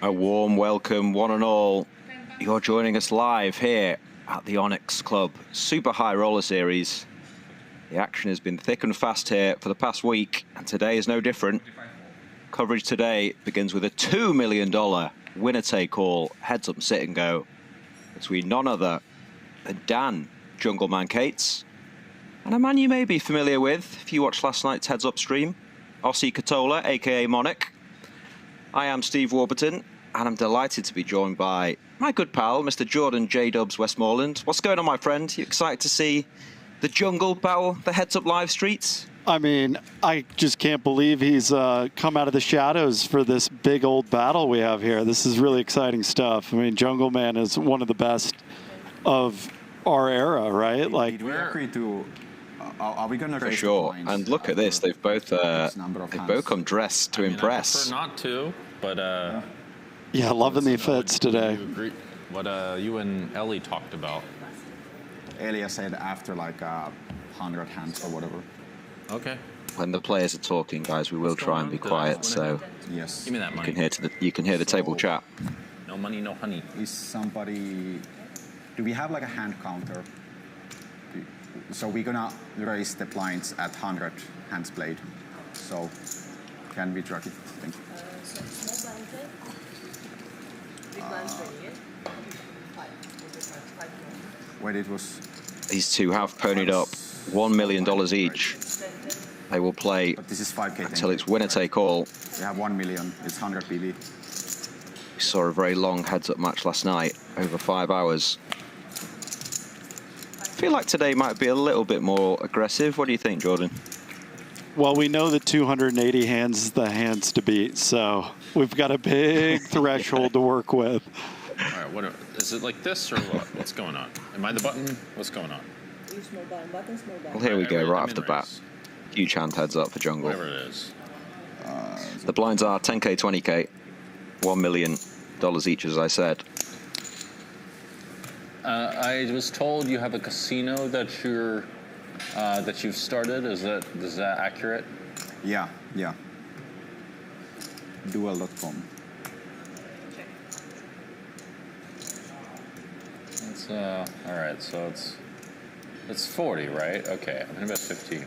A warm welcome, one and all. You're joining us live here at the Onyx Club Super High Roller Series. The action has been thick and fast here for the past week, and today is no different. Coverage today begins with a $2 million winner-take-all heads-up sit-and-go between none other than Dan Jungleman Cates and a man you may be familiar with if you watched last night's heads-up stream, Ossie Katola, aka Monarch. I am Steve Warburton, and I'm delighted to be joined by my good pal, Mr. Jordan J. Dubs Westmoreland. What's going on, my friend? You excited to see the jungle battle the heads-up live streets? I mean, I just can't believe he's come out of the shadows for this big old battle we have here. This is really exciting stuff. I mean, Jungleman is one of the best of our era, right? Like, did we agree to? Are we gonna? For sure. And look at this; they've both come dressed to impress. I prefer not to, but yeah, loving the fits today. What you and Ellie talked about. Elia said after like 100 hands or whatever. Okay. When the players are talking, guys, we will try and be quiet, so yes, give me that money. You can hear the table chat. No money, no honey. Is somebody? Do we have like a hand counter? So we're gonna raise the blinds at 100 hands played. So can we track it? Thank you. Small blind big Wait, it was. These two have ponied up $1 million each. They will play But this is 5K until it's winner take all. We have 1 million. It's 100 PB. We saw a very long heads-up match last night, over 5 hours. I feel like today might be a little bit more aggressive. What do you think, Jordan? Well, we know that 280 hands is the hands to beat, so we've got a big threshold to work with. All right, what is it like this or what? What's going on? Am I the button? What's going on? small blind, small blind. Well, here we go, right off the bat. Huge hand heads up for jungle. Whatever it is. The blinds are 10K, 20K, $1 million each, as I said. I was told you have a casino that you've started. Is that accurate? Yeah. Duel.com. It's all right. So it's 40, right? Okay, I'm gonna bet 15.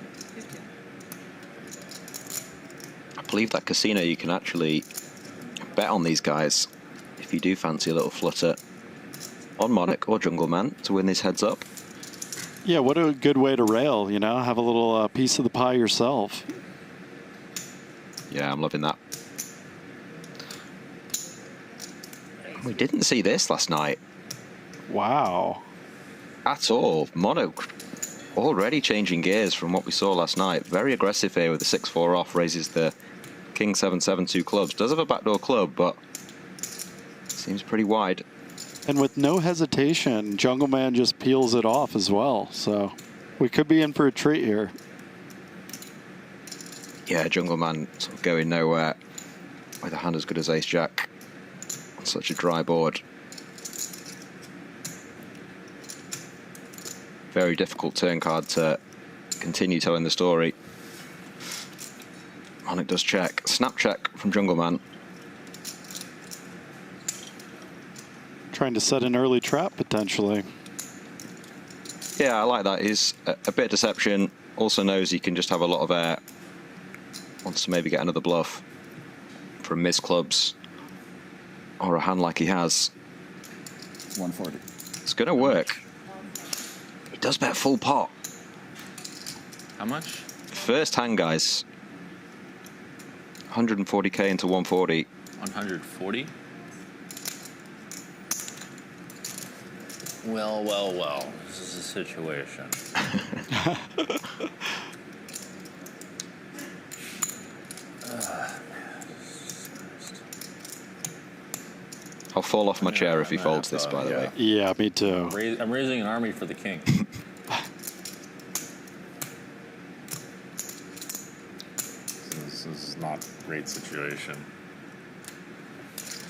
I believe that casino you can actually bet on these guys if you do fancy a little flutter on Monarch or Jungleman to win this heads up. Yeah, what a good way to rail, you know, have a little piece of the pie yourself. Yeah, I'm loving that. We didn't see this last night. Wow. At all. Mono already changing gears from what we saw last night. Very aggressive here with the 6-4 off, raises the King 7-7-2 clubs. Does have a backdoor club, but seems pretty wide. And with no hesitation, Jungleman just peels it off as well. So we could be in for a treat here. Yeah, Jungleman sort of going nowhere with a hand as good as Ace-Jack on such a dry board. Very difficult turn card to continue telling the story. Monarch does check. Snap check from Jungleman. Trying to set an early trap, potentially. Yeah, I like that. He's a bit of deception. Also knows he can just have a lot of air. Wants to maybe get another bluff from miss clubs or a hand like he has. It's 140. It's going to work. He does bet full pot. How much? First hand, guys. 140K into 140. 140. Well. This is a situation. I'll fall off my chair if he folds this, by the way. Yeah, me too. I'm raising an army for the king. This is not a great situation.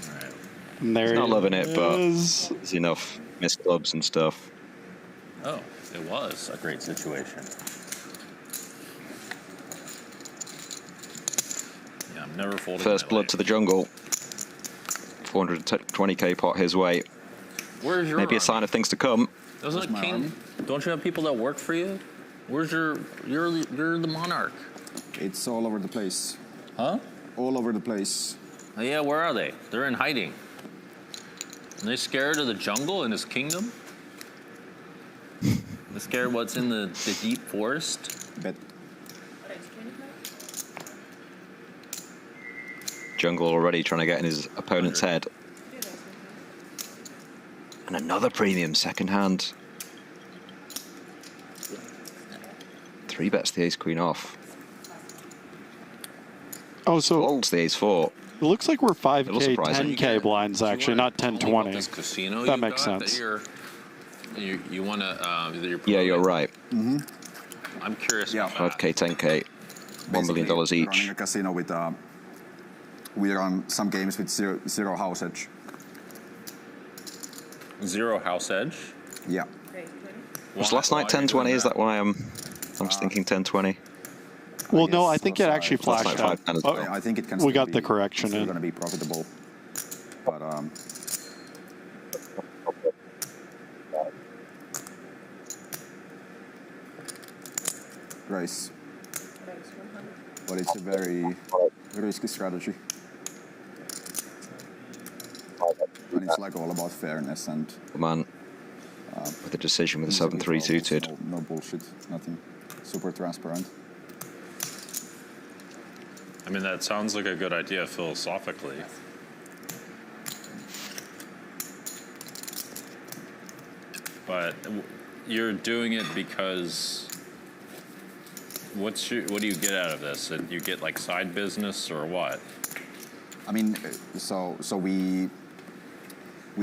All right. And there He's not loving it, but is. there's enough missed clubs and stuff. Oh, it was a great situation. Yeah, I'm never folding. First blood to the jungle. 420k pot his way. Where's your Maybe a army? sign of things to come. Doesn't Where's a my king? army? Don't you have people that work for you? Where's your? You're the monarch, It's all over the place. huh? All over the place. Oh, yeah, where are they? They're in hiding. Are they scared of the jungle in his kingdom? They're scared what's in the deep forest? Bet. Onyx 25. Jungle already trying to get in his opponent's head. And another premium second hand. 3 bets the ace queen off. Oh, so Folds the ace 4. it looks like we're 5K, Little surprising. 10K blinds actually, not 10, 20. This casino That you makes got sense. That you want to that you're Yeah, you're promoting? right. I'm curious Yeah. about that. 5k, 10k. $1 million Basically, each. Running a casino with we run some games with zero house edge. Zero house edge. Yeah. Raise 20. Was Why- last why night are you doing 10-20? Is that why I'm just thinking 10-20? Well, no, guess I think it last actually night- last night flashed out. 5-10 as Oh, well. I think it can. We still got be, the correction still in. going to be profitable, but race. Raise 100. But it's a very risky strategy, and it's like all about fairness and The man with the decision with a easily 7-3 throwables, suited. No bullshit. Nothing. Super transparent. I mean, that sounds like a good idea philosophically. But you're doing it because what do you get out of this? And you get like side business or what? I mean, so we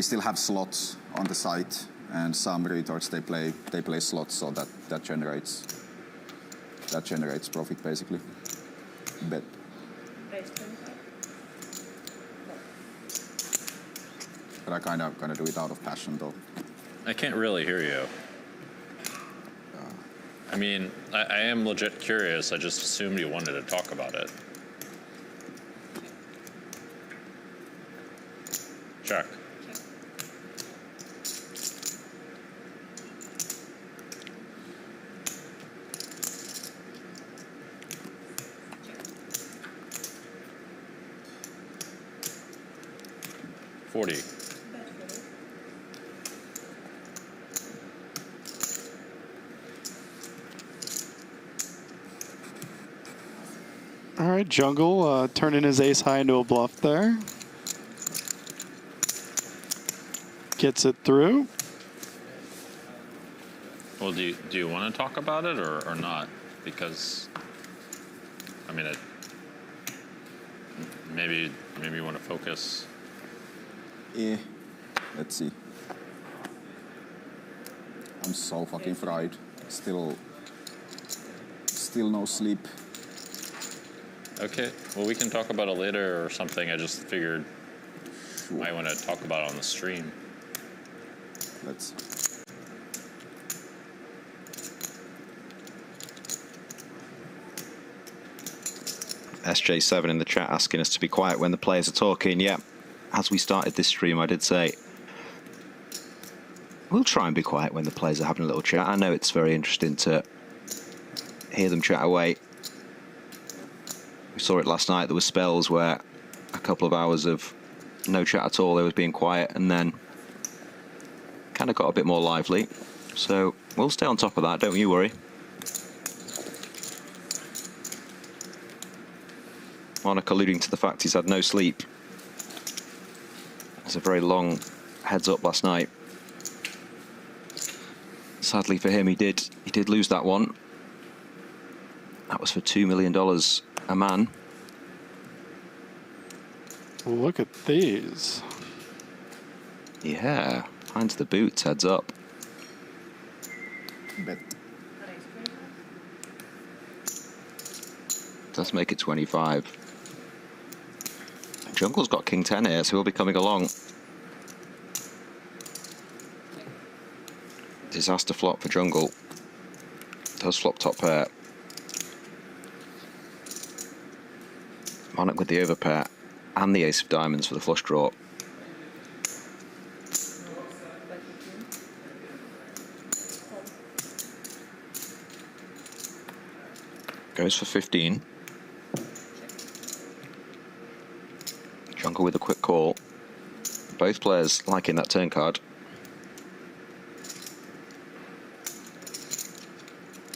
still have slots on the site, and some retards they play slots, so that generates profit basically. Bet. Raise 25. But I kind of do it out of passion though. I can't really hear you. I mean, I am legit curious. I just assumed you wanted to talk about it. Check. $40. Bet 40. All right, Jungle turning his ace high into a bluff there. Gets it through. Well, do you want to talk about it or not? Because, I mean, maybe you want to focus. Let's see. I'm so fucking fried. Still no sleep. Okay. Well, we can talk about it later or something. I just figured you might want to talk about it on the stream. Let's. SJ7 in the chat asking us to be quiet when the players are talking. Yeah, as we started this stream, I did say we'll try and be quiet when the players are having a little chat. I know it's very interesting to hear them chat away. We saw it last night. There were spells where a couple of hours of no chat at all. They was being quiet, and then kind of got a bit more lively. So we'll stay on top of that. Don't you worry. Monarch alluding to the fact he's had no sleep. It was a very long heads up last night. Sadly for him, he did lose that one. That was for $2 million a man. Look at these. Yeah, finds the boots, heads up. Bet. Raise 25. Does make it 25. Jungle's got King 10 here, so he'll be coming along. Disaster flop for Jungle. Does flop top pair. Monarch with the overpair and the ace of diamonds for the flush draw. Goes for 15. Jungle with a quick call. Both players liking that turn card.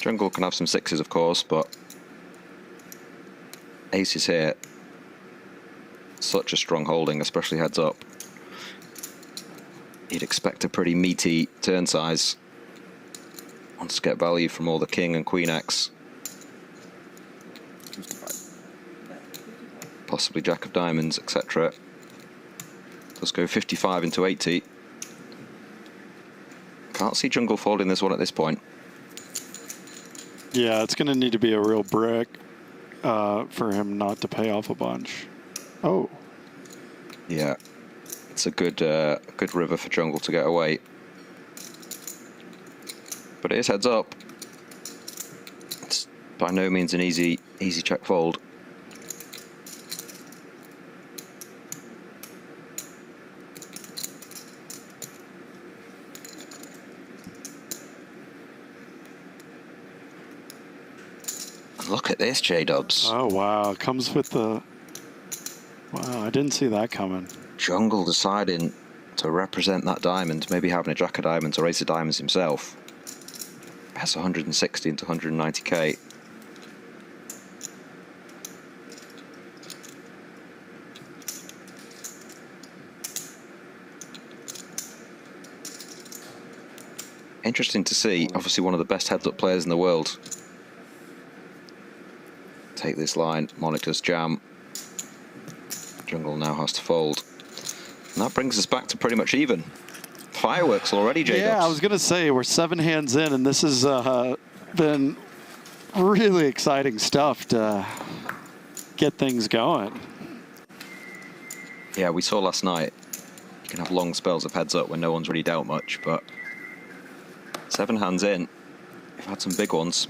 Jungle can have some sixes, of course, but aces here. Such a strong holding, especially heads up. You'd expect a pretty meaty turn size. Wants to get value from all the king and queen X. 55. Possibly jack of diamonds, etc. Let's go 55 into 80. Can't see Jungle folding this one at this point. Yeah, it's going to need to be a real brick for him not to pay off a bunch. Oh. Yeah, it's a good river for Jungle to get away. But it is heads up. It's by no means an easy check fold. Look at this, J-Dubs. Oh, wow. Comes with the... Wow, I didn't see that coming. Jungle deciding to represent that diamond, maybe having a jack of diamonds or ace of diamonds himself. That's 160 into 190k. Interesting to see, obviously one of the best heads-up players in the world. Take this line, Monarch does jam. Jungle now has to fold. And that brings us back to pretty much even. Fireworks already, J-Dubs. Yeah, I was going to say, we're 7 hands in, and this has been really exciting stuff to get things going. Yeah, we saw last night, you can have long spells of heads up when no one's really dealt much, but 7 hands in, we've had some big ones.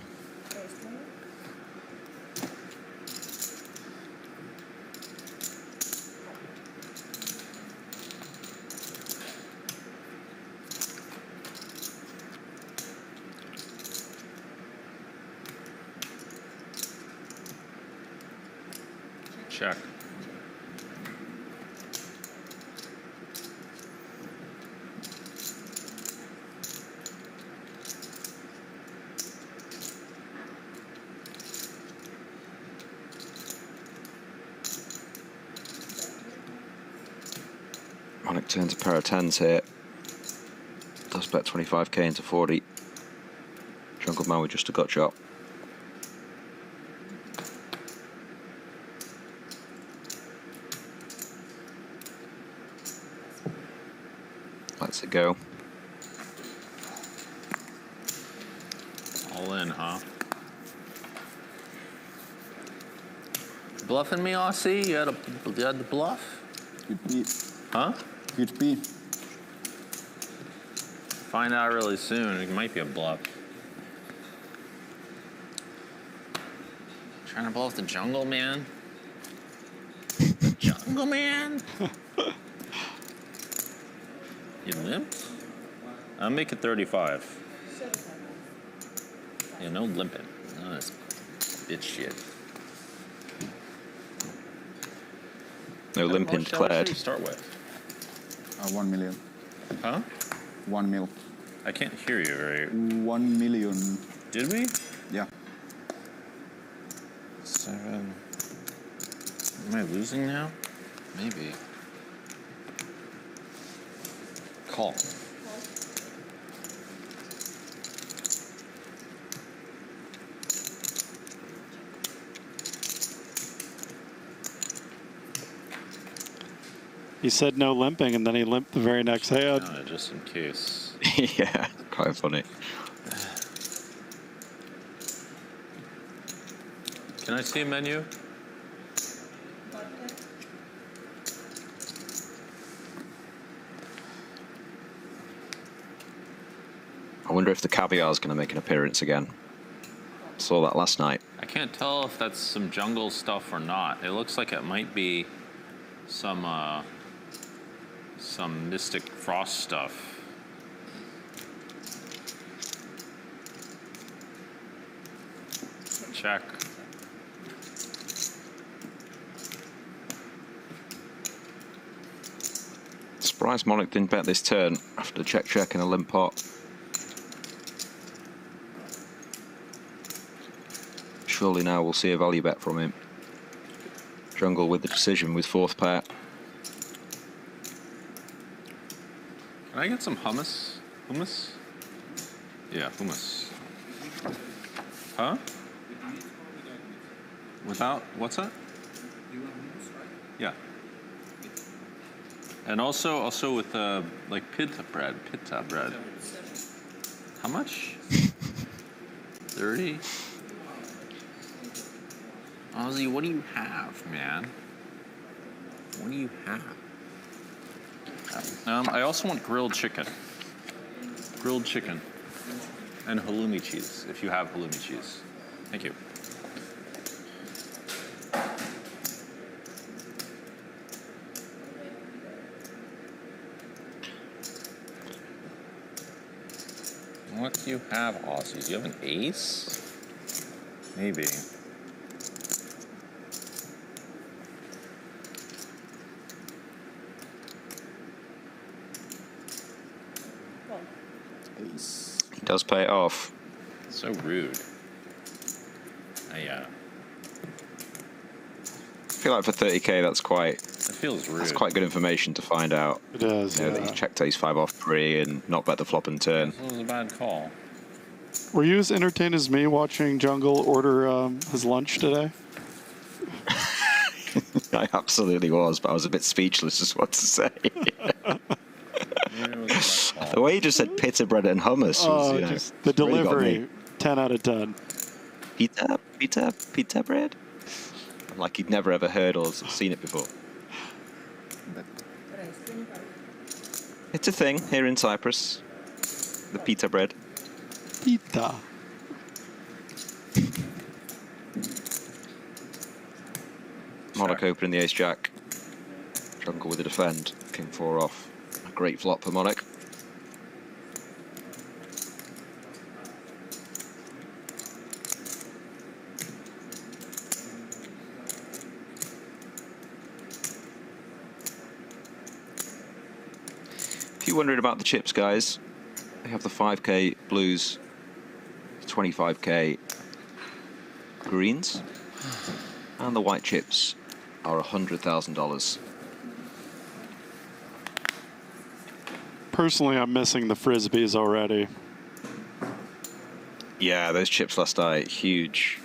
Check. Onyx turns a pair of 10s here. Does bet 25k into 40. Jungleman with just a gut shot. Lets it go. All in, huh? Bluffing me, Aussie? You had the bluff? Could be. Huh? Could be. Find out really soon. It might be a bluff. Trying to bluff the Jungleman? Jungleman? You limped? I'll make it 35. Yeah, no limping. No, that's bitch shit. No limping How much declared. should we start with? 1 million. Huh? 1 mil. I can't hear you very. 1 million. Did we? Yeah. 7. Am I losing now? Maybe. Call. He said no limping, and then he limped the very next hand. No, just in case. Yeah, quite funny. Can I see a menu? I wonder if the caviar is going to make an appearance again. Saw that last night. I can't tell if that's some jungle stuff or not. It looks like it might be some Mystic Frost stuff. Check. Surprised Monarch didn't bet this turn after check in a limp pot. Surely now we'll see a value bet from him. Jungle with the decision with fourth pair. Can I get some hummus? Hummus? Yeah, hummus. Huh? Without, what's that? Yeah. And also with like pita bread. How much? 30? Ozzy, what do you have, man? What do you have? I also want grilled chicken. Grilled chicken. And halloumi cheese, if you have halloumi cheese. Thank you. What do you have, Ozzy? Do you have an ace? Maybe. Well, Ace. He does pay it off. So rude. Yeah. I feel like for 30k, that's quite It feels rude. that's quite good information to find out. It is. You know, that he's checked ace 5 off pre and not bet the flop and turn. This was a bad call. Were you as entertained as me watching Jungle order his lunch today? I absolutely was, but I was a bit speechless as what to say. Maybe it was a bad The call. way he just said pita bread and hummus was, Oh, you know, just the really got me. delivery, 10 out of 10. Pita bread? Like he'd never ever heard or seen it before. Bet. raise 25. It's a thing here in Cyprus. The pita bread. Pita. Monarch opening the ace jack. Jungle with a defend. King 4 off. A great flop for Monarch. If you're wondering about the chips, guys, they have the 5k blues, 25k greens, and the white chips are $100,000. Personally, I'm missing the frisbees already. Yeah, those chips last night, huge.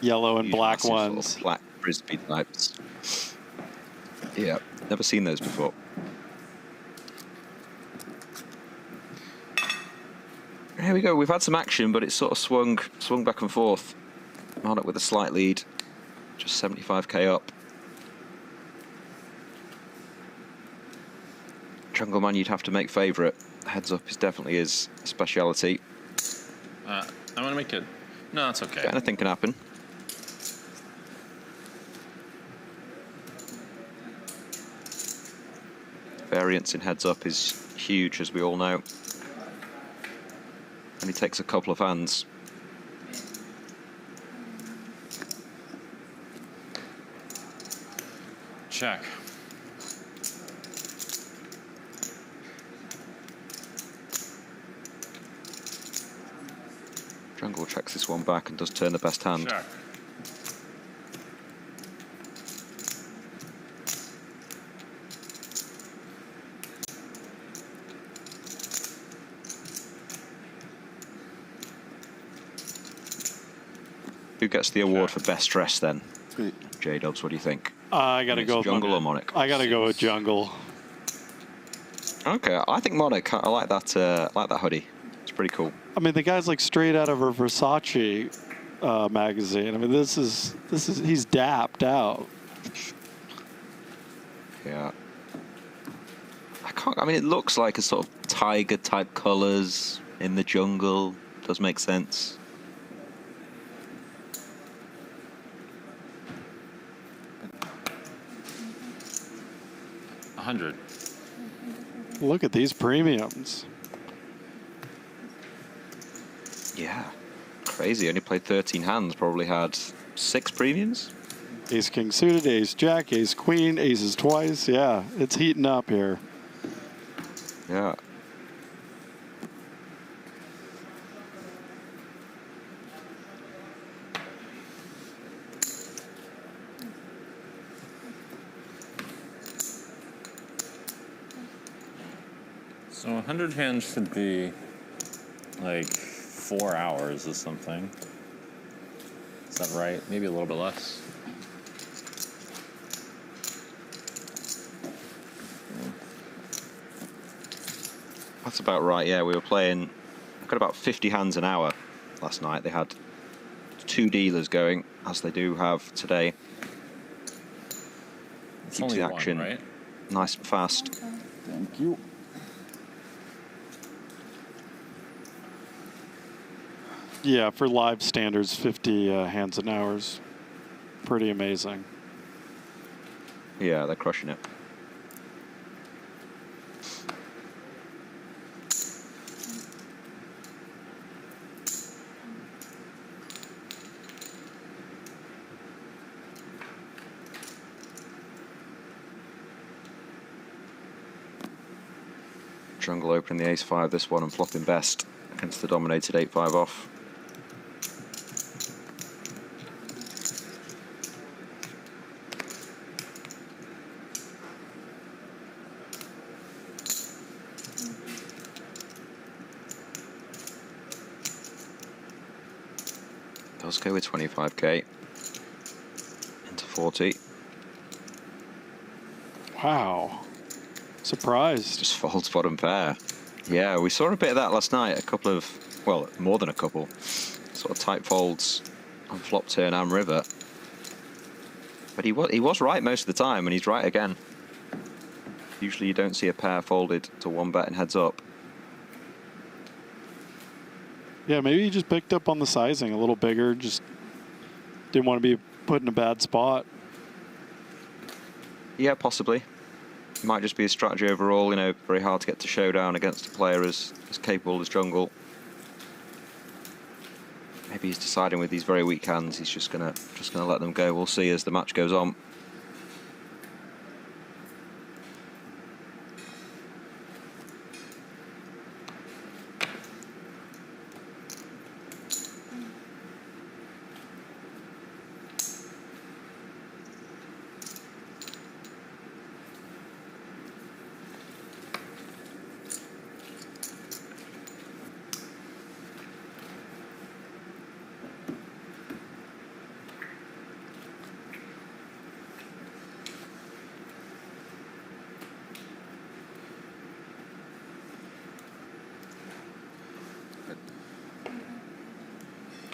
Yellow and huge, black massive sort of ones. black frisbee types. Yeah, never seen those before. Here we go. We've had some action, but it's sort of swung back and forth. Monarch with a slight lead, just 75k up. Jungleman, you'd have to make favourite. Heads up is definitely his speciality. I'm gonna make it. No, it's okay. Anything can happen. Variance in heads up is huge, as we all know. And he takes a couple of hands. Check. Jungle checks this one back and does turn the best hand. Check. Who gets the award for best dress then? Three. J-Dubs, what do you think? I gotta It's go with Jungle or Monarch? I gotta go with Jungle. Okay, I think Monarch. I like that hoodie. It's pretty cool. I mean, the guy's like straight out of a Versace magazine. I mean, this is he's dapped out. Yeah. I mean, it looks like a sort of tiger type colours in the jungle. Does make sense. $100. Look at these premiums. Yeah. Crazy. Only played 13 hands. Probably had 6 premiums. Ace King suited, Ace Jack, Ace Queen, Aces twice. Yeah, it's heating up here. Yeah. So 100 hands should be like 4 hours or something. Is that right? Maybe a little bit less. That's about right, yeah. We were playing, I got about 50 hands an hour last night. They had 2 dealers going, as they do have today. It's Keeps only the one, action right? nice and fast. Thank you. Yeah, for live standards, 50 hands an hour is pretty amazing. Yeah, they're crushing it. Jungle opening the ace-5 this one and flopping best against the dominated 8-5 off. Does go with 25k into 40. Wow. Surprised. Just folds bottom pair. Yeah, we saw a bit of that last night. A couple of, well, more than a couple. Sort of tight folds on flop, turn and river. But he was right most of the time, and he's right again. Usually you don't see a pair folded to 1-bet and heads up. Yeah, maybe he just picked up on the sizing a little bigger. Just didn't want to be put in a bad spot. Yeah, possibly. Might just be a strategy overall. You know, very hard to get to showdown against a player as capable as Jungle. Maybe he's deciding with these very weak hands, he's just gonna let them go. We'll see as the match goes on.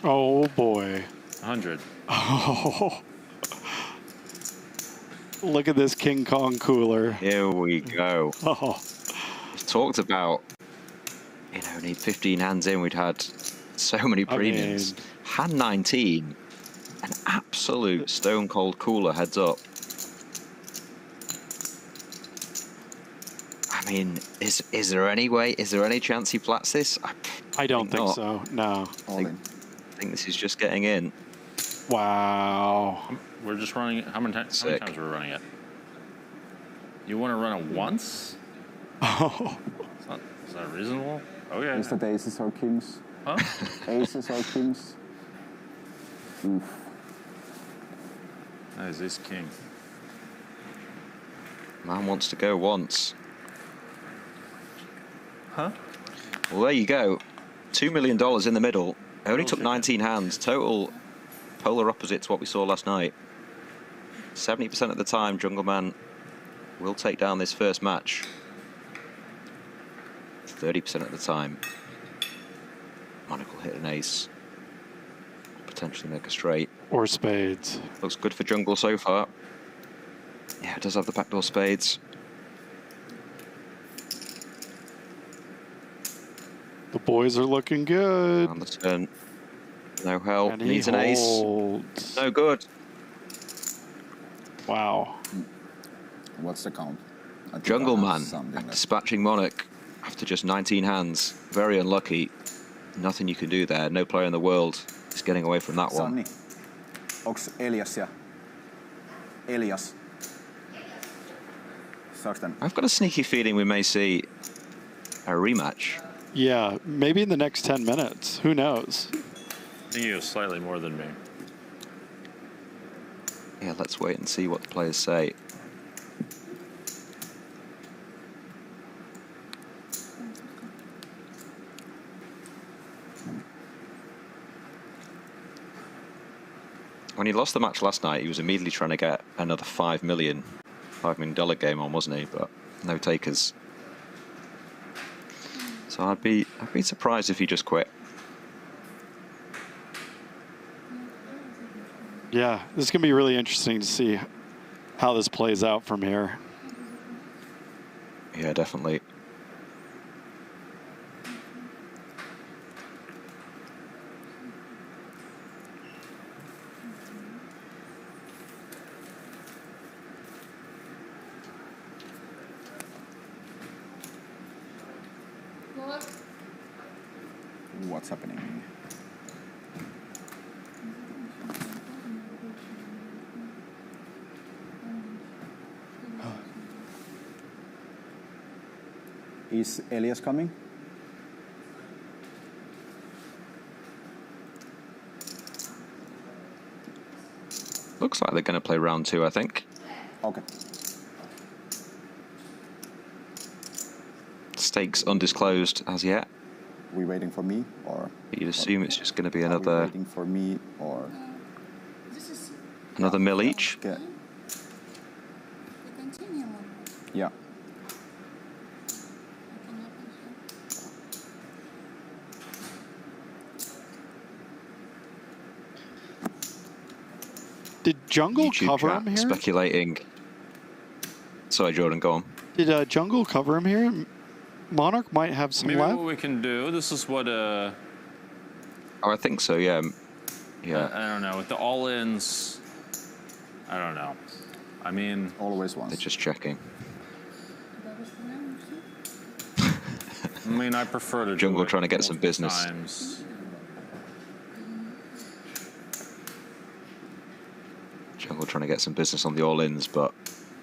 Oh, boy. 100. Oh. Look at this King Kong cooler. Here we go. Oh. We've talked about, you know, need 15 hands in. We'd had so many premiums. Hand 19, an absolute stone cold cooler heads up. I mean, is there any way? Is there any chance he flats this? I don't think not. so. No. All in. I think this is just getting in. Wow. We're just running it. How many times are we running it? You want to run it once? Oh. Is that reasonable? Okay. Is that aces or kings? Huh? Aces or kings? Oof. That is this king. Man wants to go once. Huh? Well, there you go. $2 million in the middle. Only took Okay. 19 hands. Total polar opposite to what we saw last night. 70% of the time, Jungleman will take down this first match. 30% of the time, Monarch will hit an ace. Potentially make a straight. Or spades. Looks good for Jungle so far. Yeah, it does have the backdoor spades. The boys are looking good. On the turn. No help. And he Needs an ace. holds. No good. Wow. What's the count? I think I have Jungleman something left. dispatching Monarch after just 19 hands. Very unlucky. Nothing you can do there. No player in the world is getting away from that one. Sanni, onks Elias? Saaks tän? I've got a sneaky feeling we may see a rematch. Yeah, maybe in the next 10 minutes. Who knows? I think you have slightly more than me. Yeah, let's wait and see what the players say. When he lost the match last night, he was immediately trying to get another $5 million game on, wasn't he? But no takers. So I'd be surprised if he just quit. Yeah, this is going to be really interesting to see how this plays out from here. Yeah, definitely. What's happening? Is Elias coming? Looks like they're going to play round 2, I think. Okay. Stakes undisclosed as yet. We waiting for me or? But you'd assume it's just going to be Are we another waiting for me or? mil each. Okay. We continue. Yeah. Did Jungle YouTube cover chat him here? speculating. Sorry, Jordan, go on. Did Jungle cover him here? Monarch might have some Maybe left. what we can do, this is what, Oh, I think so, yeah. Yeah. I don't know, with the all-ins, I don't know. I mean, Always They're once. just checking. I prefer to Jungle do it trying to get some multiple business. times. Jungle trying to get some business on the all-ins, but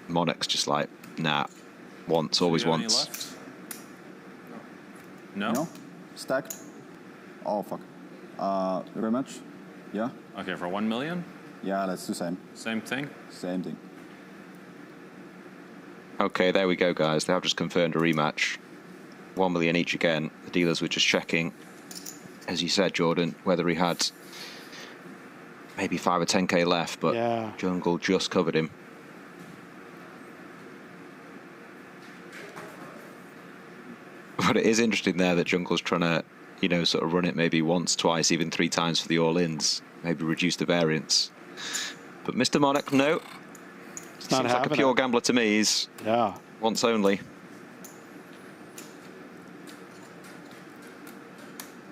Monarch's just like, nah, once, always Do you have any once. left? No? No? Stacked? Oh, fuck. Rematch? Yeah? Okay, for 1 million? Yeah, let's do same. Same thing? Same thing. Okay, there we go, guys. They have just confirmed a rematch. 1 million each again. The dealers were just checking, as you said, Jordan, whether he had maybe 5 or 10k left, but Yeah. Jungle just covered him. But it is interesting there that Jungle's trying to, you know, sort of run it maybe once, twice, even 3 times for the all-ins, maybe reduce the variance. But Mr. Monarch, no. It's not Seems like a happening. pure gambler to me. He's Yeah. once only.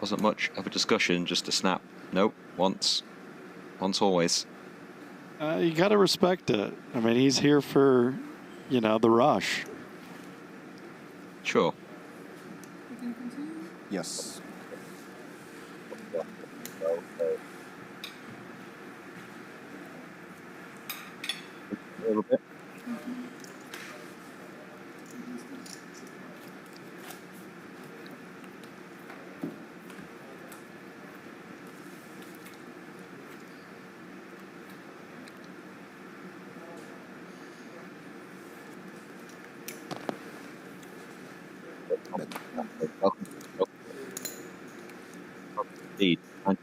Wasn't much of a discussion, just a snap. Nope, once. Once always. You got to respect it. I mean, he's here for, you know, the rush. Sure. Yes. A little bit. Indeed. On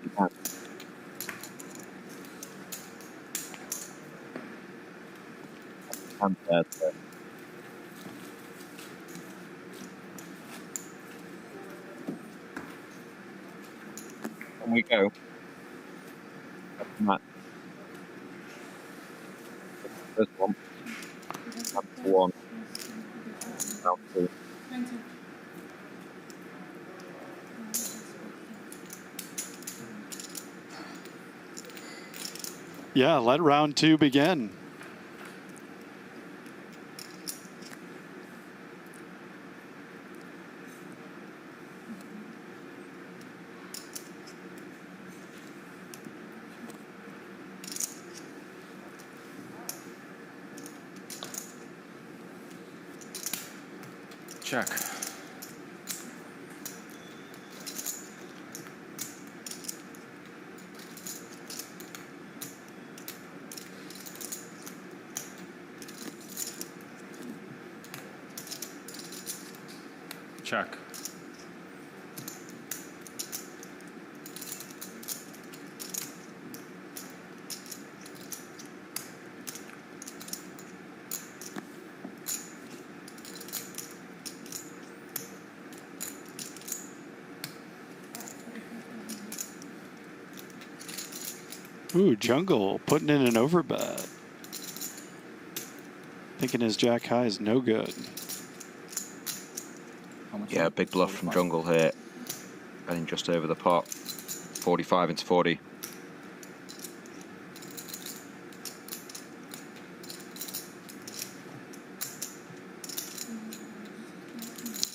we go. Matt. First one. Number 1. Round 2. Yeah, let round 2 begin. Check. check. Ooh, Jungle putting in an overbet. Thinking his jack high is no good. How much? Yeah, big bluff from Jungle here. Betting just over the pot. 45 into 40.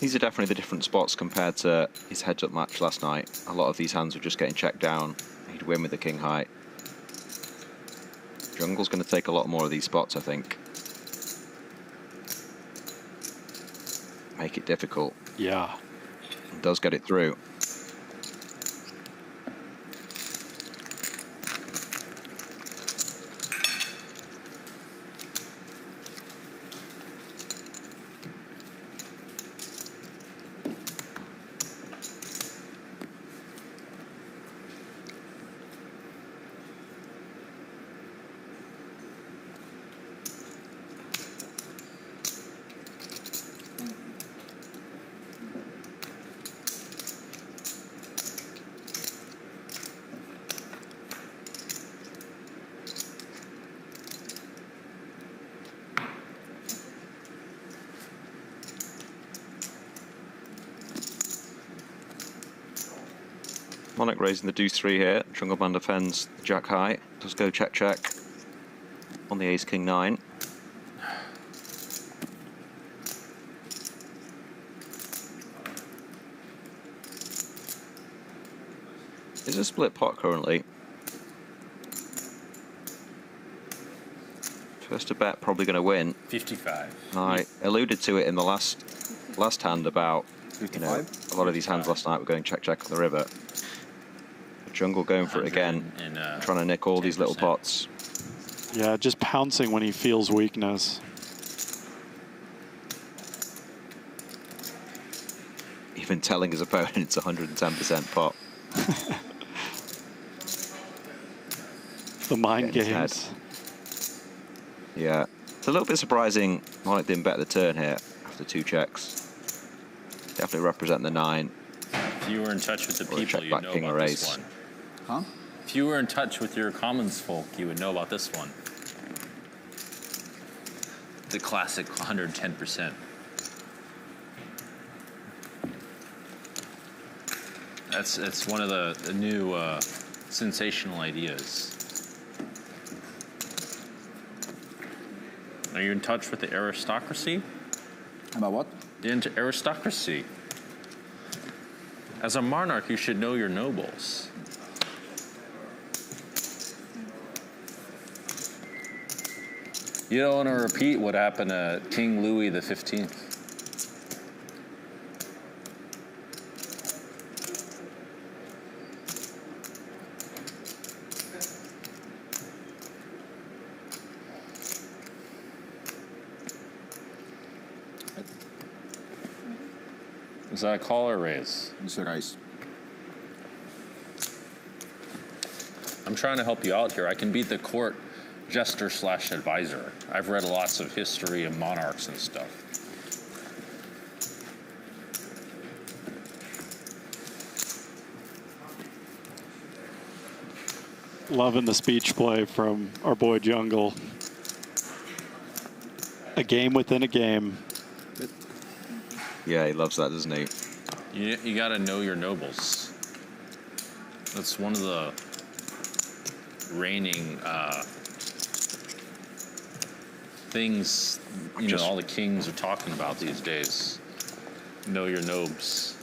These are definitely the different spots compared to his heads-up match last night. A lot of these hands were just getting checked down. He'd win with the king high. Jungle's going to take a lot more of these spots, I think. Make it difficult. Yeah. And does get it through. Monarch raising the deuce 3 here. Jungleman defends the jack high. Does go check check on the ace king 9. It's a split pot currently. First to bet, probably going to win. 55. I alluded to it in the last hand about, you know, 55? a lot of these hands last night were going check check on the river. Jungle going for it again, trying to nick all these little 10%. pots. Yeah, just pouncing when he feels weakness. Even telling his opponent it's 110% pot. The mind Getting his games. Yeah, it's a little bit surprising Monarch didn't bet the turn here after 2 checks. Definitely represent the 9. If you were in touch with the Or a people, check you'd back know king about or this ace. one. Huh? If you were in touch with your commons folk, you would know about this one. The classic 110%. That's one of the new sensational ideas. Are you in touch with the aristocracy? About what? The aristocracy. As a monarch, you should know your nobles. You don't want to repeat what happened to King Louis XV. Is that a call or raise? It's a raise. I'm trying to help you out here. I can be the court jester / advisor. I've read lots of history of monarchs and stuff. Loving the speech play from our boy Jungle. A game within a game. Yeah, he loves that, doesn't he? You got to know your nobles. That's one of the reigning things, you know, all the kings are talking about these days. Know your nobs.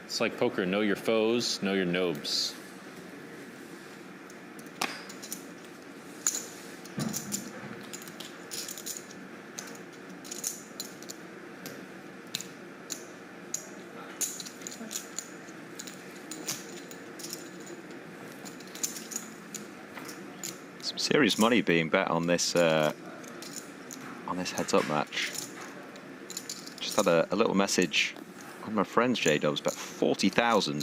It's like poker. Know your foes, know your nobs. Some serious money being bet on this heads-up match. Just had a little message One of my friends, J-Dubs, bet 40,000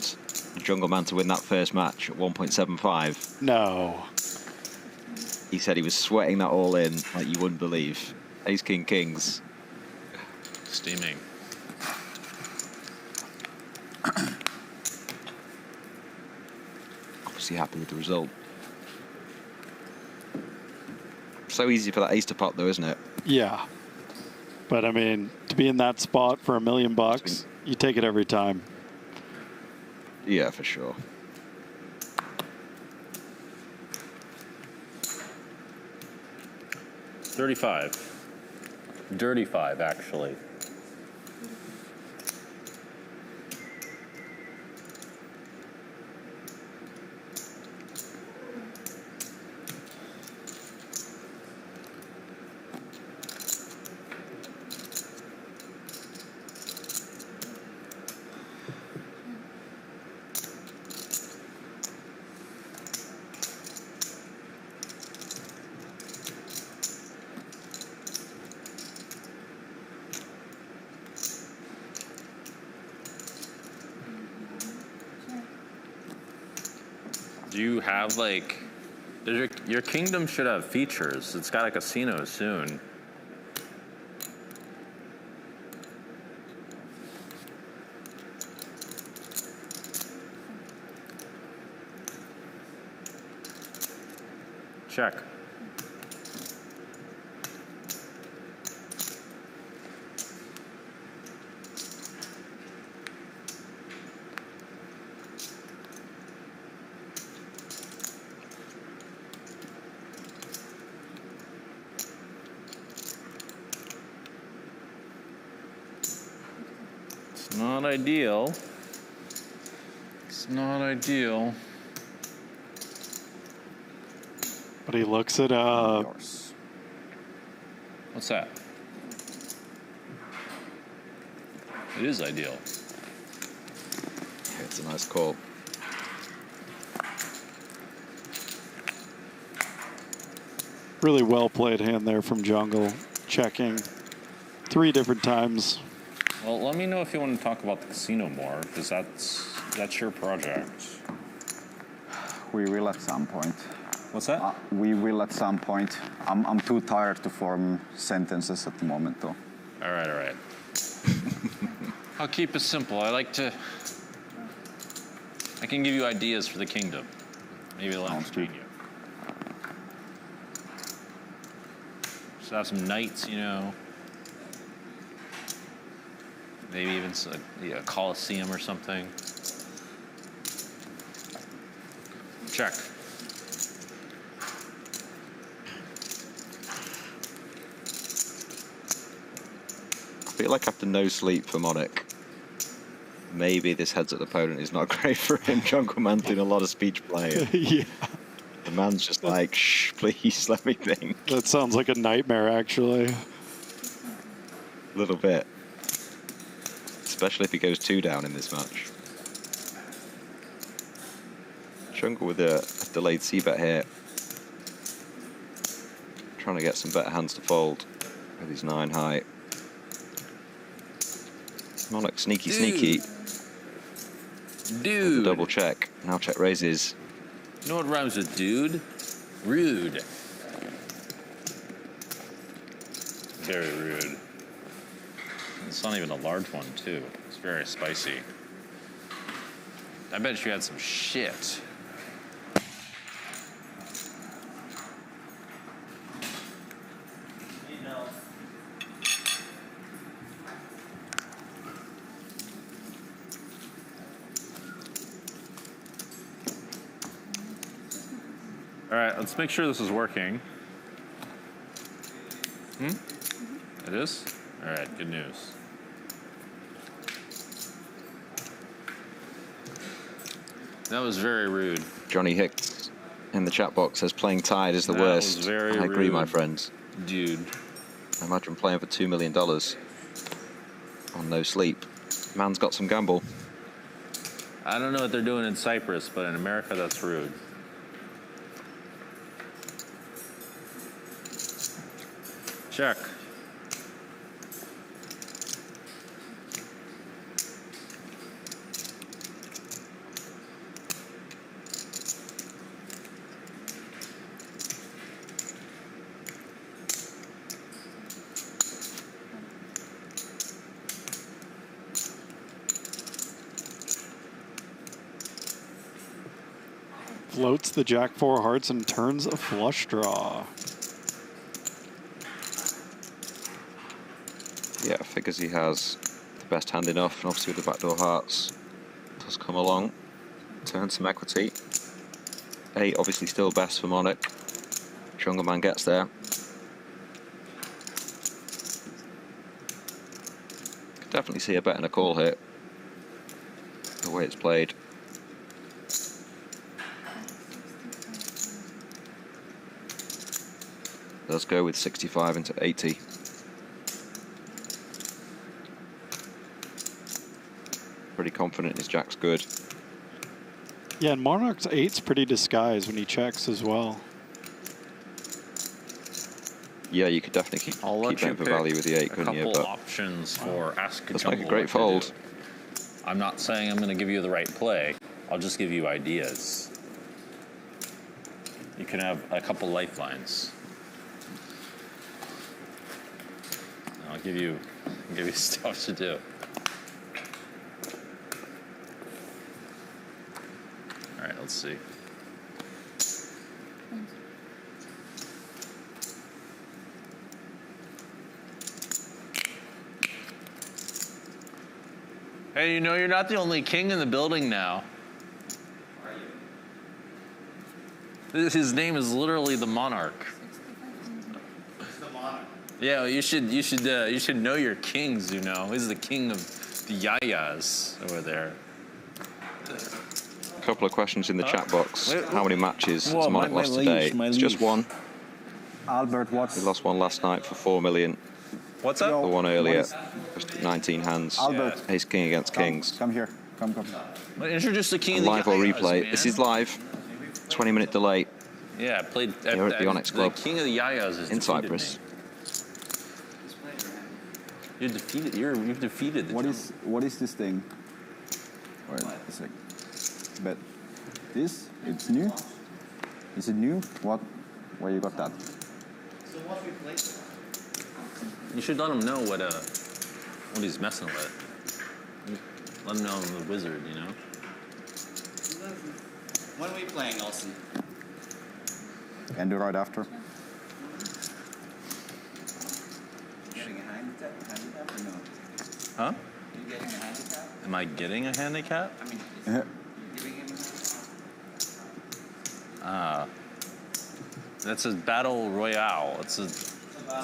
Jungleman to win that first match at 1.75. No. He said he was sweating that all in like you wouldn't believe. Ace King Kings. Steaming. Obviously happy with the result. So easy for that ace to pop though, isn't it? Yeah. But I mean, to be in that spot for $1 million, you take it every time. Yeah, for sure. $35. Dirty 5, actually. Do you have like, your kingdom should have features. It's got a casino soon. Check. It's not ideal. It's not ideal. But he looks at Yours. What's that? It is ideal. It's a nice call. really well played hand there from Jungle, checking 3 different times. Well, let me know if you want to talk about the casino more, because that's your project. We will at some point. What's that? We will at some point. I'm too tired to form sentences at the moment, though. All right, all right. I'll keep it simple. I can give you ideas for the kingdom. Maybe it'll entertain you. Just have some knights, you know. Maybe even a coliseum or something. Check. I feel like after no sleep for Monarch, maybe this heads-up opponent is not great for him. Jungleman doing a lot of speech playing. Yeah. The man's just like, shh, please, let me think. That sounds like a nightmare, actually. A little bit. Especially if he goes 2 down in this match. Jungle with a delayed c-bet here. Trying to get some better hands to fold with his 9 high. Monarch sneaky, sneaky. Dude. Double check. Now check raises. You know what rhymes with dude? Rude. Very rude. It's not even a large one, too. It's very spicy. I bet you had some shit. All right, let's make sure this is working. It is? All right, good news. That was very rude. Johnny Hicks in the chat box says playing tied is the That worst. was very I agree, rude. my friends. Dude. Imagine playing for $2 million on no sleep. Man's got some gamble. I don't know what they're doing in Cyprus, but in America, that's rude. Check. Floats the Jack 4 hearts and turns a flush draw. Yeah, figures he has the best hand enough, and obviously with the backdoor hearts does come along. Turn some equity. 8 obviously still best for Monarch. Jungleman gets there. Could definitely see a bet and a call here. The way it's played. Let's go with 65 into 80. Pretty confident his jack's good. Yeah, and Monarch's 8's pretty disguised when he checks as well. Yeah, you could definitely keep betting for value with the 8, couldn't you? A couple But options for Ask a let's Jungle make a great what to fold. do. I'm not saying I'm going to give you the right play. I'll just give you ideas. You can have a couple lifelines. I'll give you stuff to do. All right, let's see. Hey, you know, you're not the only king in the building now. His name is literally the Monarch. The Monarch. Yeah, you should know your kings. You know, he's the king of the yayas over there. A couple of questions in the chat box. Wait, How many matches whoa, has Monarch my lost liege, today? my It's just liege. one. Albert, what's... He lost one last night for 4 million. What's up? The one earlier, What just 19 hands. Albert. Ace king against kings. Come here. Come. Introduce the king of the Live or yayas, replay. man. This is live. 20-minute delay. Yeah, I played Here at the Onyx Club. The king of the yayas is In defeated Cyprus. Me. You're defeated. You've defeated the jungle. What is this thing? Wait a sec. But this, it's new? Is it new? What? Where you got that? So what we played? You should let him know what he's messing with. Let him know I'm the wizard, you know? When are we playing, Olsen? And do right after. Getting a handicap or no? Huh? You getting a handicap? Am I getting a handicap? I mean, Yeah. giving him a handicap? That's a battle royale. It's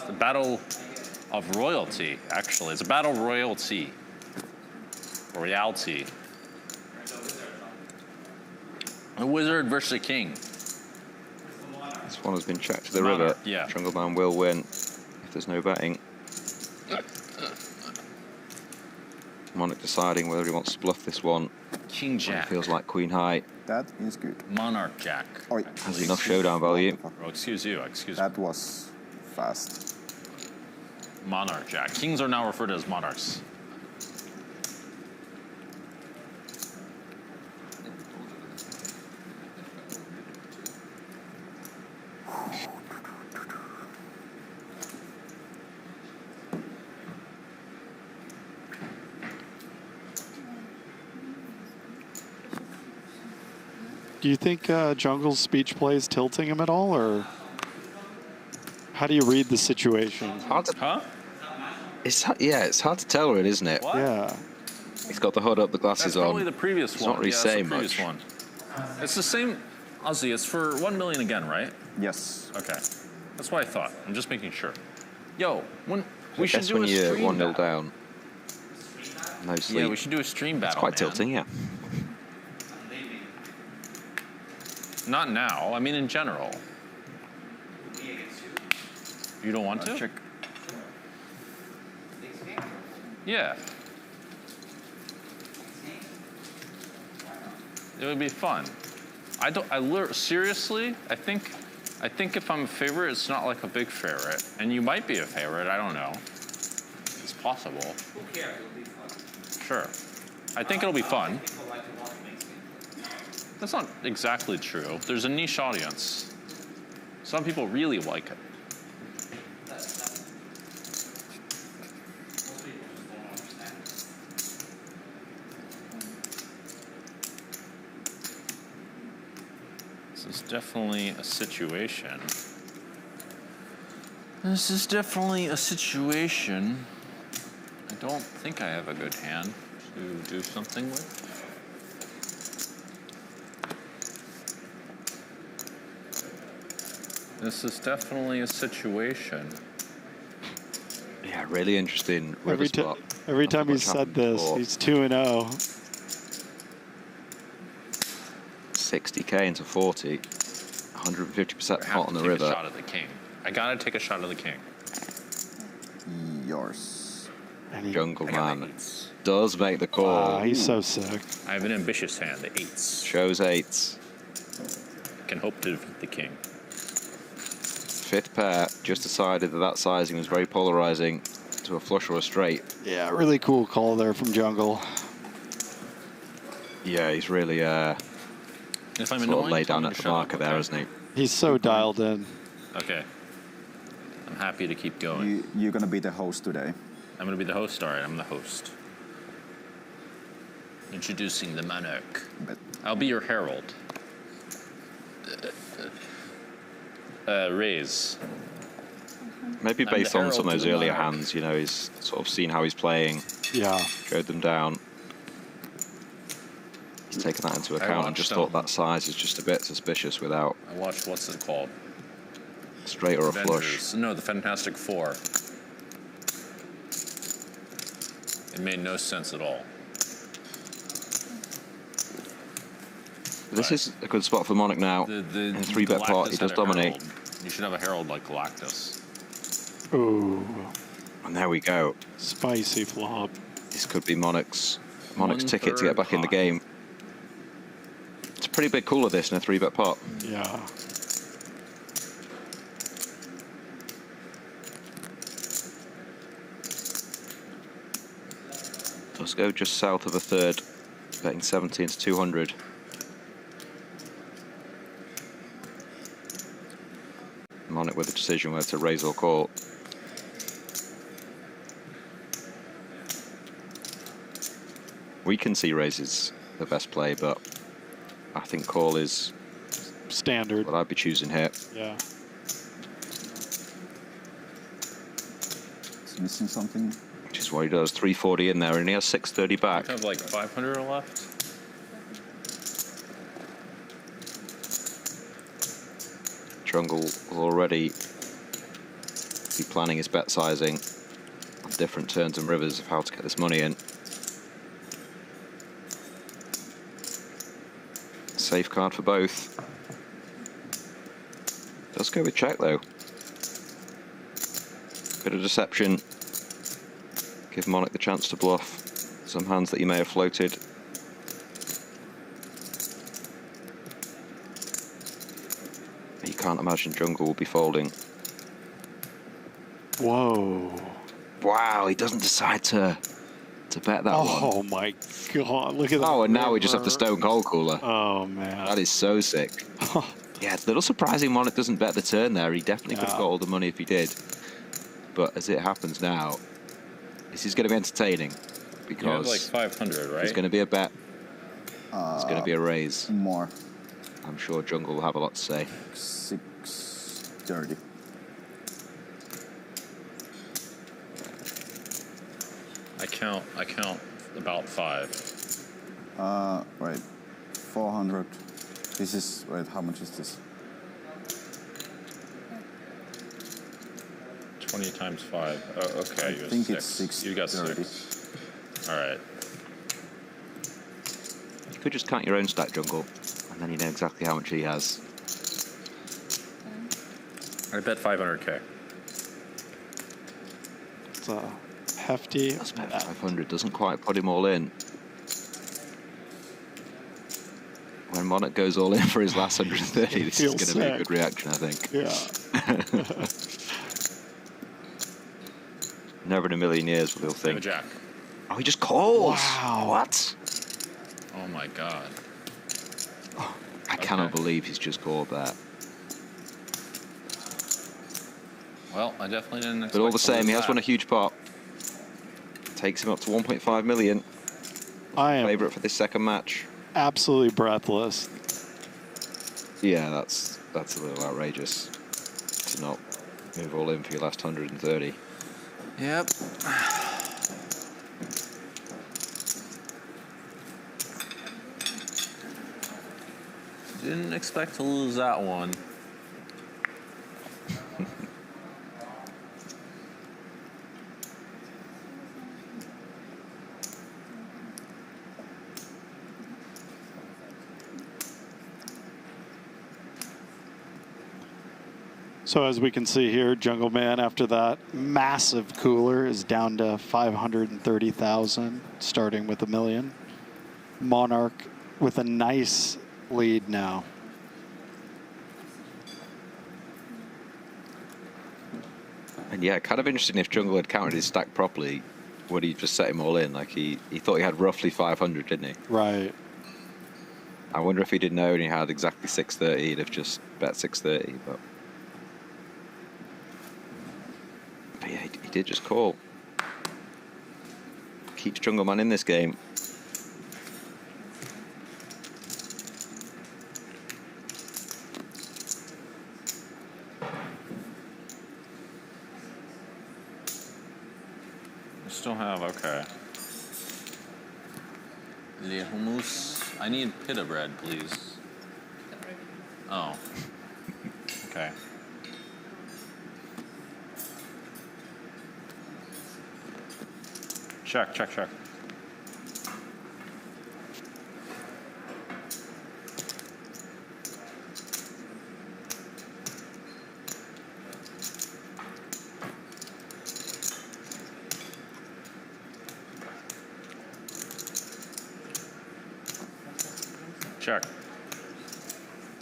a battle of royalty, actually. It's a battle royalty. Royalty. A wizard versus a king. This one has been checked to the Monarch, river. yeah. Jungleman will win if there's no betting. Monarch deciding whether he wants to bluff this one. King When Jack. it feels like Queen High That is good. Monarch Jack. Oi. has enough showdown value. Oh, excuse you. Excuse me. That was fast. Monarch Jack. Kings are now referred to as monarchs. Do you think Jungle's speech play is tilting him at all, or how do you read the situation? Hard to, Huh? it's hard to tell, really, isn't it? What? Yeah. He's got the hood up, the glasses That's probably on. the previous He's one. not really Yeah, that's saying the previous much. one. It's the same. Ozzy, it's for 1 million again, right? Yes. Okay. That's what I thought. I'm just making sure. Yo, when we I should guess do when a you're stream 1-0 battle. down, no sleep. Yeah, we should do a stream battle. It's quite man. tilting, yeah. Not now. I mean, in general. You don't want to? Check. Yeah. It would be fun. Seriously, I think if I'm a favorite, it's not like a big favorite. And you might be a favorite, I don't know. It's possible. Who cares? It'll be fun. Sure. I think it'll be fun. People like to watch mixed game. That's not exactly true. There's a niche audience. Some people really like it. Most people just don't understand. This is definitely a situation. This is definitely a situation. I don't think I have a good hand to do something with. This is definitely a situation. Yeah, really interesting river spot. Every Nothing time much he's said happened this, before. he's 2-0. 60k into 40. 150% I have pot on to the take river. a shot at the king. I gotta take a shot at the king. Yours. And he, I got the Jungleman eights. does make the call. he's so sick. I have an ambitious hand, the eights. Shows eights. I can hope to defeat the king. Fifth pair just decided that that sizing was very polarizing to a flush or a straight. Yeah, really cool call there from Jungle. Yeah, he's really If I'm sort of annoying, laid tell down me at to the shut marker up, there, okay? hasn't he? He's so dialed in. Okay. I'm happy to keep going. You're gonna be the host today. I'm gonna be the host. All right, I'm the host. Introducing the Monarch. But I'll be your herald. Raise. Maybe I'm based the on some of herald those to the earlier monarch. hands, you know, he's sort of seen how he's playing, Yeah. showed them down. He's taken that into account and watched just them. thought that size is just a bit suspicious without I watched, what's it called? a straight or a flush. Avengers. No, the Fantastic Four. It made no sense at all. This is a good spot for Monarch now. In a 3-bet pot, he Galactus does had a dominate. herald. You should have a herald like Galactus. Ooh, And there we go. spicy flop. This could be Monarch's One ticket to get third back in the pot. game. It's a pretty big cooler, this, in a 3-bet pot. Yeah. Let's go just south of a third, betting 17 to 200. Monarch with a decision whether to raise or call. We can see raises the best play, but I think call is Standard. what I'd be choosing here. Yeah. it's missing something. Which is what he does. 340 in there, and he has 630 back. I have like 500 left. Jungle will already be planning his bet sizing on different turns and rivers of how to get this money in. Safeguard for both. Let's go with check though. Bit of deception. Give Monarch the chance to bluff some hands that he may have floated. You can't imagine Jungle will be folding. Whoa. Wow, he doesn't decide to bet that one. Oh my god, look at that. Oh, and now we just have the river. stone cold cooler. Oh man. That is so sick. Yeah, it's a little surprising Monarch doesn't bet the turn there. He definitely could have got all the money if he did. But as it happens now, this is going to be entertaining You have because like 500, right? there's going to be a bet. There's going to be a raise. More. I'm sure Jungle will have a lot to say. 630. I count about 5. Right. 400. This is, wait, how much is this? 20 times 5. Oh, okay. I You have think 6. it's You got 630. 6. All right. You could just count your own stack, Jungle, and then you know exactly how much he has. I bet 500k. It's hefty. That's about 500. Doesn't quite put him all in. When Monarch goes all in for his last 130, this is going Feels to be a sick. good reaction, I think. Yeah. Never in a million years will he'll I have a think. jack. Oh, he just calls. Wow. What? Oh my god. I cannot Okay. believe he's just called that. Well, I definitely didn't expect But all the to same, lose he has that. won a huge pot. Takes him up to 1.5 million. I am Favourite for this second match. absolutely breathless. Yeah, that's a little outrageous to not move all in for your last 130. Yep. Didn't expect to lose that one. So as we can see here, Jungleman, after that massive cooler, is down to 530,000, starting with $1 million. Monarch with a nice lead now. And yeah, kind of interesting if Jungle had counted his stack properly, would he just set him all in? Like he thought he had roughly 500, didn't he? Right. I wonder if he didn't know and he had exactly 630, he'd have just bet 630, but yeah, he did just call. Keeps Jungleman in this game. Still have, okay. Le hummus. I need pita bread, please. Oh. Okay. Check, check, check. Check.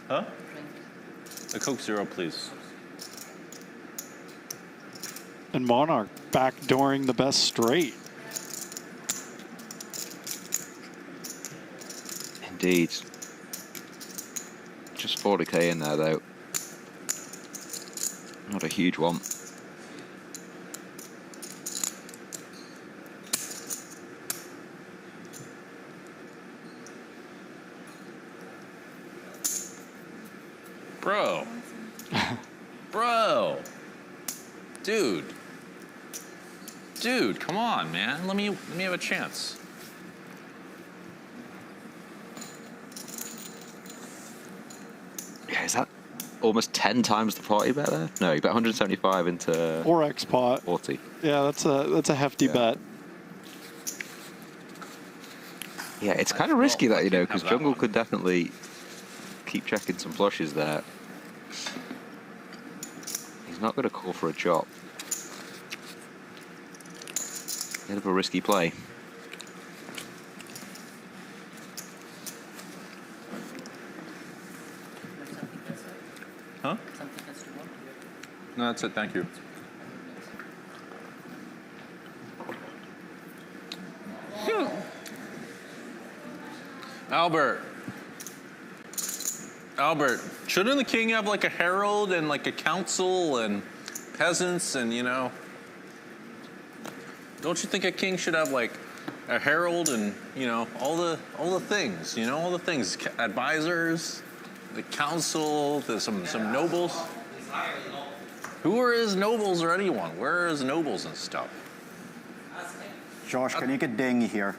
Huh? A Coke Zero, please. And Monarch backdooring the best straight. Indeed. Just 40k in there though. Not a huge one. Bro. Bro. Dude. Dude, come on, man. Let me have a chance. Yeah, is that almost 10 times the party bet there? No, you bet 175 into 4x pot. 40. Yeah, that's a hefty bet. Yeah, it's kind of risky that, you know, because have that Jungle one. could definitely keep checking some flushes there. He's not going to call for a chop. Bit of a risky play. Huh? Something else you want? No, that's it. Thank you. Albert, shouldn't the king have like a herald and like a council and peasants and, you know? Don't you think a king should have like a herald and, you know, all the things, you know, all the things, advisors, the council, there's some nobles. Who are his nobles or anyone? Where are his nobles and stuff? Josh, can you get Dengi here?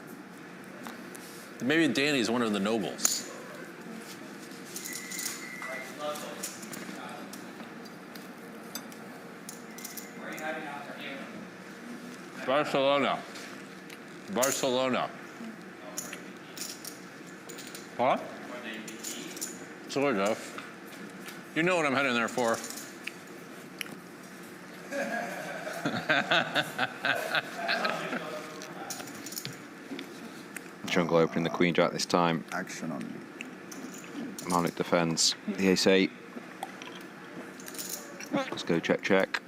Maybe Danny's one of the nobles. Barcelona. What? Sort of. You know what I'm heading there for. Jungle opening the Queen Jack this time. Action on you. Monarch defends the ace-8. Let's go check, check.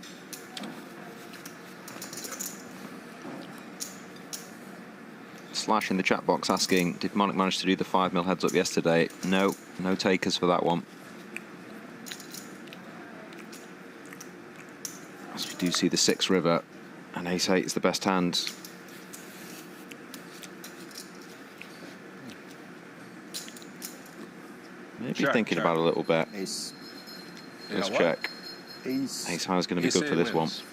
Slash in the chat box asking, did Monarch manage to do the 5 mil heads up yesterday? No, no takers for that one. As we do see the 6 river, and ace-8 is the best hand. Maybe Check, thinking check. about it a little bit. Ace. Let's what? check. Ace. Ace high is going to be Ace good for eight this wins. one.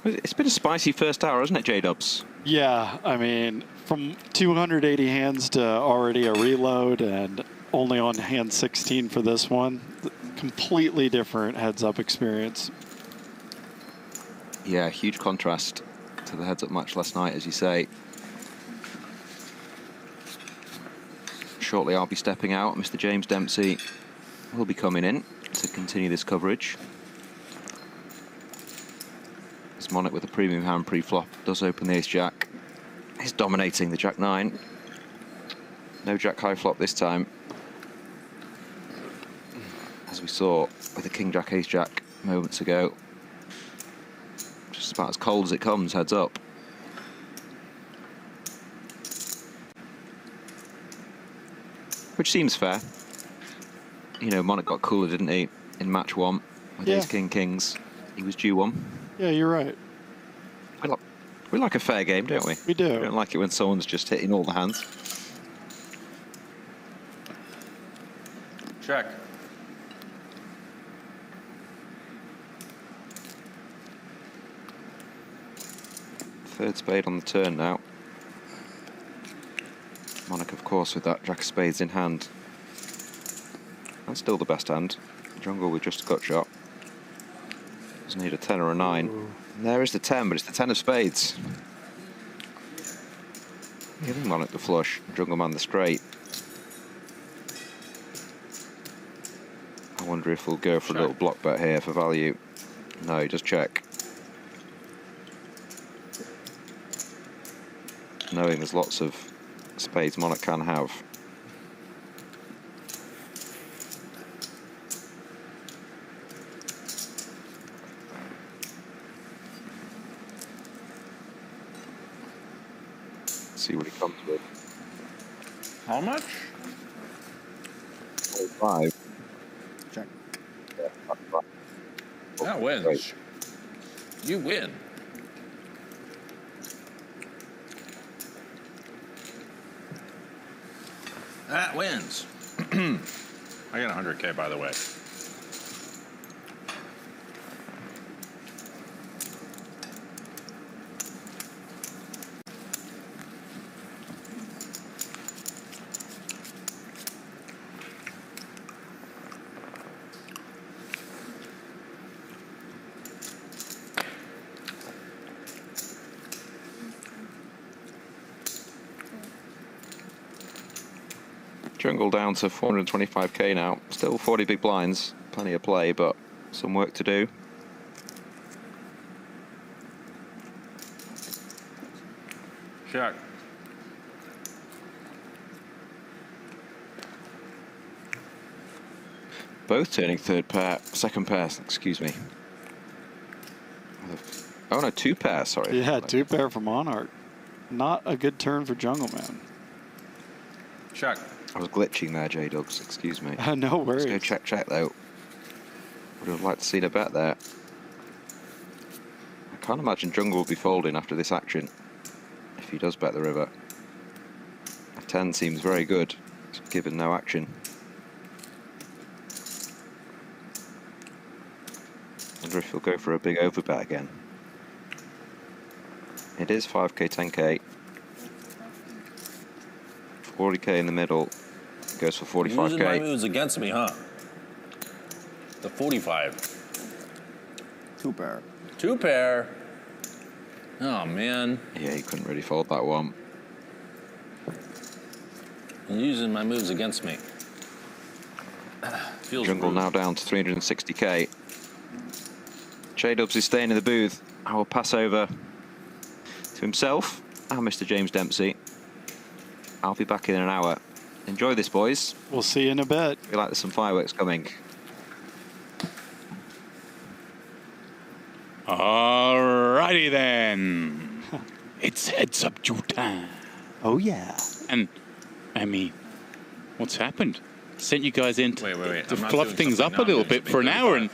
It's been a spicy first hour, hasn't it, J-Dubs? Yeah, I mean, from 280 hands to already a reload and only on hand 16 for this one. Completely different heads-up experience. Yeah, huge contrast to the heads-up match last night, as you say. Shortly, I'll be stepping out. Mr. James Dempsey will be coming in to continue this coverage. This Monarch with a premium hand pre-flop does open the ace-jack. He's dominating the jack-9. No jack-high flop this time. As we saw with the king-jack, ace-jack moments ago. Just about as cold as it comes, heads up. Which seems fair. You know, Monarch got cooler, didn't he, in match 1 with Yeah. ace king kings. He was due one. Yeah, you're right. We like a fair game, don't we? We do. We don't like it when someone's just hitting all the hands. Check. Third spade on the turn now. Monarch, of course, with that jack of spades in hand. That's still the best hand. Jungle with just a gut shot. Doesn't need a 10 or a 9. And there is the 10, but it's the 10 of spades. Giving Monarch the flush, Jungleman the straight. I wonder if we'll go for a little block bet here for value. No, he does check. Knowing there's lots of spades Monarch can have. See what he comes with. How much? 5. Check. That wins. Right. You win. That wins. I got 100K, by the way. Jungle down to 425k now. Still 40 big blinds. Plenty of play, but some work to do. Check. Both turning third pair, second pair, excuse me. Oh no, 2 pair, sorry. Yeah, 2 pair for Monarch. Not a good turn for Jungleman. Check. I was glitching there, J-Dubs, excuse me. No worries. Let's go check though. Would have liked to see a bet there. I can't imagine Jungle will be folding after this action if he does bet the river. A 10 seems very good, given no action. Wonder if he'll go for a big overbet again. It is 5k, 10k. 40k in the middle. Goes for Using my 45k. moves against me, huh? The 45. 2 pair. 2 pair. Oh, man. Yeah, he couldn't really fold that one. You're using my moves against me. Feels Jungle rude. now down to 360k. J-Dubs is staying in the booth. I will pass over to himself and Mr. James Dempsey. I'll be back in an hour. Enjoy this, boys. We'll see you in a bit. I feel like there's some fireworks coming. Alrighty then. It's heads up to time. Oh, yeah. And, I mean, what's happened? sent you guys in to, Wait. to I'm not fluff doing things up something. a No, I'm little doing bit for an something. hour, and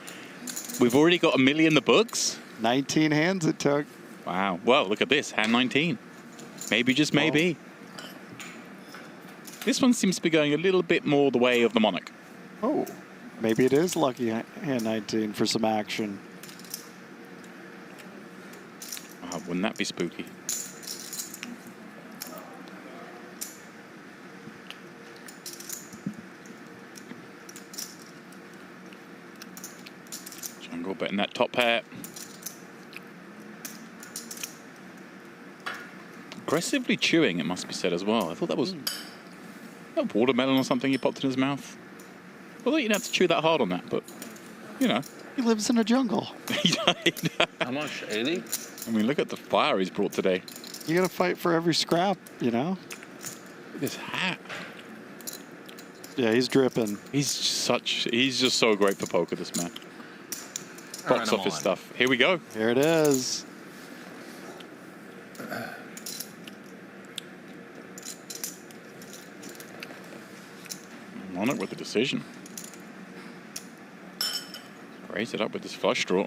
we've already got 1 million in the books. 19 hands it took. Wow. Well, look at this. Hand 19. Maybe, just maybe. This one seems to be going a little bit more the way of the Monarch. Oh, maybe it is lucky hand 19 for some action. Wow, wouldn't that be spooky? Jungle betting that top pair. Aggressively chewing, it must be said as well. I thought that was a watermelon or something he popped in his mouth. I thought you didn't have to chew that hard on that, but, you know. He lives in a jungle. How much? 80? I mean, look at the fire he's brought today. You got to fight for every scrap, you know? Look at this hat. Yeah, he's dripping. He's just so great for poker, this man. All right, Box I'm office on. stuff. Here we go. Here it is. Monarch with the decision. Raise it up with this flush draw.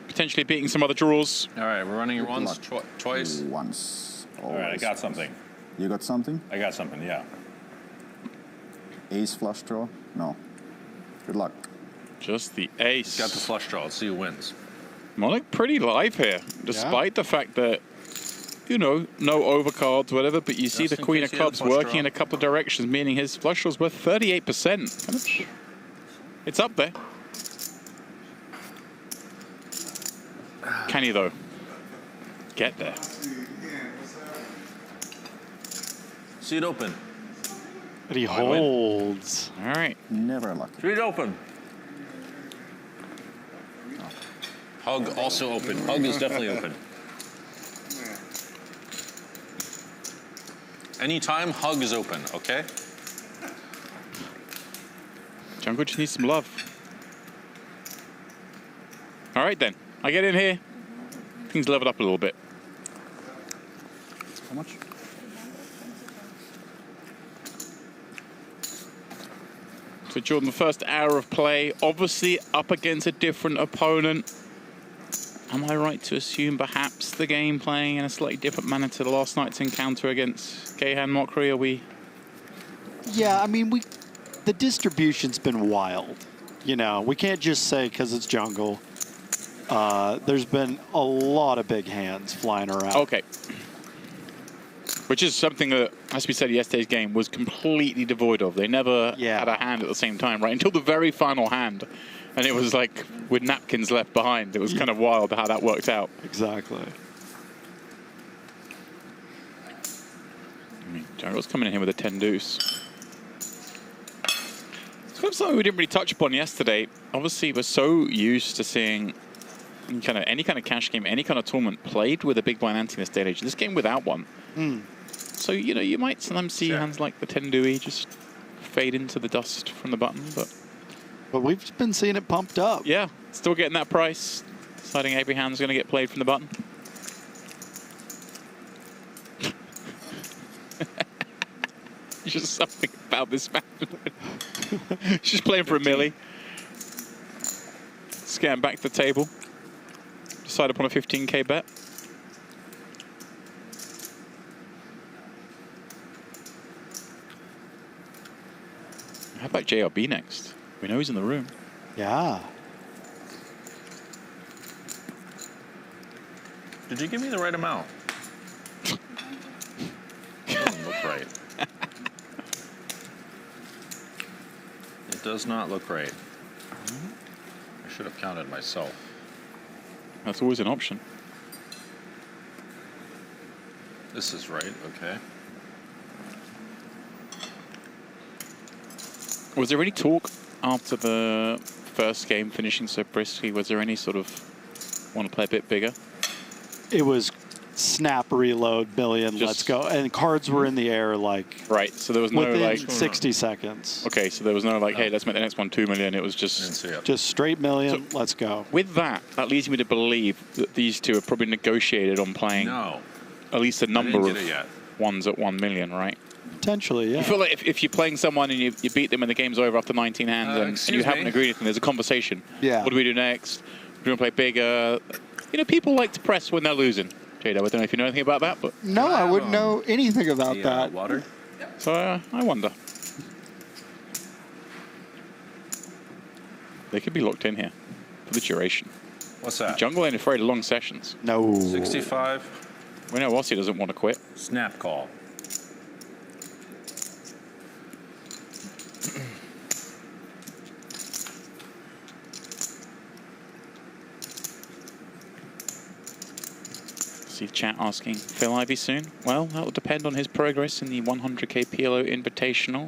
Potentially beating some other draws. All right, we're running it once, twice. Once. All right, I got something. You got something? I got something, yeah. Ace flush draw? No. Good luck. Just the ace. Got the flush draw. Let's see who wins. Monarch pretty live here, despite the fact that, you know, no overcards, whatever, but you see Just the in Queen case of he had a Clubs flush working draw. in a couple of directions, meaning his flush draw's worth 38%. Kind of, it's up there. Can he, though, get there? See it open. But he I win. holds. All right. Never lucky. See it open. Hug also open. Hug is definitely open. Anytime, hug is open, okay? Jungle just needs some love. All right, then. I get in here. Things leveled up a little bit. How much? So Jordan, the first hour of play, obviously up against a different opponent. Am I right to assume perhaps the game playing in a slightly different manner to the last night's encounter against Gahan Mockery? Are we? Yeah, I mean, the distribution's been wild. You know, we can't just say because it's jungle. There's been a lot of big hands flying around. Okay. Which is something that, as we said, yesterday's game was completely devoid of. They never had a hand at the same time, right? Until the very final hand. And it was like with napkins left behind. It was kind of wild how that worked out. Exactly. I mean, Jungle's coming in here with a 10 deuce. It's kind of something we didn't really touch upon yesterday. Obviously, we're so used to seeing any kind of cash game, any kind of tournament played with a big blind ante in this day and age. This game without one. So, you know, you might sometimes see hands like the 10 Dewey just fade into the dust from the button, but we've been seeing it pumped up. Yeah, still getting that price. Deciding every hand's going to get played from the button. It's just something about this man. He's just playing for a milli. Scan back to the table. Decide upon a 15k bet. How about JRB next? We know he's in the room. Yeah. Did you give me the right amount? Doesn't look right. It does not look right. I should have counted myself. That's always an option. This is right, okay. Was there any talk after the first game finishing so briskly? Was there any sort of want to play a bit bigger? It was snap, reload, million, let's go. And cards were in the air like... Right, so there was no within like... 60 seconds. Okay, so there was no like, hey, let's make the next one 2 million. It was just... Just straight million, let's go. With that leads me to believe that these two have probably negotiated on playing at least a number of ones at 1 million, right? Potentially, yeah. You feel like if you're playing someone and you beat them and the game's over after 19 hands and you haven't agreed anything, there's a conversation. Yeah. What do we do next? Do we want to play bigger? You know, people like to press when they're losing. Jado, I don't know if you know anything about that, but... No, I wouldn't know anything about that. Water? So I wonder. They could be locked in here for the duration. What's that? Jungle ain't afraid of long sessions. No. 65. We know Aussie doesn't want to quit. Snap call. See chat asking, Phil Ivey soon? Well, that will depend on his progress in the 100k PLO Invitational.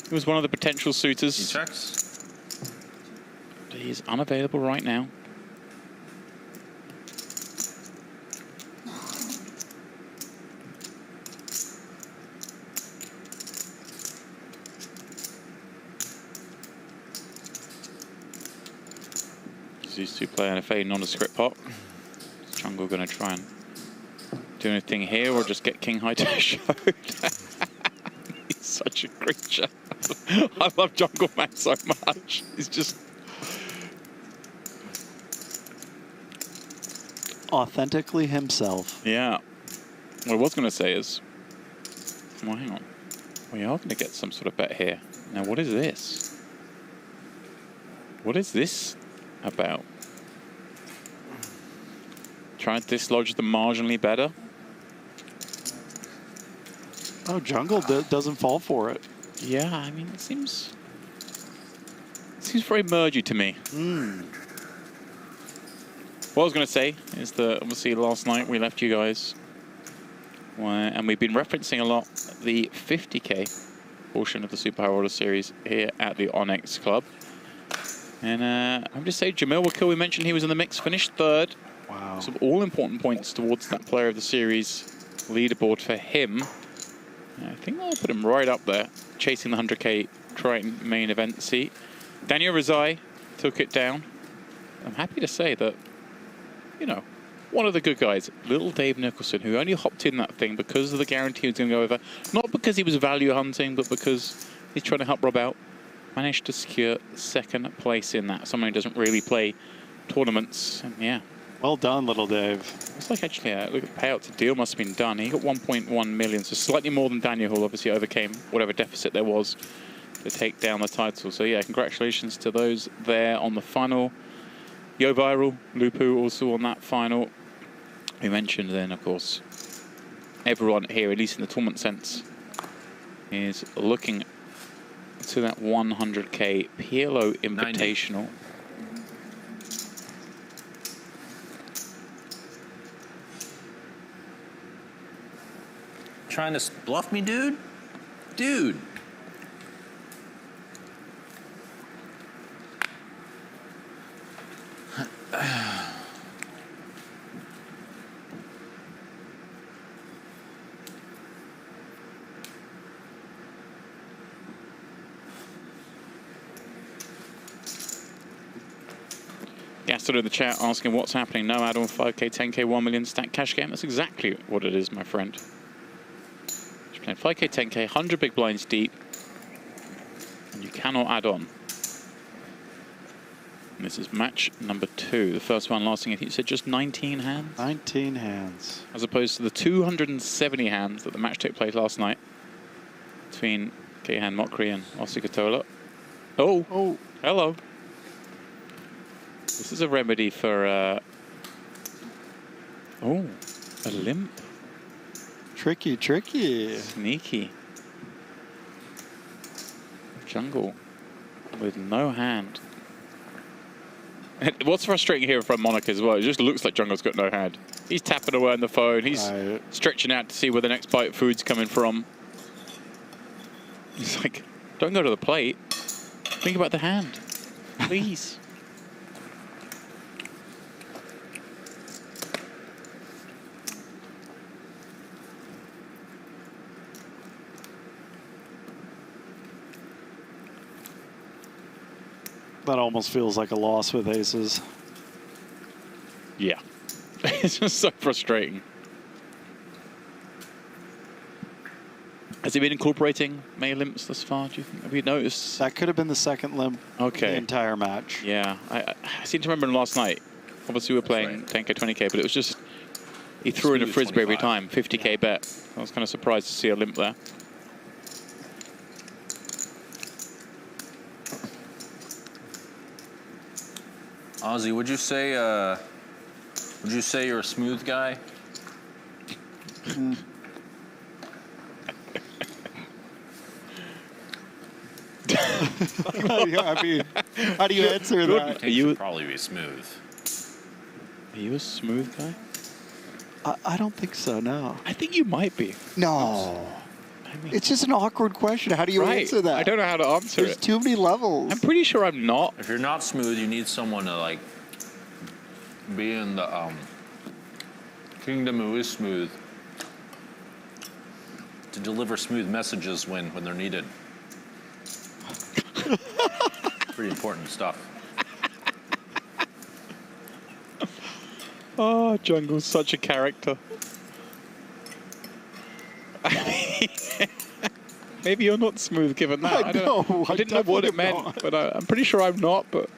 He was one of the potential He suitors. checks. But he is unavailable right now. These two play NFA non-script pot. Is Jungle going to try and do anything here or just get King High to showed? He's such a creature. I love Jungleman so much. He's just... Authentically himself. Yeah. What I was going to say is... Well, hang on. We are going to get some sort of bet here. Now, what is this? What is this about? Try and dislodge the marginally better. Oh, Jungle doesn't fall for it. Yeah, I mean, it seems very mergy to me. What I was going to say is that obviously last night we left you guys, and we've been referencing a lot the 50k portion of the Super High Roller Series here at the Onyx Club. And I'm just saying, Jamil Wakil, we mentioned he was in the mix, finished third. Wow. Some all-important points towards that player of the series leaderboard for him. I think I'll put him right up there, chasing the 100k Triton main event seat. Daniel Rizai took it down. I'm happy to say that, you know, one of the good guys, little Dave Nicholson, who only hopped in that thing because of the guarantee he was going to go over, not because he was value hunting, but because he's trying to help Rob out, managed to secure second place in that. Someone who doesn't really play tournaments, and yeah. Well done, little Dave. It's like actually, look at the payout to deal must have been done. He got 1.1 million, so slightly more than Daniel, who obviously overcame whatever deficit there was to take down the title. So yeah, congratulations to those there on the final. Yo Viral, Lupu also on that final. We mentioned then, of course, everyone here, at least in the tournament sense, is looking to that 100k PLO Invitational. 90. Trying to bluff me, dude? Dude. Gaston in the chat asking what's happening. No add-on 5k, 10k, 1 million stack cash game. That's exactly what it is, my friend. Just playing 5k, 10k, 100 big blinds deep, and you cannot add on. And this is match number 2. The first one lasting, I think you said, just 19 hands? 19 hands. As opposed to the 270 hands that the match took place last night between Gahan Mokri and Ossie Katola. Oh, hello. This is a remedy for, a limp. Tricky, tricky. Sneaky. Jungle with no hand. And what's frustrating here from Monarch as well, it just looks like Jungle's got no hand. He's tapping away on the phone. He's stretching out to see where the next bite of food's coming from. He's like, don't go to the plate. Think about the hand, please. That almost feels like a loss with aces. Yeah. It's just so frustrating. Has he been incorporating May limps thus far, do you think? Have you noticed? That could have been the second limp Okay. the entire match. Yeah, I seem to remember him last night. Obviously, we were playing 10K, 20K, but it was just he threw in a Smooth frisbee every 25. time, 50K bet. I was kind of surprised to see a limp there. Ozzy, would you say you're a smooth guy? I mean, how do you answer that? You should probably be smooth. Are you a smooth guy? I don't think so, no. I think you might be. No. I mean, It's just an awkward question. How do you right. answer that? I don't know how to answer There's it. too many levels. I'm pretty sure I'm not. If you're not smooth, you need someone to like be in the kingdom who is smooth to deliver smooth messages when they're needed. Pretty important stuff. Oh, Jungle's such a character. Maybe you're not smooth given that. I don't know. I didn't know what it meant, not. but I'm pretty sure I'm not, but...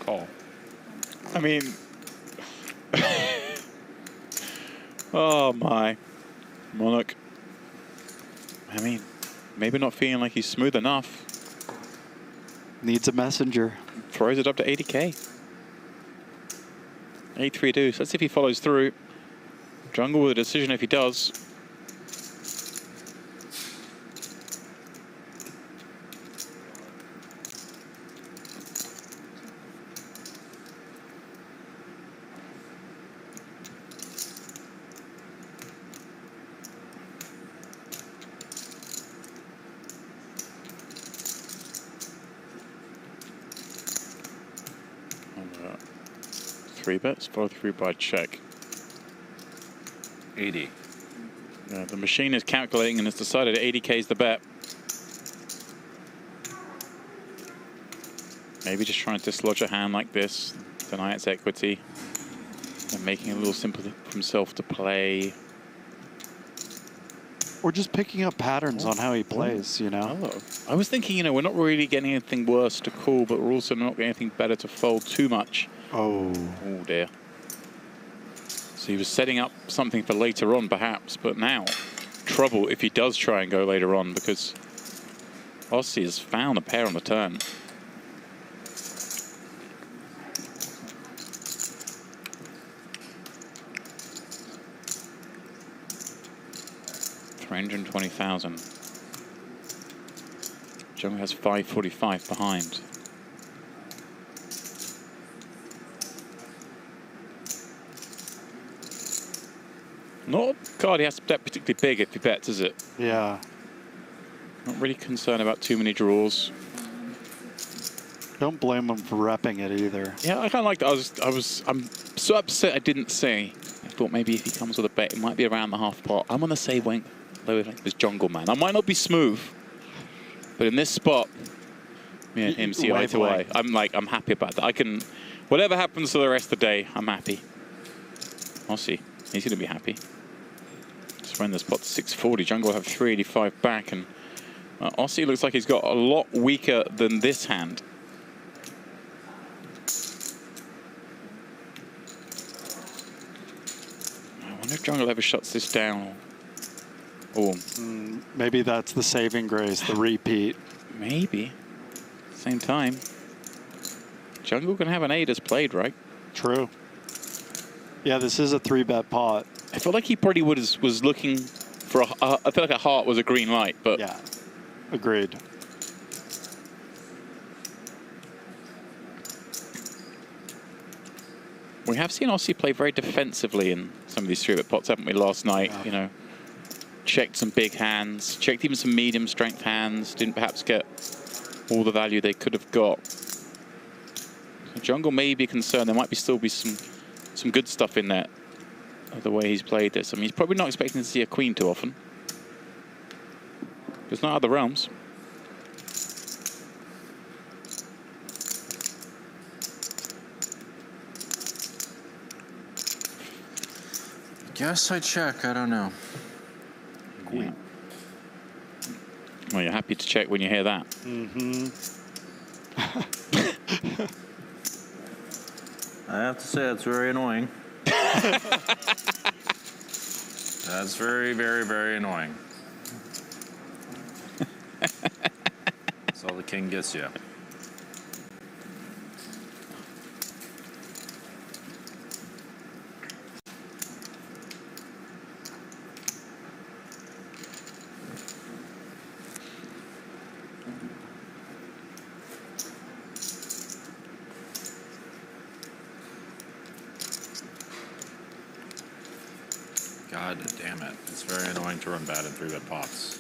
Call. I mean... oh, my. Monarch. I mean, maybe not feeling like he's smooth enough. Needs a messenger. Throws it up to 80K. 8-3 deuce. Let's see if he follows through. Jungle with a decision if he does. And, 3 bets, follow through by check. 80. The machine is calculating and has decided 80K is the bet. Maybe just trying to dislodge a hand like this, deny its equity, and making it a little simple for himself to play. Or just picking up patterns on how he plays, you know? Oh. I was thinking, you know, we're not really getting anything worse to call, but we're also not getting anything better to fold too much. Oh. Oh dear. So he was setting up something for later on, perhaps, but now trouble if he does try and go later on, because Aussie has found a pair on the turn. $320,000. Jungle has 545 behind. Not a card he has to bet particularly big if he bets, is it? Yeah. Not really concerned about too many draws. Don't blame him for repping it either. Yeah, I kind of like that. I'm so upset I didn't say. I thought maybe if he comes with a bet, it might be around the half pot. I'm gonna say went lower like this Jungleman. I might not be smooth, but in this spot, me and him see eye to eye. I'm happy about that. I can, whatever happens for the rest of the day, I'm happy. I'll see. He's gonna be happy. Just run this pot to 640. Jungle will have 385 back, and Aussie looks like he's got a lot weaker than this hand. I wonder if Jungle ever shuts this down. Oh, Maybe that's the saving grace, the repeat. maybe. Same time, Jungle can have an 8 as played, right? True. Yeah, this is a 3-bet pot. I feel like he probably was looking for I feel like a heart was a green light, but Yeah, agreed. we have seen Aussie play very defensively in some of these 3-bet pots, haven't we? Last night, Yeah. you know, checked some big hands, checked even some medium strength hands, didn't perhaps get all the value they could have got. So Jungle may be concerned. There might still be some good stuff in there. The way he's played this, I mean, he's probably not expecting to see a queen too often. There's not other realms. guess I check. I don't know. Yeah. Well, you're happy to check when you hear that. Mm-hmm. I have to say, it's very annoying. That's very, very, very annoying. That's all the king gets you. God damn it. It's very annoying to run bad in 3-bet pots.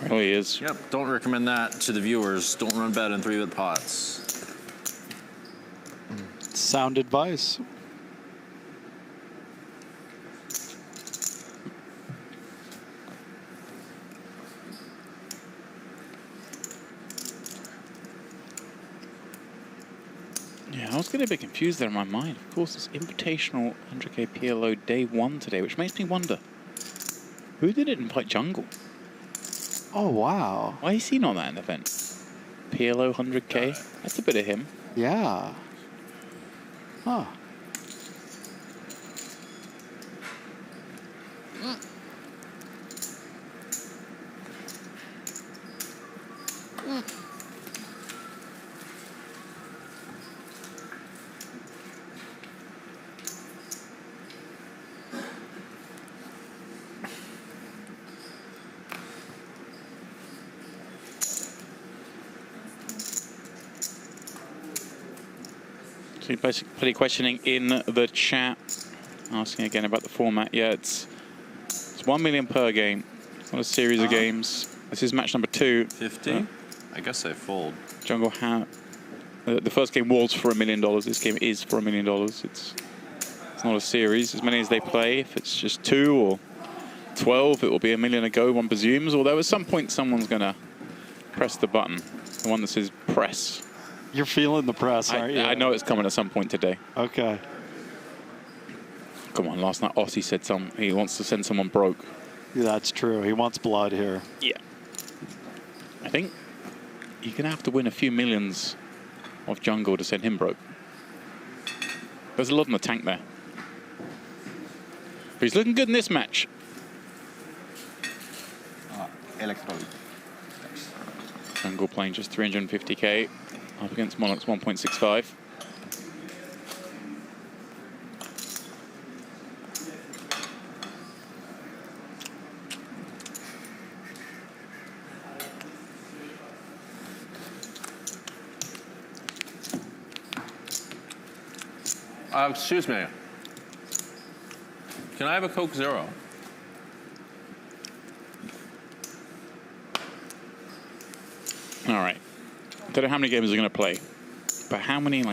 Really is. Yep, don't recommend that to the viewers. Don't run bad in 3-bet pots. Sound advice. Yeah, I was getting a bit confused there in my mind. Of course, it's Invitational 100k PLO day 1 today, which makes me wonder, who did it invite Jungle? Oh, wow. Why is he not at an event? PLO 100k? That's a bit of him. Yeah. Huh. So you're basically questioning in the chat, asking again about the format. Yeah, it's 1 million per game. It's not a series of games. This is match number 2. 50? I guess I fold. Jungle the first game was for $1 million. This game is for $1 million. It's not a series. As many as they play. If it's just 2 or 12, it will be $1 million a go, one presumes. Although at some point someone's going to press the button, the one that says press. You're feeling the press, aren't you? I know it's coming at some point today. Okay. Come on, last night Aussie said he wants to send someone broke. Yeah, that's true. He wants blood here. Yeah. I think you're going to have to win a few millions of Jungle to send him broke. There's a lot in the tank there. But he's looking good in this match. Electrolyte. Jungle playing just 350k up against Monarch's 1.65. Excuse me. Can I have a Coke Zero? All right. I don't know how many games they're going to play, but how many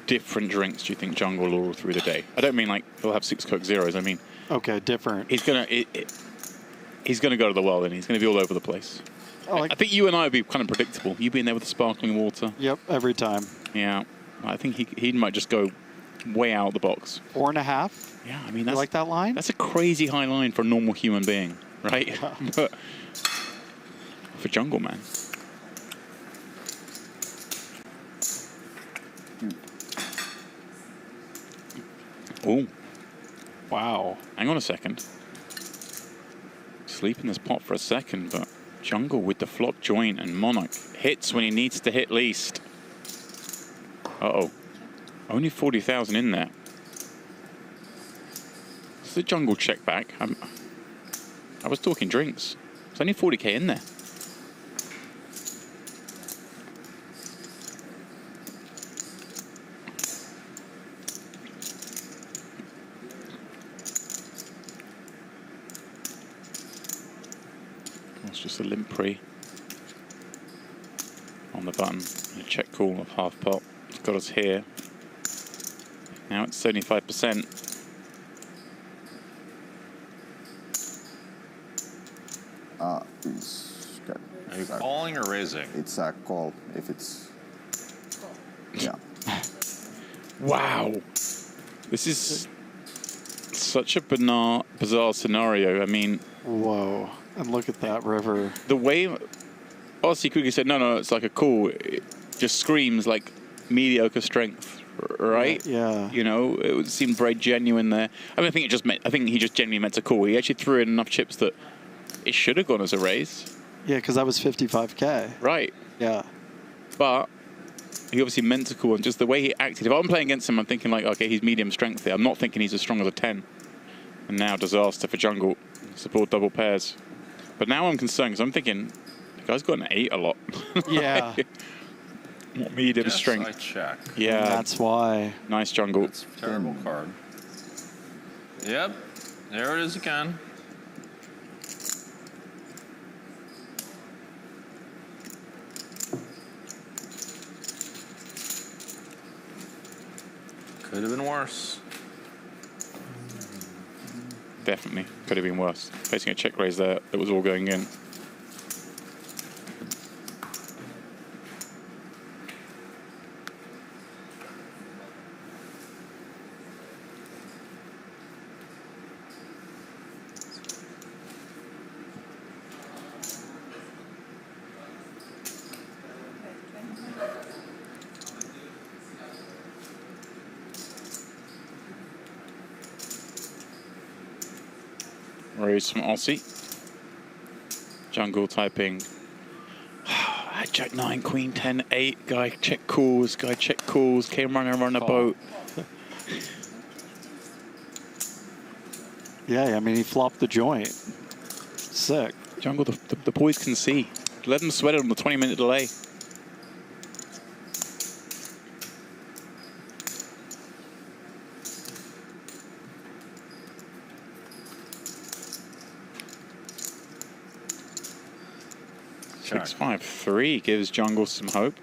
different drinks do you think Jungle will order through the day? I don't mean he'll have 6 Coke Zeros. I mean, Okay, different. he's gonna go to the world and he's gonna be all over the place. Oh, I think you and I would be kind of predictable. You being there with the sparkling water. Yep, every time. Yeah. I think he might just go way out of the box. 4.5. Yeah, I mean You that's like that line? That's a crazy high line for a normal human being, right? Yeah. But for Jungleman. Oh, Wow. hang on a second. Sleep in this pot for a second, but Jungle with the flop joint and Monarch hits when he needs to hit least. Uh-oh. Only 40,000 in there. It's the Jungle check back. I was talking drinks. There's only 40k in there. It's just a limp pre on the button. A check call of half pot. It's got us here. Now it's 75%. Are you calling or raising? It's a call if it's. Yeah. Wow. This is such a bizarre scenario. I mean, Whoa. And look at that river. the way Aussie quickly said, no, it's like a call. It just screams like mediocre strength, right? Yeah. You know, it seemed very genuine there. I mean, I think he just genuinely meant to call. He actually threw in enough chips that it should have gone as a raise. Yeah, because that was 55K. Right. Yeah. But he obviously meant to call, and just the way he acted. If I'm playing against him, I'm thinking like, okay, he's medium strength here. I'm not thinking he's as strong as a 10. And now disaster for jungle. Support double pairs. But now I'm concerned because I'm thinking the guy's got an 8 a lot. Yeah. What medium Yes, strength? I check. Yeah. And that's why. Nice jungle. That's a terrible card. Yep. There it is again. Could have been worse. Definitely. Could have been worse. Facing a check raise there that was all going in. Raise from Aussie. Jungle typing. Jack 9, Queen 10, 8. Guy check calls. Guy check calls. Came running on a boat. Yeah, I mean, he flopped the joint. Sick. Jungle, the boys can see. Let them sweat it on the 20-minute delay. Check. 6-5-3 gives Jungle some hope.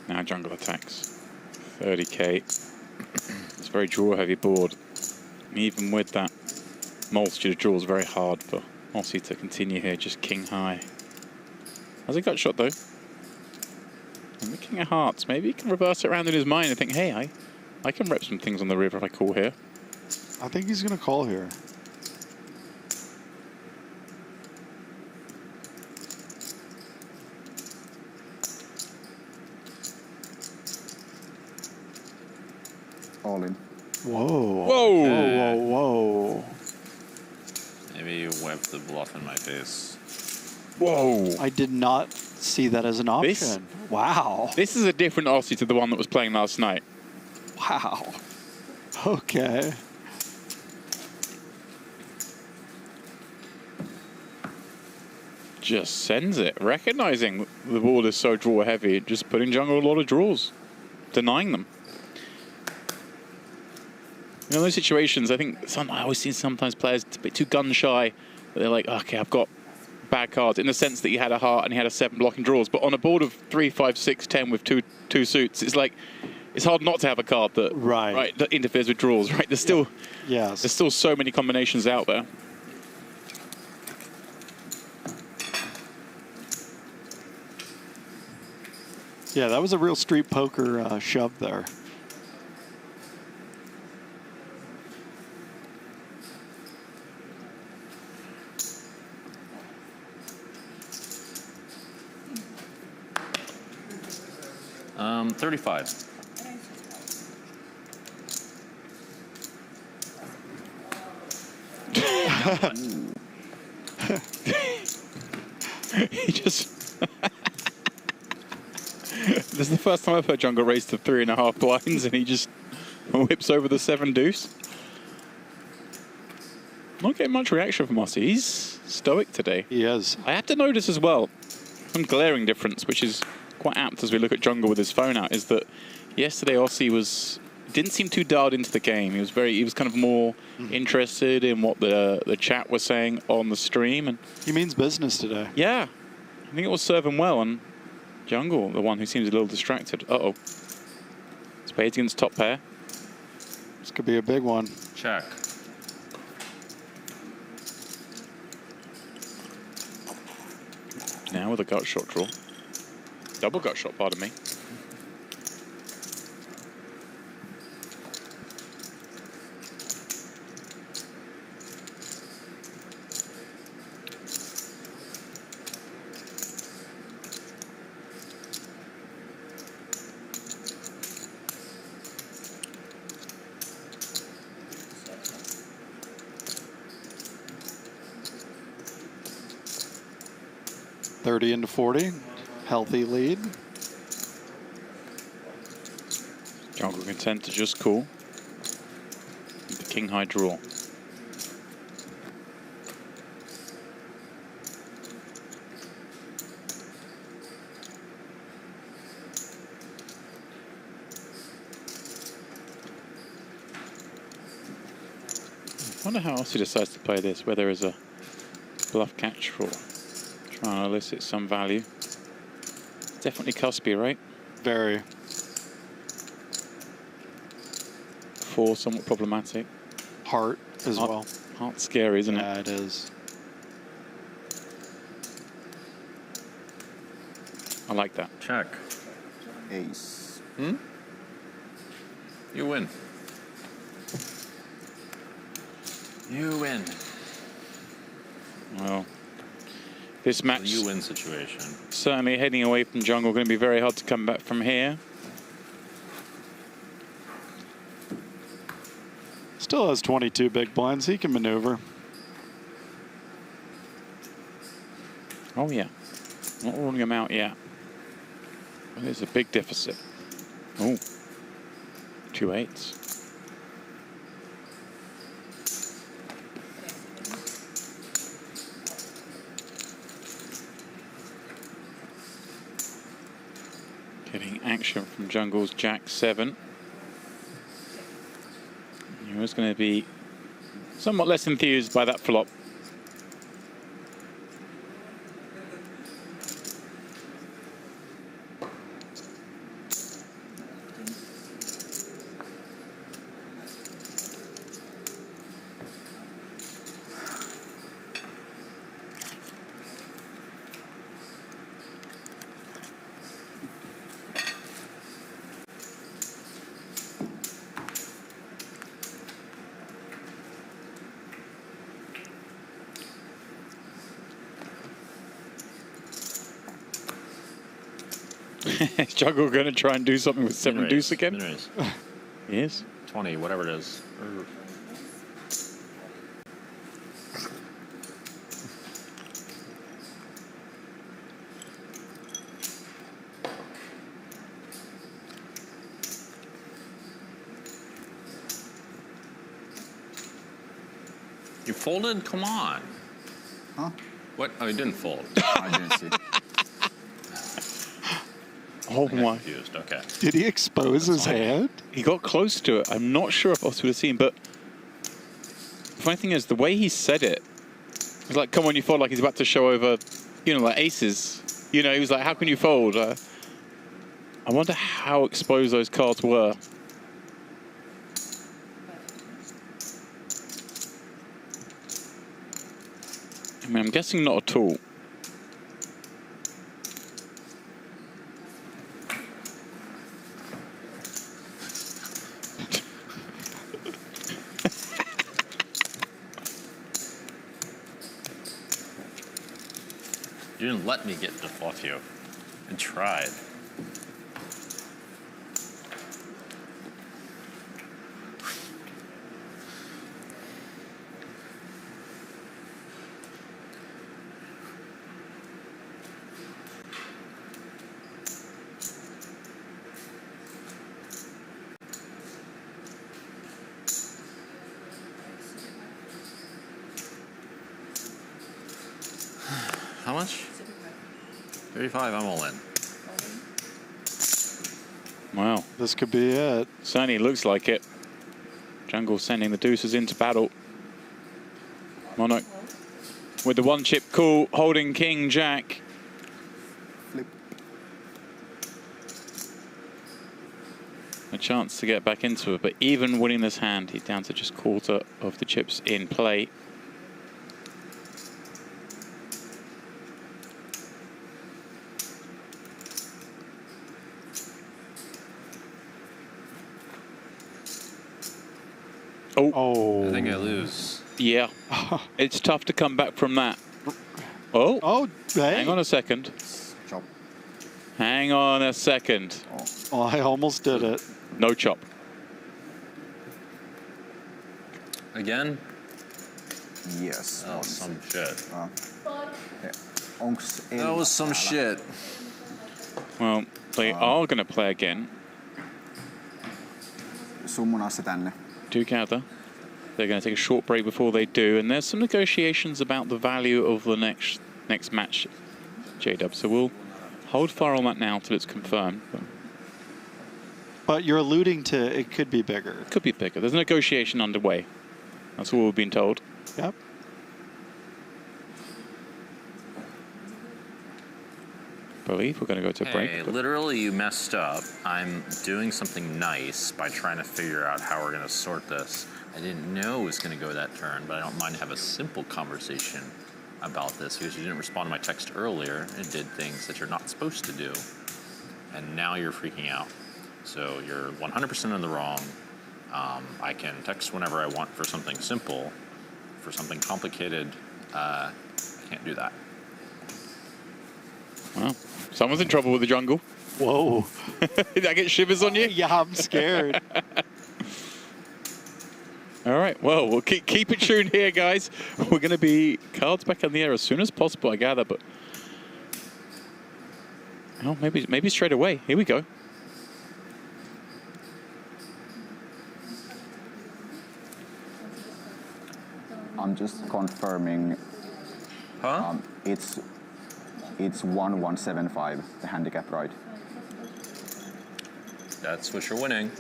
Now Jungle attacks. 30k. It's a very draw-heavy board. Even with that multitude of draws, very hard for Aussie to continue here, just king high. Has a gut shot though. And the king of hearts, maybe he can reverse it around in his mind and think, hey, I can rep some things on the river if I call here. I think he's going to call here. All in. Whoa. Whoa! Whoa, whoa. Maybe you wiped the bluff in my face. Whoa! I did not see that as an option. This- Wow. This is a different Aussie to the one that was playing last night. Wow. Okay. Just sends it, recognizing the board is so draw heavy, just putting Jungle a lot of draws, denying them. You know, those situations, I think I always see sometimes players a bit too gun shy. They're like, okay, I've got bad cards in the sense that he had a heart and he had a 7 blocking draws, but on a board of 3, 5, 6, 10 with two suits, it's like it's hard not to have a card that that interferes with draws. Right? There's still so many combinations out there. Yeah, that was a real street poker shove there. Um, 35. He just... This is the first time I've heard Jungle raise to 3.5 blinds and he just whips over the 7 deuce. Not getting much reaction from Aussie. He's stoic today. He is. I have to notice as well, some glaring difference, which is quite apt as we look at Jungle with his phone out, is that yesterday Aussie didn't seem too dialed into the game. He was kind of more interested in what the chat was saying on the stream. And he means business today. yeah, I think it was serving well. And Jungle, the one who seems a little distracted. Uh-oh. Spades against top pair. This could be a big one. Check. Now with a gut shot draw. Double gut shot, pardon me. $30 into 40. Healthy lead. Jungle content to just call. The king high draw. I wonder how else he decides to play this, whether as a bluff catch or trying to elicit some value. Definitely cuspy, right? Very. 4 somewhat problematic. Heart as well. Heart's scary, isn't it? Yeah, it is. I like that. Check. Ace. You win. You win. Well, this match You win situation. certainly heading away from jungle, going to be very hard to come back from here. Still has 22 big blinds. He can maneuver. Oh yeah, not ruling him out yet. But there's a big deficit. Oh, 2 8s. Getting action from jungle's Jack 7. He was going to be somewhat less enthused by that flop. Is Jungle going to try and do something with 7 deuce again? Raise. He is. 20, whatever it is. You folded? Come on. Huh? What? Oh, you didn't fold. I didn't see. Oh I got my. confused. Okay. Did he expose his fine. hand? He got close to it. I'm not sure if I would have seen, but the funny thing is, the way he said it, was like, come on, you fold, like he's about to show over, you know, like aces. You know, he was like, how can you fold? I wonder how exposed those cards were. I mean, I'm guessing not at all. You didn't let me get to fluff you. I tried. How much? 35, I'm all in. Wow. This could be it. Certainly looks like it. Jungle sending the deuces into battle. Monarch with the 1 chip call, holding King Jack. Flip. a chance to get back into it. But even winning this hand, he's down to just quarter of the chips in play. Oh. I think I lose. Yeah, it's tough to come back from that. Oh, Oh, hey. hang on a second. Chop. Hang on a second. Oh, I almost did it. No chop. Again? Yes. Oh, some shit. Onks That was some shit. Well, they are going to play again. Summona se tänne. Together. They're going to take a short break before they do, and there's some negotiations about the value of the next match, J-Dub. So we'll hold fire on that now till it's confirmed. But you're alluding to it could be bigger. It could be bigger. There's a negotiation underway. That's all we've been told. Yep. I believe we're going to go to break. Hey, literally you messed up. I'm doing something nice by trying to figure out how we're going to sort this. I didn't know it was going to go that turn, but I don't mind to have a simple conversation about this because you didn't respond to my text earlier and did things that you're not supposed to do. And now you're freaking out. So you're 100% in the wrong. I can text whenever I want for something simple. For something complicated, I can't do that. Well, someone's in trouble with the jungle. Whoa. Did I get shivers on you? Yeah, I'm scared. All right, well, we'll keep it tuned here, guys. We're going to be cards back in the air as soon as possible, I gather, but... Oh, maybe straight away. Here we go. I'm just confirming. Huh? It's 1175, the handicap, right? That's what you're winning.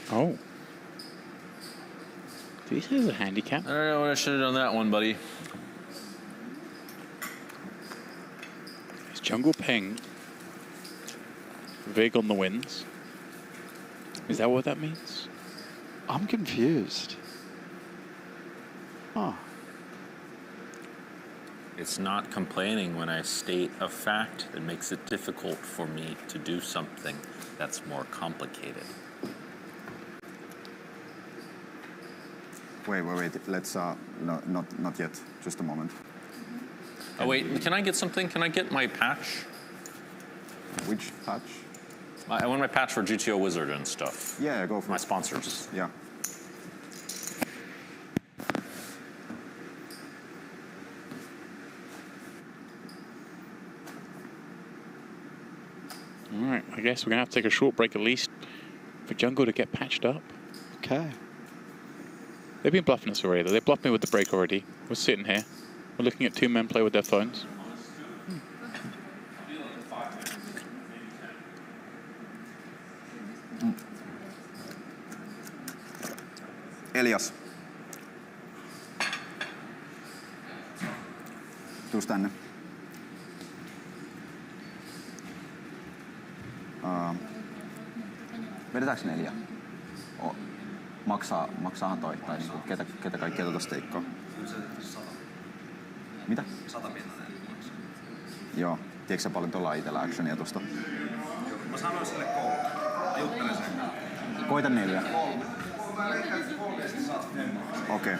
Oh. Did he say there's a handicap? I don't know what I should have done that one, buddy. It's Jungle Peng. Vig on the wins. Is that what that means? I'm confused. Huh. It's not complaining when I state a fact that makes it difficult for me to do something that's more complicated. Wait. Let's no, not yet. Just a moment. Oh wait, can I get something? Can I get my patch? Which patch? I want my patch for GTO Wizard and stuff. Yeah, go for My it. sponsors. Yeah. All right, I guess we're going to have to take a short break at least for Jungle to get patched up. Okay. They've been bluffing us already, though. They bluffed me with the break already. We're sitting here. We're looking at two men play with their phones. Elias. Tuus tänne. Vedetäänkö 4? Maksaahan toi, tai niinku, ketä kaikkia tuota steikkoa? Mitä? 100 pinnanen maksaa. Joo. Tiedätkö sä paljon tuolla itellä actionia tosta? Mä sanoin sille kouluta. Mä juttelen sen kanssa. Koita 4. 3. Mä leikkaan 3 ja sit saat femmaa. Okei.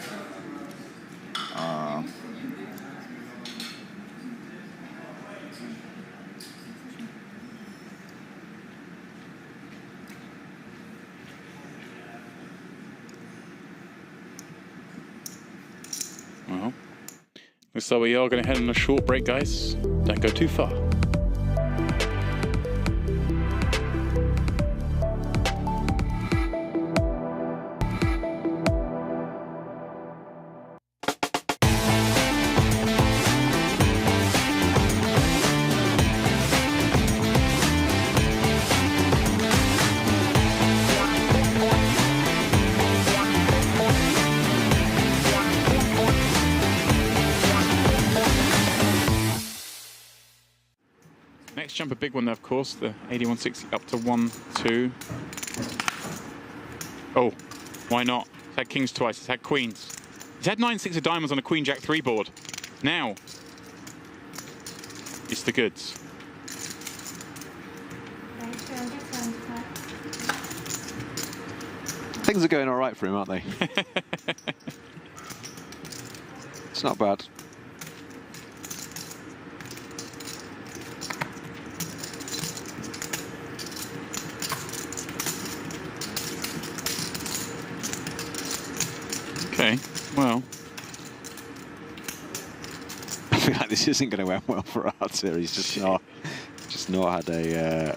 Well, looks like we are going to head on a short break, guys. Don't go too far. Next jump, a big one there, of course. The 8160 up to 1-2. Oh, why not? He's had kings twice. He's had queens. He's had 9-6 of diamonds on a queen jack 3 board. Now, it's the goods. Things are going all right for him, aren't they? It's not bad. Okay, well. I feel like this isn't going to end well for Arthur. He's just not had a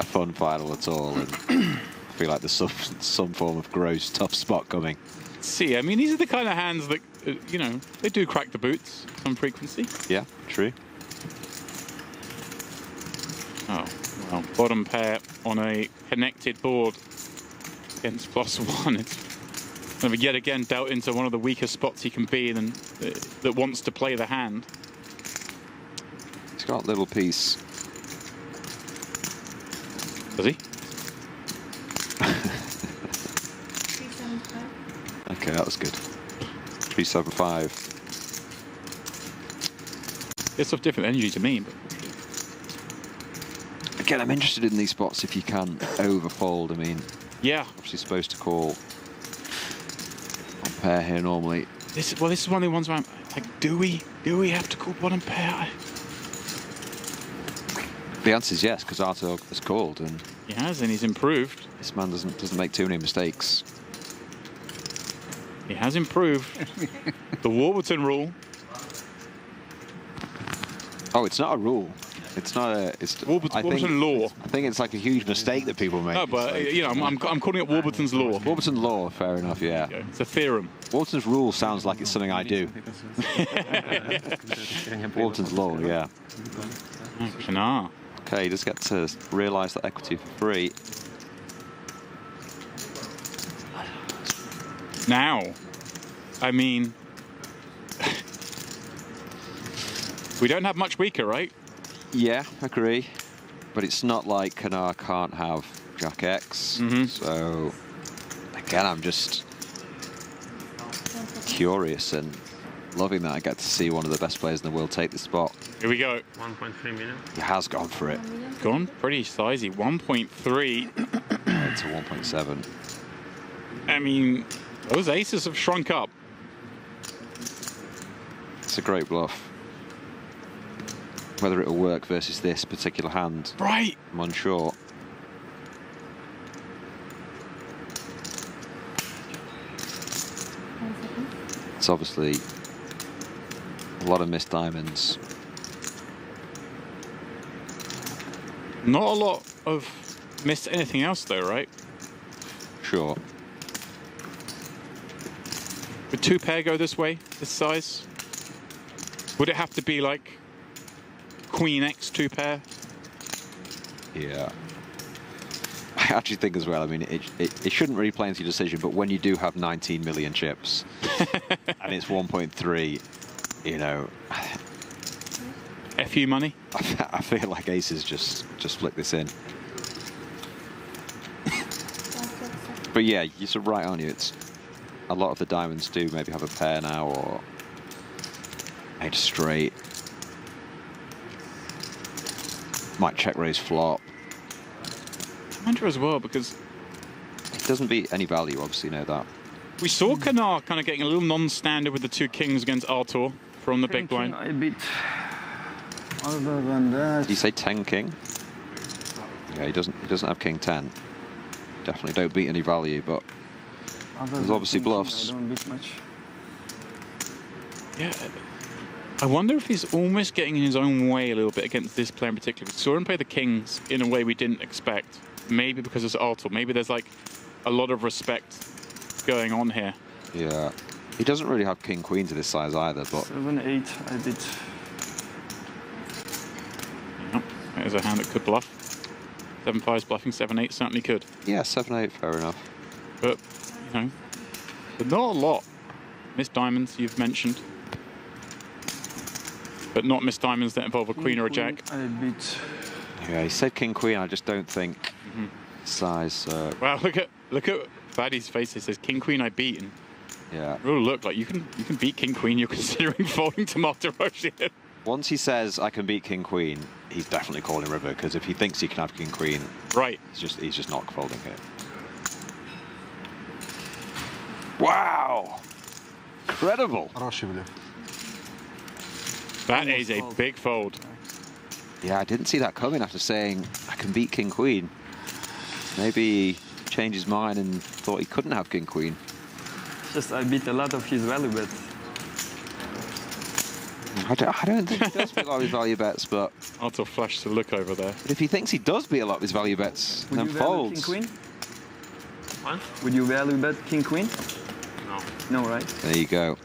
fun final at all. And I feel like there's some form of gross tough spot coming. See, I mean, these are the kind of hands that, you know, they do crack the boots some frequency. Yeah, true. Oh, well, bottom pair on a connected board against +1. It's kind of yet again dealt into one of the weakest spots he can be in and that wants to play the hand. He's got a little piece. Does he? Okay, that was good. 375. It's of different energy to me, but Again, I'm interested in these spots if you can overfold. I mean, yeah. obviously supposed to call on pair here normally. This is one of the ones where I'm like, do we have to call bottom pair? The answer is yes, because Arthur has called, and He has, and he's improved. this man doesn't make too many mistakes. He has improved. The Warburton rule. Oh, it's not a rule. It's not a. It's Warburton law. I think it's like a huge mistake that people make. No, but It's like, you know, I'm calling it Warburton's law. Warburton law, fair enough. Yeah. It's a theorem. Warburton's rule sounds like it's something I do. Warburton's law, yeah. Nah. Okay, you just get to realise that equity for free. Now, I mean, we don't have much weaker, right? Yeah, agree. But it's not like Kanar can't have Jack X. So, again, I'm just curious and loving that I get to see one of the best players in the world take the spot. Here we go. 1.3 million. He has gone for it. Gone pretty sizey. 1.3. To 1.7. I mean, those aces have shrunk up. It's a great bluff. Whether it'll work versus this particular hand, Right. I'm unsure. It's obviously a lot of missed diamonds. Not a lot of missed anything else, though, right? Sure. Would 2 pair go this way, this size? Would it have to be like Queen X 2 pair? Yeah. I actually think as well, I mean, it shouldn't really play into your decision, but when you do have 19 million chips and it's 1.3, you know, FU money? I feel like aces just flick this in. But yeah, you're sort of right, aren't you? It's a lot of the diamonds do maybe have a pair now or made straight. Might check raise flop. I wonder as well, because It doesn't beat any value, obviously, you know that. we saw Kanar kind of getting a little non-standard with the 2 kings against Artur from the big blind. A bit. Other than that. Did you say 10 king? Yeah, he doesn't have king 10. Definitely don't beat any value, but there's obviously bluffs. I don't beat much. Yeah. I wonder if he's almost getting in his own way a little bit against this player in particular. We saw him play the kings in a way we didn't expect. Maybe because it's Artur. Maybe there's like a lot of respect going on here. Yeah. He doesn't really have king queen to this size either, but 7-8, I beat. Yep. There's a hand that could bluff. 7-5's bluffing, 7-8 certainly could. yeah, 7-8, fair enough. But, you know, but not a lot. Missed diamonds you've mentioned. but not miss diamonds that involve a queen or a jack. I beat. Yeah, he said king queen. I just don't think size. Wow, look at Baddie's face. It says king queen I beat. And Yeah. oh, look, like you can beat king queen. You're considering folding to Martiroshian. Once he says I can beat king queen, he's definitely calling river, because if he thinks he can have king queen, Right. he's just not folding here. Wow! Incredible. That is a big fold. Yeah, I didn't see that coming after saying I can beat king queen. Maybe he changed his mind and thought he couldn't have king queen. Just I beat a lot of his value bets. I don't think he does beat a lot of his value bets, but I'll tell Flash to look over there. if he thinks he does beat a lot of his value bets, Would then you value folds. king queen? What? Would you value bet king queen? No. No, right? There you go.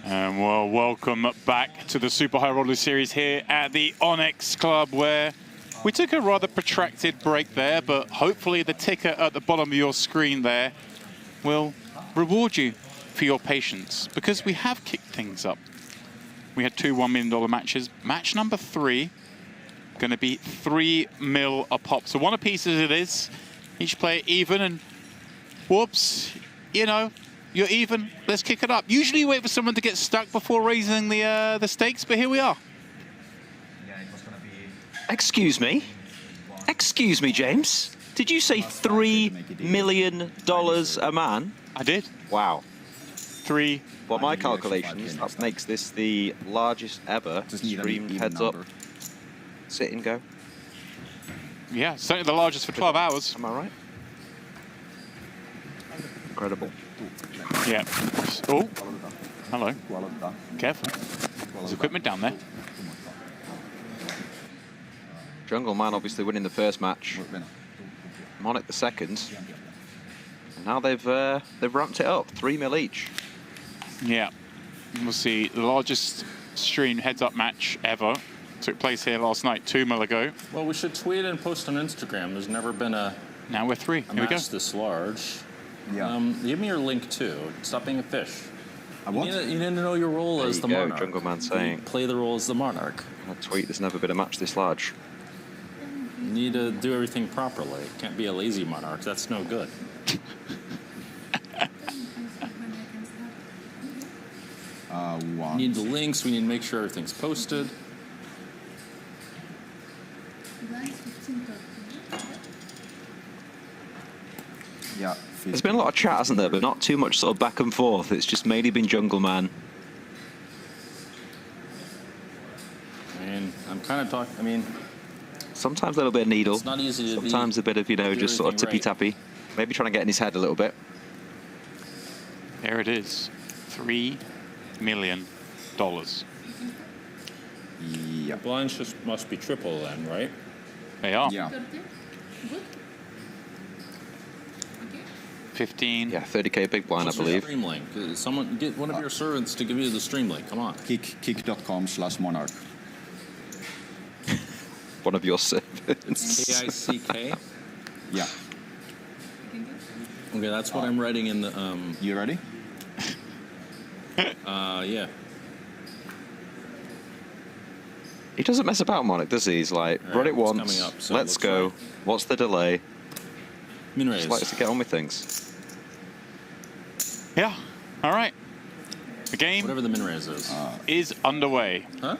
Well, welcome back to the Super High Roller Series here at the Onyx Club, where we took a rather protracted break there, but hopefully the ticker at the bottom of your screen there will reward you for your patience, because we have kicked things up. We had 2 $1 million matches. Match number 3, going to be 3 mil a pop. So 1 apiece as it is. Each player even, and whoops, you know, you're even. Let's kick it up. Usually you wait for someone to get stuck before raising the stakes, but here we are. Excuse me? Excuse me, James? Did you say $3 million a man? I did. Wow. 3. By my calculations, that makes this the largest ever streamed heads-up sit and go. Yeah, certainly the largest for 12 hours. Am I right? Incredible. Yeah. Oh, hello. Careful. There's equipment down there. Jungleman obviously winning the first match. Monarch the second. And now they've ramped it up, 3 mil each. Yeah. We'll see the largest streamed heads-up match ever. Took place here last night, 2 mil ago. Well, we should tweet and post on Instagram. There's never been a Now we're 3. Here we go. match this large. Yeah. Give me your link too. Stop being a fish. What? You need to know your role There as you the go, Monarch. Jungleman saying. Play the role as the Monarch. A tweet, there's never been a match this large. You need to do everything properly. Can't be a lazy Monarch. That's no good. We need the links. We need to make sure everything's posted. Yeah. There's been a lot of chat, hasn't there? But not too much sort of back and forth. It's just mainly been Jungleman. I mean, I'm kind of talking. I mean, Sometimes a little bit of needle. it's not easy to Sometimes a bit of, you know, do just sort of everything tippy-tappy. Maybe trying to get in his head a little bit. There it is. $3 million. Yeah. Blinds just must be triple then, right? They are. Yeah. 15. Yeah, 30k big blind, I What's your believe. stream link? Someone get one of your servants to give you the stream link. Come on. Kick.com/monarch. One of your servants. KICK. Yeah. Okay, that's what I'm writing in the. You ready? Yeah. He doesn't mess about, Monarch, does he? He's like, All run right, it it's once, coming up, so it let's looks go. right. What's the delay? Min Just likes to get on with things. Yeah. All right. The game Whatever the min raise is. is underway. Huh?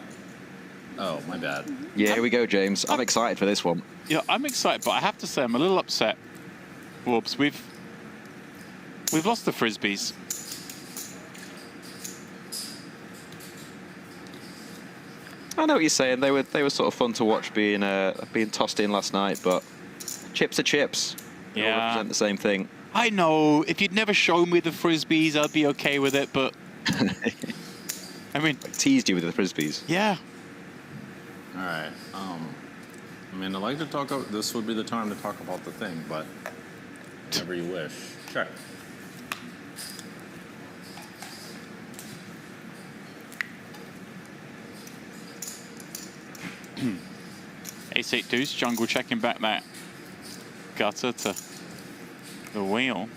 Oh, my bad. Yeah, here we go, James. I'm excited for this one. Yeah, I'm excited, but I have to say I'm a little upset. Whoops, we've lost the frisbees. I know what you're saying. They were sort of fun to watch being tossed in last night, but chips are chips. They all Yeah. represent the same thing. I know, if you'd never shown me the frisbees, I'd be okay with it, but I mean, Teased you with the frisbees. yeah. All right. I mean, I'd like to talk. This would be the time to talk about the thing, but whatever you wish. Check. Ace-8 deuce, jungle checking back that gutter to the wheel.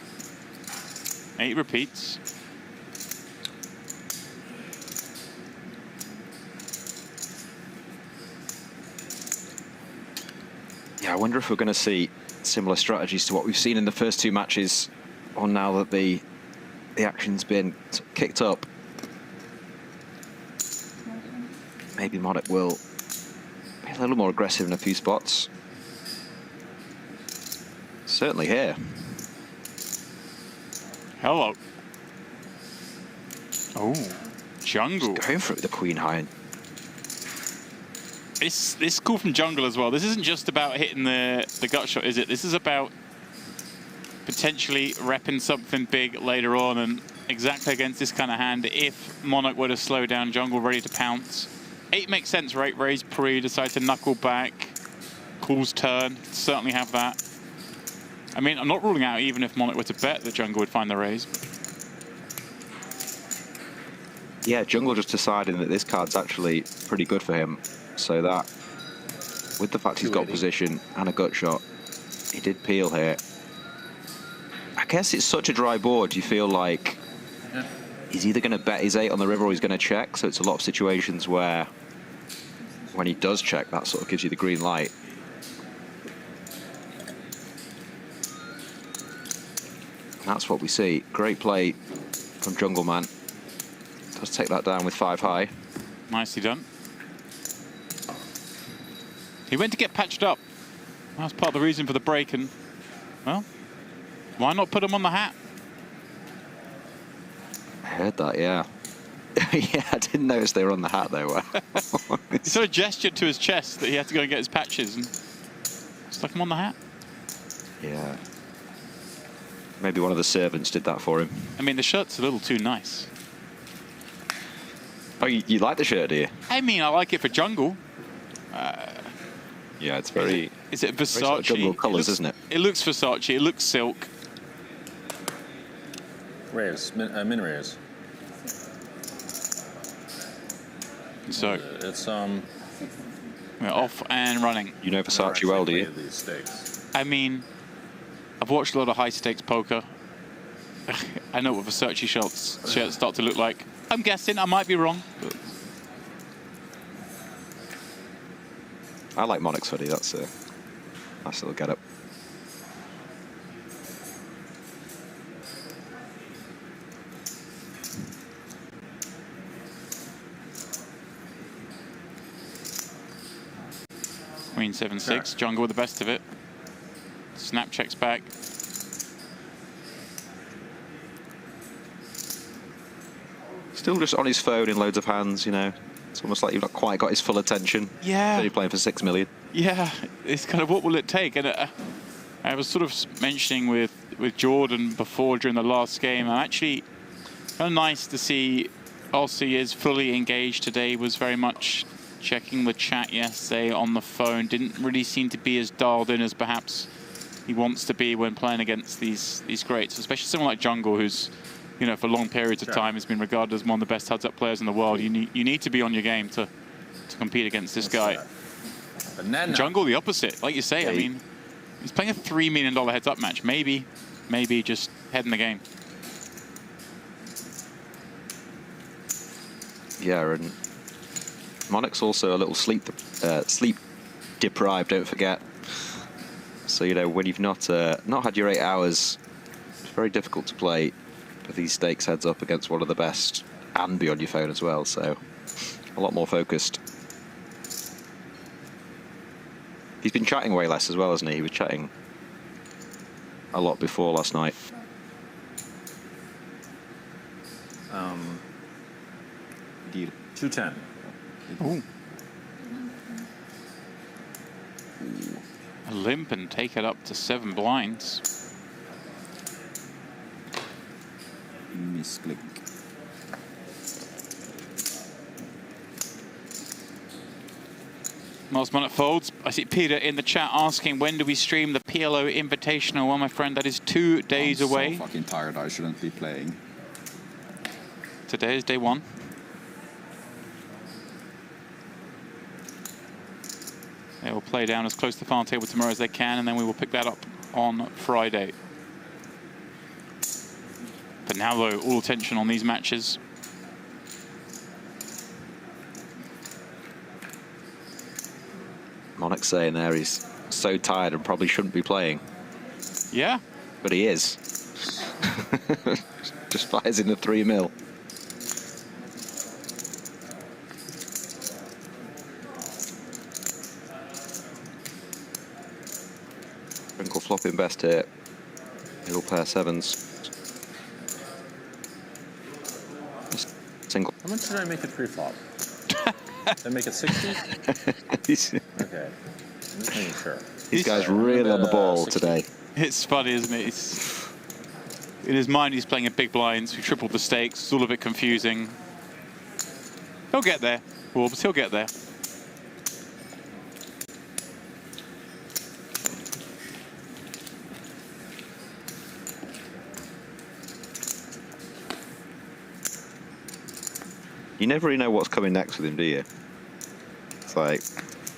8 repeats. Yeah, I wonder if we're going to see similar strategies to what we've seen in the first 2 matches, or now that the action's been kicked up. Maybe Monarch will be a little more aggressive in a few spots. Certainly here. Hello. Oh, jungle. Going for it with the Queen High. It's cool from jungle as well. This isn't just about hitting the gut shot, is it? This is about potentially repping something big later on, and exactly against this kind of hand, if Monarch were to slow down, jungle ready to pounce. 8 makes sense, right? Raise pre, decide to knuckle back, calls turn, certainly have that. I mean, I'm not ruling out even if Monarch were to bet that jungle would find the raise. Yeah, Jungle just deciding that this card's actually pretty good for him. So that, with the fact he's got position and a gut shot, he did peel here. I guess it's such a dry board, you feel like he's either going to bet his 8 on the river or he's going to check. So it's a lot of situations where when he does check, that sort of gives you the green light. And that's what we see. Great play from Jungleman. Does take that down with 5 high. Nicely done. He went to get patched up. That's part of the reason for the break, and, well, why not put him on the hat? I heard that, yeah. Yeah, I didn't notice they were on the hat, though. He sort of gestured to his chest that he had to go and get his patches, and stuck him on the hat. Yeah. Maybe one of the servants did that for him. I mean, the shirt's a little too nice. Oh, you like the shirt, do you? I mean, I like it for jungle. Yeah, it's very... Is it very Versace? sort of jungle colours, isn't it? It looks Versace. It looks silk. Rares, min rares. So It's we're off and running. You know Versace well, do you? These stakes. I mean, I've watched a lot of high stakes poker. I know what Versace shirts start to look like. I'm guessing. I might be wrong. But I like Monarch's hoodie. That's a nice little get-up. Queen 7-6. Jungle with the best of it. Snap checks back. Still just on his phone in loads of hands, you know. It's almost like you've not quite got his full attention. Yeah. He's only playing for 6 million. Yeah, it's kind of what will it take? And I was sort of mentioning with Jordan before during the last game, I'm actually kind of nice to see Aussie is fully engaged today, was very much checking the chat yesterday on the phone, didn't really seem to be as dialed in as perhaps he wants to be when playing against these greats, especially someone like Jungle, who's, you know, for long periods of time has been regarded as one of the best heads-up players in the world. You need to be on your game to compete against this guy. Jungle, the opposite, like you say. I mean, he's playing a $3 million heads-up match. Maybe just heading the game. Yeah, and Monarch's also a little sleep deprived, don't forget. So, you know, when you've not had your 8 hours, it's very difficult to play with these stakes heads up against one of the best and be on your phone as well, so a lot more focused. He's been chatting way less as well, hasn't he? He was chatting a lot before last night. Deal. 210. Ooh. A limp and take it up to 7 blinds. Misclick. Miles Monarch folds. I see Peter in the chat asking, when do we stream the PLO Invitational? Well, my friend, that is 2 days away. I'm so fucking tired. I shouldn't be playing. Today is day 1. They will play down as close to the final table tomorrow as they can, and then we will pick that up on Friday. But now, though, all attention on these matches. Monarch saying there he's so tired and probably shouldn't be playing. Yeah. But he is. Just fires in the 3 mil. Sprinkle flopping best here. Middle pair 7s. Single. How much did I make it pre-flop? Did I make it 60? Okay. I'm just making sure. These guys really on the ball today. It's funny, isn't it? In his mind, he's playing a big blinds. We tripled the stakes. It's all a bit confusing. He'll get there, Wolves. He'll get there. You never really know what's coming next with him, do you? It's like,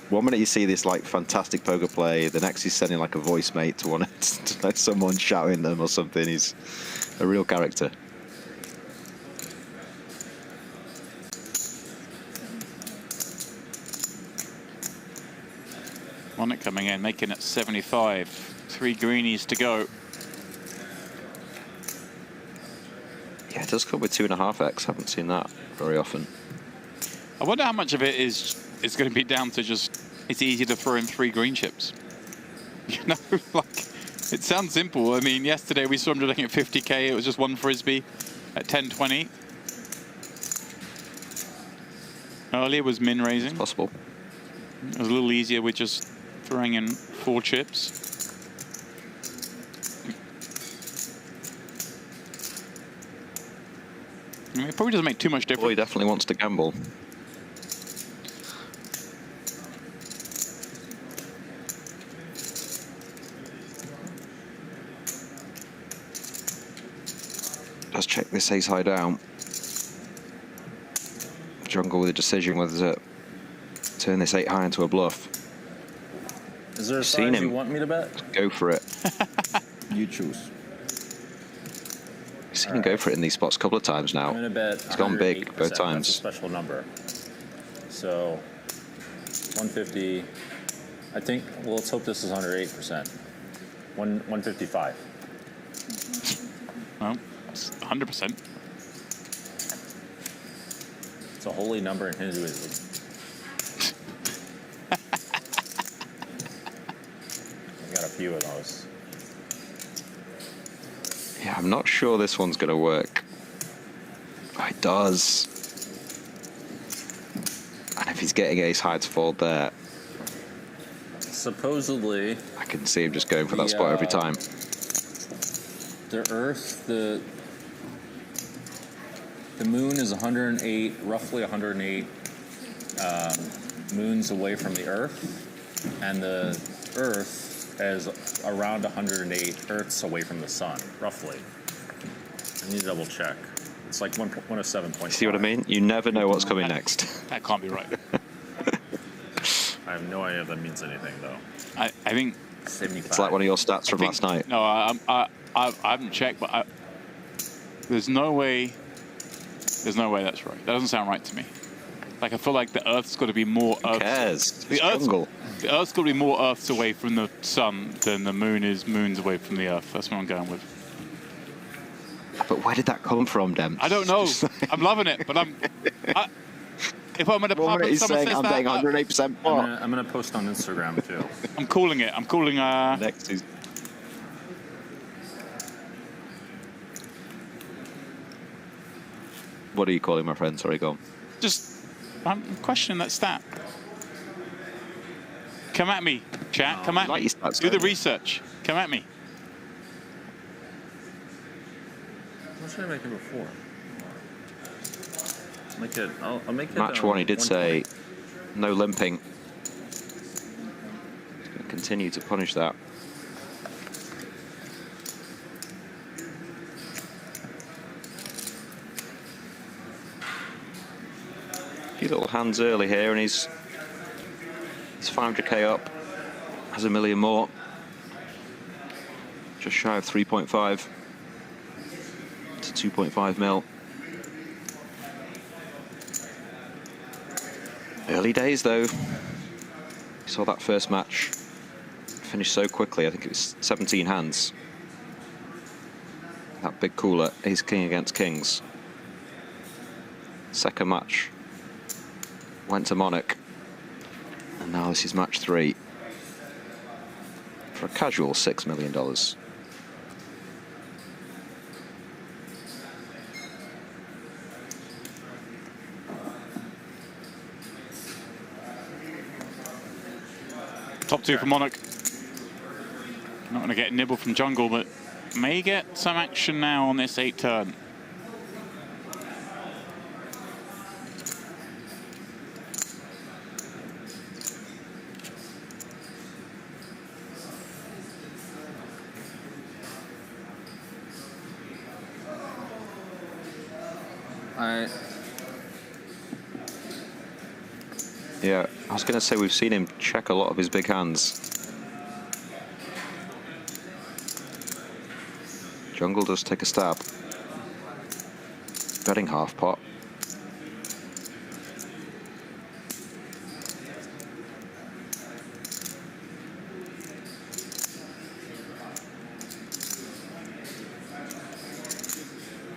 one minute you see this like fantastic poker play, the next he's sending like a voice mate to want to let someone shouting them or something. He's a real character. Monarch coming in, making it 75. 3 greenies to go. Yeah, it does come with 2.5x. Haven't seen that very often. I wonder how much of it is going to be down to just it's easy to throw in 3 green chips. You know, like it sounds simple. I mean, yesterday we saw him looking at 50k. It was just 1 frisbee at 10.20. Earlier was min raising. It's possible. It was a little easier with just throwing in 4 chips. I mean, it probably doesn't make too much difference. Boy, he definitely wants to gamble. Let's check this ace high down. Jungle with a decision whether to turn this 8 high into a bluff. Is there a Seen size you him. want me to bet? Go for it. You choose. I've seen him go for it in these spots a couple of times now. I'm gonna bet. He's gone big 108%. both That's times. a special number. So 150. I think. Well, let's hope this is under 8%. 155. Well, it's 100%. It's a holy number in Hinduism. We got a few of those. Yeah, I'm not sure this one's going to work. Oh, it does. And if he's getting ace high to fold there, Supposedly, I can see him just going for that spot every time. the Earth, the moon is 108, roughly 108 moons away from the Earth, and the Earth is around 108 Earths away from the Sun, roughly. I need to double check. It's like 107.5. See what I mean? You never know what's coming next. That can't be right. I have no idea if that means anything, though. I think 75. It's like one of your stats from last night. No, I haven't checked, but there's no way that's right. That doesn't sound right to me. Like, I feel like the Earth's got to be more Who cares? The It's Earth's jungle. got to be more Earths away from the Sun than the Moon is moons away from the Earth. That's what I'm going with. But where did that come from, Dem? I don't know. I'm loving it, but if I'm at a pub and someone says I'm betting that, 108% pot. I'm gonna post on Instagram too. I'm calling it. I'm calling. Next is. What are you calling, my friend? Sorry, go on. I'm questioning that stat. Come at me, chat. Come at like me. your stats, Do the don't you? research. Come at me. What should I make it before? Make it. I'll make it. Match one, he did 120. say no limping. He's going to continue to punish that. A few little hands early here, and he's 500k up. Has a million more. Just shy of 3.5 to 2.5 mil. Early days, though. You saw that first match finish so quickly. I think it was 17 hands. That big cooler, ace king against kings. Second match went to Monarch. And now this is match 3. For a casual $6 million. Top 2 for Monarch. Not going to get nibble from jungle, but may get some action now on this 8 turn. Yeah, I was going to say we've seen him check a lot of his big hands. Jungle does take a stab. Betting half pot.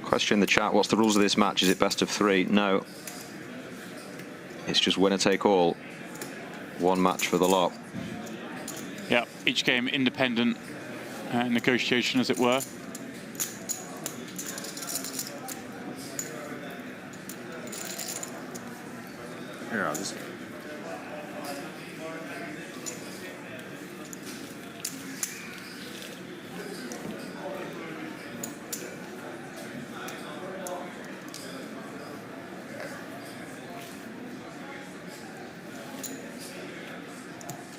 Question in the chat, what's the rules of this match? Is it best of 3? No. It's just winner take all. One match for the lot. Yeah, each game independent negotiation, as it were. Here, I'll just...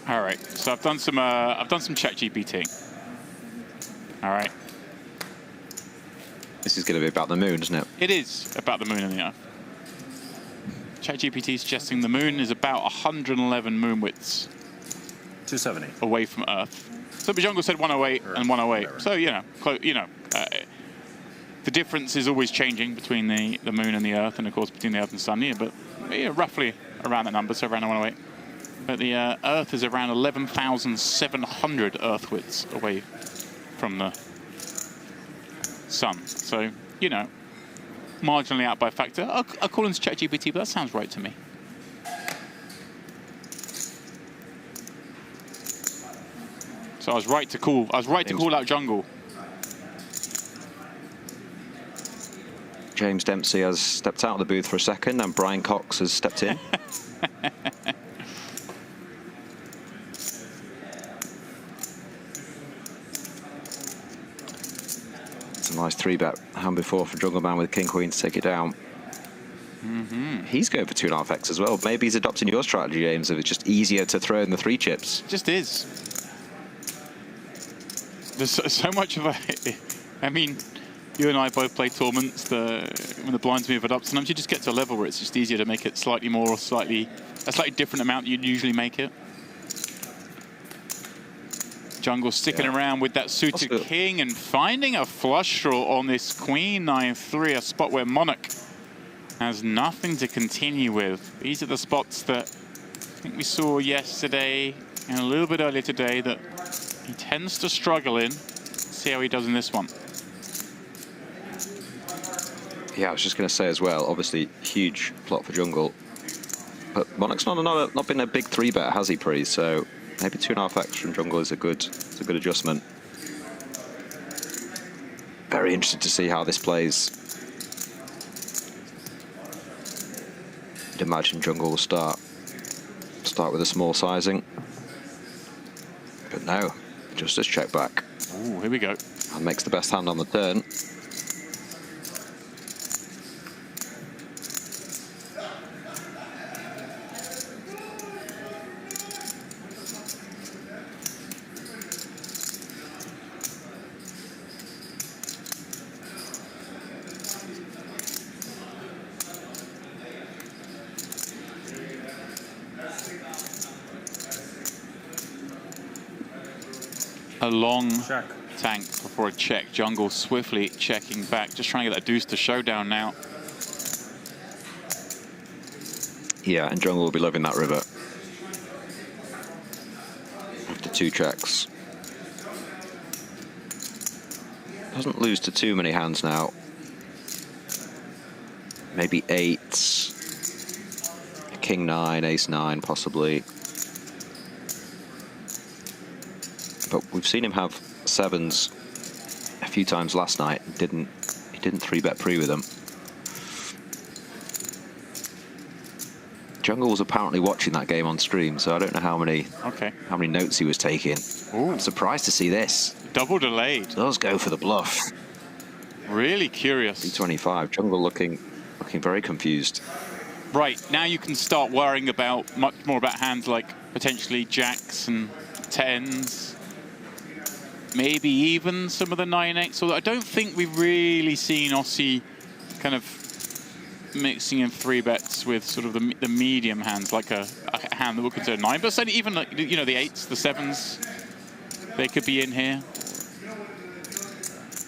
All right, so I've done some ChatGPT. All right. This is going to be about the moon, isn't it? It is about the moon and the Earth. ChatGPT suggesting the moon is about 111 moon widths 270 away from Earth. So the Jungle said 108 and 108. Whatever. So the difference is always changing between the moon and the Earth, and of course between the Earth and Sun. Yeah, but roughly around that number, so around 108. But the Earth is around 11,700 Earth widths away from the Sun. So, marginally out by a factor. I'll call into ChatGPT, but that sounds right to me. So I was right to call out Jungle. James Dempsey has stepped out of the booth for a second, and Brian Cox has stepped in. It's a nice 3-bet hand before for Jungleman with King Queen to take it down. He's going for 2.5x as well. Maybe he's adopting your strategy, James, if it's just easier to throw in the 3 chips. It just is. There's so much of a... I mean, you and I both play tournaments. When the blinds move it up, sometimes you just get to a level where it's just easier to make it slightly more or a slightly different amount you'd usually make it. Jungle sticking around with that suited king and finding a flush draw on this queen 9-3, a spot where Monarch has nothing to continue with. These are the spots that I think we saw yesterday and a little bit earlier today that he tends to struggle in. Let's see how he does in this one. Yeah, I was just going to say as well, obviously huge plot for Jungle. But Monarch's not been a big 3-bet, has he, Pre? So maybe 2.5x from Jungle is a good adjustment. Very interested to see how this plays. I'd imagine Jungle will start with a small sizing. But no, just as check back. Ooh, here we go. And makes the best hand on the turn. A long tank before a check. Jungle swiftly checking back, just trying to get that deuce to showdown now. Yeah, and Jungle will be loving that river. After 2 checks. Doesn't lose to too many hands now. Maybe 8. King 9, Ace 9 possibly. But we've seen him have 7s a few times last night. He didn't 3-bet pre with them. Jungle was apparently watching that game on stream, so I don't know how many notes he was taking. Ooh. I'm surprised to see this. Double delayed. Does go for the bluff. Really curious. B25. Jungle looking very confused. Right, now you can start worrying much more about hands like potentially jacks and 10s. Maybe even some of the 9x. Although I don't think we've really seen Aussie kind of mixing in 3-bets with sort of the medium hands, like a a hand that would consider 9, but certainly even, like, you know, the 8s, the 7s, they could be in here.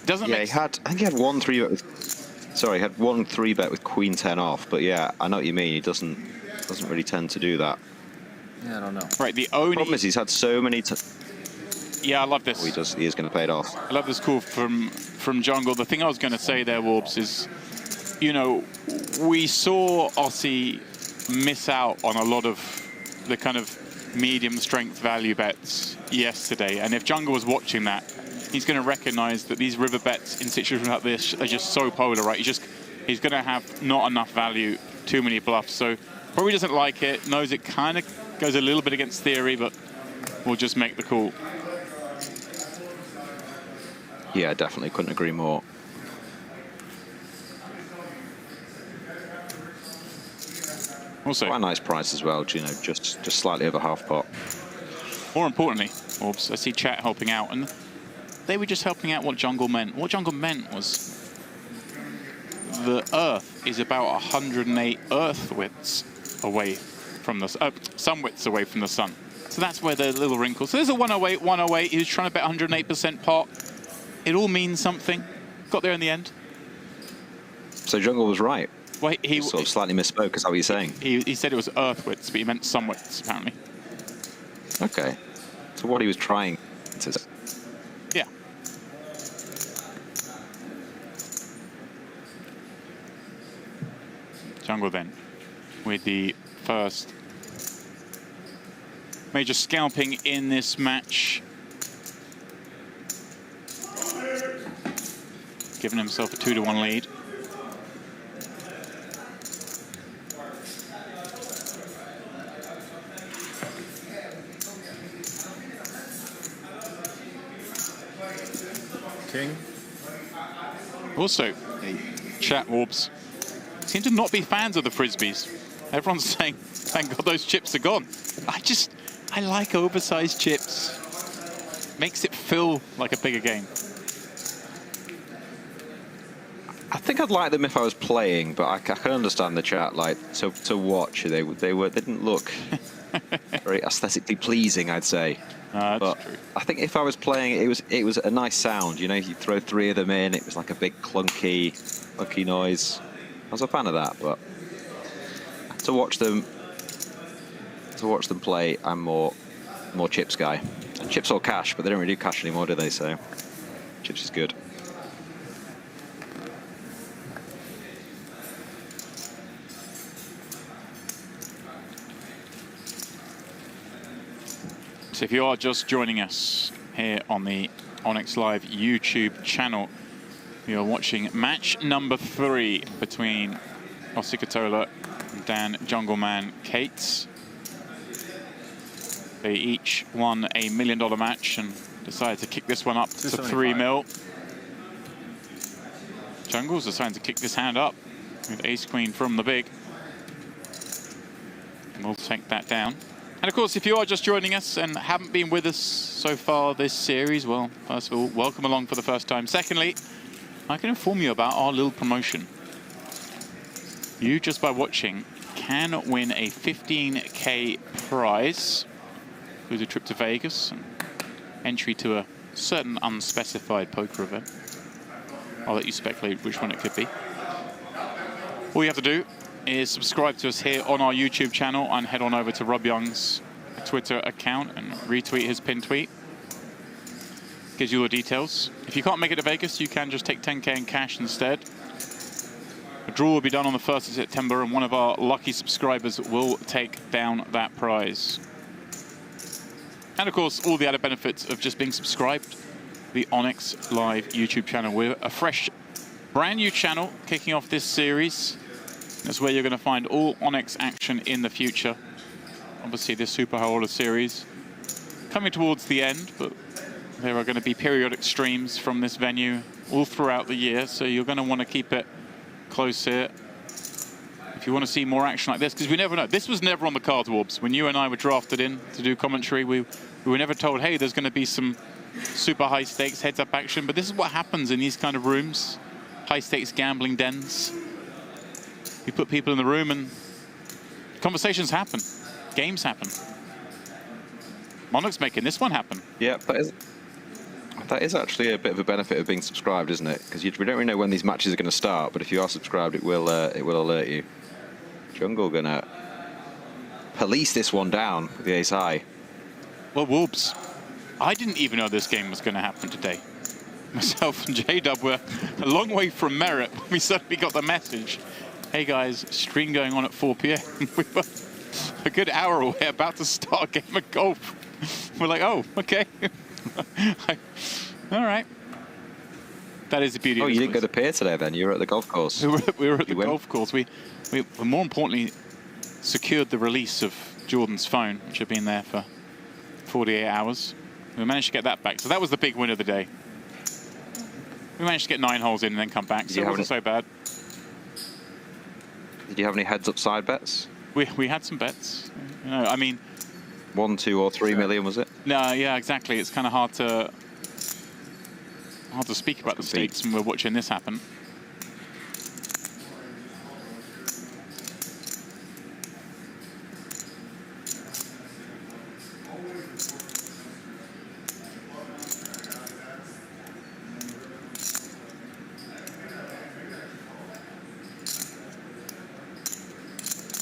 Doesn't Yeah, I think he had one 3-bet with, sorry, he had one 3-bet with Queen 10 off, but yeah, I know what you mean. He doesn't really tend to do that. Yeah, I don't know. Right, the only Problem is he's had so many. Yeah, I love this. Oh, he is going to pay it off. I love this call from Jungle. The thing I was going to say there, Warbs, is, you know, we saw Aussie miss out on a lot of the kind of medium strength value bets yesterday. And if Jungle was watching that, he's going to recognize that these river bets in situations like this are just so polar, right? He's going to have not enough value, too many bluffs. So probably doesn't like it, knows it kind of goes a little bit against theory, but we'll just make the call. Yeah, definitely. Couldn't agree more. Also, quite a nice price as well, you know, just slightly over half pot. More importantly, Orbs, I see chat helping out, and they were just helping out what Jungle meant. What Jungle meant was the Earth is about 108 Earth widths away from the sun widths away from the sun. So that's where the little wrinkle. So there's a 108, 108. He was trying to bet 108% pot. It all means something. Got there in the end. So Jungle was right. Well, he sort of slightly misspoke, is that what you're saying? He said it was Earth widths, but he meant sun widths, apparently. Okay. So what he was trying to... Yeah. Jungle then, with the first major scalping in this match. Giving himself a 2-1 lead. King. Also, chat Warbs seem to not be fans of the Frisbees. Everyone's saying, thank God those chips are gone. I like oversized chips. Makes it feel like a bigger game. I think I'd like them if I was playing, but I can understand the chat. Like to watch, they didn't look very aesthetically pleasing, I'd say. That's but true. I think if I was playing, it was a nice sound. You know, you throw 3 of them in, it was like a big clunky noise. I was a fan of that, but to watch them play, I'm more chips guy. Chips or cash, but they don't really do cash anymore, do they? So chips is good. So if you are just joining us here on the Onyx Live YouTube channel, you are watching match number 3 between Ossie Katola and Dan Jungleman Cates. They each won a $1 million match and decided to kick this one up to 3 mil. Jungle's deciding to kick this hand up with ace-queen from the big. And we'll take that down. And of course, if you are just joining us and haven't been with us so far this series, well, first of all, welcome along for the first time. Secondly, I can inform you about our little promotion. You, just by watching, can win a 15K prize with a trip to Vegas and entry to a certain unspecified poker event. I'll let you speculate which one it could be. All you have to do is subscribe to us here on our YouTube channel and head on over to Rob Young's Twitter account and retweet his pinned tweet. Gives you all the details. If you can't make it to Vegas, you can just take 10K in cash instead. A draw will be done on the 1st of September, and one of our lucky subscribers will take down that prize. And of course, all the other benefits of just being subscribed to the Onyx Live YouTube channel. We're a fresh, brand new channel kicking off this series. That's where you're going to find all Onyx action in the future. Obviously, this Super High Roller series coming towards the end, but there are going to be periodic streams from this venue all throughout the year, so you're going to want to keep it close here if you want to see more action like this, because we never know. This was never on the cards, Warbs. When you and I were drafted in to do commentary, we were never told, hey, there's going to be some super high stakes heads-up action, but this is what happens in these kind of rooms, high stakes gambling dens. You put people in the room and conversations happen. games happen. Monarch's making this one happen. Yeah, that is actually a bit of a benefit of being subscribed, isn't it? Because we don't really know when these matches are going to start, but if you are subscribed, it will alert you. Jungle gonna police this one down with the ace high. Well, whoops. I didn't even know this game was going to happen today. Myself and J-Dub were a long way from merit when we suddenly got the message. Hey guys, stream going on at 4 p.m. We were a good hour away, about to start a game of golf. We're like, oh, okay. All right. That is the beauty of this you didn't place. go to pier today then? You were at the golf course. We were at the You went? golf course. We more importantly secured the release of Jordan's phone, which had been there for 48 hours. We managed to get that back. So that was the big win of the day. We managed to get 9 holes in and then come back, so it wasn't so bad. Did you have any heads-up side bets? We had some bets. You know, I mean, 1, 2, or 3 million, was it? no, yeah, exactly. It's kind of hard to speak about the stakes when we're watching this happen.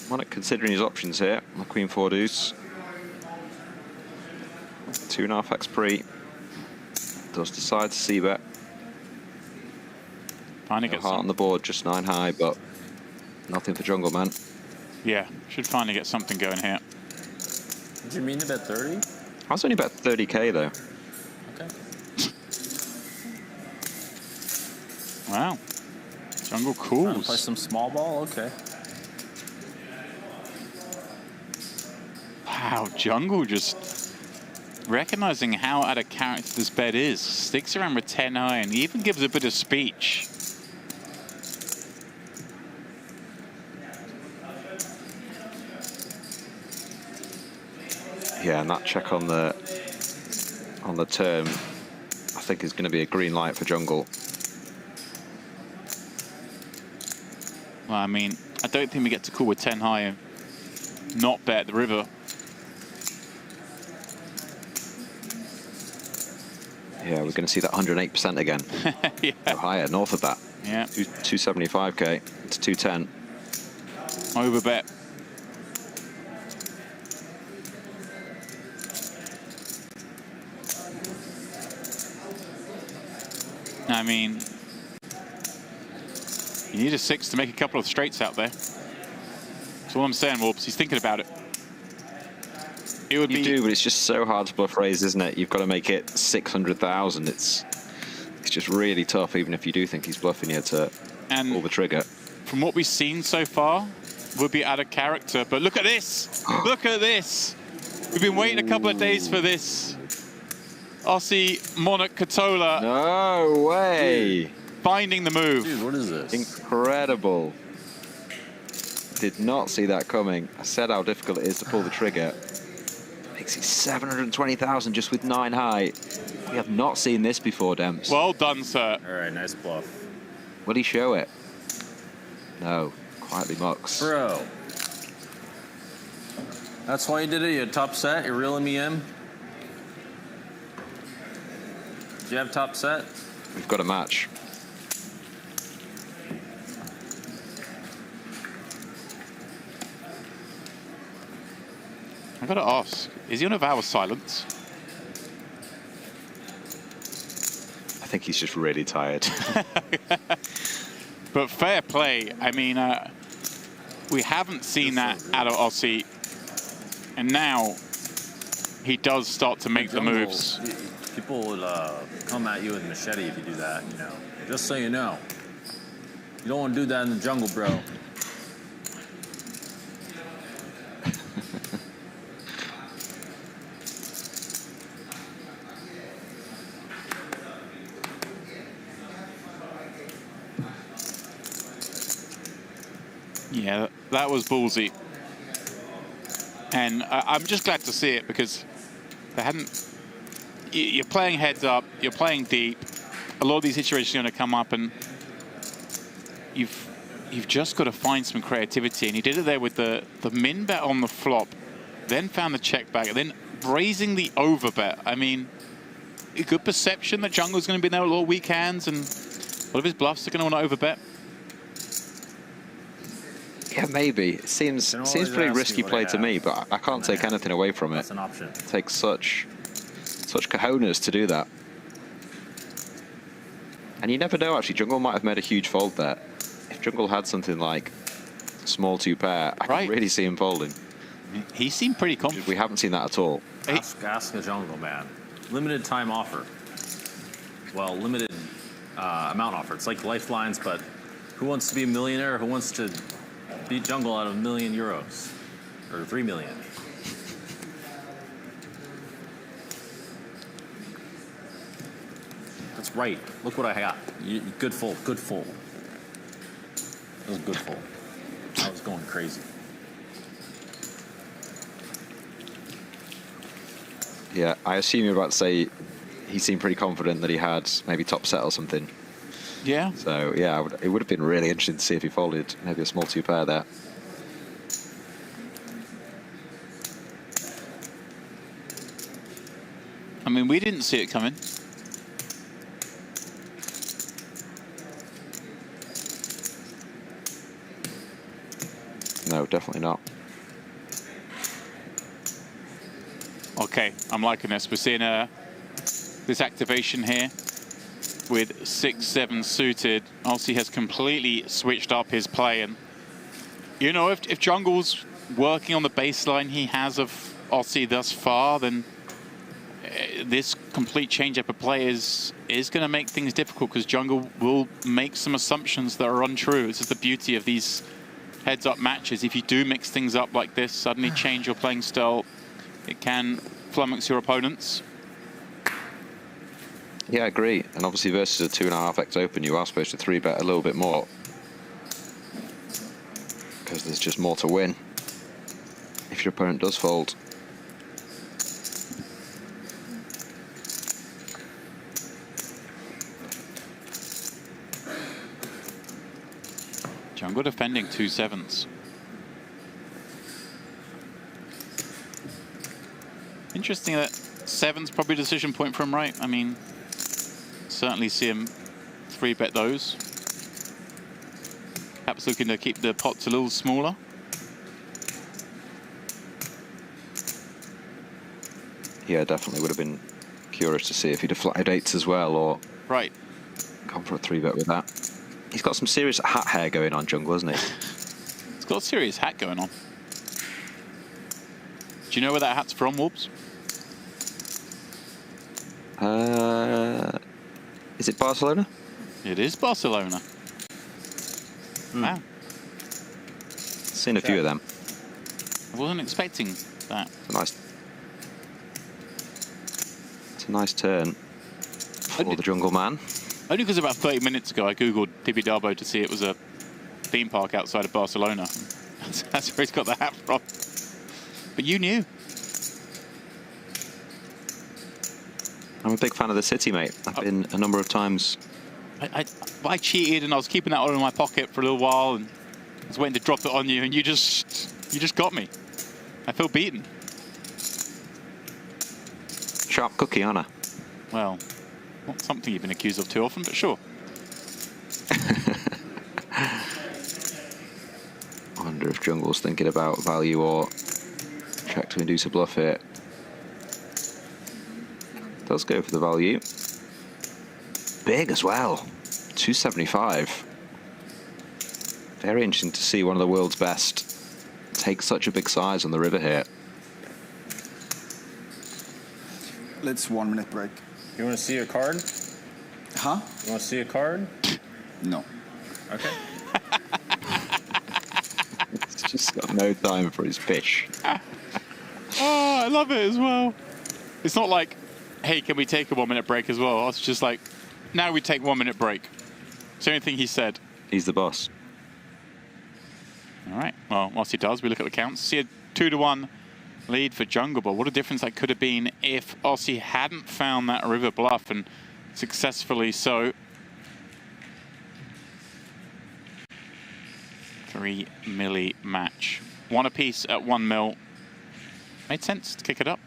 Monarch considering his options here. The Queen 4 deuce. 2.5x pre. Does decide to see bet. Finally No get heart some. on the board, just 9 high, but nothing for Jungleman. Yeah, should finally get something going here. Did you mean to bet 30? I was only bet 30k though. Okay. Wow. Jungle Play cools. some small ball? Okay. Wow, Jungle just recognizing how out of character this bet is. Sticks around with 10 high and even gives a bit of speech. Yeah, and that check on the turn, I think is going to be a green light for Jungle. Well, I mean, I don't think we get to call with 10 high and not bet the river. Yeah, we're going to see that 108% again. Yeah. Go higher, north of that. Yeah. 275k to 210. Over bet. I mean, you need a 6 to make a couple of straights out there. That's all I'm saying, Warps. He's thinking about it. It would You be do, but it's just so hard to bluff raise, isn't it? You've got to make it 600,000. It's just really tough, even if you do think he's bluffing you, to pull the trigger. From what we've seen so far, would be out of character. But look at this! Look at this! We've been waiting a couple of days for this. Aussie Monarch Katola. No way! Finding the move. Dude, what is this? Incredible. Did not see that coming. I said how difficult it is to pull the trigger. Makes it 720,000 just with 9 high. We have not seen this before, Demps. Well done, sir. All right, nice bluff. Will he show it? No. Quietly mucks. Bro. That's why you did it? You had top set? You're reeling me in? Did you have top set? We've got a match. I gotta ask, is he on a vow of silence? I think he's just really tired. But fair play. I mean, we haven't seen that out of Aussie. And now he does start to make the moves. People will come at you with machete if you do that, you know. Just so you know. You don't want to do that in the jungle, bro. Yeah, that was ballsy. And I'm just glad to see it because they hadn't... You're playing heads up, you're playing deep. A lot of these situations are going to come up and you've just got to find some creativity. And he did it there with the min bet on the flop then found the check back, and then raising the overbet. I mean, a good perception that Jungle's going to be there with a lot of weak hands, and a lot of his bluffs are going to want to overbet. Yeah, maybe. It seems pretty risky play to me, but I can't take anything away from it. That's an option. It takes such cojones to do that. And you never know, actually. Jungle might have made a huge fold there. If Jungle had something like small 2-pair, I can really see him folding. He seemed pretty confident. We haven't seen that at all. Ask the Jungleman. Limited time offer. Well, limited amount offer. It's like lifelines, but who wants to be a millionaire? Who wants to beat Jungle out of €1 million? Or 3 million? That's right. Look what I got. Good fold. Good fold. That was a good fold. I was going crazy. Yeah, I assume you're about to say he seemed pretty confident that he had maybe top set or something. Yeah. So, yeah, it would have been really interesting to see if he folded maybe a small 2-pair there. I mean, we didn't see it coming. No, definitely not. Okay, I'm liking this. We're seeing this activation here with 6-7 suited. Aussie has completely switched up his play, and you know, if Jungle's working on the baseline he has of Aussie thus far, then this complete change-up of play is going to make things difficult, because Jungle will make some assumptions that are untrue. This is the beauty of these heads-up matches. If you do mix things up like this, suddenly change your playing style, it can flummox your opponents. Yeah, I agree. And obviously versus a 2.5x open, you are supposed to 3-bet a little bit more, because there's just more to win if your opponent does fold. Jungle defending 2 7s. Interesting that 7's probably a decision point for him, right? I mean, certainly see him 3-bet those. Perhaps looking to keep the pots a little smaller. Yeah, definitely would have been curious to see if he'd have flatted 8s as well, or gone for a 3-bet with that. He's got some serious hat hair going on, Jungle, hasn't he? He's got a serious hat going on. Do you know where that hat's from, Wolves? Is it Barcelona? It is Barcelona. Wow. Seen a few of them. I wasn't expecting that. It's a nice turn for the Jungleman. Only because about 30 minutes ago I googled Tibidabo to see it was a theme park outside of Barcelona. That's where he's got the hat from. But you knew. I'm a big fan of the city, mate. I've been a number of times. I cheated, and I was keeping that all in my pocket for a little while, and I was waiting to drop it on you, and you just got me. I feel beaten. Sharp cookie, aren't I? Well, not something you've been accused of too often, but sure. I wonder if Jungle's thinking about value or check to induce a bluff here. Does go for the value. Big as well. 275. Very interesting to see one of the world's best take such a big size on the river here. Let's 1 minute break. You want to see a card? Huh? You want to see a card? No. Okay. It's just got no time for his fish. Oh, I love it as well. It's not like, hey, can we take a 1 minute break as well? It's just like, now we take 1 minute break. It's the only thing he said. He's the boss. All right. Well, whilst he does, we look at the counts. See a 2-1 lead for Jungle, but what a difference that could have been if Aussie hadn't found that river bluff, and successfully so. 3 milli match. One apiece at 1 mil. Made sense to kick it up.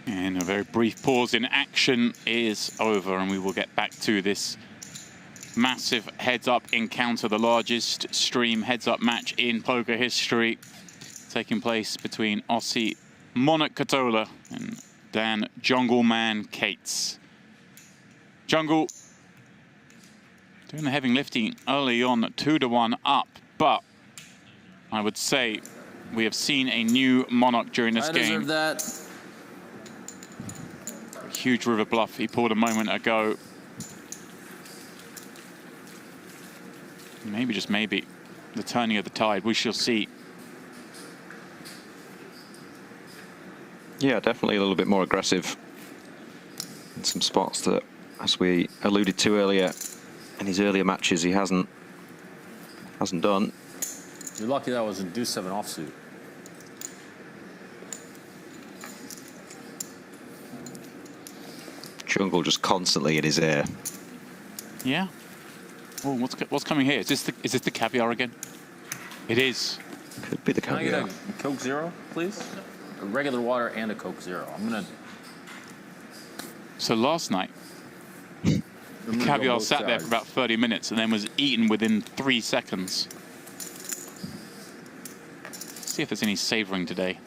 And a very brief pause in action is over, and we will get back to this massive heads-up encounter, the largest stream heads-up match in poker history, taking place between Aussie Monarch Katola and Dan Jungleman Cates. Jungle doing the heavy lifting early on, 2-1 up, but I would say we have seen a new Monarch during this game. I deserve that. Huge river bluff he pulled a moment ago. Maybe, just maybe, the turning of the tide. We shall see. Yeah, definitely a little bit more aggressive in some spots that, as we alluded to earlier, in his earlier matches he hasn't done. You're lucky that was a deuce 7 offsuit. Jungle just constantly in his ear. Yeah. Oh, what's coming here? Is this the caviar again? It is. Could be the Can caviar. I get a Coke Zero, please? A regular water and a Coke Zero. So last night, the caviar sat there for about 30 minutes and then was eaten within 3 seconds. See if there's any savoring today.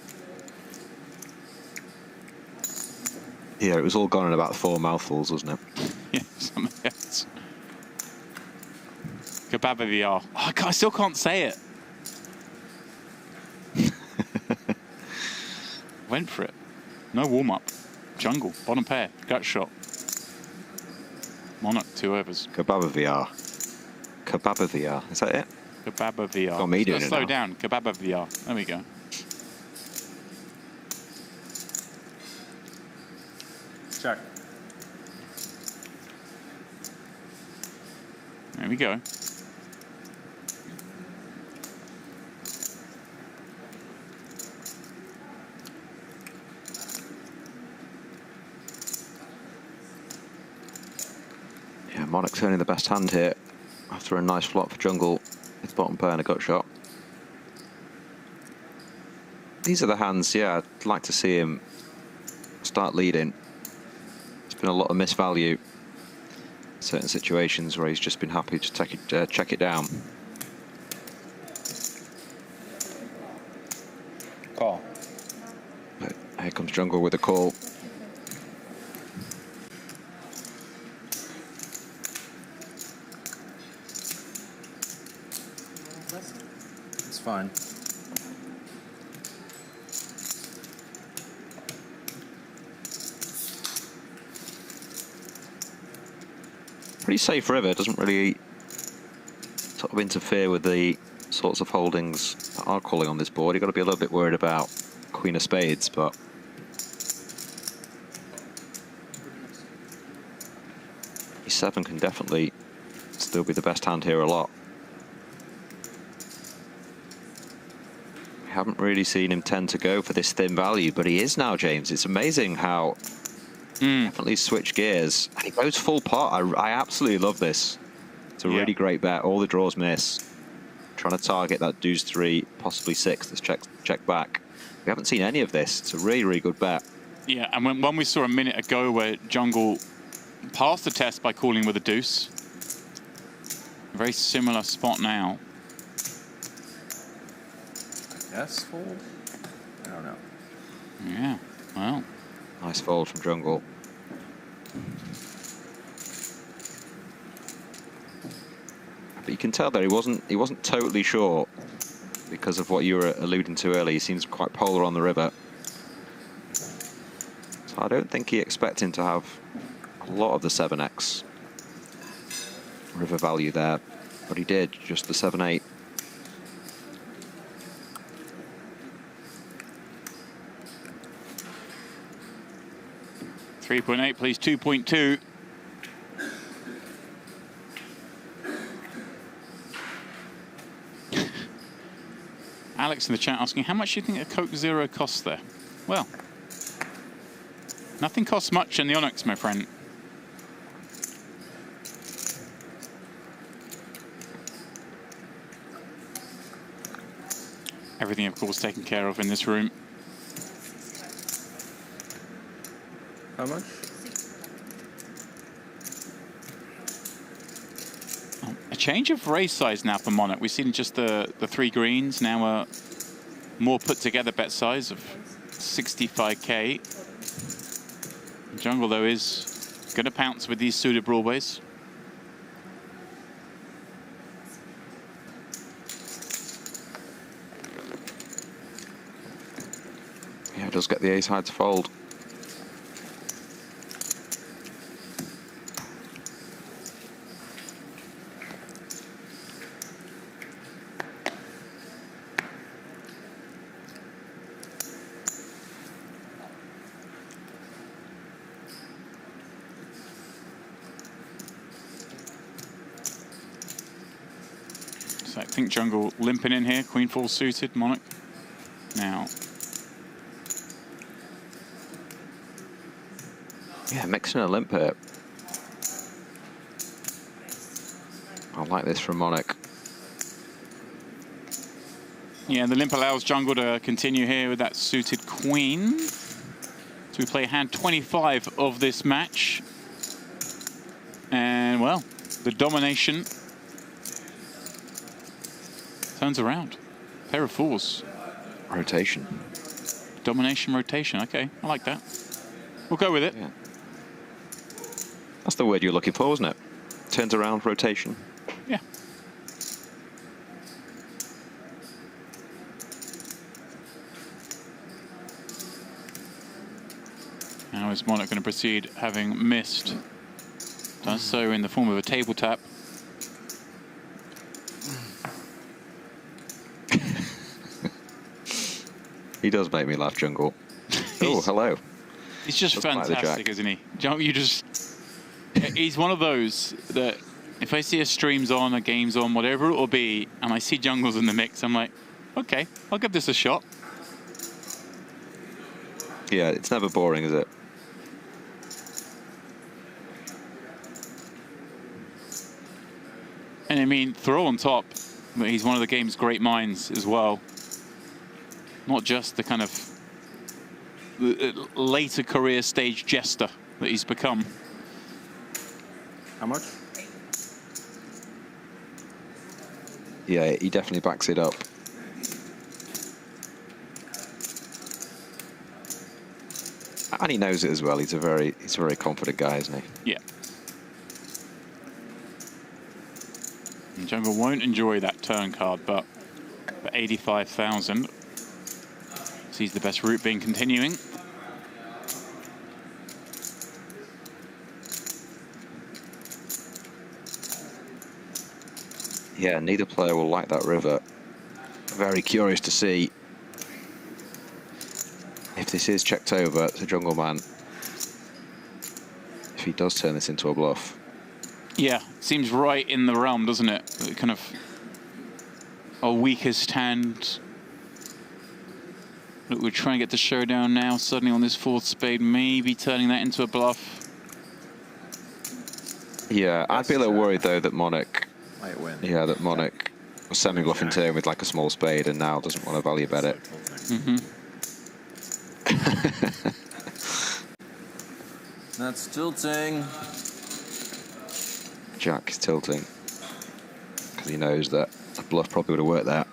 Yeah, it was all gone in about 4 mouthfuls, wasn't it? Yeah, something else. Kebab VR. Oh, I still can't say it. Went for it. No warm-up. Jungle, bottom pair, gut shot. Monarch, 2 overs. Kebaba VR. Kebaba VR, is that it? Kebaba VR. Got me doing it slow now. down. Kebaba VR. There we go. Check. There we go. Yeah, Monarch turning the best hand here after a nice flop for Jungle with bottom pair and a gut shot. These are the hands, yeah, I'd like to see him start leading. There's been a lot of misvalue in certain situations where he's just been happy to take it, check it down. Call. But here comes Jungle with a call. It's fine. Pretty safe river, doesn't really sort of interfere with the sorts of holdings that are calling on this board. You've got to be a little bit worried about Queen of Spades, but Ace-7 can definitely still be the best hand here a lot. We haven't really seen him tend to go for this thin value, but he is now, James. It's amazing how definitely switch gears. And he goes full pot. I absolutely love this. It's a really great bet. All the draws miss. Trying to target that deuce 3, possibly 6. Let's check back. We haven't seen any of this. It's a really, really good bet. Yeah, and when we saw a minute ago where Jungle passed the test by calling with a deuce. A very similar spot now. Yes, fold? I don't know. Yeah, well. Nice fold from Jungle. But you can tell that he wasn't totally sure because of what you were alluding to earlier. He seems quite polar on the river. So I don't think he expected him to have a lot of the 7x river value there, but he did, just the 7-8. $3.8 please, 2.2. Alex in the chat asking, how much do you think a Coke Zero costs there? Well, nothing costs much in the Onyx, my friend. Everything, of course, taken care of in this room. How much? A change of race size now for Monarch. We've seen just the 3 greens, now a more put together bet size of 65k. Jungle, though, is going to pounce with these suited broadways. Yeah, does get the ace high to fold. So I think Jungle limping in here, Queen 4 suited, Monarch. Now. Yeah, mixing a limp here. I like this from Monarch. Yeah, the limp allows Jungle to continue here with that suited queen. So we play hand 25 of this match. And, well, the domination turns around. Pair of 4s. Rotation. Domination, rotation. Okay, I like that. We'll go with it. Yeah. That's the word you're looking for, isn't it? Turns around, rotation. Yeah. Now is Monarch going to proceed, having missed? Does so in the form of a table tap. He does make me laugh, Jungle. Oh, hello. He's just fantastic, isn't he? You just... He's one of those that if I see a stream's on, a game's on, whatever it will be, and I see Jungles in the mix, I'm like, okay, I'll give this a shot. Yeah, it's never boring, is it? And I mean, throw on top, but he's one of the game's great minds as well. Not just the kind of later career stage jester that he's become. How much? Yeah, he definitely backs it up. And he knows it as well. He's a very confident guy, isn't he? Yeah. And Jungle won't enjoy that turn card, but for 85,000, sees the best route being continuing. Yeah, neither player will like that river. Very curious to see if this is checked over to Jungleman. If he does turn this into a bluff. Yeah, seems right in the realm, doesn't it? Kind of our weakest hand. Look, we're trying to get the showdown now, suddenly on this fourth spade, maybe turning that into a bluff. Yeah, I'd be a little worried though that Monarch Might win. Yeah, that Monarch was semi-bluffing turn with like a small spade and now doesn't want to value bet it. That's tilting. Jack is tilting because he knows that a bluff probably would have worked there.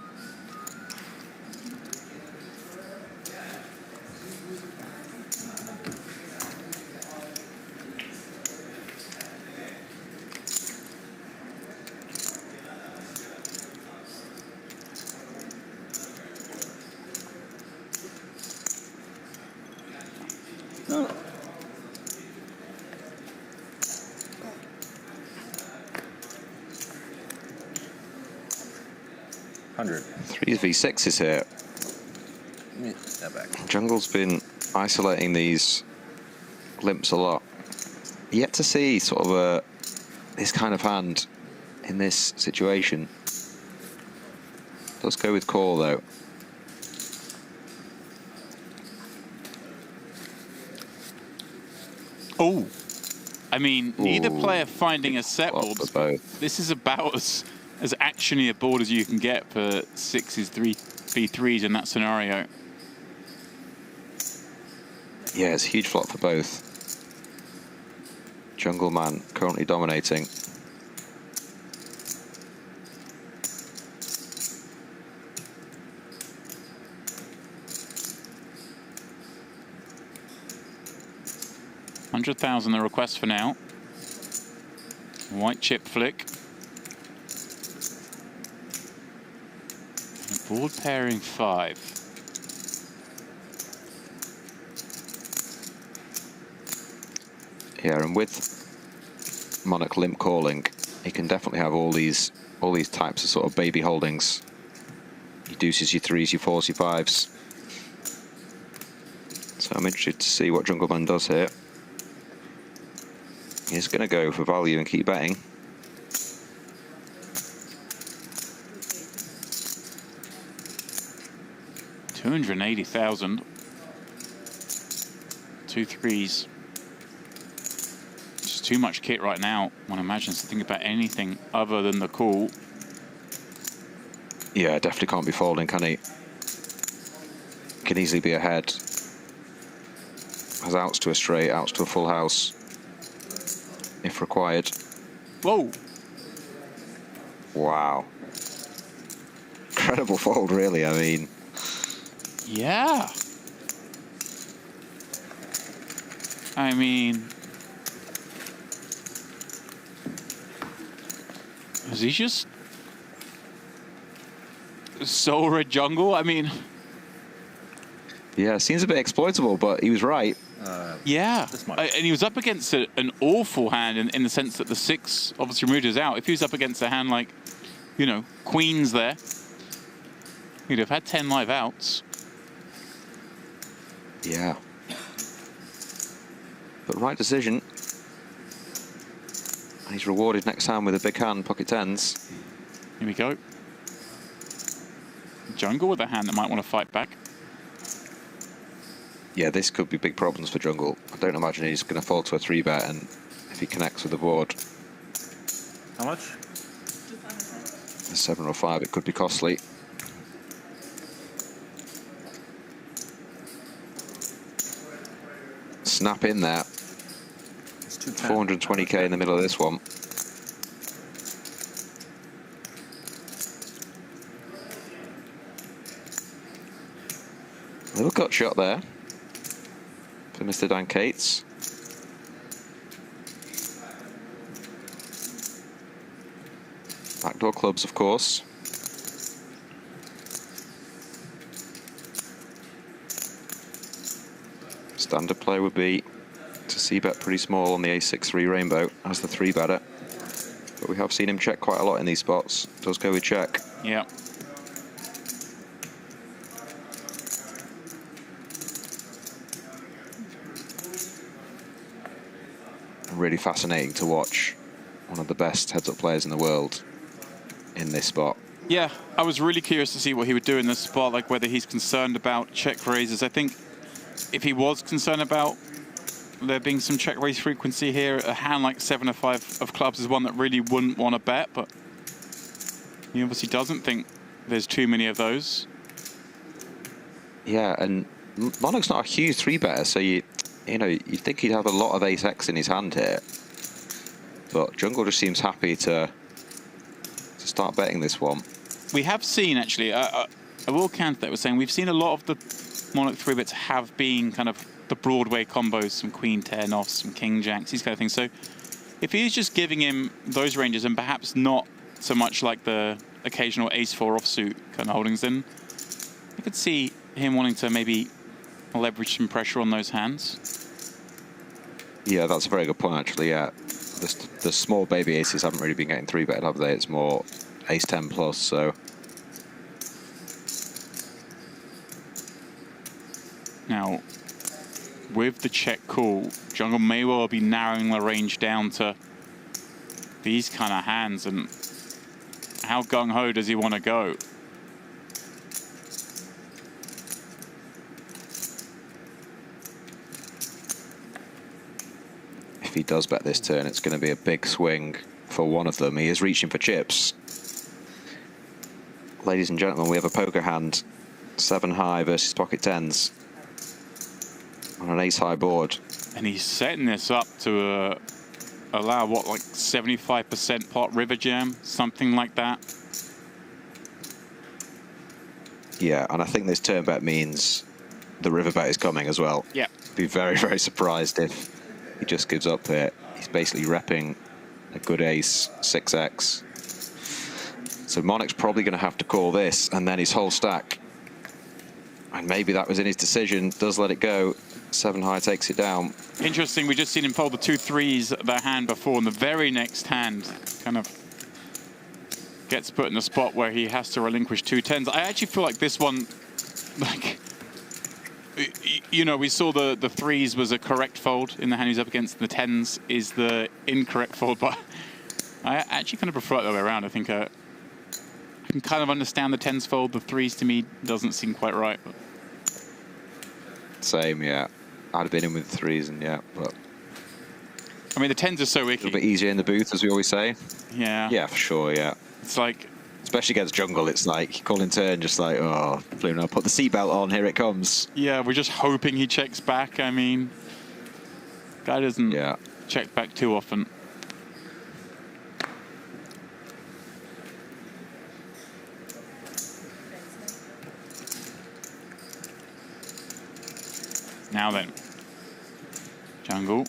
Threes v6s here. Give me that back. Jungle's been isolating these limps a lot. Yet to see sort of this kind of hand in this situation. Let's go with call though. Oh, I mean, neither Ooh, player finding a set flop board. for both. This is about as actiony a board as you can get for 6s, 3v3s in that scenario. Yeah, it's a huge flop for both. Jungleman currently dominating. $100,000 the request for now. White chip flick. And board pairing 5. Yeah, and with Monarch limp calling, he can definitely have all these types of sort of baby holdings. Your deuces, your threes, your fours, your fives. So I'm interested to see what Jungleman does here. He's going to go for value and keep betting. $280,000. 2 threes. Just too much kit right now. One imagines to think about anything other than the call. Yeah, definitely can't be folding, can he? Can easily be ahead. Has outs to a straight, outs to a full house, if required. Whoa! Wow. Incredible fold, really, I mean. Yeah. I mean, is he just so red jungle? I mean, Yeah, seems a bit exploitable, but he was right. yeah. This much. And he was up against an awful hand in the sense that the 6 obviously removed his out. If he was up against a hand like, you know, queens there, he'd have had 10 live outs. Yeah. But right decision. And he's rewarded next time with a big hand, pocket tens. Here we go. Jungle with a hand that might want to fight back. Yeah, this could be big problems for Jungle. I don't imagine he's going to fall to a 3-bet, and if he connects with the board, How much? a 7 or 5, it could be costly. Snap in there. It's 210. 420k in the middle of this one. A little gut shot there for Mr. Dan Cates. Backdoor clubs, of course. Standard play would be to c-bet pretty small on the a6-3 rainbow as the 3-better. But we have seen him check quite a lot in these spots. Does go with check. Yeah. Really fascinating to watch one of the best heads-up players in the world in this spot. Yeah, I was really curious to see what he would do in this spot, like whether he's concerned about check raises. I think if he was concerned about there being some check raise frequency here, a hand like 7 or 5 of clubs is one that really wouldn't want to bet, but he obviously doesn't think there's too many of those. Yeah, and Monarch's not a huge 3-better, so you know, you'd think he'd have a lot of ace-x in his hand here. But Jungle just seems happy to start betting this one. We have seen, actually, I will counter that with saying we've seen a lot of the Monarch 3-bets have been kind of the Broadway combos, some Queen 10 offs, some King Jacks, these kind of things. So if he's just giving him those ranges and perhaps not so much like the occasional ace-4 offsuit kind of holdings, then I could see him wanting to maybe leverage some pressure on those hands. Yeah, that's a very good point, actually, yeah. The small baby aces haven't really been getting 3-betted, have they? It's more ace-10 plus, so... Now, with the check call, Jungle may well be narrowing the range down to these kind of hands, and how gung-ho does he want to go? If he does bet this turn, it's going to be a big swing for one of them. He is reaching for chips. Ladies and gentlemen, we have a poker hand. 7 high versus pocket 10s. On an ace-high board. And he's setting this up to allow, what, like 75% pot river jam? Something like that. Yeah, and I think this turn bet means the river bet is coming as well. Yeah. Be very, very surprised if he just gives up here. He's basically repping a good ace, 6x. So Monarch's probably going to have to call this, and then his whole stack. And maybe that was in his decision, does let it go. 7 high takes it down. Interesting, we just seen him fold the 2 3s at that hand before, and the very next hand kind of gets put in a spot where he has to relinquish 2 10s. I actually feel like this one, like, you know, we saw the 3s was a correct fold in the hand he's up against, the 10s is the incorrect fold, but I actually kind of prefer it the other way around. I think I can kind of understand the 10s fold. The 3s to me doesn't seem quite right. But. Same, yeah. I'd have been in with the 3s, and yeah, but... I mean, the 10s are so A icky. little bit easier in the booth, as we always say. Yeah. Yeah, for sure, yeah. It's like... Especially against Jungle, it's like, calling turn, just like, oh, I'll put the seatbelt on, here it comes. Yeah, we're just hoping he checks back. I mean, guy doesn't check back too often. Now then, Jungle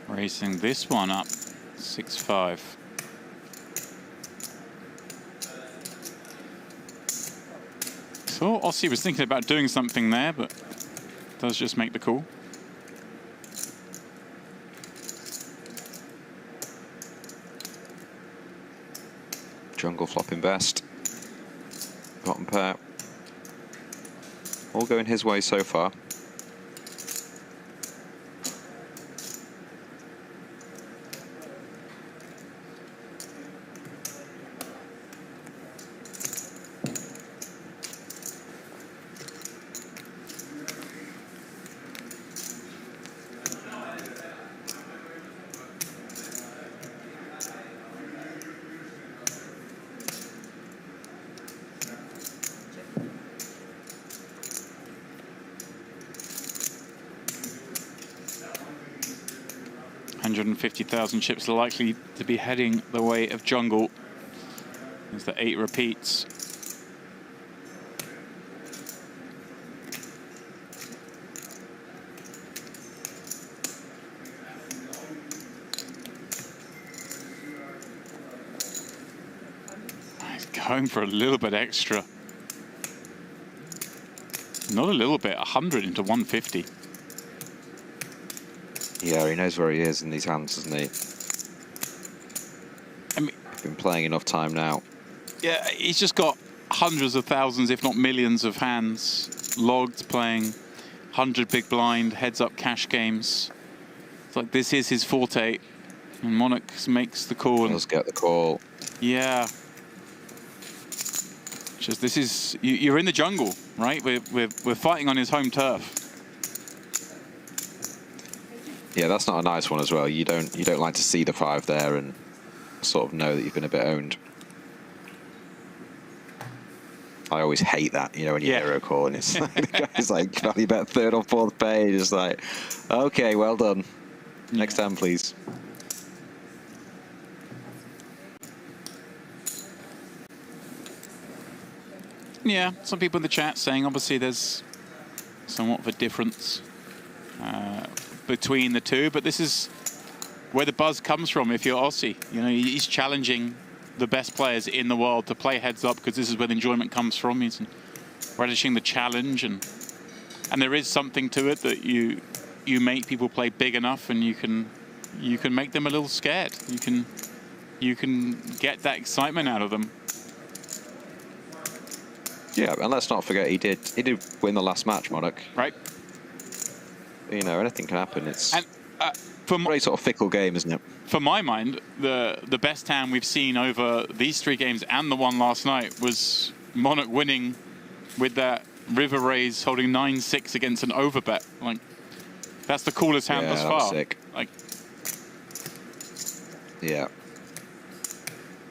racing this one up 6-5. So Aussie was thinking about doing something there, but does just make the call. Jungle flopping best. Bottom pair. All going his way so far. $150,000 chips are likely to be heading the way of Jungle as the 8 repeats. He's going for a little bit extra. Not a little bit, 100 into 150. Yeah, he knows where he is in these hands, doesn't he? I mean, he's been playing enough time now. Yeah, he's just got hundreds of thousands, if not millions of hands logged, playing 100 big blind, heads up cash games. It's like this is his forte. And Monarch makes the call. Does get the call. Yeah. Just this is you're in the jungle, right? We're fighting on his home turf. Yeah, that's not a nice one as well. You don't like to see the 5 there and sort of know that you've been a bit owned. I always hate that, you know, when you hero call and it's like, the guy's like, value bet 3rd or 4th page. It's like, okay, well done. Next time, please. Yeah, some people in the chat saying obviously there's somewhat of a difference between the two, but this is where the buzz comes from if you're Aussie. You know, he's challenging the best players in the world to play heads up because this is where the enjoyment comes from. He's relishing the challenge, and there is something to it that you make people play big enough, and you can make them a little scared. You can get that excitement out of them. Yeah, and let's not forget he did win the last match, Monarch. Right. You know, anything can happen. It's for a very sort of fickle game, isn't it? For my mind, the best hand we've seen over these 3 games and the one last night was Monarch winning with that river raise, holding 9-6 against an overbet. Like, that's the coolest hand thus far. Sick. Like, yeah.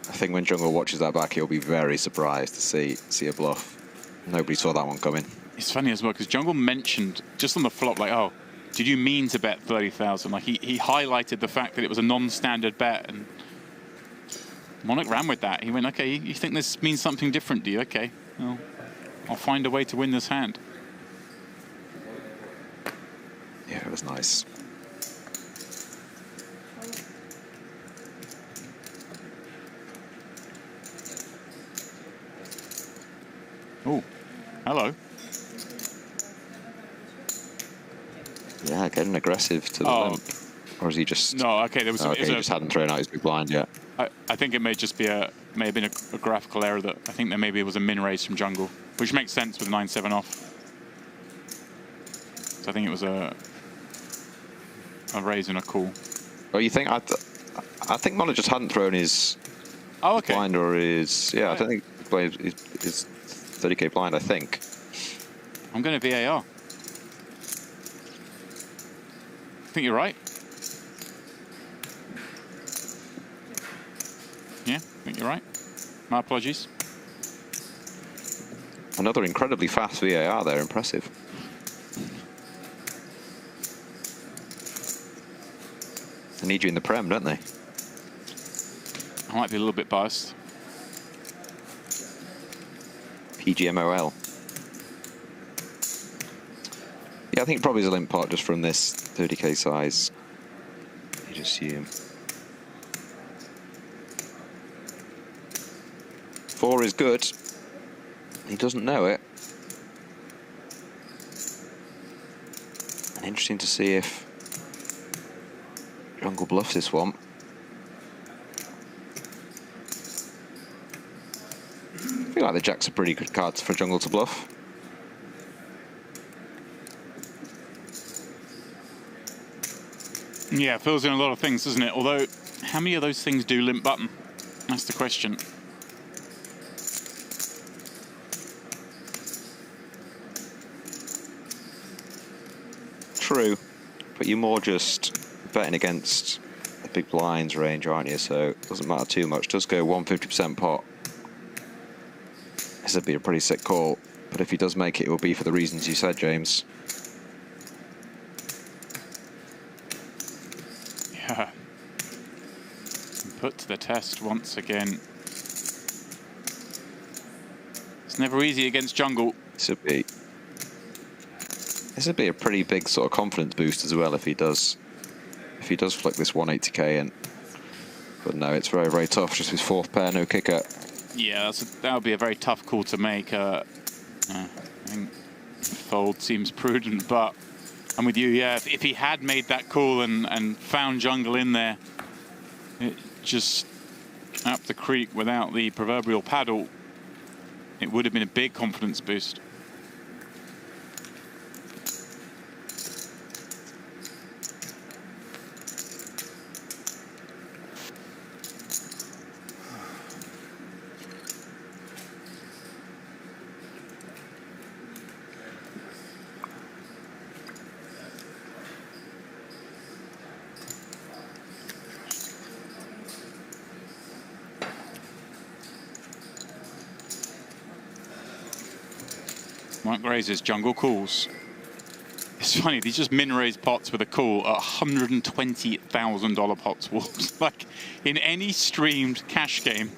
I think when Jungle watches that back, he'll be very surprised to see a bluff. Nobody saw that one coming. It's funny as well because Jungle mentioned just on the flop, like, oh, did you mean to bet 30,000? Like he highlighted the fact that it was a non-standard bet, and Monarch ran with that. He went, okay, you think this means something different, do you? Okay, well, I'll find a way to win this hand. Yeah, it was nice. Oh, hello. Yeah, getting aggressive to the limp. Or is he just... No, okay, there was... Okay, he just hadn't thrown out his big blind yet. I think it may just be may have been a graphical error that I think there maybe was a min raise from Jungle, which makes sense with 9-7 off. So I think it was a raise and a call. Oh, you think... I think Monarch just hadn't thrown his blind or his... Yeah, I don't think his 30k blind, I think. I'm going to VAR. I think you're right. Yeah, I think you're right. My apologies. Another incredibly fast VAR there, impressive. They need you in the Prem, don't they? I might be a little bit biased. PGMOL. Yeah, I think probably is a limp pot just from this 30k size. You'd assume. 4 is good. He doesn't know it. And interesting to see if Jungle bluffs this one. I feel like the jacks are pretty good cards for Jungle to bluff. Yeah, it fills in a lot of things, doesn't it? Although, how many of those things do limp button? That's the question. True, but you're more just betting against the big blinds range, aren't you? So it doesn't matter too much. It does go 150% pot. This would be a pretty sick call, but if he does make it, it will be for the reasons you said, James. Yeah. Put to the test once again. It's never easy against Jungle. This would be a pretty big sort of confidence boost as well if he does flick this 180k in. But no, it's very, very tough. Just his 4th pair, no kicker. Yeah, that would be a very tough call to make. I think fold seems prudent, but I'm with you. Yeah, if he had made that call and found Jungle in there, it just up the creek without the proverbial paddle, it would have been a big confidence boost. Mike raises, jungle calls. It's funny, these just min-raise pots with a call at $120,000 pots, Wolves. Like, in any streamed cash game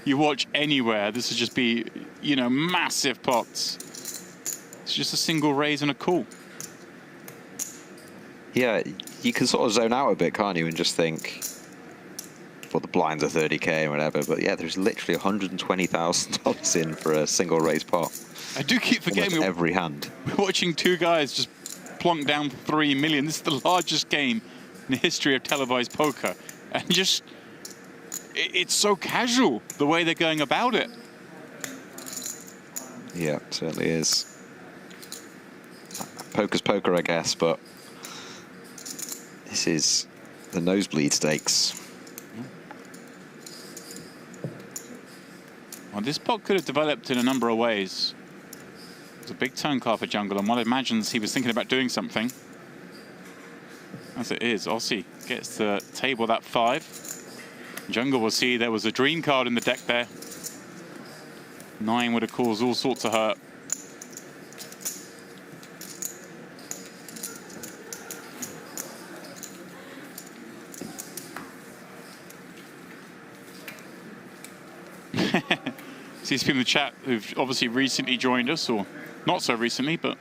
you watch anywhere, this would just be, you know, massive pots. It's just a single raise and a call. Yeah, you can sort of zone out a bit, can't you, and just think, well, the blinds are 30k and whatever, but yeah, there's literally $120,000 in for a single raise pot. I do keep forgetting every hand. We're watching two guys just plonk down 3 million. This is the largest game in the history of televised poker. And just, it's so casual, the way they're going about it. Yeah, it certainly is. Poker's poker, I guess, but this is the nosebleed stakes. Well, this pot could have developed in a number of ways. It's a big turn card for Jungleman. One imagines he was thinking about doing something. As it is, Aussie gets the table that 5. Jungle will see there was a dream card in the deck there. 9 would have caused all sorts of hurt. See some people in the chat who've obviously recently joined us, or not so recently, but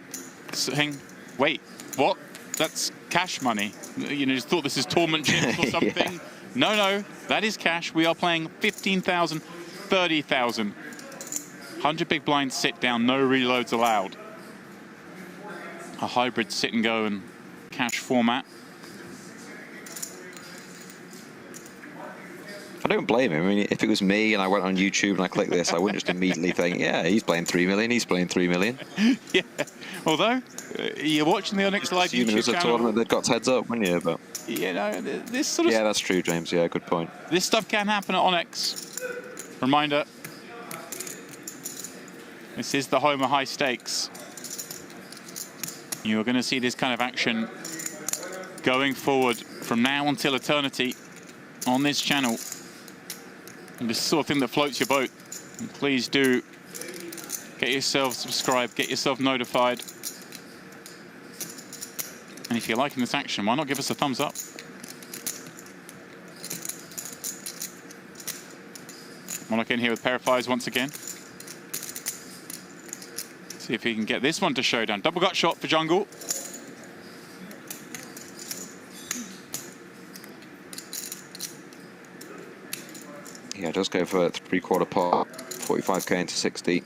saying, wait, what? That's cash money. You know, just thought this is tournament chips or something. Yeah. No, no, that is cash. We are playing 15,000, 30,000. 100 big blinds sit down, no reloads allowed. A hybrid sit and go and cash format. I don't blame him. I mean, if it was me and I went on YouTube and I clicked this, I wouldn't just immediately think, yeah, he's playing 3 million, he's playing 3 million. Yeah. Although, you're watching the Onyx live YouTube it was a channel. tournament that got heads up, wouldn't you? But you know, this sort of... Yeah, that's true, James. Yeah, good point. This stuff can happen at Onyx. Reminder, this is the home of high stakes. You're going to see this kind of action going forward from now until eternity on this channel. And this sort of thing that floats your boat. And please do get yourself subscribed, get yourself notified. And if you're liking this action, why not give us a thumbs up? Monarch in here with pair of 5s once again. See if he can get this one to showdown. Double gut shot for Jungle. Yeah, just go for a 3/4 pot, 45k into 60.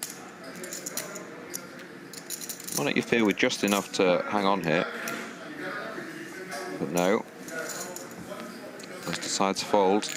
Why don't you feel with just enough to hang on here? But no. Just decides to fold.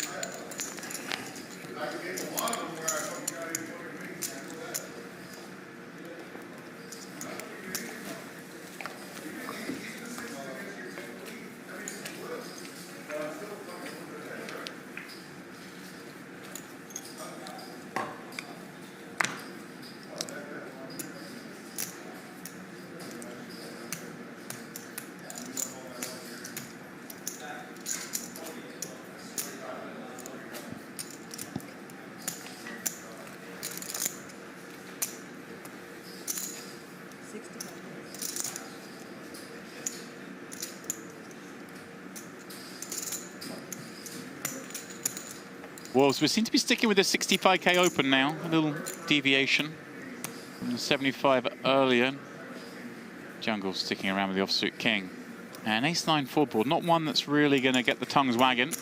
Well, so we seem to be sticking with the 65k open now. A little deviation from the 75 earlier. Jungle sticking around with the offsuit king. And ace-9 full board, not one that's really going to get the tongues wagging.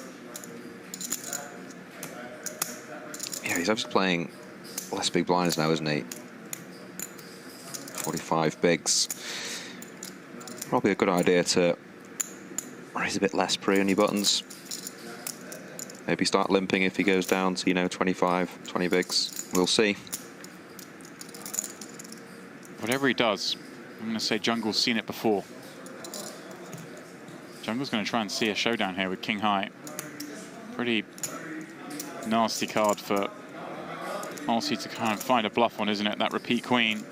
Yeah, he's obviously playing less big blinds now, isn't he? 45 bigs. Probably a good idea to raise a bit less pre on your buttons. Maybe start limping if he goes down to, you know, 25, 20 bigs. We'll see. Whatever he does, I'm going to say Jungle's seen it before. Jungle's going to try and see a showdown here with King High. Pretty nasty card for Aussie to kind of find a bluff on, isn't it? That repeat queen.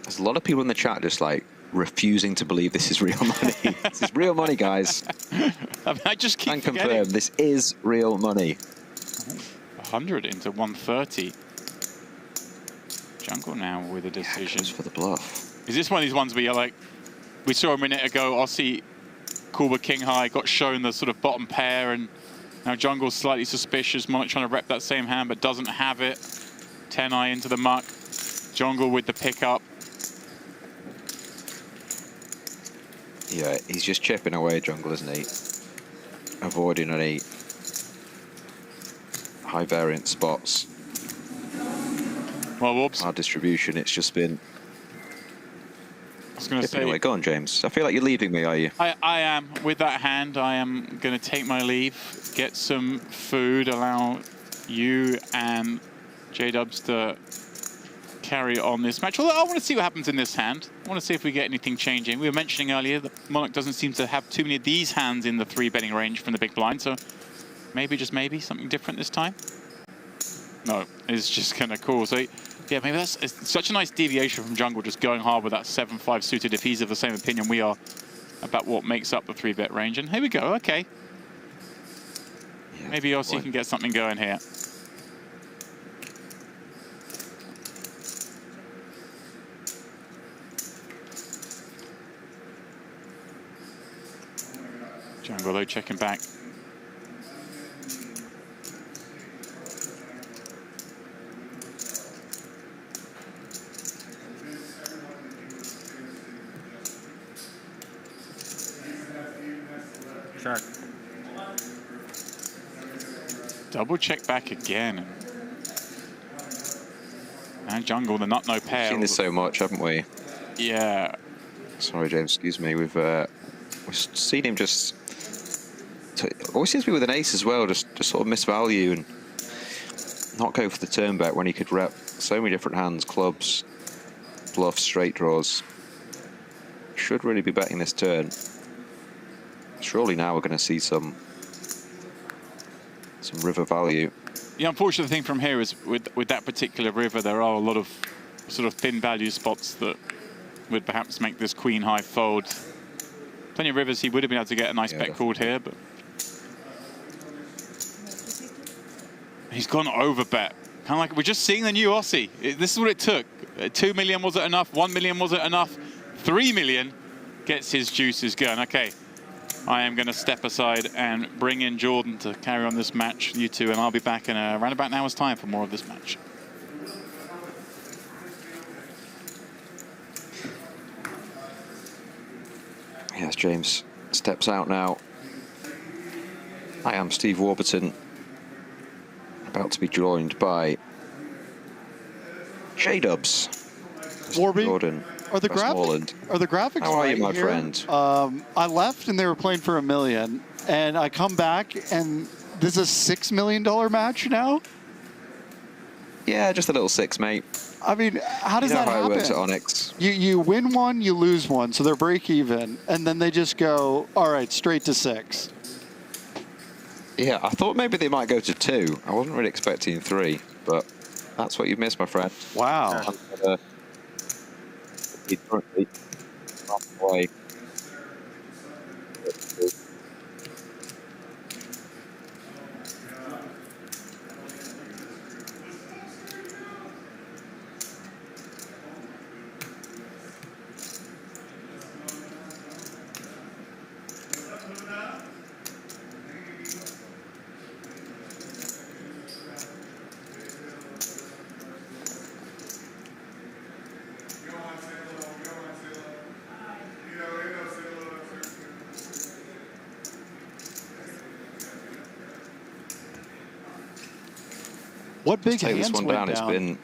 There's a lot of people in the chat just like refusing to believe this is real money. This is real money, guys. I mean, I just keep And forgetting. confirm, this is real money. 100 into 130. Jungle now with a decision. Goes for the bluff. Is this one of these ones where you're like, we saw a minute ago, Aussie Call King High got shown the sort of bottom pair, and now Jungle's slightly suspicious. Monarch trying to rep that same hand, but doesn't have it. 10-eye into the muck. Jungle with the pickup. Yeah, he's just chipping away Jungle, isn't he? Avoiding any high variant spots. Well, whoops. Our distribution, it's just been I was going to chipping say, away. Go on, James. I feel like you're leaving me, are you? I am, with that hand, I am going to take my leave, get some food, allow you and J-Dubs to carry on this match. Although I want to see what happens in this hand. I want to see if we get anything changing. We were mentioning earlier that Monarch doesn't seem to have too many of these hands in the 3 betting range from the big blind, so maybe, just maybe, something different this time. No, it's just going to call. So, yeah, maybe it's such a nice deviation from Jungle, just going hard with that 7-5 suited, if he's of the same opinion we are about what makes up the 3-bet range. And here we go, okay. Yeah, Maybe Aussie can get something going here. Jungle, though, checking back. Check. Double check back again. And Jungle, the nut no pair. We've seen this so much, haven't we? Yeah. Sorry, James, excuse me. We've seen him just always seems to be with an ace as well, just sort of miss value and not go for the turn bet when he could rep so many different hands, clubs, bluffs, straight draws. Should really be betting this turn. Surely now we're going to see some river value. The unfortunate thing from here is with that particular river, there are a lot of sort of thin value spots that would perhaps make this queen high fold. Plenty of rivers he would have been able to get a nice bet called here, but he's gone over bet. Kind of like we're just seeing the new Aussie. This is what it took. 2 million wasn't enough. 1 million wasn't enough. 3 million gets his juices going. Okay. I am going to step aside and bring in Jordan to carry on this match, you two, and I'll be back in around about an hour's time for more of this match. Yes, James steps out now. I am Steve Warburton, about to be joined by J-Dubs. Warby, Jordan. are the Westmoreland. graphics How are you, right my here? friend? I left and they were playing for $1 million, and I come back and this is a $6 million match now. Yeah, just a little 6, mate. I mean, how does You know that how happen? it works at Onyx. You win one, you lose one, so they're break even, and then they just go, all right, straight to 6. Yeah, I thought maybe they might go to 2. I wasn't really expecting 3, but that's what you've missed, my friend. Wow. He's currently halfway. What big Take this hands one went down. It's been.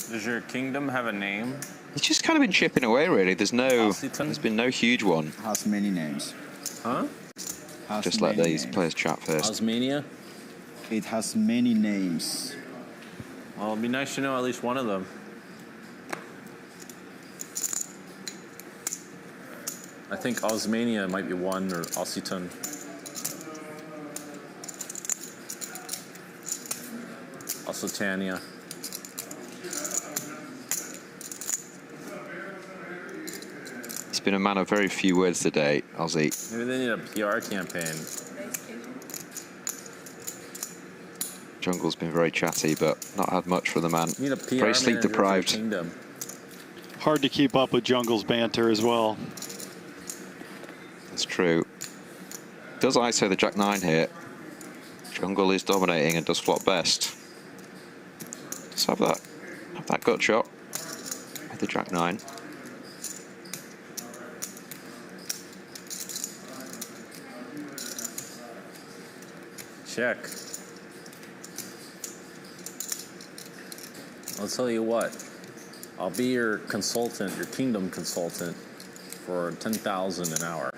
Does your kingdom have a name? It's just kind of been chipping away, really. There's Ossiton? been no huge one. Has many names. Huh? Has Just let many these names. players chat first. Osmania? It has many names. Well, it'd be nice to know at least one of them. I think Osmania might be one, or Ossiton. Occitania. He's been a man of very few words today, Aussie. Maybe they need a PR campaign. Jungle's been very chatty, but not had much from the man. Need a PR Very sleep manager for deprived. Kingdom. Hard to keep up with Jungle's banter as well. That's true. Does ISO the Jack-9 here? Jungle is dominating and does flop best. Let's have that gut shot with the Jack-9. Check. I'll tell you what. I'll be your consultant, your Kingdom consultant, for 10,000 an hour.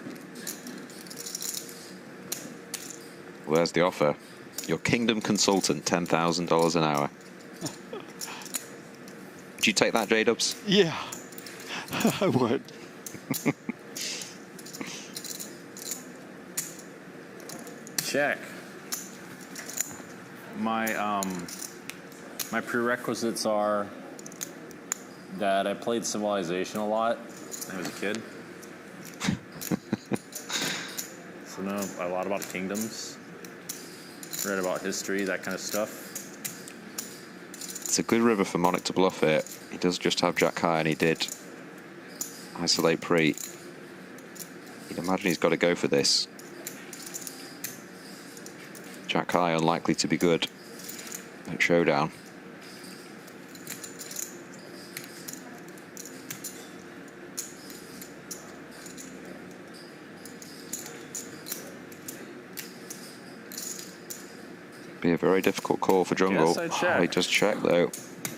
Well, there's the offer. Your Kingdom consultant, $10,000 an hour. Would you take that, J-Dubs? Yeah, I would. Check. My prerequisites are that I played Civilization a lot when I was a kid. So know a lot about kingdoms. Read about history, that kind of stuff. It's a good river for Monarch to bluff it. He does just have Jack high, and he did isolate pre. You'd imagine he's got to go for this. Jack high, unlikely to be good at showdown. Be a very difficult call for Jungle. Yes, I check. Oh, he just checked though.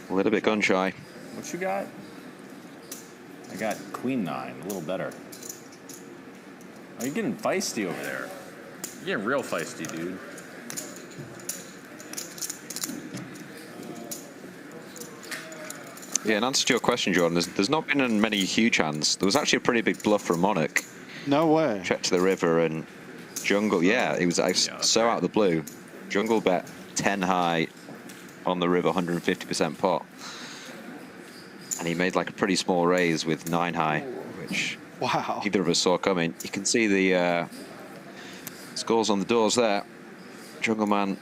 A little bit gun shy. What you got? I got Queen 9, a little better. Oh, you're getting feisty over there. You're getting real feisty, dude. Yeah, in answer to your question, Jordan, there's not been many huge hands. There was actually a pretty big bluff from Monarch. No way. Check to the river and Jungle. Yeah, it was so out of the blue. Jungle bet 10 high on the river, 150% pot. And he made like a pretty small raise with 9 high, which Wow. neither of us saw coming. You can see the scores on the doors there. Jungleman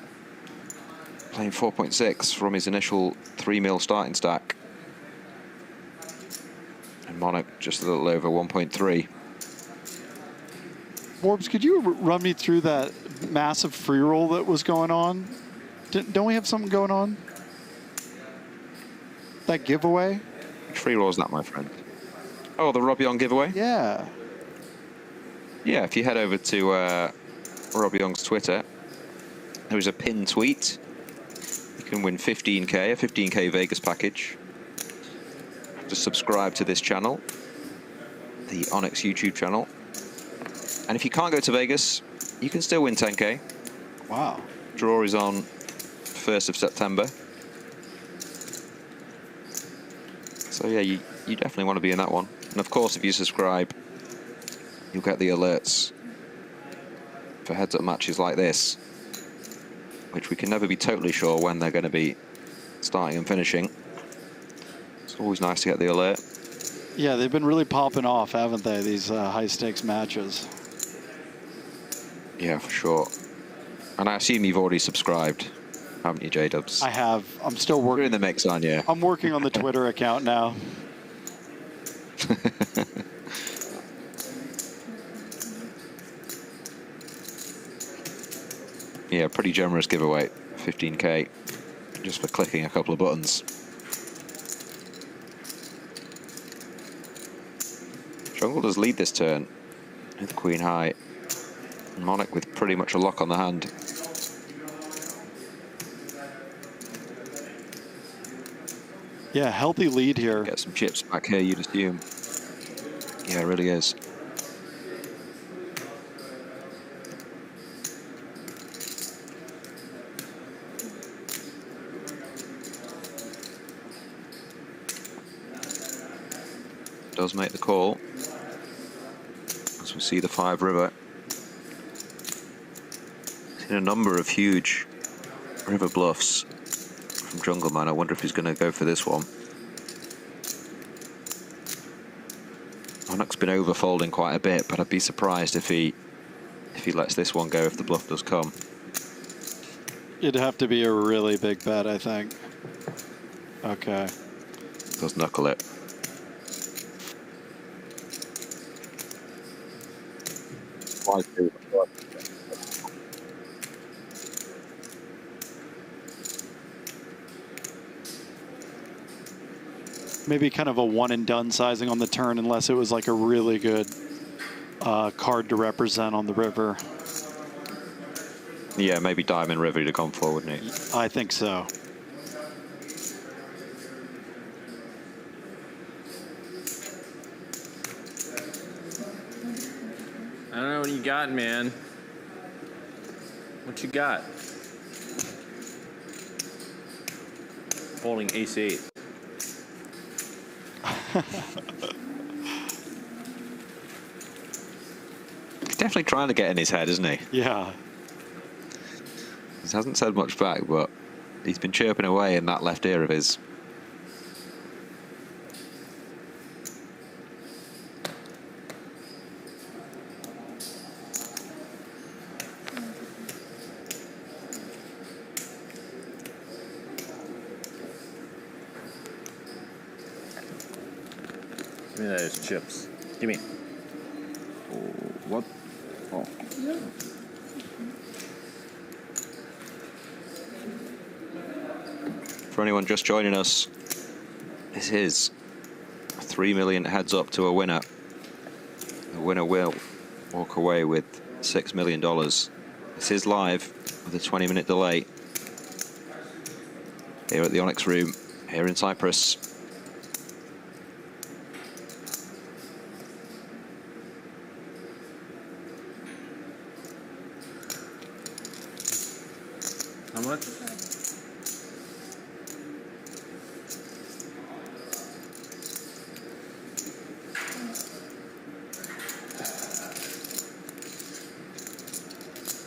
playing 4.6 from his initial 3 mil starting stack. And Monarch just a little over 1.3. Morbs, could you run me through that massive free roll that was going on? Don't we have something going on? That giveaway? Which free roll is that, my friend? Oh, the Rob Young giveaway? Yeah. Yeah, if you head over to Rob Young's Twitter, there is a pinned tweet. You can win 15K, a 15K Vegas package. Just subscribe to this channel, the Onyx YouTube channel. And if you can't go to Vegas, you can still win 10K. Wow. Draw is on 1st of September. So yeah, you definitely want to be in that one. And of course, if you subscribe, you'll get the alerts for heads-up matches like this, which we can never be totally sure when they're going to be starting and finishing. It's always nice to get the alert. Yeah, they've been really popping off, haven't they, these high-stakes matches? Yeah, for sure. And I assume you've already subscribed, haven't you, J-Dubs? I have. I'm still You're working. in the mix, aren't you? I'm working on the Twitter account now. Yeah, pretty generous giveaway, 15K, just for clicking a couple of buttons. Jungle does lead this turn with Queen High. Monarch with pretty much a lock on the hand. Yeah, healthy lead here. Get some chips back here, you'd assume. Yeah, it really is. Does make the call. As we see the 5 river. Seen a number of huge river bluffs from Jungleman. I wonder if he's going to go for this one. Monarch's been overfolding quite a bit, but I'd be surprised if he lets this one go if the bluff does come. It'd have to be a really big bet, I think. Okay. Does knuckle it. Maybe kind of a one and done sizing on the turn, unless it was like a really good card to represent on the river. Yeah, maybe Diamond River to come forward, wouldn't he? I think so. I don't know what you got, man. What you got? Folding ace-8. He's definitely trying to get in his head, isn't he? Yeah. He hasn't said much back, but he's been chirping away in that left ear of his. Give me those chips. Give me. What? Oh. For anyone just joining us, this is 3 million heads up to a winner. The winner will walk away with $6 million. This is live with a 20-minute delay here at the Onyx room here in Cyprus. How much?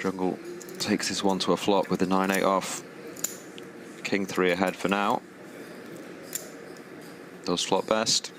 Jungle takes this one to a flop with the 9-8 off. King 3 ahead for now. Does flop best.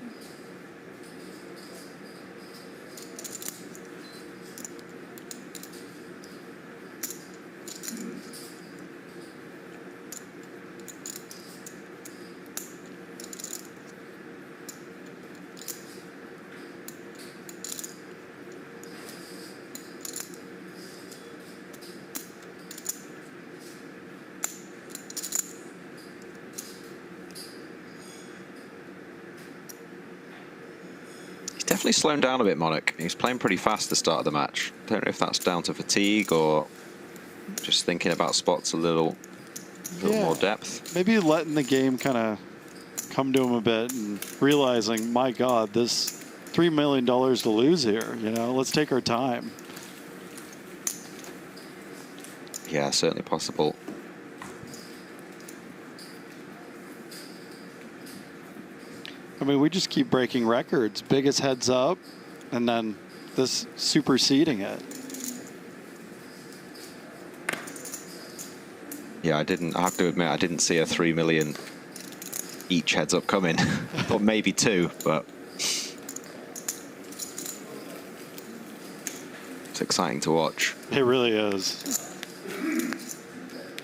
Definitely slowing down a bit, Monarch. He's playing pretty fast at the start of the match. Don't know if that's down to fatigue or just thinking about spots a little more depth. Maybe letting the game kind of come to him a bit and realizing, my God, this $3 million to lose here. You know, let's take our time. Yeah, certainly possible. I mean, we just keep breaking records. Biggest heads up, and then this superseding it. Yeah, I have to admit, I didn't see a 3 million each heads up coming. I thought maybe 2, but it's exciting to watch. It really is.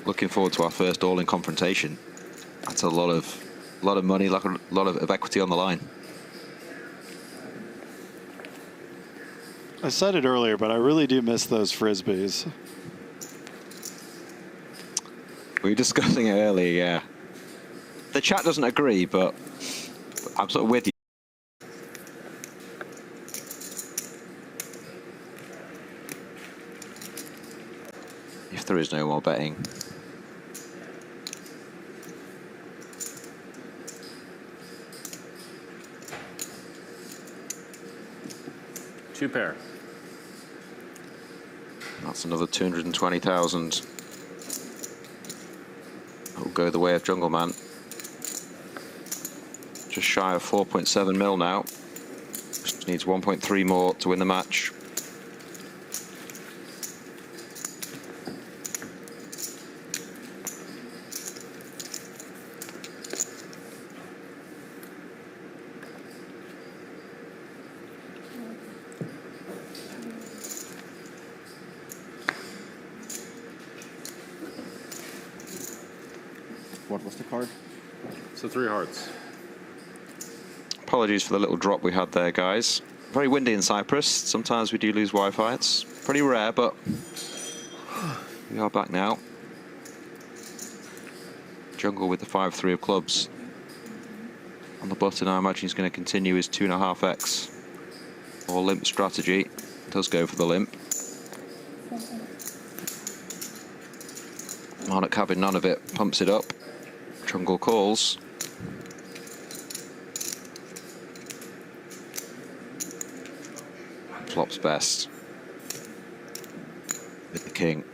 Looking forward to our first all-in confrontation. That's a lot of money, like a lot of equity on the line. I said it earlier, but I really do miss those frisbees. We were discussing it earlier, yeah. The chat doesn't agree, but I'm sort of with you. If there is no more betting. Two pair. That's another 220,000. It'll go the way of Jungleman. Just shy of 4.7 mil now. Just needs 1.3 more to win the match. What was the card? So 3 hearts. Apologies for the little drop we had there, guys. Very windy in Cyprus. Sometimes we do lose Wi-Fi. It's pretty rare, but we are back now. Jungle with the 5-3 of clubs. On the button, I imagine he's going to continue his 2.5x or limp strategy. Does go for the limp. Monarch having none of it, pumps it up. Jungle calls. Flops best with the king.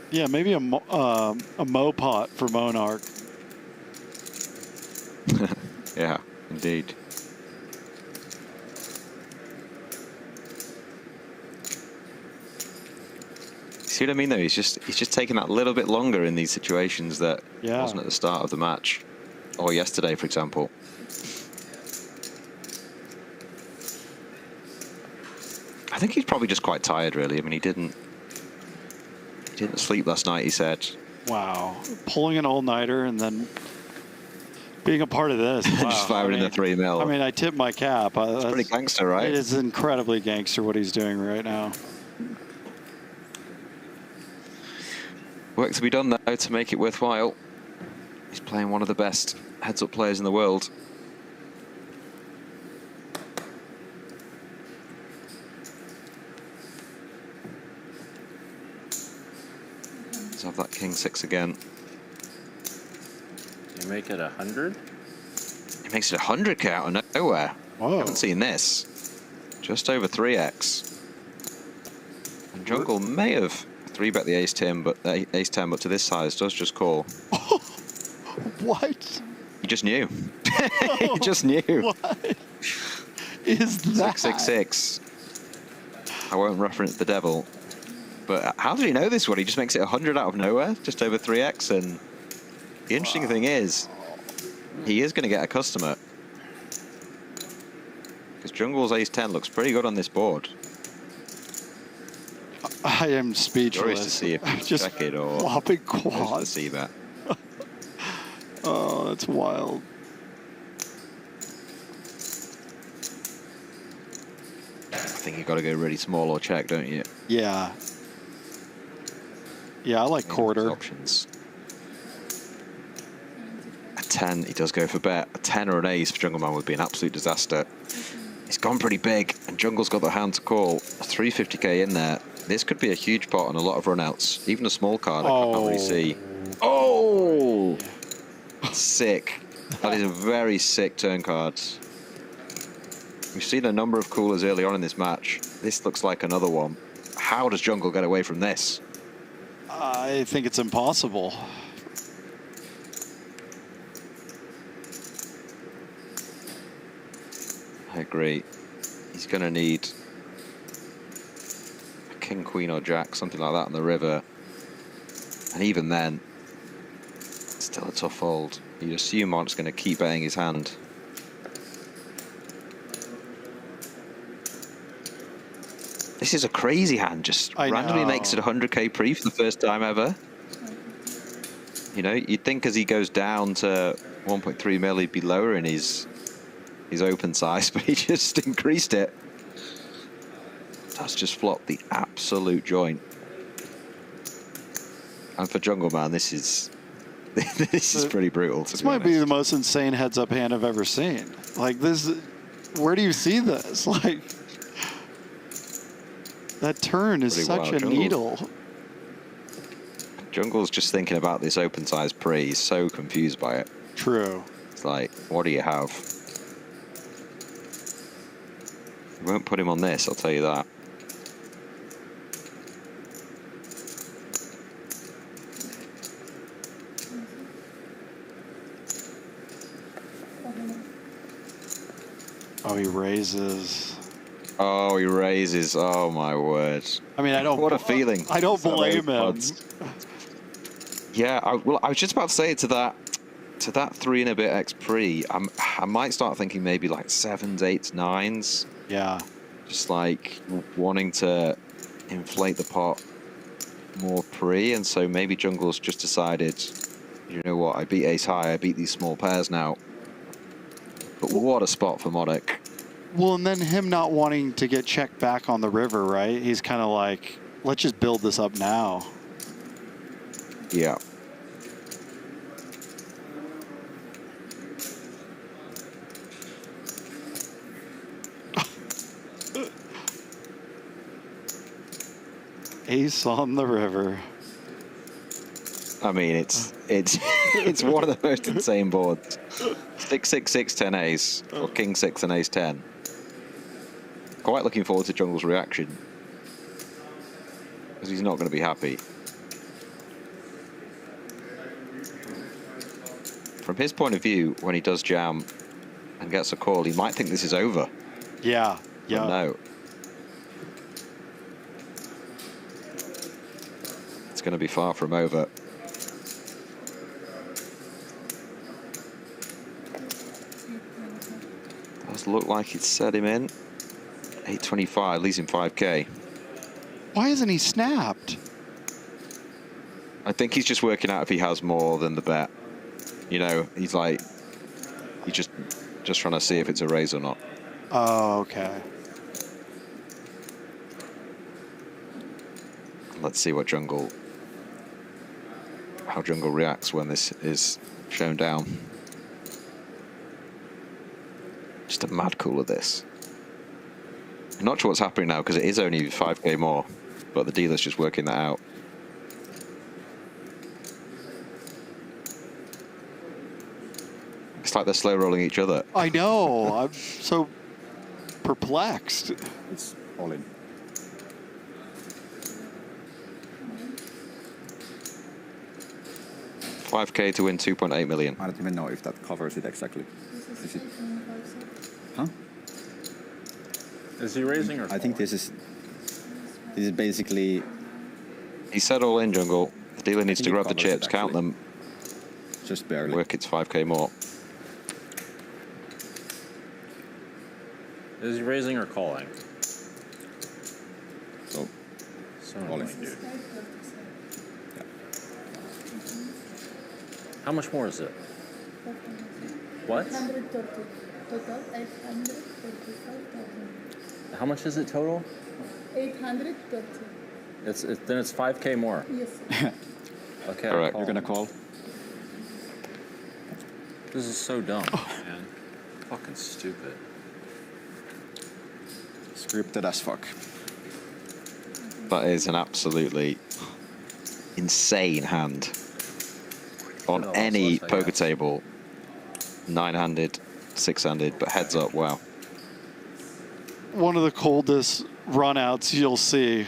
Yeah, maybe a mo pot for Monarch. Yeah, indeed. See what I mean, though? He's just taking that little bit longer in these situations that wasn't at the start of the match, or yesterday, for example. I think he's probably just quite tired, really. I mean, he didn't sleep last night, he said. Wow, pulling an all-nighter and then being a part of this. Wow. Just firing in the 3 mil. I mean, I tip my cap. It's pretty gangster, right? It is incredibly gangster what he's doing right now. Work to be done, though, to make it worthwhile. He's playing one of the best heads-up players in the world. Let's have that king 6 again. You make it 100? He makes it 100k out of nowhere. Whoa. Haven't seen this. Just over 3x. And Jungle may have 3-bet the ace-10, but ace-10, but to this size does just call. What? He just knew. He just knew. What is that? 666. I won't reference the devil. But how did he know this one? He just makes it 100 out of nowhere, just over 3x. And the interesting thing is, he is going to get a customer. Because Jungle's ace-10 looks pretty good on this board. I am speechless. Curious to see if I'm he's just check it or flopping to quads. see that. Oh, that's wild. I think you've got to go really small or check, don't you? Yeah. Yeah, I like quarter. Options. A 10, he does go for bet. A 10 or an ace for Jungleman would be an absolute disaster. He's gone pretty big, and Jungle's got the hand to call. A 350k in there. This could be a huge pot on a lot of runouts. Even a small card, I can't really see. Oh! Sick. That is a very sick turn card. We've seen a number of coolers early on in this match. This looks like another one. How does Jungle get away from this? I think it's impossible. I agree. He's going to need a king, queen, or jack, something like that on the river. And even then, it's still a tough fold. You'd assume Monarch's going to keep betting his hand. This is a crazy hand, just randomly makes it 100k pre for the first time ever. You know, you'd think as he goes down to 1.3 mil, he'd be lowering his open size, but he just increased it. That's just flopped the absolute joint. And for Jungleman, this is this is pretty brutal. This might be the most insane heads-up hand I've ever seen. Like this, where do you see this? Like that turn is such a needle. Jungle's just thinking about this open size pre. He's so confused by it. True. It's like, what do you have? You won't put him on this, I'll tell you that. Oh, he raises. Oh, he raises. Oh, my word. I mean, I don't... What a feeling. I don't blame him. Yeah, I was just about to say to that 3 and a bit X pre, I might start thinking maybe like 7s, 8s, 9s. Yeah. Just like wanting to inflate the pot more pre, and so maybe Jungle's just decided, you know what, I beat ace high, I beat these small pairs now. But what a spot for Monarch. Well, and then him not wanting to get checked back on the river, right? He's kind of like, let's just build this up now. Yeah. Ace on the river. I mean, it's it's one of the most insane boards. 6-6-6 10 ace or king 6 and ace 10. Quite looking forward to Jungle's reaction, because he's not going to be happy. From his point of view, when he does jam and gets a call, he might think this is over. Yeah, yeah. But no. It's going to be far from over. Does look like it's set him in. 825, leaves him 5k. Why isn't he snapped? I think he's just working out if he has more than the bet. You know, he's like, he's just trying to see if it's a raise or not. Oh, okay. Let's see what how Jungle reacts when this is shown down. Just a mad cool of this. I'm not sure what's happening now because it is only 5k more, but the dealer's just working that out. It's like they're slow rolling each other. I know. I'm so perplexed. It's all in. $5k to win 2.8 million. I don't even know if that covers it exactly. Is it? Huh? Is he raising or I think this is basically He said all in, Jungle. The dealer needs think to it grab the covers it, chips, count actually. them, just barely. work its 5k more. is he raising or calling? So So All in. annoying, dude. How much more is it? What? 830. Total 835,000. How much is it total? 830. Then it's 5k more. Yes. Okay. All right. I'll call. you're gonna call. This is so dumb, man. Fucking stupid. Scripted as fuck. That is an absolutely insane hand. On No, any that's what I poker got. table, 9-handed, 6-handed, but heads up, wow. One of the coldest runouts you'll see.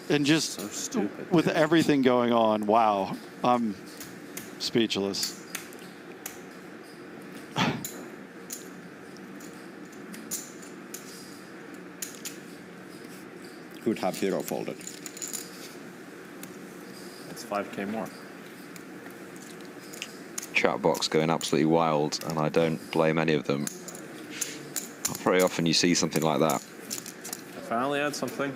And just So stupid. with everything going on, wow. I'm speechless. Could have hero folded. It's 5k more. Chat box going absolutely wild, and I don't blame any of them. Not very often you see something like that. I finally had something.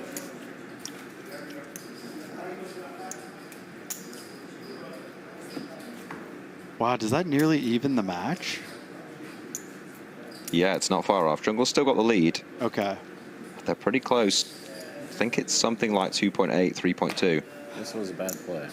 Wow, does that nearly even the match? Yeah, it's not far off. Jungle's still got the lead. Okay. They're pretty close. I think it's something like 2.8, 3.2. This was a bad play.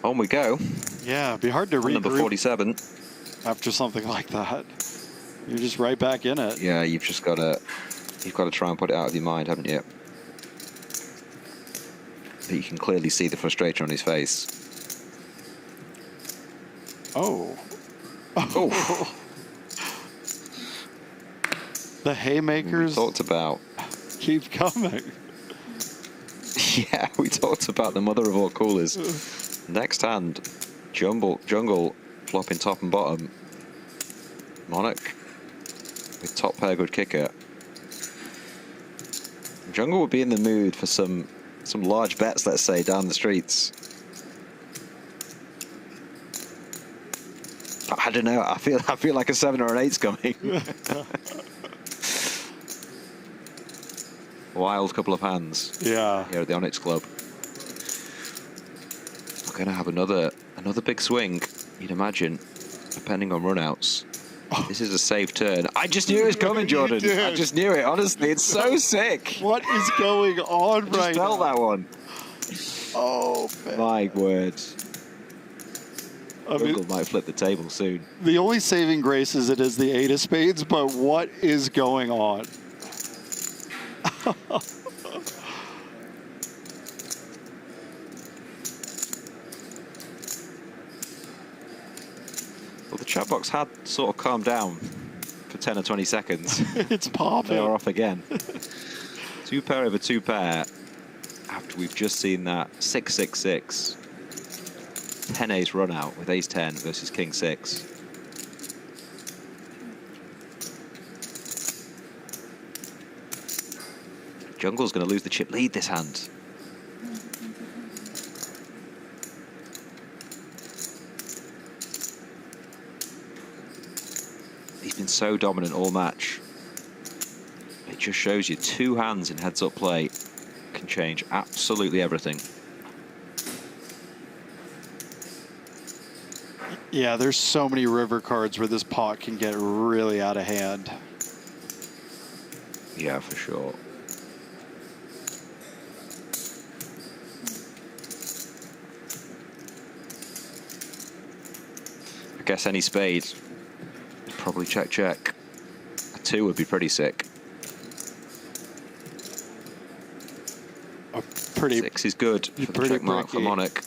On we go. Yeah, it'd be hard to Number regroup 47. after something like that. You're just right back in it. Yeah, you've got to try and put it out of your mind, haven't you? But you can clearly see the frustration on his face. Oh. Oh, The we haymakers talked about. keep coming. Yeah, we talked about the mother of all coolers. Next hand, Jungle flopping top and bottom. Monarch with top pair good kicker. Jungle would be in the mood for some large bets, let's say, down the streets. But I don't know. I feel like a 7 or an 8's coming. Wild couple of hands. Yeah. Here at the Onyx Club. We're going to have another big swing, you'd imagine, depending on runouts. This is a safe turn. I just knew it was coming, Jordan. I just knew it. Honestly, it's so sick. What is going on I just felt that one. Oh, man. My word. I mean, Jungle might flip the table soon. the only saving grace is it is the 8 of spades, but what is going on? Well, the chat box had sort of calmed down for 10 or 20 seconds. It's popping. They are off again. 2 pair over 2 pair. After we've just seen that 6-6-6. 10 ace run out with ace 10 versus king 6. Jungle's going to lose the chip lead this hand. He's been so dominant all match. It just shows you 2 hands in heads-up play can change absolutely everything. Yeah, there's so many river cards where this pot can get really out of hand. Yeah, for sure. I guess any spade, probably check, check. A 2 would be pretty sick. A pretty 6 is good for the pretty check mark for bricky. Monarch.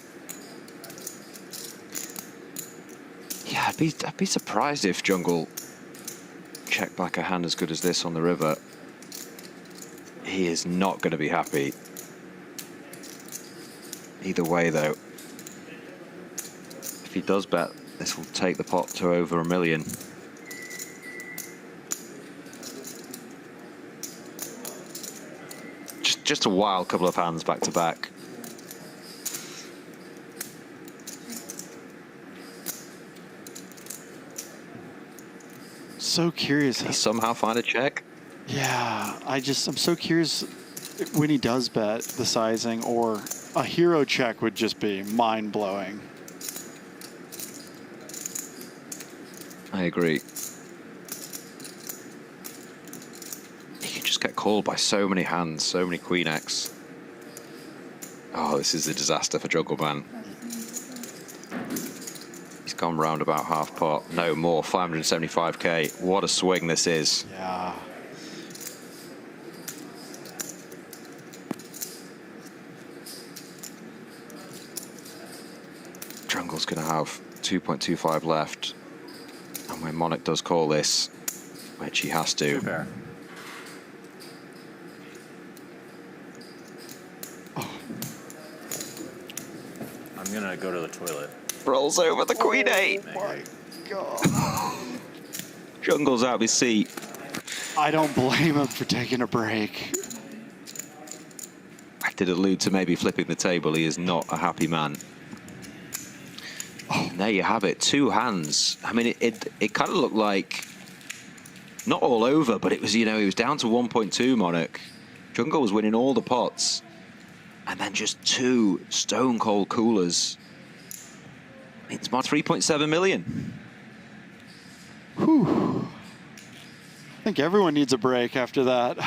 Yeah, I'd be surprised if Jungle checked back a hand as good as this on the river. He is not going to be happy. Either way, though, if he does bet, this will take the pot to over $1 million. Just a wild couple of hands back to back. So curious. Can he somehow find a check? Yeah, I'm so curious when he does bet the sizing, or a hero check would just be mind-blowing. I agree. He can just get called by so many hands, so many Queen X. Oh, this is a disaster for Jungleman. He's gone round about half pot. No more, 575k. What a swing this is. Yeah. Jungle's going to have 2.25 left. And when Monarch does call this, which he has to. 2 pair. I'm gonna go to the toilet. Rolls over the Queen 8. Oh my God. Jungle's out of his seat. I don't blame him for taking a break. I did allude to maybe flipping the table. He is not a happy man. And there you have it, 2 hands. I mean, it kind of looked like, not all over, but it was, you know, he was down to 1.2 Monarch. Jungle was winning all the pots. And then just 2 stone cold coolers. It's my 3.7 million. Whew. I think everyone needs a break after that.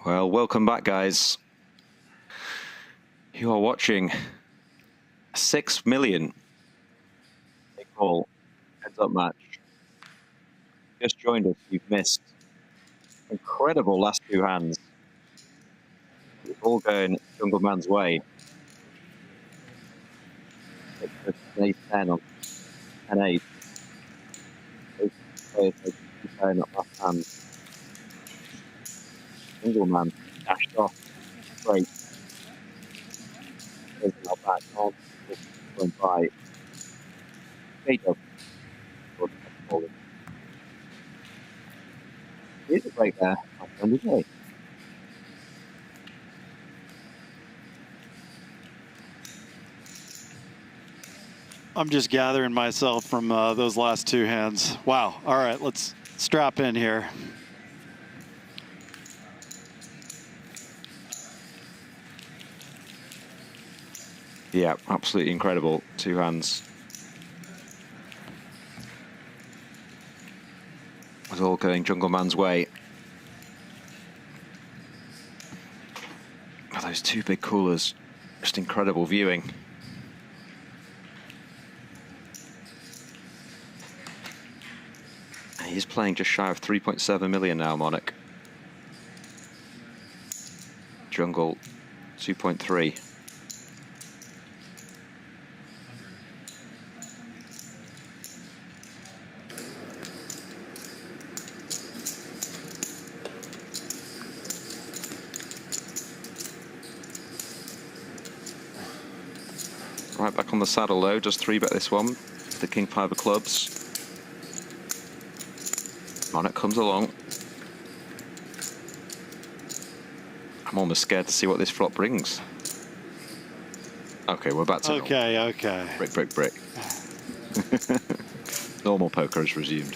Well, welcome back, guys. You are watching a 6 million call heads-up match. Just joined us, you've missed incredible last two hands. It's all going Jungleman's way. It's an 8-10 on 10-8. Playing up last hand. Jungleman dashed off. Great. Now back on. Going by. K-Dub. Here's a break there. Underway. I'm just gathering myself from those last two hands. Wow. All right, let's strap in here. Yeah, absolutely incredible. Two hands. It's all going Jungleman's way. Oh, those two big coolers. Just incredible viewing. He's playing just shy of 3.7 million now, Monarch. Jungle, 2.3. Right back on the saddle though, just 3-bet this one. The King 5 of clubs. Monarch comes along. I'm almost scared to see what this flop brings. Okay, we're back to normal. Okay. Brick. Normal poker has resumed.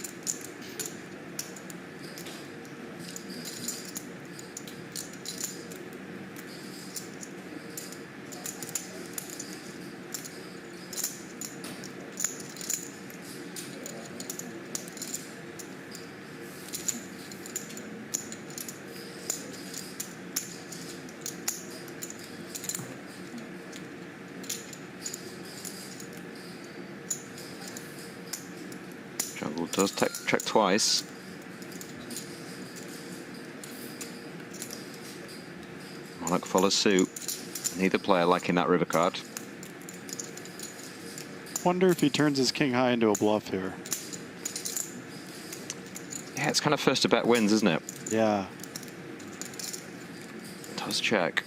Jungle does check twice. Monarch follows suit. Neither player liking that river card. Wonder if he turns his king high into a bluff here. Yeah, it's kind of first to bet wins, isn't it? Yeah. Does check.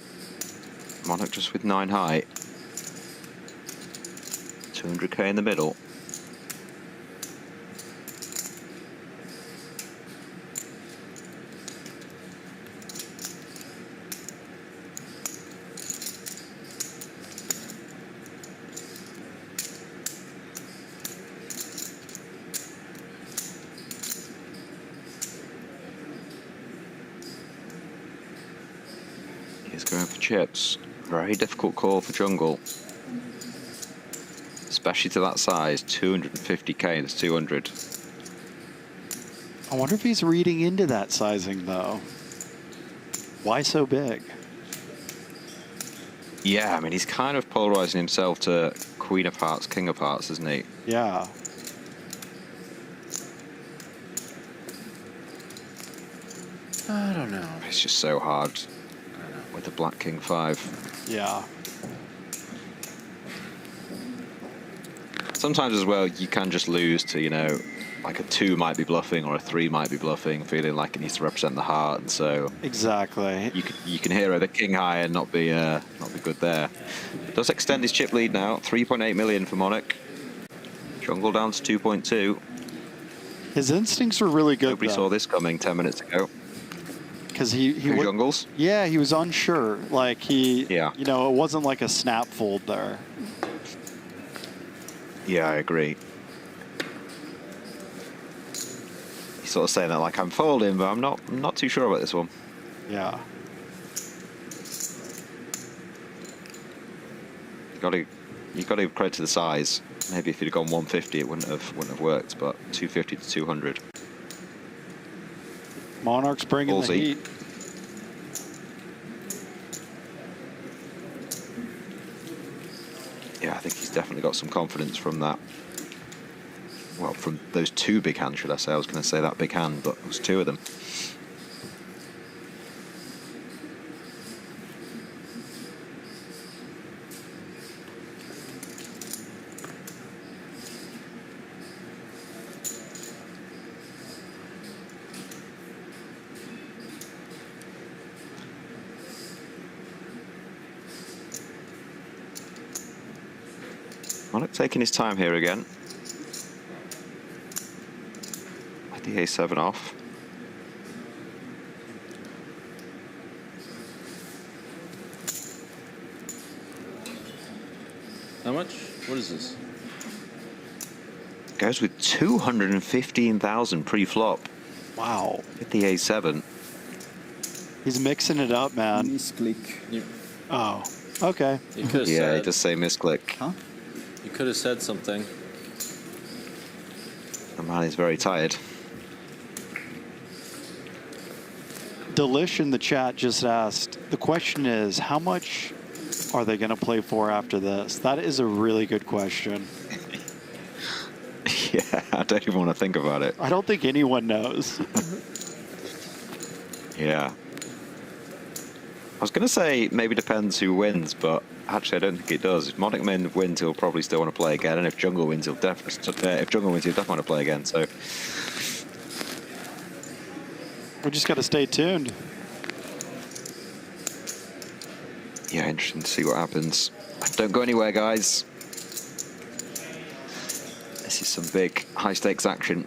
Monarch just with 9 high. 200k in the middle. He's going for chips. Very difficult call for Jungle. Especially to that size, 250k, there's 200. I wonder if he's reading into that sizing, though. Why so big? Yeah, I mean, he's kind of polarizing himself to Queen of Hearts, King of Hearts, isn't he? Yeah. I don't know. It's just so hard with the Black King 5. Yeah. Sometimes as well, you can just lose to, you know, like a 2 might be bluffing or a 3 might be bluffing, feeling like it needs to represent the heart, and so Exactly. you can hero the king high and not be good there. Does extend his chip lead now, 3.8 million for Monarch. Jungle down to 2.2. His instincts were really good. Nobody saw this coming 10 minutes ago. Because he jungles. Yeah, he was unsure. Like you know, it wasn't like a snap fold there. Yeah, I agree. He's sort of saying that like I'm folding, but I'm not too sure about this one. Yeah. You got to give credit to the size. Maybe if he'd have gone 150, it wouldn't have worked. But 250 to 200. Monarch's bringing the heat. definitely got some confidence from that. Well, from those two big hands, should I say. I was going to say that big hand, but it was two of them. Monarch taking his time here again. With the A7 off. How much? What is this? Goes with 215,000 pre-flop. Wow. With the A7. He's mixing it up, man. Misclick. Oh, okay. You could have Yeah, said. he does say misclick. Huh? You could have said something. The man is very tired. Delish in the chat just asked, the question is, how much are they going to play for after this? That is a really good question. Yeah, I don't even want to think about it. I don't think anyone knows. Yeah. I was going to say maybe depends who wins, but actually I don't think it does. If Monarch wins, he'll probably still want to play again, and if Jungle wins, he'll definitely want to play again. So We just got to stay tuned. yeah, interesting to see what happens. Don't go anywhere, guys. This is some big high stakes action.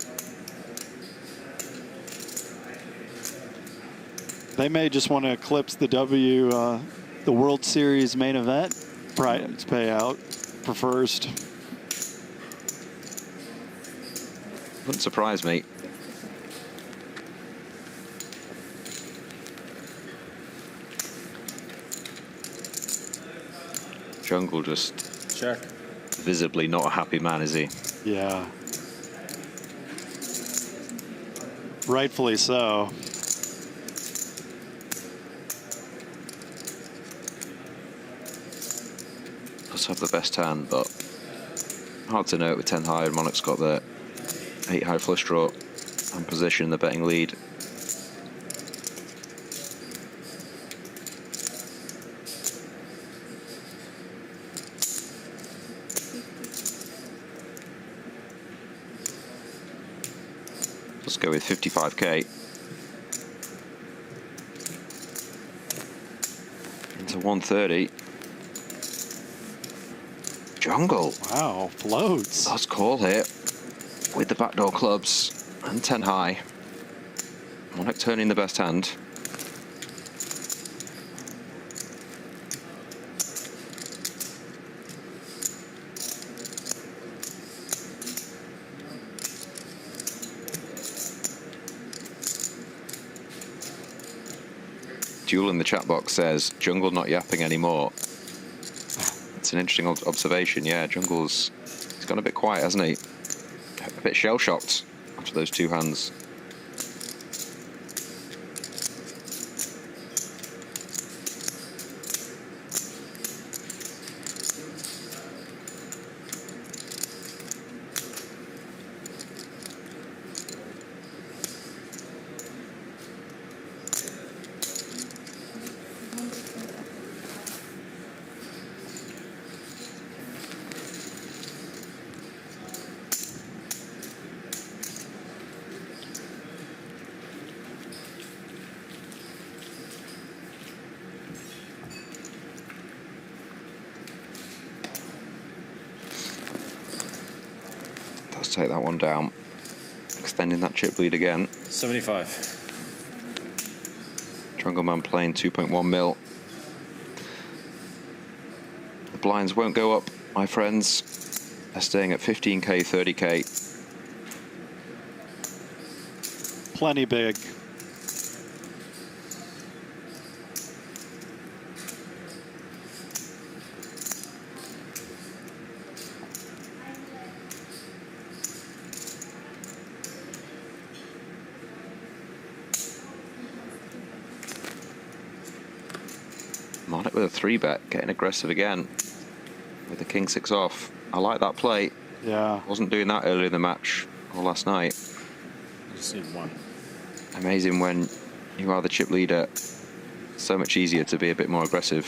They may just want to eclipse the the World Series main event prize payout for first. Wouldn't surprise me. Jungle just Check. visibly not a happy man, is he? Yeah. Rightfully so. Does have the best hand, but hard to know with 10 high, and Monarch's got the 8 high flush draw and position in the betting lead. Let's go with 55k. Into 130. Jungle. Wow, floats. Last call here with the backdoor clubs and 10 high. Monarch turning the best hand. Duel in the chat box says, Jungle not yapping anymore. It's an interesting observation. Yeah, Jungle's he's gone a bit quiet, hasn't he? A bit shell-shocked after those two hands. Let's take that one down. Extending that chip lead again. 75. Jungleman playing 2.1 mil. The blinds won't go up, my friends. They're staying at 15k, 30k. Plenty big. Monarch with a 3-bet, getting aggressive again. with the king six off. I like that play. Yeah. Wasn't doing that earlier in the match or last night. Just need one. Amazing when you are the chip leader. So much easier to be a bit more aggressive.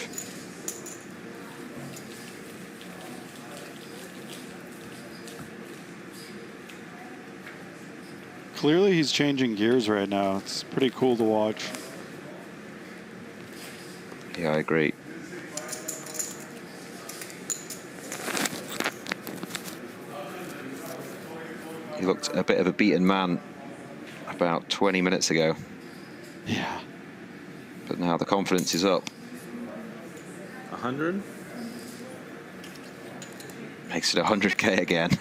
Clearly he's changing gears right now. It's pretty cool to watch. Yeah, I agree. He looked a bit of a beaten man about 20 minutes ago. Yeah. But now the confidence is up. 100? Makes it 100k again.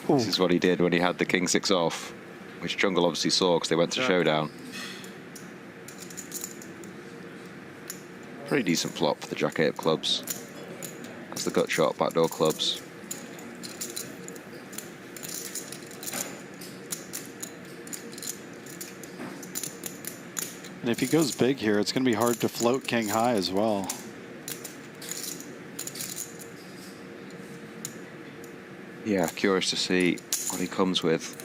This is what he did when he had the king six off, which Jungle obviously saw because they went to showdown. Pretty decent flop for the jack 8 of clubs. That's the gut shot, backdoor clubs. And if he goes big here, it's going to be hard to float king high as well. Yeah, curious to see what he comes with.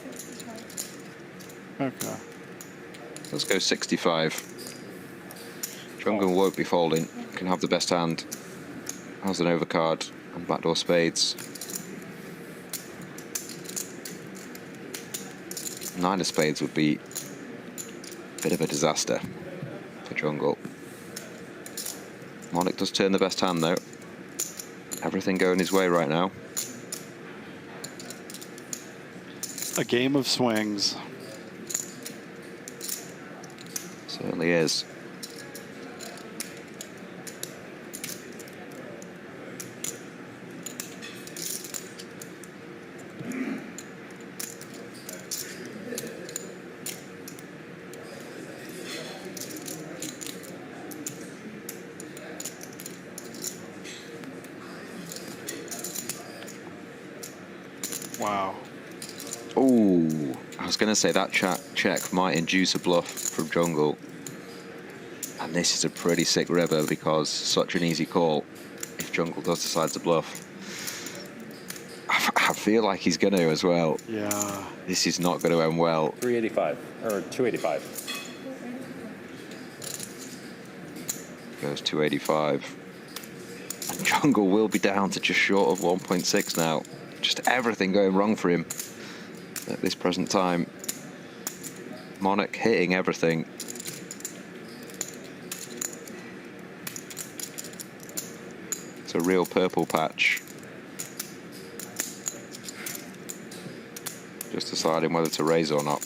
Okay. Let's go 65. Jungle won't be folding. Can have the best hand. Has an overcard and backdoor spades. 9 of spades would be a bit of a disaster for Jungle. Monarch does turn the best hand though. Everything going his way right now. A game of swings. Certainly is. Wow. Ooh, I was going to say that check might induce a bluff from Jungle. And this is a pretty sick river because such an easy call if Jungle does decide to bluff. I feel like he's going to as well. Yeah. This is not going to end well. 385 or 285. Goes 285. And Jungle will be down to just short of 1.6 now. Just everything going wrong for him at this present time. Monarch hitting everything. It's a real purple patch. Just deciding whether to raise or not.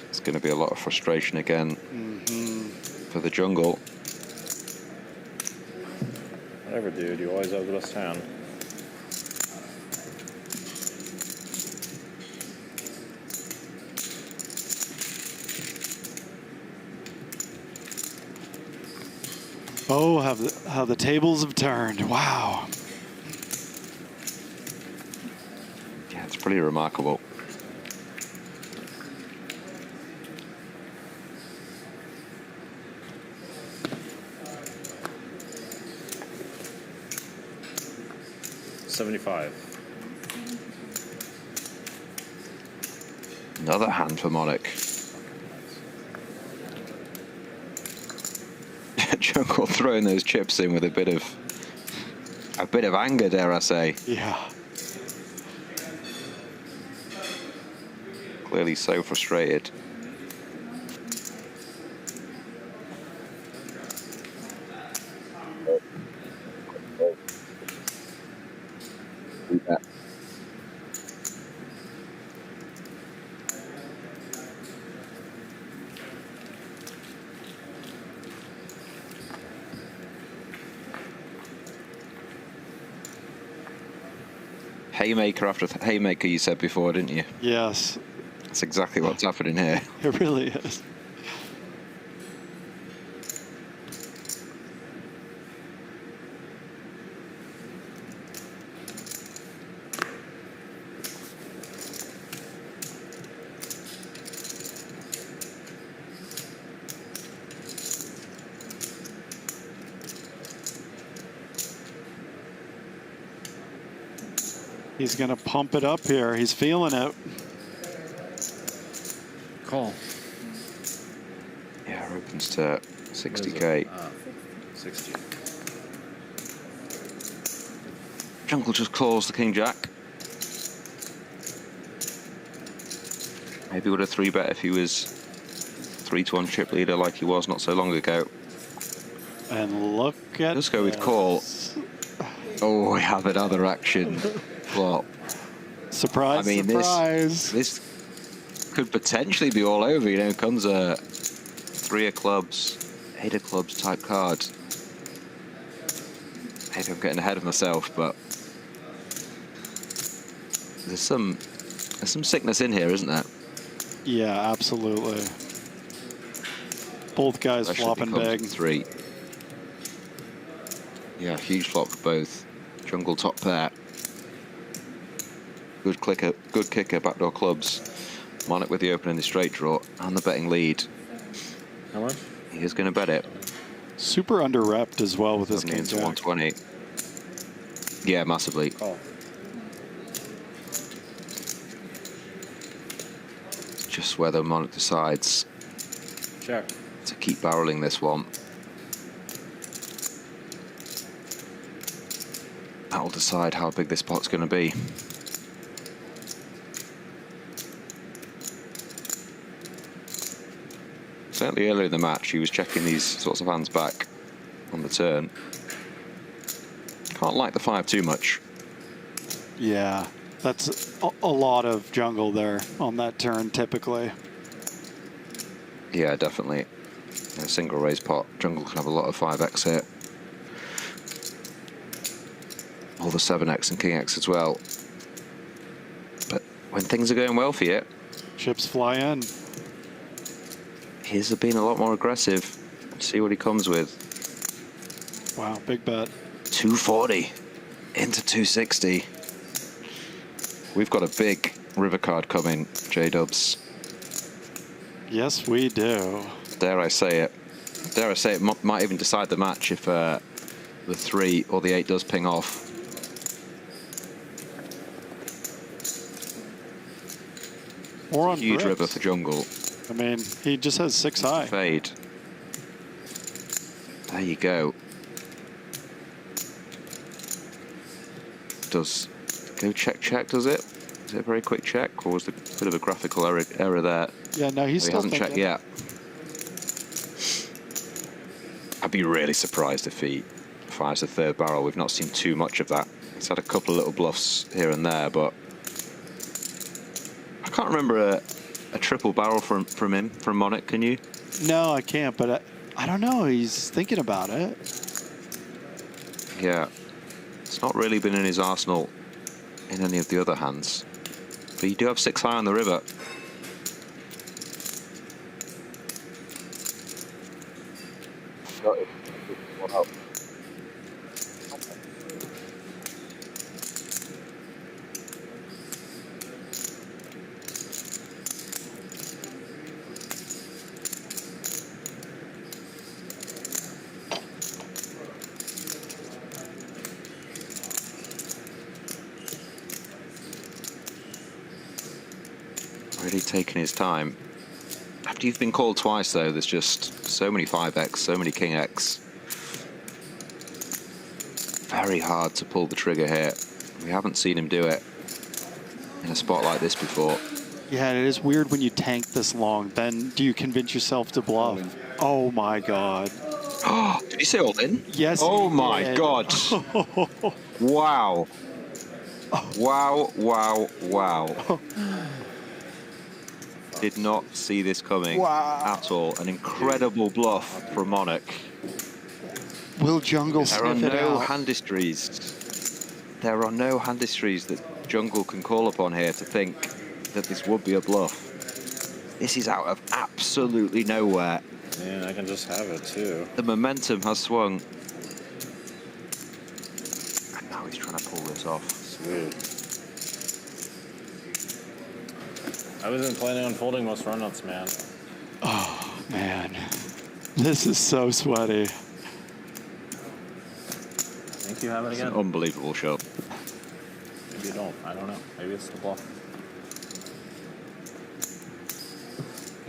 It's going to be a lot of frustration again for the Jungle. Whatever, dude. You always have the best hand. Oh, how the tables have turned. Wow. Yeah, it's pretty remarkable. $75. Another hand for Monarch. Jungle throwing those chips in with a bit of anger, dare I say. Yeah. Clearly so frustrated. Haymaker after haymaker, you said before, didn't you? Yes. That's exactly what's happening here. It really is. He's going to pump it up here. He's feeling it. Call. Yeah, opens to 60k. 60. Jungle just calls the King Jack. Maybe would have 3-bet if he was 3-1 chip leader like he was not so long ago. And look at Let's go with call. Oh, we have another action. Well, Surprise, I mean, surprise. this could potentially be all over. You know, comes a 3 of clubs, 8 of clubs type card. Maybe I'm getting ahead of myself, but there's some sickness in here, isn't there? Yeah, absolutely. Both guys Especially flopping if it comes big. to 3. Yeah, huge flop for both. Jungle top pair. Good kicker, backdoor clubs. Monarch with the open in the straight draw and the betting lead. How much? He is going to bet it. Super under-repped as well with this Suddenly King into Jack. 120. Yeah, massively. Call. Just whether Monarch decides Check. to keep barreling this one. That'll decide how big this pot's going to be. Certainly earlier in the match, he was checking these sorts of hands back on the turn. Can't like the 5 too much. Yeah, that's a lot of jungle there on that turn typically. Yeah, definitely. In a single raise pot, jungle can have a lot of 5x here. All the 7x and king x as well. But when things are going well for you, Chips fly in. he's been a lot more aggressive. See what he comes with. Wow, big bet. 240 into 260. We've got a big river card coming, J-Dubs. Yes, we do. Dare I say it? Dare I say it might even decide the match if the 3 or the 8 does ping off. Or on Huge bricks. river for jungle. I mean, he just has 6 high. Fade. There you go. Does go check, does it? Is it a very quick check, or was there a bit of a graphical error there? Yeah, no, he's He still hasn't checked thinking. yet. I'd be really surprised if he fires the 3rd barrel. We've not seen too much of that. He's had a couple of little bluffs here and there, but I can't remember a triple barrel from him, from Monarch, can you? No, I can't, but I don't know. He's thinking about it. Yeah. It's not really been in his arsenal in any of the other hands. But you do have 6 high on the river. Really taking his time. After you've been called twice, though, there's just so many 5x, so many king x. Very hard to pull the trigger here. We haven't seen him do it in a spot like this before. Yeah, it is weird when you tank this long. Then do you convince yourself to bluff? Oh my god. Oh, did you say all in? Yes. Oh he my did. god. Wow. Wow, wow, wow. Did not see this coming at all. An incredible bluff from Monarch. Will jungle There are sniff it no out? hand histories. There are no hand histories that jungle can call upon here to think that this would be a bluff. This is out of absolutely nowhere. Man, I can just have it too. The momentum has swung. And now he's trying to pull this off. Sweet. I wasn't planning on folding most runouts, man. Oh man, this is so sweaty. I think you have it It's an again. unbelievable shot. Maybe don't. I don't know. Maybe it's the bluff.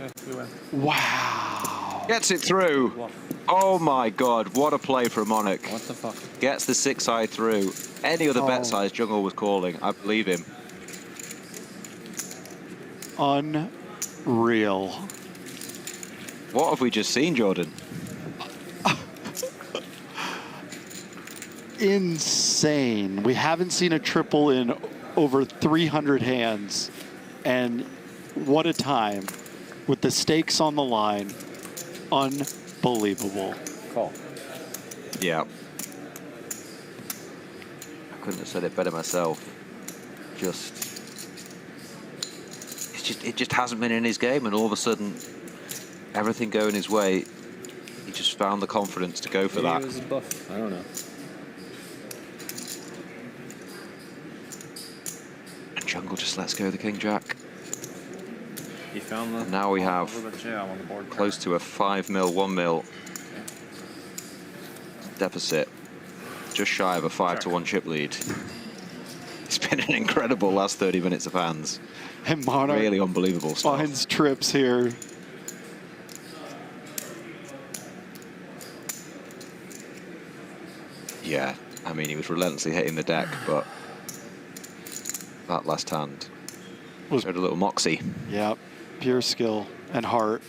Okay, we win. Wow. Gets it through. Bluff. Oh my God, what a play from Monarch. What the fuck? Gets the 6-high through. Any other bet size Jungle was calling, I believe him. Unreal. What have we just seen, Jordan? Insane. We haven't seen a triple in over 300 hands. And what a time. With the stakes on the line. Unbelievable. Call. Yeah. I couldn't have said it better myself. It just hasn't been in his game, and all of a sudden, everything going his way, he just found the confidence to go for that. Maybe it was a bluff. I don't know. And Jungle just lets go the King Jack. He found the. And now we have jam on the board. close to a 5 mil, 1 mil deficit, just shy of a 5-1 chip lead. It's been an incredible last 30 minutes of hands. And Monarch Really unbelievable stuff. finds trips here. Yeah, I mean, he was relentlessly hitting the deck, but that last hand showed a little moxie. Yep. Pure skill and heart.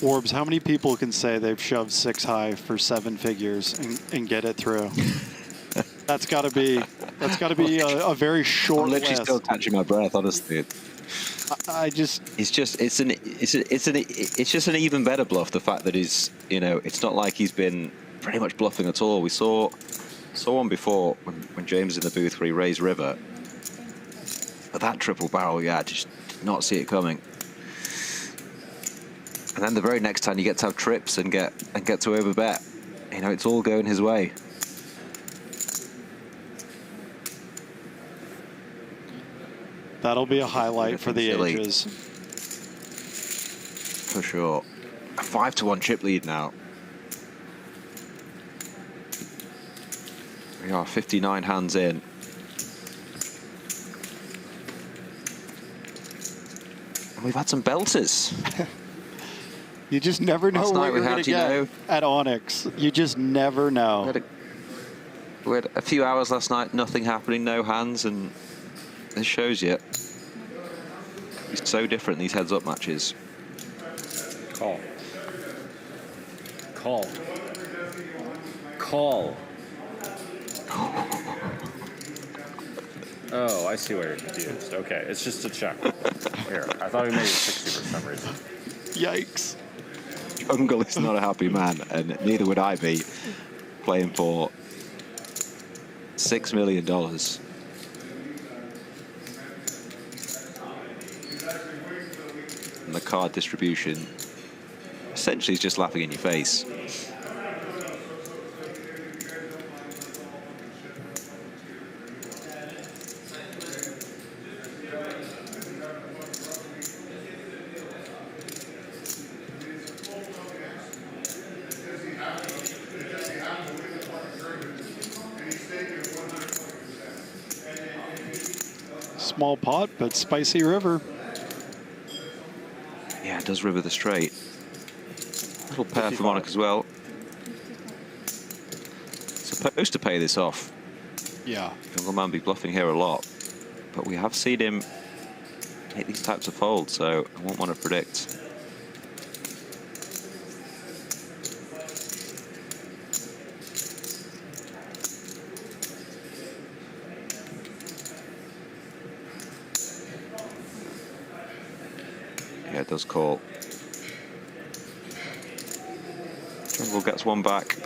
Orbs, how many people can say they've shoved 6-high for 7 figures and get it through? That's got to be a very short I'm literally list. still catching my breath, honestly. It's just an even better bluff. The fact that he's, it's not like he's been pretty much bluffing at all. We saw one before when James was in the booth where he raised river, but that triple barrel, yeah, just did not see it coming. And then the very next time you get to have trips and get to overbet, it's all going his way. That'll be a highlight for the Silly. ages. For sure. A 5-1 chip lead now. We are 59 hands in. And we've had some belters. You just never know Last what night you're we going had, to get at Onyx. You just never know. We had a few hours last night, nothing happening, no hands, and this shows you. It's so different, these heads-up matches. Call. Call. Call. Oh, I see why you're confused. Okay, it's just a check. Here, I thought we made it 60 for some reason. Yikes. Jungle is not a happy man, and neither would I be, playing for $6 million. And the card distribution essentially is just laughing in your face. Small pot, but spicy river. Yeah, it does river the straight. Little pair for Monarch as well. Supposed to pay this off. Yeah. Jungleman be bluffing here a lot, but we have seen him hit these types of folds, so I won't want to predict. Yeah, it does call. Jungle gets one back.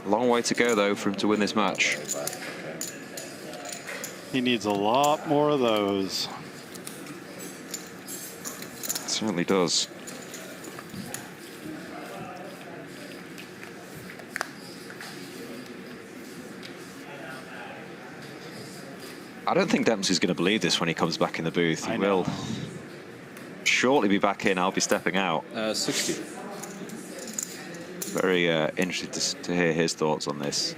Long way to go, though, for him to win this match. He needs a lot more of those. Certainly does. I don't think Dempsey's going to believe this when he comes back in the booth. He will shortly be back in. I'll be stepping out. 60. Very interested to hear his thoughts on this.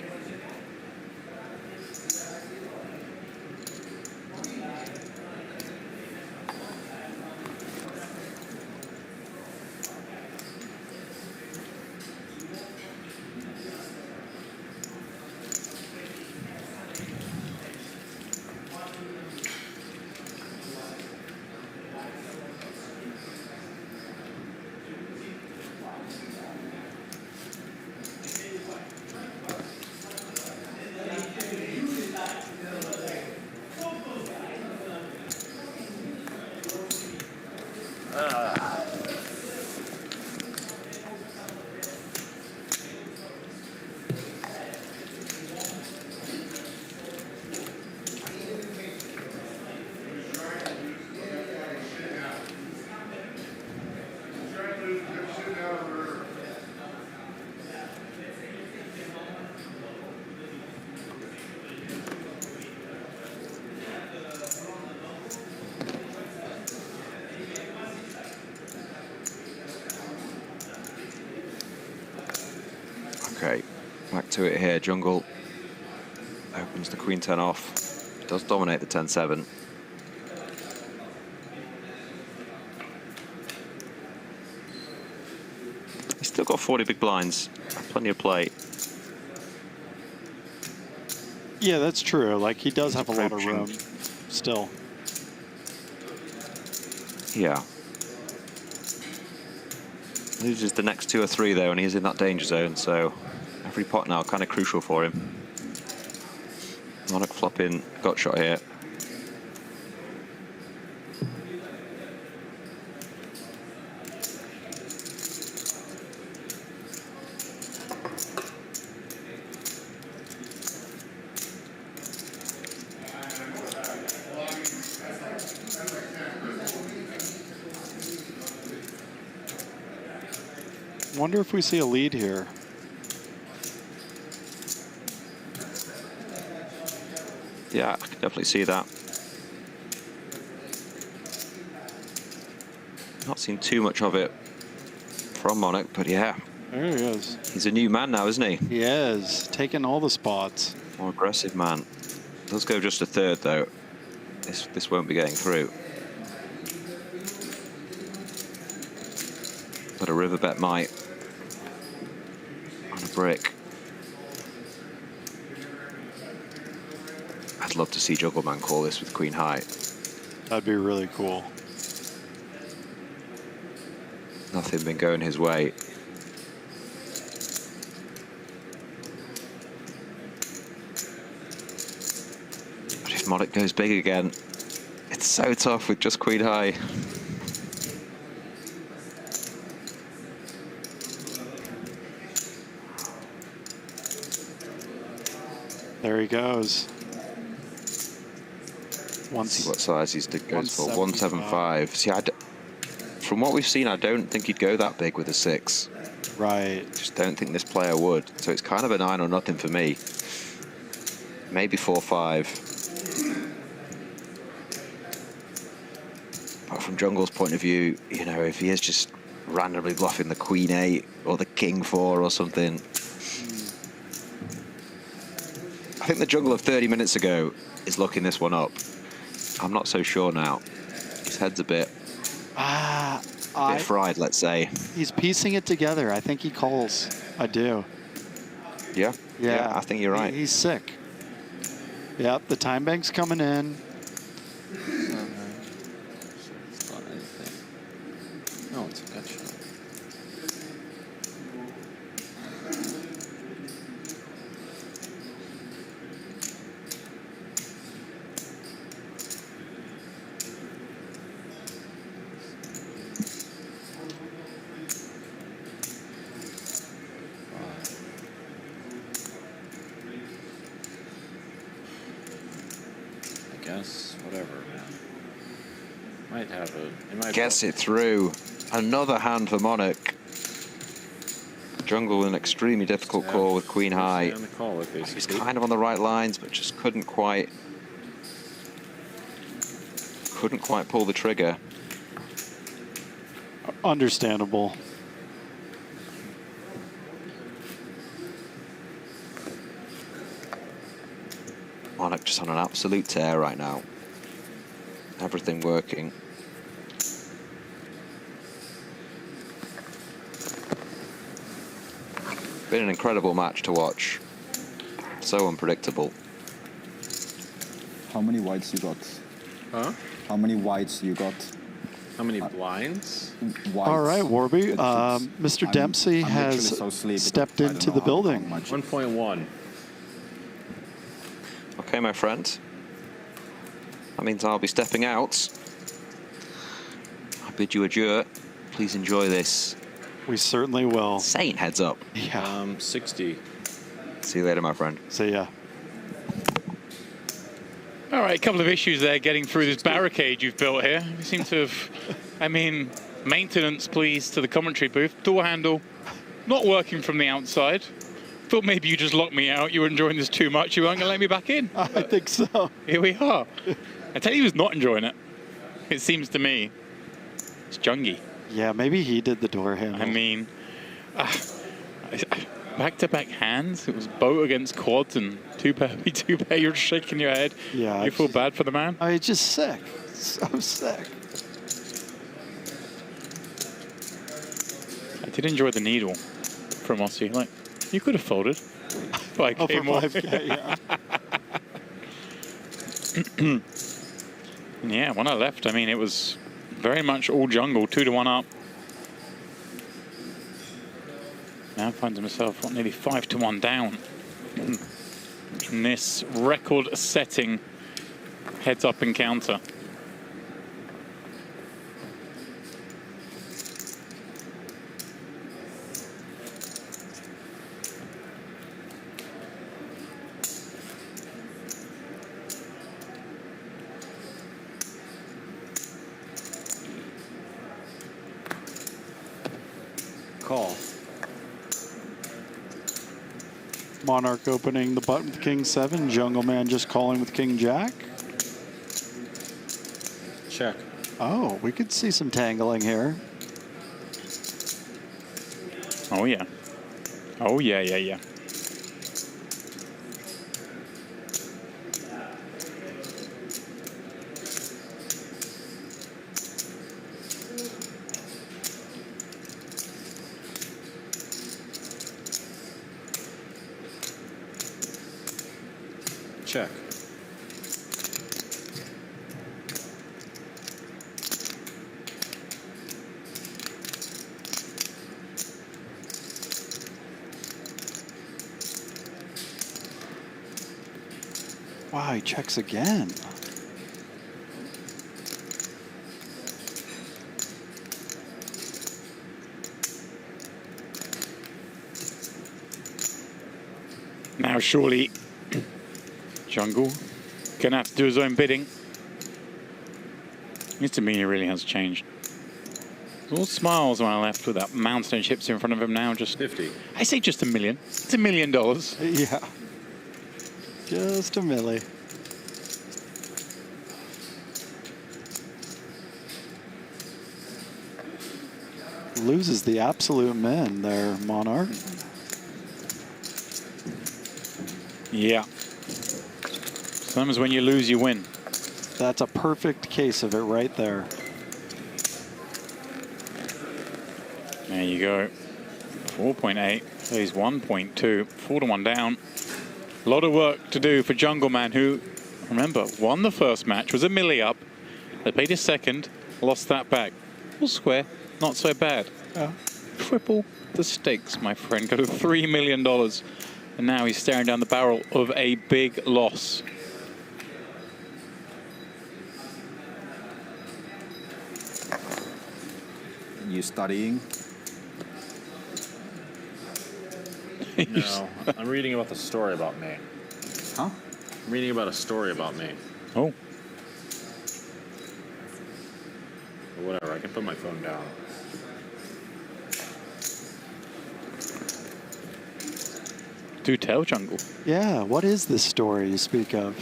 Okay, back to it here. Jungle opens the queen 10 off. Does dominate the 10-7. He's still got 40 big blinds. Plenty of play. Yeah, that's true. Like, he does have a lot of room still. Yeah. Loses the next 2 or 3 though, and he's in that danger zone, so every pot now kind of crucial for him. Monarch flopping gut shot here. Wonder if we see a lead here. Yeah, I can definitely see that. Not seen too much of it from Monarch, but yeah. There he is. He's a new man now, isn't he? He is, taking all the spots. More aggressive man. Does go just a third though. This won't be getting through. But a river bet might. On a brick. I'd love to see Jungleman call this with queen high. That'd be really cool. Nothing been going his way. But if Monarch goes big again, it's so tough with just queen high. There he goes. Let's see what size he's goes for. 175. See, from what we've seen, I don't think he'd go that big with a 6. Right. Just don't think this player would. So it's kind of a 9 or nothing for me. Maybe 4-5. But from Jungle's point of view, you know, if he is just randomly bluffing the queen 8 or the king 4 or something. I think the Jungle of 30 minutes ago is looking this one up. I'm not so sure now. His head's a bit fried, let's say. He's piecing it together. I think he calls. I do. Yeah? Yeah, I think you're right. He's sick. Yep, the time bank's coming in. No, it's a gut shot. guess whatever, man. Might have a. It might Gets it through. Another hand for Monarch. Jungle with an extremely difficult call with Queen High. On the call with He was basically. kind of on the right lines, but just couldn't quite pull the trigger. Understandable. Monarch just on an absolute tear right now. Everything working. Been an incredible match to watch. So unpredictable. How many whites you got? Huh? How many whites you got? How many blinds? Whites. All right, Warby. Mr. Dempsey I'm has literally so sleepy that stepped I don't into know the how to count building. much. 1.1. Okay, my friend. That means I'll be stepping out. I bid you adieu. Please enjoy this. We certainly will. Saint heads up. Yeah. 60. See you later, my friend. See ya. All right, a couple of issues there getting through this barricade you've built here. You seem to have, I mean, maintenance, please, to the commentary booth. Door handle not working from the outside. Thought maybe you just locked me out. You were enjoying this too much. You weren't going to let me back in. I think so. Here we are. I tell you, he was not enjoying it. It seems to me. It's Jungie. Yeah, maybe he did the door handle. I mean, back-to-back hands. It was boat against quads and two pair. You're shaking your head. Yeah, You feel bad for the man? I just sick. So sick. I did enjoy the needle from Aussie. Like, you could have folded. 5K Oh, for more. 5K, yeah. Yeah, when I left, I mean, it was very much all jungle, 2-1 up. Now finds himself what, nearly 5-1 down. From this record-setting heads-up encounter. Call. Monarch opening the button with King 7. Jungleman just calling with King Jack. Check. Oh, we could see some tangling here. Oh, yeah. Oh, yeah. Check. Wow, he checks again. Now, surely, Jungle gonna have to do his own bidding. Mr. Meany really has changed. All smiles when I left with that mountain of chips in front of him now. Just 50. I say just $1 million. It's $1 million. Yeah. Just a milli. Loses the absolute men there, Monarch. Yeah. Sometimes when you lose, you win. That's a perfect case of it right there. There you go. 4.8. He's 1.2. 4-1 down. A lot of work to do for Jungleman, who, remember, won the first match, was a milli up. They paid his second, lost that back. All square, not so bad. Triple the stakes, my friend. Go to $3 million. And now he's staring down the barrel of a big loss. You studying? No, I'm reading about the story about me. Huh? I'm reading about a story about me. Oh, Or whatever, I can put my phone down. Do tell, Jungle. Yeah, what is this story you speak of?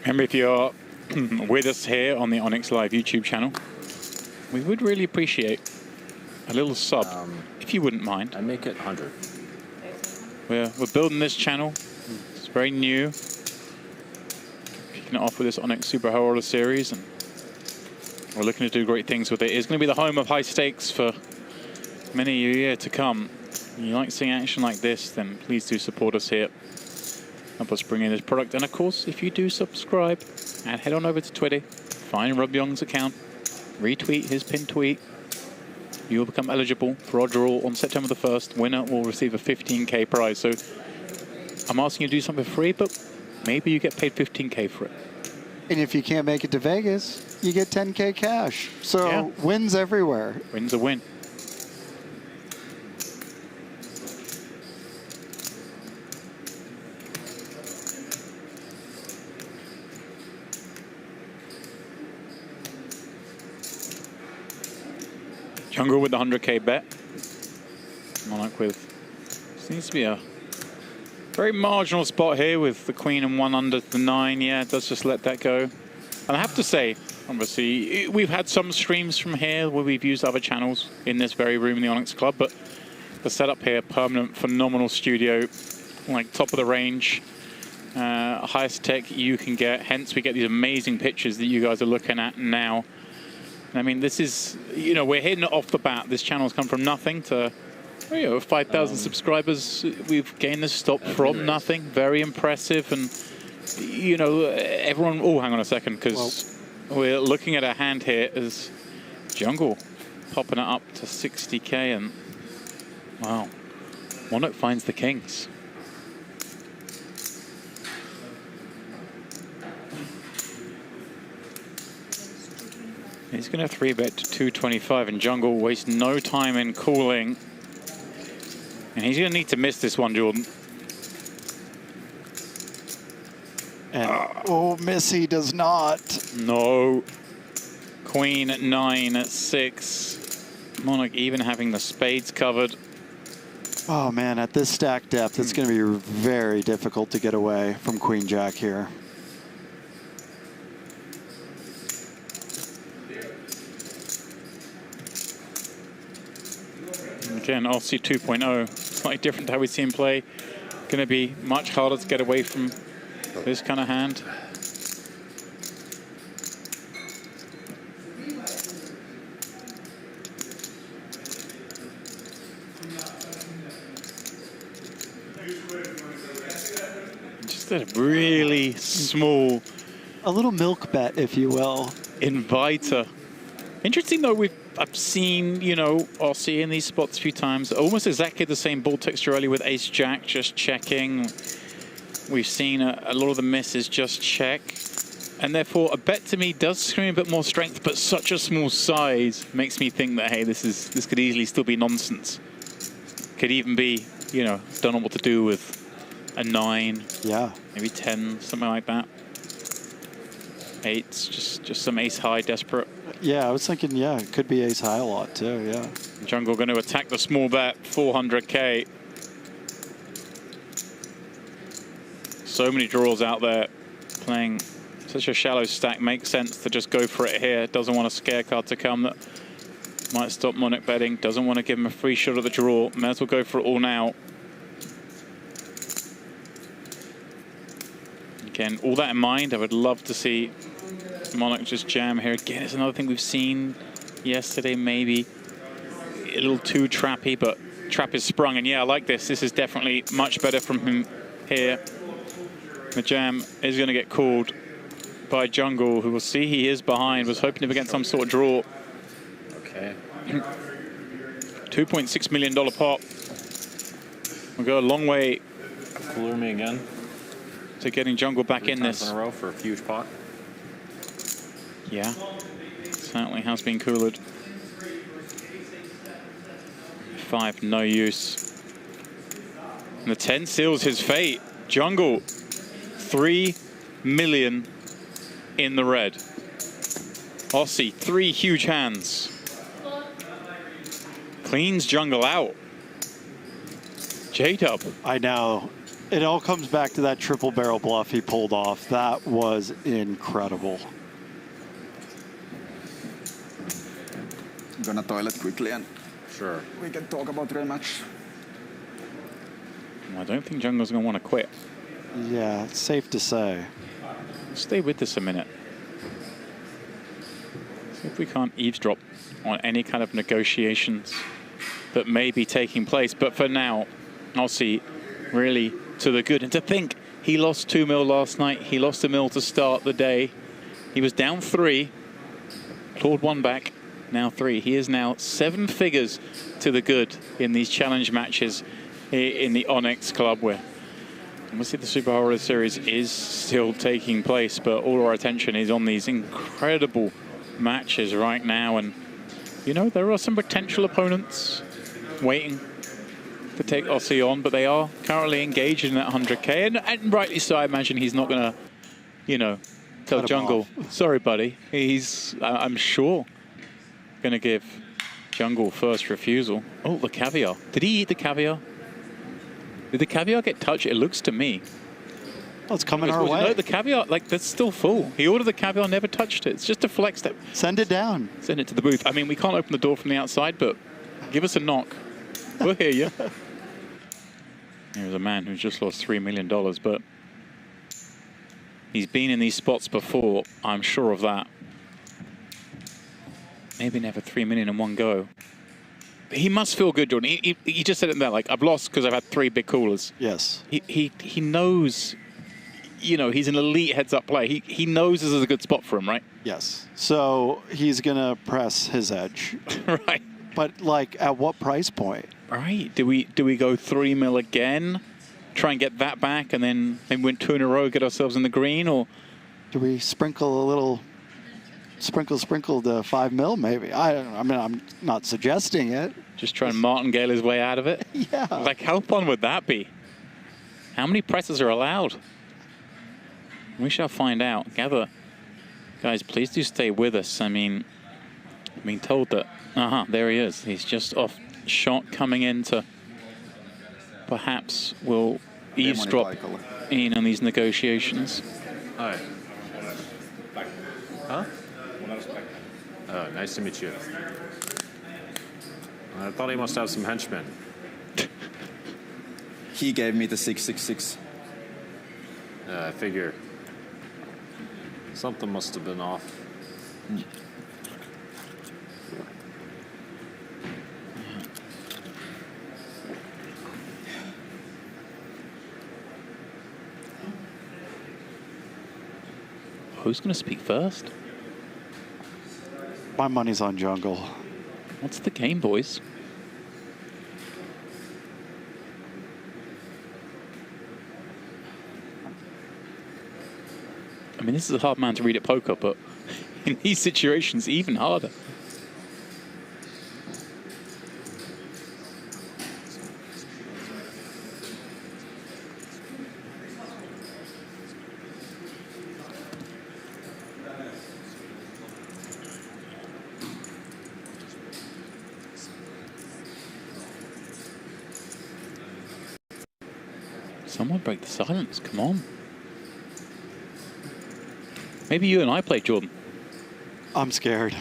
Remember, if you're with us here on the Onyx Live YouTube channel, we would really appreciate a little sub, if you wouldn't mind. I make it 100. We're building this channel. It's very new. Kicking it off with this Onyx Super High Roller series, and we're looking to do great things with it. It's going to be the home of high stakes for many a year to come. If you like seeing action like this, then please do support us here. Help us bring in this product. And of course, if you do subscribe and head on over to Twitter, find Rob Young's account, retweet his pinned tweet, you will become eligible for our draw on September the 1st. Winner will receive a 15K prize. So I'm asking you to do something free, but maybe you get paid 15K for it. And if you can't make it to Vegas, you get 10K cash. So Yeah. wins everywhere. Win's a win. Jungle with the 100K bet. Monarch with, seems to be a very marginal spot here with the queen and 1 under the 9. Yeah, it does just let that go. And I have to say, obviously, we've had some streams from here where we've used other channels in this very room in the Onyx Club, but the setup here, permanent, phenomenal studio, like top of the range, highest tech you can get. Hence, we get these amazing pictures that you guys are looking at now. I mean, this is, you know, we're hitting it off the bat. This channel's come from nothing to, you know, 5,000 subscribers. We've gained this stop from nothing. Very impressive. And, you know, everyone, oh, hang on a second, because we're looking at a hand here as Jungle popping it up to 60K. And, wow, Monarch finds the kings. He's going to 3-bet to 225, and Jungle wastes no time in calling. And he's going to need to miss this one, Jordan. And, oh, Missy does not. No. Queen at 9 at 6. Monarch even having the spades covered. Oh, man, at this stack depth, it's going to be very difficult to get away from Queen Jack here. Again, Aussie 2.0, slightly different to how we see him play. Going to be much harder to get away from this kind of hand. Just a really small... A little milk bet, if you will. Inviter. Interesting, though, I've seen, you know, Aussie in these spots a few times. Almost exactly the same ball texture earlier with Ace-Jack, just checking. We've seen a lot of the misses just check. And therefore, a bet to me does scream a bit more strength, but such a small size makes me think that, hey, this could easily still be nonsense. Could even be, you know, don't know what to do with a 9. Yeah. Maybe 10, something like that. 8s, just some ace-high desperate. Yeah, I was thinking, yeah, it could be ace-high a lot, too, yeah. Jungle going to attack the small bet, 400K. So many draws out there. Playing such a shallow stack makes sense to just go for it here. Doesn't want a scare card to come that might stop Monarch betting. Doesn't want to give him a free shot at the draw. May as well go for it all now. Again, all that in mind, I would love to see Monarch just jam here. Again, it's another thing we've seen yesterday, maybe a little too trappy, but trap is sprung. And yeah, I like this. This is definitely much better from him here. The jam is going to get called by Jungle, who will see he is behind, was hoping to get some sort of draw. Okay. $2.6 million pot. We'll go a long way. Lure me again. To getting Jungle back in this. In a row for a huge pot. Yeah, certainly has been cooled. 5, no use. And the 10 seals his fate. Jungle, 3 million in the red. Aussie, 3 huge hands. Cleans Jungle out. J-Dub. I know. It all comes back to that triple barrel bluff he pulled off. That was incredible. I'm gonna toilet quickly and Sure. we can talk about rematch. I don't think Jungle's going to want to quit. Yeah, it's safe to say. Stay with this a minute. See if we can't eavesdrop on any kind of negotiations that may be taking place. But for now, Aussie really to the good. And to think, he lost 2 mil last night. He lost a mil to start the day. He was down 3, clawed 1 back, now 3. He is now 7 figures to the good in these challenge matches in the Onyx Club, where obviously the Super Horror Series is still taking place, but all our attention is on these incredible matches right now. And, you know, there are some potential opponents waiting to take Aussie on, but they are currently engaged in that 100K. And rightly so, I imagine he's not going to, you know, tell Jungle, sorry, buddy. He's, I'm sure, going to give Jungle first refusal. Oh, the caviar. Did he eat the caviar? Did the caviar get touched? It looks to me. Oh, it's coming our way. No, the caviar, like, that's still full. He ordered the caviar, never touched it. It's just a flex that. Send it down. Send it to the booth. I mean, we can't open the door from the outside, but give us a knock. We'll hear you. Here's a man who's just lost $3 million, but he's been in these spots before. I'm sure of that. Maybe never 3 million in one go. He must feel good, Jordan. He just said it there, like, I've lost because I've had 3 big coolers. Yes. He knows, you know, he's an elite heads-up player. He knows this is a good spot for him, right? Yes. So he's going to press his edge. Right. But, like, at what price point? Right. Do we go 3 mil again? Try and get that back and then maybe win 2 in a row, get ourselves in the green? Or do we sprinkle a little... Sprinkle to 5 mil, maybe. I mean, I'm not suggesting it. Just try and martingale his way out of it? Yeah. Like, how fun would that be? How many presses are allowed? We shall find out. Gather. Guys, please do stay with us. I mean, I'm being told that... there he is. He's just off shot coming into... Perhaps will eavesdrop in on these negotiations. Hi. Huh? Oh, nice to meet you. I thought he must have some henchmen. He gave me the 666. I figure something must have been off. Who's going to speak first? My money's on Jungle. What's the game, boys? I mean, this is a hard man to read at poker, but in these situations, even harder. Someone break the silence, come on. Maybe you and I play, Jordan. I'm scared.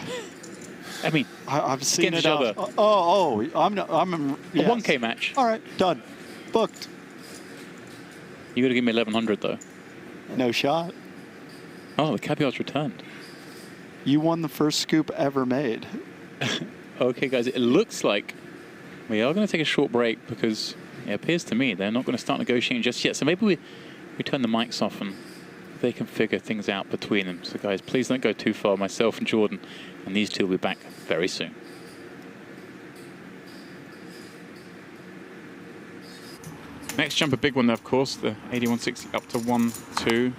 I mean, I've seen against it. each other. I'm yes. A 1K match. All right, done. Booked. You got to give me 1100 though. No shot. Oh, the caviar's returned. You won the first scoop ever made. Okay, guys, it looks like we are going to take a short break because it appears to me they're not going to start negotiating just yet. So maybe we turn the mics off and they can figure things out between them. So guys, please don't go too far. Myself and Jordan and these two will be back very soon. Next jump, a big one, of course, the 8160 up to 1-2.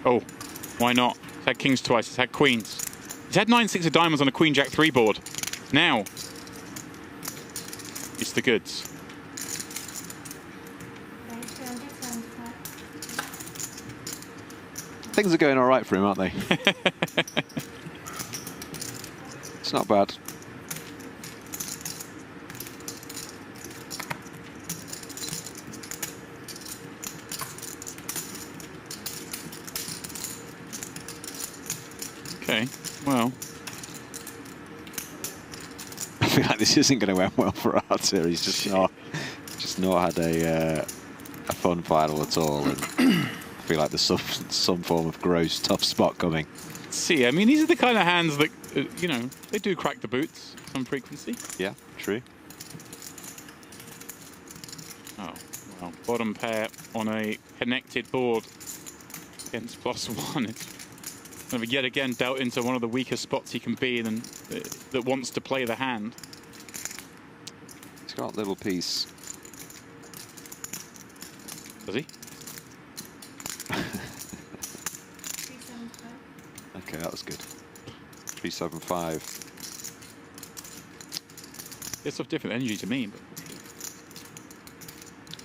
Oh, why not? He's had kings twice. He's had queens. He's had 9-6 of diamonds on a queen jack 3 board. Now, it's the goods. Things are going all right for him, aren't they? It's not bad. Okay, well. I feel like this isn't going to end well for Arthur. He's just not had a fun final at all. And I feel like there's some form of gross, tough spot coming. See, I mean, these are the kind of hands that, you know, they do crack the boots some frequency. Yeah, true. Oh, well, bottom pair on a connected board against +1. It's kind of yet again dealt into one of the weaker spots he can be and that wants to play the hand. He's got a little piece. Does he? Okay, that was good. 375. It's of different energy to me, but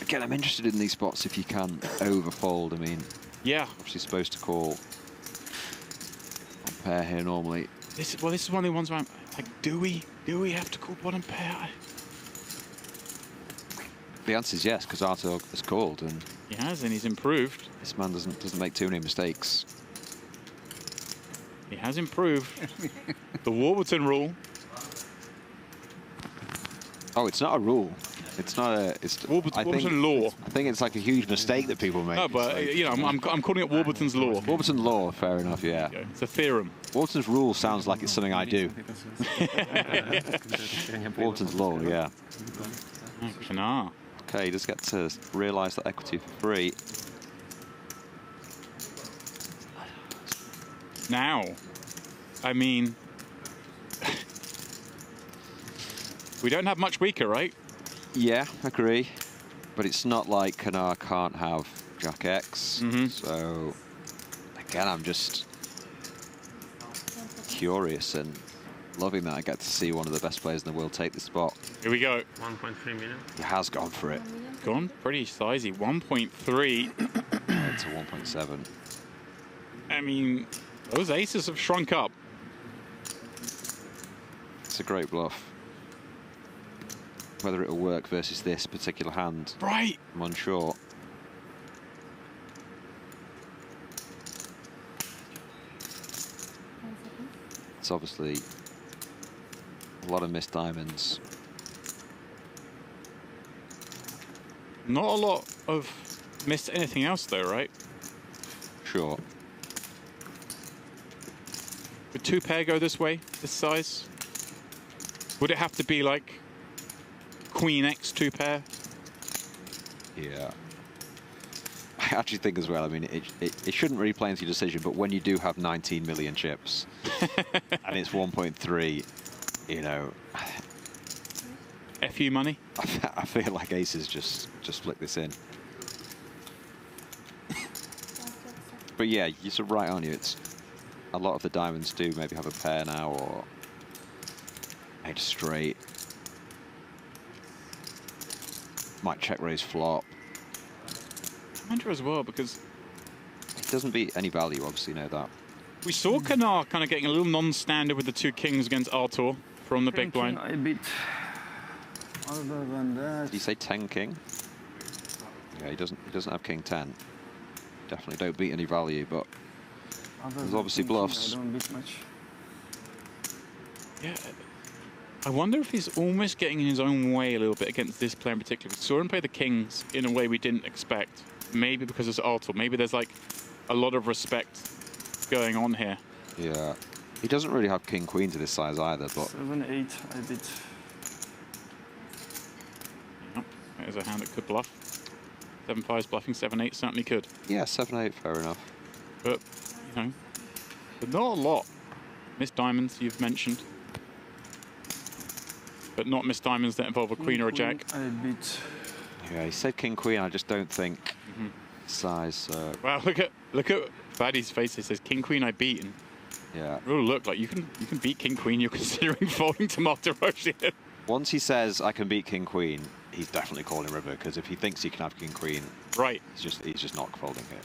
again, I'm interested in these spots if you can overfold. I mean, yeah, obviously supposed to call on pair here normally. this is one of the ones where I'm like, do we have to call bottom pair? The answer is yes, because Arthur has called, and He has, and he's improved. this man doesn't make too many mistakes. He has improved. The Warburton rule. Oh, it's not a rule. It's not a. It's Warburton law. I think it's like a huge mistake that people make. No, but like, you know, I'm calling it Warburton's law. Warburton law, fair enough. Yeah. It's a theorem. Warburton's rule sounds like it's something I do. Warburton's law, yeah. Nah. Okay, he does get to realise that equity for free. Now, I mean, we don't have much weaker, right? Yeah, agree. But it's not like Kanar can't have Jack X. So, again, I'm just curious and loving that I get to see one of the best players in the world take the spot. Here we go. 1.3 million. He has gone for it. Gone pretty sizey. 1.3. To 1.7. I mean, those aces have shrunk up. It's a great bluff. Whether it'll work versus this particular hand, Right. I'm unsure. It's obviously a lot of missed diamonds. Not a lot of missed anything else, though, right? Sure. Would 2 pair go this way, this size? Would it have to be like Queen X 2 pair? Yeah. I actually think as well, I mean, it shouldn't really play into your decision, but when you do have 19 million chips and it's 1.3, you know, FU money? I feel like aces just flick this in. But yeah, you're sort of right, aren't you? It's a lot of the diamonds do maybe have a pair now or made straight. Might check raise flop. I wonder as well, because It doesn't beat any value, obviously, you know that. we saw Kanar kind of getting a little non-standard with the 2 kings against Artur from the big blind. A bit. Other than that. Did you say 10 king? Yeah, he doesn't have king 10. Definitely don't beat any value, but there's obviously bluffs. I don't beat much. Yeah. I wonder if he's almost getting in his own way a little bit against this player in particular. We saw him play the kings in a way we didn't expect. Maybe because it's Artur. Maybe there's like a lot of respect going on here. Yeah. He doesn't really have king queen to this size either, but 7-8, I beat. Yep. There's a hand that could bluff. 7-5 is bluffing, 7-8 certainly could. yeah, 7-8, fair enough. But, you know, but not a lot. Missed diamonds you've mentioned. But not missed diamonds that involve a queen or a jack. I beat. Yeah, he said king queen, I just don't think size. Wow, look at Paddy's face, it says King Queen I beat. And Yeah. oh, look, like you can beat King Queen. You're considering folding to Marta Roche here. Once he says I can beat King Queen, he's definitely calling river, because if he thinks he can have King Queen, Right. he's just not folding it.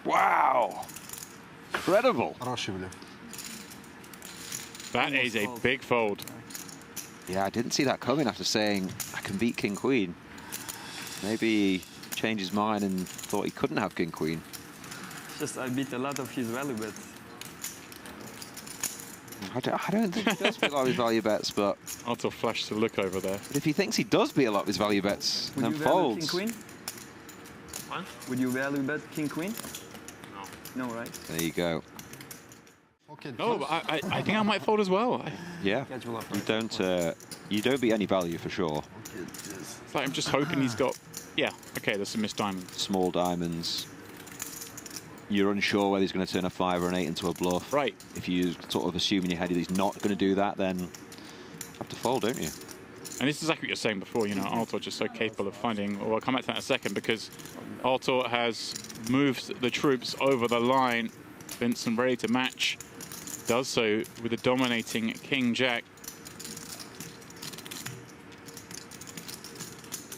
Wow! Incredible. That is a big fold. Yeah, I didn't see that coming after saying I can beat King Queen. Maybe he changed his mind and thought he couldn't have King Queen. Just I beat a lot of his value bets. I don't think he does beat a lot of his value bets, but Arthur flashed to look over there. if he thinks he does beat a lot of his value bets, Would then you value folds. King Queen? What? Would you value bet King Queen? No. No, right? There you go. No, but I think I might fold as well. Yeah, you don't beat any value for sure. It's like I'm just hoping he's got. Yeah, okay, there's some missed diamonds. Small diamonds. You're unsure whether he's going to turn a 5 or an 8 into a bluff. Right. If you sort of assume in your head that he's not going to do that, then you have to fold, don't you? And this is exactly what you're saying before, you know, Arthur just so capable of finding, well, I'll come back to that in a second, because Arthur has moved the troops over the line. Vincent ready to match. Does so with a dominating King Jack.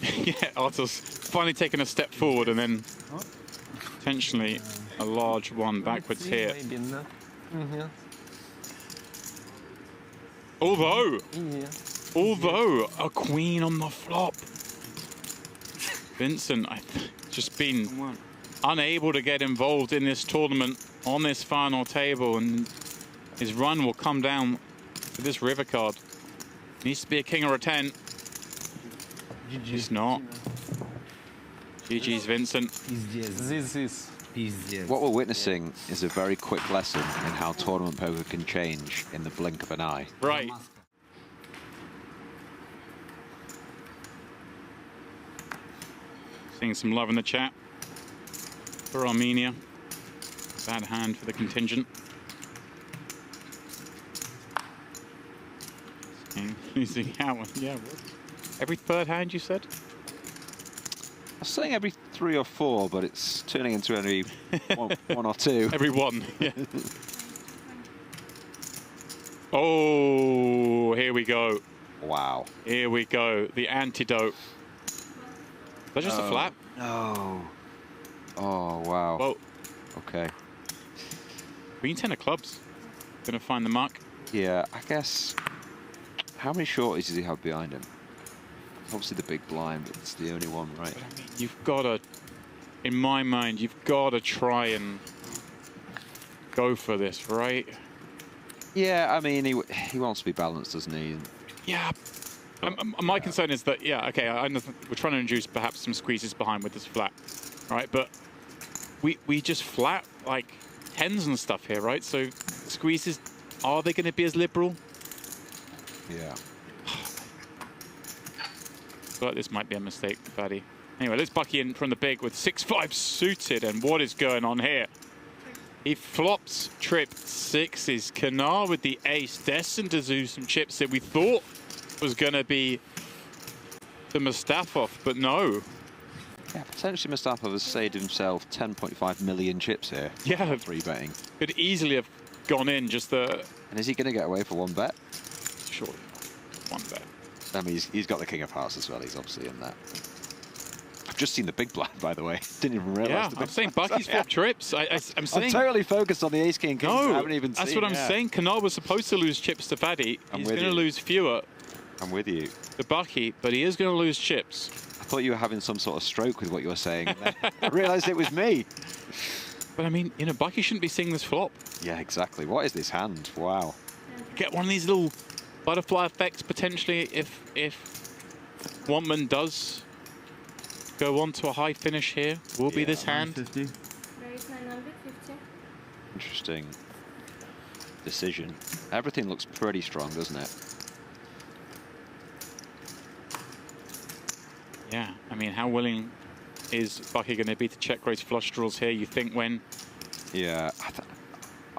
Yeah, Arthur's finally taken a step forward and then potentially a large one backwards here. Although a queen on the flop. Vincent, I've just been unable to get involved in this tournament on this final table, and his run will come down to this river card. Needs to be a king or a 10. He's not. GG's Vincent. This is What we're witnessing is a very quick lesson in how tournament poker can change in the blink of an eye. Right. Seeing some love in the chat for Armenia. Bad hand for the contingent. Losing out. Yeah. What? Every third hand, you said? I was saying every 3 or 4, but it's turning into only one or 2. Every one. Yeah. Oh, here we go. Wow. Here we go. The antidote. Is that just a flap? No. Oh, wow. Well, okay. Queen 10 of clubs. Gonna find the mark. Yeah, I guess. How many shorties does he have behind him? Obviously the big blind, but it's the only one, right? But I mean, you've got to, in my mind, you've got to try and go for this, right? Yeah, I mean, he wants to be balanced, doesn't he? Yeah. My concern is that, yeah, okay, I know we're trying to induce perhaps some squeezes behind with this flat, right? But we just flat like 10s and stuff here, right? So squeezes, are they going to be as liberal? Yeah. I feel like this might be a mistake, Fatty. Anyway, let's Bucky in from the big with 6-5 suited, and what is going on here? He flops trip 6s. Kanar with the ace, destined to do some chips that we thought was going to be the Mustafov, but no. Yeah, potentially Mustafov has saved himself 10.5 million chips here. Yeah. 3 betting. Could easily have gone in just the... And is he going to get away for 1 bet? Surely. 1 bet. I mean, he's got the King of Hearts as well. He's obviously in that. I've just seen the big blind, by the way. Didn't even realise. Yeah, the big I'm saying blind. Bucky's flop trips. I'm saying... I'm totally focused on the Ace King. No, I haven't even that's seen, what I'm saying. Kanar was supposed to lose chips to Fatty. He's going to lose fewer I'm with you. to Bucky, but he is going to lose chips. I thought you were having some sort of stroke with what you were saying. I realised it was me. But I mean, you know, Bucky shouldn't be seeing this flop. Yeah, exactly. What is this hand? Wow. Get one of these little butterfly effects potentially if Wantman does go on to a high finish here. Will be this hand. 50. Raise 950. Interesting decision. Everything looks pretty strong, doesn't it? Yeah, I mean, how willing is Bucky going to be to check raise flush draws here? You think when? Yeah,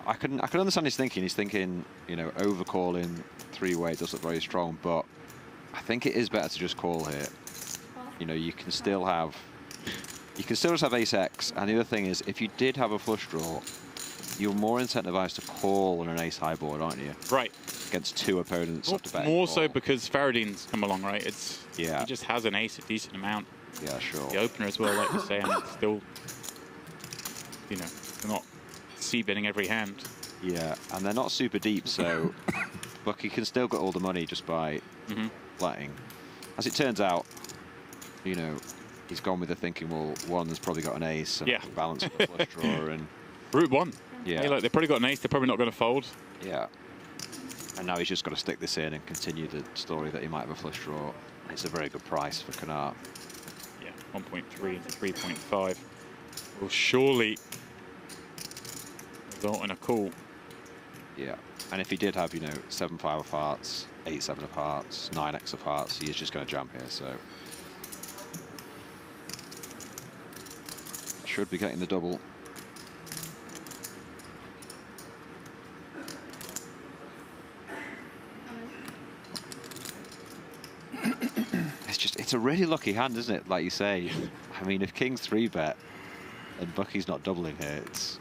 I can understand his thinking. He's thinking, you know, overcalling 3-way does look very strong, but I think it is better to just call here. You know, you can still have You can still just have ace-x, and the other thing is, if you did have a flush draw, you're more incentivized to call on an ace-high board, aren't you? Right. Against 2 opponents. More so because Faradine's come along, right? It's yeah. He just has an ace a decent amount. Yeah, sure. The opener as well, like you say, and it's still, you know, they're not c-betting every hand. Yeah, and they're not super deep, so Bucky can still get all the money just by flatting. As it turns out, you know, he's gone with the thinking, well, one has probably got an ace and balance with the flush draw. And Route 1. Yeah. Hey, look, they've probably got an ace, they're probably not going to fold. Yeah. And now he's just got to stick this in and continue the story that he might have a flush draw. It's a very good price for Canard. Yeah, 1.3 into 3.5 will surely result in a call. Yeah. And if he did have, you know, 7-5 of hearts, 8-7 of hearts, 9x of hearts, he is just going to jam here, so. Should be getting the double. It's a really lucky hand, isn't it? Like you say. I mean, if King's 3-bet and Bucky's not doubling here, it's.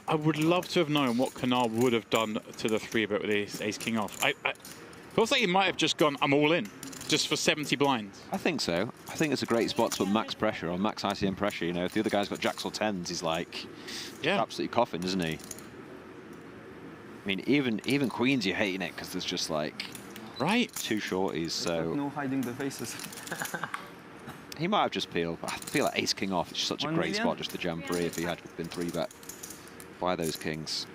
I would love to have known what Canard would have done to the 3-bet with his ace-king off. I feel like he might have just gone, I'm all in, just for 70 blinds. I think so. I think it's a great spot to put max pressure on, max ICM pressure. You know, if the other guy's got jacks or 10s, he's like, absolutely coughing, isn't he? I mean, even queens, you're hating it because there's just like. Right. 2 shorties, so. No hiding the faces. He might have just peeled, but I feel like ace-king off. It's such a great spot just to jam free if he had been 3-bet by those kings.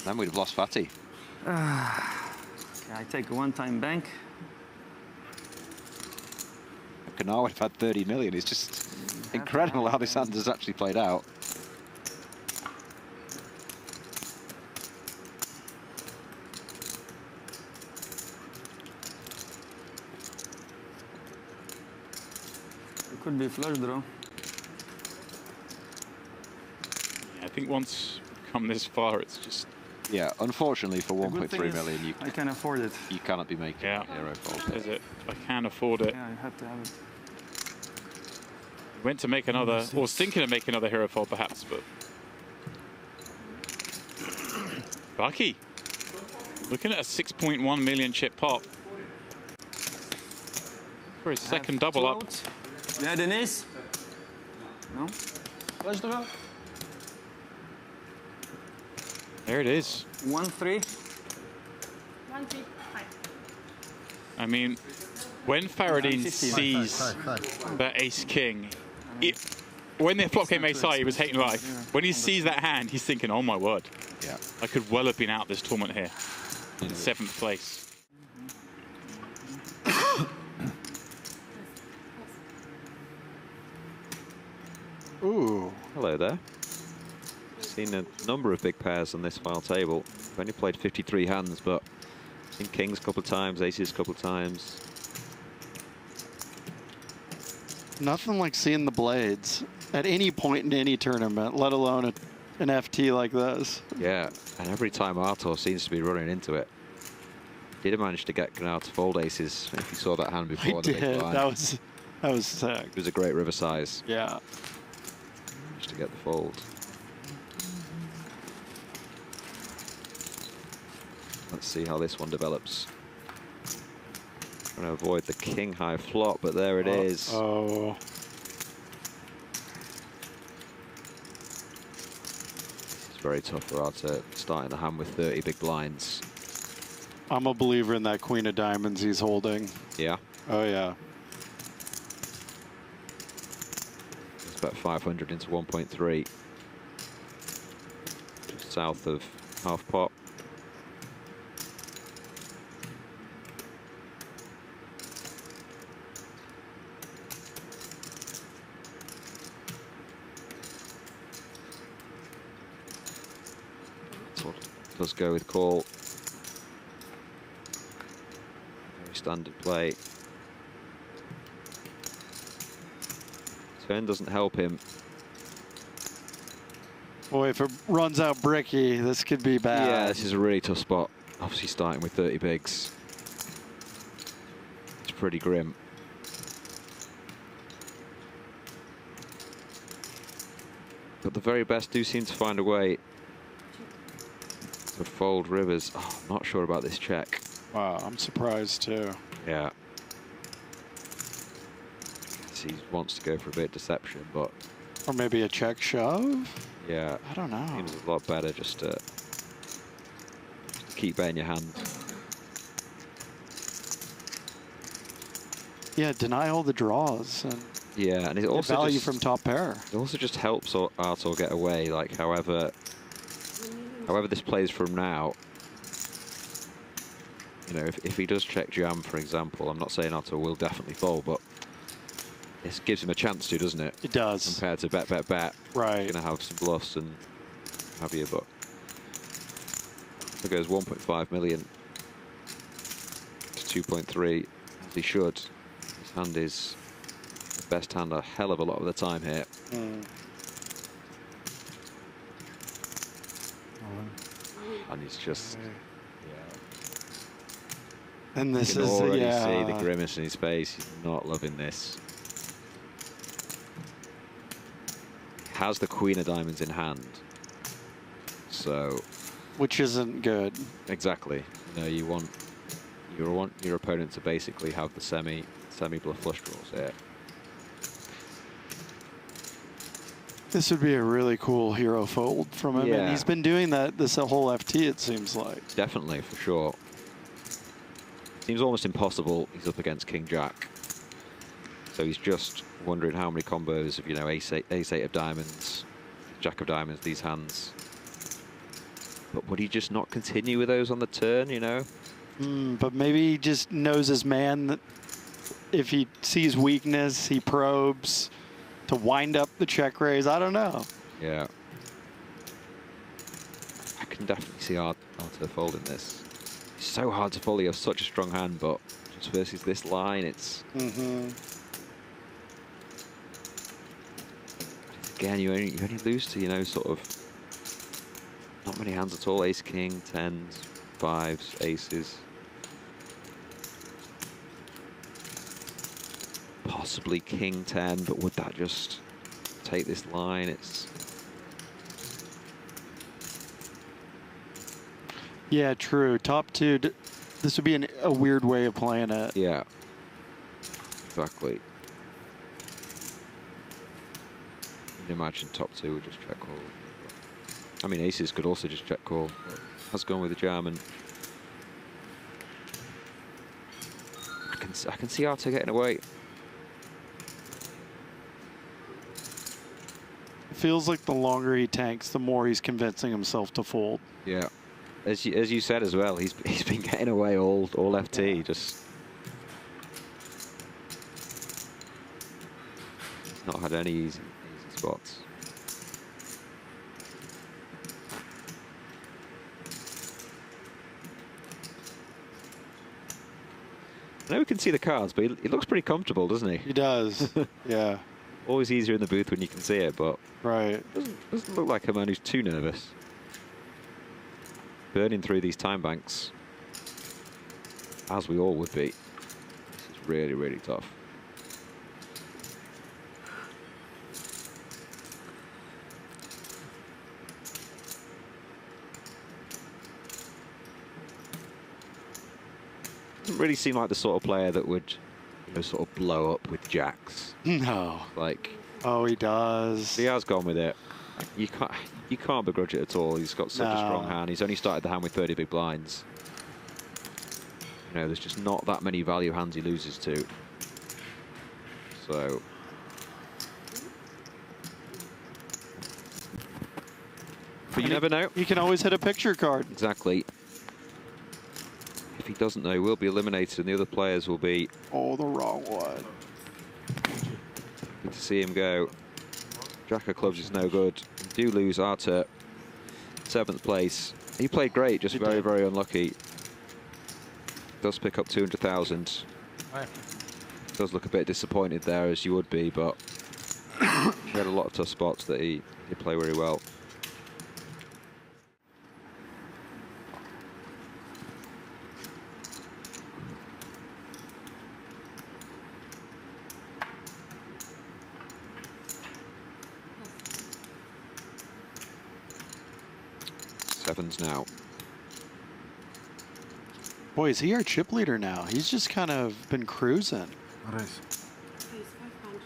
Then we'd have lost Fatty. I take a one-time bank. Canard would have had 30 million. It's just incredible how this hand has actually played out. It could be flush draw. Yeah, I think once we've come this far, it's just. Yeah, unfortunately for 1.3 million, I can afford it. You cannot be making hero fold. Is it? I can afford it. Yeah, I have to have it. Went to make another, or was thinking of making another hero fold perhaps, but. Bucky, looking at a 6.1 million chip pop. For his second double up. You had an ace? No? Flush draw? There it is. 1-3. 1-3. I mean, when Faradine sees that ace-king, when the flop came ace-high, he was hating life. When he sees that hand, he's thinking, oh my word. Yeah. I could well have been out this tournament here. In 7th place. Ooh. Hello there. Seen a number of big pairs on this file table. I've only played 53 hands, but seen kings a couple of times, aces a couple of times. Nothing like seeing the blades at any point in any tournament, let alone an FT like this. Yeah, and every time Artur seems to be running into it. Did manage to get Canard to fold aces if you saw that hand before. I did. That was sick. It was a great river size. Yeah. Just to get the fold. Let's see how this one develops. Trying to avoid the king high flop, but there it is. Oh. It's very tough for Artur starting the hand with 30 big blinds. I'm a believer in that queen of diamonds he's holding. Yeah. Oh, yeah. It's about 500 into 1.3. Just south of half pot. Does go with call. Very standard play. Turn doesn't help him. Boy, if it runs out bricky, this could be bad. Yeah, this is a really tough spot. Obviously starting with 30 bigs. It's pretty grim. But the very best do seem to find a way to fold rivers. Oh, I'm not sure about this check. Wow, I'm surprised too. Yeah. He wants to go for a bit of deception, but... Or maybe a check shove? Yeah. I don't know. Seems a lot better just to keep betting your hand. Yeah, deny all the draws and Yeah, and it also value just, from top pair. It also just helps Artur get away. Like, however this plays from now, you know, if he does check jam, for example, I'm not saying Artur will definitely fold, but it gives him a chance to, doesn't it? It does. Compared to bet, bet, bet. Right. He's going to have some bluffs and have you, but it goes 1.5 million to 2.3, as he should. His hand is the best hand a hell of a lot of the time here. And he's just... And this you can is, already yeah. see the grimace in his face. He's not loving this. He has the queen of diamonds in hand. So... Which isn't good. Exactly. You know, you want your opponent to basically have the semi bluff flush draws here. This would be a really cool hero fold from him. Yeah. And he's been doing that this whole FT, it seems like. Definitely, for sure. Seems almost impossible. He's up against King Jack. So he's just wondering how many combos of, you know, ace eight of diamonds, Jack of diamonds, these hands. But would he just not continue with those on the turn, you know? But maybe he just knows his man that if he sees weakness, he probes to wind up the check raise. I don't know. Yeah. I can definitely see Artur folding this. It's so hard to fold. He has such a strong hand, but just versus this line, it's... Again, you only lose to, you know, sort of not many hands at all. Ace, king, tens, fives, aces. Possibly king 10, but would that just take this line? It's... Yeah, true. Top two, this would be a weird way of playing it. Yeah, exactly. You can imagine top two would just check call. I mean, aces could also just check call. Has gone with the jam, and I can see Artur getting away. It feels like the longer he tanks, the more he's convincing himself to fold. Yeah, as you said as well, he's been getting away all FT. Just not had any easy spots. I know we can see the cards, but he looks pretty comfortable, doesn't he? He does. Yeah. Always easier in the booth when you can see it, but right. Doesn't look like a man who's too nervous. Burning through these time banks, as we all would be. This is really, really tough. Doesn't really seem like the sort of player that would, you know, sort of blow up with jacks. No. Like. Oh, he does. He has gone with it. You can't begrudge it at all. He's got such a strong hand. He's only started the hand with 30 big blinds. You know, there's just not that many value hands he loses to. So. But you never know. He can always hit a picture card. Exactly. If he doesn't know, he will be eliminated, and the other players will be... Oh, the wrong one. Good to see him go. Jack of clubs is no good. You do lose Artur. 7th place. He played great, just very, very unlucky. Does pick up 200,000. Does look a bit disappointed there, as you would be, but he had a lot of tough spots that he did play very well. sevens now. Boy, is he our chip leader now? He's just kind of been cruising. Please, 500.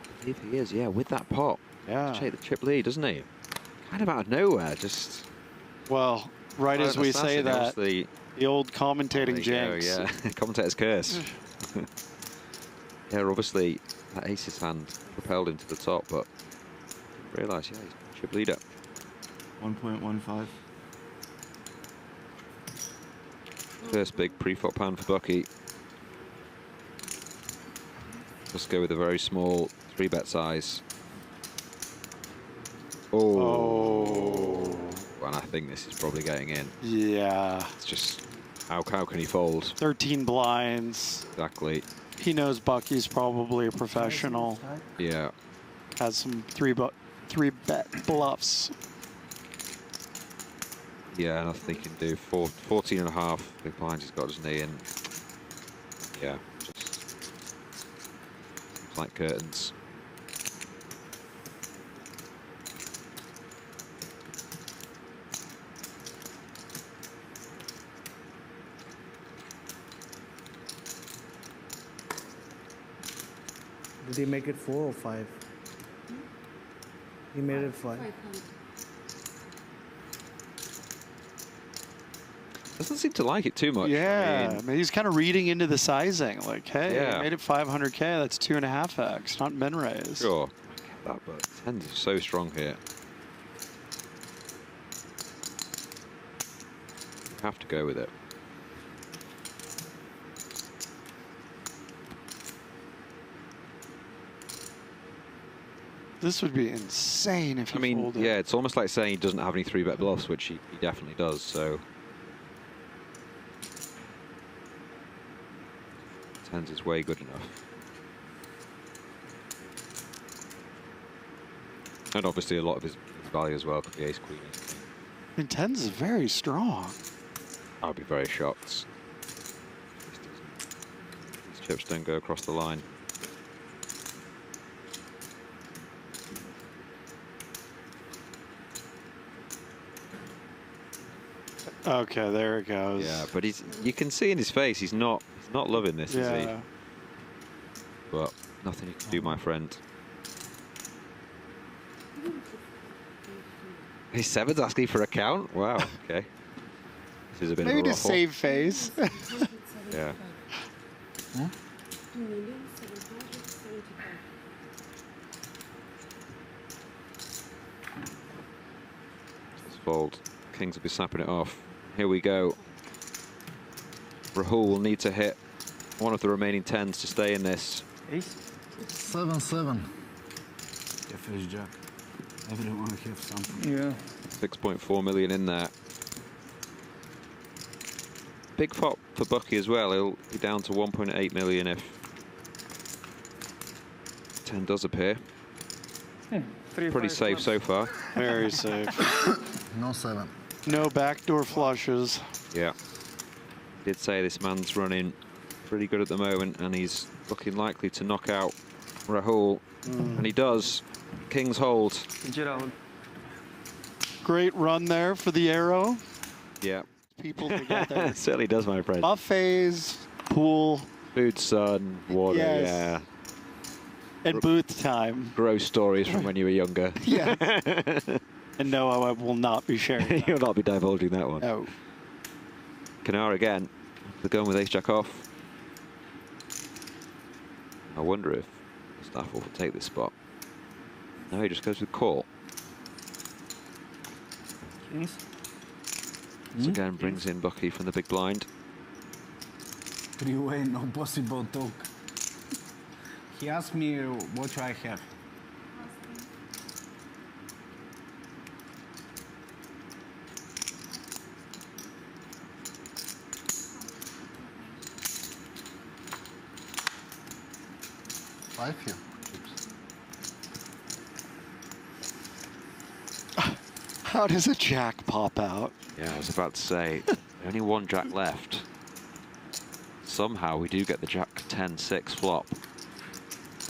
I believe he is, yeah, with that pot. Yeah. Take the chip lead, doesn't he? Kind of out of nowhere, just... Well, right as we say that, Obviously, the old commentating there you jinx. go, yeah. Commentator's curse. Yeah, obviously, that ace's hand propelled him to the top, but didn't realise, yeah, he's chip leader. 1.15. First big pre-flop hand for Bucky. Let's go with a very small 3-bet size. Oh. And I think this is probably getting in. Yeah. It's just, how can he fold? 13 blinds. Exactly. He knows Bucky's probably a professional. Yeah. Has some 3-bet bluffs. Yeah, nothing he can do. 14 and a half big blinds he's got, doesn't he? And yeah, just like curtains. Did he make it 4 or 5? He made it 5. 500. Doesn't seem to like it too much. Yeah, I mean, he's kind of reading into the sizing. Like, hey, Yeah. I made it 500K. That's 2.5x, not min raise. Sure. I get that, but tens is so strong here. You have to go with it. This would be insane if he I mean, folded. yeah, it's almost like saying he doesn't have any 3-bet bluffs, which he definitely does, so. Tens is way good enough. And obviously a lot of his value as well, the ace-queen. I mean, tens is very strong. I'd be very shocked. These chips don't go across the line. Okay, there it goes. Yeah, but you can see in his face he's not loving this, is he? Yeah. But nothing you can do, my friend. His seven's asking for a count? Wow, okay. This is a bit Maybe of a to ruffle. save face. Yeah. 2,775,000. Let's fold. Kings will be snapping it off. Here we go. Rahul will need to hit one of the remaining tens to stay in this. Ace? 7-7. If it's jack. Everyone have something. Yeah. 6.4 million in there. Big pop for Bucky as well. He'll be down to 1.8 million if 10 does appear. Pretty safe so far. Very safe. No 7. No backdoor flushes. Yeah. Did say this man's running pretty good at the moment, and he's looking likely to knock out Rahul. And he does. Kings hold. Gerald. Great run there for the arrow. Yeah. People together. It certainly does, my friend. Buffets, pool, Food, sun, water, Yes. yeah. and booth time. Gross stories from when you were younger. Yes. And no, I will not be sharing that. You'll not be divulging that one. No. Kanar again. They're going with ace-jack off. I wonder if Staff will take this spot. No, he just goes with call. Kings. This again brings in Bucky from the big blind. 3-way, no possible talk. He asked me what should I have. Five here. How does a jack pop out? Yeah, I was about to say, only one jack left. Somehow we do get the jack 10-6 flop.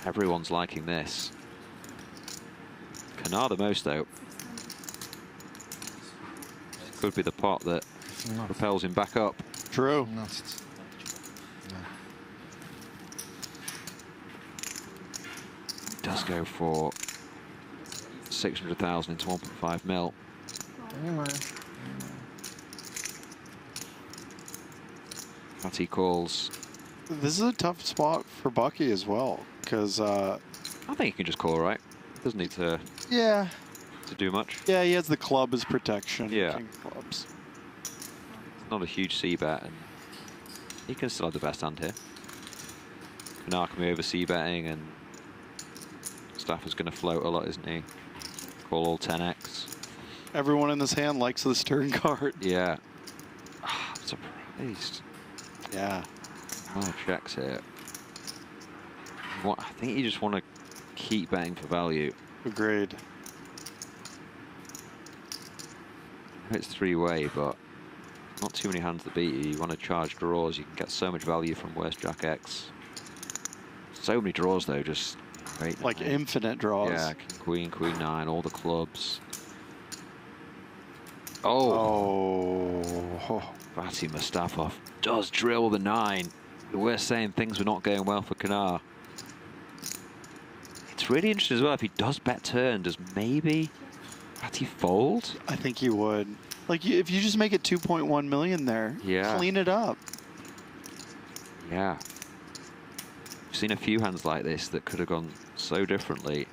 Everyone's liking this. Kanar the most though. Could be the pot that propels him back up. True. Does go for 600,000 into 1.5 mil. Fatty calls. This is a tough spot for Bucky as well, because I think he can just call, right? Doesn't need to yeah, do much. yeah, he has the club as protection. Yeah. King of clubs. It's not a huge c-bet, and he can still have the best hand here. Kanar can be over c-betting, and Stafford's going to float a lot, isn't he? Call all 10x. Everyone in this hand likes this turn card. Yeah. I'm surprised. Yeah. Oh, checks here. What, I think you just want to keep betting for value. Agreed. It's three-way, but not too many hands that beat you. You want to charge draws. You can get so much value from worst Jack X. So many draws, though, just great. Like infinite draws. Yeah, King, Queen, Queen 9, all the clubs. Oh. Fatty Mustafov does drill the 9. We're saying things were not going well for Kanar. It's really interesting as well. If he does bet turn, does maybe Fatty fold? I think he would. Like, if you just make it 2.1 million there, Yeah. clean it up. Yeah. I've seen a few hands like this that could have gone so differently.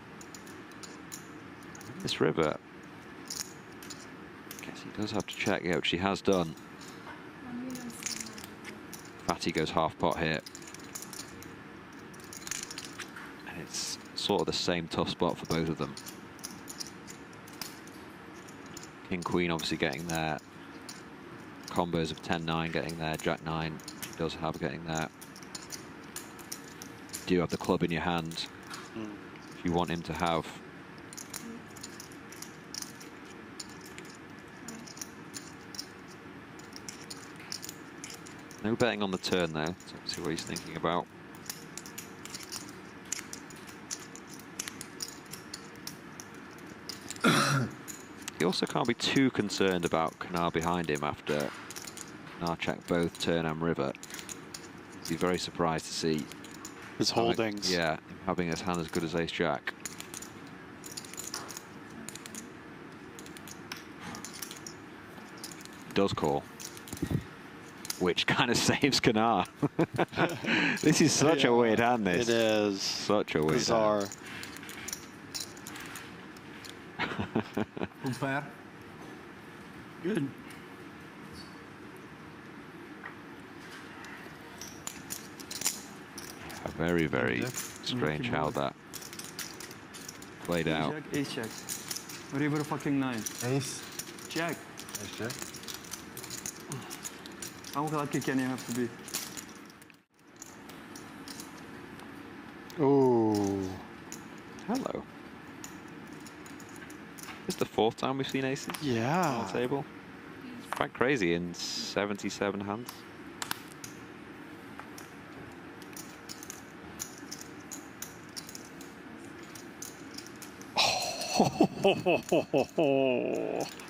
This river. Guess he does have to check, yeah, which he has done. Fatty goes half pot here. And it's sort of the same tough spot for both of them. King Queen obviously getting there. Combos of 10-9 getting there. Jack 9 does have getting there. Do you have the club in your hand? If you want him to have. No betting on the turn though. Let's see what he's thinking about. He also can't be too concerned about Kanar behind him after Kanar checked both turn and river. He'd be very surprised to see his holdings. Yeah, him having his hand as good as Ace Jack. Does call. Which kind of saves Kanar. This is such a weird hand, this. It is. Such a weird bizarre. Compare. Good. Very, very strange how that played out. Jack, ace check. River fucking 9. Ace. Jack. Ace check. How lucky can you have to be? Ooh. Hello. This is the 4th time we've seen aces Yeah. on the table. It's quite crazy in 77 hands.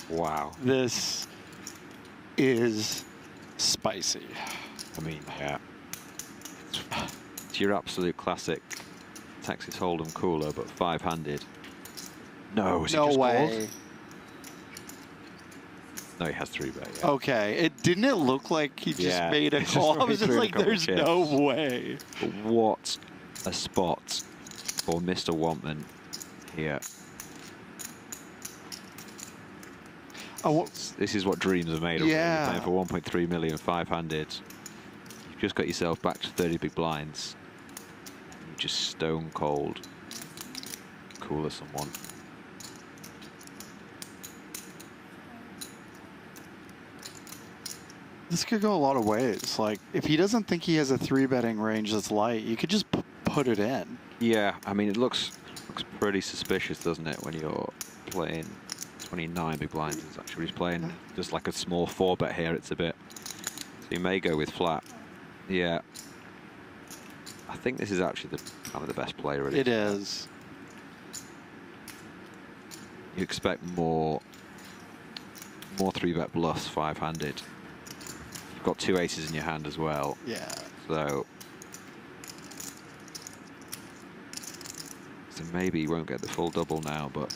Wow. This is spicy. I mean, yeah. It's your absolute classic Texas Hold'em cooler, but 5-handed. No, is he No just way. called? No, he has 3-bet, yeah. Okay, didn't it look like he just made a He just call? I was just threw in a like, couple of there's no chips. way. But what a spot for Mr. Wantman here. This is what dreams are made of. Yeah. Really. Playing for 1.3 million, 5-handed. You've just got yourself back to 30 big blinds. You just stone cold cooler someone. This could go a lot of ways. Like, if he doesn't think he has a 3-betting range that's light, you could just put it in. Yeah, I mean, it looks pretty suspicious, doesn't it, when you're playing 29 big blinds. It's actually he's playing just like a small 4-bet here. It's a bit. So you may go with flat. Yeah. I think this is actually kind of the best play, really. It is. You expect more more 3-bet bluffs 5-handed. You've got 2 aces in your hand as well. Yeah. So maybe you won't get the full double now, but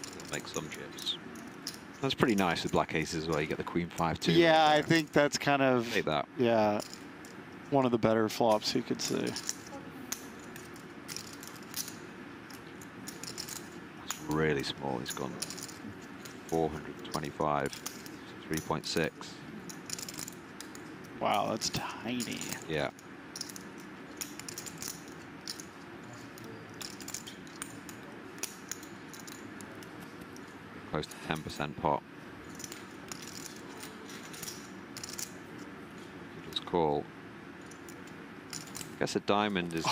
still make some chips. That's pretty nice with black aces as well. You get the queen 5-2. Yeah, I think that's kind of Take that. Yeah, one of the better flops you could see. That's really small. He's gone 425, 3.6. Wow, that's tiny. Yeah. Close to 10% pot. Just call. I guess a diamond is the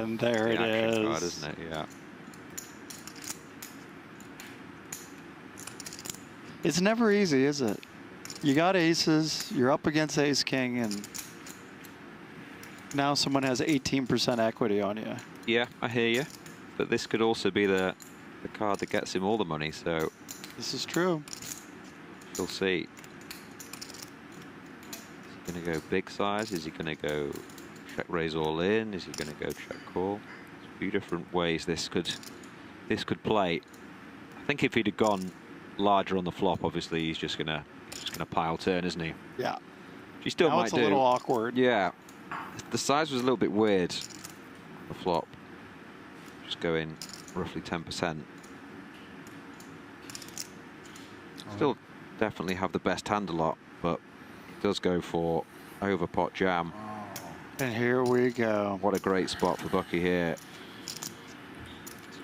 and there the it action is. card, isn't it? Yeah. It's never easy, is it? You got aces, you're up against ace king, and now someone has 18% equity on you. Yeah, I hear you. But this could also be the card that gets him all the money, so This is true. we'll see. Is he going to go big size? Is he going to go check raise all in? Is he going to go check call? There's a few different ways this could play. I think if he'd have gone larger on the flop, obviously he's just gonna pile turn, isn't he? Yeah. He still Now might it's a do. little awkward. Yeah. The size was a little bit weird. The flop. Just going roughly 10%. Still definitely have the best hand a lot, but it does go for over pot jam. And here we go. What a great spot for Bucky here.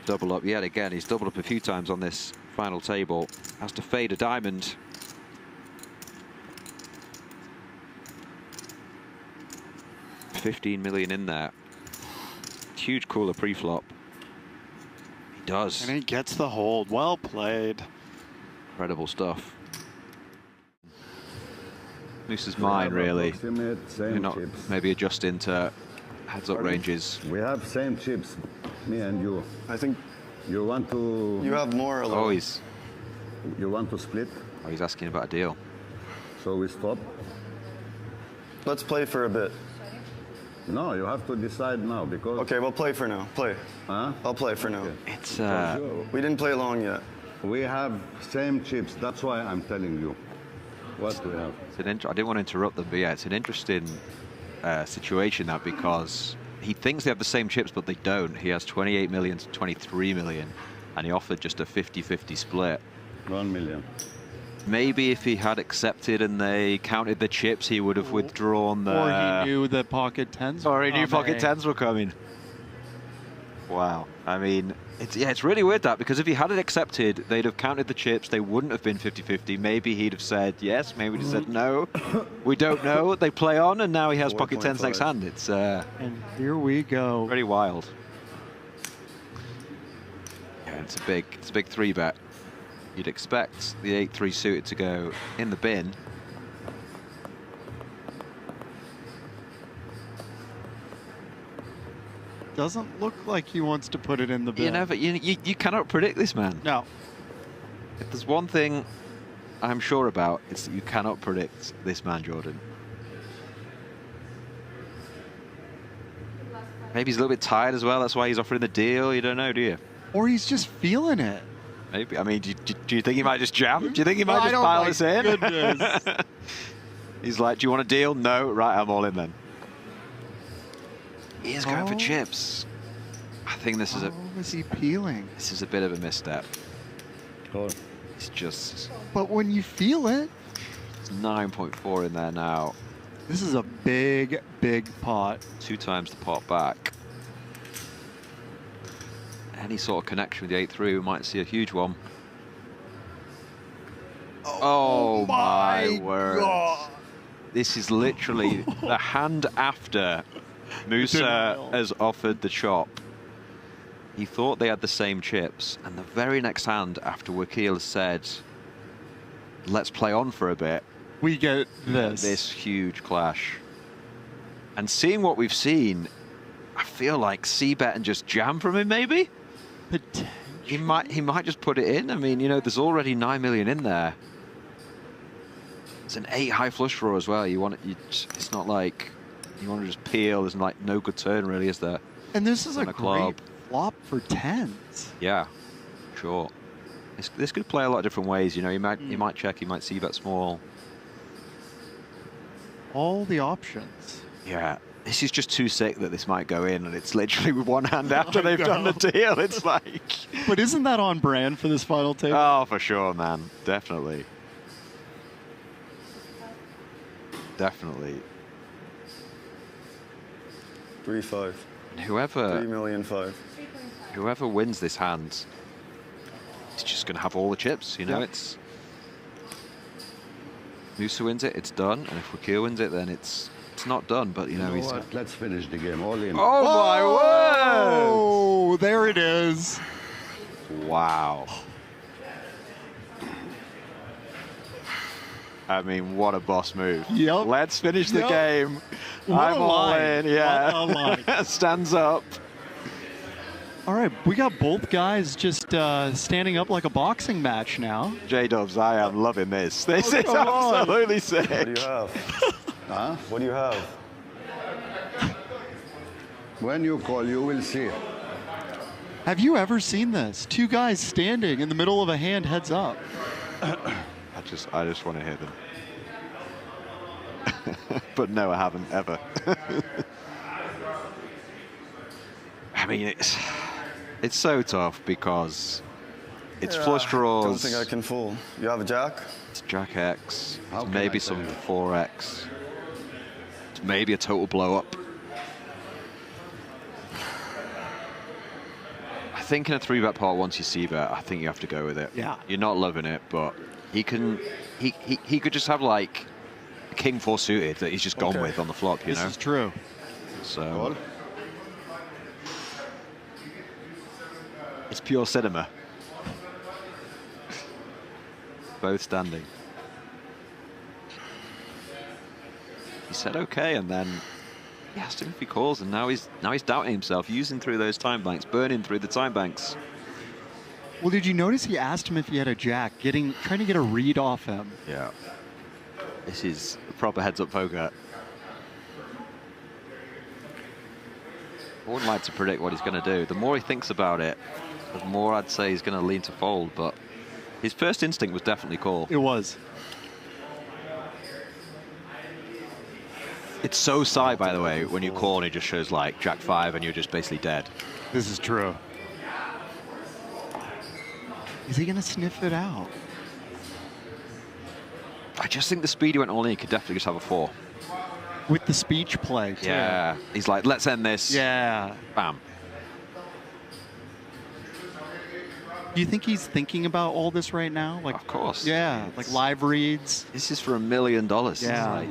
Double up yet again. He's doubled up a few times on this final table. Has to fade a diamond. $15 million in there. Huge cooler pre-flop. He does. And he gets the hold. Well played. Incredible stuff. This is mine, really. Same You're not chips. maybe adjusting to heads-up ranges. We have same chips, me and you. I think You want to? you have more. Oh, he's You want to split? asking about a deal. So we stop? Let's play for a bit. No, you have to decide now because. Okay, we'll play for now. Play. Huh? I'll play for now. It's We didn't play long yet. We have same chips. That's why I'm telling you what we have. I didn't want to interrupt them, but yeah, it's an interesting situation that because he thinks they have the same chips, but they don't. He has 28 million to 23 million, and he offered just a 50-50 split. 1 million. Maybe if he had accepted and they counted the chips, he would have withdrawn the... Or he knew that pocket tens. Or he were knew pocket coming. tens were coming. Wow. I mean, it's really weird that, because if he had it accepted, they'd have counted the chips, they wouldn't have been 50-50. Maybe he'd have said yes, maybe he'd have said no. We don't know. They play on, and now he has pocket tens next hand. It's And here we go. pretty wild. Yeah, it's a big 3-bet. You'd expect the 8-3 suited to go in the bin. Doesn't look like he wants to put it in the bin. You cannot predict this man. No. If there's one thing I'm sure about, it's that you cannot predict this man, Jordan. Maybe he's a little bit tired as well. That's why he's offering the deal. You don't know, do you? Or he's just feeling it. Maybe. I mean, do you think he might just jam? Do you think he might I just don't pile like this in? goodness. He's like, do you want a deal? No. Right, I'm all in then. He is going for Oh. chips. I think this is Oh, is he peeling? this is a bit of a misstep. Cool. It's just But when you feel it, it's 9.4 in there now. this is a big, big pot. 2 times the pot back. Any sort of connection with the 8-3, we might see a huge one. Oh my word. God. This is literally the hand after Musa has offered the chop. He thought they had the same chips, and the very next hand after Wakil said, let's play on for a bit, We get this. this huge clash. And seeing what we've seen, I feel like c-bet and just jam from him, maybe? He might just put it in. I mean, you know, there's already 9 million in there. It's an 8 high flush draw as well. It's not like you want to just peel. There's like no good turn really, is there? And this is a great club. flop for tens. Yeah, sure. This could play a lot of different ways. You know, you might check, you might c-bet small. All the options. Yeah. This is just too sick that this might go in, and it's literally with one hand after they've done the deal. It's like... But isn't that on brand for this final table? Oh, for sure, man. Definitely. Definitely. 3-5. Whoever... 3,000,005. Whoever wins this hand is just going to have all the chips, you know? It's... Musa wins it, it's done. And if Wakil wins it, then it's not done, but you know, he's... Let's finish the game. All in. Oh, my word! Oh, there it is. Wow. I mean, what a boss move. Yep. Let's finish the game. What I'm a all line. in, yeah. What a line. Stands up. All right, we got both guys just standing up like a boxing match now. J-Dubs, I am loving this. This is come on. absolutely sick. What do you have? Huh? What do you have? When you call, you will see. Have you ever seen this? Two guys standing in the middle of a hand heads up. I just want to hear them. But no, I haven't ever. I mean, it's so tough because it's flush draws. Don't think I can fool. You have a jack? It's Jack X. How It's can maybe I some tell 4X. It's maybe a total blow up. I think in a 3-bet pot, once you see bet, I think you have to go with it. Yeah. You're not loving it, but he could just have like a king 4 suited that he's just gone with on the flop, you know? This is true. So it's pure cinema. Both standing. He said okay, and then he asked him if he calls, and now he's doubting himself, using through those time banks, burning through the time banks. Well, did you notice he asked him if he had a jack, trying to get a read off him? Yeah. This is a proper heads-up poker. I wouldn't like to predict what he's going to do. The more he thinks about it, the more I'd say he's going to lean to fold, but his first instinct was definitely call. It was. It's so side, by the way, when you call and it just shows like Jack 5 and you're just basically dead. This is true. Is he going to sniff it out? I just think the speed he went all in, he could definitely just have a 4. With the speech play, too. Yeah. He's like, let's end this. Yeah. Bam. Do you think he's thinking about all this right now? Like, of course. Yeah, like live reads. This is for $1 million. Yeah. It's like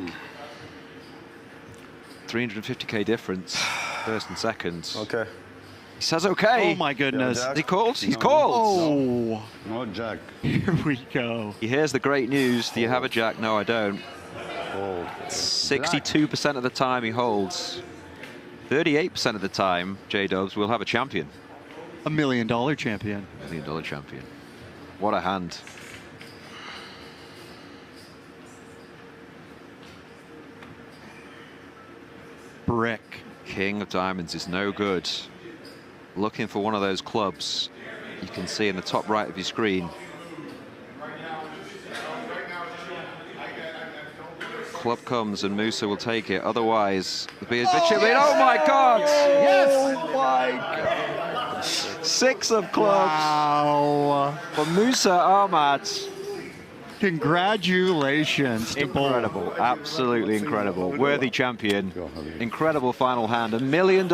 350K difference, first and second. Okay. He says okay. Oh my goodness. He calls? He's called. Oh. No jack. Here we go. He hears the great news. Do you have a jack? No, I don't. 62% of the time he holds. 38% of the time, J-Dubs will have a champion. $1 million champion. $1 million champion. What a hand. Brick. King of diamonds is no good. Looking for one of those clubs you can see in the top right of your screen. Club comes and Musa will take it. Otherwise, the beer's chip in. Oh my God! Yes! Oh my God! 6 of clubs. Wow. For Musa Ahmad. Congratulations to both. Incredible, absolutely incredible. Worthy champion. Incredible final hand. $1 million.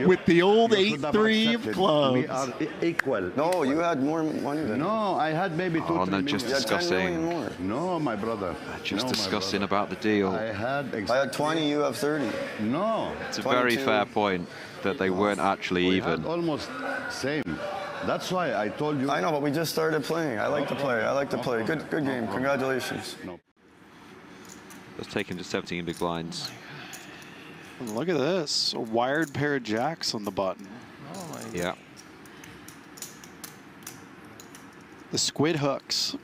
With the old 8-3 of clubs. We are equal. No, you had more money than No, I had maybe 2, Oh, 3 no, million. just You had 10 million discussing. more. No, my brother. Just No, my discussing brother. about the deal. I had 20, you have 30. No. It's a very 22. fair point that they weren't actually We even. had almost same. That's why I told you. I know, but we just started playing. I like to play. I like to play. Good game. Congratulations. No. Let's take him to 17 big blinds. And look at this, a wired pair of jacks on the button. Oh my God. Yeah. The squid hooks.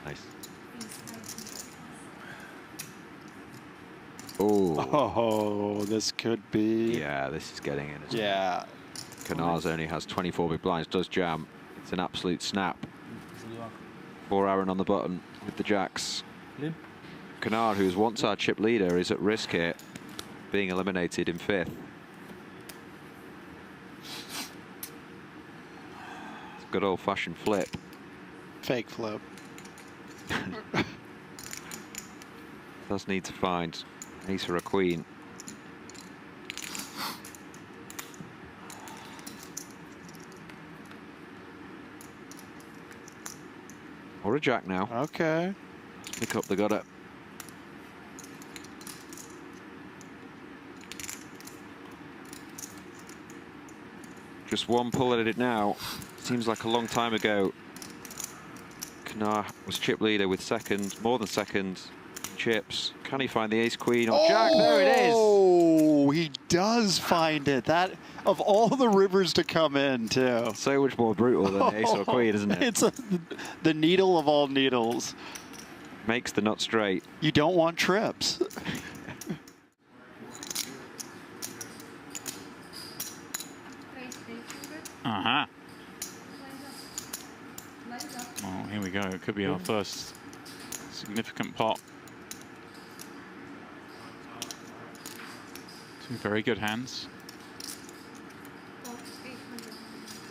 Nice. Oh. Oh, this could be. Yeah, this is getting in. Isn't Yeah. Canars only has 24 big blinds, does jam. It's an absolute snap. For Aaron on the button with the jacks. Canard, who's once our chip leader, is at risk here, being eliminated in 5th. It's a good old-fashioned flip. Fake flip. Does need to find an ace or a queen. Or a jack now. Okay. Pick up the gutter. Just one pull at it now. Seems like a long time ago. Canard was chip leader with second, more than second chips. Can he find the ace queen or jack? There it is. Oh, he does find it. That of all the rivers to come in too. So much more brutal than ace or queen, isn't it? It's the needle of all needles. Makes the nut straight. You don't want trips. Uh-huh. Oh, here we go. It could be our first significant pot. Two very good hands.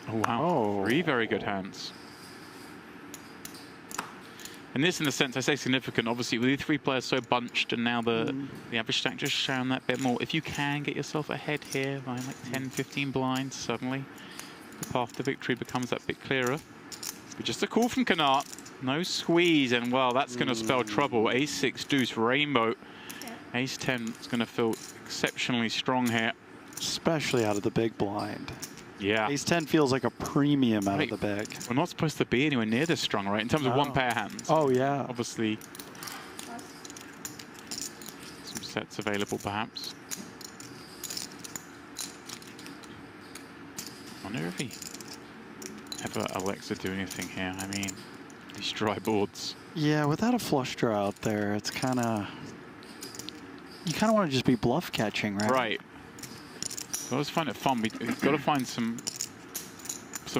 Oh, wow. Oh. 3 very good hands. And this, in the sense, I say significant, obviously, with the 3 players so bunched, and now the average stack just showing that bit more. If you can get yourself ahead here by like 10, 15 blinds, suddenly the path to victory becomes that bit clearer. But just a call from Canard. No squeeze, and well, that's going to spell trouble. Ace-6 deuce rainbow. Ace-10 is going to feel exceptionally strong here. Especially out of the big blind. Yeah. Ace-10 feels like a premium out of the big. We're not supposed to be anywhere near this strong, right? In terms of one pair hands. Oh, yeah. Obviously, some sets available, perhaps. I wonder if he ever Alexa do anything here. I mean, these dry boards. Yeah, without a flush draw out there, it's kind of... You kind of want to just be bluff catching, right? Right. So I always find it fun. We've got to find some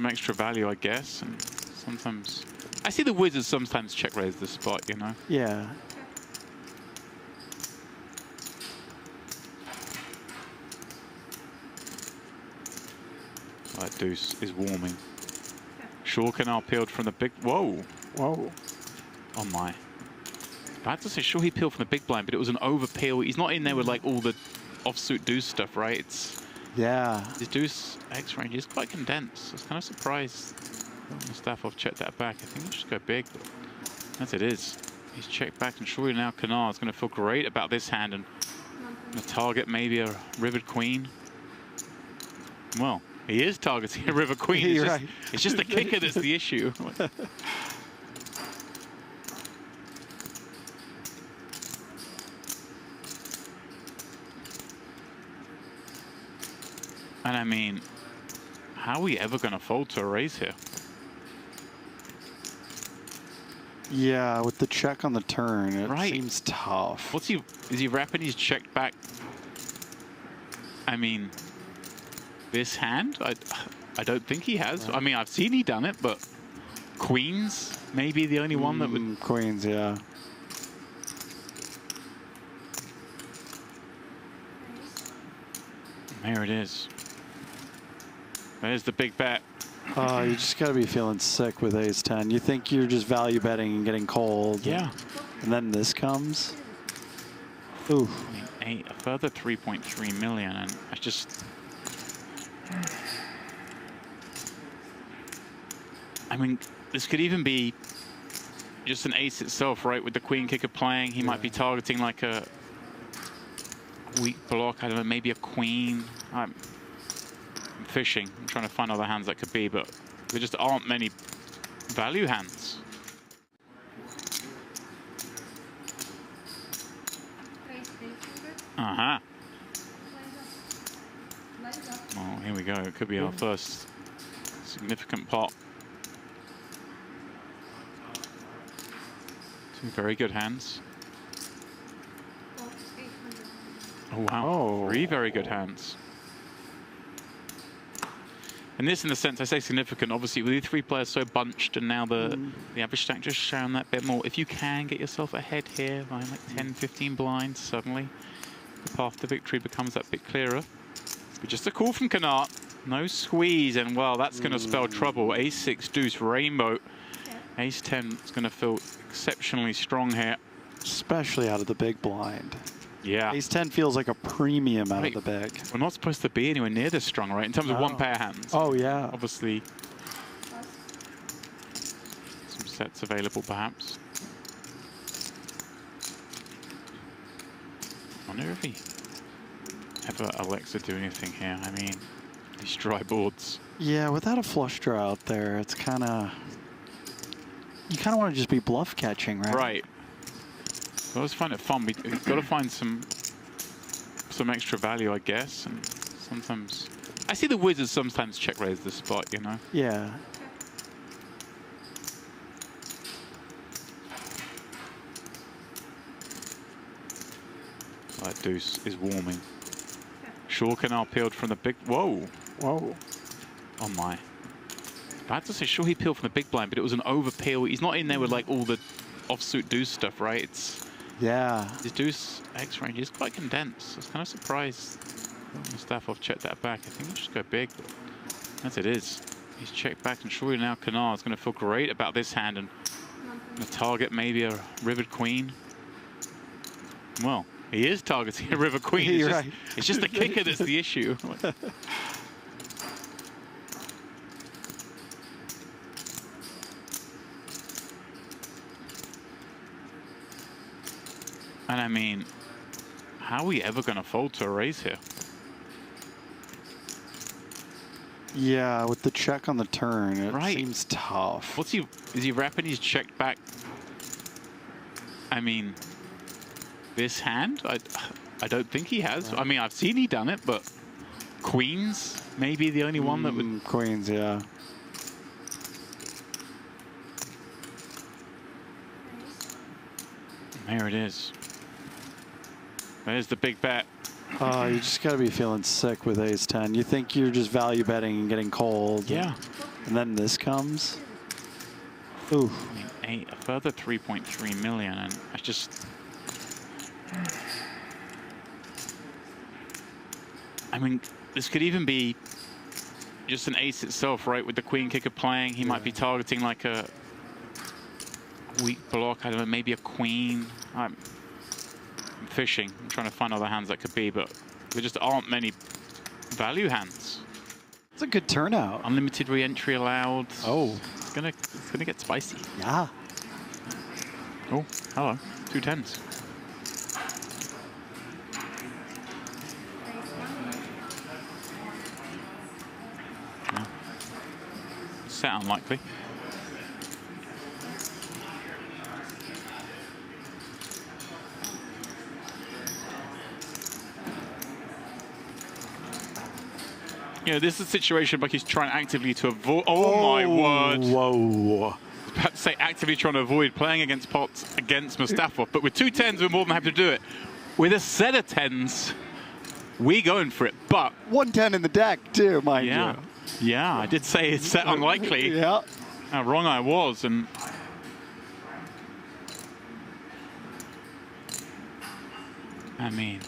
extra value, I guess. And sometimes... I see the wizards sometimes check raise the spot, you know? Yeah. That deuce is warming. Sure, Canard peeled from the big... Whoa. Whoa. Oh, my. I have to say, sure, he peeled from the big blind, but it was an over peel. He's not in there with, like, all the offsuit deuce stuff, right? It's... Yeah. His deuce X range is quite condensed. I was kind of surprised. The staff off checked that back. I think he'll just go big, but as it is. He's checked back, and surely now Canard's going to feel great about this hand and target maybe a rivered queen. Well, he is targeting a river queen. It's, right. It's just the kicker that's the issue. And I mean, how are we ever going to fold to a raise here? Yeah, with the check on the turn, it Right. seems tough. What's he? Is he wrapping his checked back? I mean, this hand? I don't think he has. I mean, I've seen he done it, but queens maybe the only one that would. Queens, yeah. There it is. There's the big bet. Oh, you just got to be feeling sick with ace-10. You think you're just value betting and getting cold. Yeah. And then this comes. Ooh. I mean, a further 3.3 million, and I just... I mean, this could even be just an ace itself, right? With the queen kicker playing, he might be targeting like a weak block. I don't know, maybe a queen. I'm fishing. I'm trying to find other hands that could be, but there just aren't many value hands. Uh-huh. Oh, here we go. It could be our first significant pot. Two very good hands. Oh, wow. Oh. Three very good hands. And this, in the sense, I say significant. Obviously, with the three players so bunched, and now the average stack just showing that bit more. If you can get yourself ahead here by like 10, 15 blinds, suddenly the path to victory becomes that bit clearer. But just a call from Canard. No squeeze, and well, that's going to spell trouble. Ace-6 deuce rainbow. Ace-10 is going to feel exceptionally strong here. Especially out of the big blind. Yeah. Ace-10 feels like a premium out of the big. We're not supposed to be anywhere near this strong, right? In terms of one pair hands. Oh, yeah. Obviously, some sets available, perhaps. I wonder if he ever Alexa do anything here. I mean, these dry boards. Yeah, without a flush draw out there, it's kind of... You kind of want to just be bluff catching, right? Right. I always find it fun. We've got to find some extra value, I guess. And sometimes I see the wizards sometimes check raise the spot, you know. Yeah. That deuce is warming. Shaw Canal peeled from the big. Whoa. Whoa. Oh my. I have to say, sure he peeled from the big blind, but it was an over peel. He's not in there with like all the offsuit deuce stuff, right? It's. Yeah. His deuce X range is quite condensed. I was kind of surprised Mustafa checked that back. I think he'll just go big, but as it is, he's checked back, and surely now Canard is going to feel great about this hand and the target maybe a rivered queen. Well, he is targeting a river queen. It's, just, it's just the kicker that's the issue. And I mean, how are we ever going to fold to a raise here? Yeah, with the check on the turn, it seems tough. What's he? Is he wrapping his check back? I mean, this hand? I don't think he has. I mean, I've seen he done it, but queens maybe the only one that would. Queens, yeah. There it is. There's the big bet. Oh, you just got to be feeling sick with ace-10. You think you're just value betting and getting cold. Yeah. And then this comes. Ooh. I mean, a further 3.3 million, and I just. I mean, this could even be just an ace itself, right? With the queen kicker playing, he might be targeting like a weak block. I don't know, maybe a queen. I'm fishing. I'm trying to find other hands that could be, but there just aren't many value hands. It's a good turnout. Unlimited re-entry allowed. Oh. It's gonna get spicy. Yeah. Oh, hello. 2 10s. No. Set unlikely. You know, this is a situation like he's trying actively to avoid. Oh my word! Whoa! I was about to say actively trying to avoid playing against pots against Mustafa, but with 2 10s, we're more than happy to do it. With a set of 10s, we going for it. But 1 10 in the deck too, mind you. Yeah, I did say it's set unlikely. Yeah. How wrong I was, and I mean.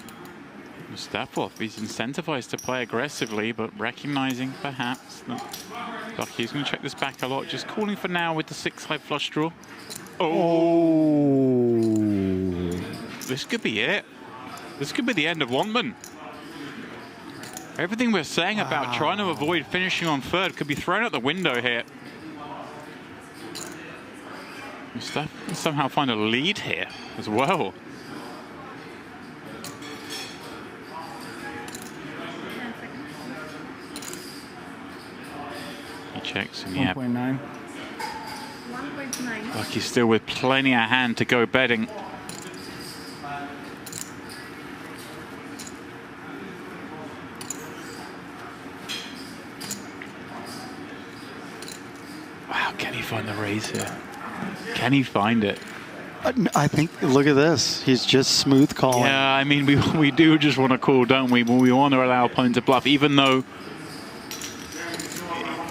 Mustafa, he's incentivized to play aggressively, but recognizing perhaps that Lucky's going to check this back a lot. Just calling for now with the 6-high flush draw. Oh. This could be it. This could be the end of Jungleman. Everything we're saying about trying to avoid finishing on third could be thrown out the window here. Mustafa can somehow find a lead here as well. Checks and yeah. 1.9. 1.9. Lucky's still with plenty of hand to go betting. find the raise here? Can he find it? I think, look at this. He's just smooth calling. Yeah, I mean, we do just want to call, don't we? We want to allow opponent to bluff, even though,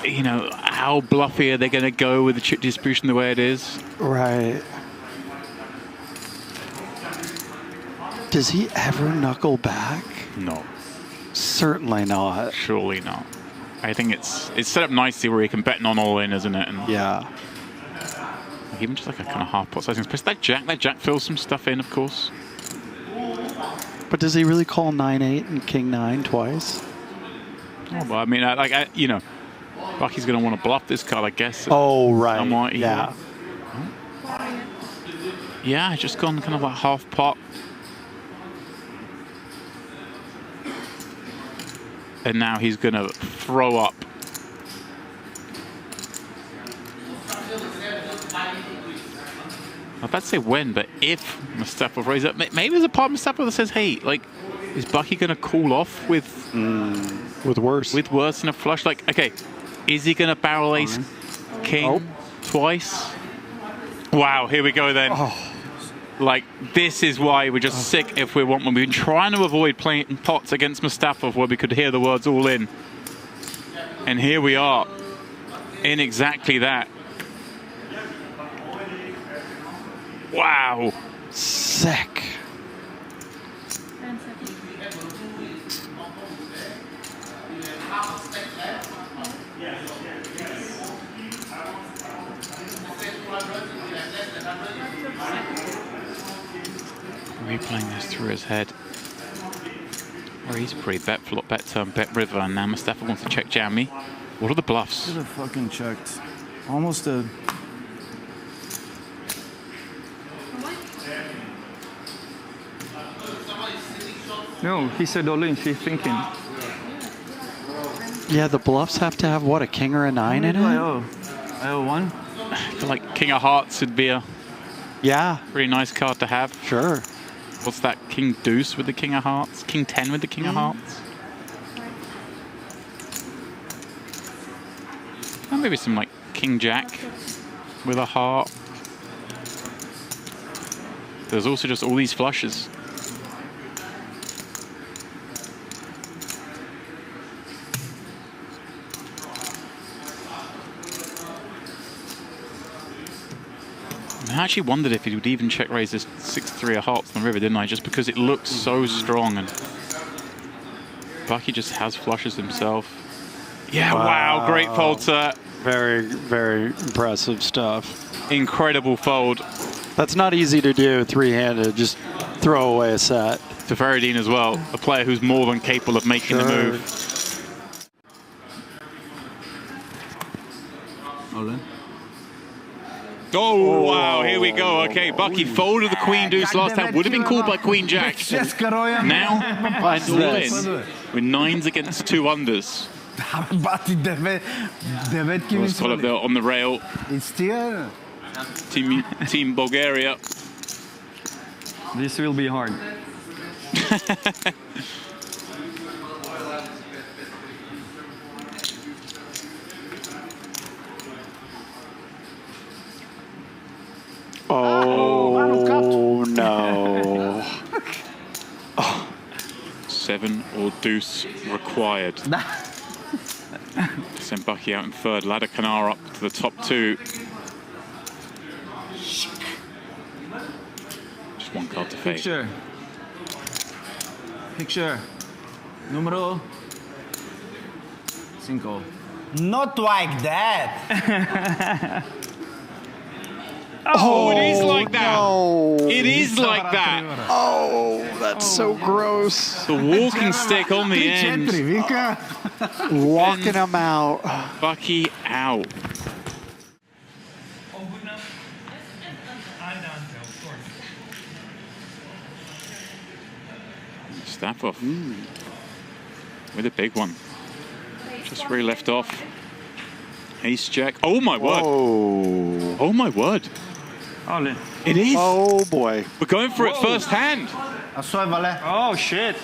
you know, how bluffy are they going to go with the chip distribution the way it is? Right. Does he ever knuckle back? No. Certainly not. Surely not. I think it's set up nicely where he can bet non all in, isn't it? And yeah. Even just like a kind of half pot sizing. That jack fills some stuff in, of course. But does he really call 9-8 and King 9 twice? Oh, well, I mean, you know, Bucky's going to want to bluff this card, I guess. Oh, right. Somewhat, yeah. Yeah, just gone kind of like half pot. And now he's going to throw up. I'm about to say when, but if Mustafa raises up, maybe there's a part of Mustafa that says, hey, like, is Bucky going to cool off with worse? With worse than a flush? Like, okay, is he going to barrel ace king twice? Wow, here we go then. Like, this is why we're just sick if we want one. We've been trying to avoid playing pots against Mustafa where we could hear the words all in. And here we are in exactly that. Wow. Sick. Replaying this through his head. Or he's pretty bet flop, bet turn, bet river, and now Mustafa wants to check jam me. What are the bluffs? Should have fucking checked. Almost a... No, he said all in, he's thinking. Yeah, the bluffs have to have, what, a king or a 9 in it? I owe 1. I feel like King of Hearts would be a pretty nice card to have. Sure. What's that? King Deuce with the King of Hearts? King 10 with the King of Hearts? And maybe some like King Jack with a heart. There's also just all these flushes. I actually wondered if he would even check raise this 6-3 of hearts on the river, didn't I? Just because it looks so strong, and Bucky just has flushes himself. Yeah, wow, great fold, sir. Very, very impressive stuff. Incredible fold. That's not easy to do three-handed, just throw away a set. To Faradine as well, a player who's more than capable of making the move. All in. Oh, wow, here we go. Okay, Bucky folded the Queen Deuce last time. Would have been called by Queen Jack. Now, finds all this. in with 9s against 2 unders. Let's call it on the rail. Team Bulgaria. This will be hard. Oh, no. 7 or deuce required. To send Bucky out in third. Ladder Canar up to the top 2. Just one card to fade. Picture. Número 5. Not like that. Oh, it is like that. No. It is like that. Oh, that's so gross. The walking stick on the end. Walking him out. Bucky out. Staff off. With a big one. Just where he left off. Ace Jack. Oh my word. Oh my word. All in. It is. Oh boy. We're going for it first hand. Assoi valet. Oh shit!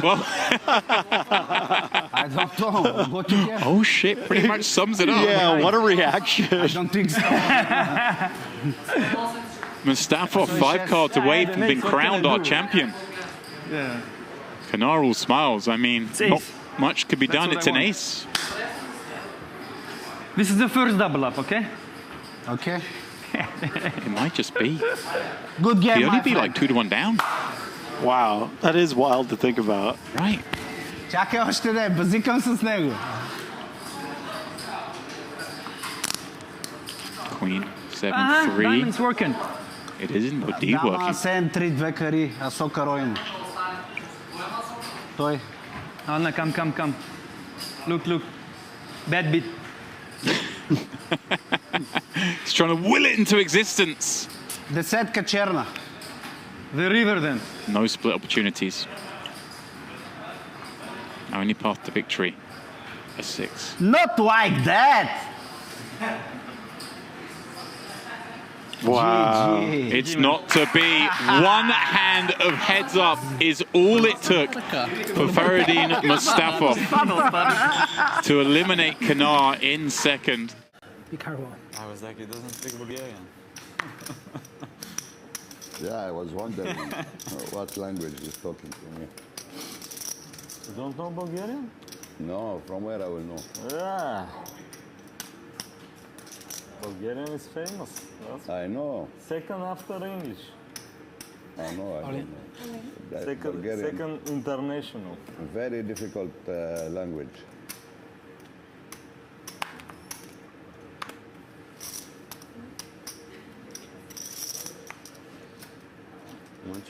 Well, I don't know. What you get? oh shit! Pretty much sums it up. Yeah, what a reaction. I don't think so. Mustafa 5 cards away from being crowned our champion. Yeah. Kanar all smiles. I mean, It's not ace. much could be That's done. what It's I an want. ace. This is the first double up, okay? Okay. It might just be. Good game, He'd only my be friend. like 2-1 down. Wow, that is wild to think about. Right. Čakaj, ošte ne, bazikam se s него. Queen 7-3. Diamond's working. It is indeed Dama working. 7-3, 2 кари, а со кароим. Той. Anna, come. Look. Bad beat. He's trying to will it into existence. Десетка черна. The river then. No split opportunities. Our only path to victory. A 6. Not like that. Wow. GG. It's not to be. One hand of heads up is all it took for Faradin Mustafa to eliminate Kanar in second. Be careful. I was like, he doesn't speak Bulgarian. Yeah, I was wondering what language he's talking to me. You don't know Bulgarian? No, from where I will know. Yeah. Bulgarian is famous. That's I know. second after English. I know. I don't know. That Bulgarian, Second international. very difficult language. Much.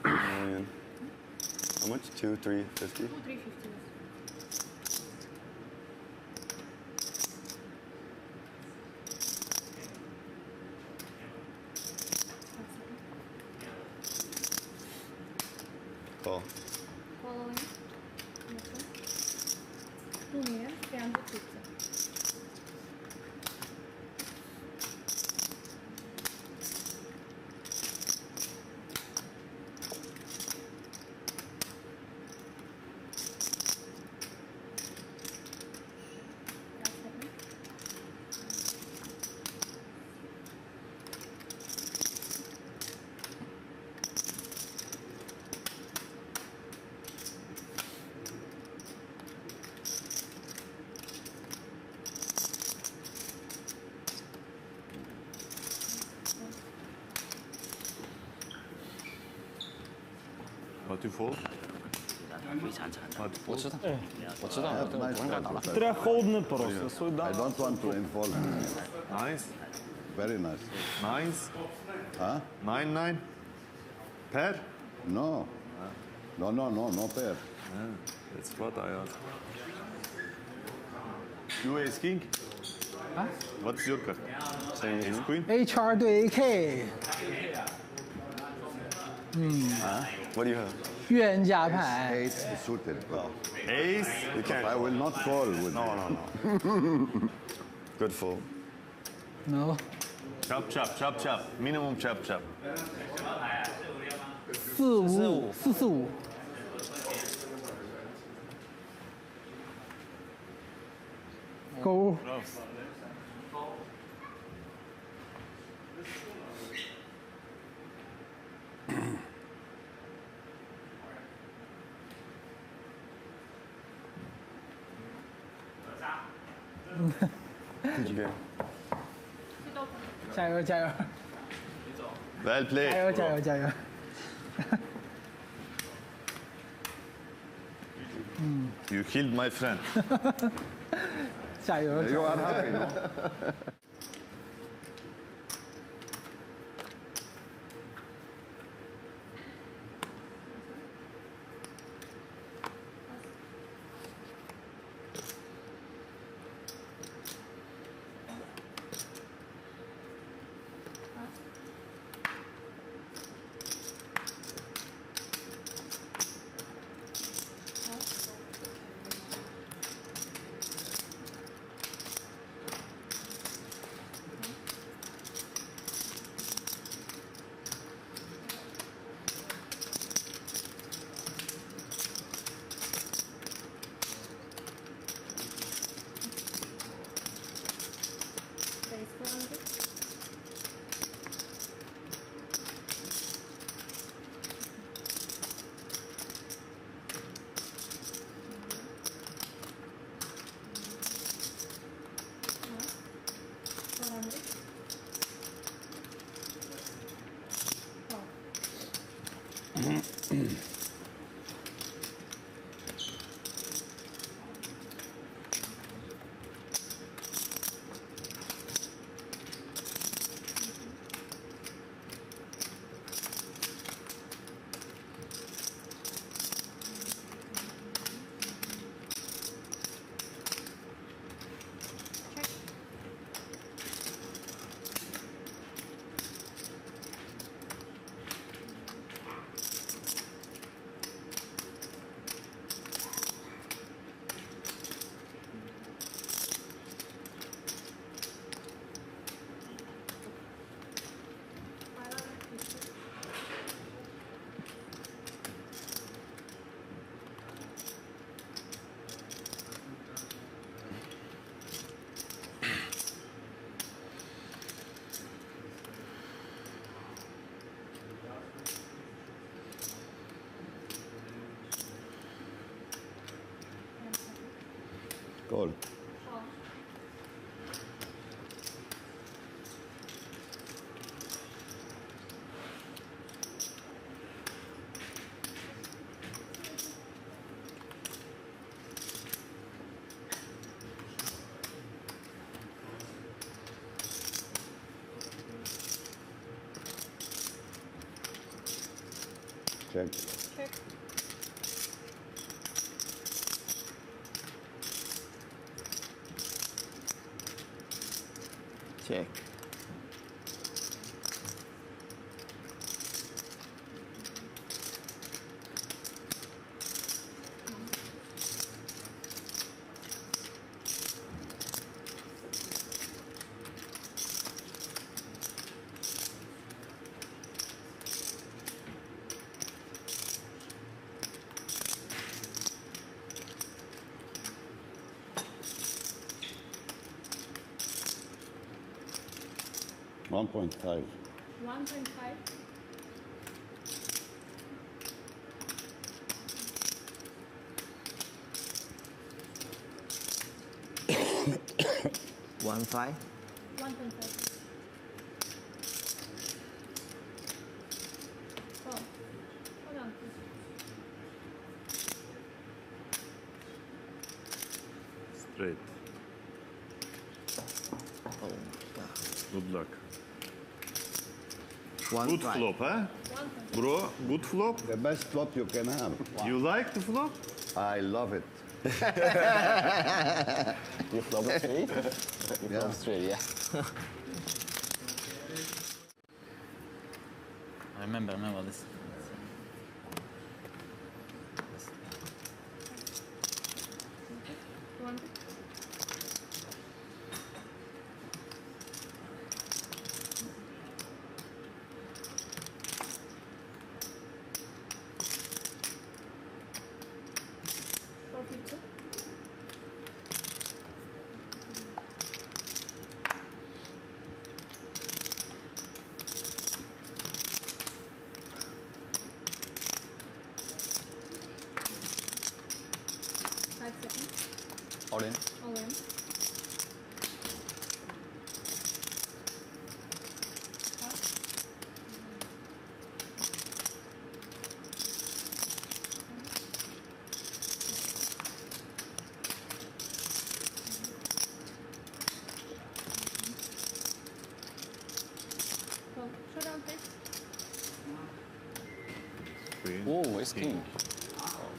And how much? 2, 3, 50? 350. Call. Following. 2 meters, 350. What you fold? 我知道，我知道， I have nice language. Треба ходне просто. Свой I don't want to involve. Nice. Very nice. Nice. Huh? 9-9. Pair? No. No pair. That's what I asked. You ace king? What's your card? Same ace queen? HR 对 AK， What do you have? 预言家牌。 Eight suited. Well, Ace? You can't. I will not call with No. Good fold. No。 Chop. Minimum chop. 445。勾。加油！ Well played. 加油！ You killed my friend. 加油！ You are happy, no? Call. Call. Check. Check. Check. One point five. 1.5. One five. 1.5. Call. Hold on, please. Straight. Oh, God. Good luck. One Good five. flop, huh? 1.5. Bro, good flop. The best flop you can have. You like the flop? I love it. You flop straight? You Yeah. flop straight, yeah. I remember this. You want it? Four pizza. Five seconds. All in. All in. Call. Showdown, please. Queen. Oh, it's king.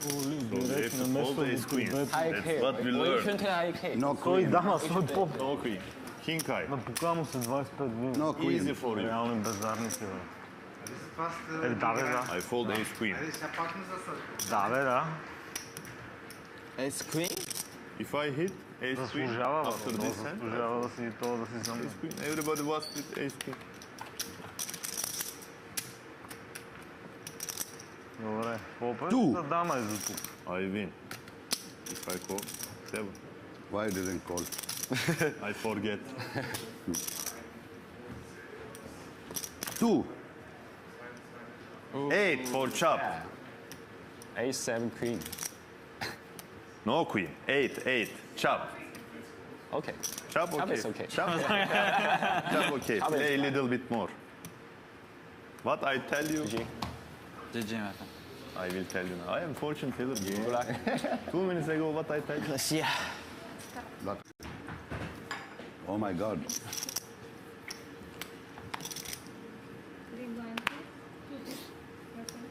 So we have to fold ace queen. High That's K. what we You learned. shouldn't high K. No Той queen. дама, свой поп. No queen. King high. Покажа се 25 години. No queen. Easy for you. Реални бездарници, бе. Да, бе, да. I fold ace queen. Да, бе, да. It's queen? If I hit ace queen Заслужава, after бе. this hand, Заслужава да си това, да си сам. ace queen. Everybody was with ace queen. Добре. Попа Two. за дама е за тук. I win. If I call 7, Why didn't call? I forget. Two. 8 for chop. Ace 7 queen. No queen. 8 chop. Okay. Chop okay. Chop is okay. Chop, chop okay. Chop is Play a little bit more. What I tell you, GG. GG, my friend. I will tell you now. I am fortune teller. Good luck. 2 minutes ago, what I tell you? Let's see. Luck. Oh my God. Big blind, please. Two, please. Your turn.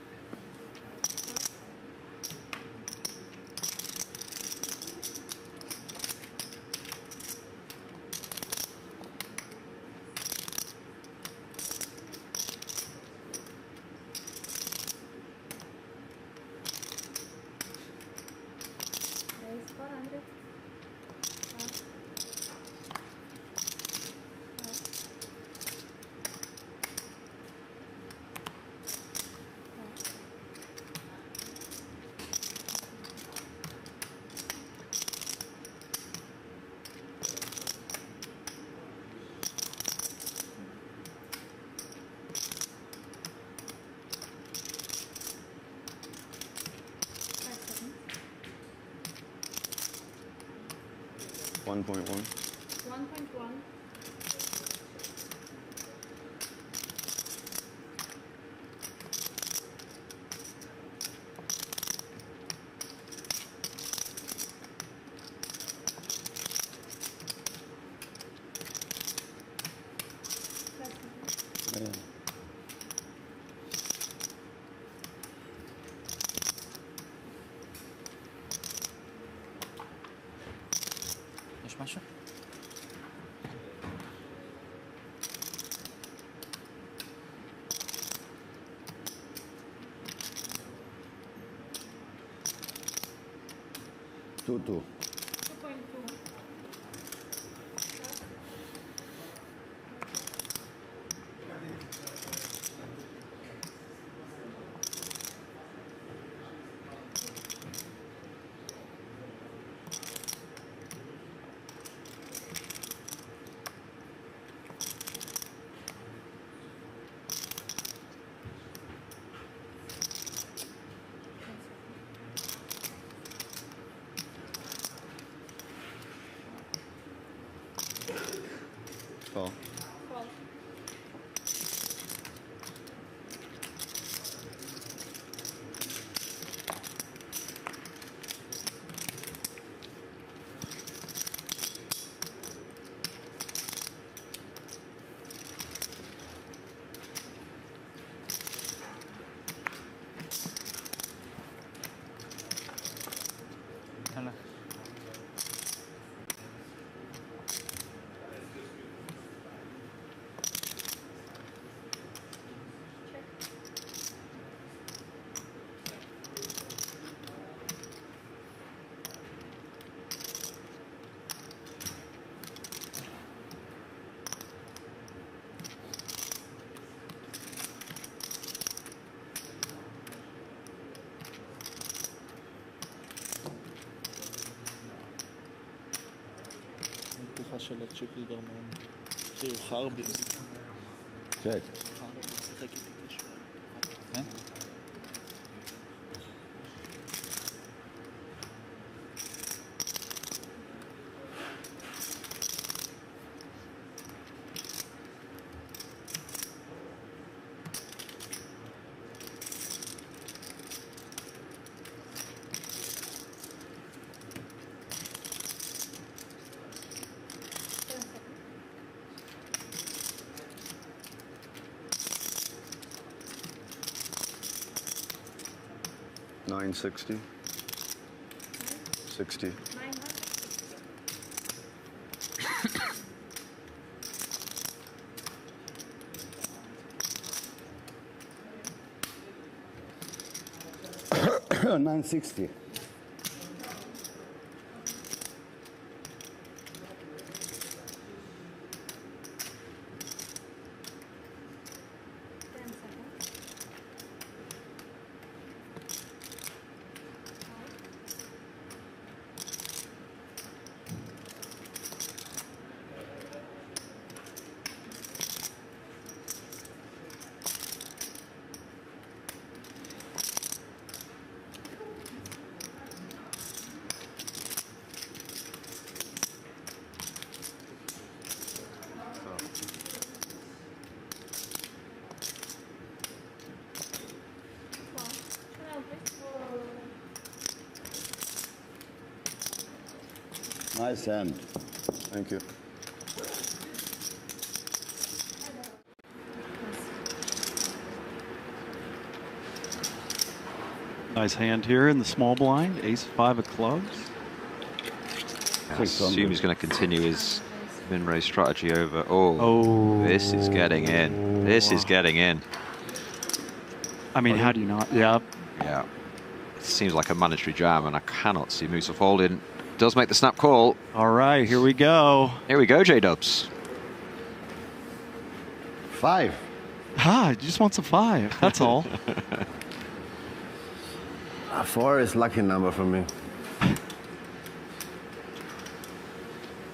Ace 400. 1.1. 1.1. יש משהו? Two. 2.2. Call. Call. Hello. בטוחה של הצ'יפ לידרמן שהוא חרבי. צ'ק. חרבי משחק איתי כשוער. כן? $960. 60. 960. Nice hand. Thank you. Nice hand here in the small blind. Ace-5 of clubs. I assume he's going to continue his min-raise strategy over. Oh, this is getting in. This is getting in. I mean, how do you not? Yeah. Yeah. It seems like a mandatory jam, and I cannot see Musa folding. Does make the snap call. All right, here we go. Here we go, J-Dubs. 5. Ah, he just wants a 5. That's all. 4 is lucky number for me.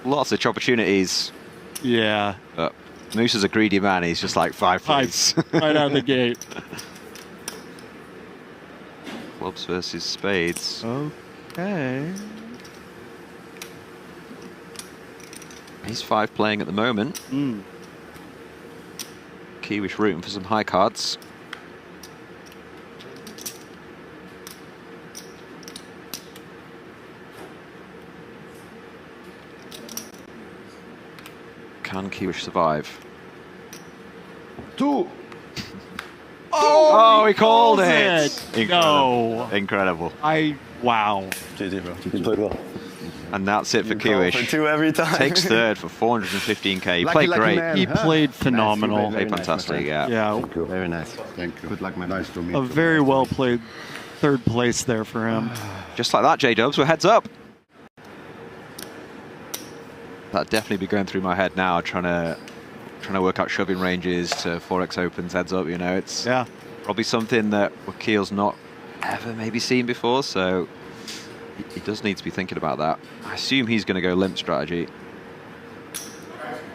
Lots of opportunities. Yeah. But Musa's a greedy man. He's just like 5 please. Right out of the gate. Clubs versus spades. Okay. He's 5 playing at the moment. Kiwish rooting for some high cards. Can Kiwish survive? 2. Oh, he called it! No. Incredible. Wow. GG, bro. You played well. And that's it for You call Kiwish. for 2 every time. Takes third for 415k. He Lucky, played lucky great. man, He huh? played phenomenal. Played fantastic, yeah. Yeah, Thank you. Very nice. Thank you. Good luck, man. Nice to meet a you. very well played third place there for him. Just like that, J-Dubs, we're heads up. That'd definitely be going through my head now, trying to work out shoving ranges to 4x opens, heads up, you know. It's probably something that Wakil's not ever maybe seen before, so he does need to be thinking about that. I assume he's going to go limp strategy.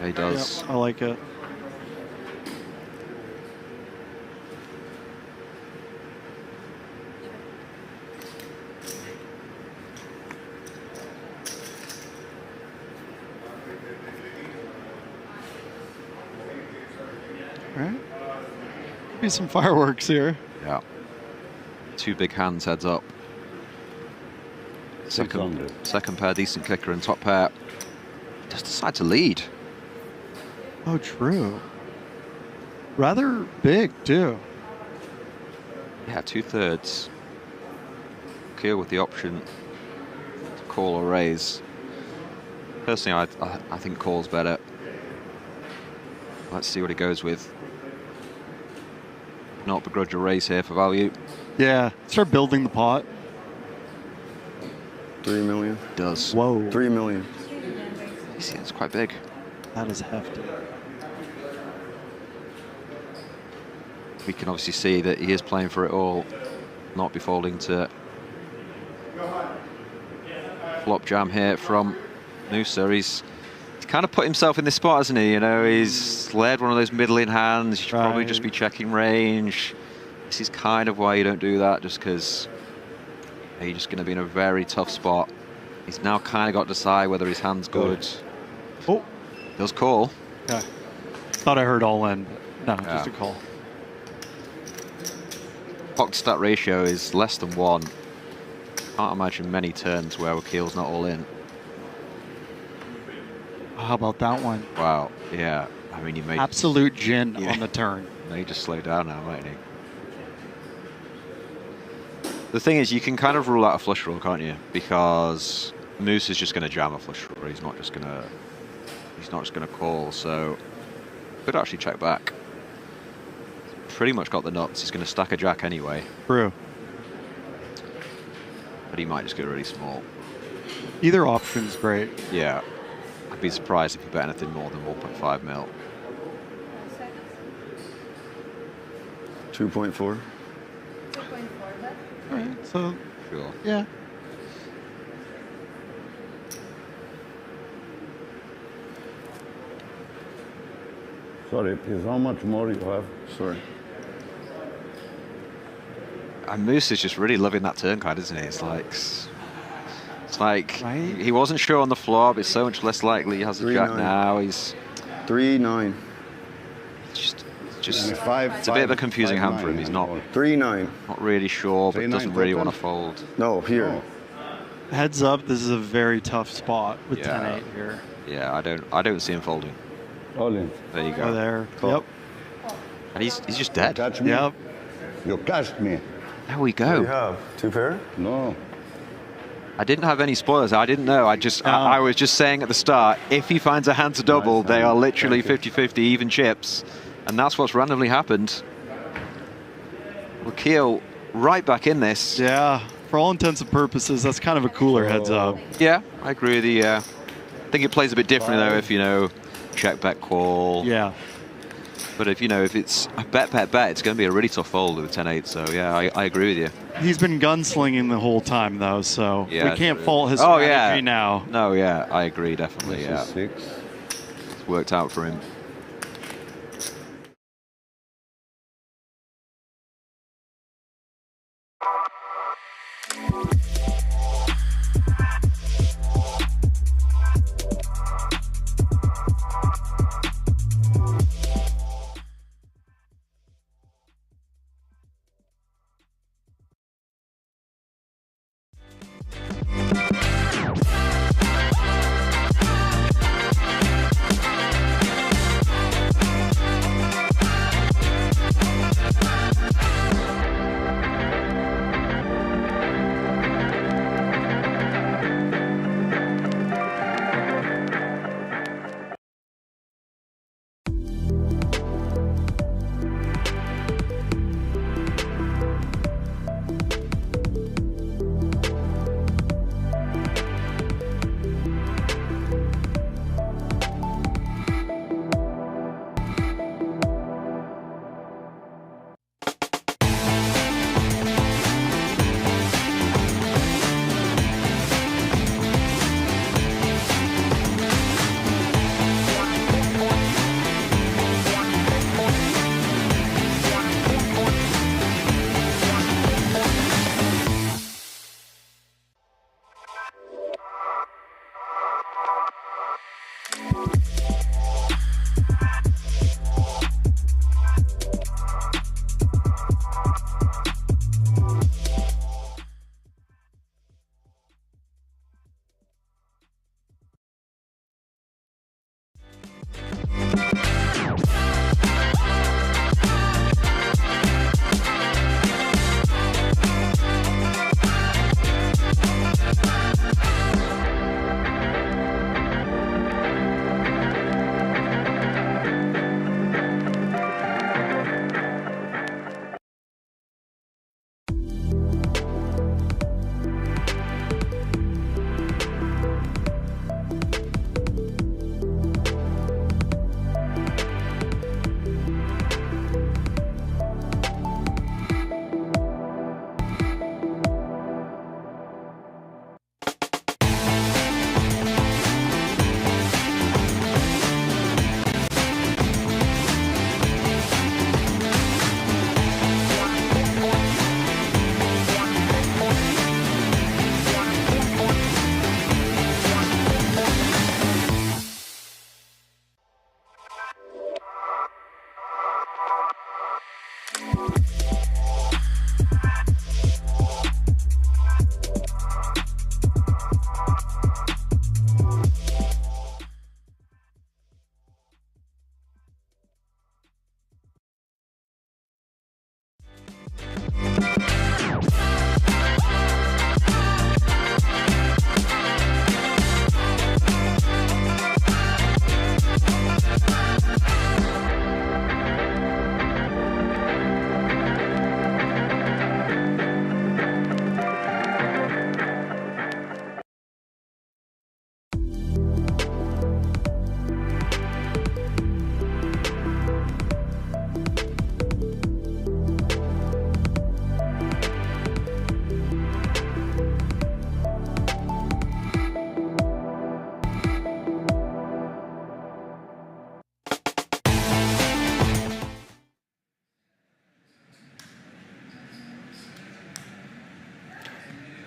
Yeah, he does. Yep, I like it. All right. Could be some fireworks here. Yeah. 2 big hands, heads up. Second pair, decent kicker, and top pair just decide to lead. Oh, true. Rather big, too. Yeah, 2/3. Kill with the option to call or raise. Personally, I think call's better. Let's see what he goes with. Not begrudge a raise here for value. Yeah, start building the pot. 3 million. Does. Whoa. 3 million. You see, it's quite big. That is hefty. We can obviously see that he is playing for it all, not be folding to flop jam here from Noosa. He's kind of put himself in this spot, hasn't he? You know, he's led one of those middling hands. You should probably just be checking range. This is kind of why you don't do that, just because you're just going to be in a very tough spot. He's now kind of got to decide whether his hand's good. Oh. Does call. Yeah. Thought I heard all in, but no, just a call. Pocket stat ratio is less than 1. Can't imagine many turns where Wakil's not all in. How about that one? Wow, yeah. I mean, you made absolute gin on the turn. May just slow down now, mightn't he? The thing is, you can kind of rule out a flush draw, can't you? Because Moose is just going to jam a flush draw. He's not just going to call. So could actually check back. Pretty much got the nuts. He's going to stack a jack anyway. True. But he might just go really small. Either option's great. Yeah. I'd be surprised if you bet anything more than 1.5 mil. 2.4. All right, so sure. Yeah. Sorry, please, how much more you have? Sorry. And Moose is just really loving that turn card, isn't he? It's like he wasn't sure on the flop. It's so much less likely he has a jack now. He's 3-9. Just it's a bit of a confusing hand for him. He's not 3-9. Not really sure, but doesn't really want to fold. No, here. Heads up, this is a very tough spot with 10-8 here. Yeah, I don't see him folding. All in. There you go. Oh, there. Call. Yep. And he's just dead. Catch me? Yep. You catched me. There we go. What do you have? 2 pair? No. I didn't have any spoilers. I didn't know. I was just saying at the start, if he finds a hand to double, they are literally 50-50 even chips. And that's what's randomly happened. Wakil right back in this. Yeah, for all intents and purposes, that's kind of a cooler heads up. Yeah, I agree with you. I think it plays a bit differently though if, you know, check, bet, call. Yeah. But if, you know, if it's a bet, it's going to be a really tough fold with 10-8. So, yeah, I agree with you. He's been gunslinging the whole time, though, so we can't fault his Oh, strategy yeah. now. No, yeah, I agree, definitely, This yeah. is 6. It's worked out for him.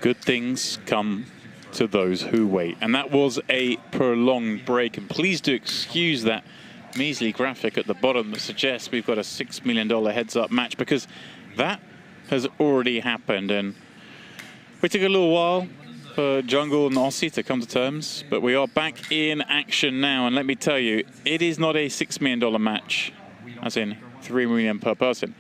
good things come to those who wait. And that was a prolonged break. And please do excuse that measly graphic at the bottom that suggests we've got a $6 million heads-up match, because that has already happened. And we took a little while for Jungle and Aussie to come to terms, but we are back in action now. And let me tell you, it is not a $6 million match, as in $3 million per person.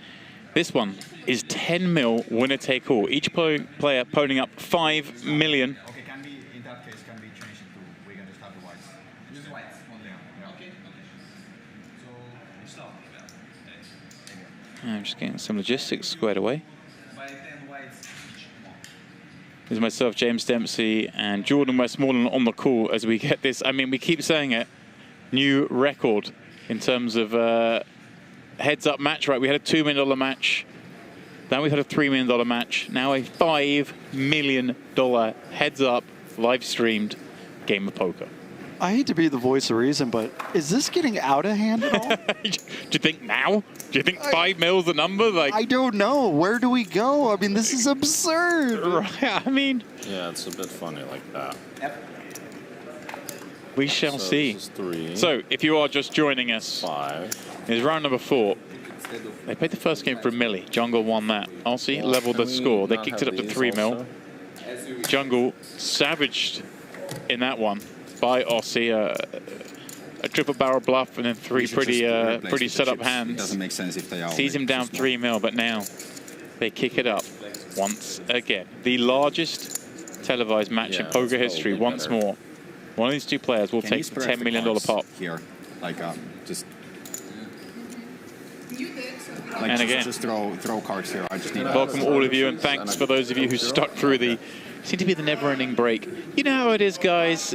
This one is 10 mil winner take all. Each player ponying up 5 million. Okay, can we, in that case, can we change it to, we can just have the whites? Just whites, only. Okay. So, I'm just getting some logistics squared away. There's myself, James Dempsey, and Jordan Westmoreland on the call as we get this. I mean, we keep saying it, new record in terms of heads-up match, right? We had a $2 million match. Then we had a $3 million match. Now a $5 million heads-up live-streamed game of poker. I hate to be the voice of reason, but is this getting out of hand at all? Do you think now? Do you think 5 mil's the number? Like, I don't know. Where do we go? I mean, this is absurd. Right, I mean... Yeah, it's a bit funny like that. We shall see. This is 3. So, if you are just joining us, 5. It's round number 4. They played the first game for a milli. Jungle won that. Aussie leveled the score. They kicked it up to 3 mil. Jungle savaged in that one by Aussie. A triple barrel bluff and then 3 pretty set up hands. It doesn't make sense if they are. Sees him down 3 mil, but now they kick it up once again. The largest televised match in poker history once more. One of these two players will take the $10 million pop. Here, like just. Like and again, just throw cards here. I just need. Welcome all of you, and thanks for those of you who stuck through the. Seem to be the never-ending break. You know how it is, guys.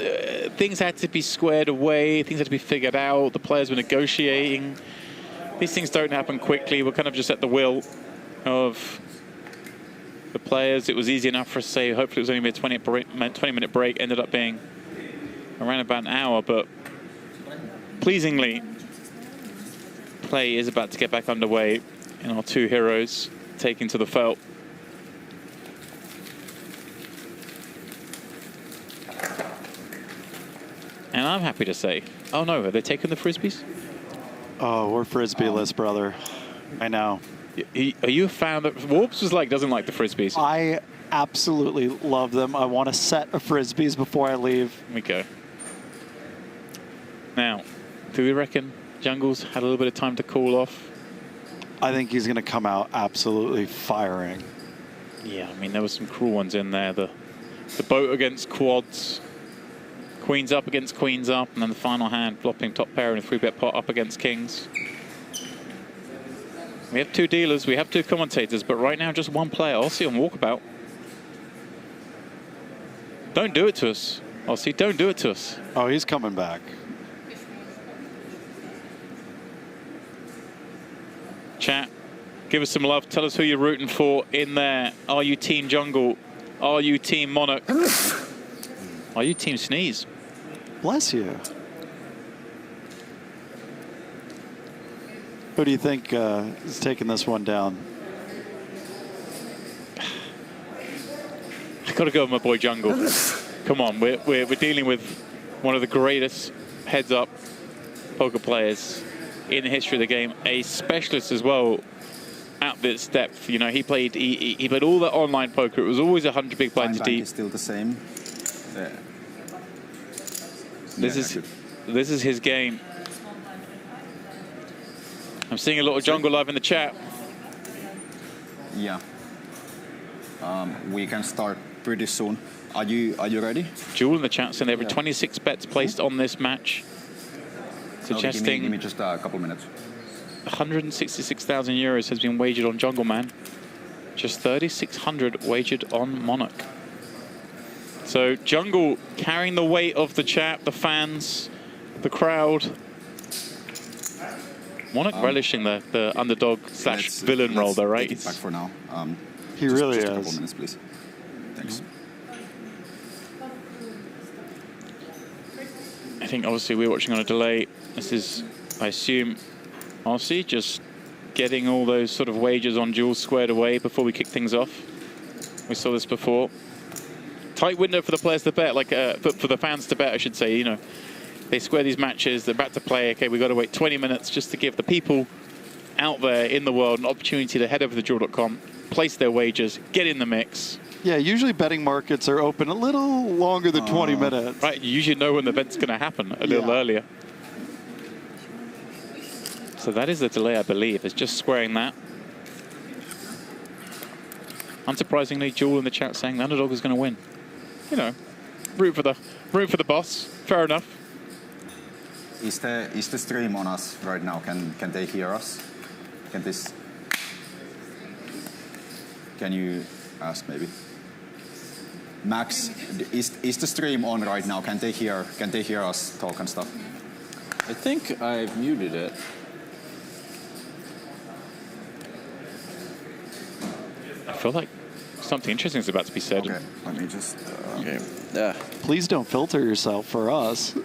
Things had to be squared away. Things had to be figured out. The players were negotiating. These things don't happen quickly. We're kind of just at the will of the players. It was easy enough for us to say. Hopefully, it was only a 20-minute break. Ended up being around about an hour, but pleasingly, play is about to get back underway, and our two heroes taking to the felt. And I'm happy to say, oh no, have they taken the frisbees? Oh, we're frisbee-less, brother. I know. Are you a fan of Warps? Was like doesn't like the frisbees. I absolutely love them. I want a set of frisbees before I leave. Here we go. Now, do we reckon Jungle's had a little bit of time to cool off? I think he's going to come out absolutely firing. Yeah, I mean, there were some cruel ones in there. The boat against quads, queens up against queens up, and then the final hand flopping top pair and a 3-bet pot up against kings. We have 2 dealers, we have 2 commentators, but right now just 1 player. Aussie on walkabout. Don't do it to us, Aussie. Don't do it to us. Oh, he's coming back. Chat, give us some love. Tell us who you're rooting for in there. Are you Team Jungle? Are you Team Monarch? Are you Team Sneeze? Bless you. Who do you think is taking this one down? I got to go with my boy Jungle. Come on, we're dealing with one of the greatest heads-up poker players in the history of the game, a specialist as well at this depth. You know, he played all that online poker. It was always 100 big blinds deep. Is still the same. This is his game. I'm seeing a lot of Jungle live in the chat. Yeah. We can start pretty soon. Are you ready? Jewel in the chat saying there were 26 bets placed on this match, suggesting give me just a couple minutes. 166,000 euros has been wagered on Jungleman. Just 3,600 wagered on Monarch. So Jungle carrying the weight of the chat, the fans, the crowd. Monarch relishing the underdog / villain role though, right? Back for now. He really is. Just a couple minutes, please. Thanks. I think obviously we're watching on a delay. This is, I assume, Aussie just getting all those sort of wagers on Jules squared away before we kick things off. We saw this before. tight window for the players to bet, like for the fans to bet, I should say. You know, they square these matches. They're about to play. Okay, we've got to wait 20 minutes just to give the people out there in the world an opportunity to head over to draw.com, place their wagers, get in the mix. Yeah, usually betting markets are open a little longer than 20 minutes. Right, you usually know when the bet's going to happen a little earlier. So that is the delay, I believe. It's just squaring that. Unsurprisingly, Jewel in the chat saying the underdog is going to win. You know, root for the boss. Fair enough. Is the stream on us right now? Can they hear us? Can you ask maybe? Max, is the stream on right now? Can they hear us talk and stuff? I think I've muted it. I feel like something interesting is about to be said. Okay, let me just... okay. Please don't filter yourself for us.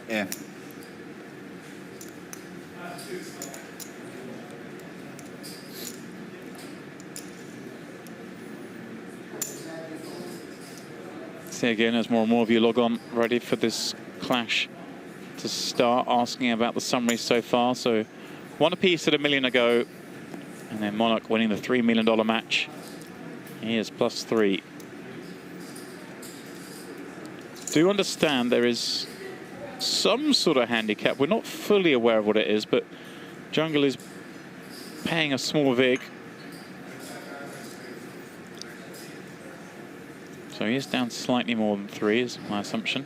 Yeah. See again as more and more of you log on, ready for this clash to start, asking about the summary so far. So one apiece at $1 million ago, and then Monarch winning the $3 million match. He is +3. Do understand there is some sort of handicap. We're not fully aware of what it is, but Jungle is paying a small vig. So he is down slightly more than 3 is my assumption.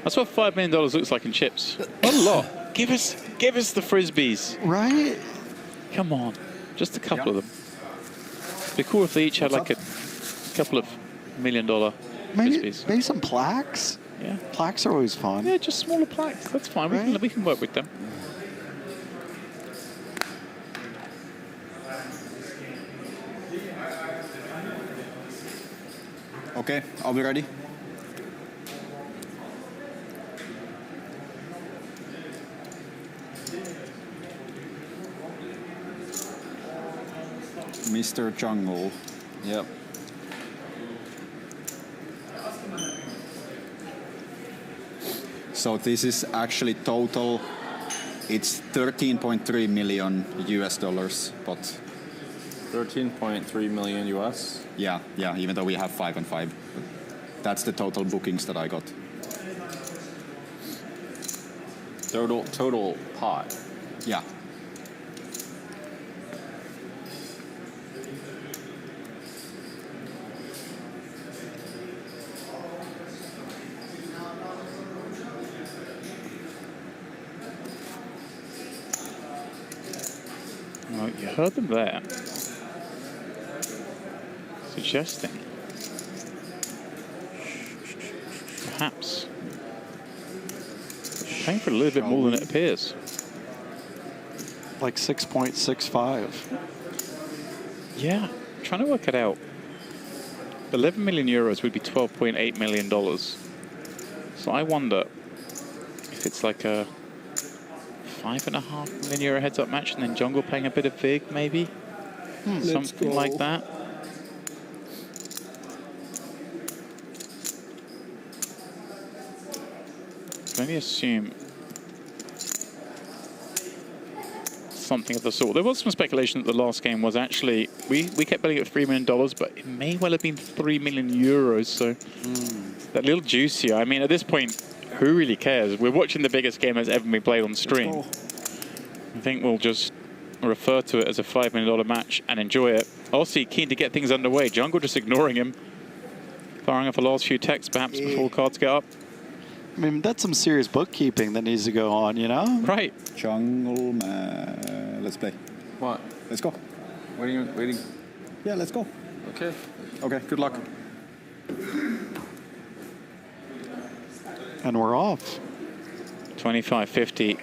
That's what $5 million looks like in chips. Not a lot. Give us the frisbees. Right? Come on, just a couple of them. It'd be cool if they each had like a couple of $1 million frisbees. Maybe some plaques. Yeah, plaques are always fun. Yeah, just smaller plaques. That's fine. Right? We can work with them. Okay, are we ready? Mr. Jungle. Yep. So this is actually total. It's 13.3 million US dollars, but 13.3 million US. Yeah. Even though we have 5 and 5, that's the total bookings that I got. Total pot. Yeah. Well, you heard them there. Suggesting perhaps paying for a little bit more than it appears. Like 6.65. Yeah, trying to work it out. 11 million euros would be $12.8 million. So I wonder if it's like a €5.5 million heads-up match, and then Jungle playing a bit of vig, maybe something like that. Let me assume something of the sort. There was some speculation that the last game was actually, we kept betting at $3 million, but it may well have been 3 million euros. So that little juicier. I mean, at this point, who really cares? We're watching the biggest game that's ever been played on stream. I think we'll just refer to it as a $5 million match and enjoy it. Aussie keen to get things underway. Jungle just ignoring him. Firing off the last few texts, perhaps before cards get up. I mean, that's some serious bookkeeping that needs to go on, you know? Right. Jungleman. Let's play. What? Let's go. Waiting. Yeah, let's go. Okay. Okay, good luck. And we're off. 25-50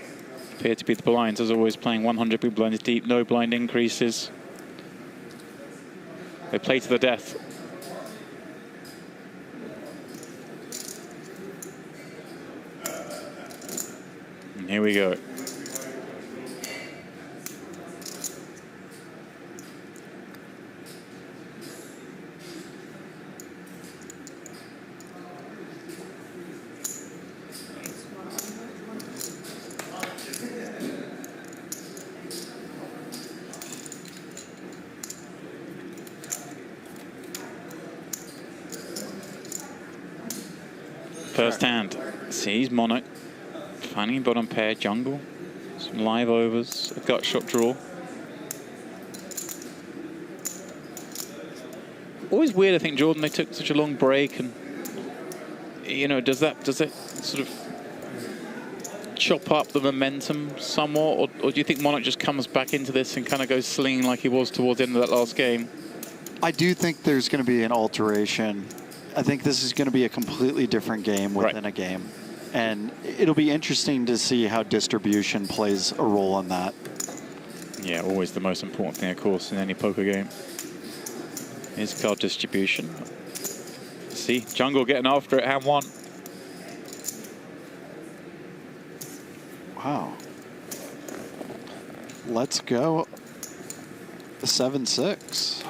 appear to be the blinds, as always, playing 100 big blinds deep, no blind increases. They play to the death. And here we go. First hand sees Monarch, finding bottom pair, jungle, some live overs, a gut shot draw. Always weird, I think, Jordan, they took such a long break, and you know, does that sort of chop up the momentum somewhat, or do you think Monarch just comes back into this and kind of goes slinging like he was towards the end of that last game? I do think there's going to be an alteration. I think this is going to be a completely different game within a game. And it'll be interesting to see how distribution plays a role in that. Yeah, always the most important thing, of course, in any poker game is card distribution. See, Jungle getting after it, hand one. Wow. Let's go. The 7-6.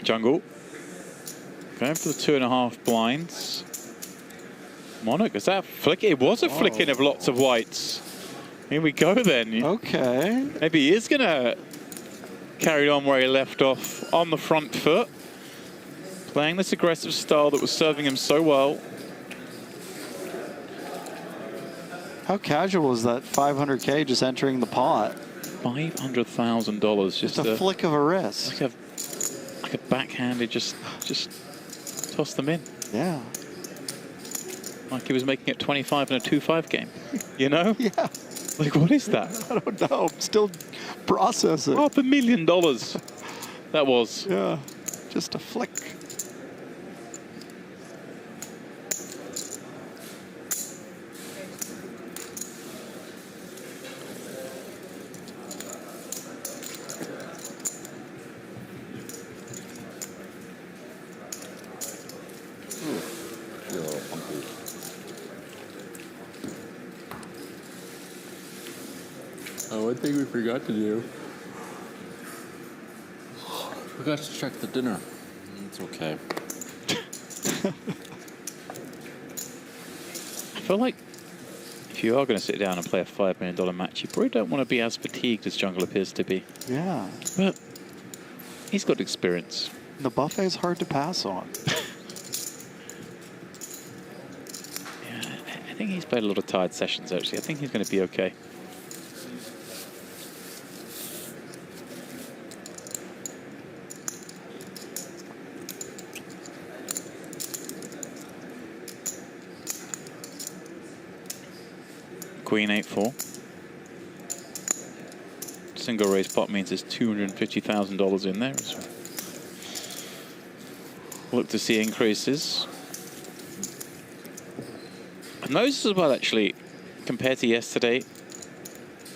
Jungle going for the 2.5 blinds. Monarch, is that a flick? It was a flicking of lots of whites. Here we go then. Okay. Maybe he is going to carry on where he left off on the front foot. Playing this aggressive style that was serving him so well. How casual is that 500K just entering the pot? $500,000. Just a flick of a wrist. Like a backhanded, just toss them in. Yeah. Like he was making it 25 in a 2-5 game. You know? Yeah. Like, what is that? I don't know. I'm still processing. $500,000. That was. Yeah. Just a flick. Oh, one thing we forgot to do. Forgot to check the dinner. It's okay. I feel like if you are going to sit down and play a $5 million match, you probably don't want to be as fatigued as Jungle appears to be. Yeah. But he's got experience. The buffet's hard to pass on. Yeah, I think he's played a lot of tired sessions, actually. I think he's going to be okay. Queen 8-4. Single raise pot means there's $250,000 in there. So look to see increases. I noticed as well, actually, compared to yesterday,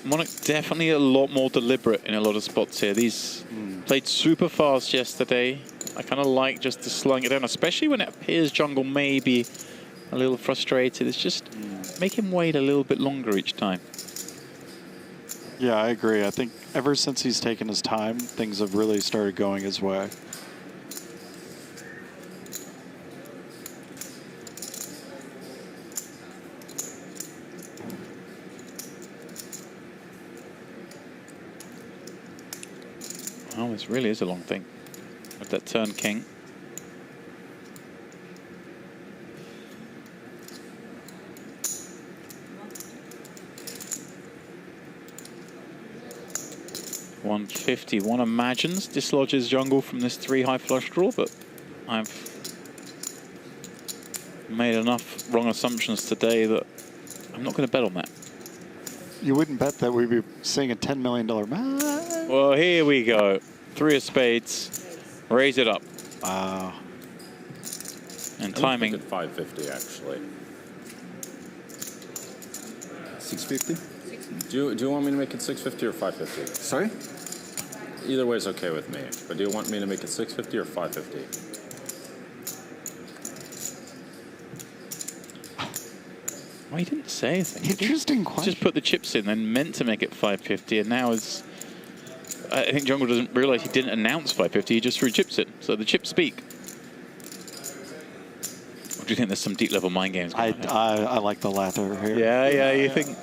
Monarch definitely a lot more deliberate in a lot of spots here. These played super fast yesterday. I kind of like just to slowing it down, especially when it appears Jungle may be a little frustrated. It's just make him wait a little bit longer each time. Yeah, I agree. I think ever since he's taken his time, things have really started going his way. Oh, this really is a long thing with that turn king. 150. One imagines dislodges jungle from this 3 high flush draw, but I've made enough wrong assumptions today that I'm not going to bet on that. You wouldn't bet that we'd be seeing a $10 million match? Well, here we go. 3 of spades. Raise it up. Wow. And timing. At 550, actually. 650? Do you want me to make it 650 or 550? Sorry? Either way is okay with me. But do you want me to make it 650 or 550? Well, he didn't say anything. Interesting question. Just put the chips in, then meant to make it 550, and now is. I think Jungle doesn't realize he didn't announce 550. He just threw chips in, so the chips speak. Or do you think there's some deep level mind games going on here? I like the latter here. Yeah. You think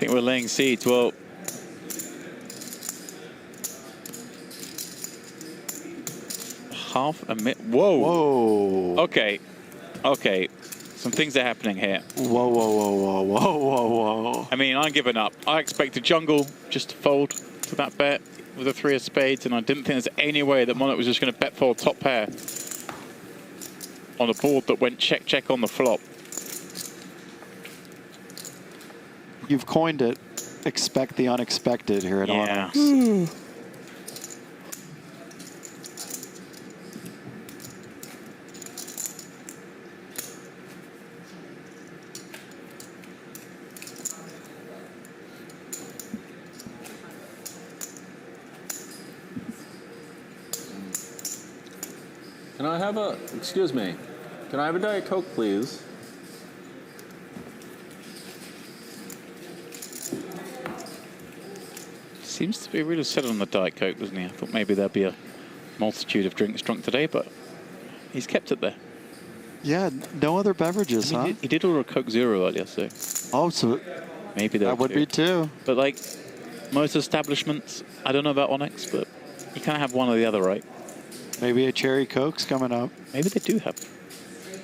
we're laying seeds? Well, half a minute. Whoa. Okay. Some things are happening here. Whoa. I mean, I'm giving up. I expected Jungle just to fold to that bet with a 3 of spades, and I didn't think there's any way that Monarch was just going to bet fold top pair on a board that went check on the flop. You've coined it. Expect the unexpected here at Onyx. Can I have a, excuse me, can I have a Diet Coke, please? Seems to be really set on the Diet Coke, doesn't he? I thought maybe there'd be a multitude of drinks drunk today, but he's kept it there. Yeah, no other beverages, huh? He did order a Coke Zero earlier, so. Oh, so maybe that would be two. But like most establishments, I don't know about Onyx, but you kind of have one or the other, right? Maybe a Cherry Coke's coming up. Maybe they do have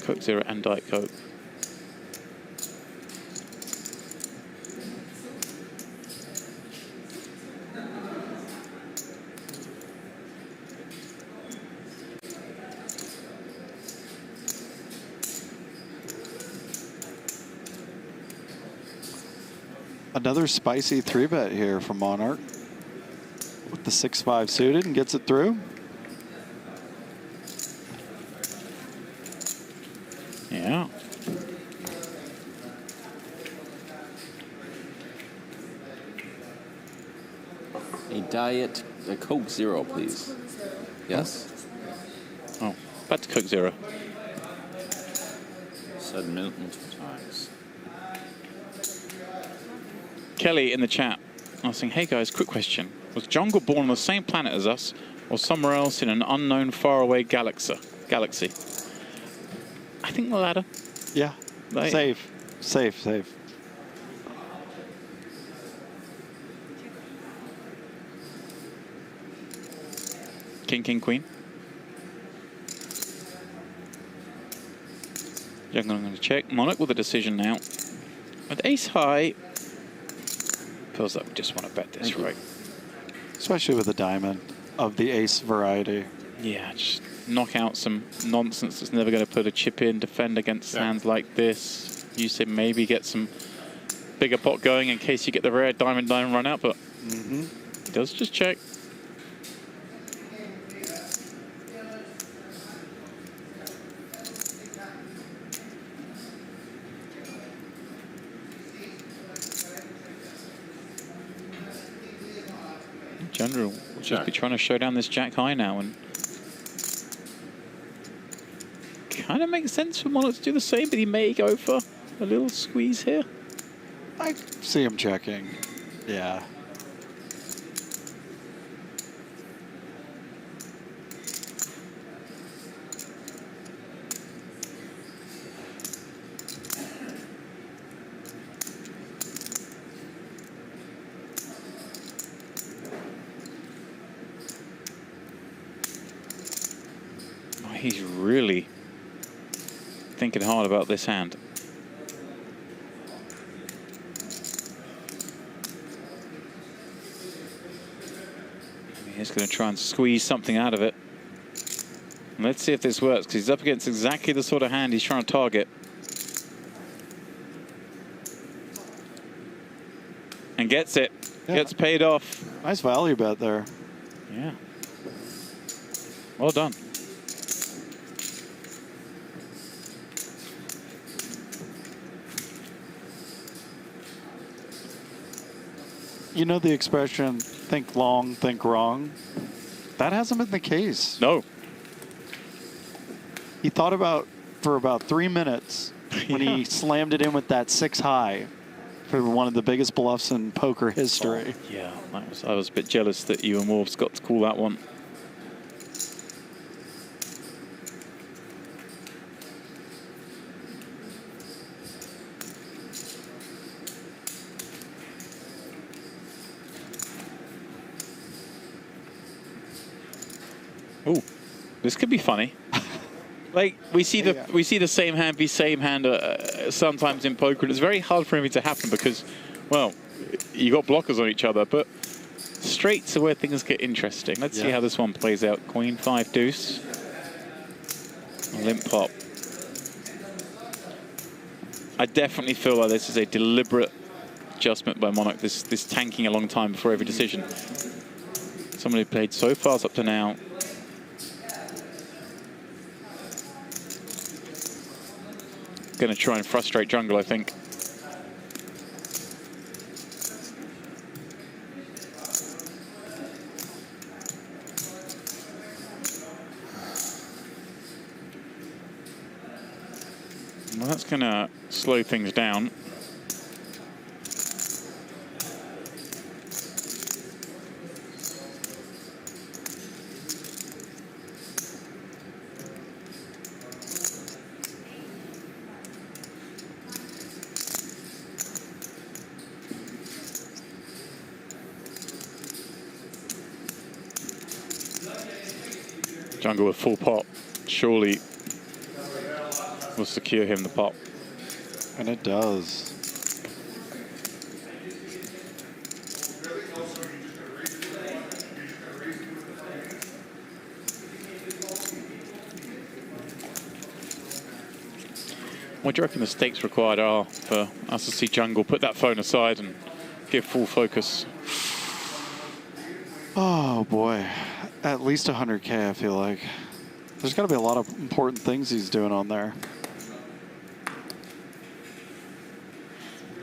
Coke Zero and Diet Coke. Another spicy 3-bet here from Monarch with the 6-5 suited and gets it through. Yeah. A Coke Zero, please. Yes. Oh, back to Coke Zero. Said multiple times. Kelly in the chat asking, hey guys, quick question. Was Jungle born on the same planet as us or somewhere else in an unknown faraway galaxy? I think the latter. Yeah. Like, Safe. King, queen. Jungle, I'm going to check. Monarch with a decision now. With ace high, feels like we just want to bet this, right? Especially with a diamond of the ace variety. Yeah, just knock out some nonsense that's never going to put a chip in, defend against hands like this. You say maybe get some bigger pot going in case you get the rare diamond run out, but he does just check. In general, we'll just be trying to show down this jack high now, and kind of makes sense for Monarch to do the same, but he may go for a little squeeze here. I see him checking. Yeah. Oh, he's really thinking hard about this hand. He's going to try and squeeze something out of it. And let's see if this works, because he's up against exactly the sort of hand he's trying to target. And gets it. Yeah. Gets paid off. Nice value bet there. Yeah. Well done. You know the expression, think long, think wrong? That hasn't been the case. No. He thought about for about 3 minutes when he slammed it in with that 6 high for one of the biggest bluffs in poker history. Oh, yeah, I was a bit jealous that you and Wolves got to call that one. Ooh, this could be funny. Like we see the same hand be same hand sometimes in poker, and it's very hard for him to happen because, well, you got blockers on each other. But straights are where things get interesting. Let's see how this one plays out. Queen 5 deuce, a limp pot. I definitely feel like this is a deliberate adjustment by Monarch. This tanking a long time before every decision. Someone who played so fast up to now. Going to try and frustrate Jungle, I think. Well, that's going to slow things down. Jungle with full pot surely will secure him the pot. And it does. What do you reckon the stakes required are for us to see Jungle put that phone aside and give full focus? Oh boy, at least 100K I feel like. There's got to be a lot of important things he's doing on there.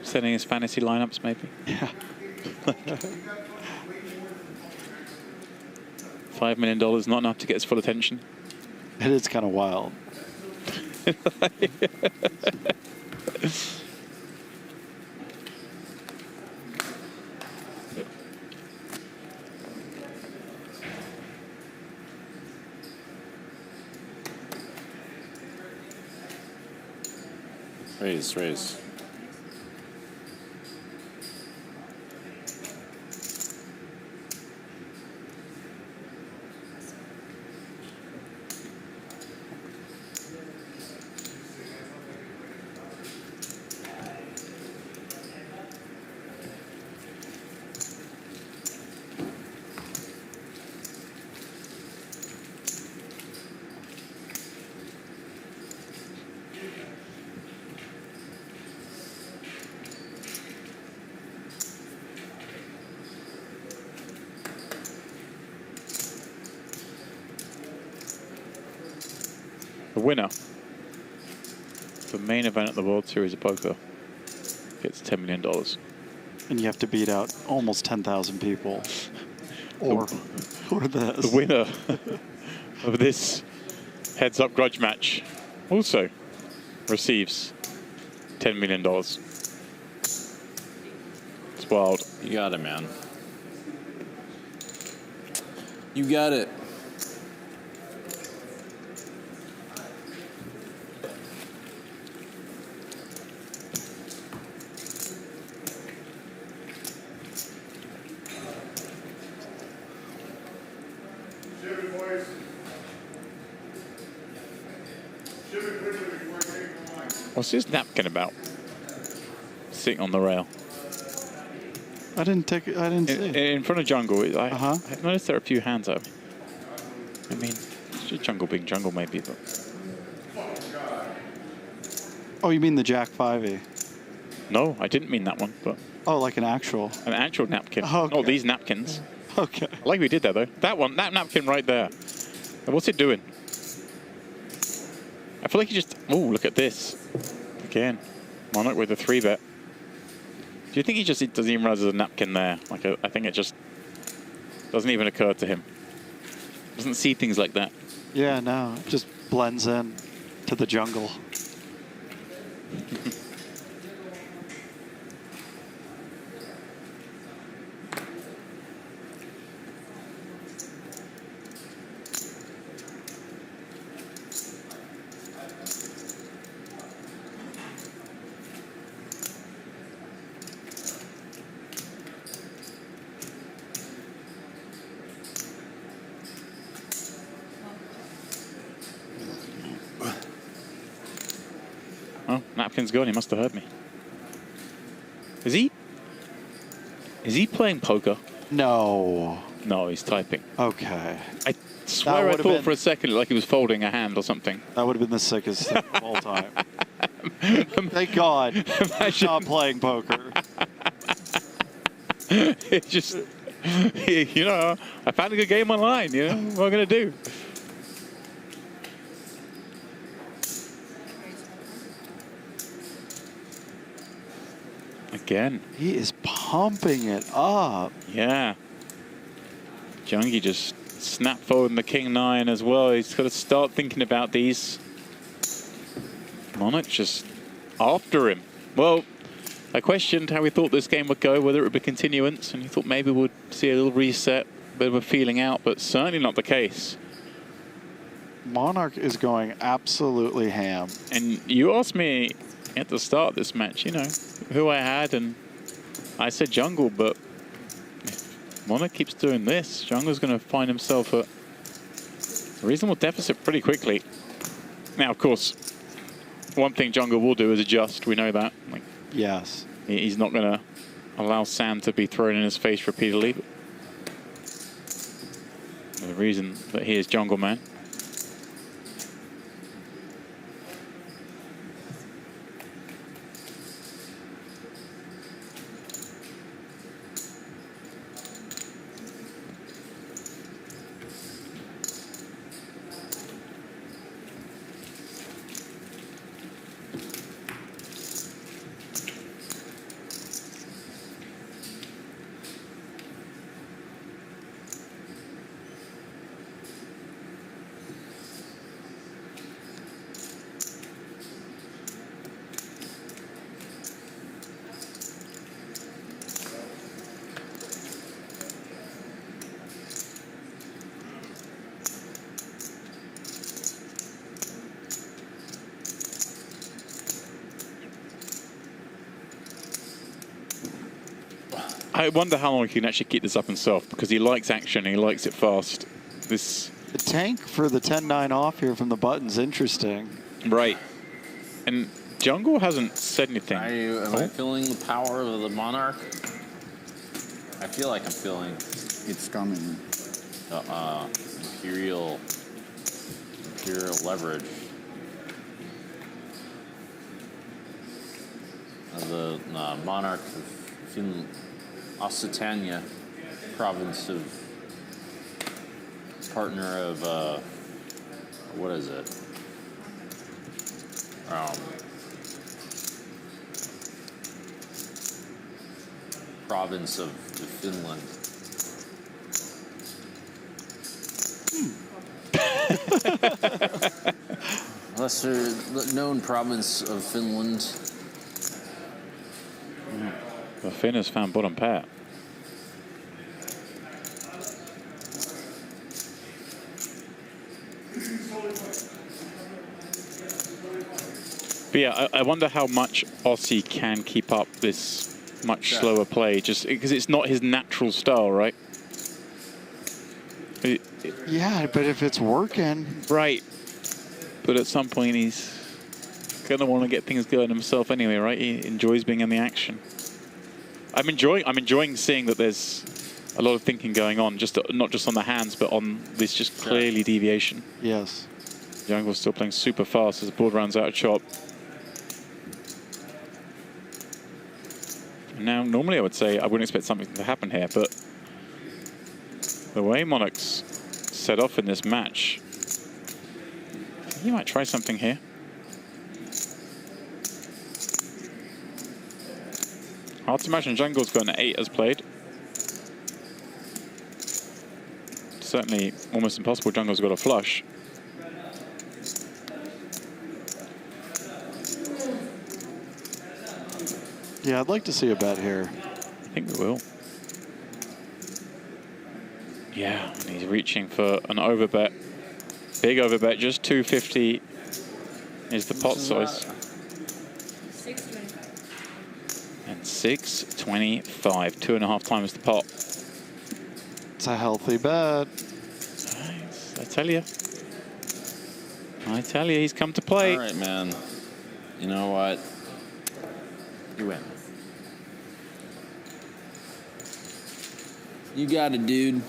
Setting his fantasy lineups maybe? Yeah. $5 million, not enough to get his full attention. It is kind of wild. Raise, raise. The winner, the main event at the World Series of Poker, gets $10 million. And you have to beat out almost 10,000 people. Or this. The winner of this heads-up grudge match also receives $10 million. It's wild. You got it, man. You got it. What's his napkin about? Sitting on the rail. I didn't see. In front of jungle, I noticed there are a few hands up. I mean, it's just jungle being jungle maybe, but... Oh, you mean the Jack 5e? No, I didn't mean that one, but... Oh, like an actual? An actual napkin. Okay. Oh, these napkins. Okay. I like we did that, though. That one, that napkin right there. What's it doing? I feel like you just... Oh, look at this. Again. Monarch with a 3-bet. Do you think he just doesn't even realize there's a napkin there? Like, I think it just doesn't even occur to him. Doesn't see things like that. Yeah, no. It just blends in to the jungle. Oh, napkin's gone. He must have heard me. Is he playing poker? No. No, he's typing. Okay. I swear I thought for a second like he was folding a hand or something. That would have been the sickest thing of all time. Thank God he's not playing poker. It's just, you know, I found a good game online, you know, what am I going to do? Again. He is pumping it up. Yeah. Jungie just snap folding the King-9 as well. He's got to start thinking about these. Monarch just after him. Well, I questioned how we thought this game would go, whether it would be continuance, and he thought maybe we'd see a little reset, a bit of a feeling out, but certainly not the case. Monarch is going absolutely ham. And you asked me at the start of this match, you know, who I had, and I said jungle, but if Monarch keeps doing this, jungle's going to find himself at a reasonable deficit pretty quickly. Now, of course, one thing jungle will do is adjust. We know that. Like, yes. He's not going to allow sand to be thrown in his face repeatedly. But the reason that he is Jungleman. I wonder how long he can actually keep this up himself, because he likes action, he likes it fast. The tank for the 10-9 off here from the button's interesting. Right. And jungle hasn't said anything. Am I feeling the power of the Monarch? I feel like I'm feeling it's coming. Imperial leverage. The Monarch of Finland. Occitania province of partner of what is it? Province of Finland. Lesser known province of Finland. The Finn has found bottom pair. But yeah, I wonder how much Aussie can keep up this much slower play, just because it's not his natural style, right? Yeah, but if it's working. Right. But at some point he's going to want to get things going himself anyway, right? He enjoys being in the action. I'm enjoying seeing that there's a lot of thinking going on, not just on the hands, but on this just clearly deviation. Yes. Jungle's still playing super fast as the board runs out of chop. Now, normally I would say I wouldn't expect something to happen here, but the way Monarch's set off in this match, he might try something here. Hard to imagine Jungle's going to 8 as played. Certainly almost impossible Jungle's got a flush. Yeah, I'd like to see a bet here. I think we will. Yeah, and he's reaching for an overbet. Big overbet, just 250 is the pot size. 625. And 625, 2.5 times the pot. It's a healthy bet. Nice. I tell you, he's come to play. All right, man. You know what? You win. You got it, dude.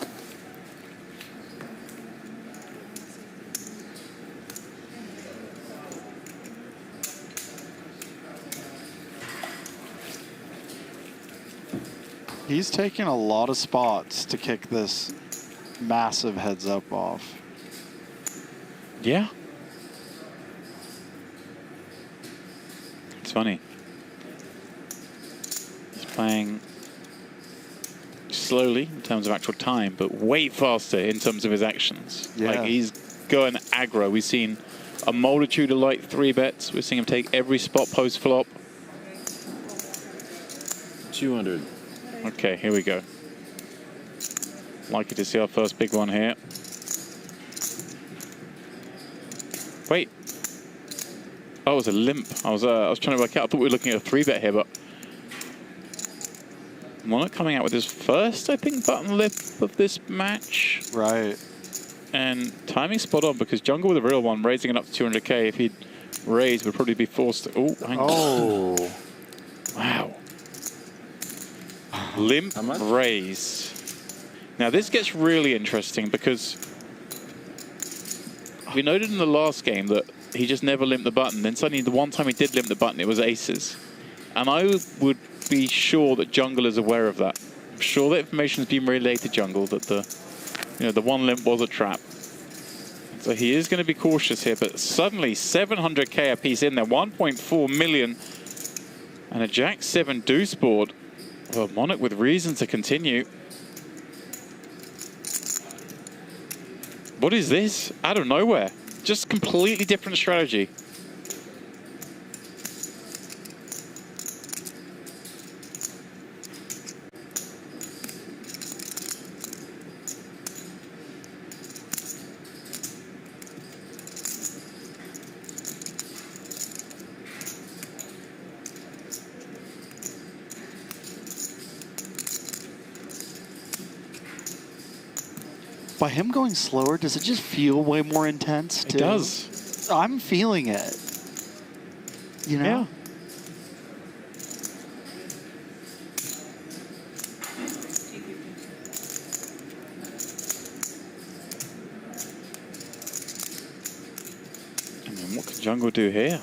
He's taking a lot of spots to kick this massive heads up off. Yeah. It's funny. He's playing slowly in terms of actual time, but way faster in terms of his actions. Yeah. Like, he's going aggro. We've seen a multitude of like 3-bets. We're seeing him take every spot post flop. 200. Okay, here we go. Likely to see our first big one here. Wait. Oh, it was a limp. I was trying to work out. I thought we were looking at a 3-bet here, but Monarch coming out with his first, I think, button lip of this match. Right. And timing spot on, because Jungle with a real one, raising it up to 200k. If he'd raised, would probably be forced to... Oh, hang on. Oh. Wow. Limp raise. Now this gets really interesting because we noted in the last game that he just never limped the button. Then suddenly the one time he did limp the button, it was aces. And I would be sure that Jungle is aware of that. I'm sure that information has been relayed to Jungle that the one limp was a trap. So he is going to be cautious here, but suddenly 700k a piece in there, 1.4 million, and a Jack-7 deuce board. Well, Monarch with reason to continue. What is this? Out of nowhere. Just completely different strategy. By him going slower, does it just feel way more intense, too? It does. I'm feeling it. You know? Yeah. I mean, what can Jungle do here?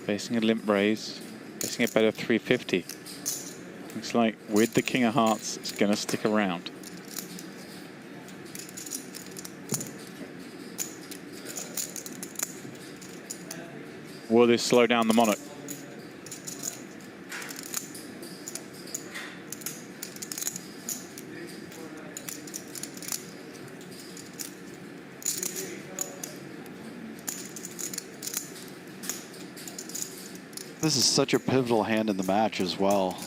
Facing a limp raise, facing a better 350. Looks like with the King of Hearts, it's going to stick around. Will this slow down the Monarch? This is such a pivotal hand in the match as well.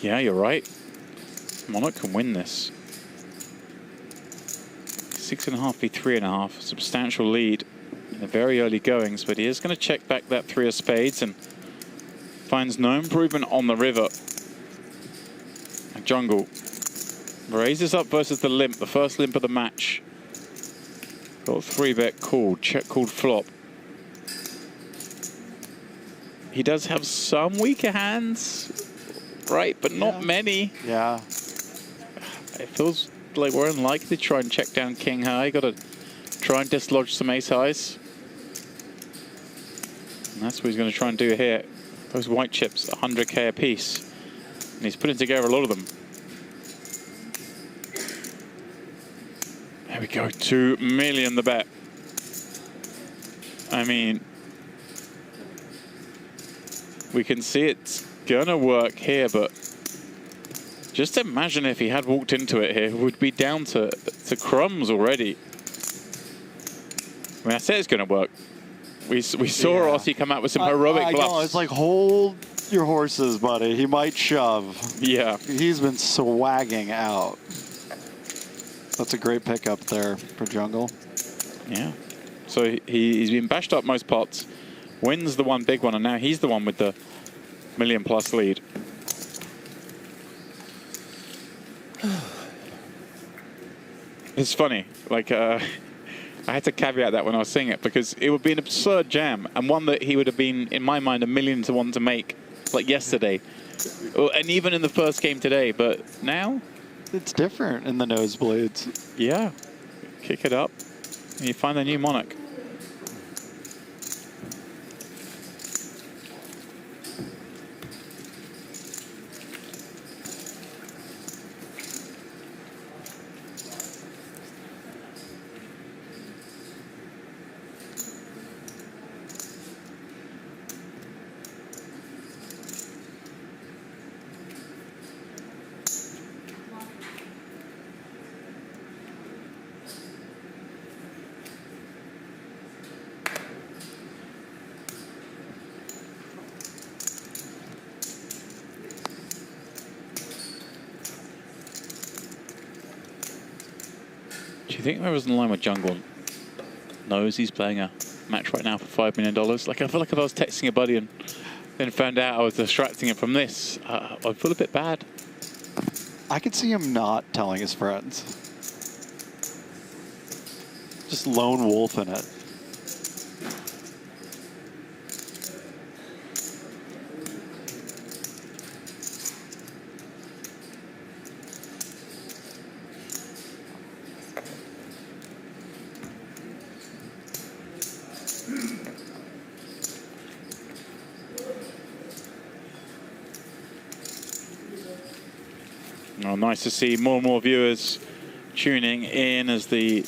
Yeah, you're right. Monarch can win this. 6.5 v 3.5. Substantial lead in the very early goings, but he is going to check back that 3 of spades and finds no improvement on the river. And Jungle Raises up versus the limp, the first limp of the match. Got 3-bet called, check called flop. He does have some weaker hands, right? But not many. Yeah. It feels like we're unlikely to try and check down king high. Got to try and dislodge some ace highs. And that's what he's going to try and do here. Those white chips, 100k a piece. And he's putting together a lot of them. There we go, 2 million the bet. I mean, we can see it's gonna work here, but just imagine if he had walked into it here, we'd be down to crumbs already. I mean, I said it's gonna work. We saw Aussie come out with some heroic bluffs. Know, it's like, hold your horses, buddy. He might shove. Yeah. He's been swagging out. That's a great pickup there for Jungle. Yeah. So he's been bashed up most pots, wins the one big one, and now he's the one with the $1 million+ lead. It's funny, like, I had to caveat that when I was saying it, because it would be an absurd jam, and one that he would have been, in my mind, $1 million to 1 to make, like yesterday. And even in the first game today, but now? It's different in the nosebleeds. Yeah. Kick it up, and you find a new Monarch. Do you think I was in line with Jungle? Knows he's playing a match right now for $5 million. Like, I feel like if I was texting a buddy and then found out I was distracting him from this, I'd feel a bit bad. I could see him not telling his friends. Just lone wolf in it. Oh, nice to see more and more viewers tuning in as the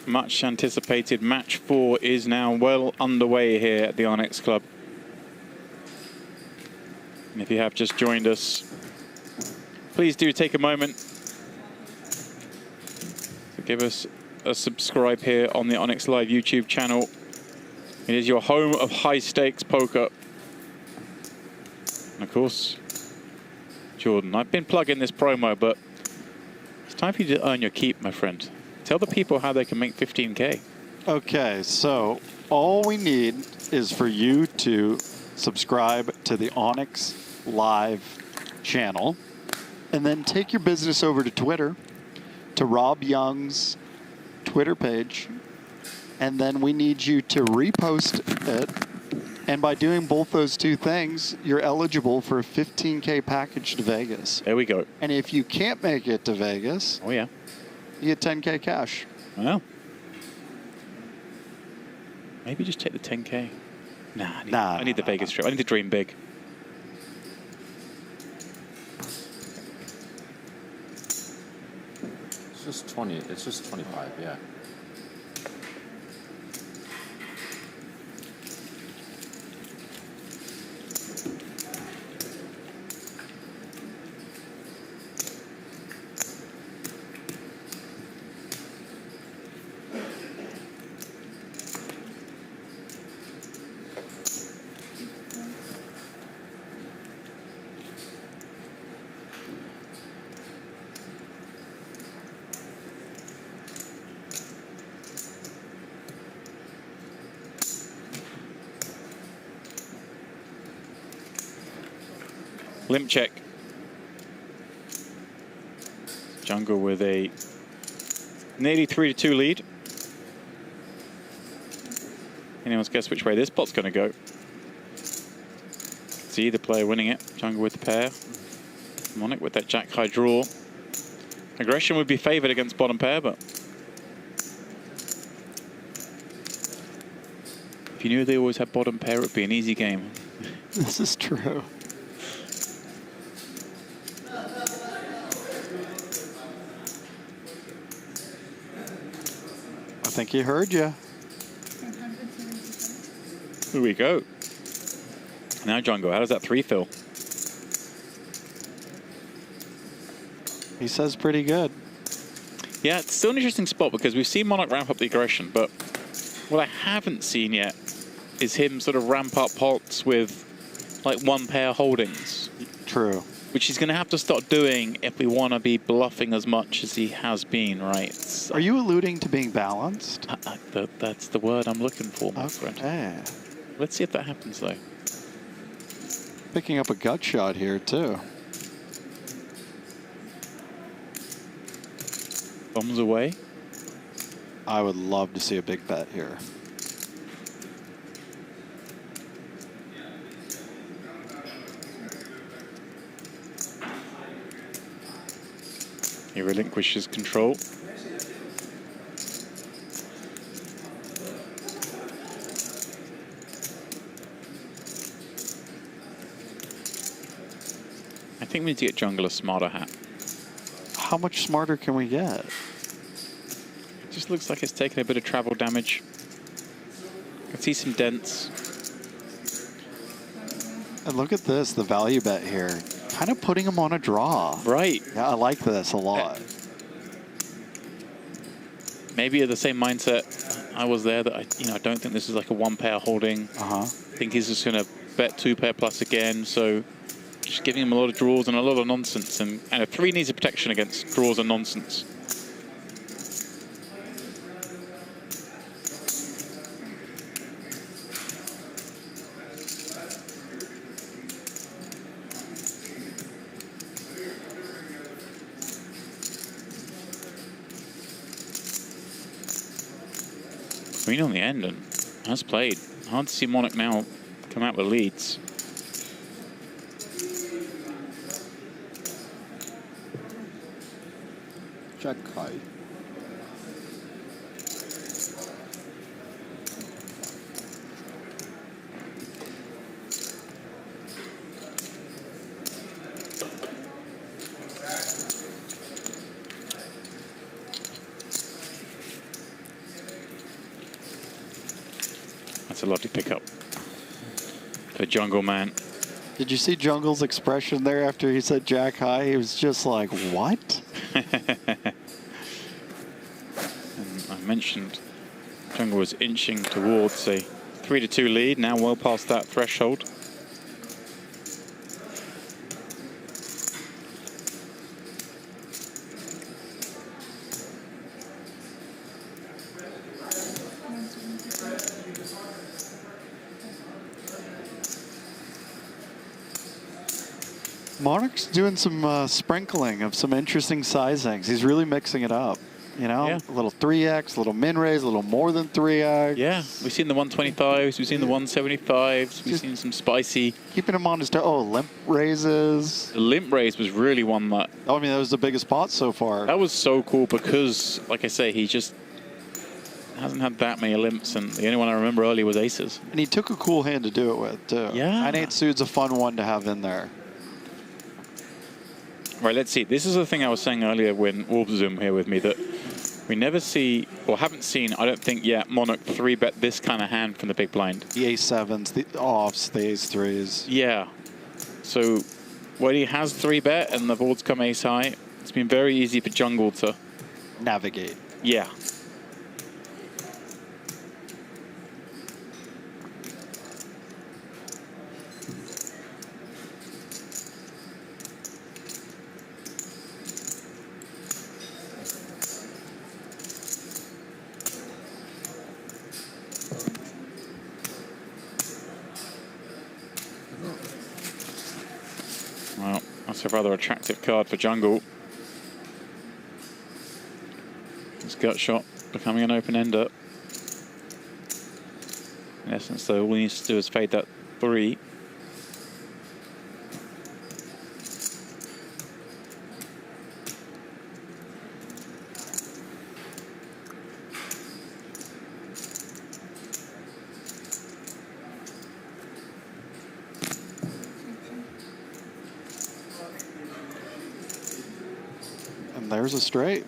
much anticipated match 4 is now well underway here at the Onyx Club. And if you have just joined us, please do take a moment to give us a subscribe here on the Onyx Live YouTube channel. It is your home of high stakes poker. And of course, Jordan, I've been plugging this promo, but it's time for you to earn your keep, my friend. Tell the people how they can make 15K. Okay, so all we need is for you to subscribe to the Onyx Live channel and then take your business over to Twitter, to Rob Young's Twitter page, and then we need you to repost it. And by doing both those two things, you're eligible for a 15K package to Vegas. There we go. And if you can't make it to Vegas, oh yeah, you get 10K cash. Well, maybe just take the 10K. Nah, I need the Vegas trip. I need to dream big. It's just 20. It's just 25. Yeah. Limp check. Jungle with a nearly 3-2 lead. Anyone's guess which way this pot's going to go? See the player winning it. Jungle with the pair. Monarch with that jack high draw. Aggression would be favored against bottom pair, but if you knew they always had bottom pair, it would be an easy game. This is true. I think he heard you. Here we go. Now Jungle, how does that 3 feel? He says pretty good. Yeah, it's still an interesting spot because we've seen Monarch ramp up the aggression, but what I haven't seen yet is him sort of ramp up pots with like 1 pair holdings. True. Which he's going to have to start doing if we want to be bluffing as much as he has been, right? Are you alluding to being balanced? That's the word I'm looking for, my friend. Let's see if that happens, though. Picking up a gut shot here, too. Bombs away. I would love to see a big bet here. He relinquishes control. I think we need to get Jungle a smarter hat. How much smarter can we get? It just looks like it's taking a bit of travel damage. I can see some dents. And look at this, the value bet here. Kind of putting him on a draw. Right. Yeah, I like this a lot. Maybe at the same mindset I was there that I don't think this is like a 1 pair holding. I think he's just going to bet 2 pair plus again. So just giving him a lot of draws and a lot of nonsense. And a 3 needs a protection against draws and nonsense. Queen on the end and has played. Hard to see Monarch now come out with leads. Jack high. That's a lovely pickup for Jungleman. Did you see Jungle's expression there after he said jack high? He was just like, what? And I mentioned Jungle was inching towards a 3-2 lead, now well past that threshold. Monarch's doing some sprinkling of some interesting sizings. He's really mixing it up. You know, Yeah. a little 3x, a little min raise, a little more than 3x. Yeah, we've seen the 125s, we've seen the 175s, we've seen some spicy. Keeping him on his toe. Oh, limp raises. The limp raise was really one that... Oh, I mean, that was the biggest pot so far. That was so cool because, like I say, he just hasn't had that many limps, and the only one I remember early was aces. And he took a cool hand to do it with, too. Yeah. 9-8 suit's a fun one to have in there. Right, let's see. This is the thing I was saying earlier when Wolves was in here with me, that we never see, or haven't seen, I don't think yet, Monarch 3-bet this kind of hand from the big blind. The ace-7s, the offs, the ace-3s. Yeah. So when he has 3-bet and the board's come ace-high, it's been very easy for Jungle to... navigate. Yeah. Well, that's a rather attractive card for Jungle. This gut shot becoming an open-ender. In essence, though, all he needs to do is fade that 3. And there's a straight.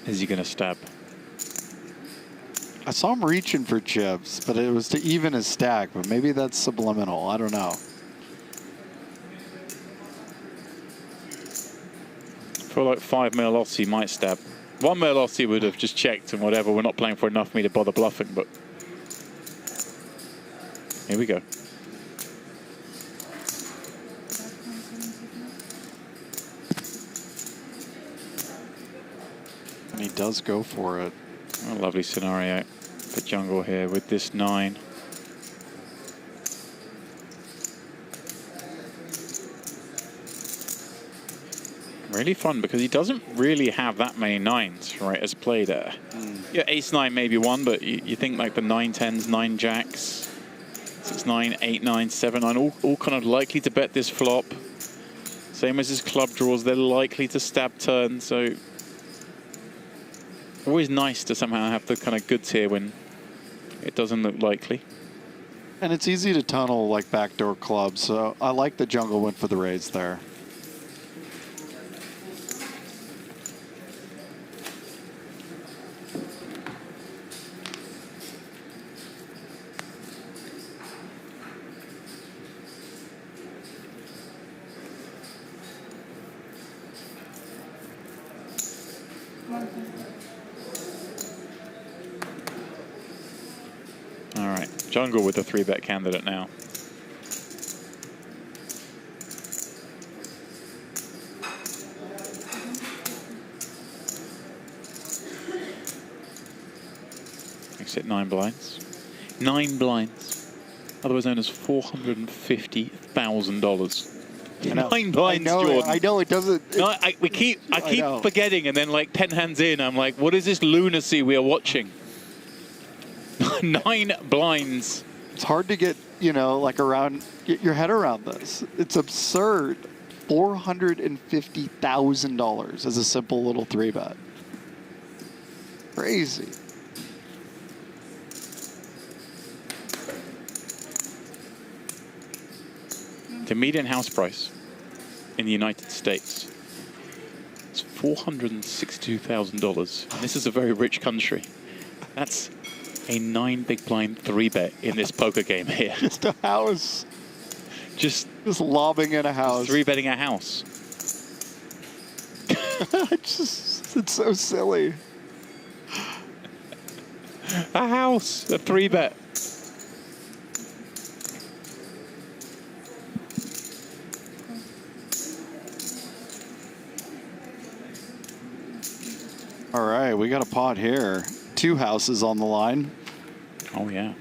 Is he going to stab? I saw him reaching for chips, but it was to even his stack, but maybe that's subliminal. I don't know. For like 5 mil loss, he might stab. 1 mil loss, he would have just checked and whatever. We're not playing for enough for me to bother bluffing, but here we go. And he does go for it. A lovely scenario for Jungle here with this 9. Really fun because he doesn't really have that many 9s, right, as play there. Yeah, ace-9 maybe one, but you think like the 9-10s, 9-jacks, 6-9, 8-9, 7-9, all kind of likely to bet this flop. Same as his club draws, they're likely to stab turn, so always nice to somehow have the kind of goods here when it doesn't look likely. And it's easy to tunnel like backdoor clubs, so I like the Jungle went for the raise there. All right, Jungle with the 3-bet candidate now. Makes it 9 blinds. 9 blinds, otherwise known as $450,000. 9 blinds, Jordan. I know it doesn't. No, I keep forgetting, and then like 10 hands in, I'm like, what is this lunacy we are watching? 9 blinds. It's hard to get, like get your head around this. It's absurd. $450,000 as a simple little 3-bet. Crazy. The median house price in the United States is $462,000. And this is a very rich country. That's a 9 big blind 3-bet in this poker game here. Just a house. Just lobbing in a house. 3-betting a house. It's so silly. A house, a 3-bet. All right, we got a pot here. 2 houses on the line. Oh, yeah.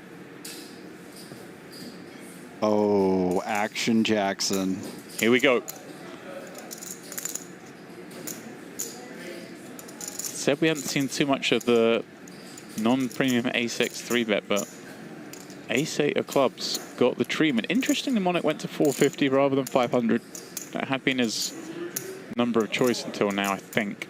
Oh, Action Jackson. Here we go. Said we haven't seen too much of the non-premium ace-x 3-bet, but ace-8 of clubs got the treatment. Interestingly, Monarch went to 450 rather than 500. That had been his number of choice until now, I think.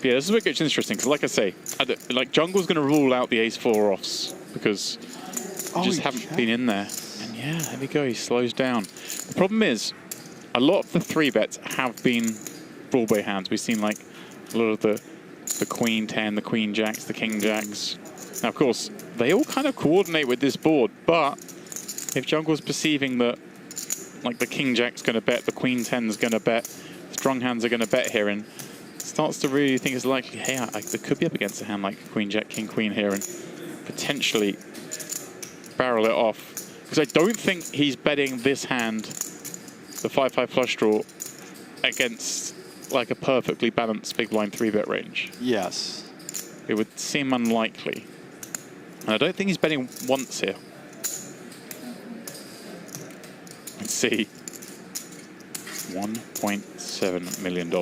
Yeah, this is where it gets interesting, because like I say, like Jungle's going to rule out the ace-4 offs, because they just haven't been in there. And yeah, there we go, he slows down. The problem is, a lot of the 3-bets have been Broadway hands. We've seen like a lot of the Queen 10, the Queen Jacks, the King Jacks. Now, of course, they all kind of coordinate with this board, but if Jungle's perceiving that like the King Jack's going to bet, the Queen 10's going to bet, the strong hands are going to bet here, and starts to really think it's likely, hey, I could be up against a hand like Queen, Jack, King, Queen here, and potentially barrel it off. Because I don't think he's betting this hand, the 5-5 flush draw, against like a perfectly balanced big blind 3-bet range. Yes. It would seem unlikely. And I don't think he's betting once here. Let's see. $1.7 million.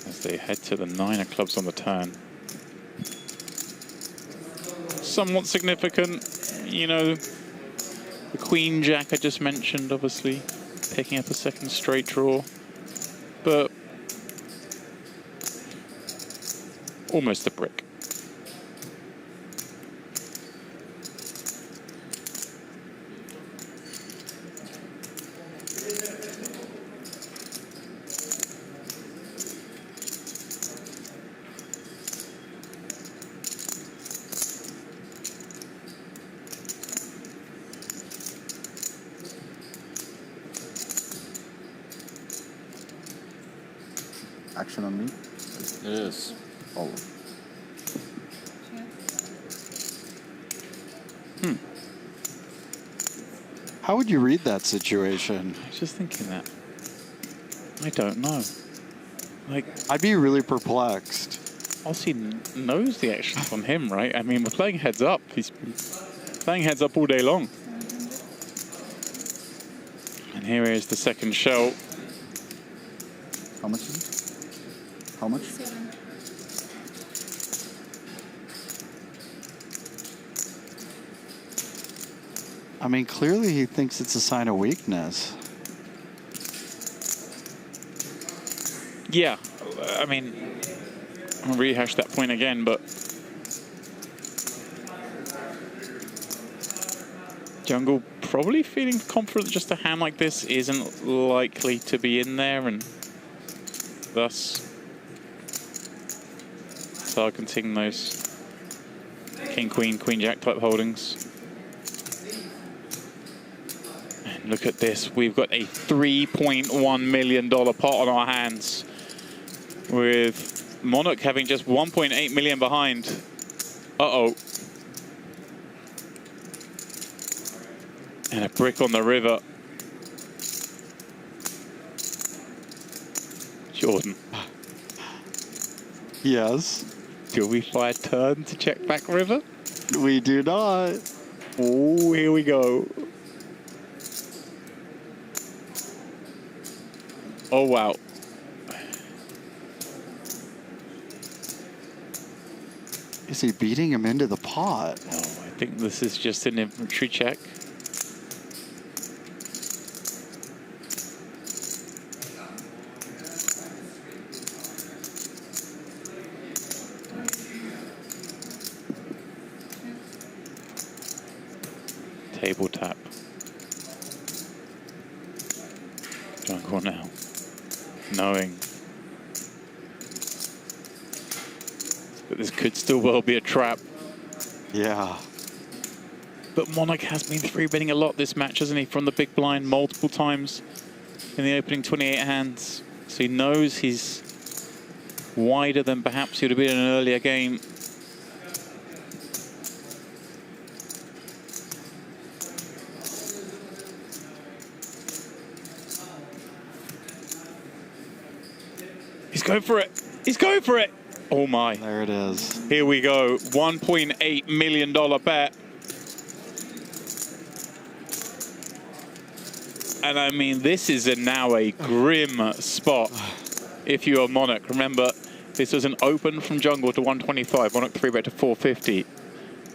As they head to the 9 of clubs on the turn. Somewhat significant, you know, the Queen Jack I just mentioned, obviously, picking up a second straight draw, but almost a brick. Action on me? It is. Oh. How would you read that situation? I was just thinking that. I don't know. Like, I'd be really perplexed. Aussie knows the actions on him, right? I mean, we're playing heads up. He's been playing heads up all day long. And here is the second shell. How much is it? How much? 7. I mean, clearly he thinks it's a sign of weakness. Yeah, I mean, I'll rehash that point again, but Jungle probably feeling confident that just a hand like this isn't likely to be in there, and thus targeting those King, Queen, Queen, Jack type holdings. And look at this, we've got a $3.1 million pot on our hands, with Monarch having just 1.8 million behind. Uh-oh. And a brick on the river. Jordan. Yes. Do we fire turn to check back river? We do not. Oh, here we go. Oh, wow. Is he beating him into the pot? Oh, I think this is just an infantry check. Table tap. Jungle now. Knowing. But this could still well be a trap. Yeah. But Monarch has been 3-betting a lot this match, hasn't he? From the big blind multiple times in the opening 28 hands. So he knows he's wider than perhaps he would have been in an earlier game. He's going for it. He's going for it. Oh my. There it is. Here we go. $1.8 million bet. And I mean, this is now a grim spot if you are Monarch. Remember, this was an open from jungle to 125. Monarch 3-bet to 450.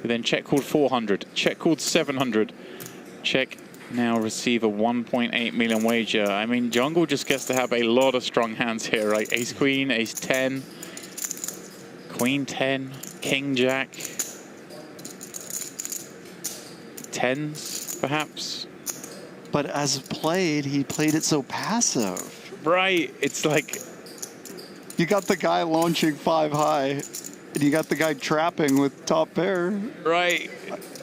But then check called 400. Check called 700. Check now receive a 1.8 million wager. I mean, jungle just gets to have a lot of strong hands here, right? Ace Queen, Ace 10, Queen 10, King Jack, 10s perhaps. But as played, he played it so passive. Right, it's like you got the guy launching 5 high, and you got the guy trapping with top pair. Right.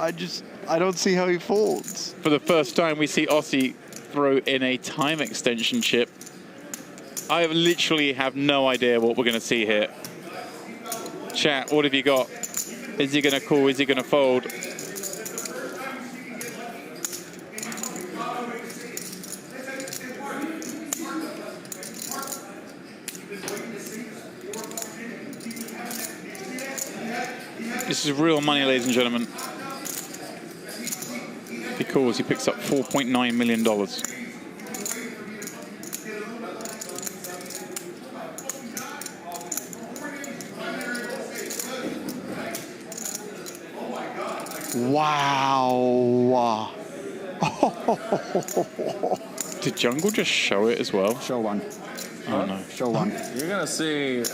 I just I don't see how he folds. For the first time, we see Aussie throw in a time extension chip. I literally have no idea what we're going to see here. Chat, what have you got? Is he going to call? Is he going to fold? This is real money, ladies and gentlemen. If he calls, he picks up $4.9 million. Wow. Did Jungle just show it as well? Show one. Oh no. Show one. You're gonna see it.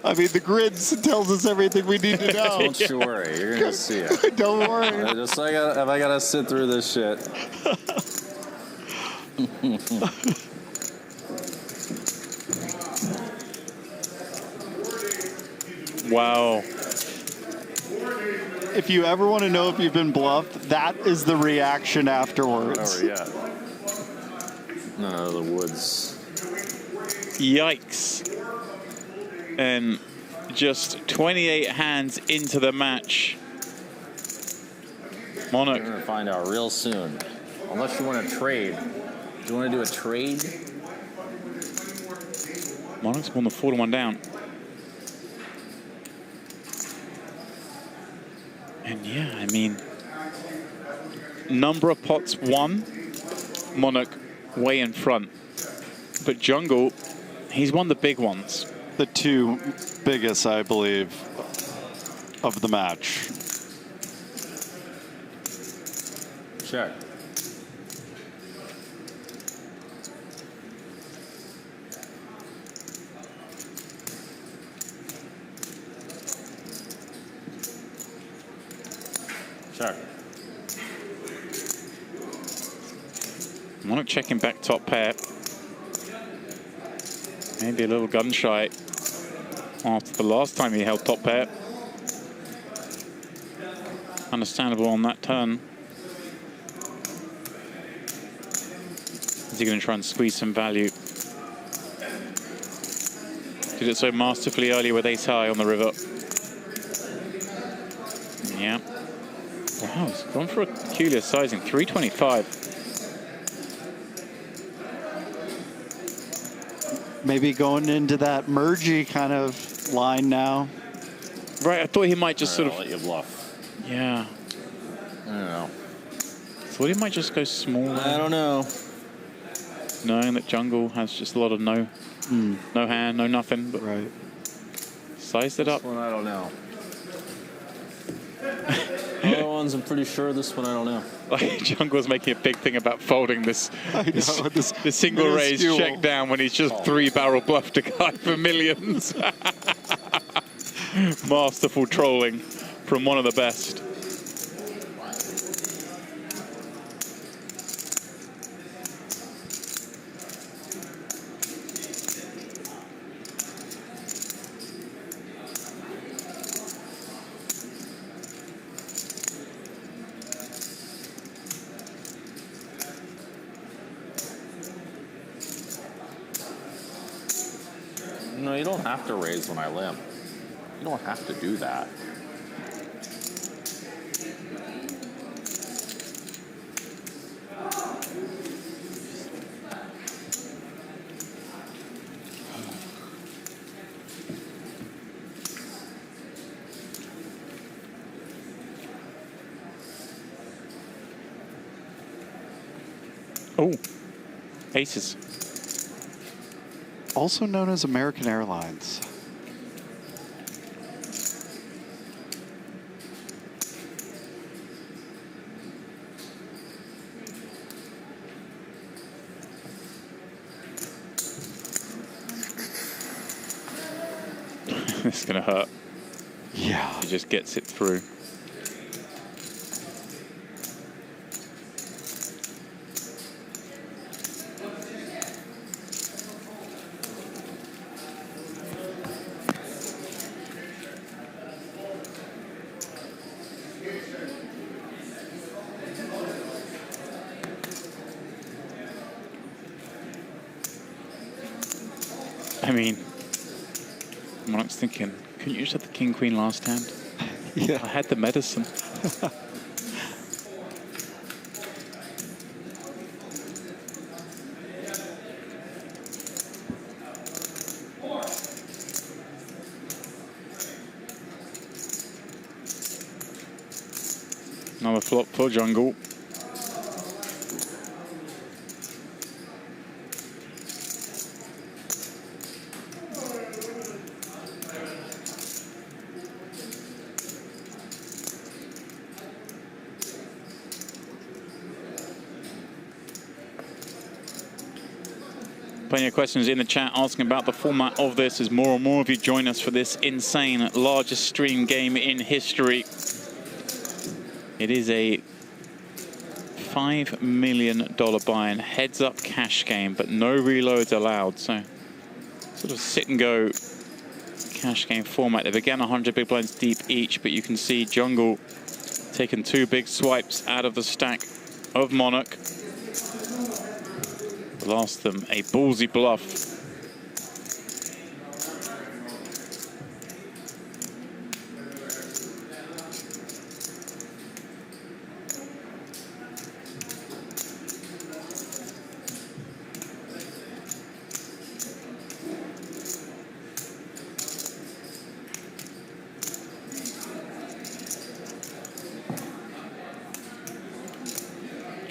I mean, the grid tells us everything we need to know. Don't you worry, you're gonna see it. Don't worry. Just like if I gotta sit through this shit. Wow. If you ever want to know if you've been bluffed, that is the reaction afterwards. Oh yeah. No, the woods. Yikes. And just 28 hands into the match. Monarch. You're gonna find out real soon. Unless you want to trade. Do you want to do a trade? Monarch's won the 4-1 down. And yeah, I mean, number of pots won, Monarch way in front. But Jungle, he's won the big ones. The two biggest, I believe, of the match. Check. Check. Monarch checking back top pair. Maybe a little gun shy after the last time he held top pair. Understandable on that turn. Is he going to try and squeeze some value? Did it so masterfully earlier with ace high on the river. Yeah. Wow, he's gone for a peculiar sizing. 325. Maybe going into that mergey kind of line now. Right, I thought he might just sort of... I'll let you bluff. Yeah. I don't know. Thought he might just go smaller. I don't know. Knowing that Jungle has just a lot of no hand, no nothing. But right. Sized it up. This one I don't know. Other ones I'm pretty sure. This one I don't know. Like Jungle's making a big thing about folding this single raise check down when he's just 3-barrel bluffed a guy for millions. Masterful trolling from one of the best. No, you don't have to raise when I limp. You don't have to do that. Oh, aces. Also known as American Airlines. This is going to hurt. Yeah. He just gets it through. I mean, Monarch's thinking, couldn't you just have the king queen last hand? Yeah. I had the medicine. Another flop for jungle. Plenty of questions in the chat asking about the format of this as more and more of you join us for this insane largest stream game in history. It is a $5 million buy-in heads-up cash game, but no reloads allowed. So sort of sit and go cash game format. They began 100 big blinds deep each, but you can see Jungle taking 2 big swipes out of the stack of Monarch. Lost them a ballsy bluff.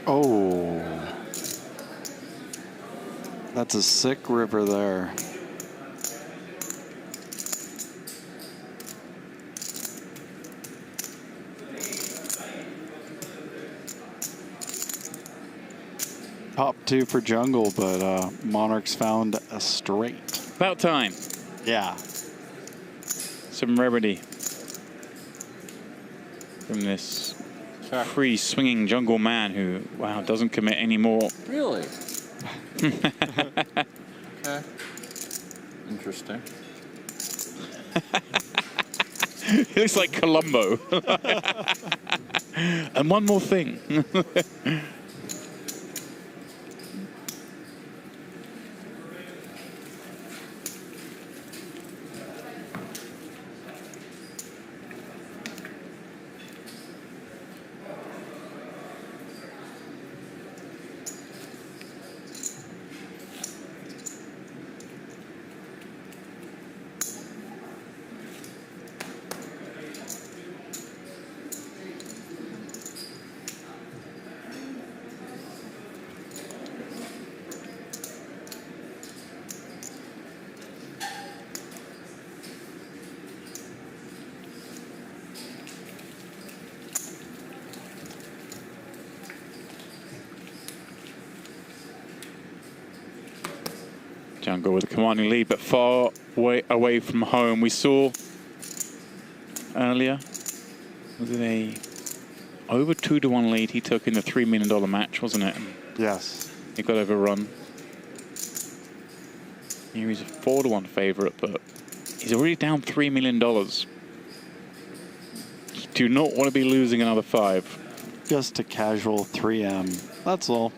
Oh. That's a sick river there. Top 2 for jungle, but Monarch's found a straight. About time. Yeah. Some remedy from this free swinging jungle man who, wow, doesn't commit anymore. Really? Okay. Interesting. He looks like Columbo. And one more thing. Jungle with a commanding lead, but far away from home. We saw earlier, was it a over 2-1 lead he took in the $3 million match, wasn't it? Yes. He got overrun. Here he's a 4-1 favorite, but he's already down $3 million. You do not want to be losing another 5. Just a casual 3M. That's all.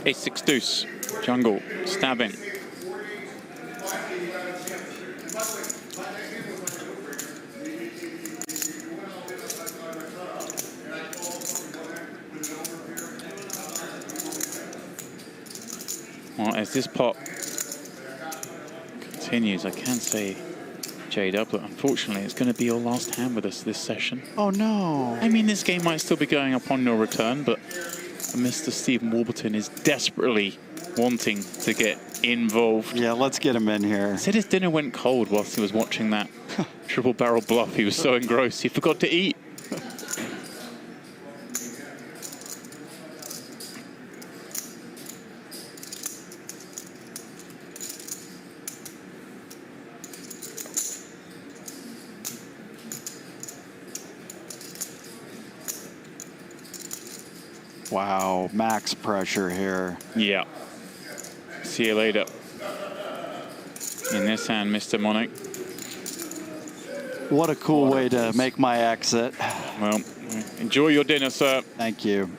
Ace-6 deuce. Jungle stabbing. Well, as this pot continues, I can say J-Dub, but unfortunately it's going to be your last hand with us this session. Oh no. I mean, this game might still be going upon your return, but Mr. Stephen Warburton is desperately wanting to get involved. Yeah, let's get him in here. Said his dinner went cold whilst he was watching that triple barrel bluff. He was so engrossed he forgot to eat. Wow, max pressure here. Yeah. See you later. In this hand, Mr. Monarch. What a cool way to make my exit. Well, enjoy your dinner, sir. Thank you.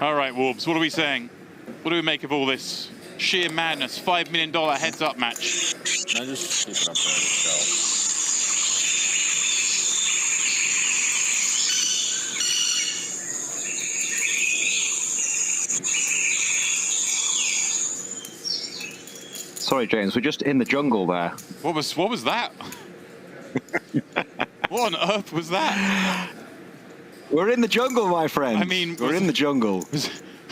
All right, Warbs, what are we saying? What do we make of all this? Sheer madness, $5 million heads-up match. I just keep it up there to show. Sorry, James, we're just in the jungle there. What was that? What on earth was that? We're in the jungle, my friend. I mean, we're in the jungle.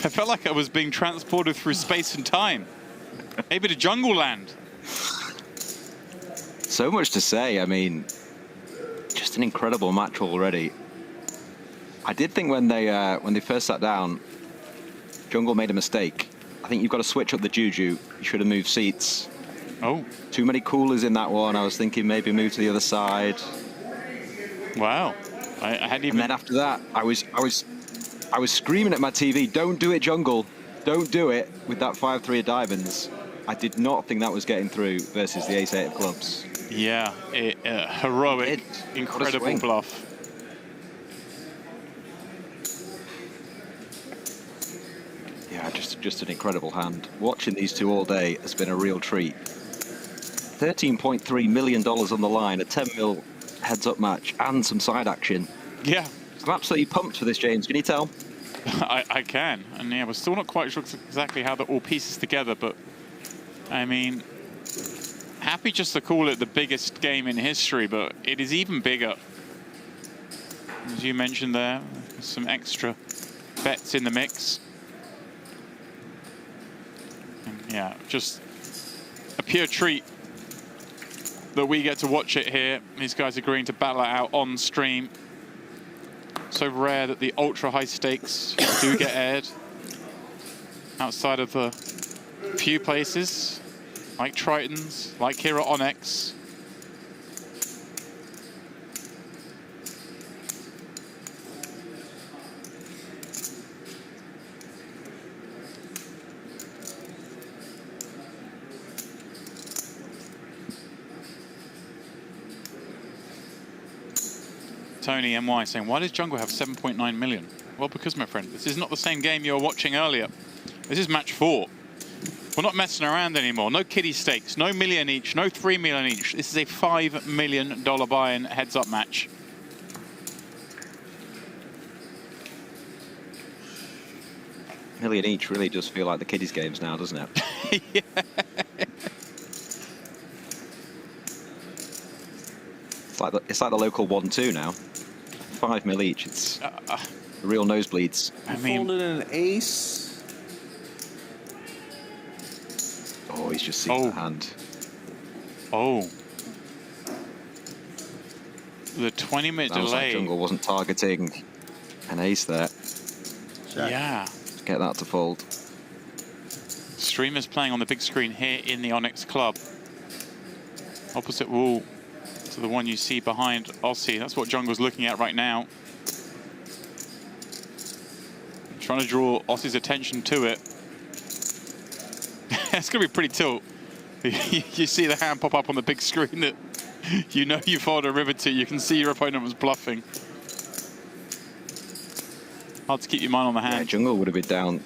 I felt like I was being transported through space and time. Maybe to Jungleland. So much to say. I mean, just an incredible match already. I did think when they first sat down, Jungle made a mistake. I think you've got to switch up the juju. You should have moved seats. Oh. Too many coolers in that one. I was thinking maybe move to the other side. Wow. I hadn't even. And then after that, I was screaming at my TV, "Don't do it, Jungle! Don't do it!" with that 5-3 of diamonds. I did not think that was getting through versus the ace-8 of clubs. Yeah, heroic, incredible bluff. Yeah, just an incredible hand. Watching these two all day has been a real treat. $13.3 million on the line, a 10 mil heads-up match, and some side action. Yeah. I'm absolutely pumped for this, James. Can you tell? I can. And yeah, we're still not quite sure exactly how that all pieces together, but I mean, happy just to call it the biggest game in history, but it is even bigger. As you mentioned there, some extra bets in the mix. And yeah, just a pure treat that we get to watch it here. These guys agreeing to battle it out on stream. So rare that the ultra high stakes do get aired outside of the few places like Triton's, like here at Onyx. Tony MY saying, why does Jungle have 7.9 million? Well, because, my friend, this is not the same game you were watching earlier. This is match 4. We're not messing around anymore. No kiddie stakes, no million each, no 3 million each. This is a $5 million buy-in heads-up match. Million each really does feel like the kiddies games now, doesn't it? Yeah. It's like the local 1-2 now. 5 mil each. It's real nosebleeds. I mean, folded an ace. Oh, he's just seen the hand. Oh. The 20-minute delay. Like Jungle wasn't targeting an ace there. Yeah. Get that to fold. Streamers playing on the big screen here in the Onyx Club. Opposite wall to the one you see behind Aussie. That's what Jungle's looking at right now. Trying to draw Aussie's attention to it. It's going to be pretty tilt. You see the hand pop up on the big screen that you know you followed a river to. You can see your opponent was bluffing. Hard to keep your mind on the hand. Yeah, Jungle would have been down.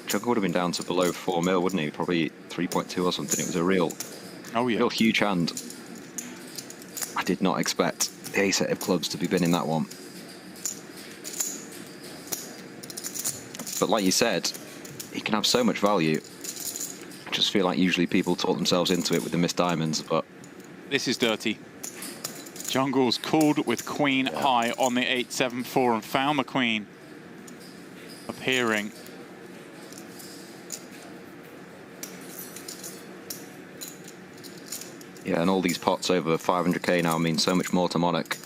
Jungle would have been down to below 4 mil, wouldn't he? Probably 3.2 or something. It was a real huge hand. I did not expect the ace-8 of clubs to be binning that one. But like you said, he can have so much value. I just feel like usually people talk themselves into it with the missed diamonds, but... This is dirty. Jungle's called with queen high on the 8-7-4 and found the queen appearing. Yeah, and all these pots over 500k now mean so much more to Monarch.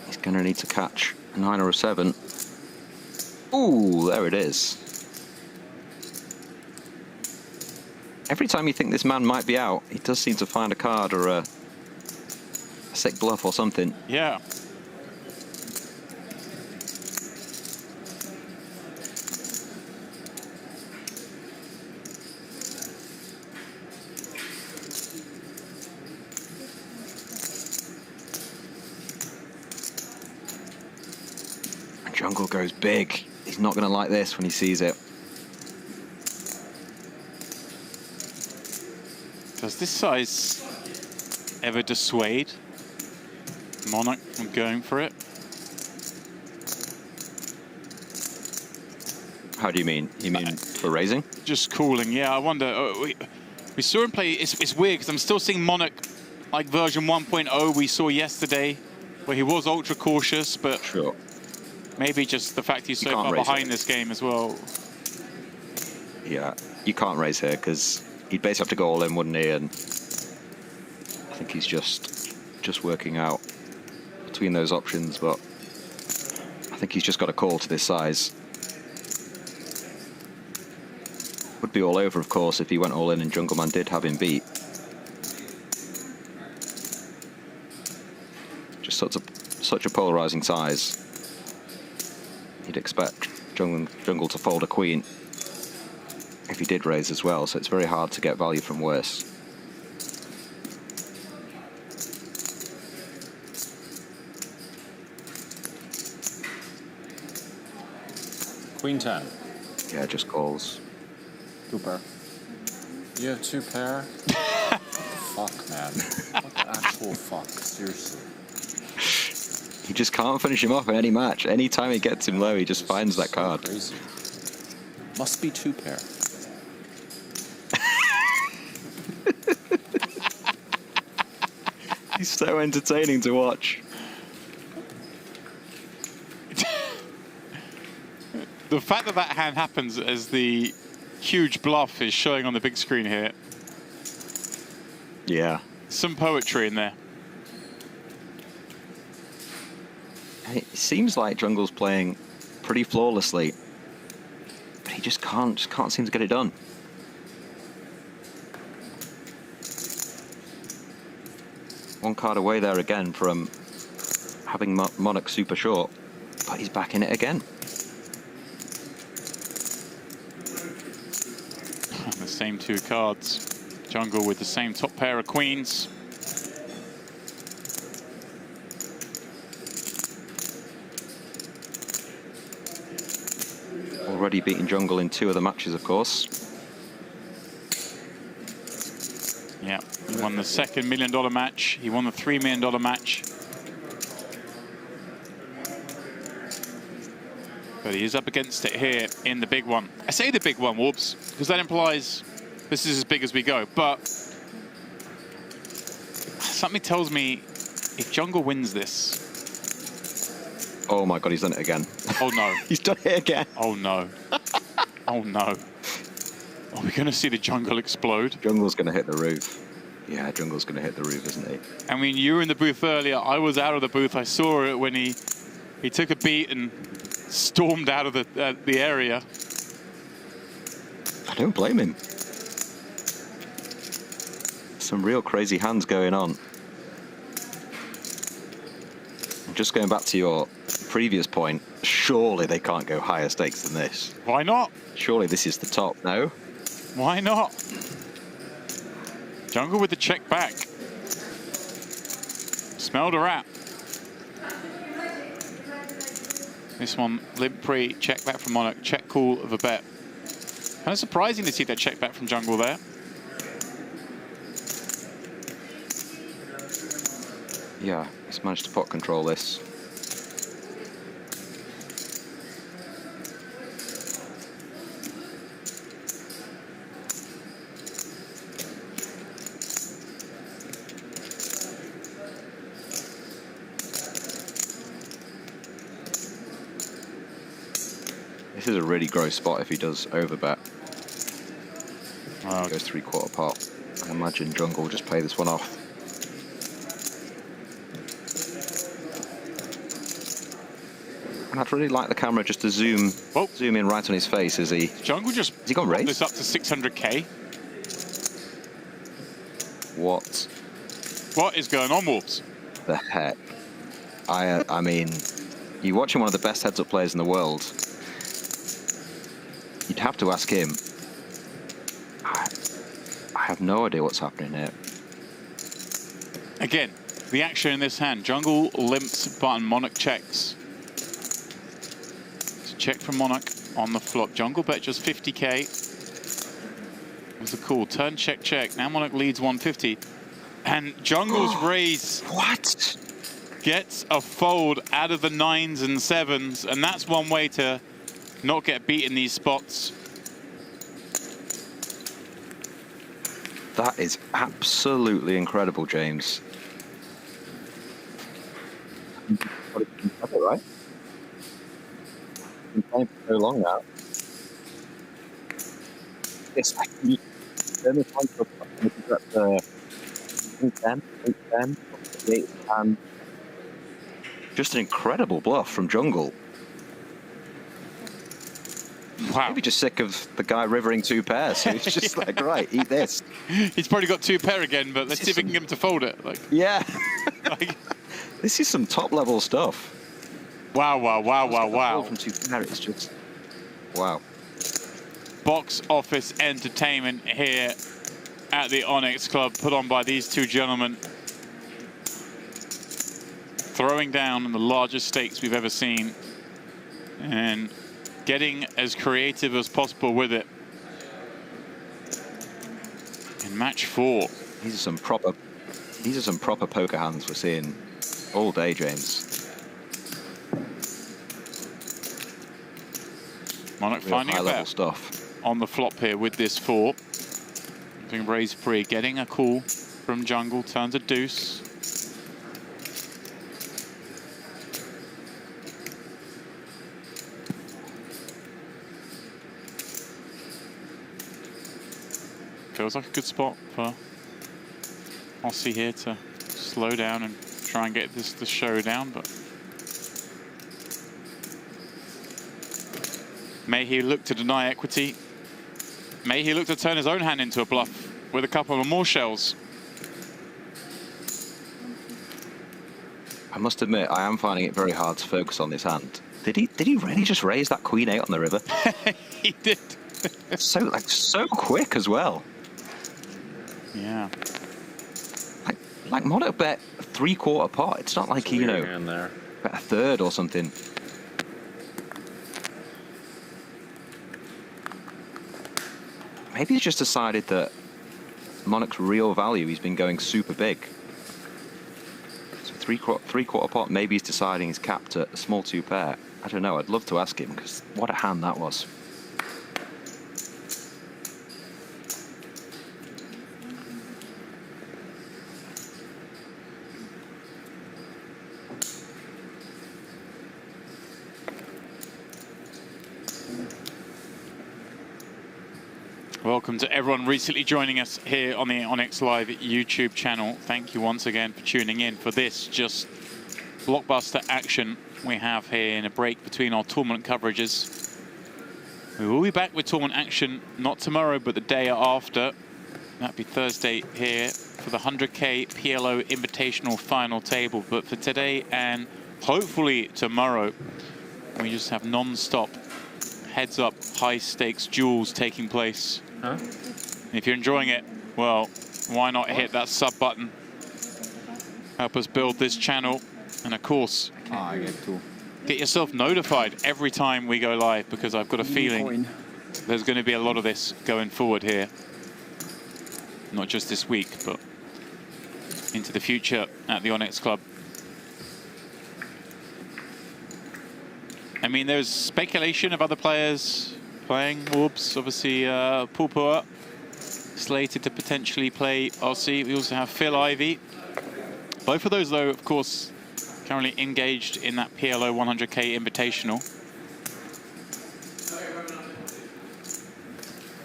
He's going to need to catch a 9 or a 7. Ooh, there it is. Every time you think this man might be out, he does seem to find a card or a sick bluff or something. Yeah. Jungle goes big. He's not going to like this when he sees it. Does this size ever dissuade Monarch from going for it? How do you mean? You mean for raising? Just calling, yeah. I wonder. We saw him play. It's weird because I'm still seeing Monarch like version 1.0 we saw yesterday, where he was ultra cautious, but sure. Maybe just the fact he's so far behind this game as well. Yeah, you can't raise here because he'd basically have to go all in, wouldn't he? And I think he's just working out between those options, but I think he's just got a call to this size. Would be all over, of course, if he went all in and Jungleman did have him beat. Just such a polarizing size. You'd expect Jungle to fold a queen if he did raise as well, so it's very hard to get value from worse. Queen 10. Yeah, just calls. 2 pair. You have 2 pair? Fuck, man. What the actual fuck? Seriously. He just can't finish him off in any match. Anytime he gets him low, he just finds that card. Crazy. Must be 2 pair. He's so entertaining to watch. The fact that that hand happens as the huge bluff is showing on the big screen here. Yeah. Some poetry in there. It seems like Jungle's playing pretty flawlessly, but he just can't seem to get it done. One card away there again from having Monarch super short, but he's back in it again. The same 2 cards. Jungle with the same top pair of queens. Already beaten Jungle in 2 of the matches, of course. Yeah, he won the second $1 million match. He won the $3 million match. But he is up against it here in the big one. I say the big one, Warps, because that implies this is as big as we go. But something tells me if Jungle wins this... Oh my God, he's done it again. Oh no. He's done it again. Oh no. Oh no. Are we going to see the Jungle explode? Jungle's going to hit the roof. Yeah, Jungle's going to hit the roof, isn't he? I mean, you were in the booth earlier. I was out of the booth. I saw it when he took a beat and stormed out of the area. I don't blame him. Some real crazy hands going on. Just going back to your previous point, surely they can't go higher stakes than this. Why not? Surely this is the top, no? Why not? Jungle with the check back. Smelled a rat. This one, limp pre, check back from Monarch, check call of a bet. Kind of surprising to see that check back from Jungle there. Yeah, he's managed to pot control this. This is a really gross spot if he does overbet. Goes 3/4 pot. I imagine Jungle will just play this one off. And I'd really like the camera just to zoom in right on his face. Is he? Jungle just has he gone raise? This up to 600k. What is going on, Wolves? The heck? I mean, you're watching one of the best heads-up players in the world. You'd have to ask him. I have no idea what's happening here. Again, the action in this hand. Jungle limps button, Monarch checks. So check from Monarch on the flop. Jungle bet just 50k. Was a call. Turn, check, check. Now Monarch leads 150. And Jungle's raise. What? Gets a fold out of the 9s and 7s. And that's one way to not get beat in these spots. That is absolutely incredible, James. Right? Been playing for so long now. Yes, I can turn this one to 10, and just an incredible bluff from Jungle. Wow. Maybe just sick of the guy rivering 2 pairs. So he's just like, right, eat this. He's probably got 2 pair again, but let's see if we can get him to fold it. Like, yeah. This is some top-level stuff. Wow, wow, wow, wow, wow. From 2 pair, it's just... Wow. Box office entertainment here at the Onyx Club, put on by these two gentlemen. Throwing down the largest stakes we've ever seen. And getting as creative as possible with it. In match 4. These are some proper poker hands we're seeing all day, James. Monarch finding a bet stuff on the flop here with this 4. Doing raise free, getting a call from Jungle, turns a deuce. Feels like a good spot for Aussie here to slow down and try and get this to showdown, but may he look to deny equity. May he look to turn his own hand into a bluff with a couple of more shells. I must admit, I am finding it very hard to focus on this hand. Did he really just raise that Queen 8 on the river? He did. so quick as well. Yeah. Like Monarch bet 3/4 pot. It's not like he, you know, bet a third or something. Maybe he's just decided that Monarch's real value, he's been going super big. So three-quarter pot, maybe he's deciding he's capped at a small 2 pair. I don't know, I'd love to ask him, because what a hand that was. Welcome to everyone recently joining us here on the Onyx Live YouTube channel. Thank you once again for tuning in for this just blockbuster action we have here in a break between our tournament coverages. We will be back with tournament action, not tomorrow, but the day after. That'll be Thursday here for the 100k PLO Invitational final table. But for today and hopefully tomorrow, we just have non-stop heads-up high-stakes duels taking place. Huh? If you're enjoying it, well, why not hit that sub button? Help us build this channel. And of course, I get 2. Get yourself notified every time we go live, because I've got a feeling there's going to be a lot of this going forward here. Not just this week, but into the future at the Onyx Club. I mean, there's speculation of other players playing. Orbs, obviously, Pulpua slated to potentially play Aussie. We also have Phil Ivey. Both of those, though, of course, currently engaged in that PLO 100k Invitational.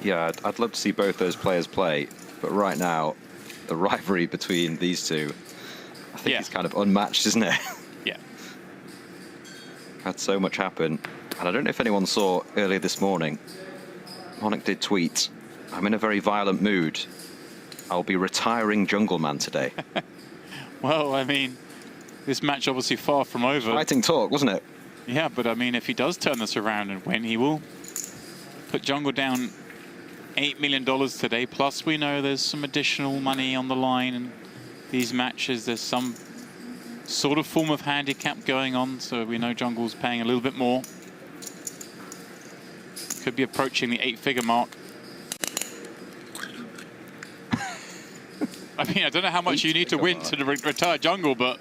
Yeah, I'd love to see both those players play, but right now, the rivalry between these two, I think it's kind of unmatched, isn't it? Yeah. Had so much happen, and I don't know if anyone saw earlier this morning, Monarch did tweet, "I'm in a very violent mood." I'll be retiring Jungleman today. Well, I mean, this match obviously far from over. Fighting talk, wasn't it? Yeah, but I mean, if he does turn this around and win, he will put Jungle down $8 million today. Plus, we know there's some additional money on the line in these matches. There's some sort of form of handicap going on, so we know Jungle's paying a little bit more. Could be approaching the 8-figure mark. I mean, I don't know how much you need to win to retire Jungle, but,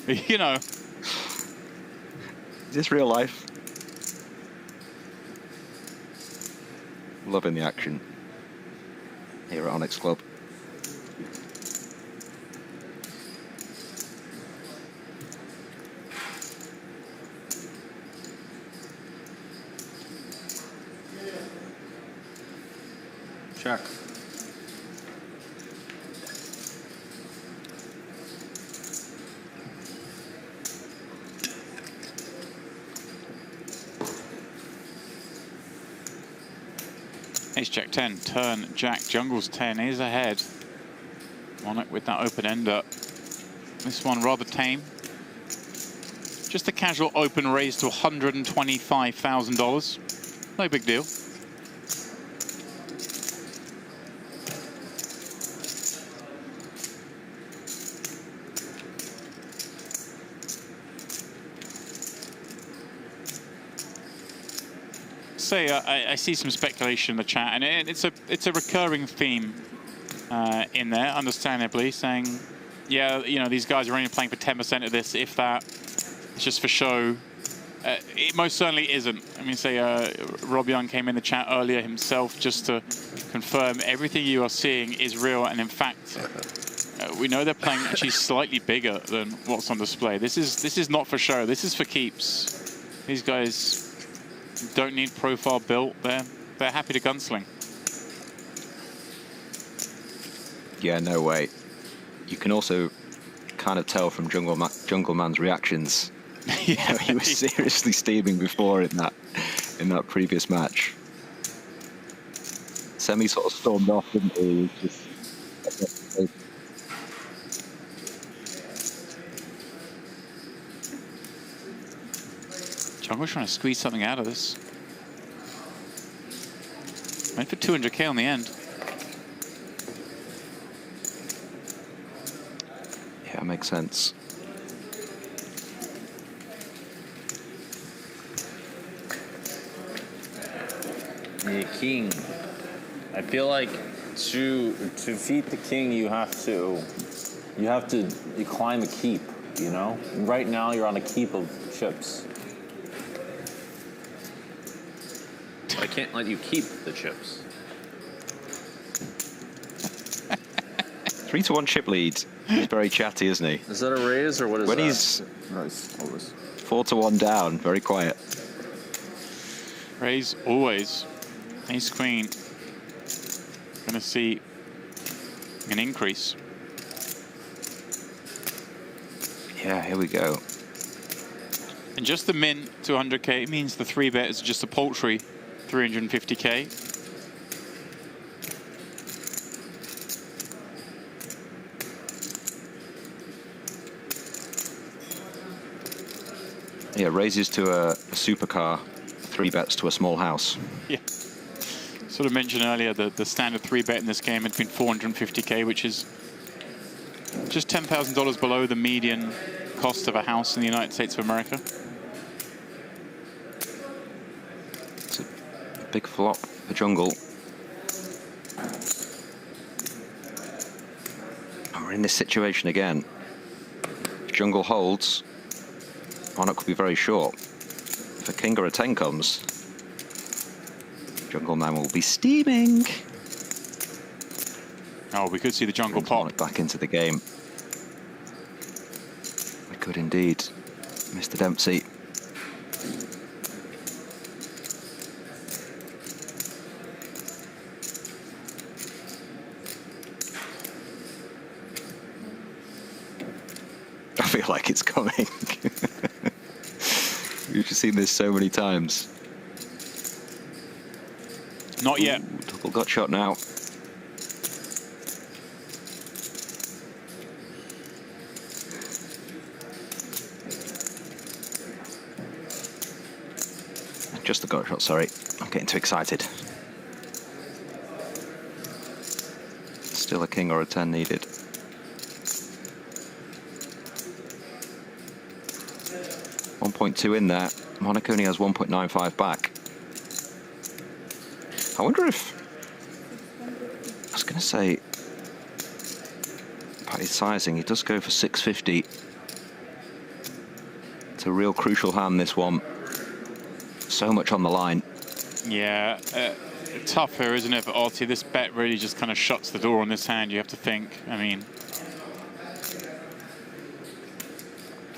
you know. Is this real life? Loving the action here at Onyx Club. Check. Ace Jack 10, turn Jack, Jungle's 10 is ahead. Monarch with that open ender. This one rather tame. Just a casual open raise to $125,000. No big deal. Say I see some speculation in the chat, and it's a recurring theme in there, understandably, saying, yeah, you know, these guys are only playing for 10% of this, if that. It's just for show. It most certainly isn't. I mean, say Rob Young came in the chat earlier himself just to confirm everything you are seeing is real, and in fact, we know they're playing actually slightly bigger than what's on display. This is not for show. This is for keeps. These guys don't need profile built. They're happy to gunsling. Yeah, no way. You can also kind of tell from Jungleman's reactions. You know, he was seriously steaming before in that previous match. Semi sort of stormed off, didn't he? Jungle's trying to squeeze something out of this. Went for 200K on the end. Yeah, makes sense. The king. I feel like to defeat the king, you have to climb a keep. You know, right now you're on a keep of chips. I can't let you keep the chips. 3-1 chip lead. He's very chatty, isn't he? Is that a raise or what is when that? When he's raise, always. 4-1 down, very quiet. Raise always. Ace Queen. Gonna see an increase. Yeah, here we go. And just the min 200K means the 3-bet is just a paltry 350K. Yeah, raises to a supercar, 3 bets to a small house. Yeah. Sort of mentioned earlier that the standard 3-bet in this game had been 450K, which is just $10,000 below the median cost of a house in the United States of America. It's a big flop for Jungle. And we're in this situation again. If Jungle holds, Monarch could be very short. If a king or a 10 comes, Jungleman will be steaming. Oh, we could see the jungle pop. Monarch back into the game. We could indeed. Mr. Dempsey. I feel like it's coming. We've just seen this so many times. Not yet. Double gut shot now. Just the gut shot, sorry. I'm getting too excited. Still a king or a 10 needed. .2 in there. Monarch only has 1.95 back. I wonder if... I was going to say... By his sizing, he does go for 650. It's a real crucial hand, this one. So much on the line. Yeah, tough here, isn't it, for Ozzy? This bet really just kind of shuts the door on this hand, you have to think. I mean,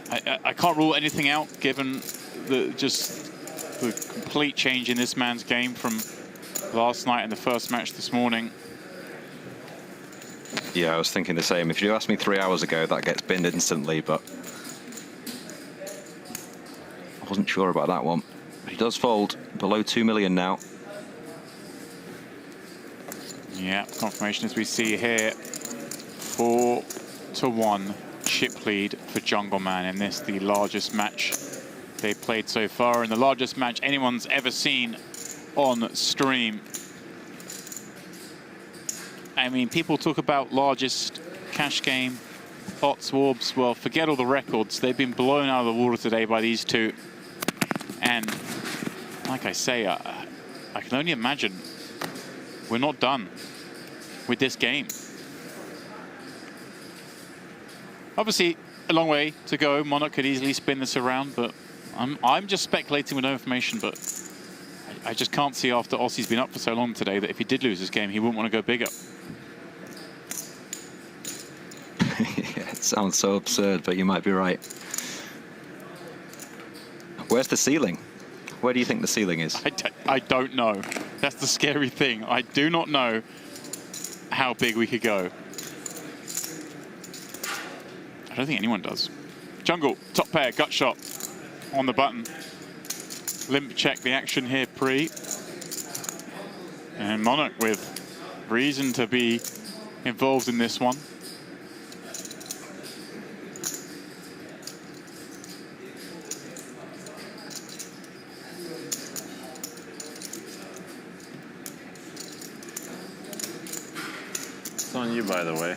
I can't rule anything out, given the complete change in this man's game from last night and the first match this morning. Yeah, I was thinking the same. If you asked me 3 hours ago, that gets binned instantly, but I wasn't sure about that one. But he does fold below 2 million now. Yeah, confirmation as we see here. 4-1 chip lead for Jungleman in this, the largest match they played so far, and the largest match anyone's ever seen on stream. I mean, people talk about largest cash game, hot swaps. Well, forget all the records. They've been blown out of the water today by these two. And like I say, I can only imagine we're not done with this game. Obviously, a long way to go. Monarch could easily spin this around, but I'm just speculating with no information. But I just can't see, after Ossie's been up for so long today, that if he did lose this game, he wouldn't want to go bigger. Yeah, it sounds so absurd, but you might be right. Where's the ceiling? Where do you think the ceiling is? I don't know. That's the scary thing. I do not know how big we could go. I don't think anyone does. Jungle, top pair, gut shot on the button. Limp check the action here pre. And Monarch with reason to be involved in this one. It's on you, by the way.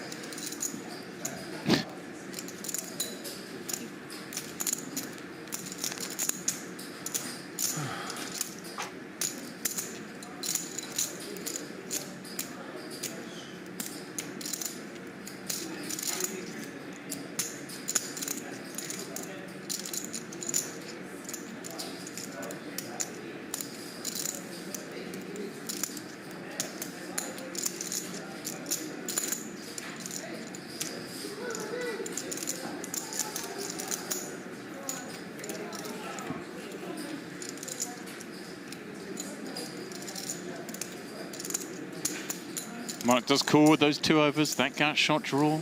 Monarch does cool with those 2 overs, that gut shot draw.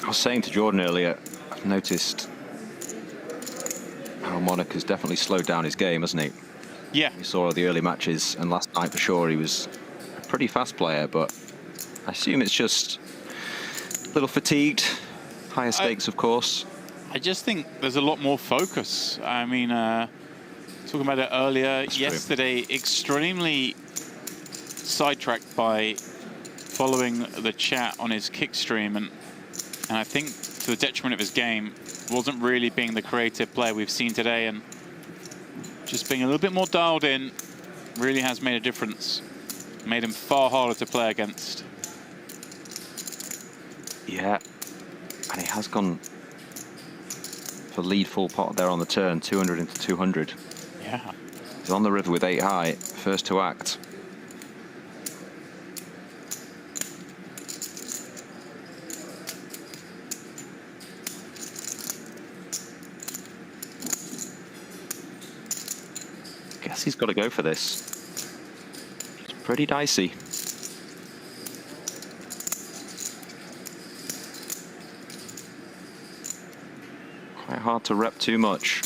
I was saying to Jordan earlier, I've noticed how Monarch has definitely slowed down his game, hasn't he? Yeah. We saw the early matches, and last night for sure he was a pretty fast player, but I assume it's just a little fatigued. Higher stakes, of course. I just think there's a lot more focus. I mean, talking about it earlier, yesterday, extremely sidetracked by following the chat on his kick stream, and I think to the detriment of his game, wasn't really being the creative player we've seen today, and just being a little bit more dialed in really has made a difference. Made him far harder to play against. Yeah, and he has gone for lead full pot there on the turn, 200 into 200. Yeah. He's on the river with 8 high, first to act. Guess he's got to go for this. It's pretty dicey. Quite hard to rep too much.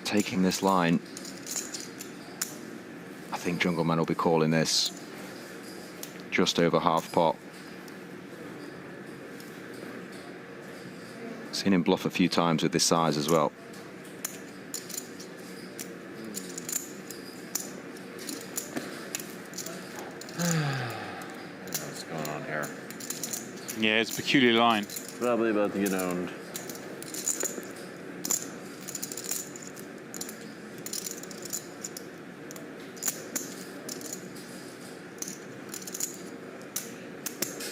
taking this line. I think Jungleman will be calling this just over half pot. Seen him bluff a few times with this size as well. What's going on here? Yeah, it's a peculiar line. Probably about to get owned.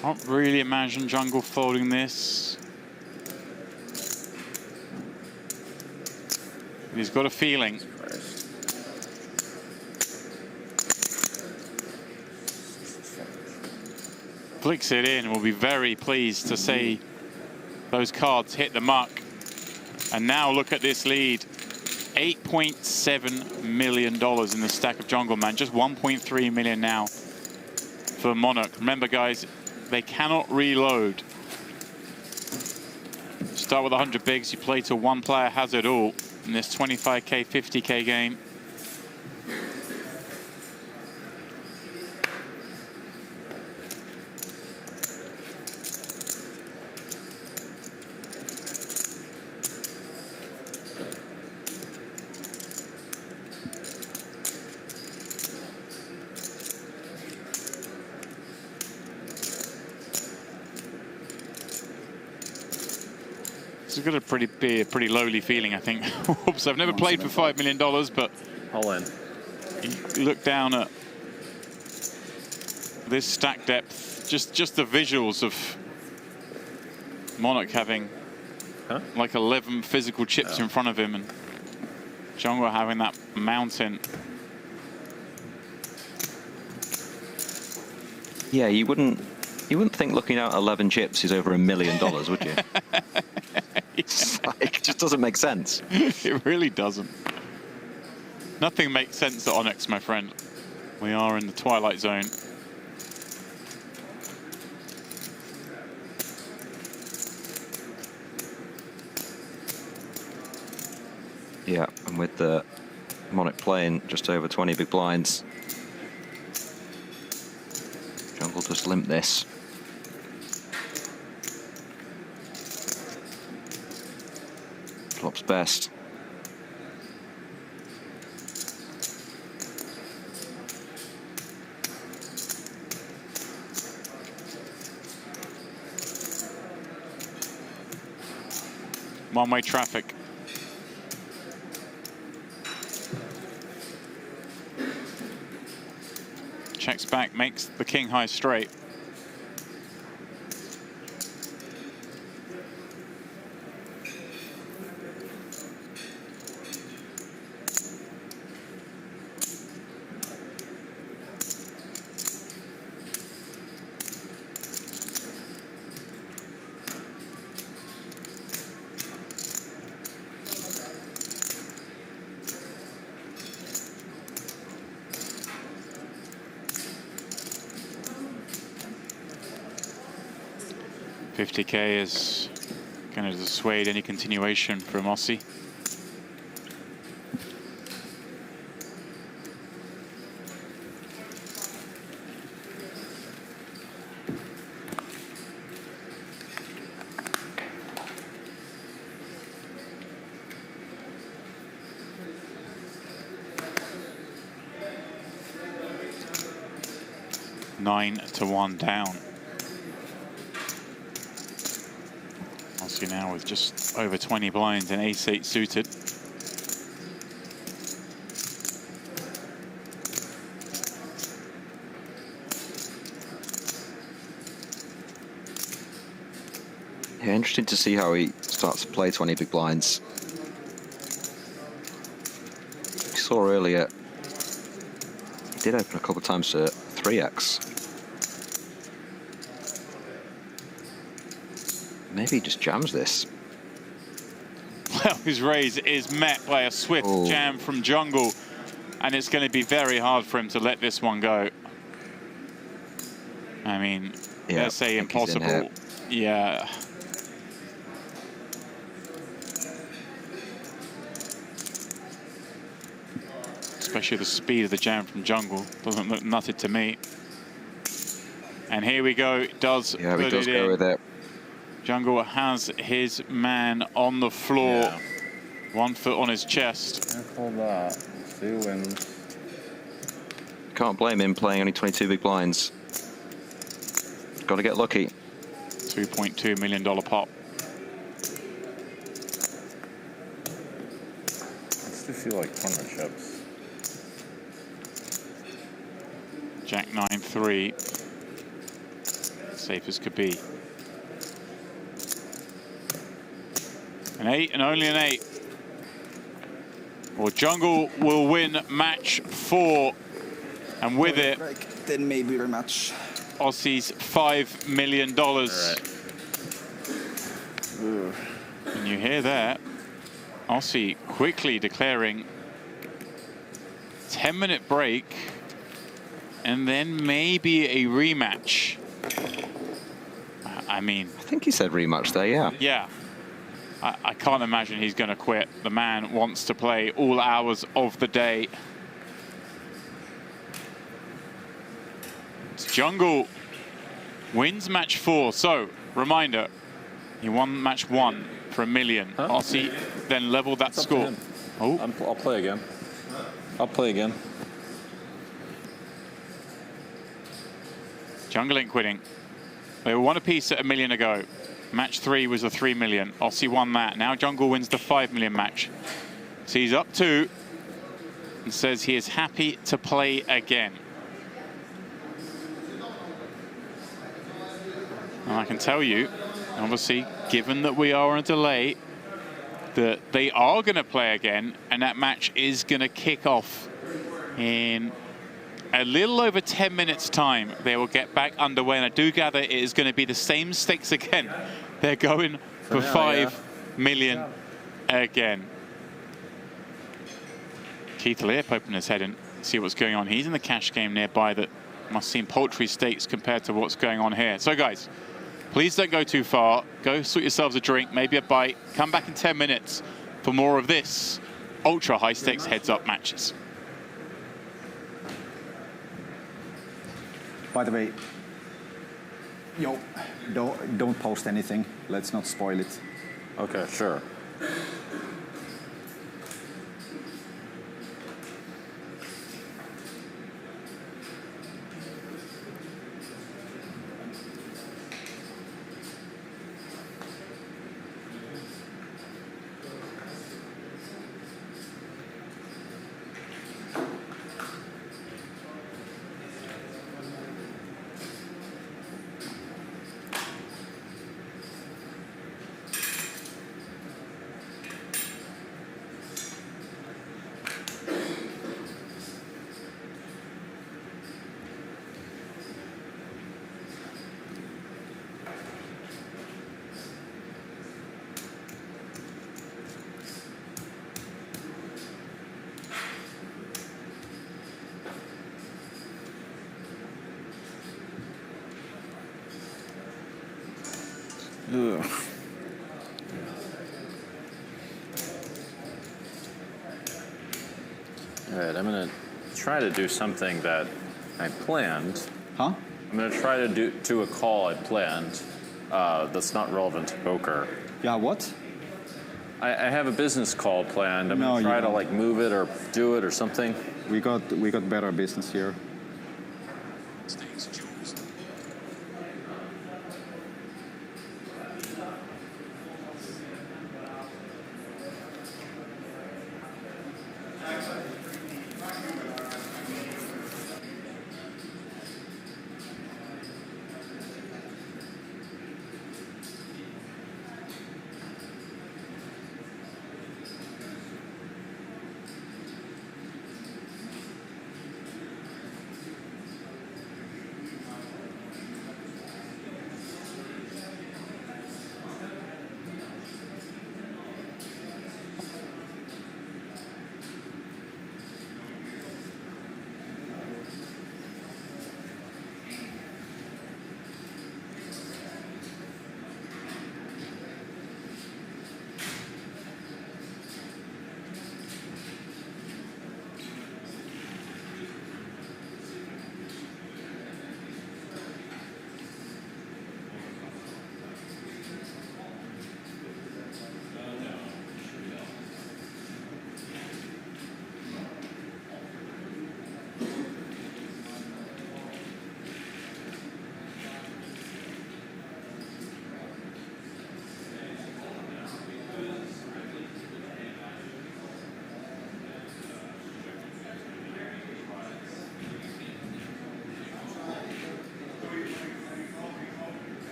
Can't really imagine Jungle folding this. He's got a feeling. Flicks it in. We'll be very pleased to see those cards hit the muck. And now look at this lead. $8.7 million in the stack of Jungleman. Just 1.3 million now for Monarch. Remember, guys, they cannot reload. Start with 100 bigs. You play till one player has it all in this 25K, 50K game. This is going to be a pretty lowly feeling, I think. Oops, I've never played for $5 million, but all in. You look down at this stack depth, just the visuals of Monarch having like 11 physical chips in front of him, and Jungle having that mountain. Yeah, you wouldn't think looking at 11 chips is over $1 million, would you? It's like, it just doesn't make sense. It really doesn't. Nothing makes sense at Onyx, my friend. We are in the twilight zone. Yeah, and with the Monarch playing just over 20 big blinds, Jungle just limp this. Flops best. One-way traffic. Checks back, makes the king high straight. $50K is going to dissuade any continuation from Aussie. Nine to 1 down. Now with just over 20 blinds and ace-8 suited. Yeah, interesting to see how he starts to play 20 big blinds. We saw earlier, he did open a couple of times to 3x. Maybe he just jams this. Well, his raise is met by a swift jam from Jungle, and it's going to be very hard for him to let this one go. I mean, let's say impossible. Yeah. especially the speed of the jam from Jungle. Doesn't look nutted to me. And here we go. Does Yeah, put he does it go in. with it. Jungle has his man on the floor. Yeah. 1 foot on his chest. Can't call that. See who wins. Can't blame him playing only 22 big blinds. Got to get lucky. $2.2 million pot. I still feel like tournament chips. Jack 9-3. Safe as could be. An 8 and only an 8. Well, Jungle will win match 4. And with it, then maybe rematch. Aussie's $5 million. And you hear that? Aussie quickly declaring 10-minute break and then maybe a rematch. I mean, I think he said rematch there, yeah. Yeah. I can't imagine he's going to quit. The man wants to play all hours of the day. Jungle wins match 4. So, reminder, he won match 1 for $1 million. Huh? Aussie then leveled that score. Oh, I'll play again. I'll play again. Jungle ain't quitting. They were 1 apiece at $1 million ago. Match 3 was the $3 million. Aussie won that. Now Jungle wins the $5 million match. So he's up 2 and says he is happy to play again. And I can tell you, obviously, given that we are on a delay, that they are going to play again, and that match is going to kick off in a little over 10 minutes' time. They will get back underway, and I do gather it is going to be the same stakes again. They're going for now, $5 yeah. million again. Keith Lear poking his head and see what's going on. He's in the cash game nearby that must seem paltry stakes compared to what's going on here. So, guys, please don't go too far. Go sort yourselves a drink, maybe a bite. Come back in 10 minutes for more of this ultra high stakes heads-up matches. By the way, yo, don't post anything. Let's not spoil it. Okay, sure. Ugh. All right, I'm gonna try to do something that I planned. Huh? I'm gonna try to do a call I planned that's not relevant to poker. Yeah, what? I have a business call planned. I'm gonna try to like move it or do it or something. We got better business here.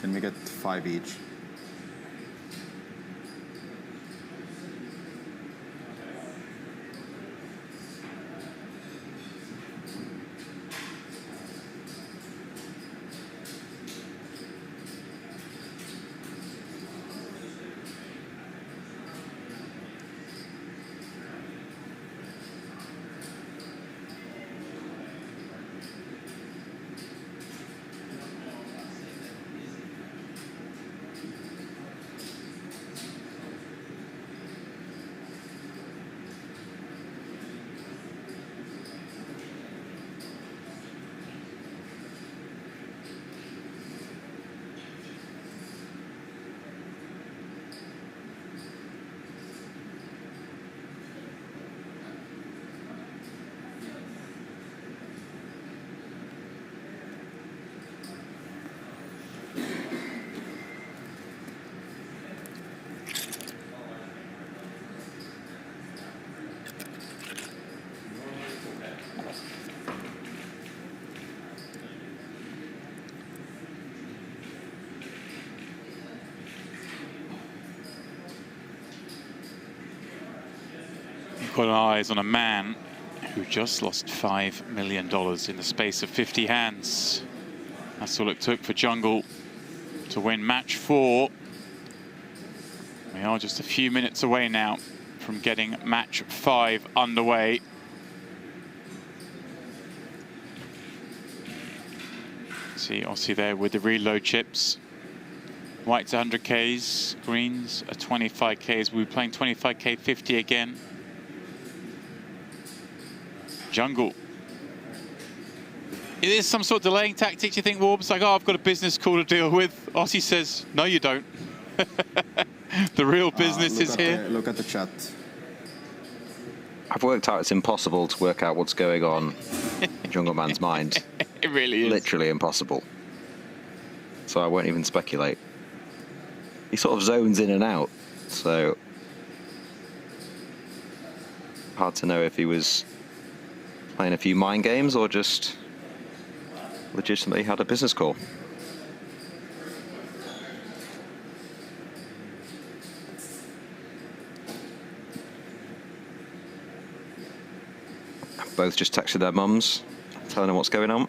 Then we get 5 each. Got eyes on a man who just lost $5 million in the space of 50 hands. That's all it took for Jungle to win match 4. We are just a few minutes away now from getting match 5 underway. See Aussie there with the reload chips. White's 100Ks, greens are 25Ks. We'll be playing 25K 50 again. Jungle. It is some sort of delaying tactic, do you think, Warbs? Like, oh, I've got a business call to deal with. Aussie says, no, you don't. The real business is here. Look at the chat. I've worked out it's impossible to work out what's going on in Jungleman's mind. It really is. Literally impossible. So I won't even speculate. He sort of zones in and out, so hard to know if he was playing a few mind games or just legitimately had a business call. Both just texted their mums, telling them what's going on.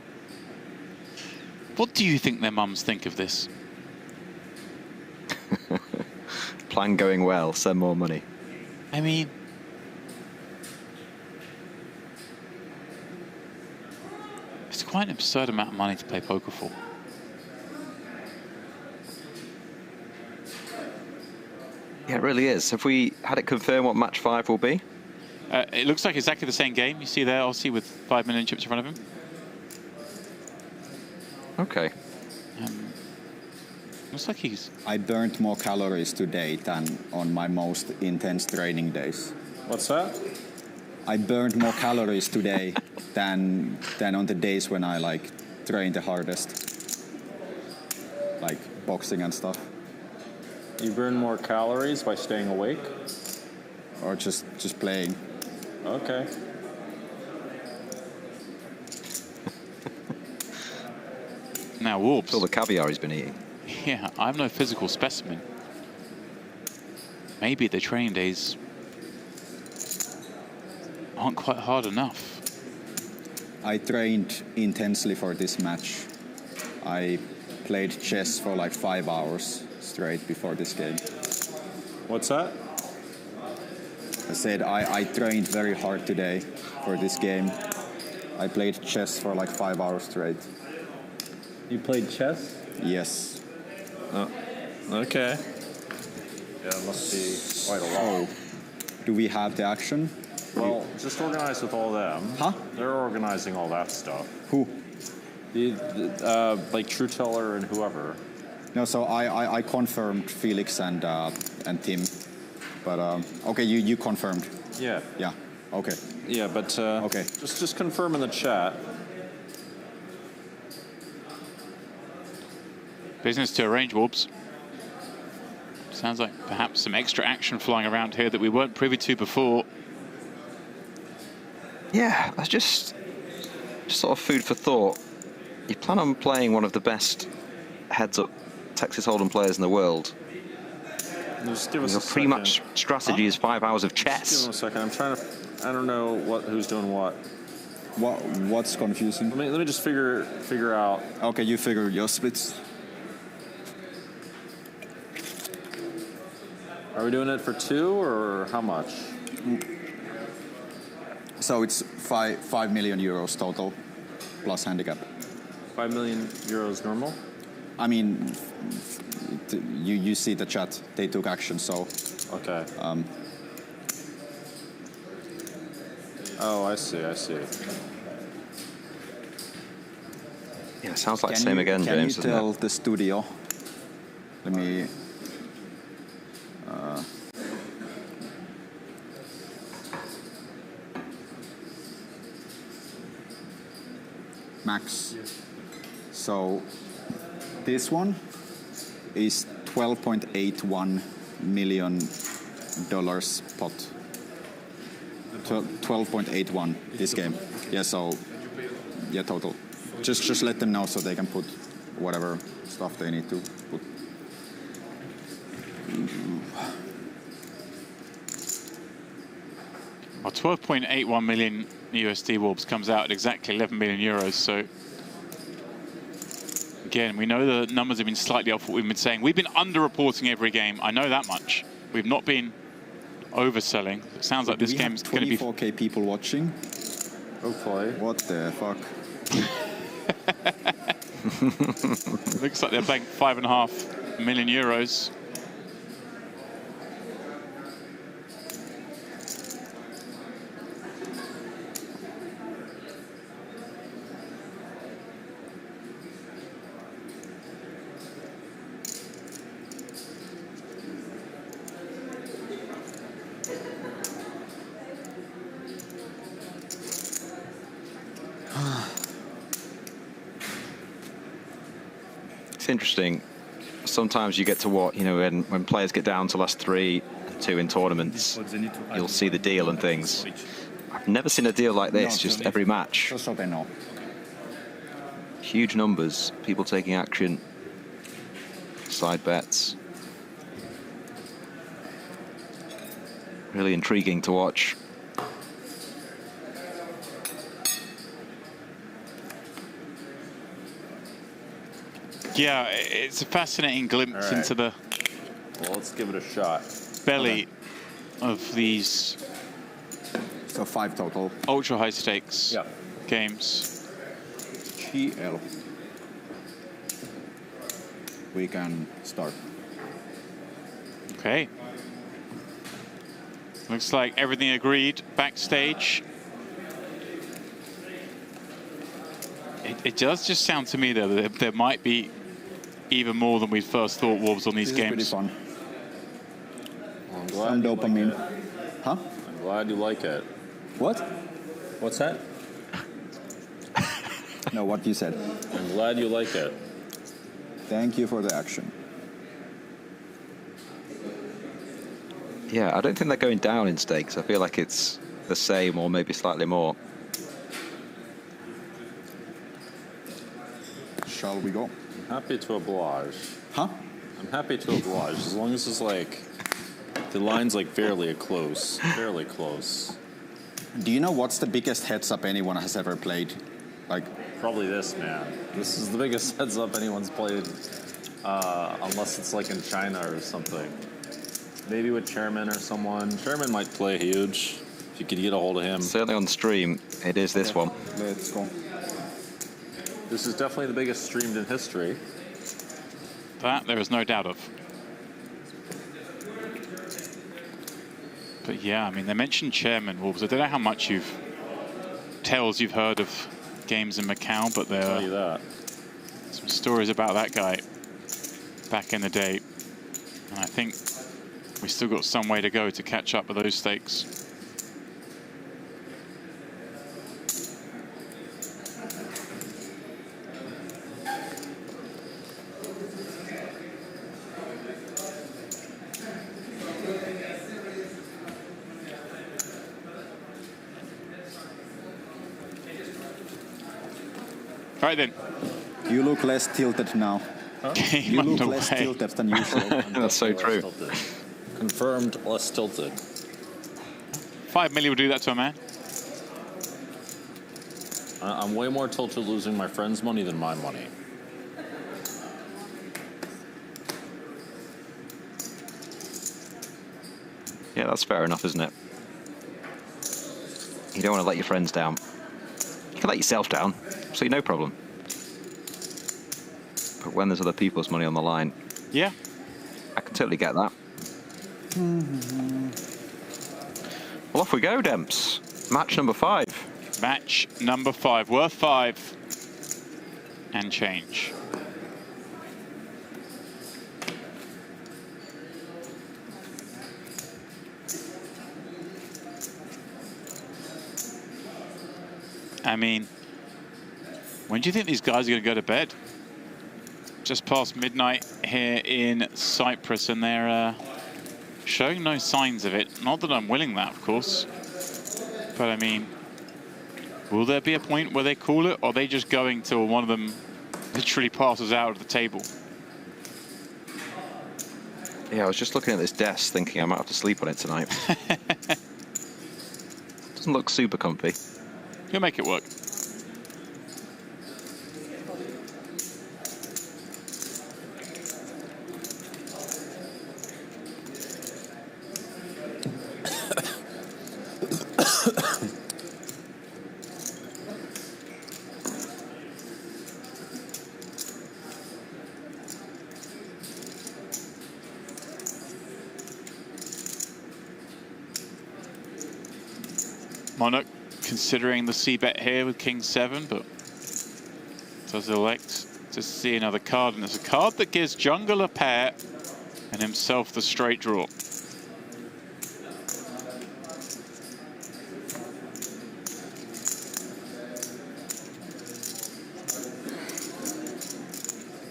What do you think their mums think of this? Plan going well, send more money. I mean, it's quite an absurd amount of money to play poker for. Yeah, it really is. Have we had it confirmed what match 5 will be? It looks like exactly the same game. You see there, Aussie with 5 million chips in front of him. Okay. Looks like he's... I burnt more calories today than on my most intense training days. What's that? I burned more calories today than on the days when I like trained the hardest, like boxing and stuff. You burn more calories by staying awake? Or just playing. Okay. Now, Warbs. All the caviar he's been eating. Yeah, I'm no physical specimen. Maybe the training days aren't quite hard enough. I trained intensely for this match. I played chess for like 5 hours straight before this game. What's that? I said I trained very hard today for this game. I played chess for like 5 hours straight. You played chess? Yes. Oh, okay. Yeah, it must be quite a lot. Do we have the action? Well, just organize with all them. Huh? They're organizing all that stuff. Who? Like Trueteller and whoever. No, so I confirmed Felix and Tim, but okay, you confirmed. Yeah. Yeah. Okay. Yeah, but okay. Just confirm in the chat. Business to arrange, Warbs. Sounds like perhaps some extra action flying around here that we weren't privy to before. Yeah, that's just sort of food for thought. You plan on playing one of the best heads-up Texas Hold'em players in the world. Just give us Your a pre-match second. strategy is 5 hours of Just give chess. him a second. I'm trying to. I don't know who's doing what. What's confusing? Let me just figure out. Okay, you figure your splits. Are we doing it for 2 or how much? So it's 5 million euros total, plus handicap. 5 million euros normal? I mean, you see the chat. They took action, so. Okay. Oh, I see. Yeah, sounds like the same again, James. Can you tell the studio? Let me. Max. So this one is $12.81 million pot. 12.81 this game. Yeah, so yeah, total. Just let them know so they can put whatever stuff they need to put. Well, 12.81 million USD Wolves comes out at exactly 11 million euros. So again, we know the numbers have been slightly off what we've been saying. We've been underreporting every game. I know that much. We've not been overselling. It sounds like this game's going to be 24K people watching. Hopefully. What the fuck? Looks like they're playing 5.5 million euros. It's interesting. Sometimes you get to what, you know, when players get down to last 3-2 in tournaments, you'll see the deal and things. I've never seen a deal like this, just every match. Just so they know. Huge numbers, people taking action, side bets. Really intriguing to watch. Yeah, it's a fascinating glimpse into the Well, let's give it a shot. belly of these So 5 total. ultra high stakes games. GL. We can start. Okay. Looks like everything agreed backstage. It does just sound to me, though, that there might be even more than we first thought, Wolves, on these games. This is pretty fun. Well, I'm glad Some you dopamine. Like it. Huh? I'm glad you like it. What? What's that? No, what you said. I'm glad you like it. Thank you for the action. Yeah, I don't think they're going down in stakes. I feel like it's the same or maybe slightly more. Shall we go? I'm happy to oblige. Huh? I'm happy to oblige, as long as it's like, the line's like fairly close. Fairly close. Do you know what's the biggest heads up anyone has ever played? Like, probably this, man. This is the biggest heads up anyone's played, unless it's like in China or something. Maybe with Chairman or someone. Chairman might play huge, if you could get a hold of him. Certainly on stream, it is this one. Let's go. This is definitely the biggest streamed in history. That there is no doubt of. But yeah, I mean, they mentioned Chairman, Wolves. I don't know how much tales you've heard of games in Macau, but there are some stories about that guy back in the day. And I think we still got some way to go to catch up with those stakes. All right then. You look less tilted now. Game You look underway. less tilted than usual. That's so true. Confirmed less tilted. 5 million will do that to a man. I'm way more tilted losing my friend's money than my money. Yeah, that's fair enough, isn't it? You don't want to let your friends down. You can let yourself down, so no problem. But when there's other people's money on the line, yeah, I can totally get that. Well, off we go, Demps. Match number 5. Match number 5, worth 5 and change. I mean, when do you think these guys are going to go to bed? Just past midnight here in Cyprus, and they're showing no signs of it. Not that I'm willing that, of course. But I mean, will there be a point where they call it, or are they just going till one of them literally passes out of the table? Yeah, I was just looking at this desk thinking I might have to sleep on it tonight. Doesn't look super comfy. You'll make it work. Monarch considering the c-bet here with King 7, but does elect to see another card, and it's a card that gives Jungle a pair and himself the straight draw.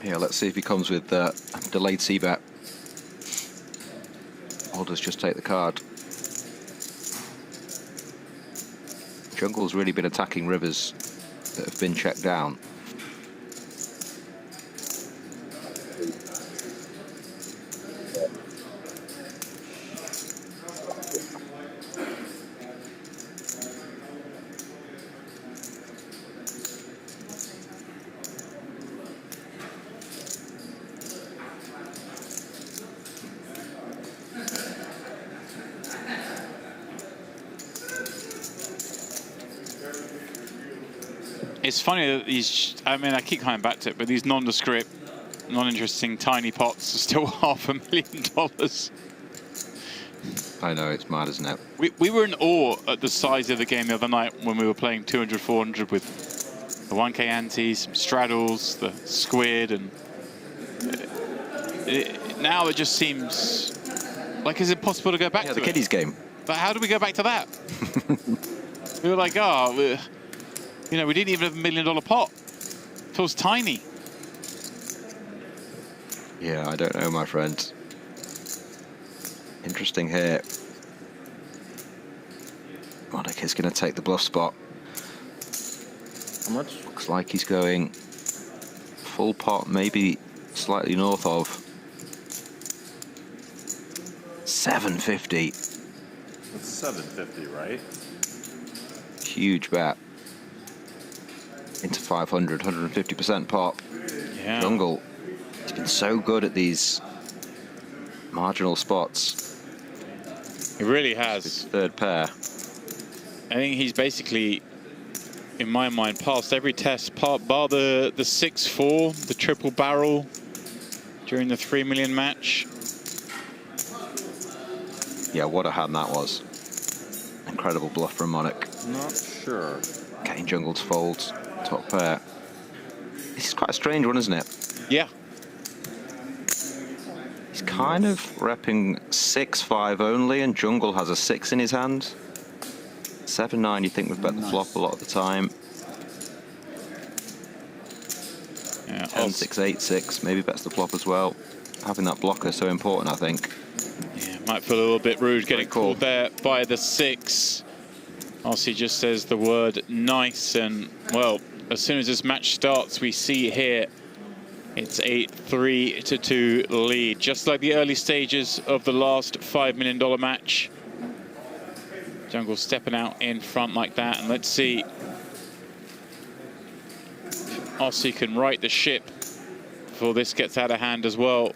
Yeah, let's see if he comes with delayed c-bet. Or does just take the card. Jungle's really been attacking rivers that have been checked down. It's funny that these, I mean, I keep coming back to it, but these nondescript, non-interesting tiny pots are still $500,000. I know, it's mad, isn't it? We were in awe at the size of the game the other night when we were playing 200, 400 with the 1K antes, some straddles, the squid, and now it just seems like, is it possible to go back to the kiddies game. But how do we go back to that? We were like, oh, you know, we didn't even have $1 million pot. Feels tiny. Yeah, I don't know, my friend. Interesting here. Monarch is going to take the bluff spot. How much? Looks like he's going full pot, maybe slightly north of 750. That's 750, right? Huge bet. Into 500, 150% pop. Yeah. Jungle, he's been so good at these marginal spots. He really has. Third pair. I think he's basically, in my mind, passed every test, bar the 6-4, the triple barrel during the 3 million match. Yeah, what a hand that was. Incredible bluff from Monarch. Not sure. Getting Jungle to fold. Top pair. This is quite a strange one, isn't it? Yeah. He's kind of repping 6-5 only, and Jungle has a 6 in his hand. 7-9, you think we've bet the flop a lot of the time. Yeah, 10-6, 8-6, maybe bets the flop as well. Having that blocker so important, I think. Yeah, might feel a little bit rude getting called there by the 6. Aussie just says the word nice, and well, as soon as this match starts, we see here It's a 3-2 lead, just like the early stages of the last $5 million match. Jungle stepping out in front like that, and let's see if Aussie can right the ship before this gets out of hand as well.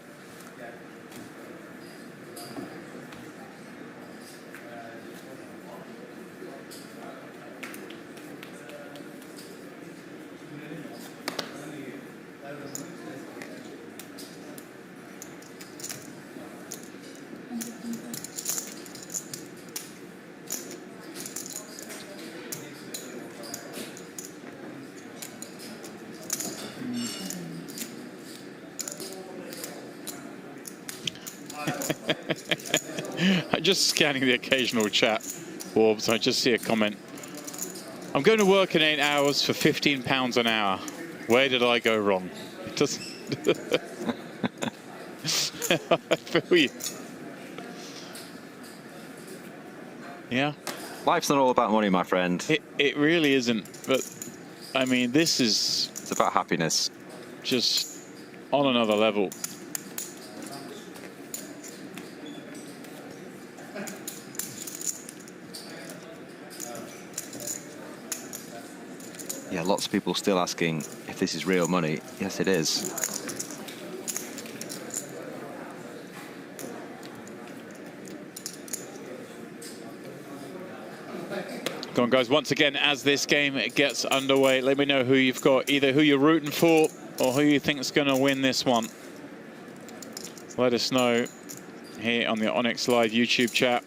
I'm just scanning the occasional chat, Orbs. I just see a comment. I'm going to work in 8 hours for £15 an hour. Where did I go wrong? It doesn't. I feel you. Yeah. Life's not all about money, my friend. It really isn't. But I mean, this is. It's about happiness. Just on another level. Yeah, lots of people still asking if this is real money. Yes, it is. Go on, guys. Once again, as this game gets underway, let me know who you've got, either who you're rooting for or who you think is going to win this one. Let us know here on the Onyx Live YouTube chat.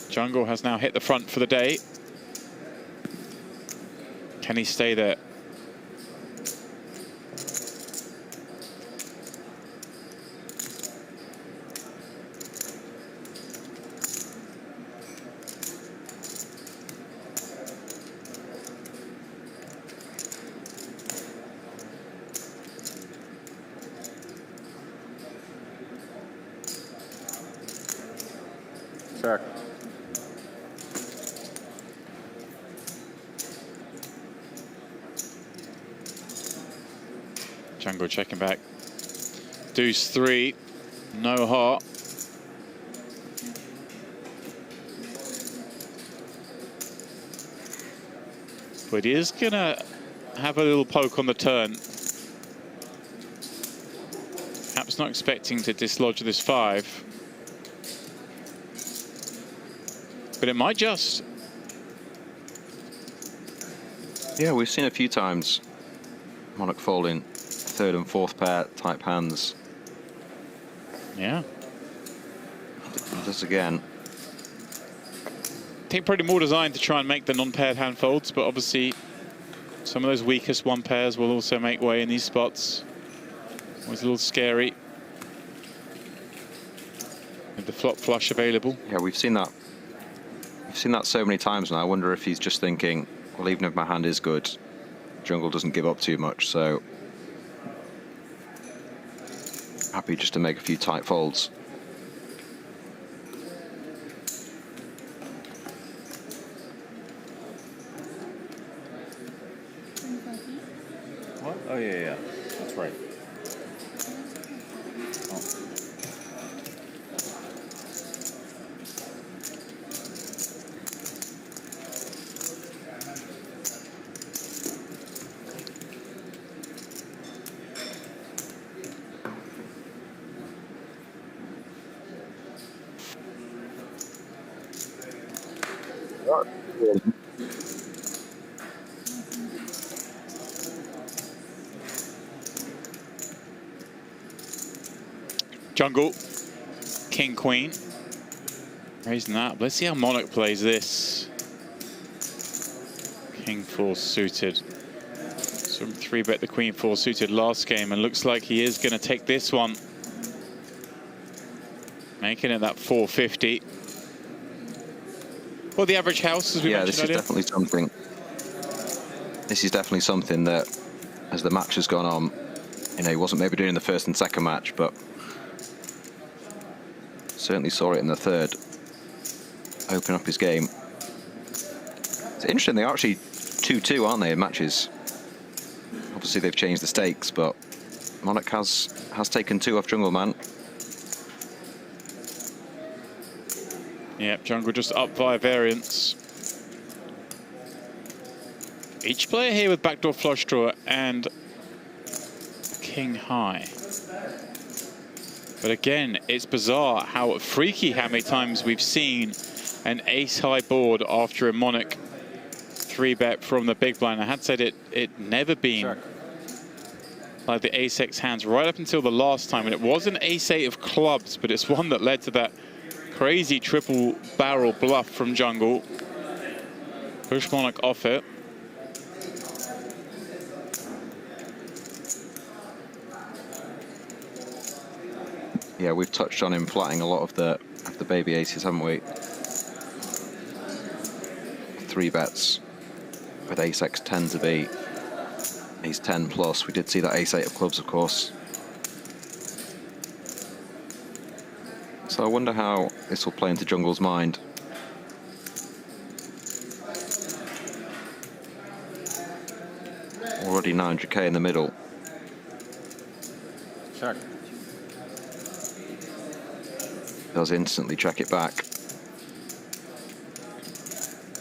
Jungle has now hit the front for the day. Can he stay there? Check. Jungle checking back. Deuce 3, no heart. But he is gonna have a little poke on the turn. Perhaps not expecting to dislodge this 5. But it might just. Yeah, we've seen a few times Monarch folding 3rd and 4th pair type hands. Yeah. This again. I think probably more designed to try and make the non-paired hand folds, but obviously some of those weakest 1 pairs will also make way in these spots. Always a little scary with the flop flush available. Yeah, we've seen that. We've seen that so many times now. I wonder if he's just thinking, well, even if my hand is good, Jungle doesn't give up too much, so happy just to make a few tight folds. What? Oh, yeah. That's right. Jungle, King, Queen. Raising that. Let's see how Monarch plays this. King 4 suited. So 3-bet the Queen 4 suited last game, and looks like he is going to take this one. Making it that 450. Well, the average house, as we mentioned earlier. Definitely something. This is definitely something that, as the match has gone on, you know, he wasn't maybe doing in the 1st and 2nd match, but certainly saw it in the 3rd. Open up his game. It's interesting, they're actually 2-2, aren't they, in matches? Obviously, they've changed the stakes, but Monarch has taken 2 off Jungleman. Yep, Jungle just up via variance. Each player here with backdoor flush draw and king high. But again, it's bizarre how freaky how many times we've seen an ace high board after a Monarch 3-bet from the big blind. I had said it never been like the ace-x hands right up until the last time, and it was an ace-8 of clubs, but it's one that led to that crazy triple barrel bluff from Jungle. Push Monarch off it. Yeah, we've touched on him flatting a lot of the baby aces, haven't we? 3 bets with ace-x 10 to beat. Ace 10 plus. We did see that ace-8 of clubs, of course. So I wonder how this will play into Jungle's mind. Already 900k in the middle. Check. Does instantly check it back.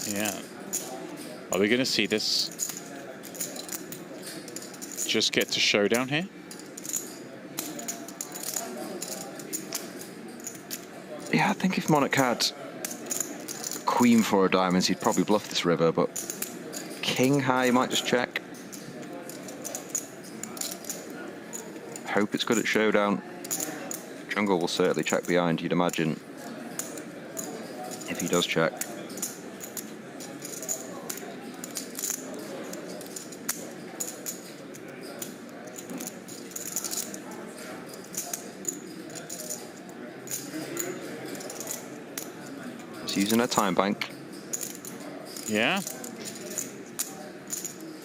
Yeah. Are we going to see this just get to showdown here? Yeah, I think if Monarch had queen 4 of diamonds, he'd probably bluff this river, but king high, he might just check. Hope it's good at showdown. Jungle will certainly check behind, you'd imagine, if he does check. He's using a time bank. Yeah.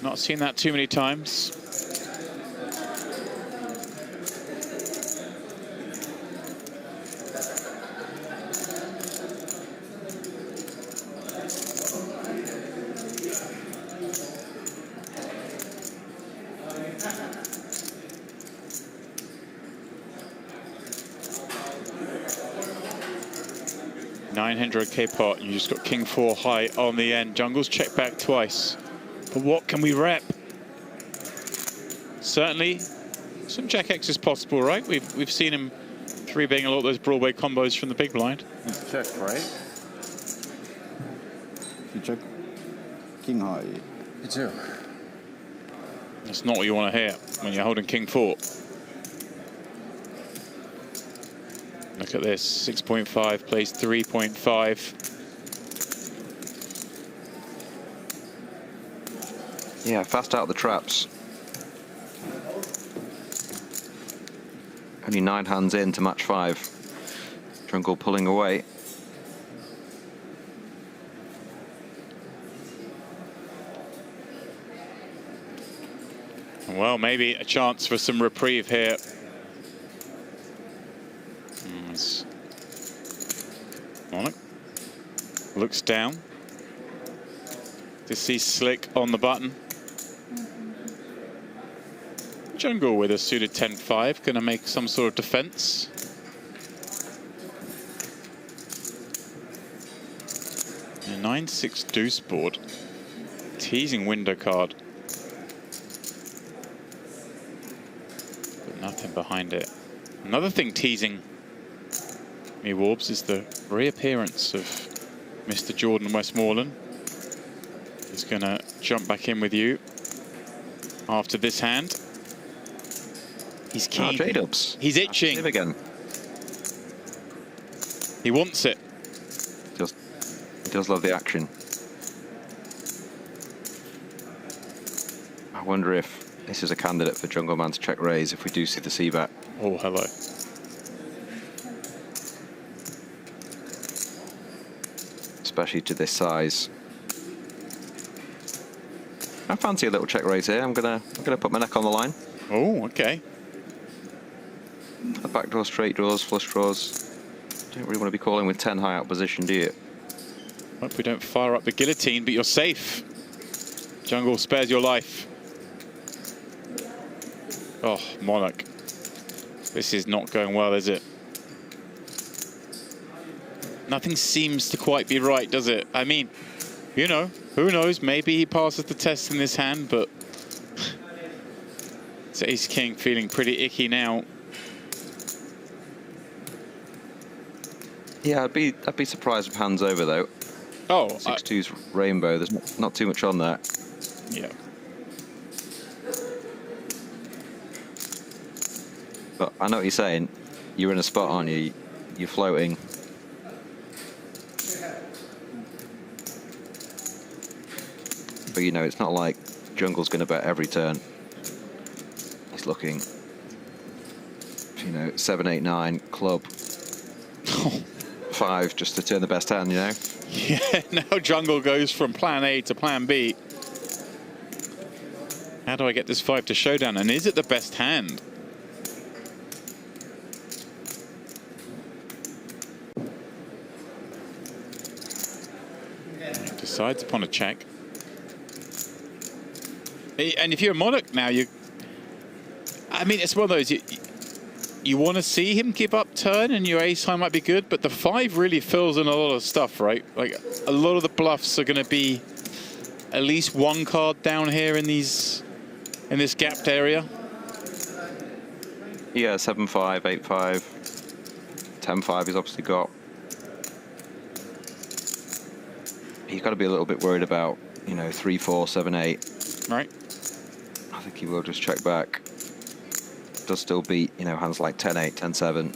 Not seen that too many times. $900k pot, you just got king 4 high on the end. Jungle's checked back twice. But what can we rep? Certainly, some check X is possible, right? We've seen him 3-betting a lot of those Broadway combos from the big blind. Check, right? You check king high. You too. That's not what you want to hear when you're holding king 4. Look at this, 6.5 plays 3.5. Yeah, fast out the traps. Only 9 hands in to match 5. Jungle pulling away. Well, maybe a chance for some reprieve here. Monarch looks down to see Slick on the button. Jungle with a suited 10-5, going to make some sort of defense. A 9-6 deuce board. Teasing window card. But nothing behind it. Another thing teasing me, Warbs, is the reappearance of Mr. Jordan Westmoreland. He's going to jump back in with you after this hand. He's keen. Oh, J-dubs. He's itching. Him again. He wants it. He does love the action. I wonder if this is a candidate for Jungleman to check raise if we do see the c-bet. Oh, hello. Especially to this size. I fancy a little check raise here. I'm gonna put my neck on the line. Oh, okay. A backdoor, straight draws, flush draws. Don't really want to be calling with 10 high out position, do you? Hope we don't fire up the guillotine, but you're safe. Jungle spares your life. Oh, Monarch. This is not going well, is it? Nothing seems to quite be right, does it? I mean, you know, who knows? Maybe he passes the test in this hand, but it's Ace King feeling pretty icky now. Yeah, I'd be surprised if hands over though. Oh, 6-2's rainbow. There's not too much on that. Yeah. But I know what you're saying. You're in a spot, aren't you? You're floating. But you know, it's not like Jungle's going to bet every turn. He's looking, you know, 7, 8, 9 club. 5 just to turn the best hand, you know. Yeah, now Jungle goes from plan A to plan B. How do I get this 5 to showdown? And is it the best hand? Decides upon a check. And if you're a Monarch now, I mean, it's one of those, you want to see him give up turn and your ace high might be good, but the 5 really fills in a lot of stuff, right? Like, a lot of the bluffs are going to be at least one card down here in this gapped area. Yeah, 7-5, 8-5, 10-5 he's obviously got. He's got to be a little bit worried about, you know, 3-4, 7-8. Right. I think he will just check back. Does still beat, you know, hands like 10-8, 10-7.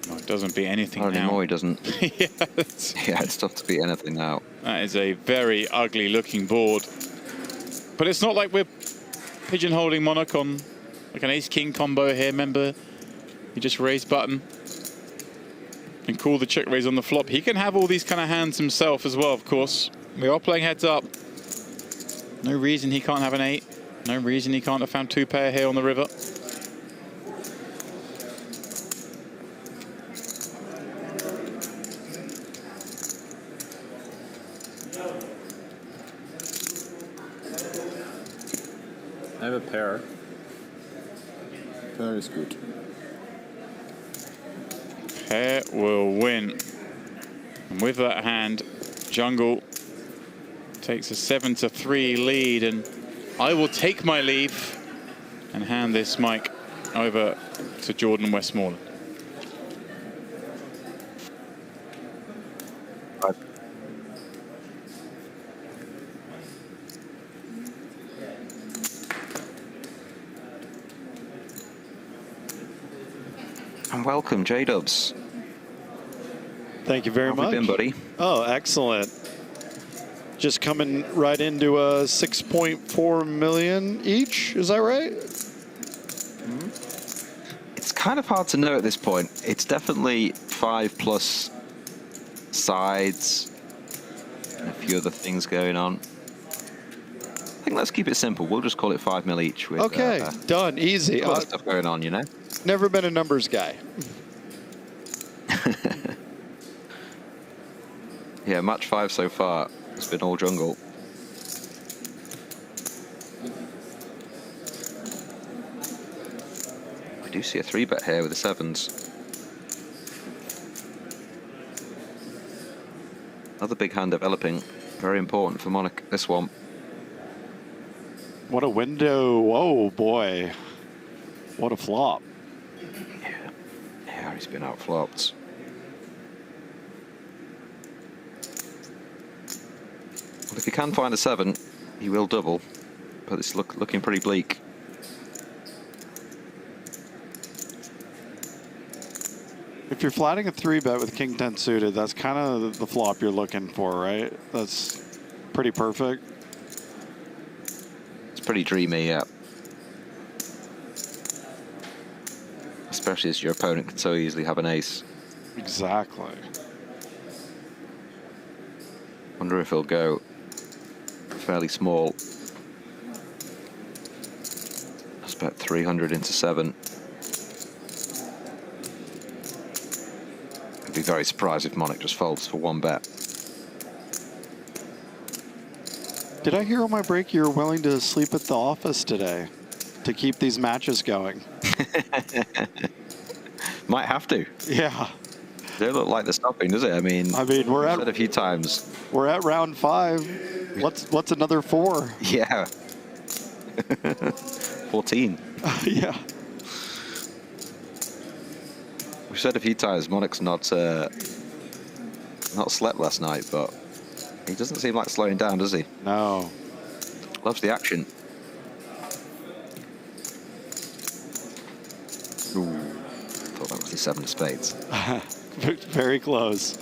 No, it doesn't beat anything Not now. anymore, he doesn't. Yeah, yeah, it's tough to beat anything now. That is a very ugly looking board. But it's not like we're pigeonholing Monarch on like an ace-king combo here, remember? You just raise button and call the check raise on the flop. He can have all these kind of hands himself as well, of course. We are playing heads up. No reason he can't have an 8. No reason he can't have found 2 pair here on the river. I have a pair. Pair is good. Pair will win. And with that hand, Jungle takes a 7-3 lead, and I will take my leave and hand this mic over to Jordan Westmoreland. And welcome, J-Dubs. Thank you very How much. have you been, buddy? Oh, excellent. Just coming right into a 6.4 million each. Is that right? It's kind of hard to know at this point. It's definitely 5+ sides and a few other things going on. I think let's keep it simple. We'll just call it 5 mil each. With, okay, done. Easy. A lot of stuff going on, you know? Never been a numbers guy. Yeah, match 5 so far. It's been all jungle. We do see a 3-bet here with the 7s. Another big hand developing. Very important for Monarch, this one. What a window. Whoa, boy. What a flop. Yeah, he's been outflopped. Well, if he can find a 7, he will double, but it's looking pretty bleak. If you're flatting a 3-bet with King 10 suited, that's kind of the flop you're looking for, right? That's pretty perfect. It's pretty dreamy, yeah. Especially as your opponent can so easily have an ace. Exactly. Wonder if he'll go fairly small. That's about 300 into 7. I'd be very surprised if Monarch just folds for 1 bet. Did I hear on my break you were willing to sleep at the office today to keep these matches going? Might have to. Yeah. They don't look like they're stopping, does it? I mean, we're I've at said a few times. We're at round 5. What's another 4? Yeah. 14. Yeah. We've said a few times Monarch's not slept last night, but he doesn't seem like slowing down, does he? No. Loves the action. Ooh, thought that was the 7 of spades. Very close.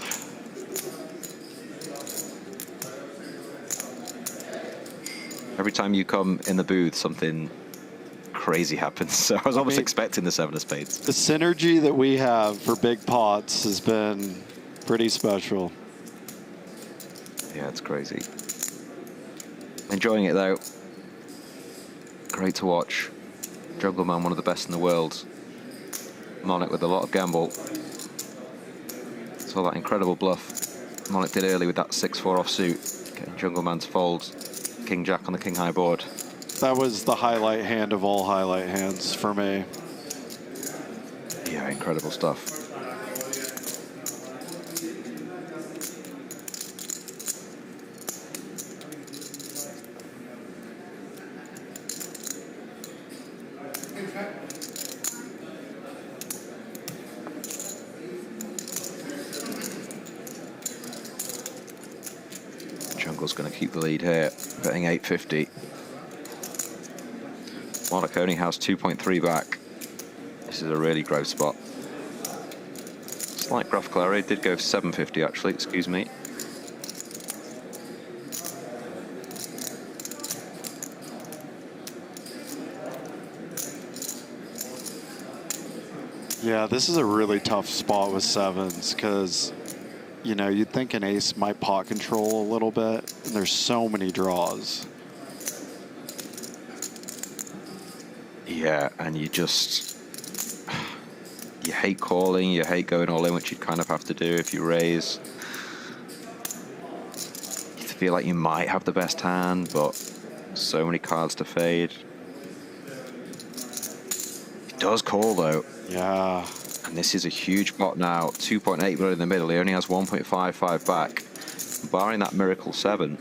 Every time you come in the booth, something crazy happens. So I was almost expecting the 7 of spades. The synergy that we have for big pots has been pretty special. Yeah, it's crazy. Enjoying it though. Great to watch. Jungleman, one of the best in the world. Monarch with a lot of gamble. Saw that incredible bluff Monarch did early with that 6-4 offsuit, getting Jungleman to fold King Jack on the King High board. That was the highlight hand of all highlight hands for me. Yeah, incredible stuff. Jungle's going to keep the lead here, betting 850. Monarch only has 2.3 back. This is a really gross spot. Slight Graph Clary did go 750 actually, excuse me. Yeah, this is a really tough spot with 7s because, you know, you'd think an ace might pot control a little bit, and there's so many draws. Yeah, and you hate calling, you hate going all in, which you kind of have to do if you raise. You feel like you might have the best hand, but so many cards to fade. It does call though. Yeah. And this is a huge pot now, 2.8 million in the middle. He only has 1.55 back. Barring that miracle 7,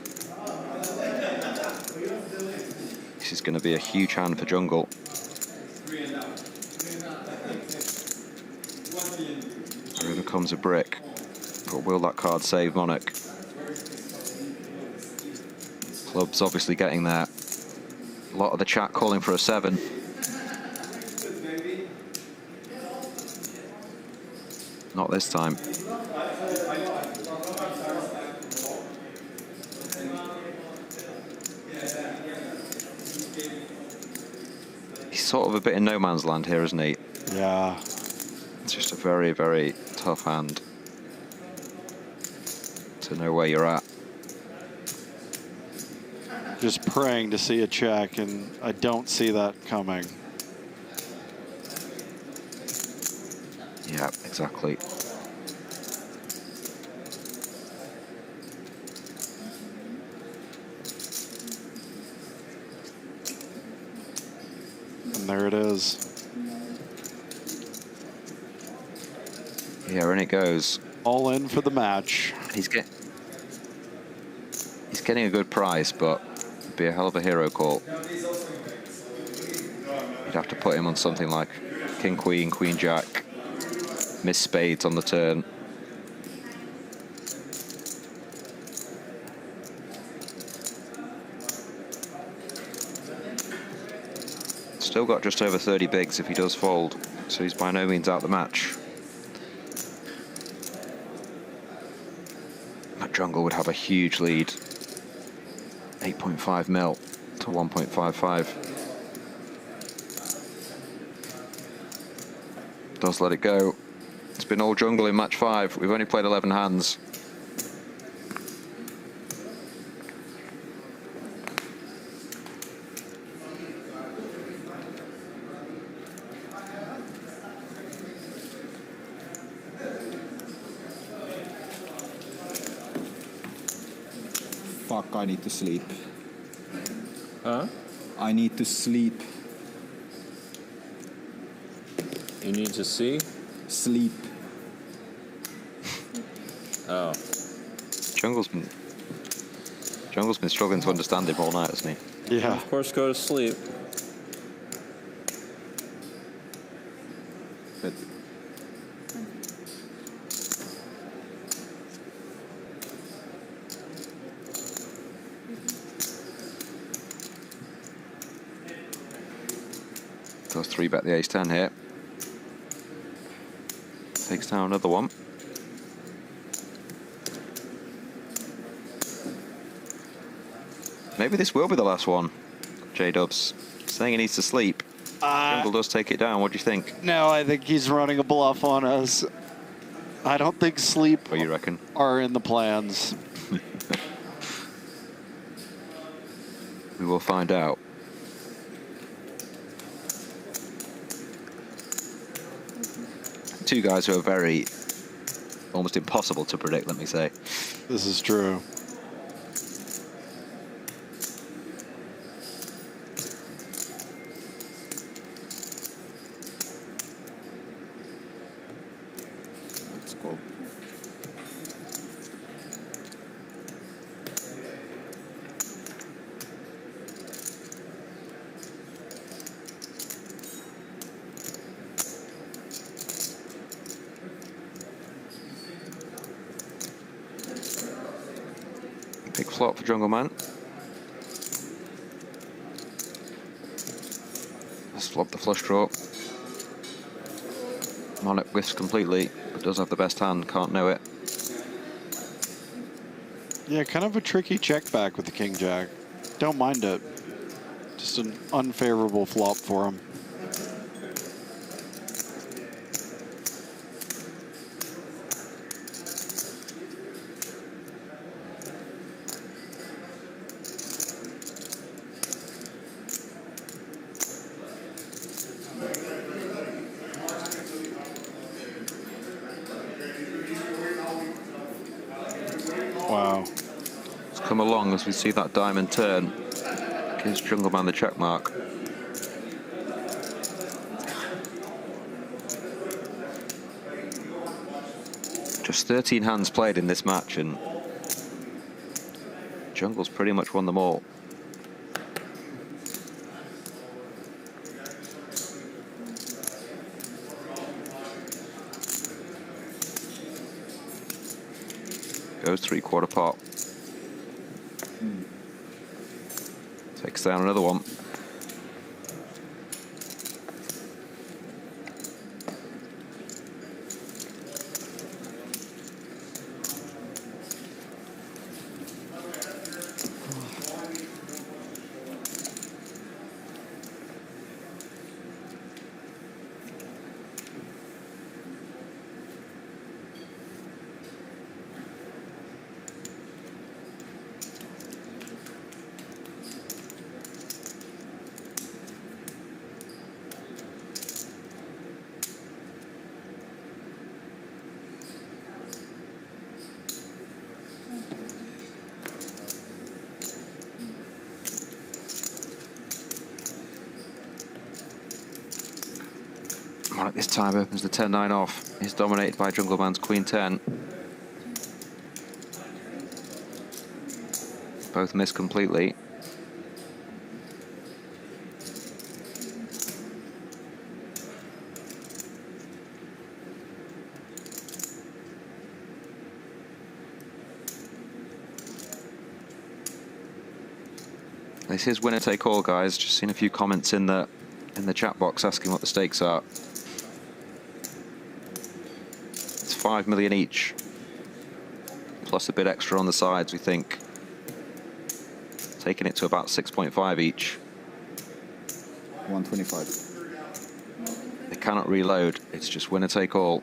this is going to be a huge hand for Jungle. River comes a brick, but will that card save Monarch? Club's obviously getting there. A lot of the chat calling for a 7. Not this time. He's sort of a bit in no man's land here, isn't he? Yeah. It's just a very, very tough hand to know where you're at. Just praying to see a check, and I don't see that coming. Yeah, exactly. And there it is. Yeah, and it goes. All in for the match. He's getting a good price, but it'd be a hell of a hero call. You'd have to put him on something like King Queen, Queen Jack, miss spades on the turn. Still got just over 30 bigs if he does fold, so he's by no means out the match. That Jungle would have a huge lead, 8.5 mil to 1.55. Does let it go. It's been all Jungle in match 5. We've only played 11 hands. Fuck, I need to sleep. Huh? I need to sleep. You need to see? Sleep. Oh. Jungle's been struggling to understand him all night, hasn't he? Yeah. Of course, go to sleep. But Goes 3-bet the ace-10 here. Takes down another one. Maybe this will be the last one. J-Dubs saying he needs to sleep. Jungle does take it down. What do you think? No, I think he's running a bluff on us. I don't think sleep What do you reckon? are in the plans. We will find out. Two guys who are very, almost impossible to predict, let me say. This is true. let's go. Big flop for Jungleman. Let's flop the flush draw. Monarch whiffs completely, but does have the best hand, can't know it. Yeah, kind of a tricky check back with the king jack. Don't mind it. Just an unfavorable flop for him. Wow. Let's come along as we see that diamond turn. Gives Jungleman the check mark. Just 13 hands played in this match, and Jungle's pretty much won them all. Goes 3/4 pot. Takes down another one. Monarch this time opens the 10-9 off. He's dominated by Jungleman's Queen 10. Both miss completely. This is winner take all, guys. Just seen a few comments in the chat box asking what the stakes are. It's 5 million each, plus a bit extra on the sides, we think. Taking it to about 6.5 each. 125. They cannot reload. It's just winner take all.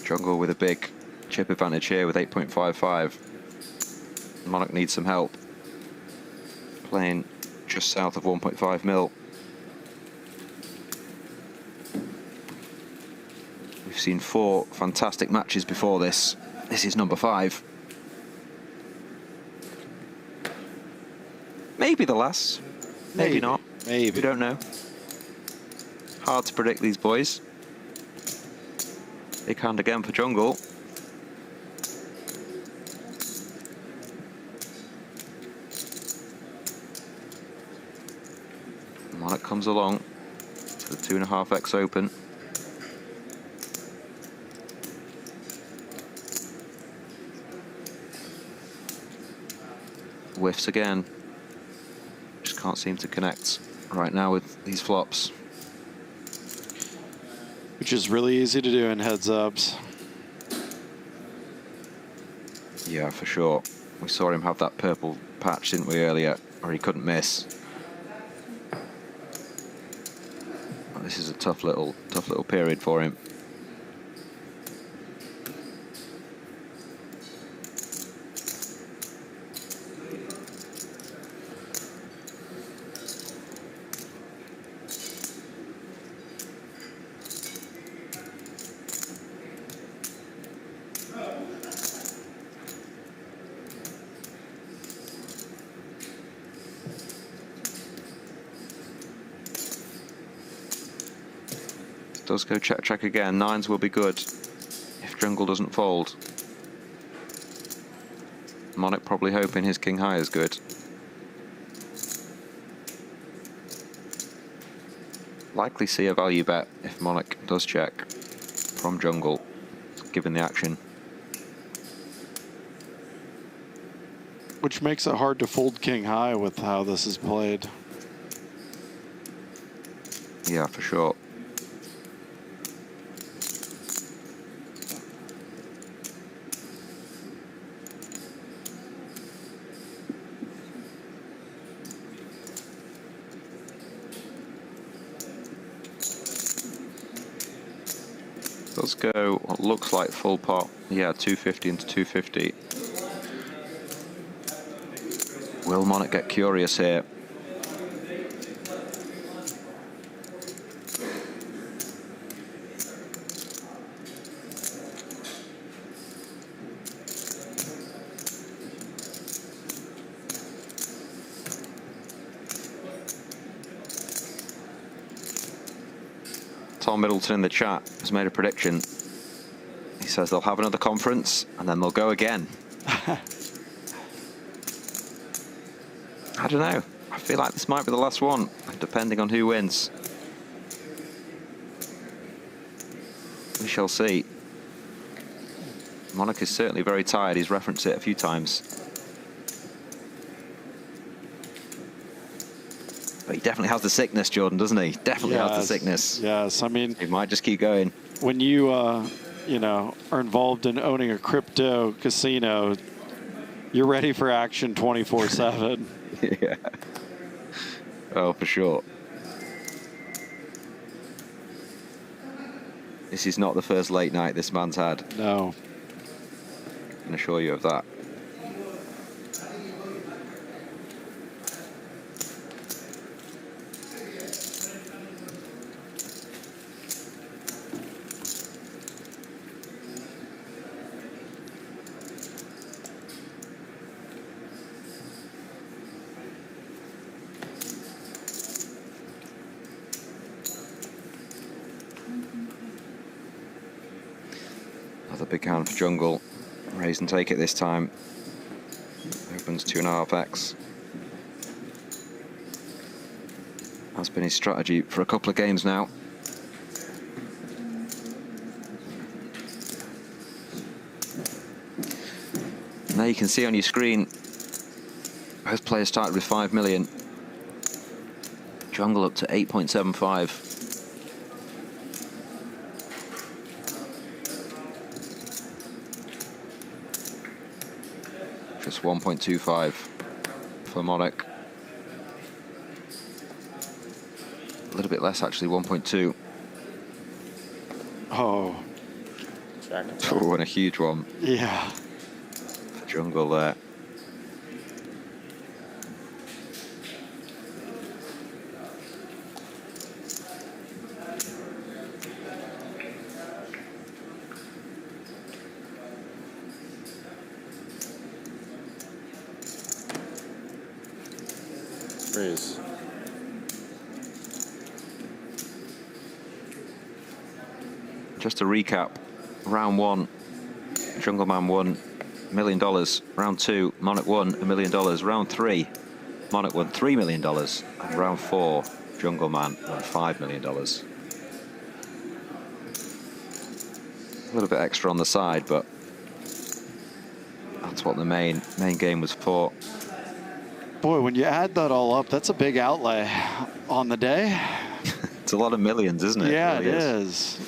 Jungle with a big chip advantage here with 8.55. Monarch needs some help. Playing just south of 1.5 mil. We've seen 4 fantastic matches before this. This is number 5. Maybe the last. Maybe not. Maybe. We don't know. Hard to predict these boys. Big hand again for Jungle. Monarch comes along to the 2.5x open. Whiffs again. Just can't seem to connect right now with these flops. Which is really easy to do in heads-ups. Yeah, for sure. We saw him have that purple patch, didn't we, earlier, or he couldn't miss. Oh, this is a tough little period for him. Does go check again. Nines will be good if Jungle doesn't fold. Monarch probably hoping his king high is good. Likely see a value bet if Monarch does check from Jungle, given the action. Which makes it hard to fold king high with how this is played. Yeah, for sure. Does go what looks like full pot. Yeah, 250 into 250. Will Monarch get curious here? Tom Middleton in the chat has made a prediction. He says they'll have another conference and then they'll go again. I don't know. I feel like this might be the last one, depending on who wins. We shall see. Monarch is certainly very tired. He's referenced it a few times. But he definitely has the sickness, Jordan, doesn't he? Definitely has the sickness. Yes, I mean... He might just keep going. When you, you know, are involved in owning a crypto casino, you're ready for action 24/7. Yeah. Oh, for sure. This is not the first late night this man's had. No. I can assure you of that. Another big hand for Jungle. Raise and take it this time. Opens 2.5x. That's been his strategy for a couple of games now. Now you can see on your screen, both players started with 5 million. Jungle up to 8.75. Just 1.25 for Monarch. A little bit less actually, 1.2. Oh. Oh, and a huge one. Yeah. For Jungle there. Raise. Just to recap, round 1, Jungleman won $1 million. Round 2, Monarch won $1 million. Round 3, Monarch won $3 million. And round 4, Jungleman won $5 million. A little bit extra on the side, but that's what the main game was for. Boy, when you add that all up, that's a big outlay on the day. It's a lot of millions, isn't it? Yeah, it really is.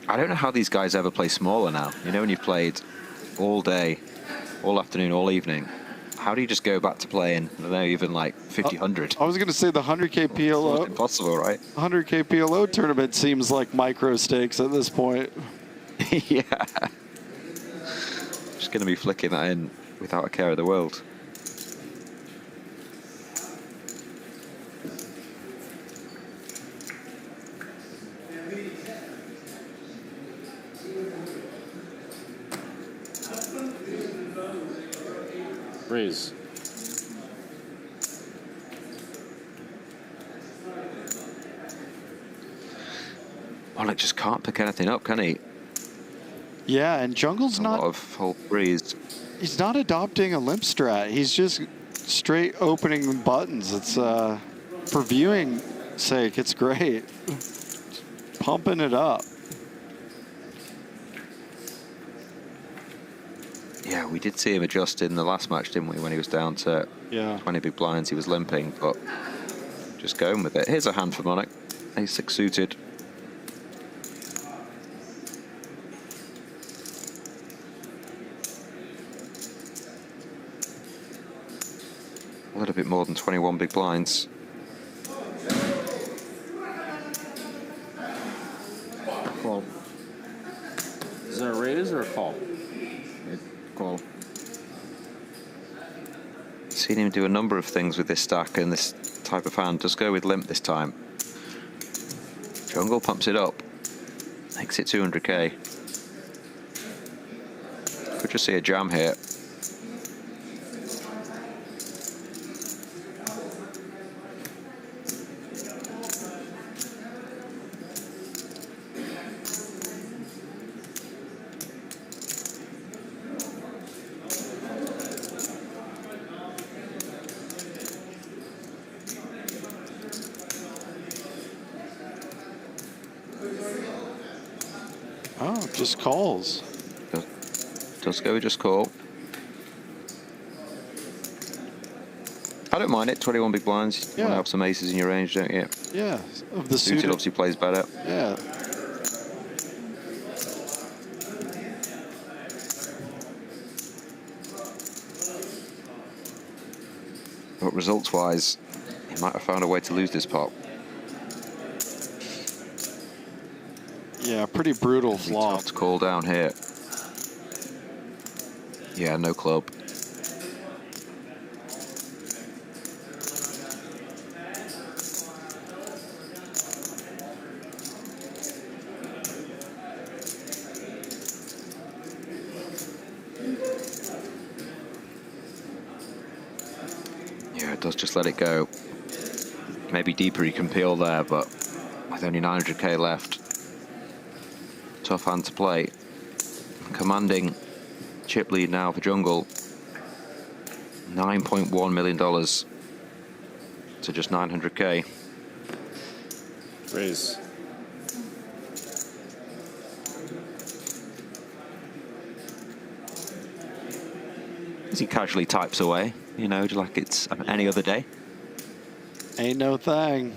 I don't know how these guys ever play smaller now. You know, when you've played all day, all afternoon, all evening, how do you just go back to playing, I don't know, even like 50, 100? I was going to say the 100K PLO. It's impossible, right? 100K PLO tournament seems like micro stakes at this point. Yeah. Just going to be flicking that in without a care of the world. Raise. Monarch just can't pick anything up, can he? Yeah, and Jungle's A not. lot of full breeze. He's not adopting a limp strat. He's just straight opening buttons. It's for viewing sake, it's great. Pumping it up. Yeah, we did see him adjust in the last match, didn't we? When he was down to 20 big blinds, he was limping, but just going with it. Here's a hand for Monarch. Ace-6 suited. A little bit more than 21 big blinds. Call. Is that a raise or a call? Call. Seen him do a number of things with this stack and this type of hand. Does go with limp this time. Jungle pumps it up. Makes it 200k. Could just see a jam here. Oh, just calls. Does go with just call. I don't mind it. 21 big blinds. You want to have some aces in your range, don't you? Yeah. Of the suited obviously plays better. Yeah. But results-wise, he might have found a way to lose this pot. Yeah, pretty brutal flop. Tough to call down here. Yeah, no club. Yeah, it does just let it go. Maybe deeper you can peel there, but with only 900k left. Tough hand to play. Commanding chip lead now for Jungle. $9.1 million to just 900k. Raise. As he casually types away, you know, just like it's any other day. Ain't no thing.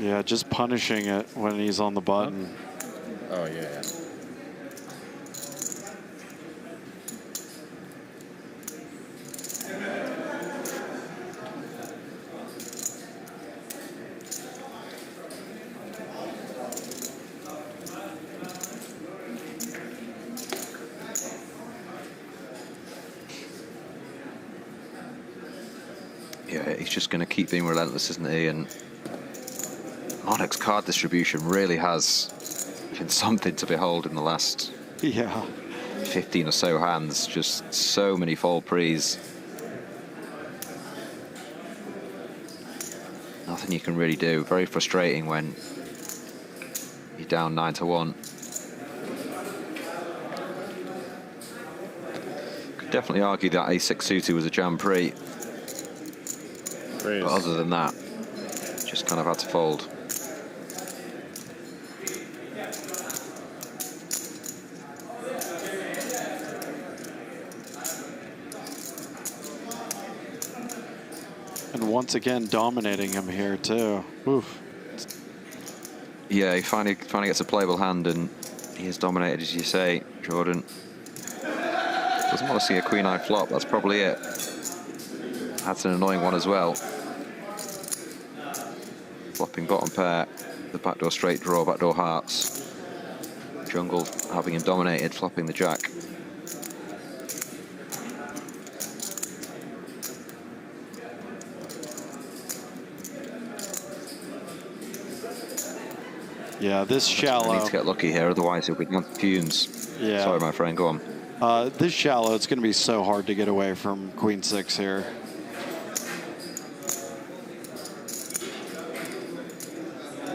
Yeah, just punishing it when he's on the button. Oh, yeah. Yeah, he's just going to keep being relentless, isn't he? And Onyx card distribution really has been something to behold in the last 15 or so hands. Just so many fold pre's. Nothing you can really do. Very frustrating when you're down 9-1. Could definitely argue that A6 suited was a jam pre. But other than that, just kind of had to fold. And once again, dominating him here too. Oof. Yeah, he finally gets a playable hand, and he is dominated, as you say, Jordan. Doesn't want to see a queen-eye flop. That's probably it. That's an annoying one as well. Flopping bottom pair, the backdoor straight draw, backdoor hearts. Jungle having him dominated, flopping the jack. Yeah, this shallow. I need to get lucky here, otherwise he'll be on fumes. Yeah. Sorry, my friend, go on. This shallow, it's going to be so hard to get away from queen 6 here.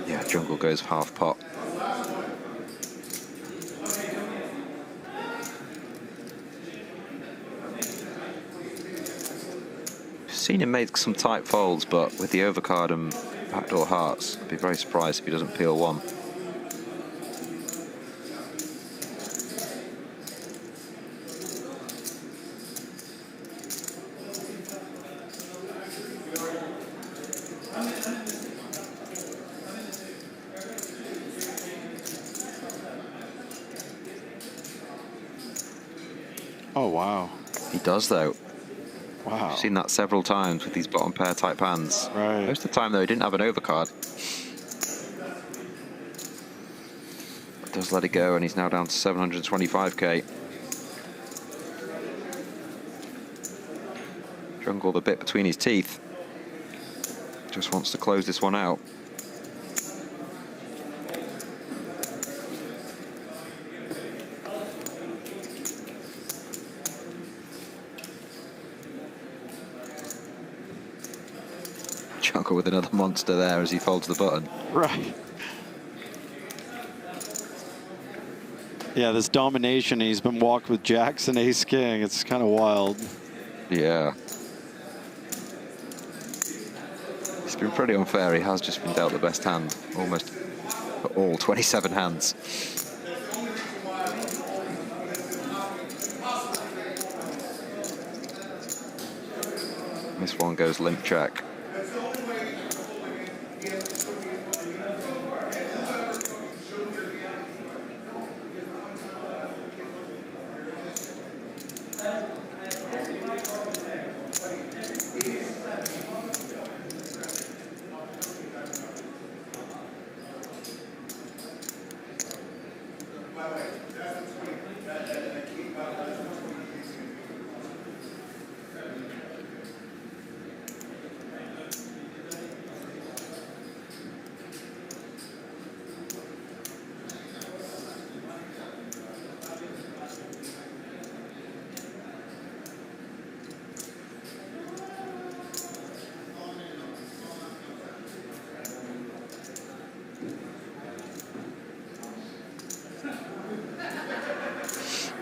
Yeah, jungle goes half pot. Seen him make some tight folds, but with the overcard and backdoor hearts, I'd be very surprised if he doesn't peel one. Oh, wow. He does, though. Wow. I've seen that several times with these bottom pair type hands. Right. Most of the time, though, he didn't have an overcard. Does let it go, and he's now down to 725k. Jungle the bit between his teeth. Just wants to close this one out. Jungle with another monster there as he folds the button. Right. Yeah, this domination, he's been walked with jacks and ace king. It's kind of wild. Yeah. It's been pretty unfair. He has just been dealt the best hand, almost for all 27 hands. This one goes limp check.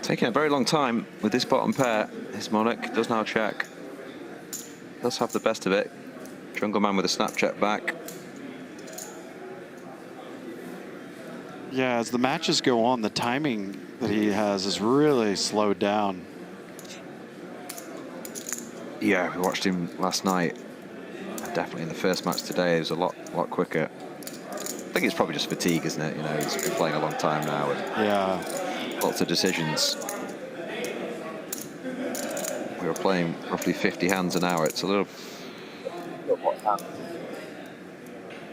Taking a very long time with this bottom pair. His Monarch does now check. Does have the best of it. Jungleman with a snap check back. Yeah, as the matches go on, the timing that he has is really slowed down. Yeah, we watched him last night. Definitely in the first match today, it was a lot quicker. I think it's probably just fatigue, isn't it? You know, he's been playing a long time now. And yeah. Lots of decisions. We were playing roughly 50 hands an hour. It's a little...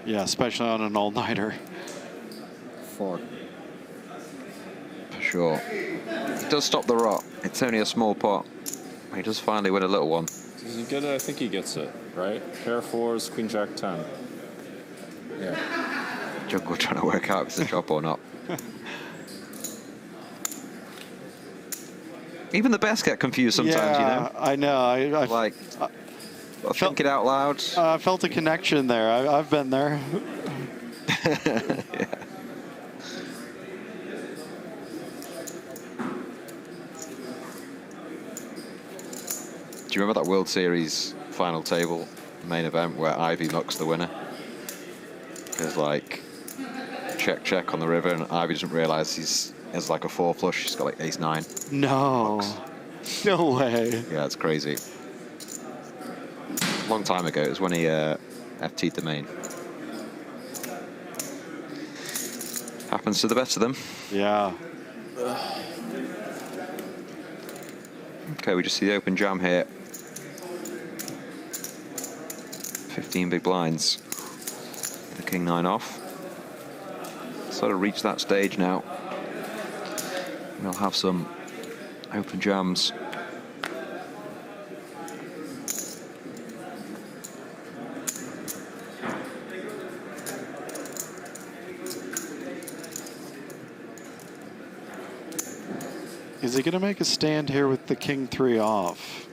Yeah, especially on an all-nighter. For sure. He does stop the rot. It's only a small pot. He does finally win a little one. Does he get it? I think he gets it, right? Pair fours, queen jack 10. Yeah. Jungle trying to work out if it's a chop or not. Even the best get confused sometimes, you know? I know. I like, think it out loud. I felt a connection there. I've been there. Yeah. Do you remember that World Series final table main event where Ivy mucks the winner? Because like check on the river, and Ivy doesn't realize he has like a 4 flush. He's got like ace-9. No, no way. Yeah, it's crazy. A long time ago. It was when he FT'd the main. Happens to the best of them. Yeah. Okay, we just see the open jam here. 15 big blinds. The king-9 off. Sort of reached that stage now. We'll have some open jams. Is he going to make a stand here with the king-3 off?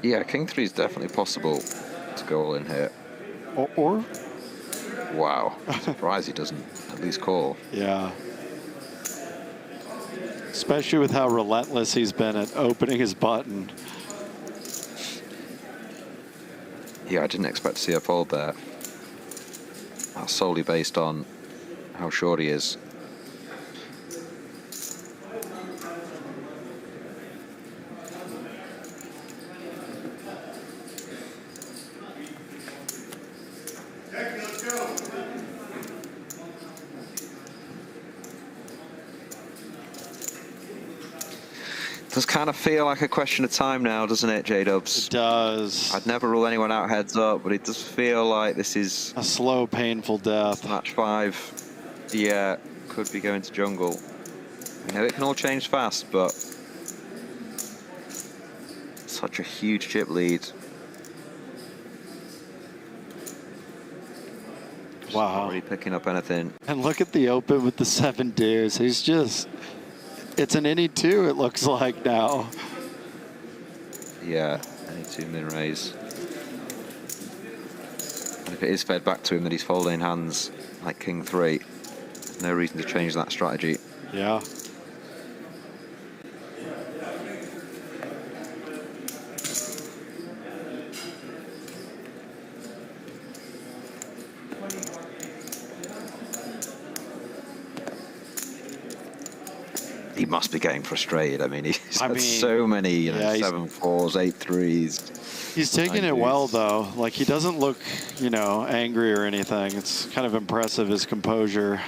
Yeah, king-3 is definitely possible to go all in here. Or? Wow, surprised he doesn't at least call. Yeah. Especially with how relentless he's been at opening his button. Yeah, I didn't expect to see a fold there. That's solely based on how short he is. Does kind of feel like a question of time now, doesn't it, J-Dubs? It does. I'd never rule anyone out heads up, but it does feel like this is a slow, painful death. Match 5. Yeah, could be going to jungle. You know, it can all change fast, but such a huge chip lead. Wow. Not really picking up anything. And look at the open with the 7 deuce. He's just... It's an any 2, it looks like now. Yeah, any 2 min raise. And if it is fed back to him that he's folding hands like king-3, there's no reason to change that strategy. Yeah. He must be getting frustrated. I mean, he's had so many, you know, yeah, 7 4s, 8 3s. He's taking it well, though. Like, he doesn't look, you know, angry or anything. It's kind of impressive, his composure.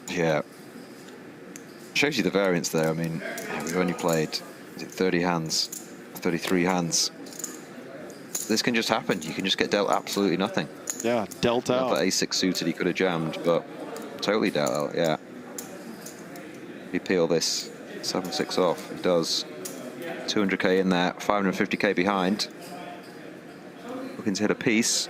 Yeah. Shows you the variance there. I mean, we've only played, is it 30 hands, 33 hands. This can just happen. You can just get dealt absolutely nothing. Yeah, dealt out. That A6 suited he could have jammed, but totally dealt out, yeah. He peel this 7-6 off. He does. 200k in there, 550k behind. Looking to hit a piece.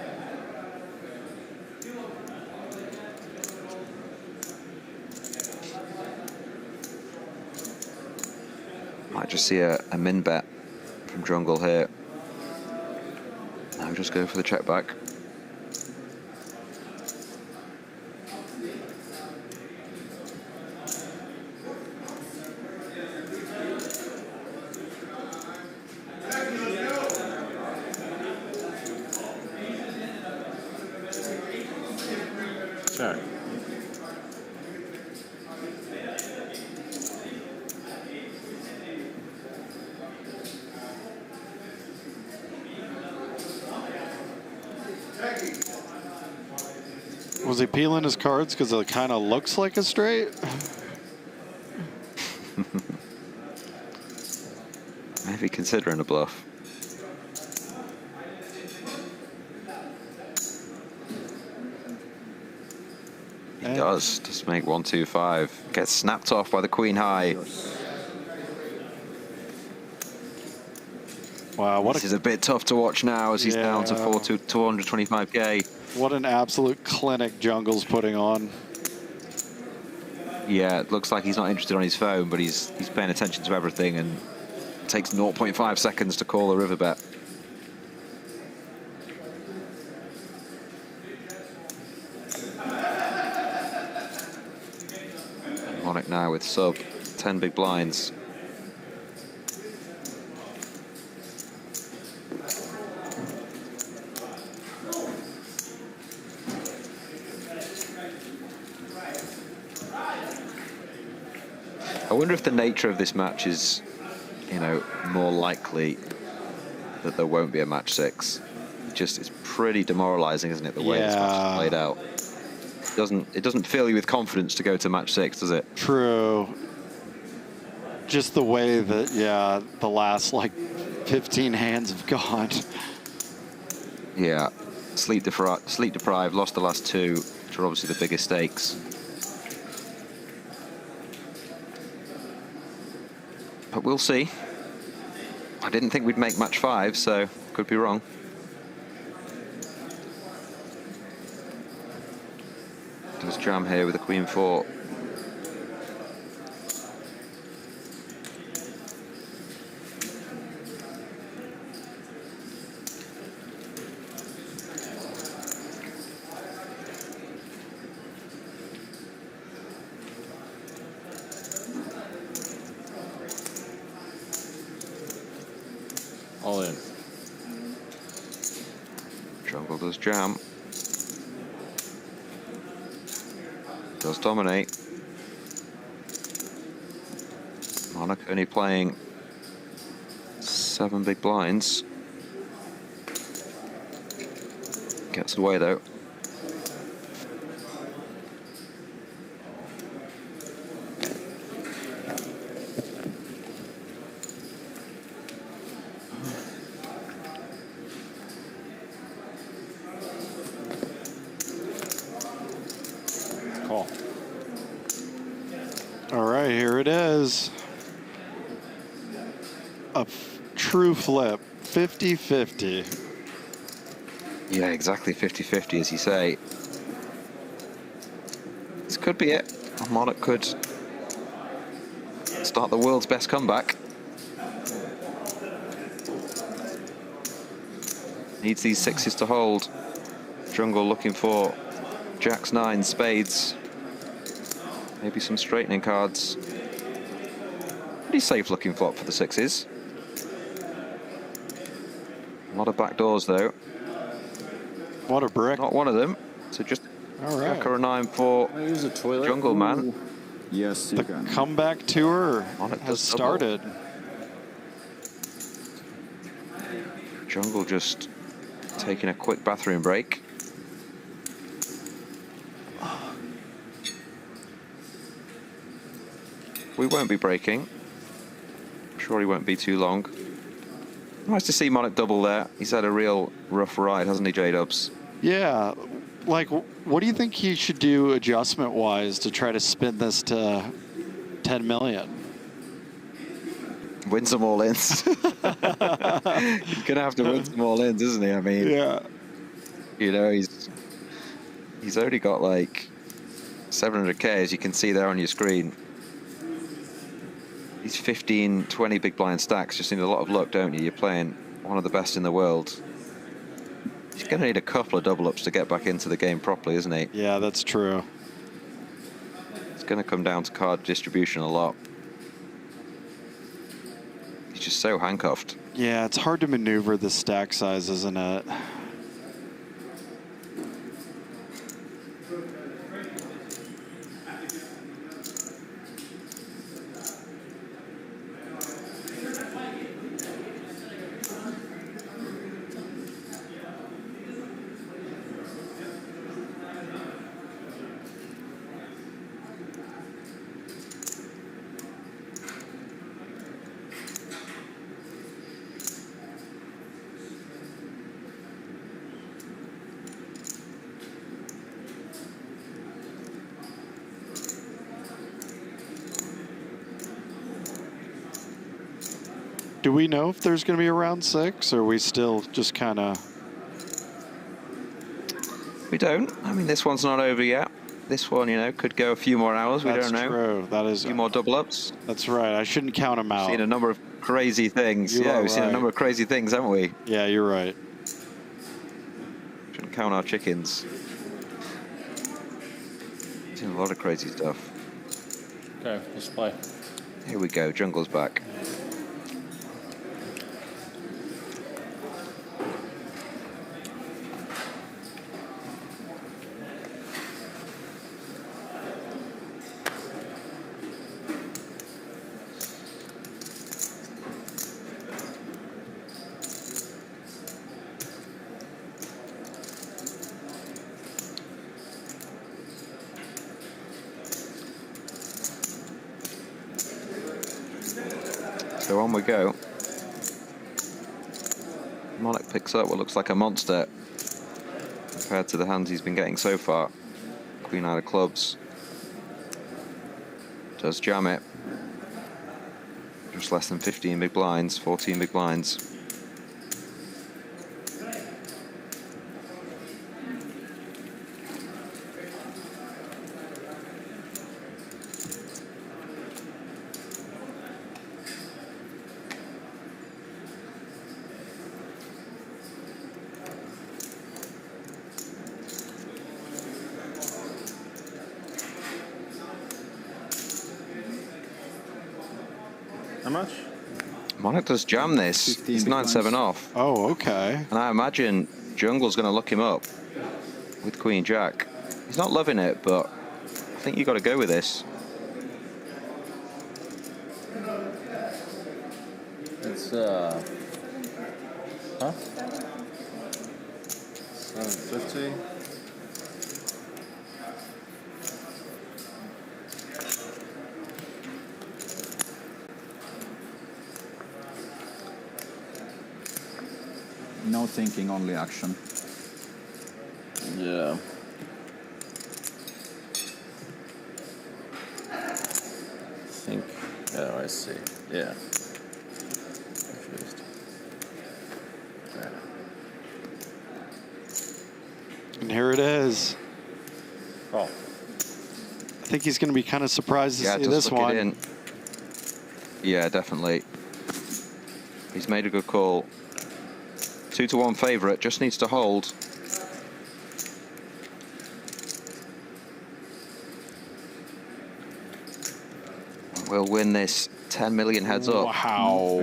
Might just see a min bet from Jungle here. Now just go for the check back. Check. Was he peeling his cards because it kind of looks like a straight? Maybe considering a bluff. He does. Just make 1-2-5. Gets snapped off by the queen high. Wow, what this is a bit tough to watch now as he's down to 225k. What an absolute clinic Jungle's putting on. Yeah, it looks like he's not interested on his phone, but he's paying attention to everything, and it takes 0.5 seconds to call a river bet. Monarch now with sub 10 big blinds. I wonder if the nature of this match is, you know, more likely that there won't be a match 6. Just, it's pretty demoralizing, isn't it, the way this match is played out. It doesn't fill you with confidence to go to match 6, does it? True. Just the way that, yeah, the last like 15 hands have gone. Yeah, sleep deprived, lost the last 2, which are obviously the biggest stakes. But we'll see. I didn't think we'd make match 5, so could be wrong. Does jam here with a queen 4. All in. Jungle does jam. Does dominate. Monarch only playing 7 big blinds. Gets away though. Call. All right, here it is. A true flip, 50-50. Yeah, exactly 50-50 as you say. This could be it. Monarch could start the world's best comeback. Needs these 6s to hold. Jungle looking for jacks, 9s, spades. Maybe some straightening cards. Pretty safe looking flop for the 6s. A lot of backdoors though. What a brick. Not one of them. So just all right. jack or a 9 for Jungleman. Yes, you the can. comeback tour has started. Jungle just taking a quick bathroom break. We won't be breaking. I'm sure he won't be too long. Nice to see Monarch double there. He's had a real rough ride, hasn't he, J-Dubs? Yeah. Like, what do you think he should do adjustment-wise to try to spin this to 10 million? Win some all-ins. He's going to have to win some all-ins, isn't he? I mean, yeah. You know, he's only got like 700k, as you can see there on your screen. These 15, 20 big blind stacks just need a lot of luck, don't you? You're playing one of the best in the world. He's going to need a couple of double-ups to get back into the game properly, isn't he? Yeah, that's true. It's going to come down to card distribution a lot. He's just so handcuffed. Yeah, it's hard to maneuver the stack size, isn't it? Do we know if there's going to be a round 6, or are we still just kind of... We don't. I mean, this one's not over yet. This one, you know, could go a few more hours. We don't know. That's true. That is... A few more double-ups. That's right. I shouldn't count them out. We've seen a number of crazy things. You Yeah, are we've seen a right. number of crazy things, haven't we? Yeah, you're right. Shouldn't count our chickens. Seen a lot of crazy stuff. Okay, let's play. Here we go. Jungle's back. So on we go. Monarch picks up what looks like a monster compared to the hands he's been getting so far. Queen out of clubs. Does jam it. Just less than 15 big blinds, 14 big blinds. How much? Monarch does jam this. He's 9-7 off. Oh, okay. And I imagine Jungle's going to look him up with Queen Jack. He's not loving it, but I think you've got to go with this. It's, huh? 750. No thinking, only action. Yeah. Think. Oh, I see. Yeah. Confused. Right. And here it is. Oh. I think he's going to be kind of surprised to see just this look one. it in. Yeah, definitely. He's made a good call. 2-1 favourite, just needs to hold. We'll win this 10 million heads up. Wow.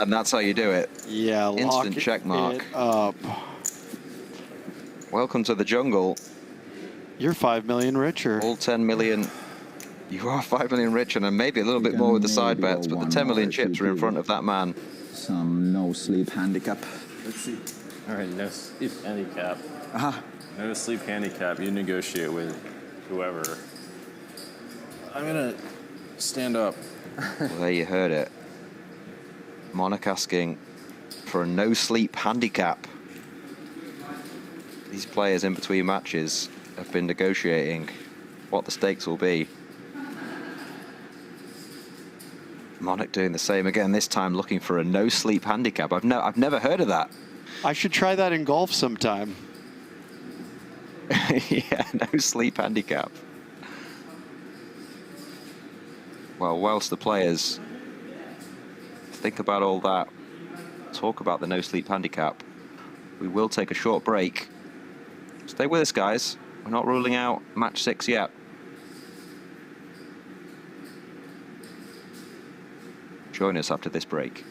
And that's how you do it. Yeah, Instant lock check mark. it up. Welcome to the jungle. You're 5 million richer. All 10 million. You are 5 million richer, and maybe a little bit more with the side bets, but the 10 million chips are in front of that man. Some no sleep handicap. Let's see. All right, no sleep handicap. Aha. No sleep handicap. You negotiate with whoever. I'm gonna stand up. Well, there you heard it. Monarch asking for a no sleep handicap. These players in between matches have been negotiating what the stakes will be. Monarch doing the same again, this time looking for a no sleep handicap. I've never heard of that. I should try that in golf sometime. Yeah, no sleep handicap. Well, whilst the players think about all that, talk about the no sleep handicap, we will take a short break. Stay with us, guys. We're not ruling out match 6 yet. Join us after this break.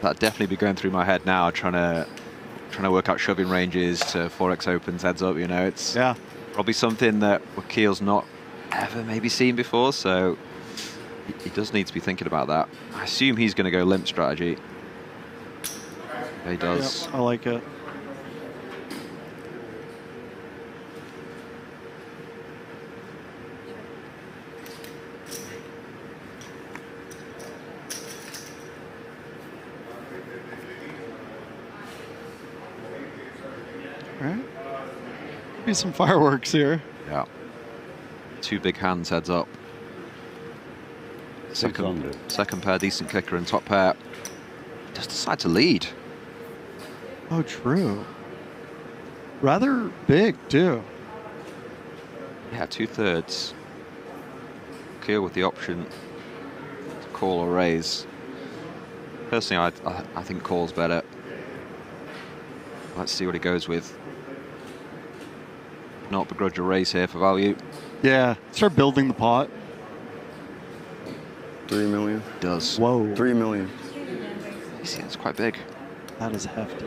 That'd definitely be going through my head now, trying to work out shoving ranges to 4x opens heads up. You know, it's probably something that Wakil's not ever maybe seen before, so he does need to be thinking about that. I assume he's going to go limp strategy. Yeah, he does. Yep, I like it. All right. Maybe some fireworks here. Yeah. 2 big hands heads up. Second pair, decent kicker, and top pair just decide to lead. Oh, true. Rather big, too. Yeah, 2/3. Keel with the option to call or raise. Personally, I think call's better. Let's see what he goes with. Not begrudge a raise here for value. Yeah, start building the pot. 3 million. Does. Whoa. 3 million. You see, it's quite big. That is hefty.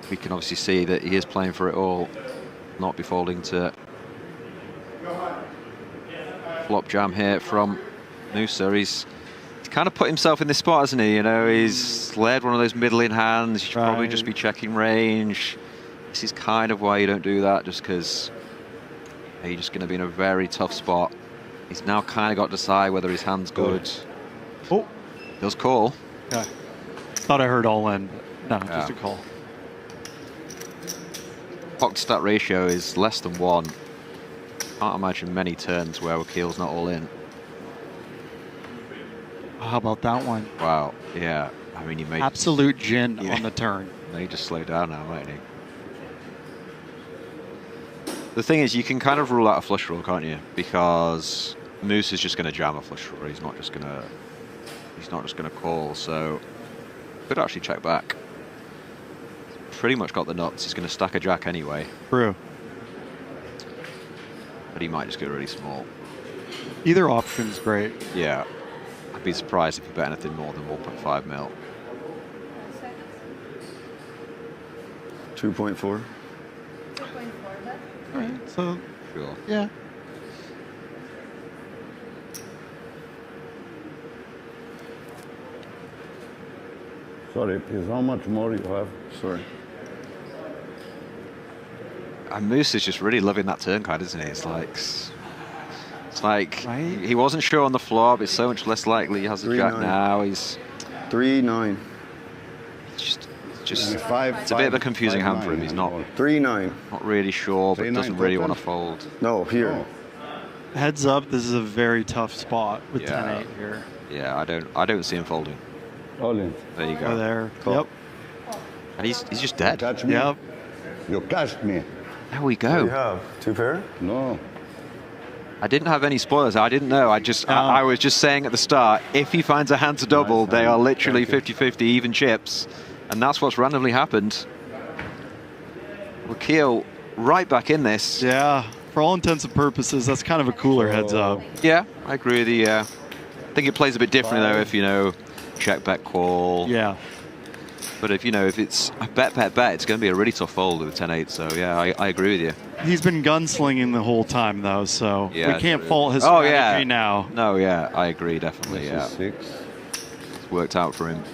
We can obviously see that he is playing for it all, not be folding to flop jam here from Noosa. He's kind of put himself in this spot, hasn't he? You know, he's led one of those middling hands. He should probably just be checking range. This is kind of why you don't do that, just because you're just going to be in a very tough spot. He's now kind of got to decide whether his hand's good. Oh. Does call. Yeah. Thought I heard all in, but no, just a call. Pocket stat ratio is less than 1. Can't imagine many turns where Keel's not all in. How about that one? Wow, yeah. I mean, he made absolute gin on the turn. He just slowed down now, mightn't he? The thing is, you can kind of rule out a flush draw, can't you? Because Moose is just going to jam a flush draw. He's not just going to call. So could actually check back. Pretty much got the nuts. He's going to stack a jack anyway. True. But he might just go really small. Either option's great. Yeah. I'd be surprised if he bet anything more than 1.5 mil. 2.4. 2.4, All right, so sure. Yeah. Sorry, please, how much more you have? Sorry. And Moose is just really loving that turn card, isn't he? It's like he wasn't sure on the flop. It's so much less likely he has a jack now. He's 3-9. Just it's a bit of a confusing hand for him. He's not 3-9. Not really sure, but doesn't really want to fold. No, here. Heads up, this is a very tough spot with 10-8 here. Yeah, I don't see him folding. All in. There you go. Oh, there. Yep. And he's just dead. Catch me. Yep. You catched me. There we go. What do you have? 2 pair? No. I didn't have any spoilers. I didn't know. I was just saying at the start, if he finds a hand to double, they are literally 50-50 even chips. And that's what's randomly happened. Keel right back in this. Yeah, for all intents and purposes, that's kind of a cooler heads up. Yeah, I agree with you. I think it plays a bit differently though if, you know, check, bet, call. Yeah. But if, you know, if it's a bet, it's going to be a really tough fold with 10-8. So, yeah, I agree with you. He's been gunslinging the whole time, though, so yeah, we can't fault his strategy now. No, yeah, I agree, definitely, yeah. 6. It's worked out for him.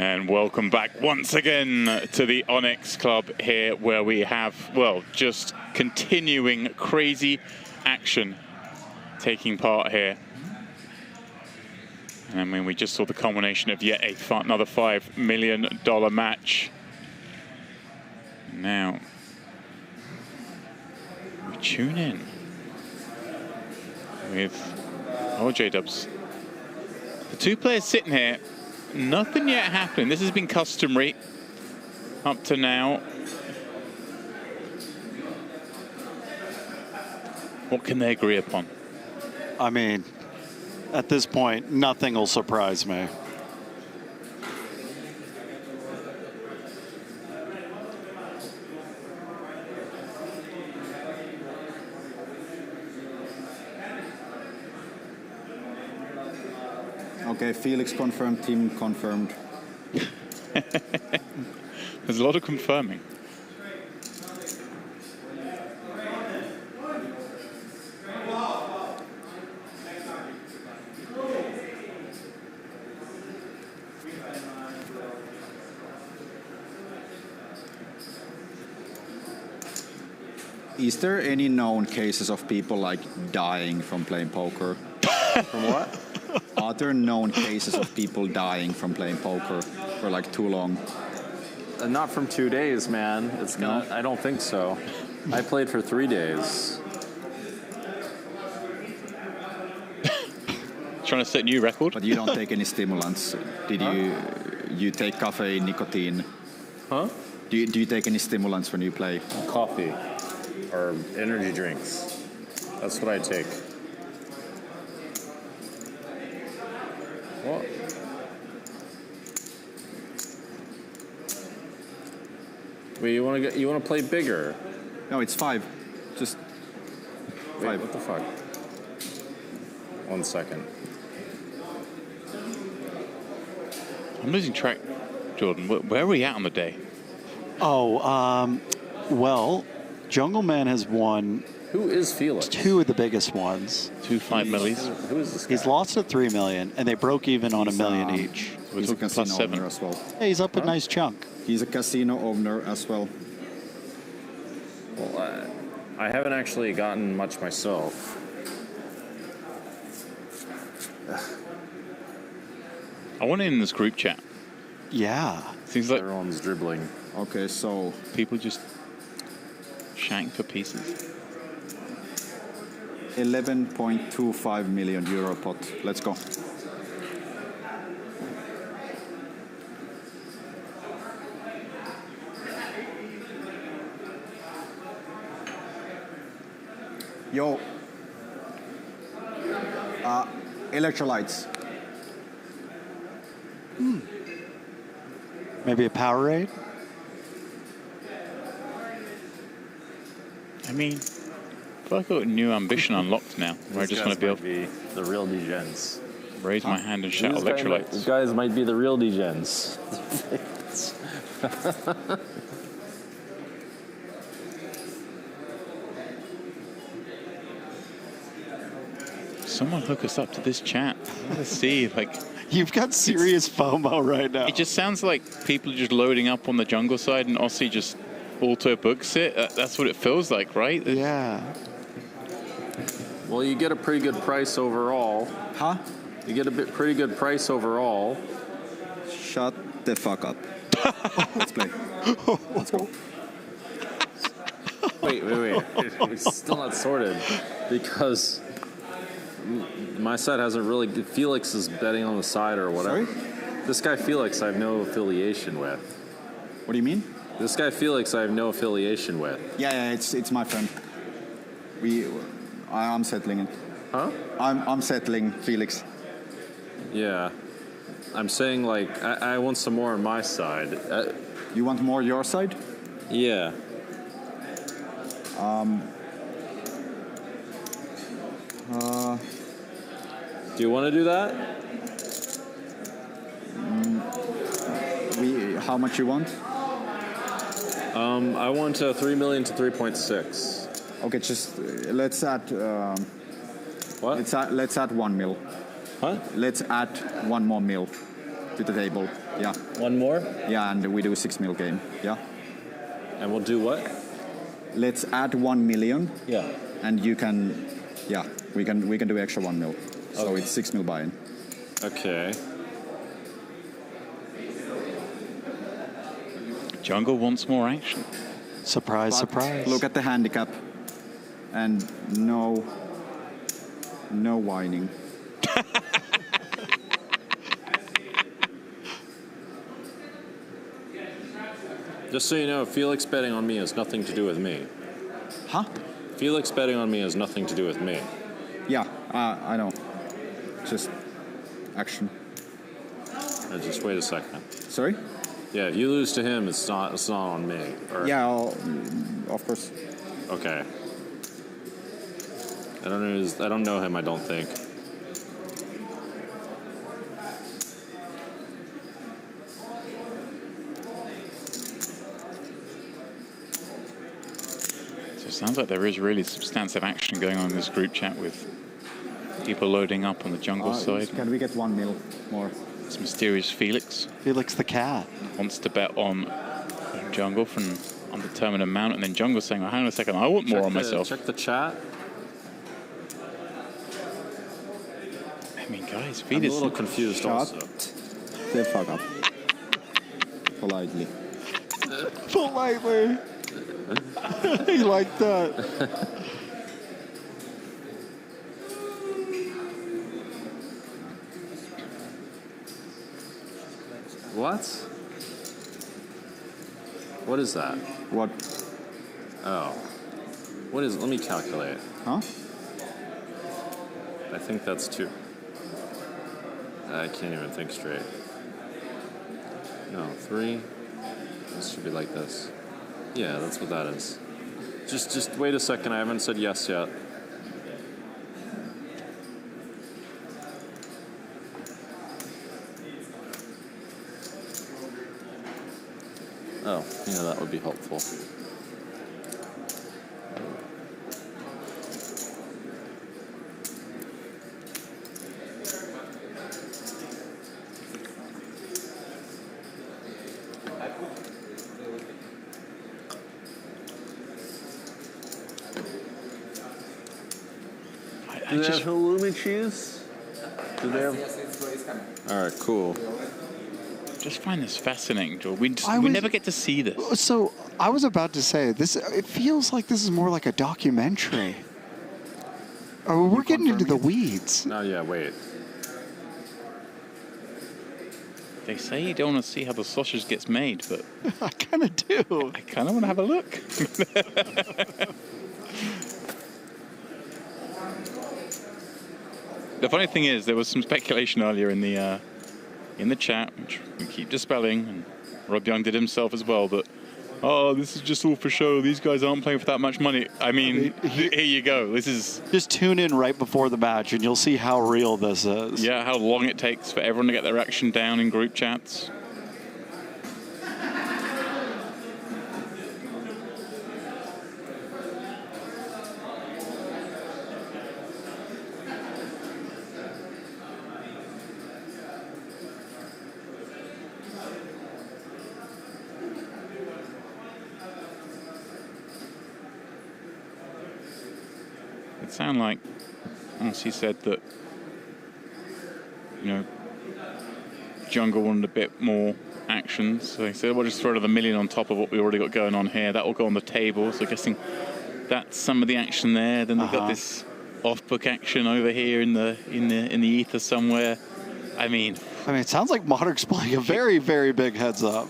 And welcome back once again to the Onyx Club here, where we have, well, just continuing crazy action taking part here. And I mean, we just saw the culmination of yet another $5 million match. Now, we tune in with J-Dubs. The two players sitting here, nothing yet happening. This has been customary up to now. What can they agree upon? I mean, at this point, nothing will surprise me. Okay, Felix confirmed, team confirmed. There's a lot of confirming. Is there any known cases of people like dying from playing poker? From what? Are there known cases of people dying from playing poker for like too long? Not from 2 days, man. It's gonna. I don't think so. I played for 3 days. Trying to set a new record. But you don't take any stimulants. Did you take caffeine, nicotine? Huh? Do you take any stimulants when you play? Coffee or energy drinks. That's what I take. What? Wait, you want to play bigger? No, it's 5. Just Wait, 5. what the fuck? 1 second. I'm losing track, Jordan. Where are we at on the day? Oh, well, Jungleman has won. Who is Felix? 2 of the biggest ones. 2 5 millies. Who is this guy? He's lost at 3 million, and they broke even on $1 million each. He's a casino owner as well. Hey, he's up a nice chunk. He's a casino owner as well. Well, I haven't actually gotten much myself. I want in this group chat. Yeah. Seems like everyone's dribbling. Okay, so people just shank for pieces. 11.25 million euro pot. Let's go. Yo. Electrolytes. Maybe a Powerade? I mean, I feel like I've got a new ambition unlocked now, where I just want to be able to be the real degens. Raise my hand and shout electrolytes. These guys might be the real degens. Someone hook us up to this chat. Let's see, like... You've got serious FOMO right now. It just sounds like people are just loading up on the jungle side and Aussie just auto books it. That's what it feels like, right? Yeah. Well, you get a pretty good price overall. Huh? You get a pretty good price overall. Shut the fuck up. Let's play. Let's go. Wait. It's still not sorted because my side hasn't really. Felix is betting on the side or whatever. Sorry? This guy Felix, I have no affiliation with. What do you mean? This guy Felix, I have no affiliation with. Yeah, it's my friend. I'm settling it. Huh? I'm settling Felix. Yeah. I'm saying, like, I want some more on my side. You want more your side? Yeah. Do you want to do that? How much you want? I want 3 million to 3.6. Okay, just let's add. What? Let's add 1 mil. Huh? Let's add 1 more mil to the table. Yeah. One more? Yeah, and we do 6 mil game. Yeah. And we'll do what? Let's add 1 million. Yeah. And you can, yeah, we can do extra 1 mil. So Okay. it's 6 mil buy-in. Okay. Jungle wants more action. Surprise, But surprise. Look at the handicap. And no whining. Just so you know, Felix betting on me has nothing to do with me. Huh? Felix betting on me has nothing to do with me. Yeah, I know. Just action. Just wait a second. Sorry? Yeah, if you lose to him, it's not on me. Or, Yeah, of course. Okay. I don't know him. I don't think. So it sounds like there is really substantive action going on in this group chat with people loading up on the jungle side. Can we get 1 mil more? This mysterious Felix. Felix the cat. Wants to bet on jungle for an undetermined amount, and then jungle saying, oh, hang on a second, I want more on myself. Check the chat. I mean, guys, I'm Felix. a little confused also. The fuck up. Politely. Politely. He liked that. What? What is that? What? Oh. What is? Let me calculate. Huh? I think that's 2. I can't even think straight. No, 3. This should be like this. Yeah, that's what that is. Just wait a second. I haven't said yes yet. Oh, yeah, that would be helpful. Do they have halloumi cheese? Do they have? All right, cool. Just find this fascinating, Joel. We was- never get to see this. So I was about to say this. It feels like this is more like a documentary. Oh, we're getting into the weeds. No, yeah, wait. They say you don't want to see how the sausage gets made, but I kind of do. I kind of want to have a look. The funny thing is, there was some speculation earlier in the chat, which we keep dispelling, and Rob Young did himself as well, that, oh, this is just all for show. These guys aren't playing for that much money. I mean, here you go. This is... Just tune in right before the match, and you'll see how real this is. Yeah, how long it takes for everyone to get their action down in group chats. It sounded like, as he said, that, you know, Jungle wanted a bit more action. So he said, we'll just throw another million on top of what we already got going on here. That will go on the table. So guessing that's some of the action there. Then we've got this off-book action over here in the ether somewhere. I mean, it sounds like Monarch's playing a very, very big heads up.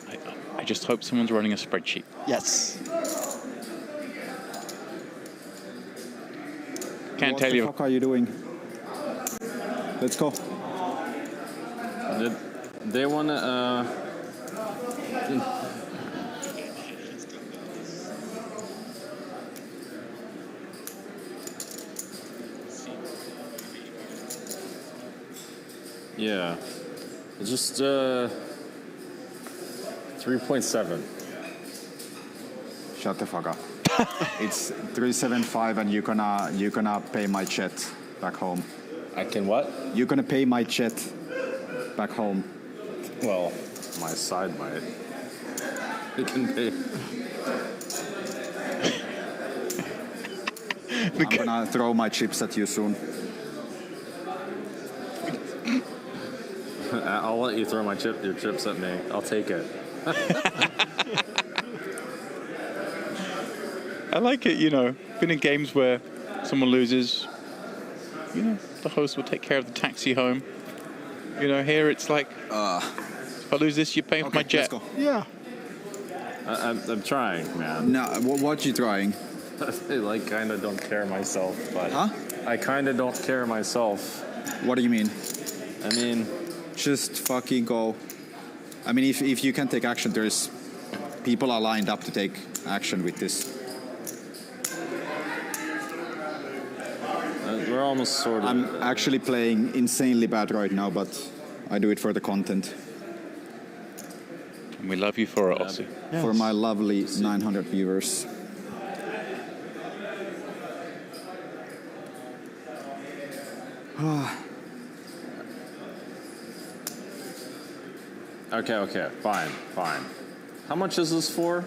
I just hope someone's running a spreadsheet. Yes. Can't tell you. What the fuck are you doing? Let's go. They want to. Yeah. It's just 3.7. Shut the fuck up. It's 375, and you're gonna pay my jet back home. I can what? You're gonna pay my jet back home. Well, my side might. It can be. I'm gonna throw my chips at you soon. I'll let you throw your chips at me. I'll take it. I like it, you know. Been in games where someone loses, you know, the host will take care of the taxi home. You know, here it's like, if I lose this, you're paying for my jet. Let's go. Yeah. I'm trying, man. No, what you trying? I like kind of don't care myself, but Huh? I kind of don't care myself. What do you mean? I mean, just fucking go. I mean, if you can take action, there's people are lined up to take action with this. we're almost sort of. I'm actually playing insanely bad right now, but I do it for the content. And we love you for it, Aussie. Yes. For my lovely 900 viewers. Okay, fine. How much is this for?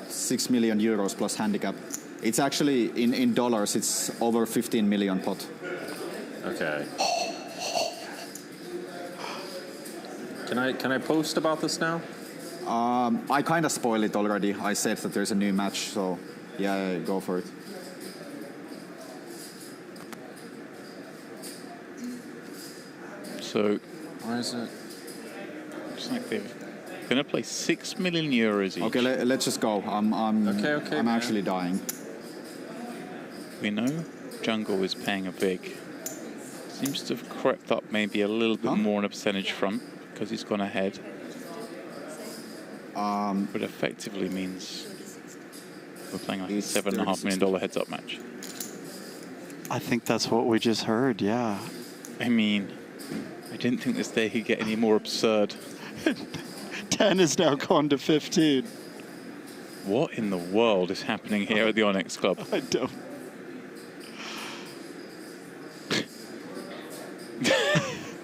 6 million euros plus handicap. It's actually, in dollars, it's over 15 million pot. Okay. Can I post about this now? I kind of spoiled it already. I said that there's a new match, so yeah, go for it. So, where is it? Looks like they're going to play 6 million euros each. Okay, let's just go. I'm man. actually dying. We know Jungle is paying a big. Seems to have crept up maybe a little bit more on a percentage front because he's gone ahead. But effectively means we're playing like a $7.5 million heads-up match. I think that's what we just heard, yeah. I mean, I didn't think this day could get any more absurd. 10 is now gone to 15. What in the world is happening here at the Onyx Club? I don't.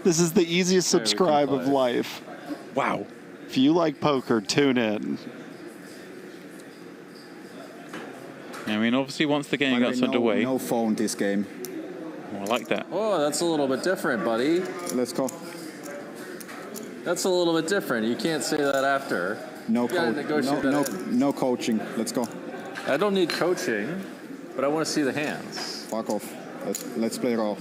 This is the easiest subscribe of life. Wow. If you like poker, tune in. I mean, obviously, once the game gets underway. No phone this game. Oh, I like that. Oh, that's a little bit different, buddy. Let's go. That's a little bit different. You can't say that after. No coaching. Let's go. I don't need coaching, but I want to see the hands. Fuck off. Let's play raw.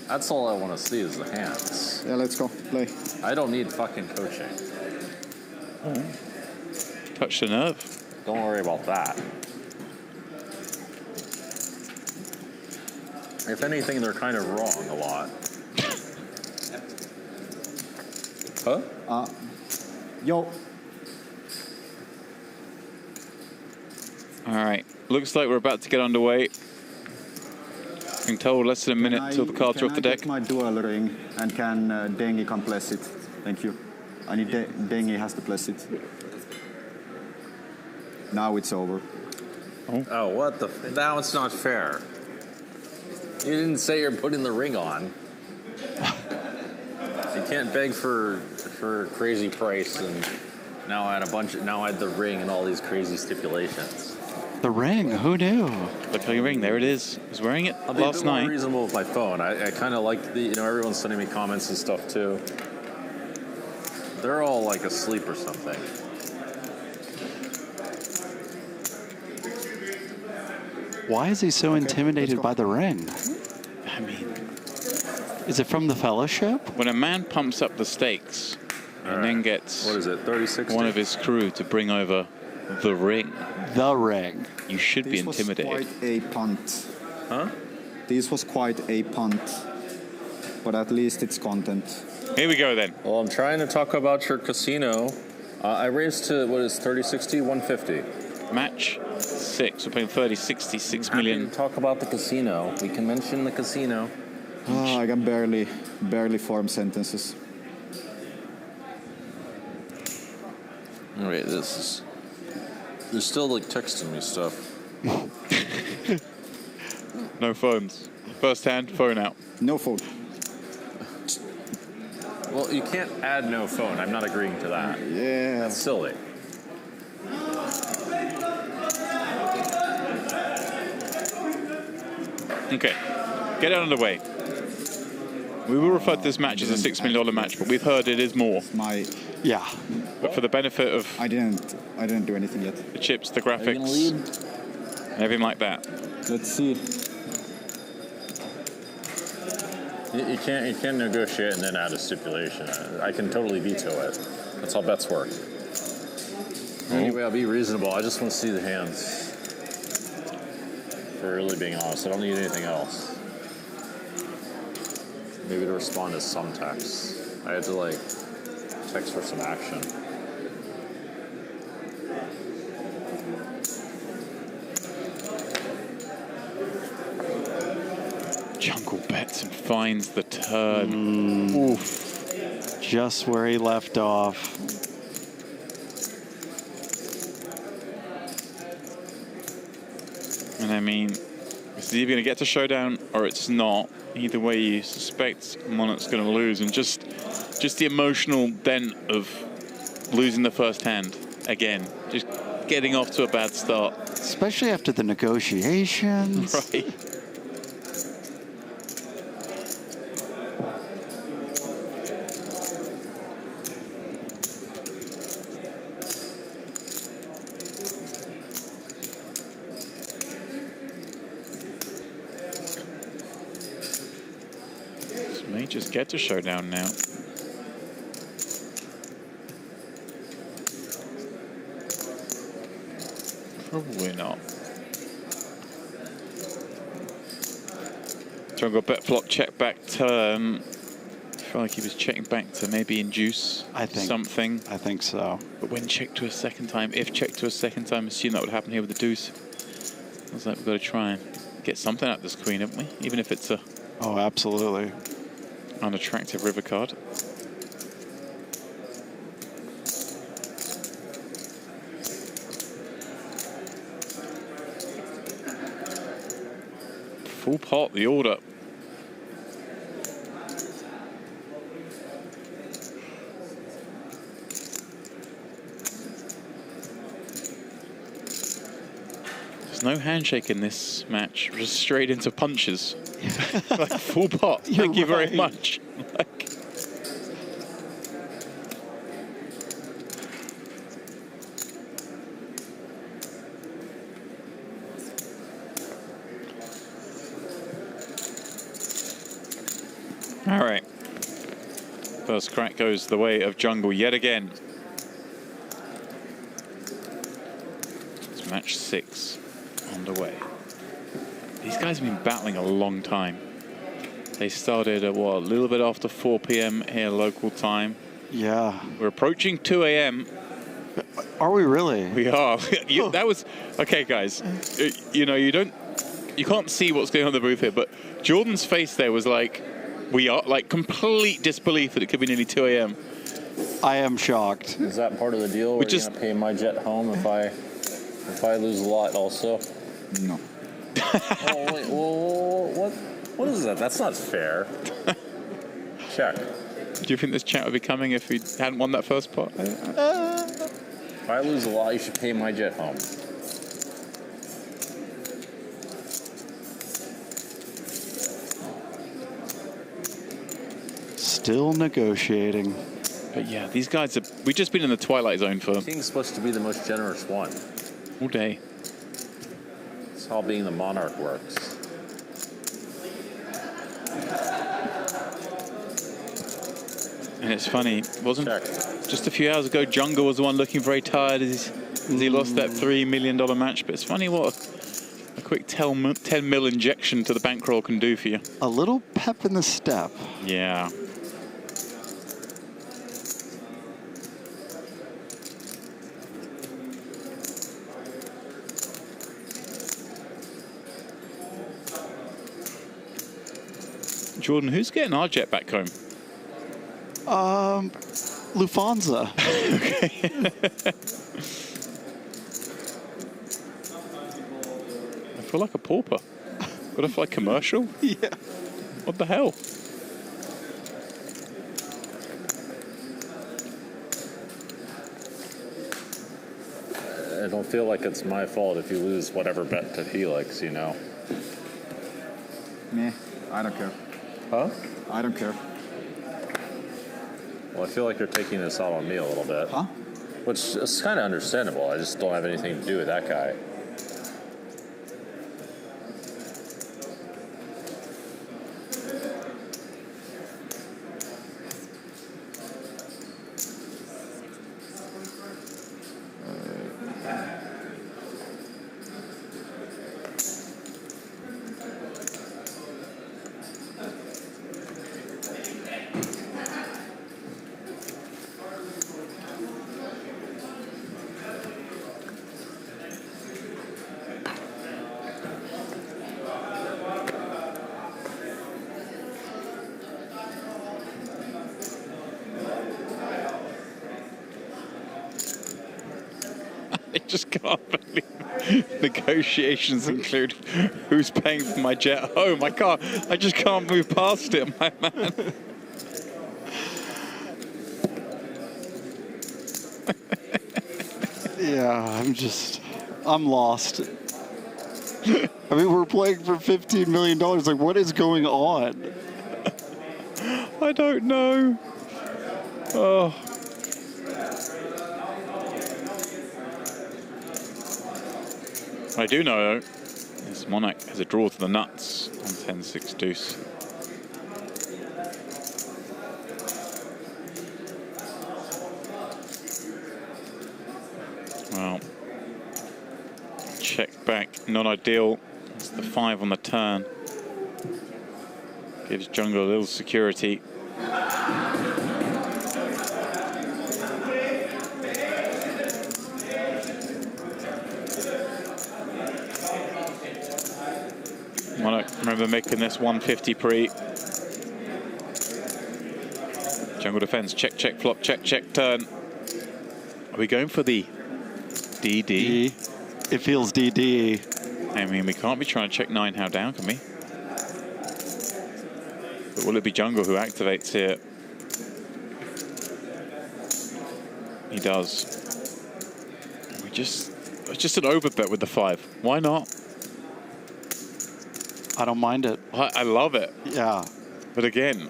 That's all I want to see is the hands. Yeah, let's go. Play. I don't need fucking coaching. Oh. Touch the nerve. Don't worry about that. If anything, they're kind of wrong a lot. Huh? Yo. All right. Looks like we're about to get underway. Being told less than a minute till the cards are off the deck. Can I get my dual ring and can Dengi come bless it? Thank you. I need Dengi has to bless it. Now it's over. Oh, what the? Now it's not fair. You didn't say you're putting the ring on. You can't beg for a crazy price and now add the ring and all these crazy stipulations. The ring, who knew? Look at your ring, there it is. I was wearing it I'll be a last bit more night. reasonable with my phone. I kind of like everyone's sending me comments and stuff too. They're all like asleep or something. Why is he so intimidated by the ring? I mean, is it from the Fellowship? When a man pumps up the stakes and then gets what is it, 36? One of his crew to bring over the ring. The ring. You should be intimidated. This was quite a punt. Huh? This was quite a punt. But at least it's content. Here we go then. Well, I'm trying to talk about your casino. I raised to, what is 30-60, 150. Match 6. We're playing 30-60, 6 Happy million. to talk about the casino. We can mention the casino. I can barely form sentences. All right, this is... They're still like texting me stuff. No phones. First hand, phone out. No phone. Well, you can't add no phone. I'm not agreeing to that. Yeah. That's silly. Okay, get it underway. We will refer to this match as a $6 million match, but we've heard it is more. Yeah. But for the benefit of I didn't do anything yet. the chips, the graphics, and everything like that. Let's see. You can't negotiate and then add a stipulation. I can totally veto it. That's how bets work. Anyway, I'll be reasonable. I just want to see the hands. For really being honest, I don't need anything else. Maybe to respond to some text. I had to like text for some action. Jungle bets and finds the turn. Oof. Just where he left off. And I mean, it's either going to get to showdown or it's not. Either way, you suspect Monarch's going to lose, and just the emotional dent of losing the first hand again, just getting off to a bad start. Especially after the negotiations. Right. May just get to showdown now. Probably not. Jungle bet flop, check back turn. I feel like he was checking back to maybe induce something. I think so. But when checked to a second time, if checked to a second time, assume that would happen here with the deuce. I was like, we've got to try and get something out of this queen, haven't we? Even if it's a absolutely unattractive river card. Full pot, the order. There's no handshake in this match, just straight into punches. Like full pot. Thank you very much. Like, all right. First crack goes the way of Jungle yet again. It's match 6 underway. These guys have been battling a long time. They started at what, a little bit after 4 p.m. here local time. Yeah. We're approaching 2 a.m. Are we really? We are. That was okay, guys. You know, you can't see what's going on in the booth here, but Jordan's face there was like, we are like complete disbelief that it could be nearly 2 a.m. I am shocked. Is that part of the deal? We're going to pay my jet home if I lose a lot also? No. Oh, wait, whoa, what is that? That's not fair. Check. Do you think this chat would be coming if we hadn't won that first pot? If I lose a lot, you should pay my jet home. Still negotiating. But yeah, these guys we've just been in the twilight zone for King's supposed to be the most generous one. all day. That's how being the Monarch works. And it's funny, wasn't just a few hours ago, Jungle was the one looking very tired as he lost that $3 million match. But it's funny what a quick 10 mil injection to the bankroll can do for you. A little pep in the step. Yeah. Jordan, who's getting our jet back home? Lufthansa. Okay. I feel like a pauper. Butterfly commercial? Yeah. What the hell? I don't feel like it's my fault if you lose whatever bet to Helix, you know? Me, I don't care. Huh? I don't care. Well, I feel like you're taking this out on me a little bit. Huh? Which is kind of understandable. I just don't have anything to do with that guy. I just can't believe negotiations include who's paying for my jet home. I just can't move past it, my man. Yeah, I'm lost. I mean, we're playing for $15 million. Like, what is going on? I don't know. Oh. I do know is Monarch has a draw to the nuts on 10-6 deuce. Well, check back, not ideal. It's the 5 on the turn. Gives Jungle a little security. Monarch, remember making this 150 pre. Jungle defense, check, check, flop, check, check, turn. Are we going for the DD? It feels DD. I mean, we can't be trying to check 9 how down, can we? But will it be Jungle who activates here? He does. It's just an overbet with the 5. Why not? I don't mind it. I love it. Yeah. But again,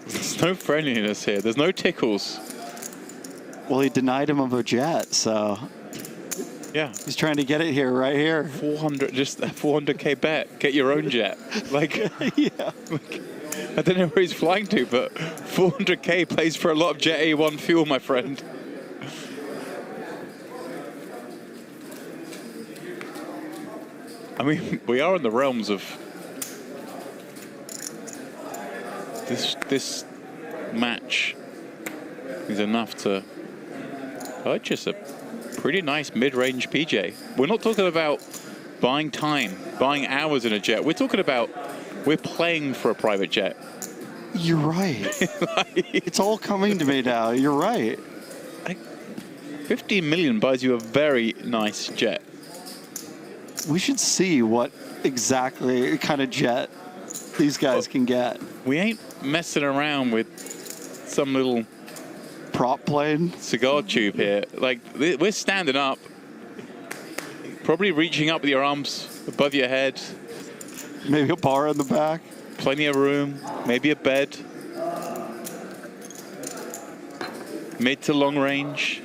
there's no friendliness here. There's no tickles. Well, he denied him of a jet, so yeah, he's trying to get it here, right here. 400, just a 400k bet. Get your own jet. Like, yeah. Like, I don't know where he's flying to, but 400k pays for a lot of Jet A1 fuel, my friend. I mean, we are in the realms of this match is enough to purchase a pretty nice mid-range PJ. We're not talking about buying time, buying hours in a jet. We're talking about we're playing for a private jet. You're right. It's all coming to me now. You're right. 15 million buys you a very nice jet. We should see what exactly kind of jet these guys can get. We ain't messing around with some little prop plane cigar tube here. Like, we're standing up, probably reaching up with your arms above your head. Maybe a bar in the back. Plenty of room, maybe a bed. Mid to long range.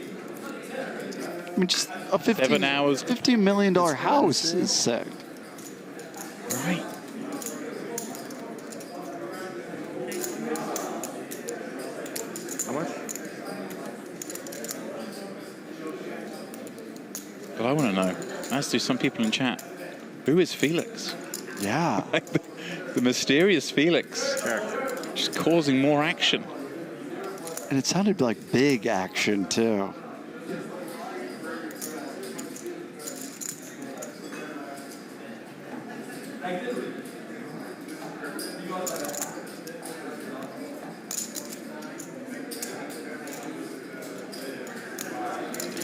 I mean, just a 7 hours. $15 million house is sick. Right. How much? But I want to know, as do some people in chat, who is Felix? Yeah. The mysterious Felix. Just causing more action. And it sounded like big action, too.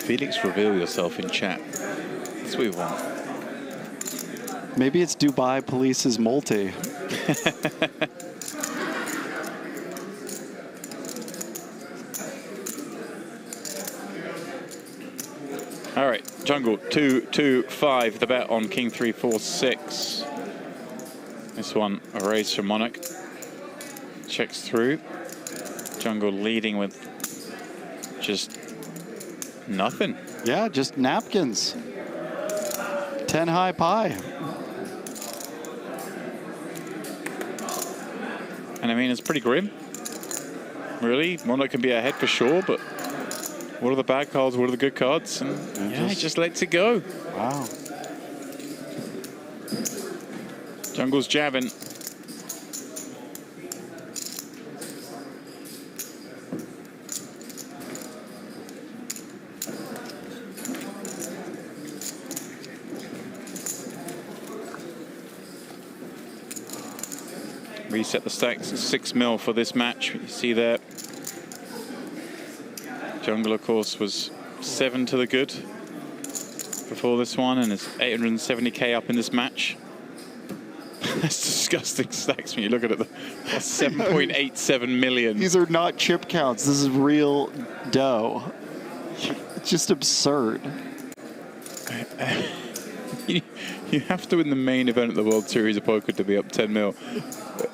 Felix, reveal yourself in chat. That's what we want. Maybe it's Dubai Police's multi. All right, jungle 2-2-5. The bet on king 3-4-6. This one a raise from Monarch. Checks through. Jungle leading with just nothing. Yeah, just napkins. 10 high pie. And I mean, it's pretty grim. Really, Monarch can be ahead for sure, but what are the bad cards? What are the good cards? And yeah, he just lets it go. Wow. Jungle's jabbing. Reset the stacks, 6 mil for this match. You see there. Jungle, of course, was 7 to the good before this one, and is 870k up in this match. That's disgusting stacks when you look at it. That's 7.87 million. These are not chip counts. This is real dough. It's just absurd. You have to win the main event of the World Series of Poker to be up 10 mil.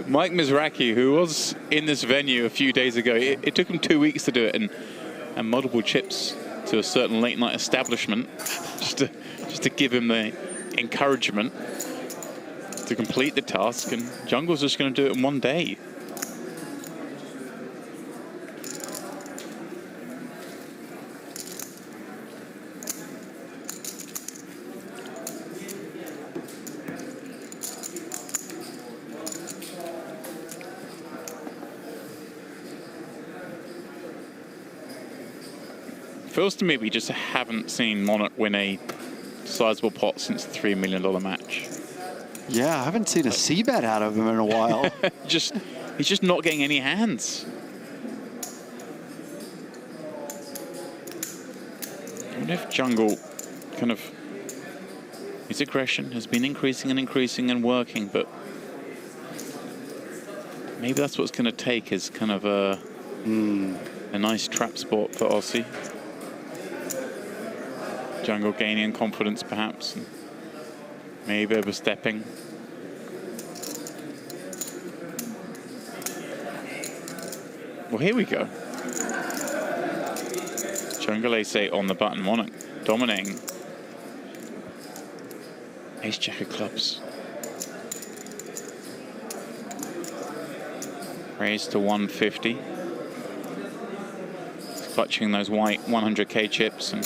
Mike Mizraki, who was in this venue a few days ago, it took him 2 weeks to do it, and multiple chips to a certain late night establishment just to give him the encouragement to complete the task, and Jungle's just going to do it in 1 day. Feels to me we just haven't seen Monarch win a sizable pot since the $3 million match. Yeah, I haven't seen a C-bet out of him in a while. He's just not getting any hands. I wonder if Jungle kind of, his aggression has been increasing and working, but maybe that's what's going to take, is kind of a nice trap spot for Aussie. Jungle gaining confidence, perhaps, and maybe overstepping. Well, here we go. Jungle ace-8 on the button. Monarch dominating. Ace-jack of clubs. Raise to 150. He's clutching those white 100k chips and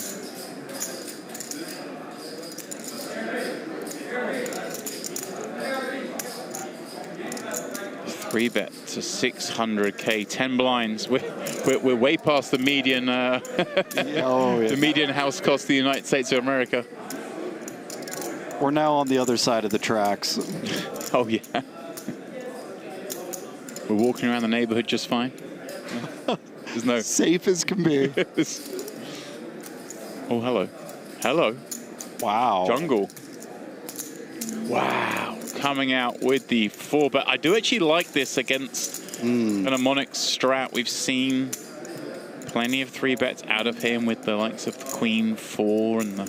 3-bet to 600k, 10 blinds. We're way past the median, the median house cost of the United States of America. We're now on the other side of the tracks. Oh yeah. We're walking around the neighborhood just fine. There's no safe as can be. Oh, hello. Hello. Wow. Jungle. Wow. Coming out with the 4-bet. I do actually like this against an Monarch strat. We've seen plenty of 3-bets out of him with the likes of the Queen 4 and the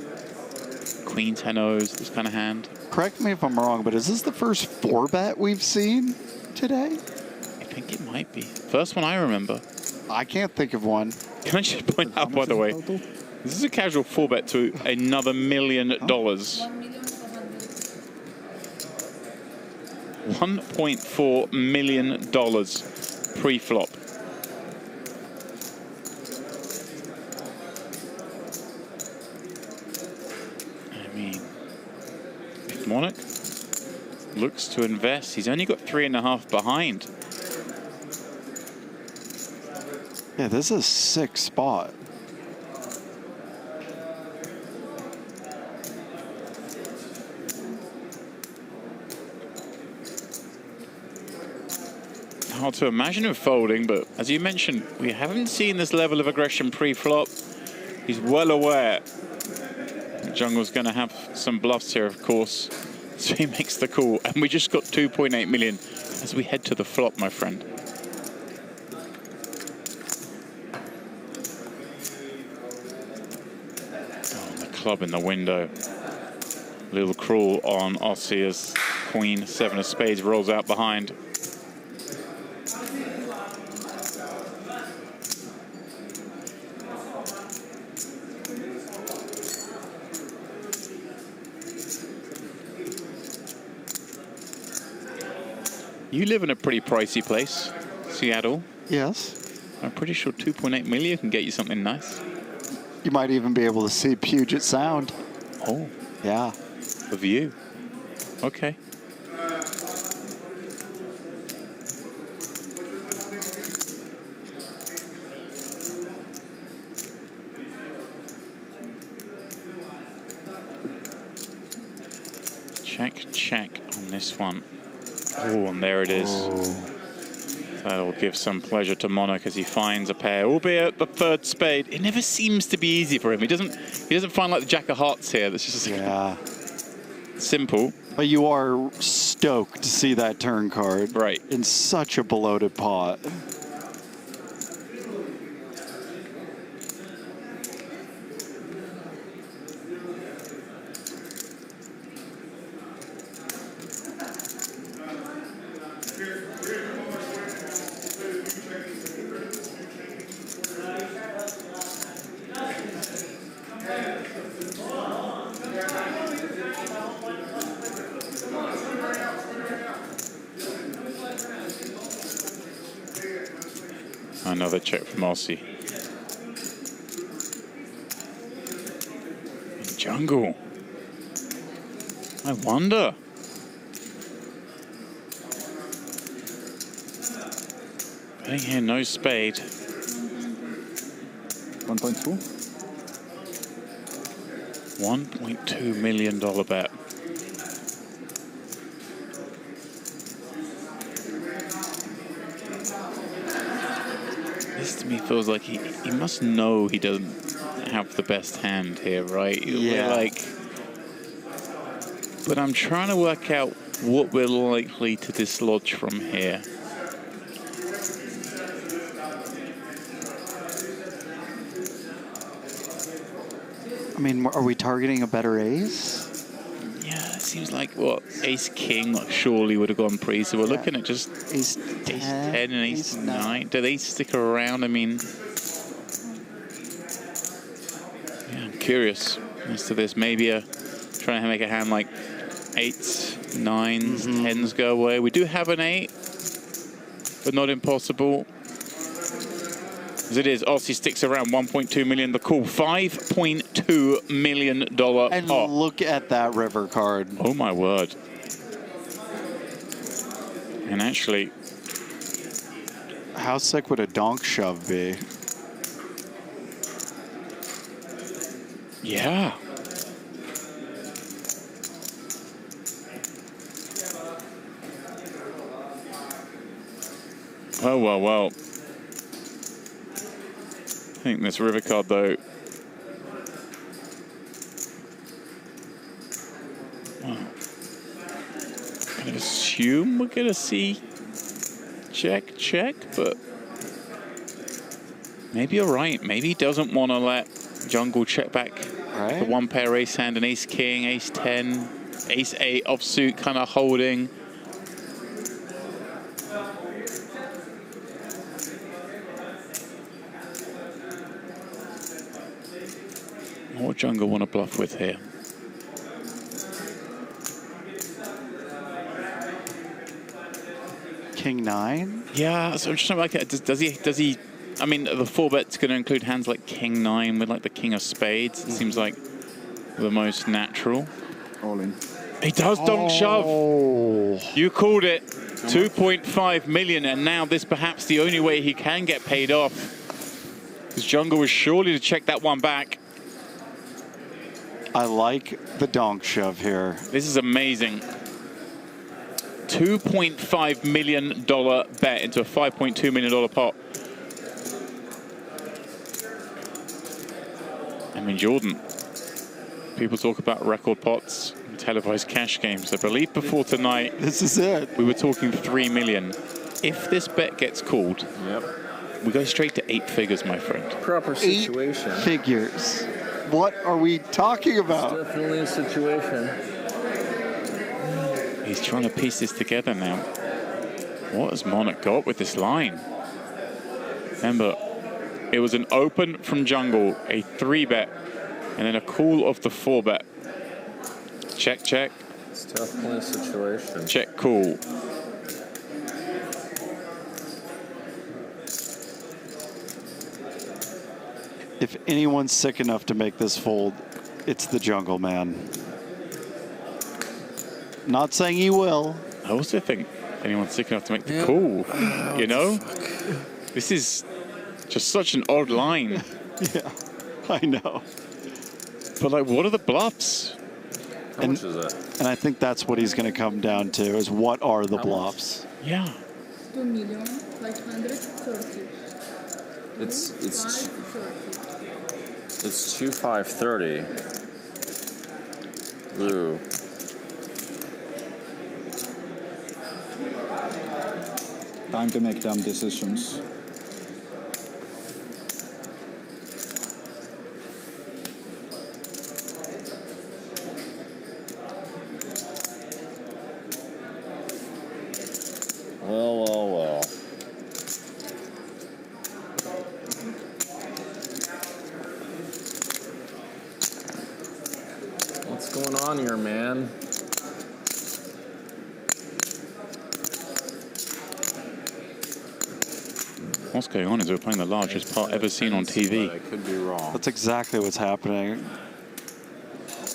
Queen 10-Os, this kind of hand. Correct me if I'm wrong, but is this the first 4-bet we've seen today? I think it might be. First one I remember. I can't think of one. Can I just point out, by the way, this is a casual 4-bet to another $1 million. $1.4 million pre-flop. I mean, if Monarch looks to invest, he's only got 3.5 behind. Yeah, this is a sick spot. Hard to imagine him folding, but as you mentioned, we haven't seen this level of aggression pre-flop. He's well aware that Jungle's going to have some bluffs here, of course. So he makes the call, and we just got 2.8 million as we head to the flop, my friend. Oh, the club in the window. Little crawl on Aussie as Queen, 7 of spades rolls out behind. You live in a pretty pricey place, Seattle. Yes. I'm pretty sure 2.8 million can get you something nice. You might even be able to see Puget Sound. Oh. Yeah. The view. Okay. Check, check on this one. Oh, and there it is. Oh. That'll give some pleasure to Monarch as he finds a pair, albeit the third spade. It never seems to be easy for him. He doesn't find like the Jack of Hearts here. That's just simple. But you are stoked to see that turn card. Right. In such a bloated pot. Another check from Aussie. Jungle. I wonder. Betting here, no spade. 1.2. $1.2 million bet. This to me feels like he must know he doesn't have the best hand here, right? Yeah. We're like, but I'm trying to work out what we're likely to dislodge from here. I mean, are we targeting a better ace? Yeah, it seems like what ace king surely would have gone pre. So we're looking at just ace 10 and ace 9. Do they stick around? I mean, yeah, I'm curious as to this. Maybe trying to make a hand like 8s, 9s, 10s go away. We do have an 8, but not impossible. As it is, Aussie sticks around. 1.2 million. The call, $5.2 million And pot. look at that river card. Oh my word! And actually, how sick would a donk shove be? Yeah. Well, well, well. I think this river card, though. Wow. I assume we're going to see check, check, but maybe you're right. Maybe he doesn't want to let Jungle check back the one pair ace hand, an ace king, ace 10, ace 8 offsuit kind of holding. What Jungle want to bluff with here? King 9? Yeah, so I'm just trying to work out, does he, I mean, the 4-bet's going to include hands like King 9 with like the King of Spades. It seems like the most natural. All in. He does donk shove. You called it. 2.5 million, and now this perhaps the only way he can get paid off. Because Jungle was surely to check that one back. I like the donk shove here. This is amazing. $2.5 million bet into a $5.2 million pot. I mean, Jordan, people talk about record pots. televised cash games. I believe before tonight, this is it. We were talking 3 million. If this bet gets called, we go straight to 8 figures, my friend. Proper situation. 8 figures. What are we talking about? It's definitely a situation. He's trying to piece this together now. What has Monarch got with this line? Remember, it was an open from Jungle, a 3-bet, and then a call of the 4-bet. Check, check. It's definitely a situation. Check, call. If anyone's sick enough to make this fold, it's the Jungleman. Not saying he will. I also think anyone's sick enough to make the call. You know? This is just such an odd line. Yeah, I know. But, like, what are the bluffs? How much is that? And I think that's what he's going to come down to, is what are the bluffs? Yeah. 2,530,000. It's 2,530. Ooh. Time to make dumb decisions. Well, well, well. What's going on here, man? What's going on is we're playing the largest pot ever seen on TV. I could be wrong. That's exactly what's happening.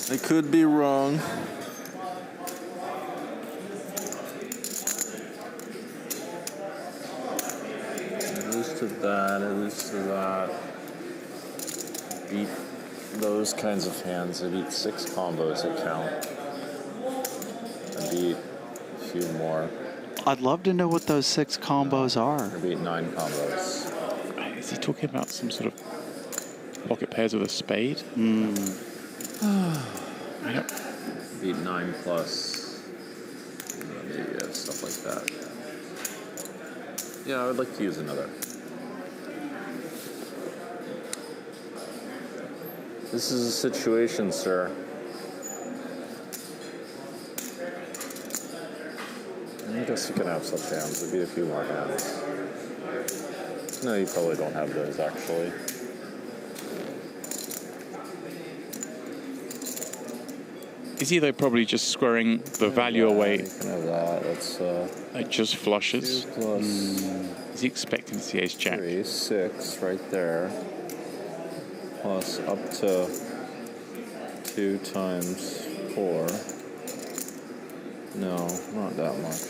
I could be wrong. To that, at least to that. Beat those kinds of hands. I beat 6 combos that count. I beat a few more. I'd love to know what those 6 combos are. I beat 9 combos. Is he talking about some sort of pocket pairs with a spade? Beat 9 plus. Maybe stuff like that. Yeah, I would like to use another. This is a situation, sir. I guess you can have such hands. There'd be a few more hands. No, you probably don't have those, actually. Is he, though, probably just squaring the value away? You can have that. That's like just flushes. 2 plus Is he expecting to see ace jack? 3, 6 right there. Plus up to 2 times 4. No, not that much.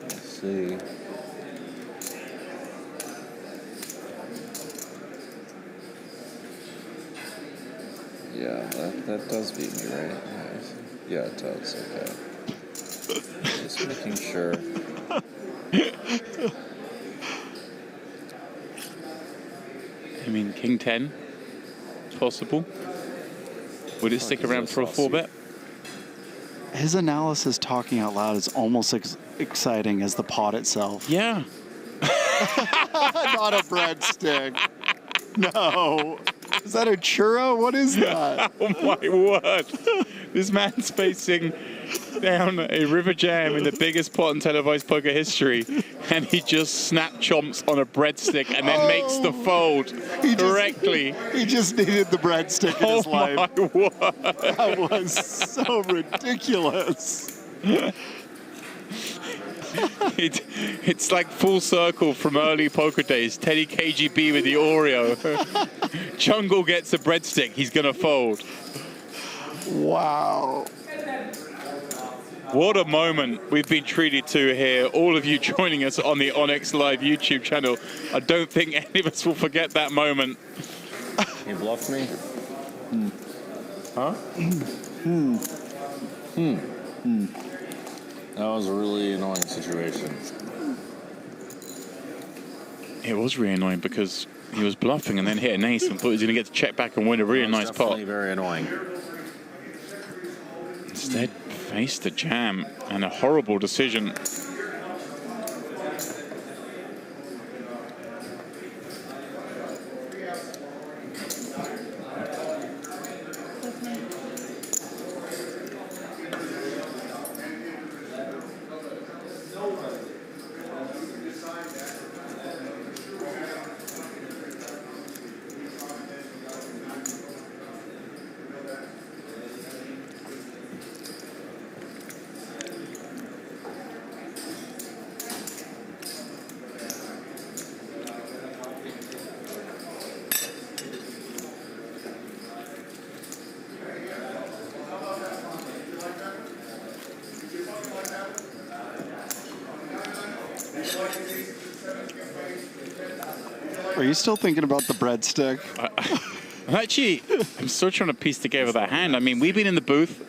Let's see. Yeah, that does beat me, right? Yeah, it does. Okay. Just making sure. I mean, king 10, possible. Would it stick around for a 4-bet? His analysis talking out loud is almost as exciting as the pot itself. Yeah. Not a breadstick. No. Is that a churro? What is that? Oh my word. This man's facing down a river jam in the biggest pot in televised poker history, and he just snap chomps on a breadstick and then makes the fold correctly. He just needed the breadstick in his life. Oh my word. That was so ridiculous. It's like full circle from early poker days. Teddy KGB with the Oreo. Jungle gets a breadstick. He's going to fold. Wow. What a moment we've been treated to here. All of you joining us on the Onyx Live YouTube channel. I don't think any of us will forget that moment. You bluffed me? Huh? That was a really annoying situation. It was really annoying because he was bluffing and then hit an ace and thought he was going to get to check back and win a really nice pot. Definitely very annoying. Instead, faced the jam and a horrible decision. Are you still thinking about the breadstick? I'm still trying to piece together that hand. I mean, we've been in the booth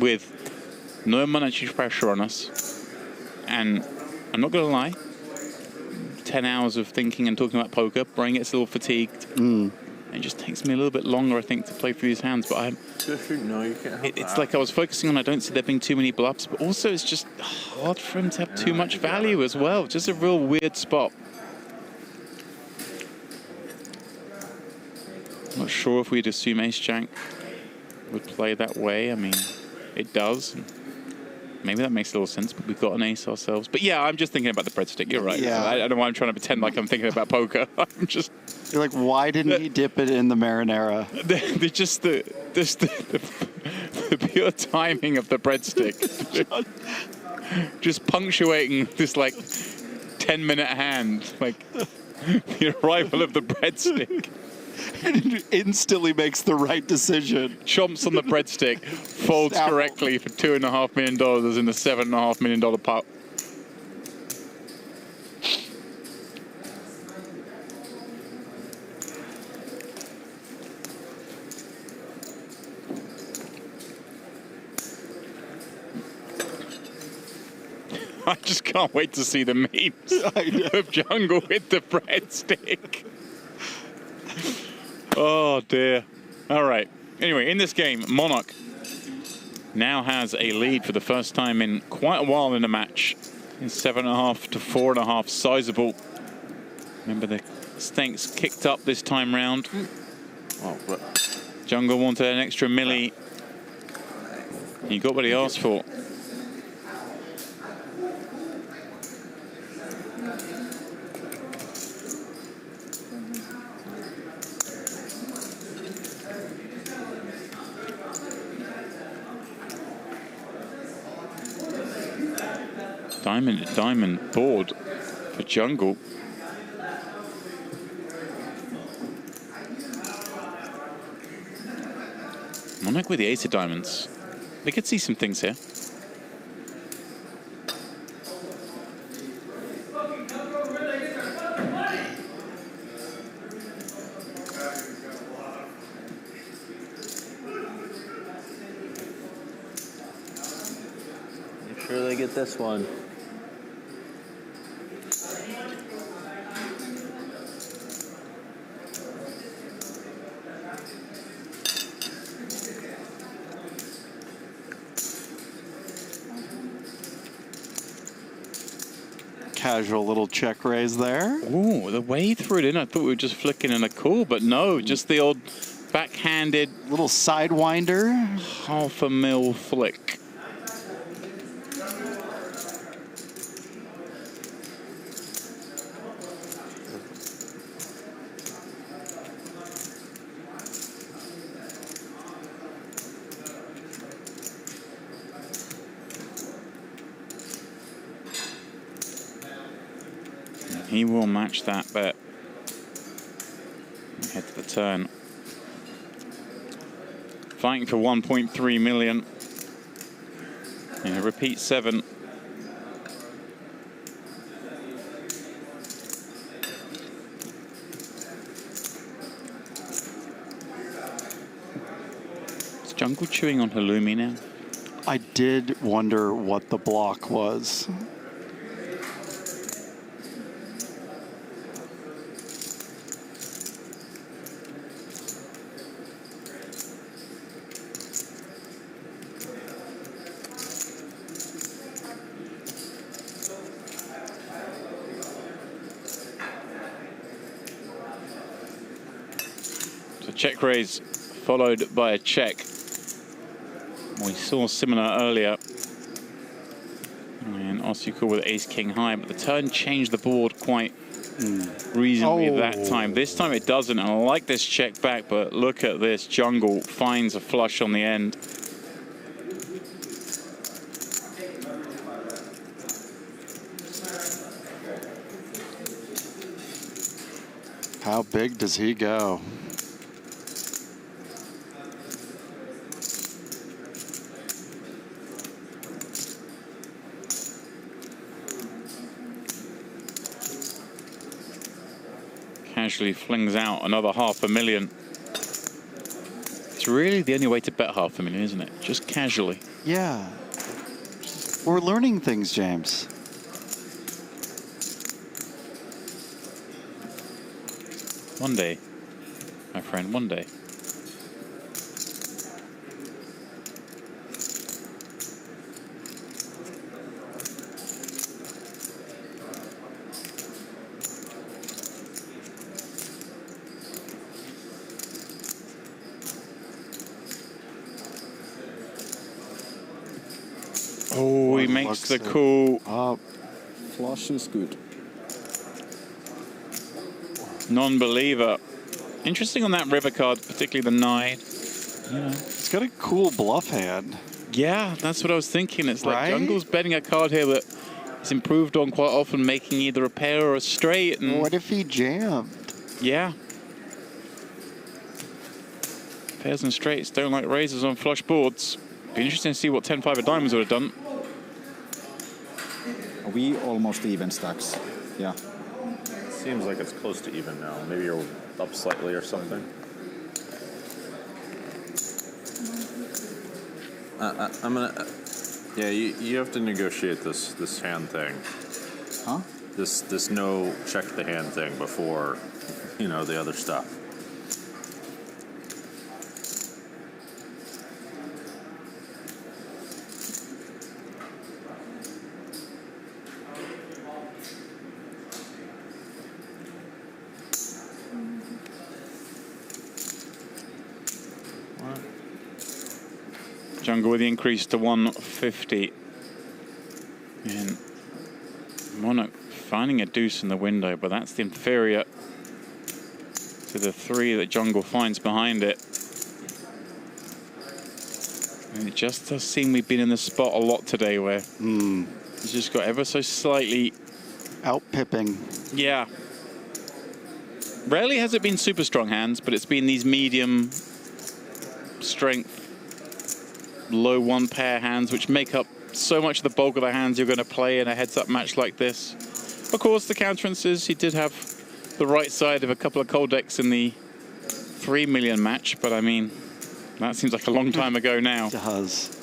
with no monetary pressure on us. And I'm not going to lie, 10 hours of thinking and talking about poker, brain gets a little fatigued. It just takes me a little bit longer, I think, to play through these hands. But no, you can't have it's that. like I was focusing on, I don't see there being too many bluffs, but also it's just hard for him to have too much value as well. Just a real weird spot. Not sure if we'd assume ace-jack would play that way. I mean, it does. Maybe that makes a little sense, but we've got an ace ourselves. But yeah, I'm just thinking about the breadstick. You're right. Yeah. I don't know why I'm trying to pretend like I'm thinking about poker. I'm just... You're like, why didn't he dip it in the marinara? Just the pure timing of the breadstick. Just punctuating this, like, 10-minute hand. Like, the arrival of the breadstick. And it instantly makes the right decision. Chomps on the breadstick, folds correctly for $2.5 million in a $7.5 million pot. I just can't wait to see the memes of Jungle with the breadstick. Oh, dear. All right. Anyway, in this game, Monarch now has a lead for the first time in quite a while in the match. It's 7.5 to 4.5, sizable. Remember, the stakes kicked up this time round. Oh, but Jungle wanted an extra milli. He got what he asked for. Diamond board for Jungle. Monarch with the ace of diamonds. They could see some things here. make sure they get this one. Casual little check raise there. Ooh, the way he threw it in, I thought we were just flicking in a call, but no, just the old backhanded little sidewinder. $0.5 mil flick. He will match that bet. Head to the turn. Fighting for 1.3 million. And a repeat 7. Jungle chewing on Halloumi now? I did wonder what the block was. So check raise followed by a check. We saw similar earlier. And Osuka with ace king high, but the turn changed the board quite reasonably that time. This time it doesn't, and I like this check back, but look at this. Jungle finds a flush on the end. How big does he go? Casually flings out another $500,000. It's really the only way to bet $500,000, isn't it? Just casually. Yeah. We're learning things, James. One day, my friend, one day. Oh, he makes the call. Flush is good. Non-believer. Interesting on that river card, particularly the 9. Yeah. It's got a cool bluff hand. Yeah, that's what I was thinking. It's like Right? Jungle's betting a card here that is improved on quite often, making either a pair or a straight. And what if he jammed? Yeah. Pairs and straights don't like raises on flush boards. Be interesting to see what 10-5 of diamonds would have done. Are we almost even stacks? Yeah. Seems like it's close to even now. Maybe you're up slightly or something. I'm gonna. Yeah, you have to negotiate this hand thing. Huh? This no check the hand thing before, you know, the other stuff. Jungle with the increase to 150. And Monarch finding a deuce in the window, but that's the inferior to the 3 that Jungle finds behind it. And it just does seem we've been in the spot a lot today where he's just got ever so slightly out-pipping. Yeah. Rarely has it been super strong hands, but it's been these medium strength, low one pair hands, which make up so much of the bulk of the hands you're going to play in a heads-up match like this. Of course, the counterances, he did have the right side of a couple of cold decks in the 3 million match, but I mean, that seems like a long time ago now. It does.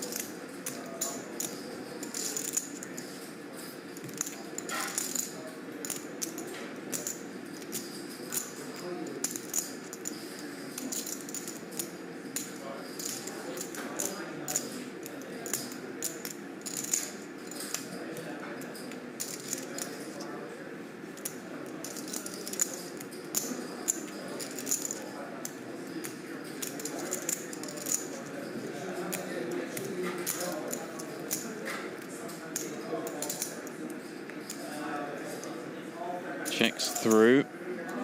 Checks through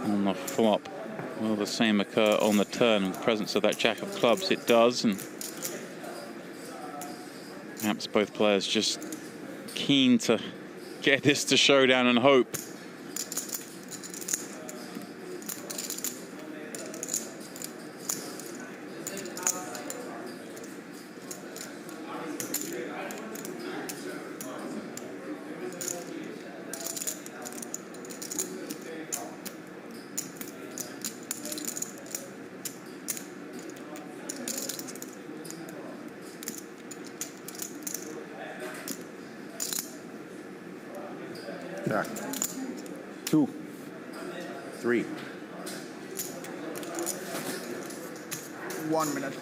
on the flop. Will the same occur on the turn in the presence of that jack of clubs? It does, and perhaps both players just keen to get this to showdown and hope. Jack. 2. 3. 1 minute.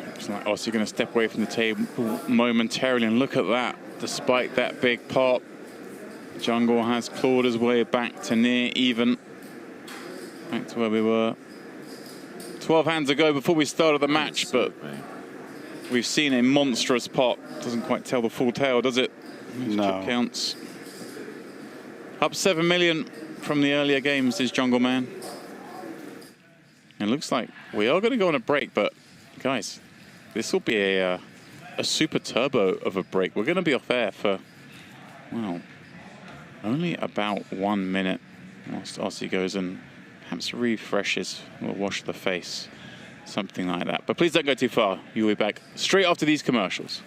Looks like Aussie going to step away from the table momentarily, and look at that. Despite that big pot, Jungle has clawed his way back to near even. Back to where we were 12 hands ago before we started the match, but we've seen a monstrous pot. Doesn't quite tell the full tale, does it? No. Chip counts. Up 7 million from the earlier games is Jungleman. It looks like we are going to go on a break, but guys, this will be a super turbo of a break. We're going to be off air for, well, only about 1 minute whilst Aussie goes and perhaps refreshes or wash the face, something like that. But please don't go too far. You'll be back straight after these commercials.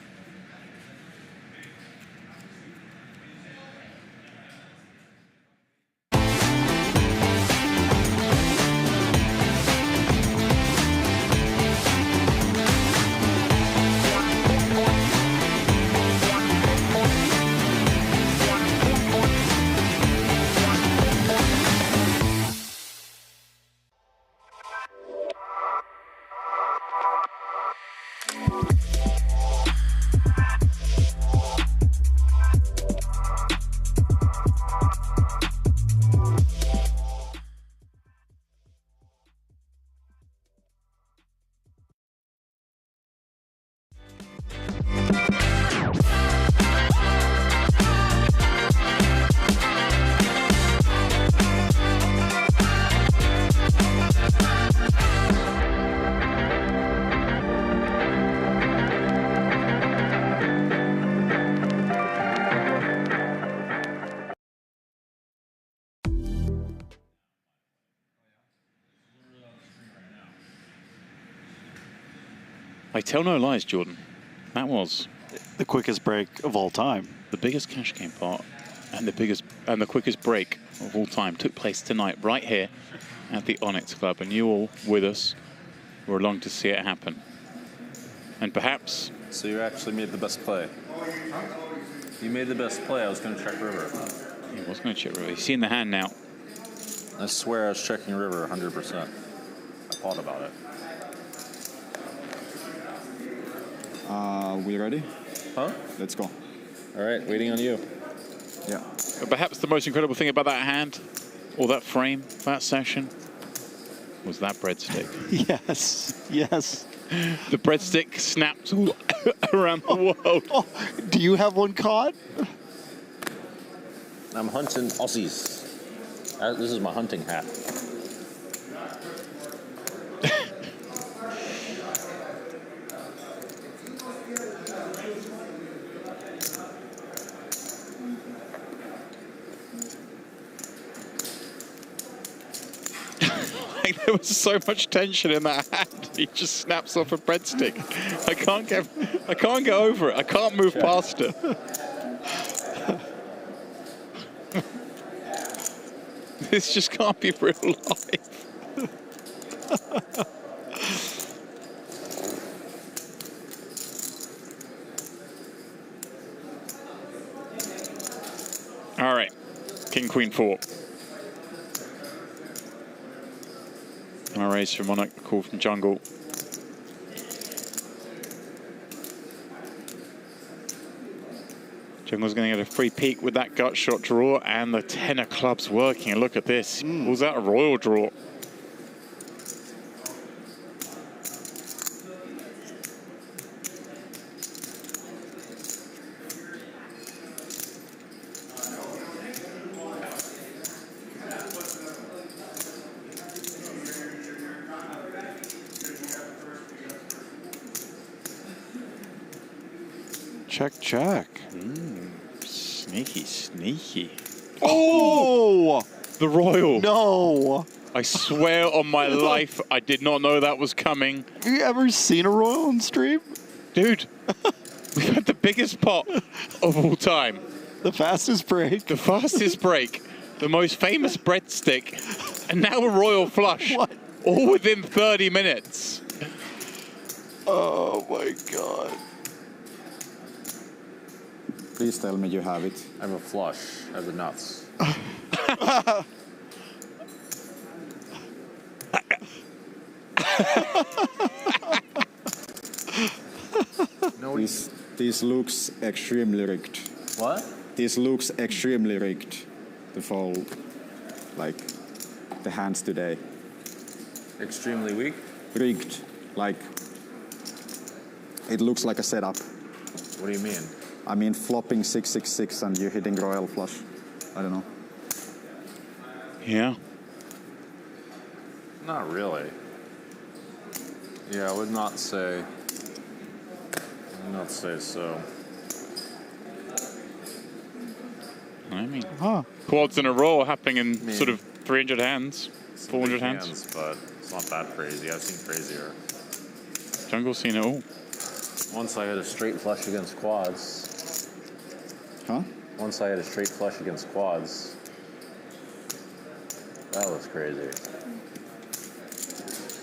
I tell no lies, Jordan. That was the quickest break of all time. The biggest cash game part and the quickest break of all time took place tonight right here at the Onyx Club, and you all with us were along to see it happen. And perhaps... So you actually made the best play. You made the best play. I was going to check river. He was going to check river. He's seen the hand now. I swear I was checking river 100%. I thought about it. We ready? Huh? Let's go. All right, waiting on you. Yeah. But perhaps the most incredible thing about that hand, or that frame, that session, was that breadstick. Yes, yes. The breadstick snapped all around the world. Oh, do you have one caught? I'm hunting Aussies. This is my hunting hat. There was so much tension in that hand. He just snaps off a breadstick. I can't get over it. I can't move past it. This just can't be real life. All right, King, Queen, 4. And a raise from Monarch, a call from Jungle. Jungle's going to get a free peek with that gut shot draw, and the 10 of clubs working. And look at this. Was that a royal draw? Check, check. Sneaky, sneaky. Oh! The royal. No. I swear on my life, I did not know that was coming. Have you ever seen a royal on stream? Dude, we've had the biggest pot of all time. The fastest break. The fastest break. The most famous breadstick. And now a royal flush. What? All within 30 minutes. Oh my god. Please tell me you have it. I have a flush. I have the nuts. No, this looks extremely rigged. What? This looks extremely rigged. The fold, like the hands today. Extremely weak? Rigged, like it looks like a setup. What do you mean? I mean flopping 666 and you're hitting royal flush. I don't know. Yeah. Not really. Yeah, I would not say so. I mean, quads in a row happening in mean, sort of 300 hands, 400 hands. But it's not that crazy. I've seen crazier. Jungle's seen it all. Once I had a straight flush against quads. Huh? Once I had a straight flush against quads. That was crazy.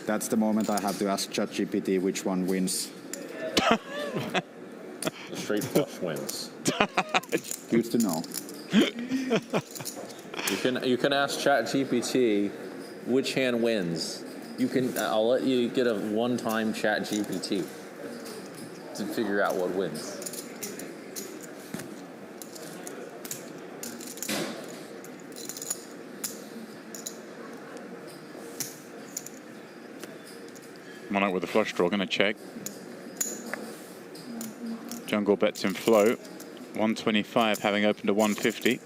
That's the moment I have to ask ChatGPT which one wins. The straight flush wins. Good to know. You can ask ChatGPT which hand wins. I'll let you get a one-time ChatGPT to figure out what wins. Monarch with the flush draw, going to check. Jungle bets in float. 125 having opened to 150.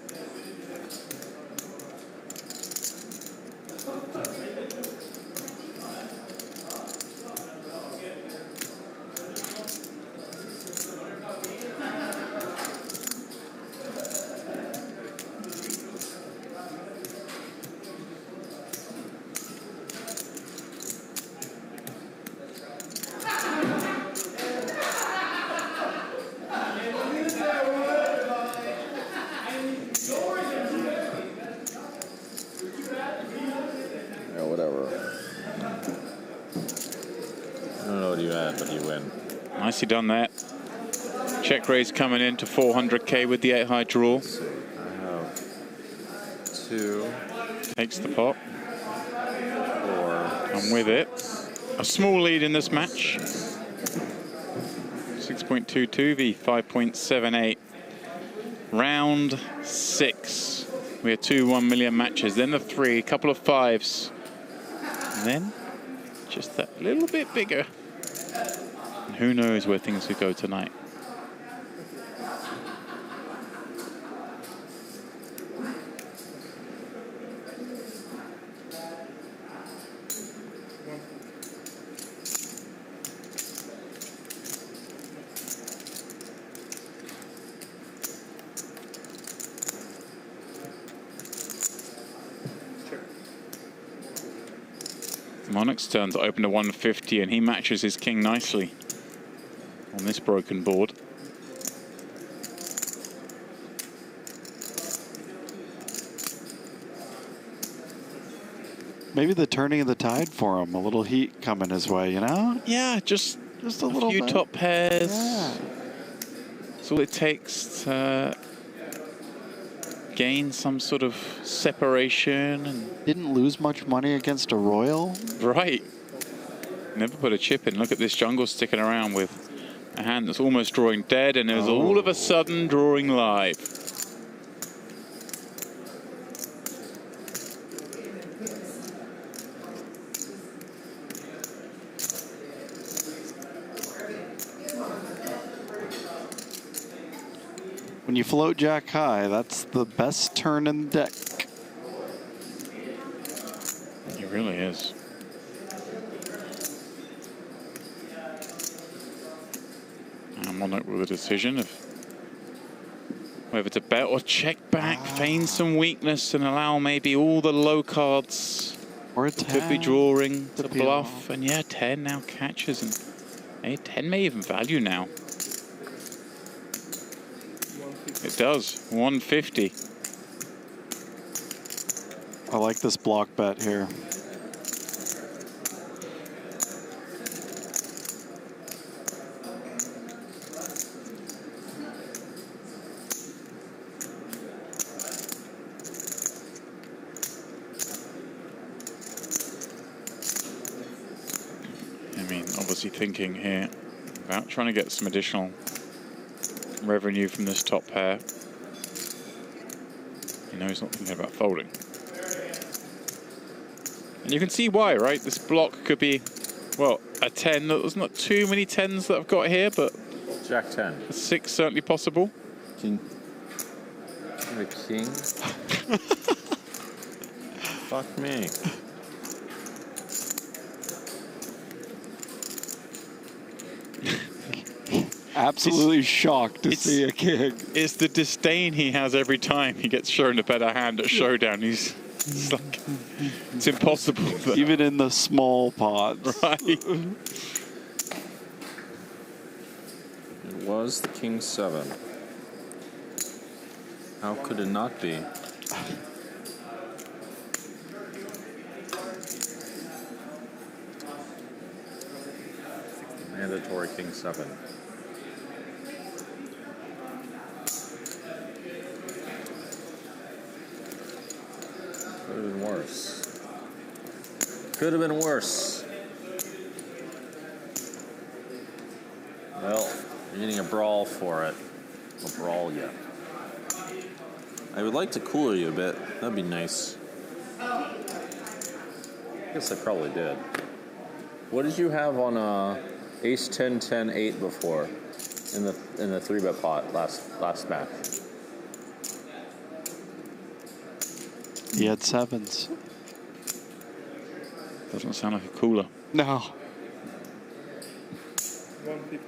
Nicely done that. Check raise coming in to 400k with the 8 high draw. I have 2. Takes the pot. 4. And with it, a small lead in this match. 6.22 v 5.78. Round 6. We had 2 1 million matches, then the 3, a couple of 5s. And then just that little bit bigger. And who knows where things could go tonight. Onyx turns open to 150 and he matches his king nicely on this broken board. Maybe the turning of the tide for him, a little heat coming his way, you know? Yeah, just a little few bit. top pairs. Yeah. That's all it takes to gain some sort of separation. And didn't lose much money against a royal. Right. Never put a chip in. Look at this jungle sticking around with a hand that's almost drawing dead and is all of a sudden drawing live. When you float jack high, that's the best turn in the deck. It really is. And Monarch with a decision of whether to bet or check back, feign some weakness and allow maybe all the low cards or a could be drawing to appeal. bluff. And yeah, 10 now catches, and 10 may even value now. It does, 150. I like this block bet here. I mean, obviously thinking here about trying to get some additional revenue from this top pair. You know, he's not thinking about folding. And you can see why, right? This block could be, well, a 10. There's not too many 10s that I've got here, but Jack 10. A 6 certainly possible. King. The king. Fuck me. Absolutely shocked to see a king. It's the disdain he has every time he gets shown a better hand at showdown. It's like, it's impossible. Even in the small pots. Right. It was the king 7. How could it not be? Mandatory king 7. Could have been worse. Could have been worse. Well, you're getting a brawl for it. I'll brawl you. I would like to cooler you a bit. That'd be nice. I guess I probably did. What did you have on Ace 10 10 8 before in the 3-bet pot last match? He had 7s. Doesn't sound like a cooler. No. 150.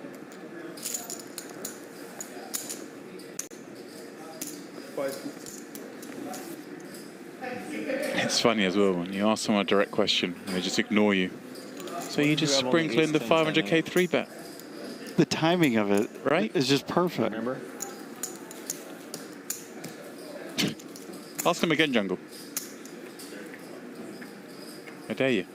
550. It's funny as well when you ask someone a direct question and they just ignore you. So you just sprinkle in the 500k 3-bet. The timing of it, right, is just perfect. Remember? Ask him again, Jungle. I dare you.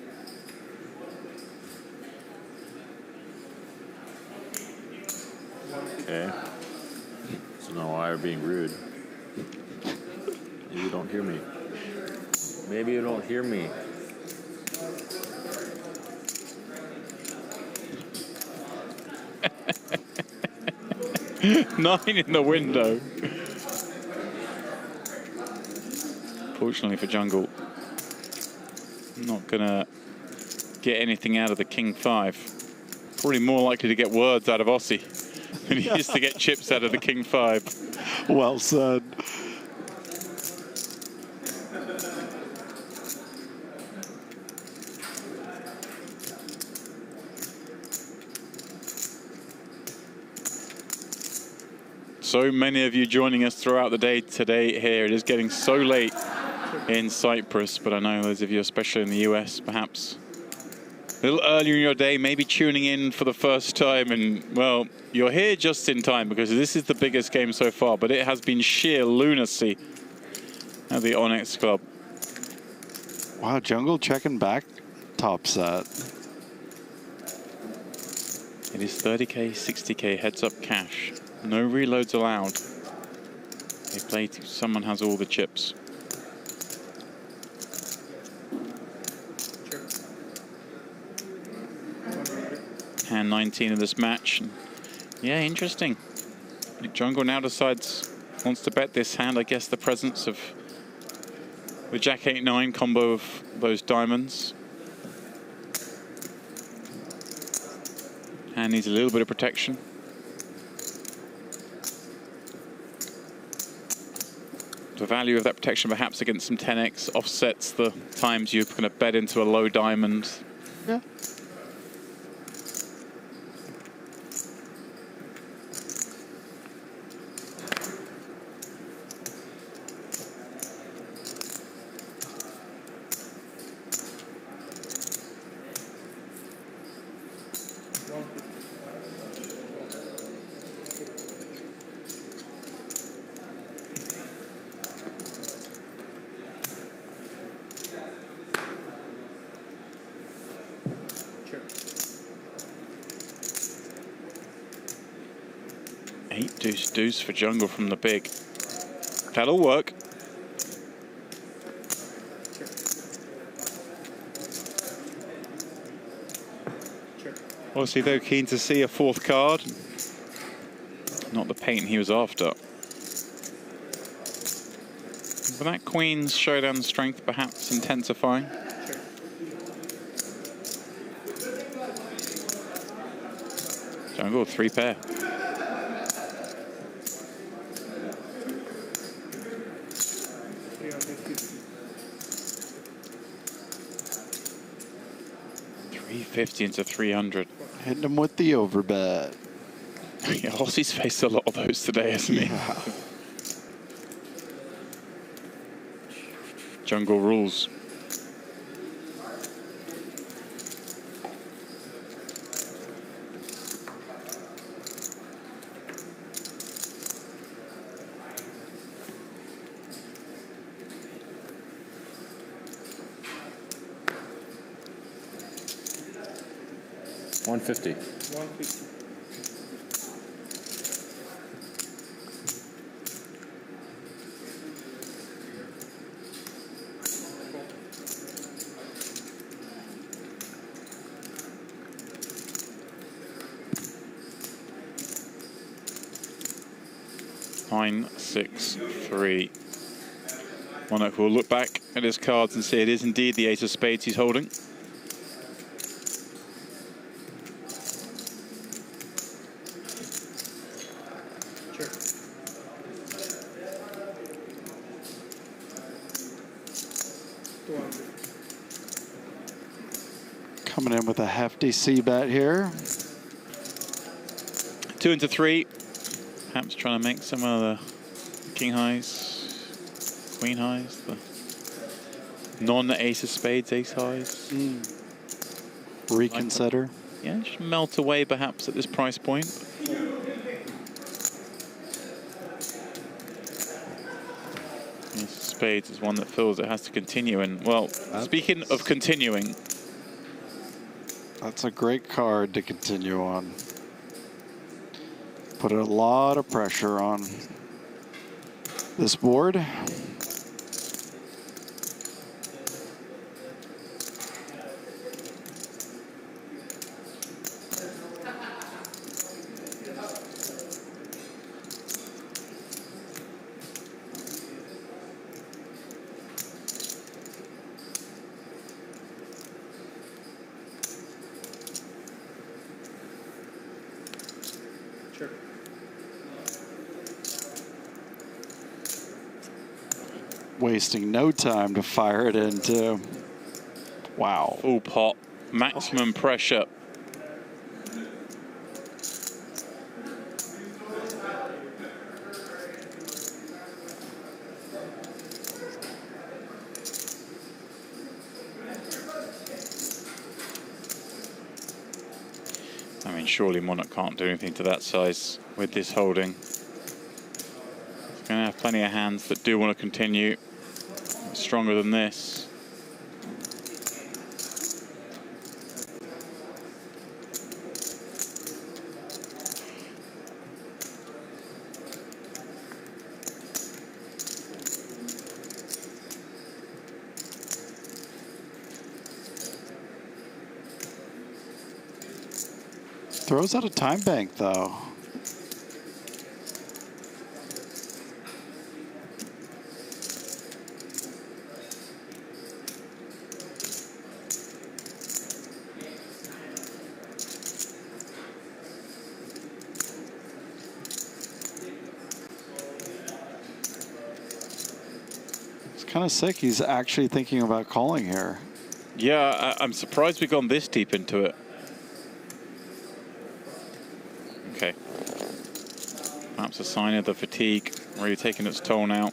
Okay. So now why are you being rude? Maybe you don't hear me. Maybe you don't hear me. Nine in the window. Fortunately for Jungle, not gonna get anything out of the King 5. Probably more likely to get words out of Aussie than he is to get chips out of the King 5. Well said. So many of you joining us throughout the day today here. It is getting so late in Cyprus, but I know those of you, especially in the US, perhaps a little earlier in your day, maybe tuning in for the first time. And, well, you're here just in time because this is the biggest game so far, but it has been sheer lunacy at the Onyx Club. Wow, Jungle checking back top set. It is 30k, 60k heads-up cash. No reloads allowed. They play to someone has all the chips. Hand 19 in this match. Yeah, interesting. Jungle now decides, wants to bet this hand. I guess the presence of the Jack 8-9 combo of those diamonds. Hand needs a little bit of protection. The value of that protection perhaps against some 10x offsets the times you're going to bet into a low diamond. Yeah. 8 deuce deuce for jungle from the big. That'll work. Obviously, though, keen to see a 4th card. Not the paint he was after. But that Queen's showdown strength perhaps intensifying. Jungle, 3 pair. $350 into 300. Hitting him with the overbet. Yeah, Aussie's faced a lot of those today, hasn't he? Yeah. Jungle rules. $150. 150. Nine, 6, 3. Monarch will look back at his cards and see it is indeed the ace of spades he's holding. Coming in with a hefty C-bet here. 2 into 3. Perhaps trying to make some of the king highs, queen highs, the non-ace of spades, ace highs. Reconsider. Yeah, just melt away perhaps at this price point. Ace of spades is one that feels it has to continue. And, well, speaking of continuing. That's a great card to continue on. Put a lot of pressure on this board. Wasting no time to fire it into. Wow. Full pot, maximum pressure. I mean, surely Monarch can't do anything to that size with this holding. He's going to have plenty of hands that do want to continue. Stronger than this. Throws out a time bank, though. It's kind of sick. He's actually thinking about calling here. Yeah, I'm surprised we've gone this deep into it. Okay. Perhaps a sign of the fatigue really taking its toll now.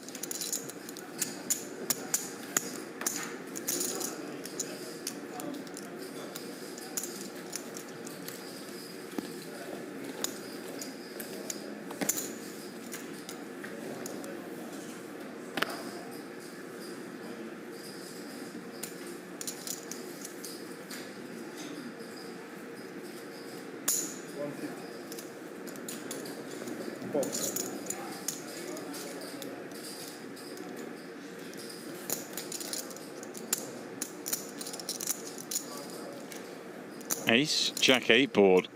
Ace, Jack 8 board.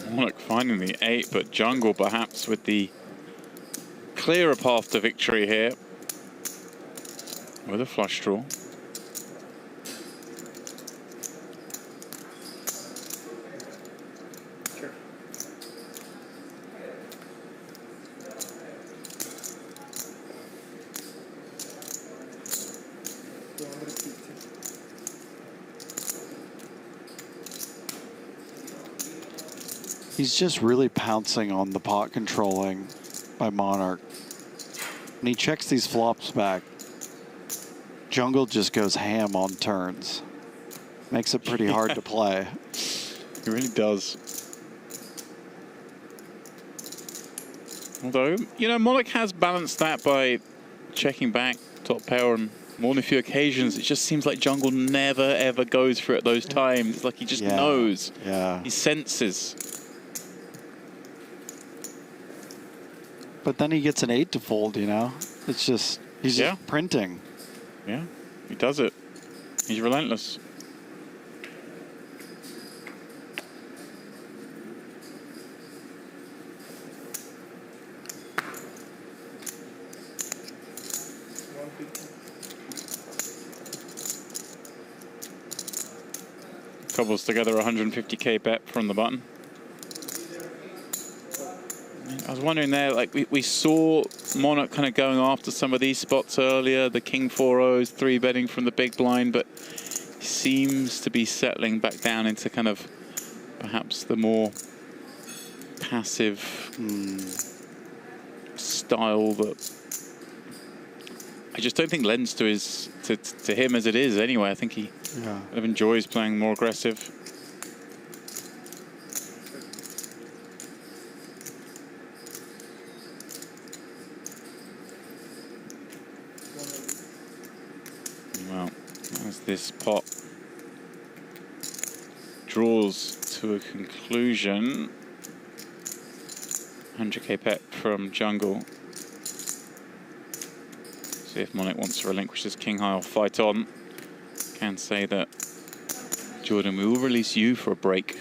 Monarch finding the 8, but Jungle perhaps with the clearer path to victory here with a flush draw. He's just really pouncing on the pot controlling by Monarch. And he checks these flops back. Jungle just goes ham on turns. Makes it pretty hard to play. It really does. Although, you know, Monarch has balanced that by checking back top pair on more than a few occasions. It just seems like Jungle never, ever goes for it those times. It's like he just knows. Yeah. He senses. But then he gets an 8 to fold, you know? It's just, he's just printing. Yeah, he does it. He's relentless. Cobbles together 150k bet from the button. I was wondering there, like we saw Monarch kind of going after some of these spots earlier, the King 4-0s, 3-betting from the big blind, but he seems to be settling back down into kind of perhaps the more passive style that I just don't think lends to his to him as it is anyway. I think he kind of enjoys playing more aggressive. Well, as this pot draws to a conclusion, 100k pet from Jungle. See if Monarch wants to relinquish this king high or fight on. Can say that, Jordan, we will release you for a break.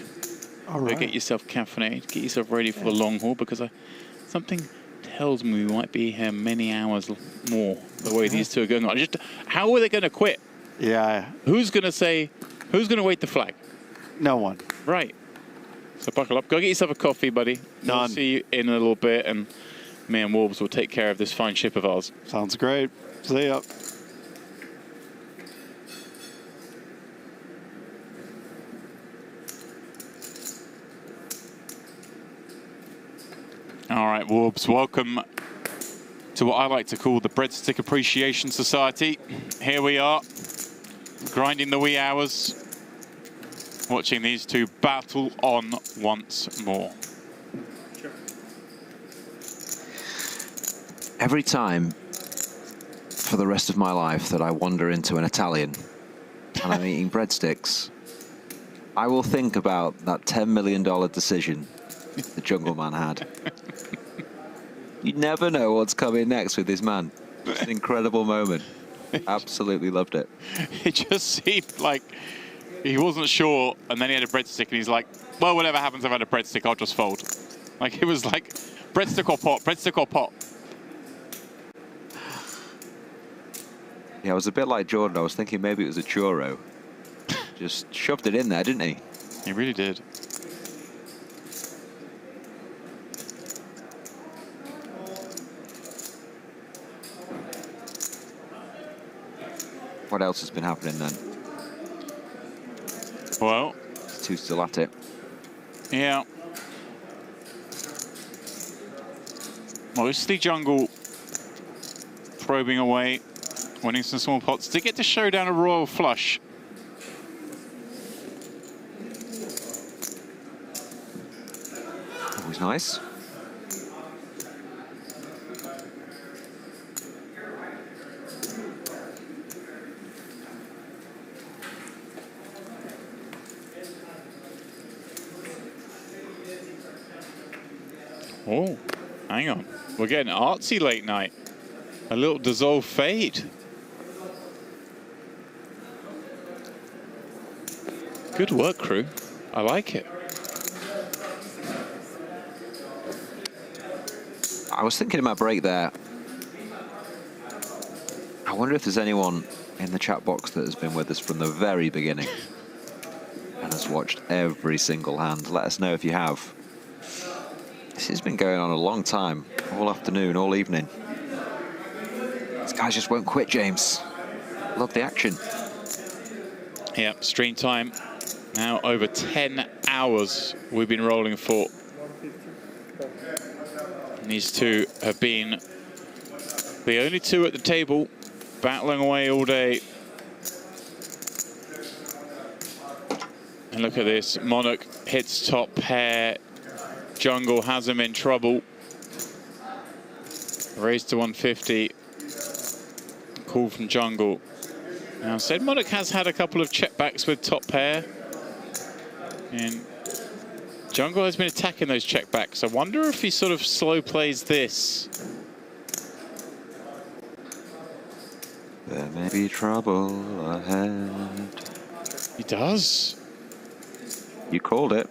All right. Get yourself caffeinated, get yourself ready for the long haul, because something tells me we might be here many hours more the way these two are going on. Just how are they going to quit? Yeah. Who's going to wait the flag? No one. Right. So buckle up. Go get yourself a coffee, buddy. We'll see you in a little bit, and me and Wolves will take care of this fine ship of ours. Sounds great. See ya. All right, Wolves, welcome to what I like to call the Breadstick Appreciation Society. Here we are, grinding the wee hours, watching these two battle on once more. Every time for the rest of my life that I wander into an Italian and I'm eating breadsticks, I will think about that $10 million decision the Jungleman had. You never know what's coming next with this man. It's an incredible moment. Absolutely loved it. It just seemed like he wasn't sure, and then he had a breadstick, and he's like, well, whatever happens, I've had a breadstick, I'll just fold. Like, it was like, breadstick or pot, breadstick or pot. Yeah, I was a bit like Jordan. I was thinking maybe it was a churro. Just shoved it in there, didn't he? He really did. What else has been happening then? Well, two still at it. Yeah. Mostly Jungle probing away, winning some small pots to get to show down a royal flush. Always nice. Oh, Hang on. We're getting artsy late night. A little dissolve fade. Good work, crew. I like it. I was thinking in my break there, I wonder if there's anyone in the chat box that has been with us from the very beginning and has watched every single hand. Let us know if you have. This has been going on a long time, all afternoon, all evening. These guys just won't quit, James. Love the action. Yeah, stream time now over 10 hours we've been rolling for. And these two have been the only two at the table, battling away all day. And look at this, Monarch hits top pair. Jungle has him in trouble. Raise to 150. Call from Jungle. Now, said Monarch has had a couple of checkbacks with top pair. And Jungle has been attacking those checkbacks. I wonder if he sort of slow plays this. There may be trouble ahead. He does. You called it.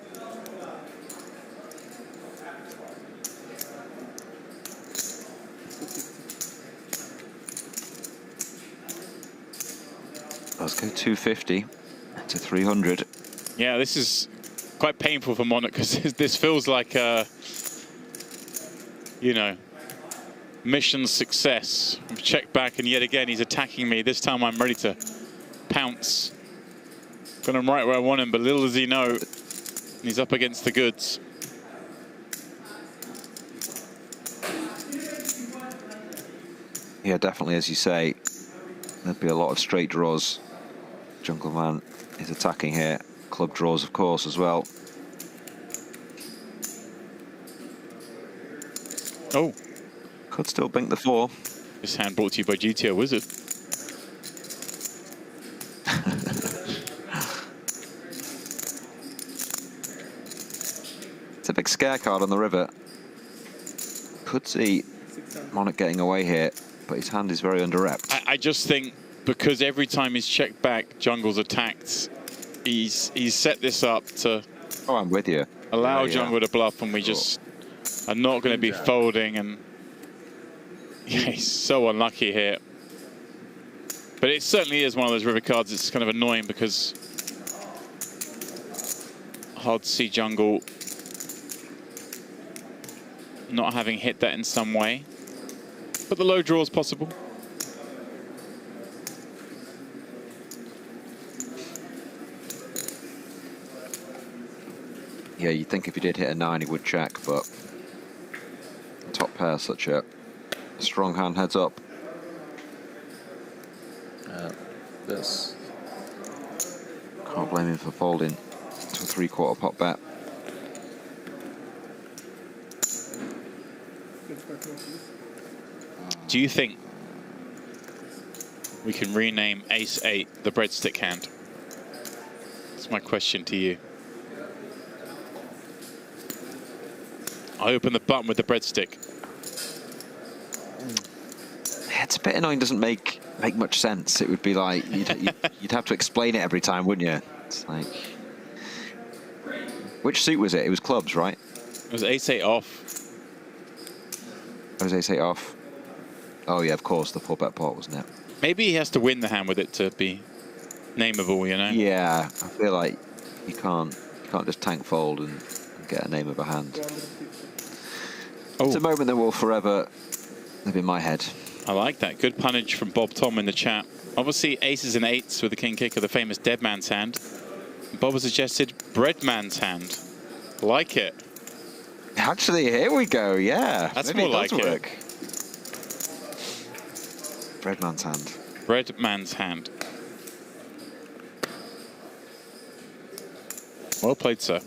Let's go 250 to 300. Yeah, this is quite painful for Monarch because this feels like a, you know, mission success. I've checked back and yet again he's attacking me. This time I'm ready to pounce. Got him right where I want him, but little does he know he's up against the goods. Yeah, definitely, as you say, there'd be a lot of straight draws. Jungleman is attacking here. Club draws, of course, as well. Oh. Could still bink the 4. This hand brought to you by GTO Wizard. It's a big scare card on the river. Could see Monarch getting away here, but his hand is very under-repped. I just think because every time he's checked back, Jungle's attacked, he's set this up to Oh, I'm with you. allow Yeah, Jungle to bluff, and we just are not going to be folding. And yeah, he's so unlucky here. But it certainly is one of those river cards. It's kind of annoying because hard to see Jungle not having hit that in some way. But the low draw is possible. Yeah, you'd think if he did hit a 9, he would check, but top pair, such a strong hand heads up. This. Can't blame him for folding to a 3/4 pot bet. Do you think we can rename Ace-8 the breadstick hand? That's my question to you. I open the button with the breadstick. It's a bit annoying, doesn't make much sense. It would be like, you'd have to explain it every time, wouldn't you? It's like, which suit was it? It was clubs, right? It was Ace-8 off. It was Ace-8 off. Oh yeah, of course, the 4-bet pot, wasn't it? Maybe he has to win the hand with it to be nameable, you know? Yeah, I feel like you can't just tank fold and get a name of a hand. Oh. It's a moment that will forever live in my head. I like that. Good punch from Bob Tom in the chat. Obviously, aces and 8s with the king kicker, the famous dead man's hand. Bob has suggested bread man's hand. Like it. Actually, here we go. Yeah, That's maybe more it does like work. Bread man's hand. Bread man's hand. Well played, sir.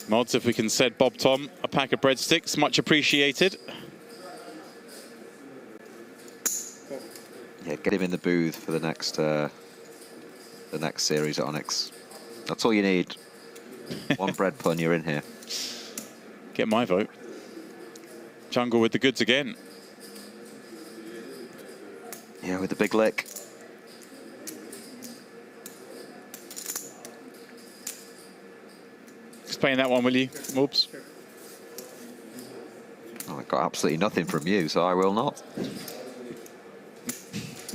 Mods, if we can send Bob Tom a pack of breadsticks, much appreciated. Yeah, get him in the booth for the next series at Onyx. That's all you need. One bread pun, you're in here. Get my vote. Jungle with the goods again. Yeah, with the big lick. Explain that one, will you? Oops. Oh, I got absolutely nothing from you, so I will not.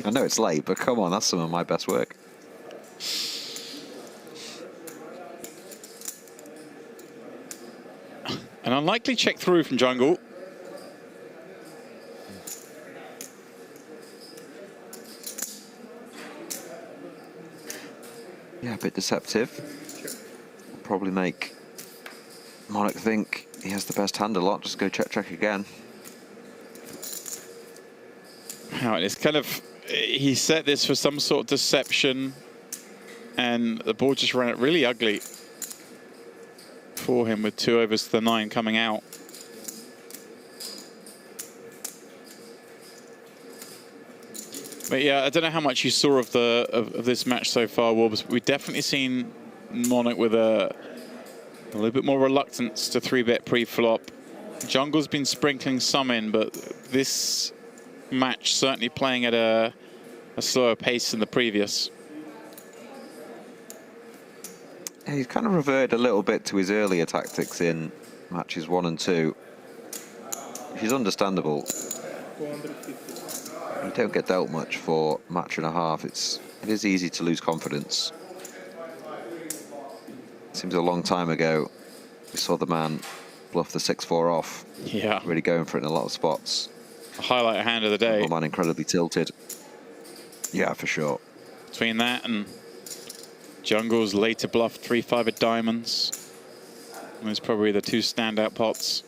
I know it's late, but come on, that's some of my best work. An unlikely check through from Jungle. Yeah, a bit deceptive. Probably make Monarch think he has the best hand a lot. Just go check again. Wow, it's kind of, he set this for some sort of deception, and the board just ran it really ugly for him with 2 overs to the 9 coming out. But yeah, I don't know how much you saw of this match so far, Wolves. We've definitely seen Monarch with a little bit more reluctance to 3-bet pre-flop. Jungle's been sprinkling some in, but this match certainly playing at a slower pace than the previous. Yeah, he's kind of reverted a little bit to his earlier tactics in matches 1 and 2, which is understandable. You don't get dealt much for match and a half. It is easy to lose confidence. Seems a long time ago we saw the man bluff the 6-4 off. Yeah. Really going for it in a lot of spots. A highlight hand of the day. Man incredibly tilted. Yeah, for sure. Between that and Jungle's later bluff 3-5 of diamonds, those probably the 2 standout pots.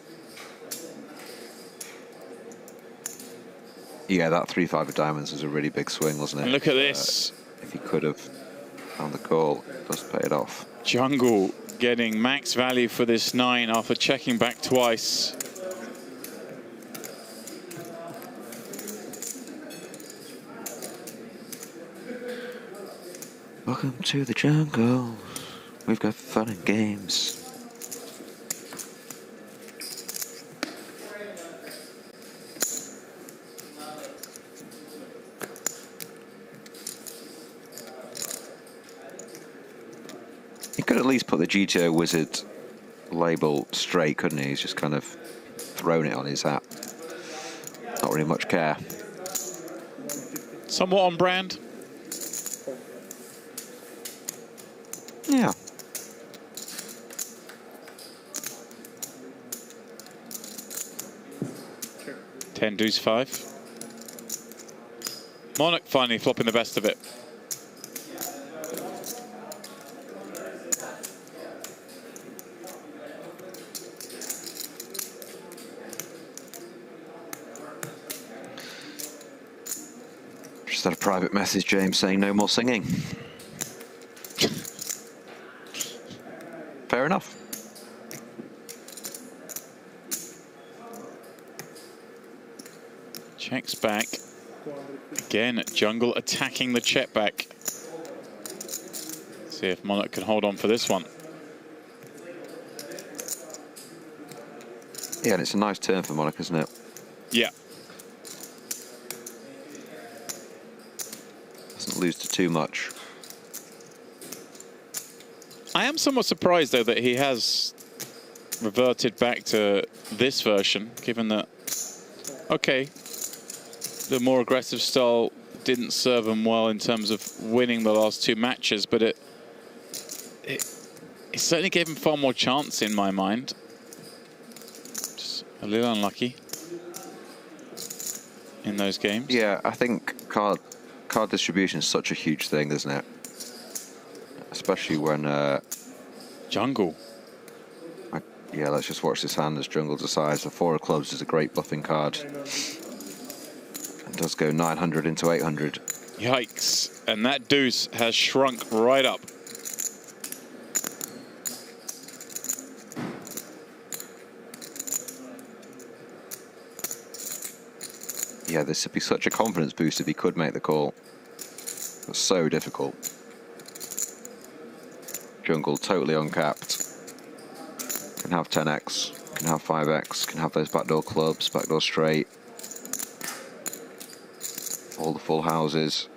Yeah, that 3-5 of diamonds was a really big swing, wasn't it? And look at this. If he could have found the call, just pay it off. Jungle getting max value for this 9 after checking back twice. Welcome to the jungle. We've got fun and games. He could at least put the GTO Wizard label straight, couldn't he? He's just kind of thrown it on his hat. Not really much care. Somewhat on brand. Yeah. Sure. 10 deuce 5. Monarch finally flopping the best of it. Just had a private message, James, saying no more singing. Fair enough. Checks back. Again, Jungle attacking the check back. See if Monarch can hold on for this one. Yeah, and it's a nice turn for Monarch, isn't it? Yeah. Doesn't lose to too much. I am somewhat surprised, though, that he has reverted back to this version, given that, okay, the more aggressive style didn't serve him well in terms of winning the last 2 matches, but it certainly gave him far more chance in my mind. Just a little unlucky in those games. Yeah, I think card distribution is such a huge thing, isn't it? Especially when Jungle. Yeah, let's just watch this hand as Jungle decides. The 4 of clubs is a great bluffing card. It does go 900 into 800. Yikes. And that deuce has shrunk right up. Yeah, this would be such a confidence boost if he could make the call. It's so difficult. Jungle totally uncapped. Can have 10x. Can have 5x, can have those backdoor clubs, backdoor straight. All the full houses.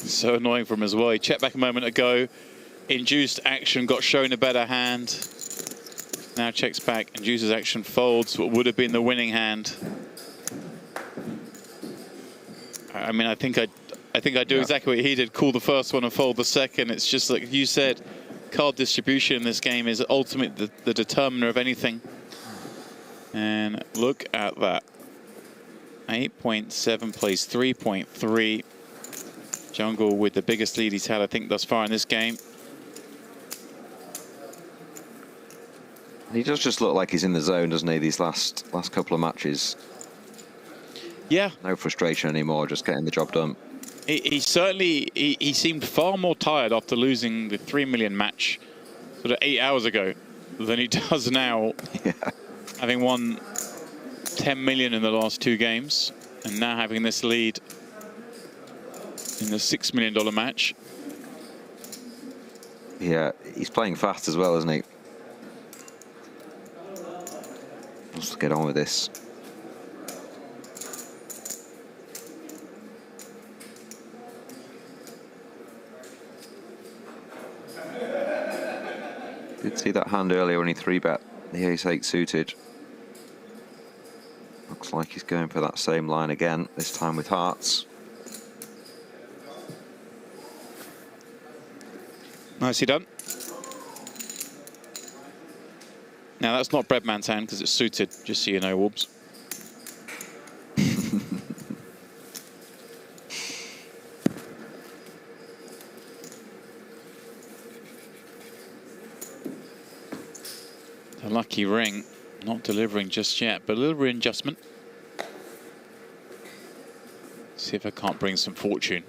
So annoying from him as well. He checked back a moment ago. Induced action, got shown a better hand. Now checks back, induces action, folds what would have been the winning hand. I mean, I think I do exactly what he did. Call the first one and fold the second. It's just like you said, card distribution in this game is ultimately the determiner of anything. And look at that. 8.7 plays 3.3. Jungle with the biggest lead he's had, I think, thus far in this game. He does just look like he's in the zone, doesn't he, these last couple of matches? Yeah. No frustration anymore, just getting the job done. He certainly, he seemed far more tired after losing the 3 million match sort of 8 hours ago than he does now. Yeah. Having won 10 million in the last 2 games and now having this lead in the $6 million match. Yeah, he's playing fast as well, isn't he? Let's get on with this. Did see that hand earlier when he 3-bet the ace-8 suited. Looks like he's going for that same line again, this time with hearts. Nicely done. Now that's not Breadman's hand because it's suited, just so you know, Worbs. The lucky ring, not delivering just yet, but a little readjustment. See if I can't bring some fortune.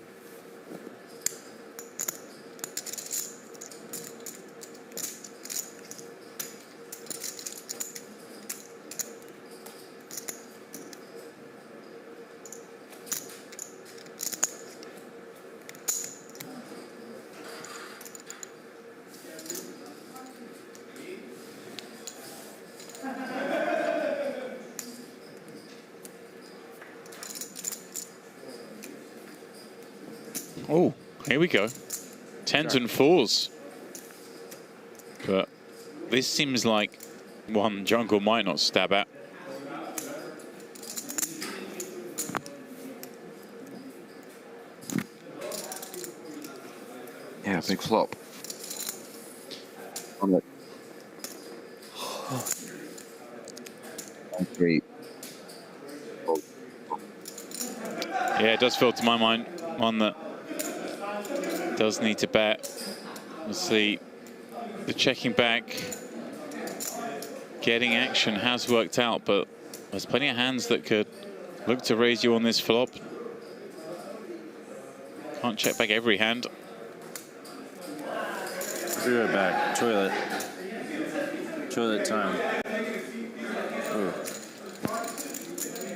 Oh, here we go. 10s and 4s. But this seems like one Jungle might not stab at. Yeah, big flop. On the 3. Yeah, it does feel, to my mind, one that does need to bet. We'll see. The checking back, getting action has worked out, but there's plenty of hands that could look to raise you on this flop. Can't check back every hand. Be right back. Toilet. Toilet time. Ooh.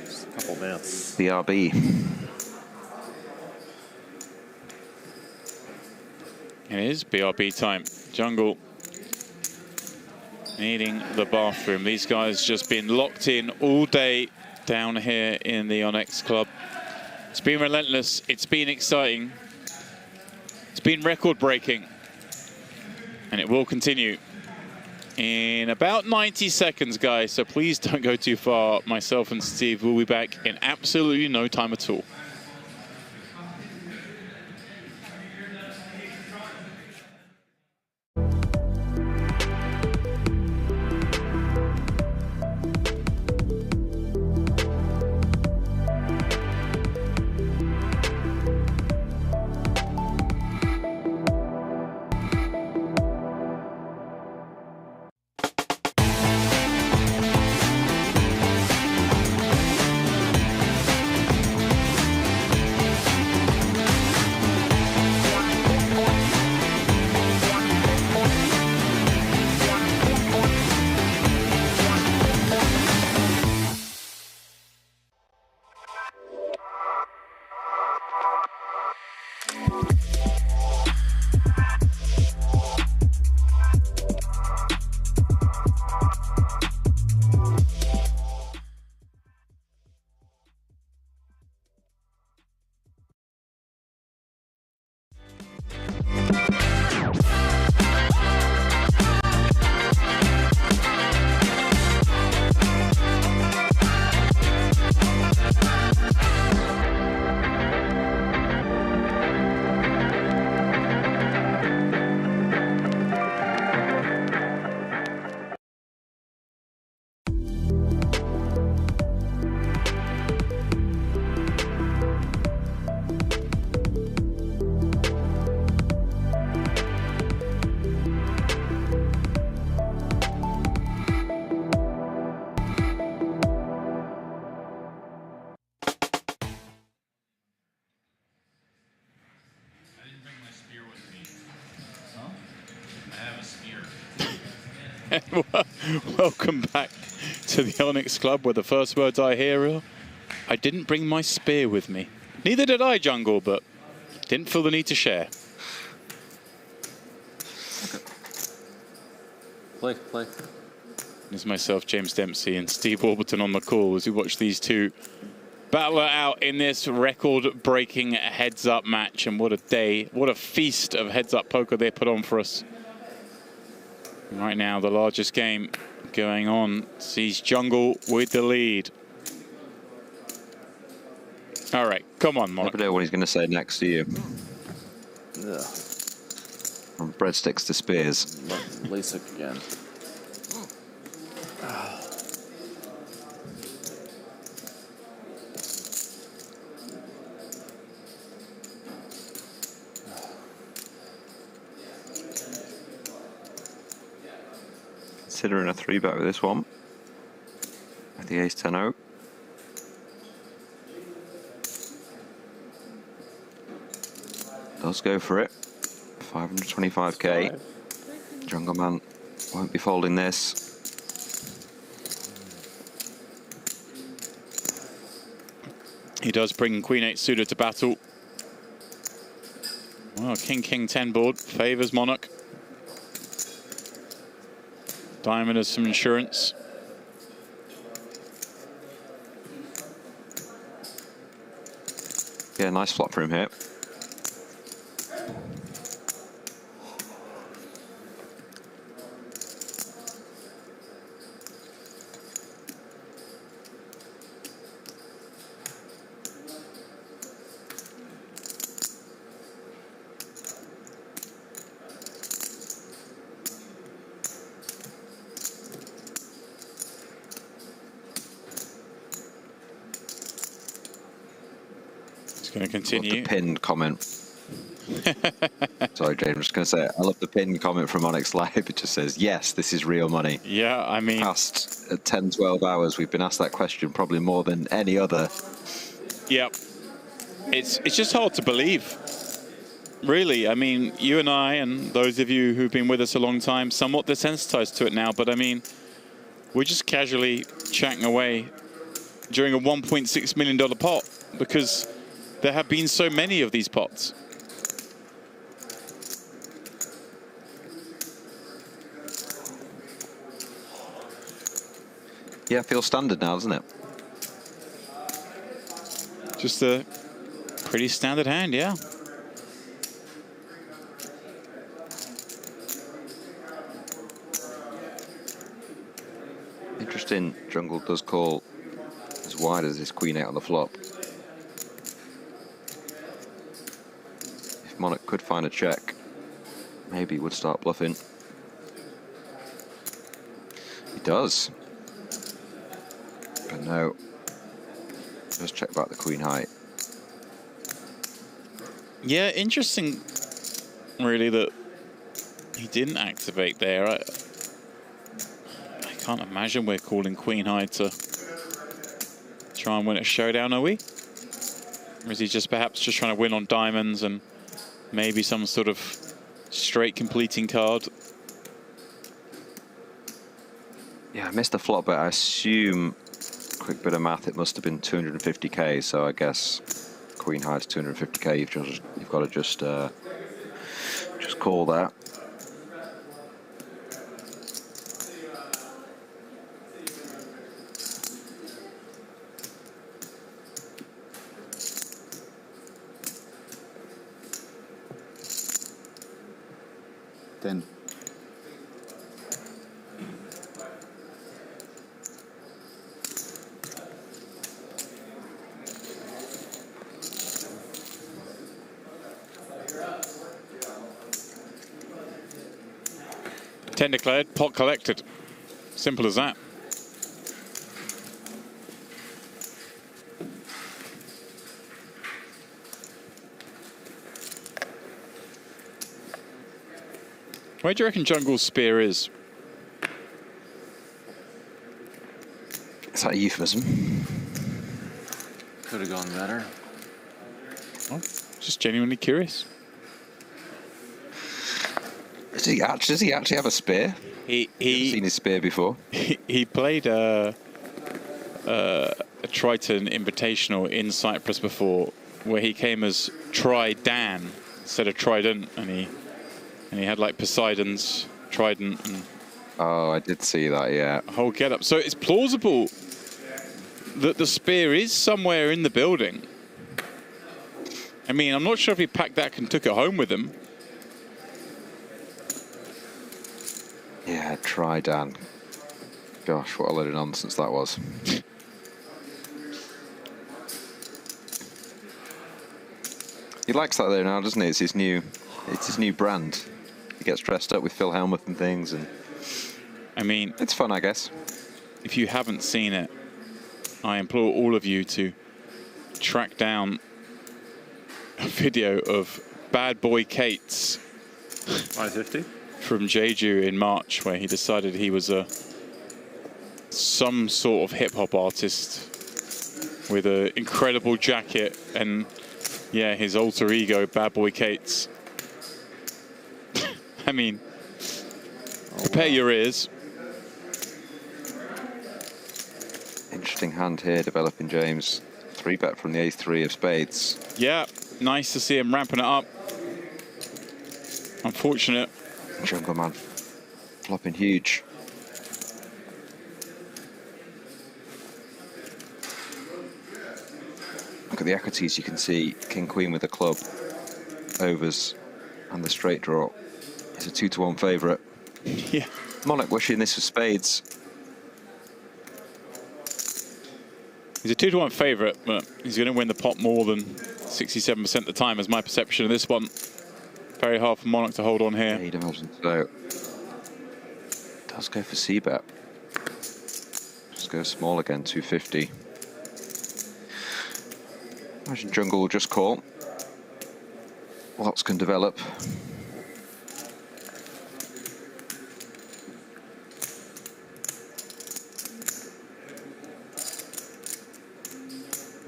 Just a couple minutes. BRB. It is BRB time. Jungle needing the bathroom. These guys just been locked in all day down here in the Onyx Club. It's been relentless. It's been exciting. It's been record-breaking. And it will continue in about 90 seconds, guys. So please don't go too far. Myself and Steve will be back in absolutely no time at all. Welcome back to the Onyx Club, where the first words I hear are, I didn't bring my spear with me. Neither did I, Jungle, but didn't feel the need to share. Play. There's myself, James Dempsey, and Steve Warburton on the call as we watch these two battle it out in this record-breaking heads-up match. And what a day, what a feast of heads-up poker they put on for us. Right now, the largest game going on sees Jungle with the lead. All right, come on, Monarch. Never know what he's going to say next to you. Yeah. From breadsticks to spears. LASIK again. Considering a 3-bet with this one. With the ace-10-0. Does go for it. 525k. Jungleman won't be folding this. He does bring Queen 8 suited to battle. Well, King 10 board favors Monarch. Diamond has some insurance. Yeah, nice flop for him here. Going to continue. I love the pinned comment. Sorry, James. I'm just going to say, I love the pinned comment from Onyx Live. It just says, yes, this is real money. Yeah, I mean, past 10, 12 hours, we've been asked that question probably more than any other. Yeah, it's just hard to believe. Really, I mean, you and I and those of you who've been with us a long time, somewhat desensitized to it now. But I mean, we're just casually chatting away during a $1.6 million pot because there have been so many of these pots. Yeah, feels standard now, doesn't it? Just a pretty standard hand, yeah. Interesting, Jungle does call as wide as his Queen 8 on the flop. If Monarch could find a check, maybe he would start bluffing. He does. But no. Just check back the Queen height. Yeah, interesting, really, that he didn't activate there. I can't imagine we're calling Queen high to try and win a showdown, are we? Or is he just perhaps just trying to win on diamonds and maybe some sort of straight completing card? Yeah, I missed the flop, but I assume, quick bit of math, it must have been 250k, so I guess Queen high to 250k, you've got to just call that. Then. Ten declared, pot collected. Simple as that. Where do you reckon Jungle's spear is? Is that a euphemism? Could have gone better. Oh, just genuinely curious. Does he actually have a spear? Never seen his spear before. He played a Triton Invitational in Cyprus before, where he came as Tri-Dan instead of Trident, and he had like Poseidon's trident and Oh, I did see that, yeah. a whole get up. So it's plausible that the spear is somewhere in the building. I mean, I'm not sure if he packed that and took it home with him. Yeah, Tri-Dan. Gosh, what a load of nonsense that was. He likes that though now, doesn't he? It's his new brand. He gets dressed up with Phil Hellmuth and things, and I mean, it's fun, I guess. If you haven't seen it, I implore all of you to track down a video of Bad Boy Kate's 550 from Jeju in March, where he decided he was some sort of hip hop artist with an incredible jacket and yeah, his alter ego, Bad Boy Kate's. I mean, prepare your ears. Interesting hand here developing, James. 3-bet from the ace-3 of spades. Yeah, nice to see him ramping it up. Unfortunate. Jungleman flopping huge. Look at the equities, you can see King-Queen with the club, overs, and the straight draw. He's a 2-to-1 favourite. Yeah. Monarch wishing this was spades. He's a 2-to-1 favourite, but he's going to win the pot more than 67% of the time, is my perception of this one. Very hard for Monarch to hold on here. Yeah, you'd imagine so. Does go for c-bet. Just go small again, 250. Imagine Jungle will just call. Lots can develop.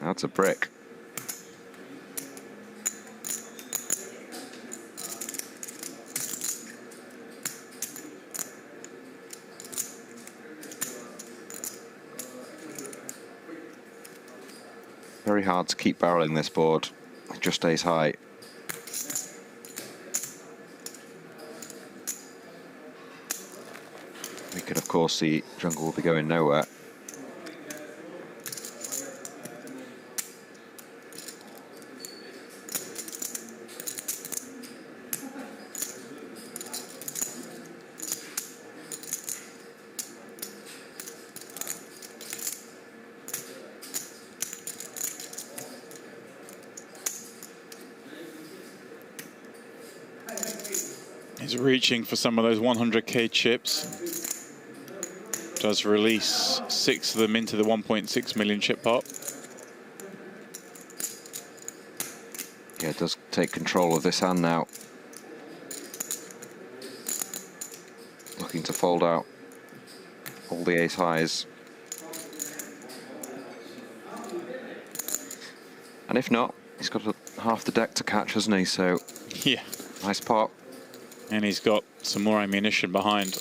That's a brick. Very hard to keep barreling this board. It just stays high. We could, of course, see Jungle will be going nowhere. He's reaching for some of those 100k chips. Does release 6 of them into the 1.6 million chip pot. Yeah, does take control of this hand now. Looking to fold out all the ace highs. And if not, he's got half the deck to catch, hasn't he? So, yeah, nice pot. And he's got some more ammunition behind.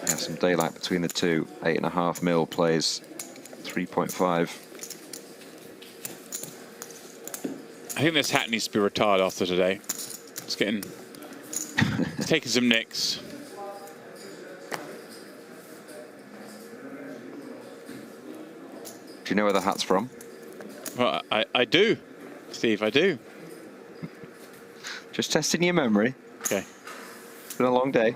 Yeah, some daylight between the two. 8.5 mil plays 3.5. I think this hat needs to be retired after today. It's getting, it's taking some nicks. Do you know where the hat's from? Well, I do, Steve, I do. Just testing your memory. Okay. It's been a long day.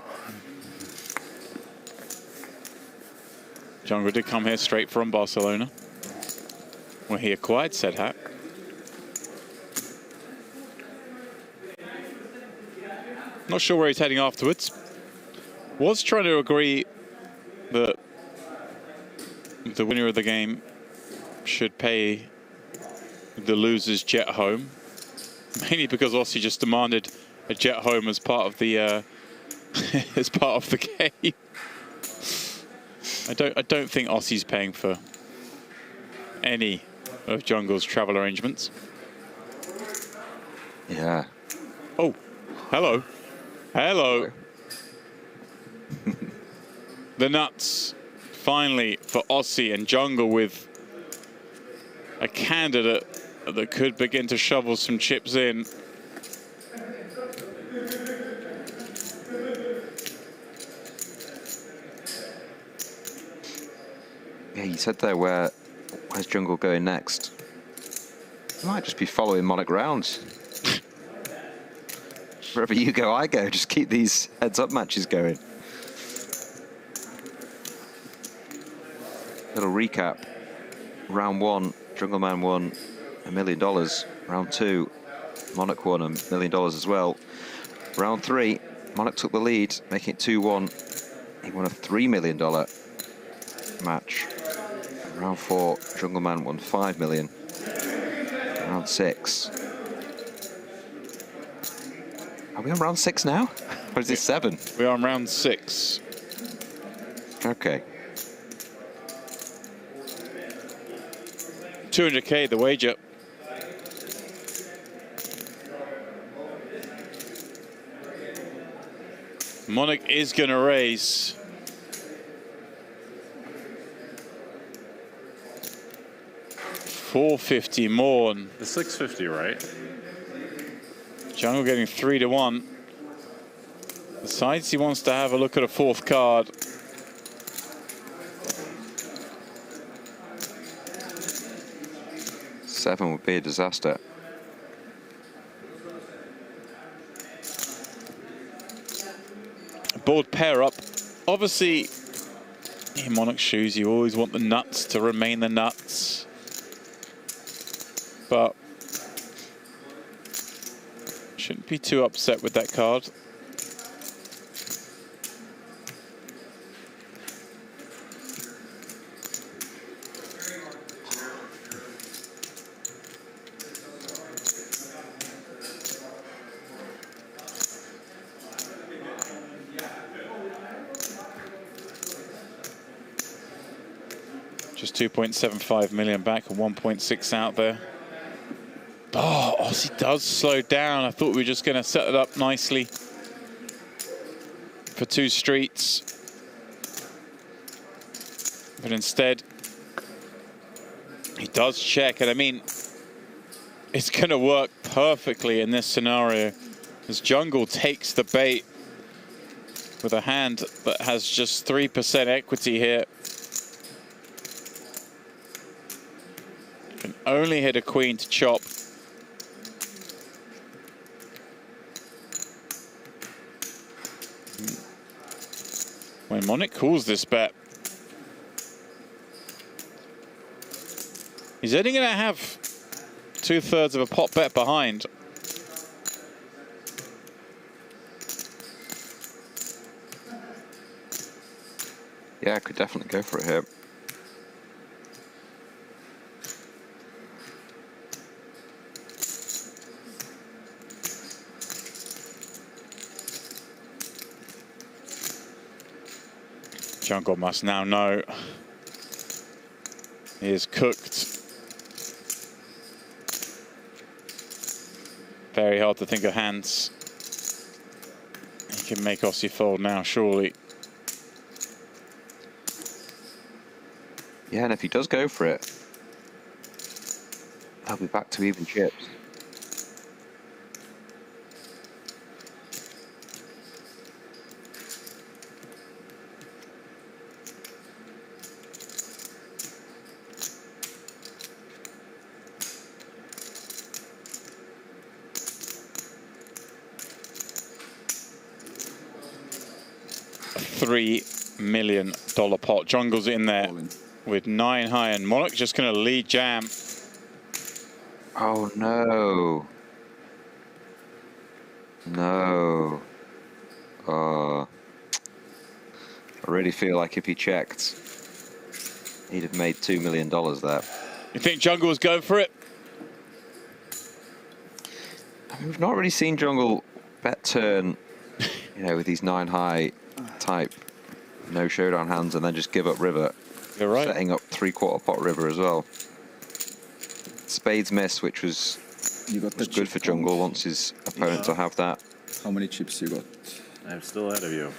Jungle did come here straight from Barcelona, where he acquired said hat. Not sure where he's heading afterwards. Was trying to agree that the winner of the game should pay the loser's jet home, mainly because Aussie just demanded a jet home as part of the as part of the game. I don't think Aussie's paying for any of Jungle's travel arrangements. Yeah. Oh, Hello. Hello. The nuts, finally, for Aussie and Jungle with a candidate that could begin to shovel some chips in. Yeah, you said there, where's Jungle going next? I might just be following Monarch round. Wherever you go, I go. Just keep these heads-up matches going. Little recap. Round 1, Jungleman won $1 million. Round 2, Monarch won $1 million as well. Round 3, Monarch took the lead, making it 2-1. He won a $3 million match. Round 4, Jungleman won $5 million. Round 6. Are we on round 6 now? Or is it 7? We are on round 6. Okay. 200K the wager. Monarch is going to raise. $450 more. The 650, right? Jungle getting 3-1. Decides he wants to have a look at a 4th card. Seven would be a disaster. Board pair up. Obviously, in Monarch shoes, you always want the nuts to remain the nuts. But shouldn't be too upset with that card. Just 2.75 million back and 1.6 out there. Oh, Aussie does slow down. I thought we were just going to set it up nicely for 2 streets. But instead, he does check. And I mean, it's going to work perfectly in this scenario as Jungle takes the bait with a hand that has just 3% equity here. Can only hit a queen to chop. When Monarch calls this bet, he's only going to have 2/3 of a pot bet behind. Yeah, I could definitely go for it here. Jungle must now know he is cooked. Very hard to think of hands he can make Aussie fold now, surely. Yeah, and if he does go for it, they'll be back to even chips. $3 million pot. Jungle's in there with 9 high, and Monarch just going to lead jam. Oh no. No. I really feel like if he checked, he'd have made $2 million there. You think Jungle was going for it? I mean, we've not really seen Jungle bet turn, you know, with these 9 high type no showdown hands and then just give up river. You're right. Setting up 3/4 pot river as well. Spades miss, which was good for Jungle, wants his opponent to have that. How many chips you got? I'm still ahead of you.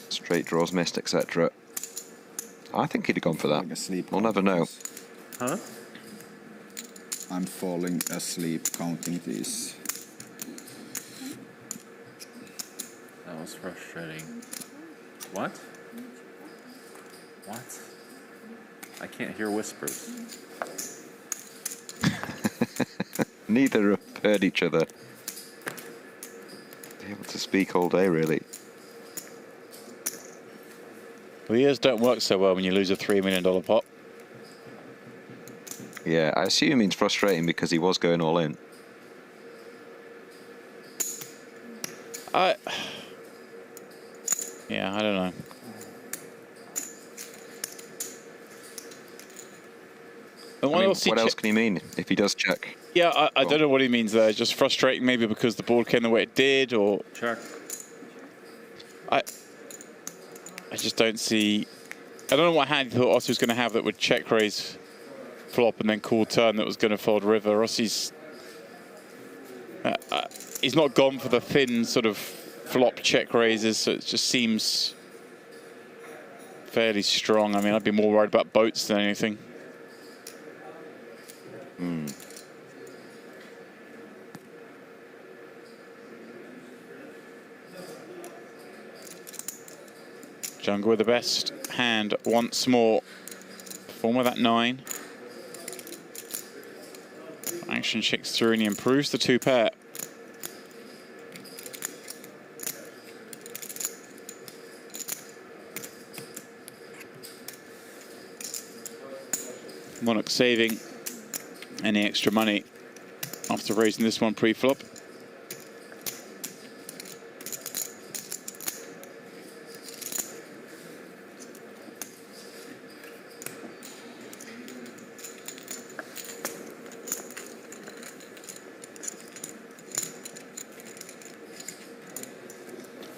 Straight draws missed, etc. I think he'd have gone for that. We'll never know. Huh? I'm falling asleep counting these. That was frustrating. What? What? I can't hear whispers. Neither have heard each other. Able to speak all day, really. Well, the ears don't work so well when you lose a $3 million pot. Yeah, I assume it's frustrating because he was going all in. Yeah, I don't know. And I mean, what else can he mean if he does check? Yeah, I don't know what he means there. Just frustrating, maybe because the board came the way it did, or check. I just don't see. I don't know what hand he thought Ossie was going to have that would check raise flop and then call turn that was going to fold river. Ossie's he's not gone for the thin sort of flop check raises, so it just seems fairly strong. I mean, I'd be more worried about boats than anything. Jungle with the best hand once more. Perform with that 9. Action checks through and he improves the 2 pair. Monarch saving any extra money after raising this one pre-flop.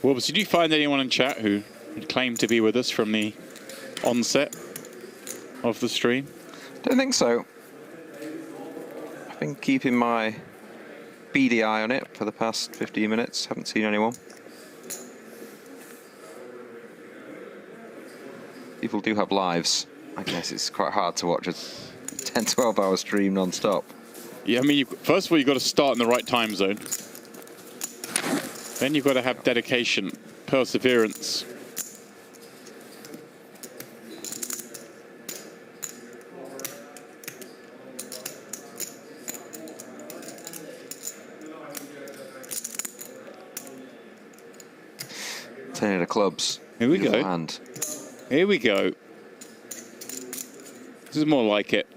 Wolves, did you find anyone in chat who claimed to be with us from the onset of the stream? Don't think so. I've been keeping my beady eye on it for the past 15 minutes. Haven't seen anyone. People do have lives. I guess it's quite hard to watch a 10, 12-hour stream non-stop. Yeah, I mean, first of all, you've got to start in the right time zone. Then you've got to have dedication, perseverance. Ten of clubs. Here we Beautiful go. Hand. Here we go. This is more like it.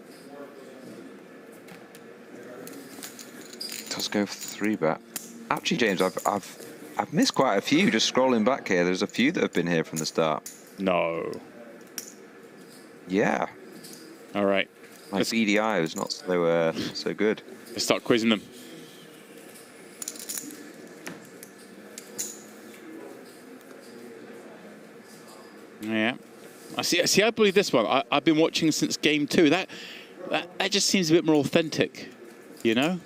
Does go for 3-bet. Actually, James, I've missed quite a few. Just scrolling back here, there's a few that have been here from the start. No. Yeah. All right. My BDI was not so good. Let's start quizzing them. Yeah. I see. I believe this one. I've been watching since game 2. That just seems a bit more authentic, you know?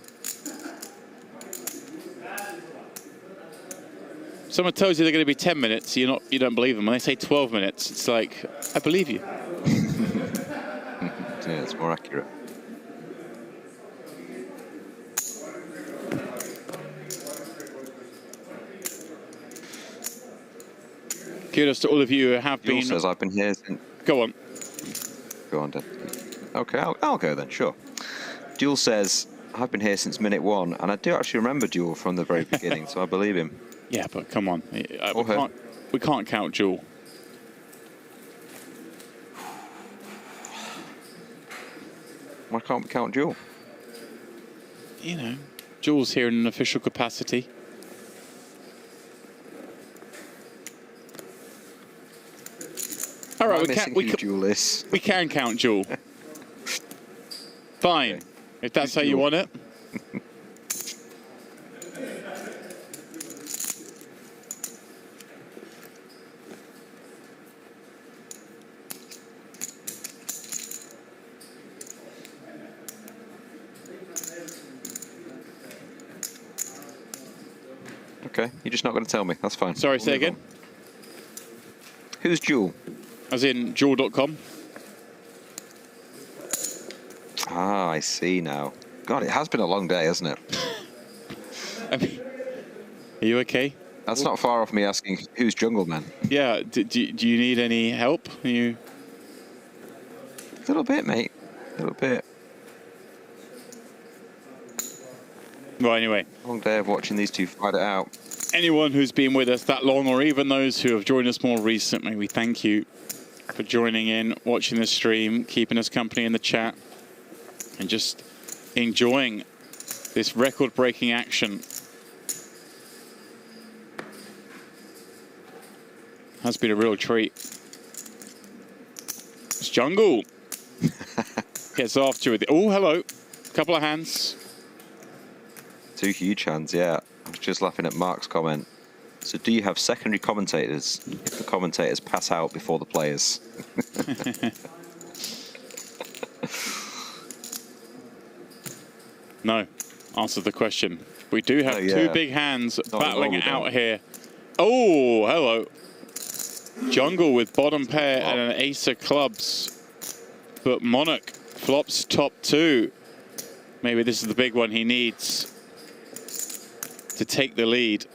Someone tells you they're going to be 10 minutes, you don't believe them. When they say 12 minutes, it's like, I believe you. Yeah, it's more accurate. Kudos to all of you who have been. Says I've been here since. Go on. Go on, Dan. Okay, I'll go then. Sure. Duel says I've been here since minute 1, and I do actually remember Duel from the very beginning, so I believe him. Yeah, but come on, we can't count Jewel. Why can't we count Jewel? You know, Jewel's here in an official capacity. All right, we can count Jewel. Fine, okay. If that's how you want it. Okay, you're just not going to tell me. That's fine. Sorry, say again? Who's Jewel? As in jewel.com. Ah, I see now. God, it has been a long day, hasn't it? I mean, are you okay? That's not far off me asking who's Jungleman. Yeah, do you need any help? Are you... A little bit, mate. A little bit. Well, anyway. Long day of watching these two fight it out. Anyone who's been with us that long, or even those who have joined us more recently, we thank you for joining in, watching the stream, keeping us company in the chat, and just enjoying this record-breaking action. Has been a real treat. It's Jungle. Gets after it. Oh, hello. Couple of hands. 2 huge hands, yeah. I was just laughing at Mark's comment. So do you have secondary commentators if the commentators pass out before the players? No. Answer the question. We do have two big hands battling it out here. Oh, hello. Jungle with bottom pair and an ace of clubs. But Monarch flops top 2. Maybe this is the big one he needs to take the lead.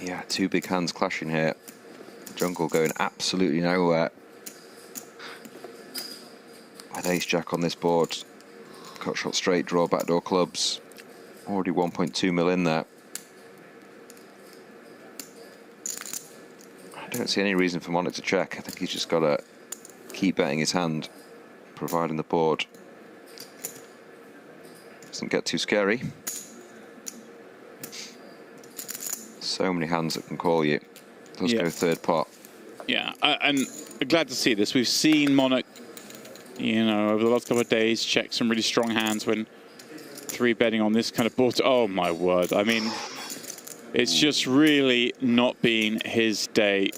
Yeah, 2 big hands clashing here. Jungle going absolutely nowhere. With ace jack on this board. Cut shot straight, draw backdoor clubs. Already 1.2 mil in there. I don't see any reason for Monarch to check. I think he's just got to keep betting his hand, providing the board doesn't get too scary. So many hands that can call you. Does go third pot. Yeah, and I'm glad to see this. We've seen Monarch, you know, over the last couple of days, check some really strong hands when 3-betting on this kind of board. Oh my word! I mean, it's just really not been his day.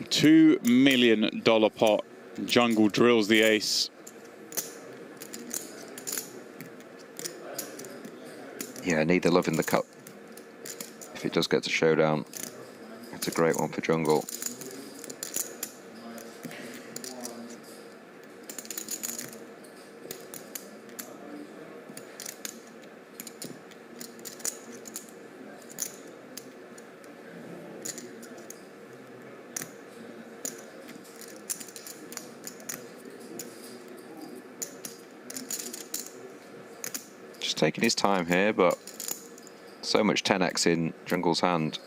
$2 million pot. Jungle drills the ace. Yeah, need the love in the cup. If it does get to showdown, it's a great one for Jungle. Taking his time here, but so much 10x in Jungle's hand.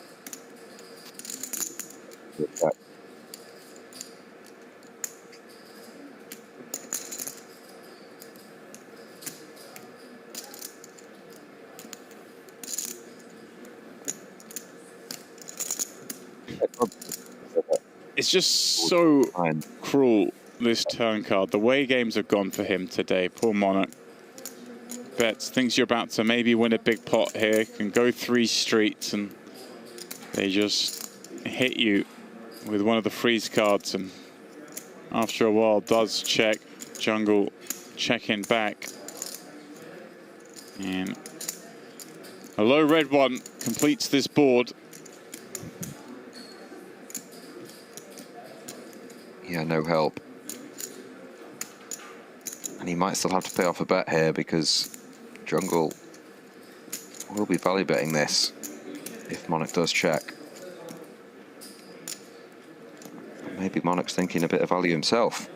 It's just so cruel, this turn card. The way games have gone for him today, poor Monarch. Bets, thinks you're about to maybe win a big pot here, can go 3 streets, and they just hit you with one of the freeze cards, and after a while does check. Jungle checking back. And a low red one completes this board. Yeah, no help. And he might still have to pay off a bet here because Jungle will be value betting this if Monarch does check. Maybe Monarch's thinking a bit of value himself.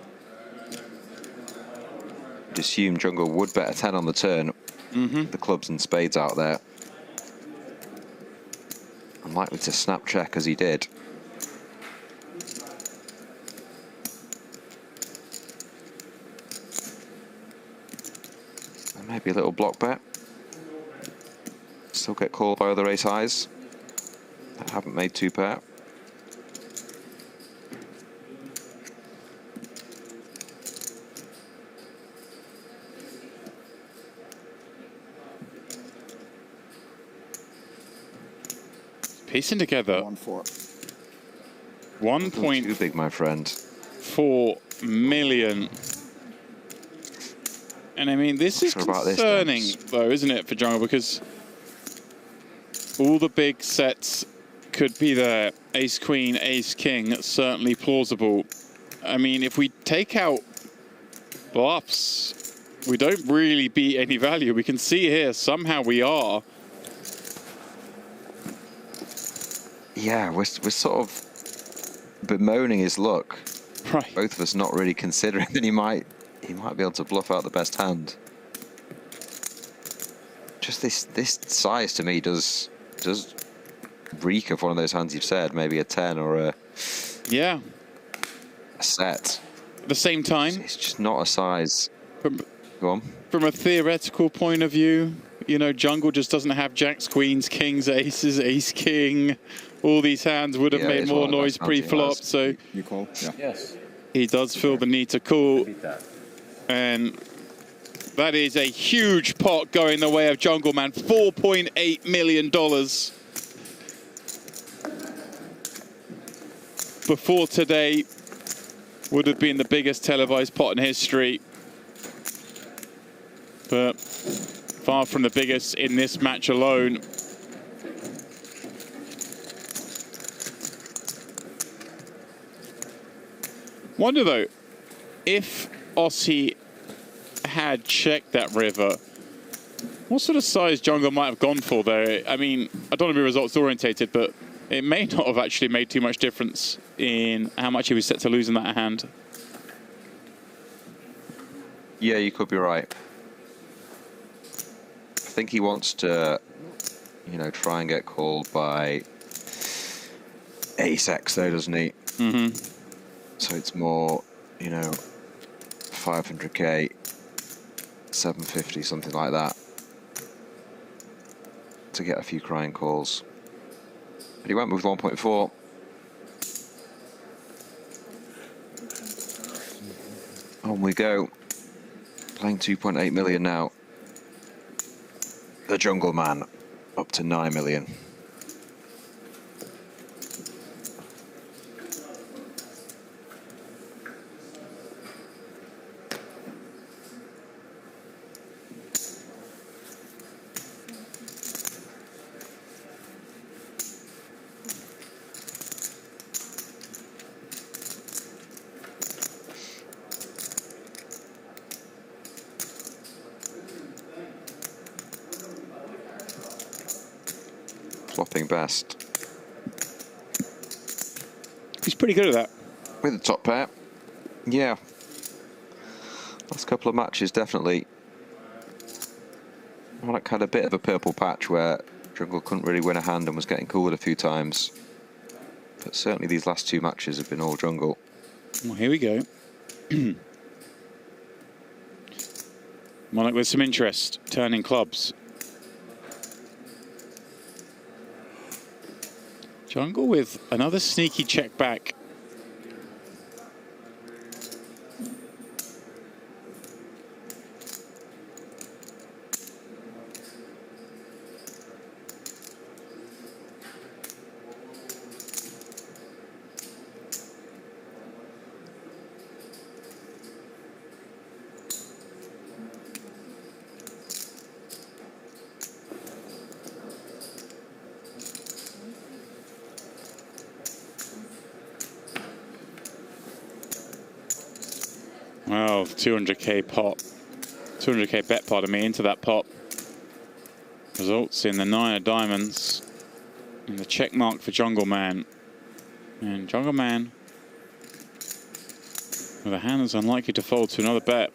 I'd assume Jungle would bet a 10 on the turn. The clubs and spades out there. Unlikely to snap check as he did. Maybe a little block bet. Still get called by other ace highs that haven't made 2 pair. Piecing together 1.4 too big, my friend. 4 million And I mean, this is concerning, though, isn't it, for Jungle? Because all the big sets could be there. Ace, Queen, Ace, King, certainly plausible. I mean, if we take out bluffs, we don't really beat any value. We can see here, somehow we are. Yeah, we're sort of bemoaning his luck. Right. Both of us not really considering that he might be able to bluff out the best hand. Just this size to me does reek of one of those hands you've said, maybe a 10 or a set. At the same time, it's just not a size. Go on. From a theoretical point of view, you know, Jungle just doesn't have jacks, queens, kings, aces, ace, king. All these hands would have made more noise pre-flop, so you call. Yeah. Yes. He does feel the need to call. And that is a huge pot going the way of Jungleman. $4.8 million. Before today would have been the biggest televised pot in history. But far from the biggest in this match alone. Wonder though, if Aussie had checked that river, what sort of size Jungle might have gone for there? I mean, I don't want to be results orientated, but it may not have actually made too much difference in how much he was set to lose in that hand. Yeah, you could be right. I think he wants to, you know, try and get called by Ace X though, doesn't he? Mm-hmm. So it's more, you know, 500k, 750, something like that, to get a few crying calls. But he went with 1.4. On we go. Playing 2.8 million now. The Jungleman up to 9 million. Flopping best. He's pretty good at that. With the top pair. Yeah. Last couple of matches, definitely. Monarch had a bit of a purple patch where Jungle couldn't really win a hand and was getting called a few times. But certainly these last two matches have been all Jungle. Well, here we go. Monarch with some interest, turning clubs. Jungle with another sneaky check back. Well, 200k pot, 200k bet, pardon me, into that pot. Results in the 9 of diamonds and the check mark for Jungleman. And Jungleman with a hand that's unlikely to fold to another bet.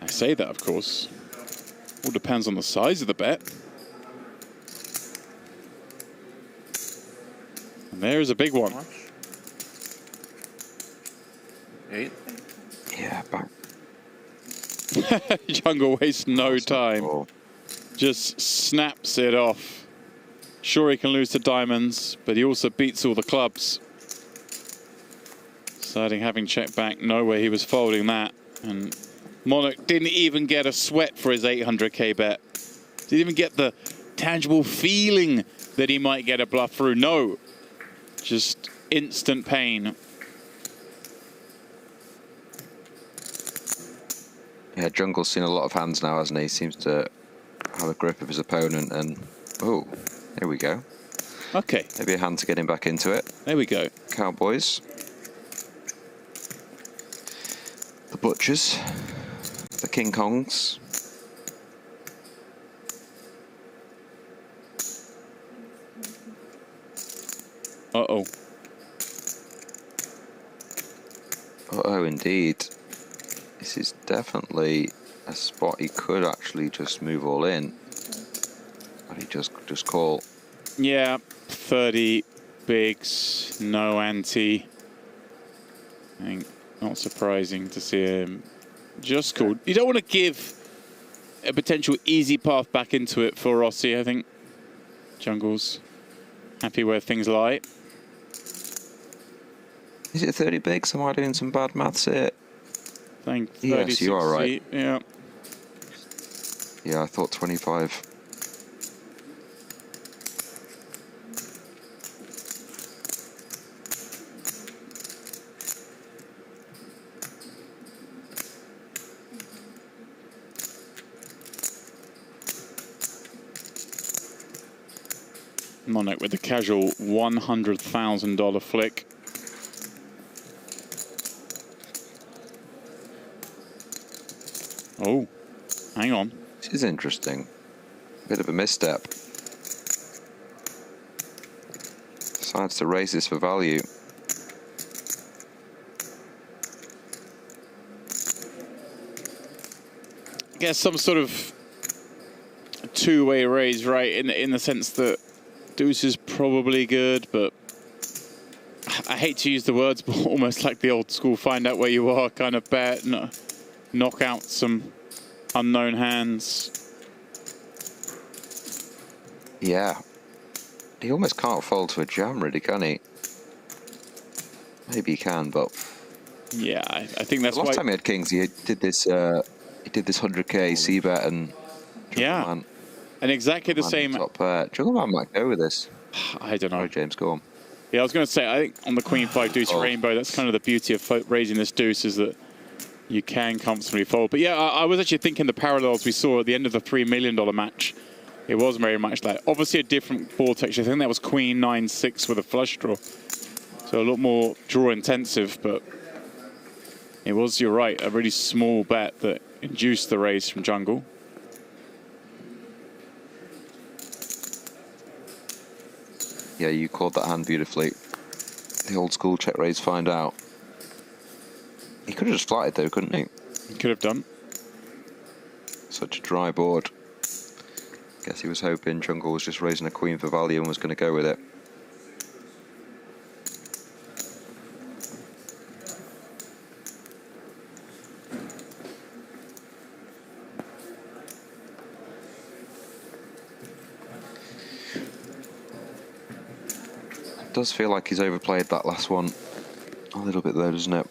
Say that, of course. All depends on the size of the bet. And there's a big one. 8. Yeah, back. Jungle wastes no time. Just snaps it off. Sure, he can lose to diamonds, but he also beats all the clubs. Deciding, having checked back, nowhere he was folding that. And Monarch didn't even get a sweat for his 800k bet. Didn't even get the tangible feeling that he might get a bluff through. No, just instant pain. Yeah, Jungle's seen a lot of hands now, hasn't he? Seems to have a grip of his opponent, and oh, here we go. Okay. Maybe a hand to get him back into it. There we go. Cowboys. The Butchers. The King Kongs. Uh-oh. Uh-oh, indeed. This is definitely a spot he could actually just move all in. But he just call. Yeah, 30 bigs, no ante. I think not surprising to see him just called. You don't want to give a potential easy path back into it for Rossi. I think Jungle's happy where things lie. Is it 30 bigs? Am I doing some bad maths here? I think 30, yes, you are right. Yeah. Yeah, I thought 25. Monarch with the casual $100,000 flick. Oh, hang on. This is interesting. Bit of a misstep. Decides to raise this for value. I guess some sort of two-way raise, right? In the sense that deuce is probably good, but I hate to use the words, but almost like the old school find out where you are kind of bet. No, knock out some unknown hands. Yeah. He almost can't fold to a jam, really, can he? Maybe he can, but yeah, I think that's the last why. time he had kings, he did this 100k c bet and yeah, and exactly the same. Top pair. Jungleman might go with this. I don't know. Sorry, James, go on. Yeah, I was going to say, I think on the Queen 5 deuce rainbow, that's kind of the beauty of raising this deuce, is that you can comfortably fold. But yeah, I was actually thinking the parallels we saw at the end of the $3 million match. It was very much like, obviously a different board texture. I think that was Queen 9-6 with a flush draw. So a lot more draw intensive, but it was, you're right, a really small bet that induced the raise from Jungle. Yeah, you called that hand beautifully. The old school check raise, find out. He could have just flatted though, couldn't he? He could have done. Such a dry board. Guess he was hoping Jungle was just raising a queen for value and was going to go with it. It does feel like he's overplayed that last one a little bit though, doesn't it?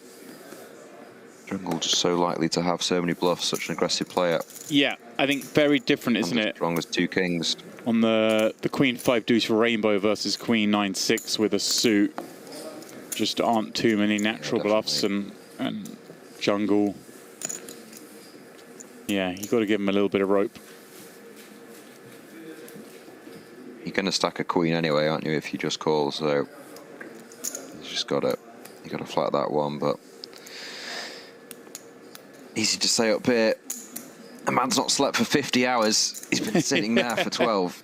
Jungle just so likely to have so many bluffs, such an aggressive player. Yeah, I think very different, isn't it? As strong as two kings. On the Queen 5 deuce rainbow versus Queen 9-6 with a suit. Just aren't too many natural bluffs, and Jungle. Yeah, you got to give him a little bit of rope. You're going to stack a queen anyway, aren't you, if you just call, so you just got to flat that one, but easy to say up here. A man's not slept for 50 hours. He's been sitting there for 12.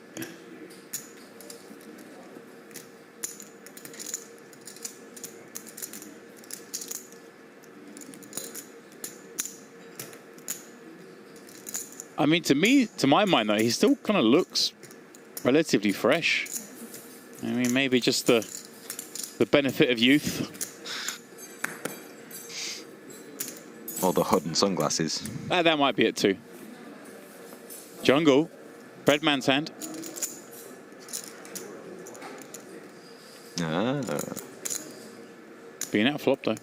I mean, to my mind, though, he still kind of looks relatively fresh. I mean, maybe just the benefit of youth. Or the hood and sunglasses. That might be it too. Jungle, Breadman's hand. Ah. Being out flop though.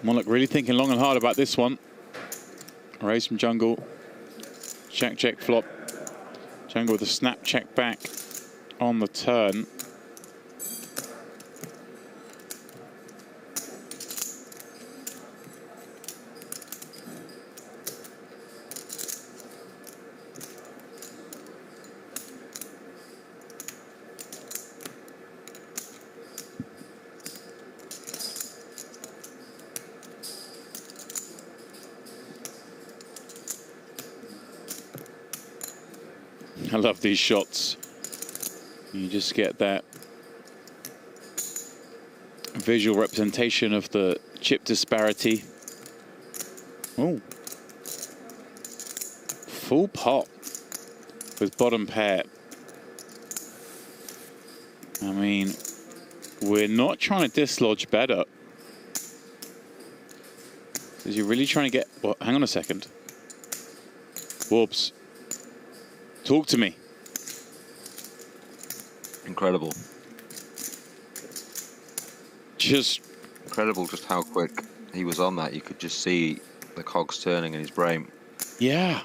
Monarch really thinking long and hard about this one. Raise from jungle. Check flop. Jungle with a snap check back on the turn. I love these shots. You just get that visual representation of the chip disparity. Oh. Full pot with bottom pair. I mean, we're not trying to dislodge better. Is he really trying to get... Well, hang on a second. Whoops. Talk to me. Incredible. Just incredible just how quick he was on that. You could just see the cogs turning in his brain. Yeah.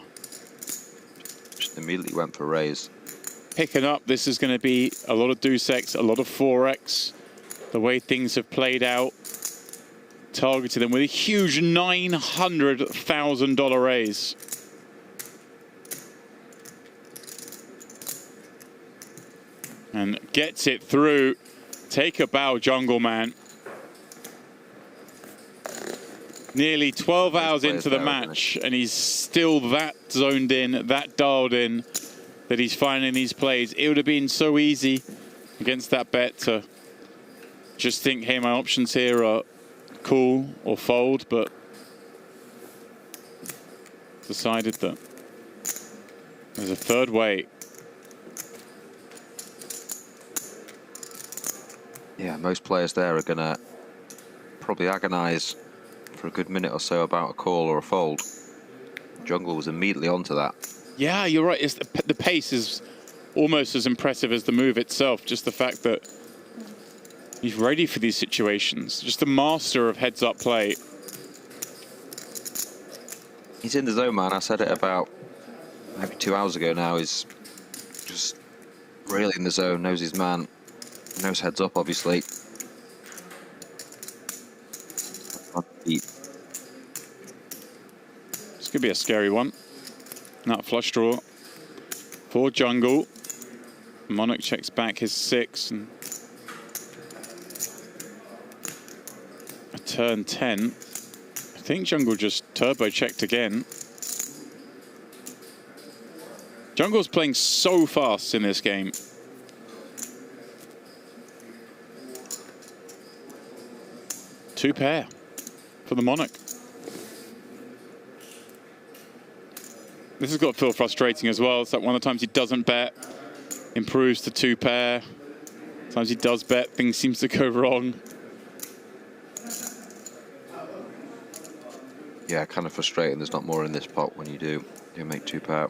Just immediately went for a raise. Picking up, this is going to be a lot of deuce X, a lot of 4X. The way things have played out. Targeted them with a huge $900,000 raise. And gets it through. Take a bow, Jungleman. Nearly 12 hours into the match, and he's still that zoned in, that dialed in, that he's finding these plays. It would have been so easy against that bet to just think, hey, my options here are cool or fold, but decided that there's a third way. Yeah, most players there are going to probably agonize for a good minute or so about a call or a fold. Jungle was immediately onto that. Yeah, you're right. It's the pace is almost as impressive as the move itself. Just the fact that he's ready for these situations. Just the master of heads-up play. He's in the zone, man. I said it about maybe 2 hours ago now. He's just really in the zone, knows his man. Knows heads up, obviously. This could be a scary one. Not a flush draw for jungle. Monarch checks back his 6 and a turn 10. I think jungle just turbo checked again. Jungle's playing so fast in this game. Two pair for the Monarch. This has got to feel frustrating as well. It's like one of the times he doesn't bet, improves to two pair. Sometimes he does bet, things seems to go wrong. Yeah, kind of frustrating. There's not more in this pot when you do. You make two pair.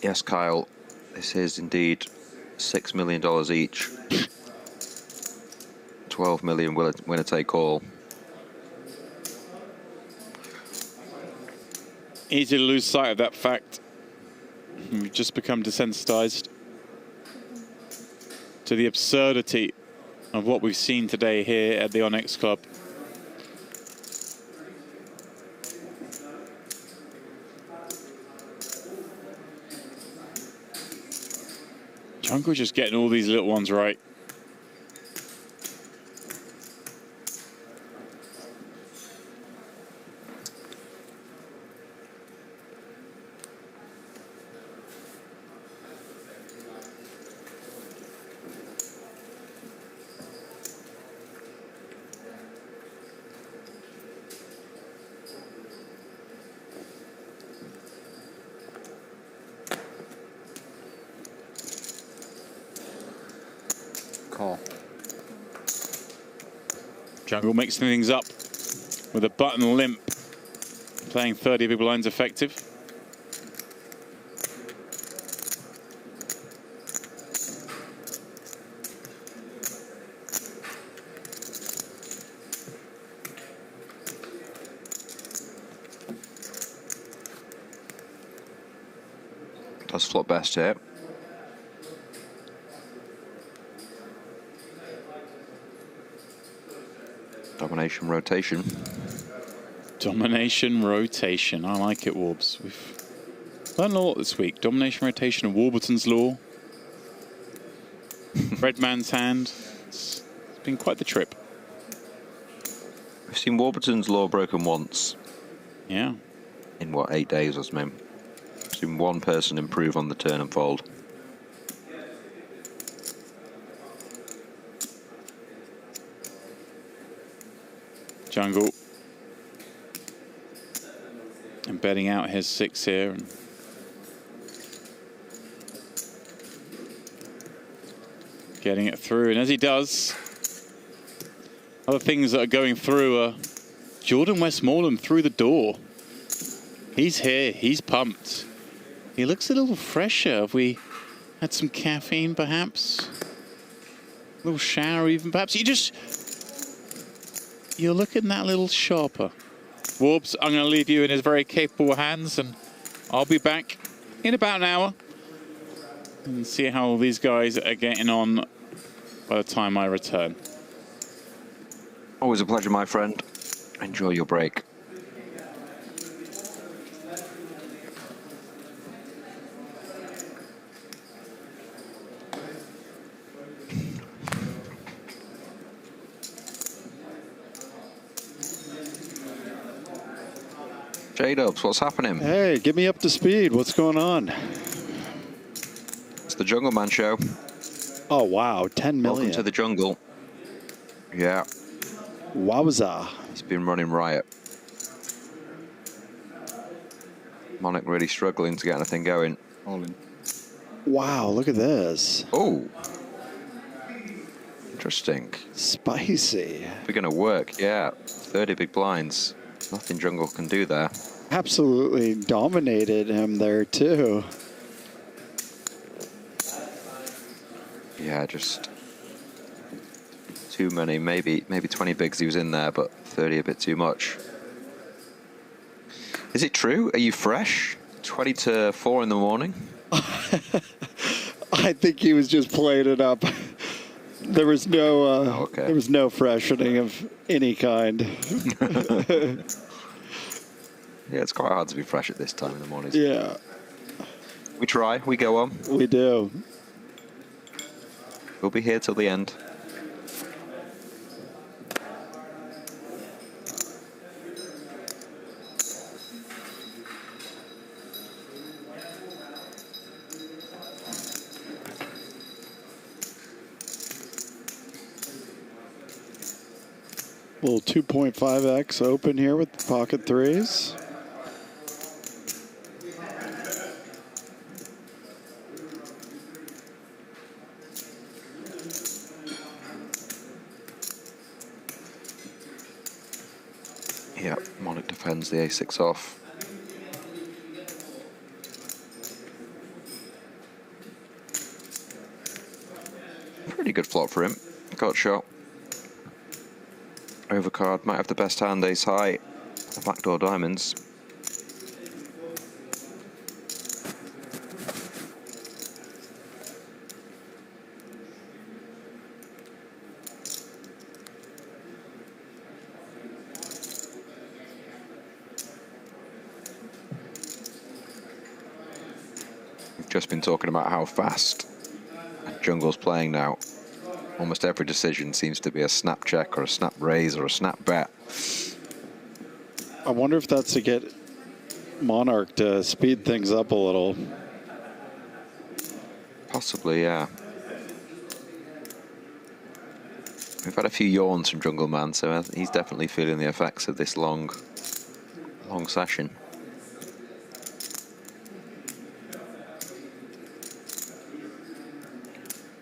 Yes, Kyle, this is indeed $6 million each. 12 million winner take all. Easy to lose sight of that fact. We've just become desensitized to the absurdity of what we've seen today here at the Onyx Club. Jungle just getting all these little ones right. Call. Jungle mixing things up with a button limp, playing 30 big blinds effective. Does flop best here. Domination rotation. Domination rotation. I like it, Warbs. We've learned a lot this week. Domination rotation of Warburton's Law. Redman's Hand. It's been quite the trip. We've seen Warburton's Law broken once. Yeah. In what, 8 days or something. We've seen one person improve on the turn and fold. Jungle. And betting out his 6 here. And getting it through. And as he does, other things that are going through are Jordan Westmoreland through the door. He's here. He's pumped. He looks a little fresher. Have we had some caffeine, perhaps? A little shower, even, perhaps? You're looking that little sharper. Warbs, I'm going to leave you in his very capable hands, and I'll be back in about an hour and see how these guys are getting on by the time I return. Always a pleasure, my friend. Enjoy your break. J-Dubs, what's happening? Hey, get me up to speed. What's going on? It's the Jungleman show. Oh, wow. 10 million. Welcome to the jungle. Yeah. Wowza. He's been running riot. Monarch really struggling to get anything going. All in. Wow, look at this. Oh. Interesting. Spicy. We're going to work, yeah. 30 big blinds. Nothing jungle can do there. Absolutely dominated him there, too. Yeah, just too many. Maybe 20 bigs he was in there, but 30 a bit too much. Is it true? Are you fresh? 20 to 4 in the morning? I think he was just playing it up. There was no there was no freshening of any kind. Yeah, it's quite hard to be fresh at this time in the mornings. Yeah. We try, we go on. We do. We'll be here till the end. Little 2.5x open here with the pocket threes. Yeah, Monarch defends the a6 off. Pretty good flop for him. Got shot. Overcard might have the best hand, ace high. The backdoor diamonds. We've just been talking about how fast Jungle's playing now. Almost every decision seems to be a snap check or a snap raise or a snap bet. I wonder if that's to get Monarch to speed things up a little. Possibly, yeah. We've had a few yawns from Jungleman, so he's definitely feeling the effects of this long session.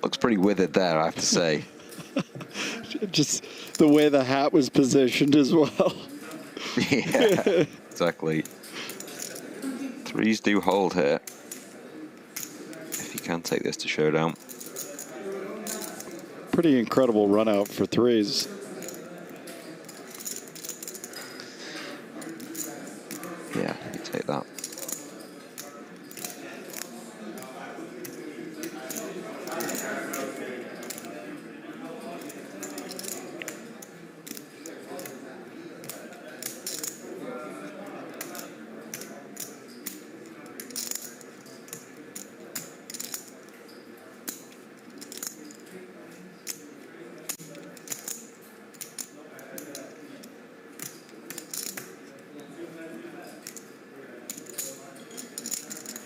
Looks pretty withered there, I have to say. Just the way the hat was positioned as well. Yeah, exactly. Threes do hold here. If you can take this to showdown. Pretty incredible run out for threes. Yeah, you take that.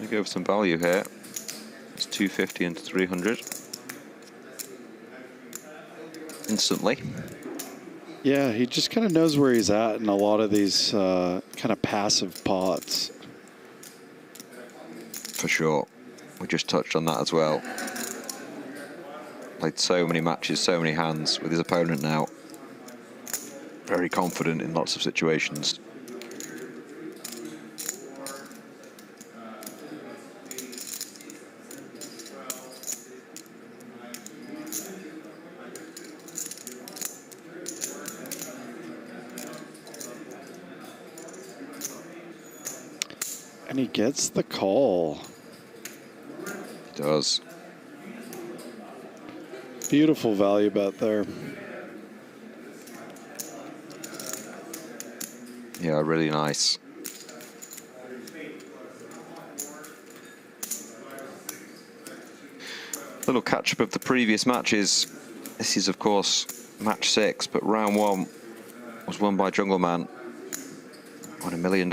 We go for some value here. It's 250 into 300. Instantly. Yeah, he just kind of knows where he's at in a lot of these kind of passive pots. For sure. We just touched on that as well. Played so many matches, so many hands with his opponent now. Very confident in lots of situations. And he gets the call. He does. Beautiful value bet there. Yeah, really nice. Little catch-up of the previous matches. This is, of course, match 6, but round 1 was won by Jungleman. Won $1 million.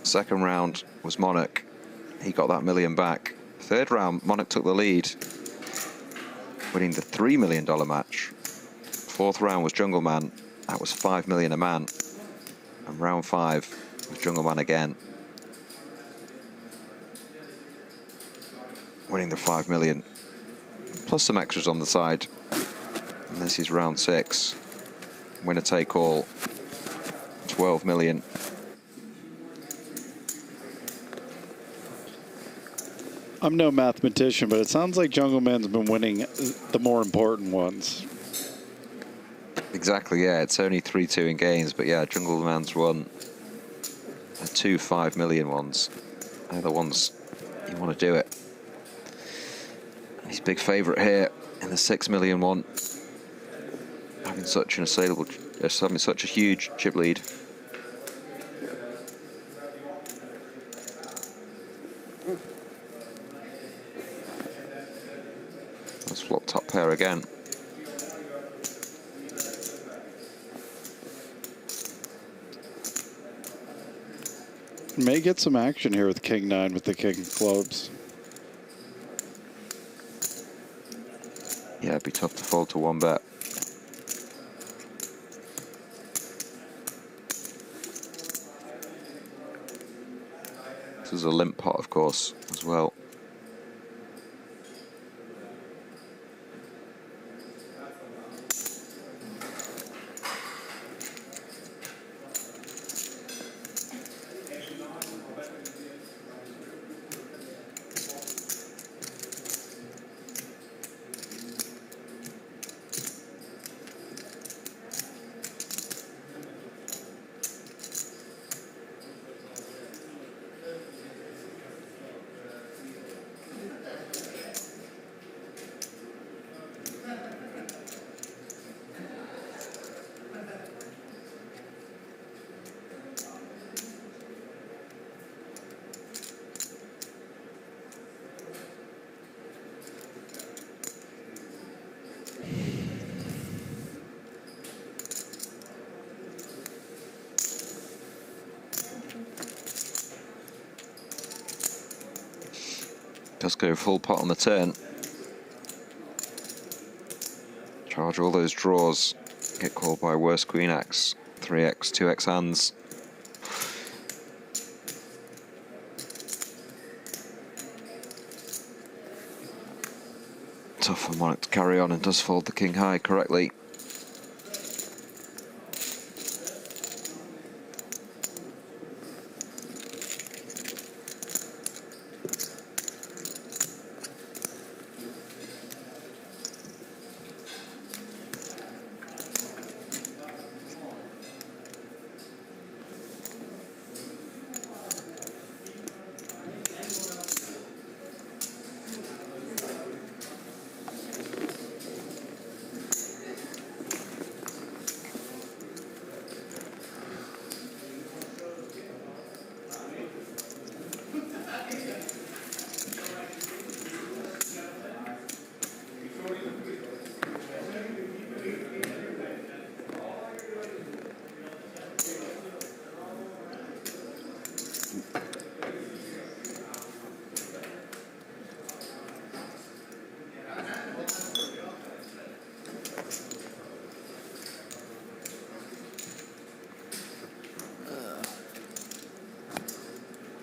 Second round was Monarch. He got that million back. Third round, Monarch took the lead, winning the $3 million match. Fourth round was Jungleman. That was $5 million a man. And round 5 was Jungleman again, winning the $5 million. Plus some extras on the side. And this is round 6. Winner take all, $12 million. I'm no mathematician, but it sounds like Jungleman's been winning the more important ones. Exactly, yeah. It's only 3-2 in games, but yeah, Jungleman's won the 2 $5 million ones. They're the ones you want to do it. And he's big favourite here in the $6 million one. Having such an assailable, having such a huge chip lead. Let's flop top pair again. May get some action here with King 9 with the King of Clubs. Yeah, it'd be tough to fold to one bet. This is a limp pot, of course, as well. Does go full pot on the turn. Charge all those draws. Get called by worse Queen X, 3x, 2x hands. Tough for Monarch to carry on, and does fold the King High correctly.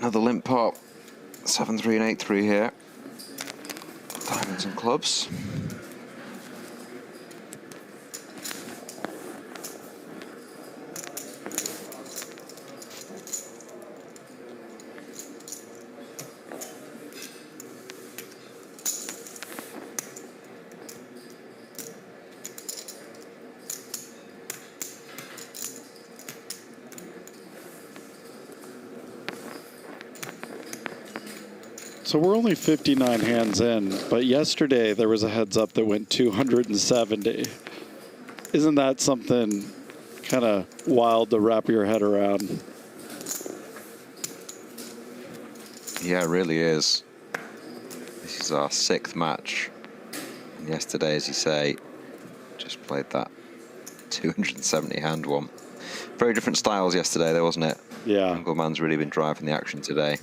Another limp pot. 7-3 and 8-3 here. Diamonds and clubs. So we're only 59 hands in, but yesterday there was a heads up that went 270. Isn't that something kind of wild to wrap your head around? Yeah, it really is. This is our 6th match. And yesterday, as you say, just played that 270 hand one. Very different styles yesterday, though, wasn't it? Yeah. Jungleman's really been driving the action today.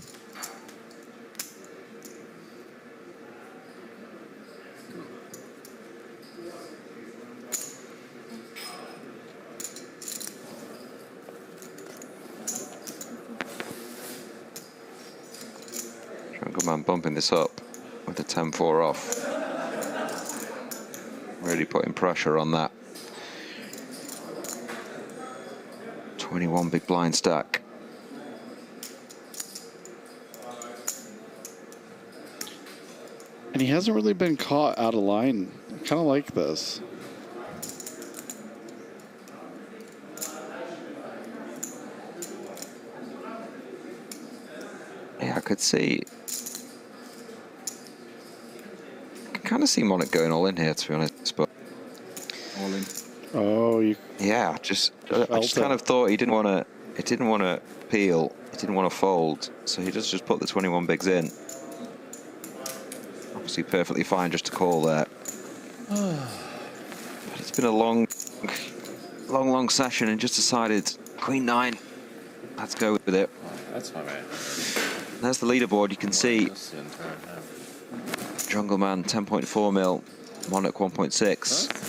Jungleman bumping this up with the 10-4 off. Really putting pressure on that 21 big blind stack. And he hasn't really been caught out of line. I kind of like this. Yeah, I could see. I can kind of see Monarch going all in here, to be honest. But All in. Oh, you. Yeah, I just kind of thought he didn't want to. He didn't want to peel. He didn't want to fold. So he just put the 21 bigs in. Obviously, perfectly fine just to call there. But it's been a long session, and just decided Queen 9. Let's go with it. That's my man. There's the leaderboard. You can see Jungleman 10.4 mil, Monarch 1.6.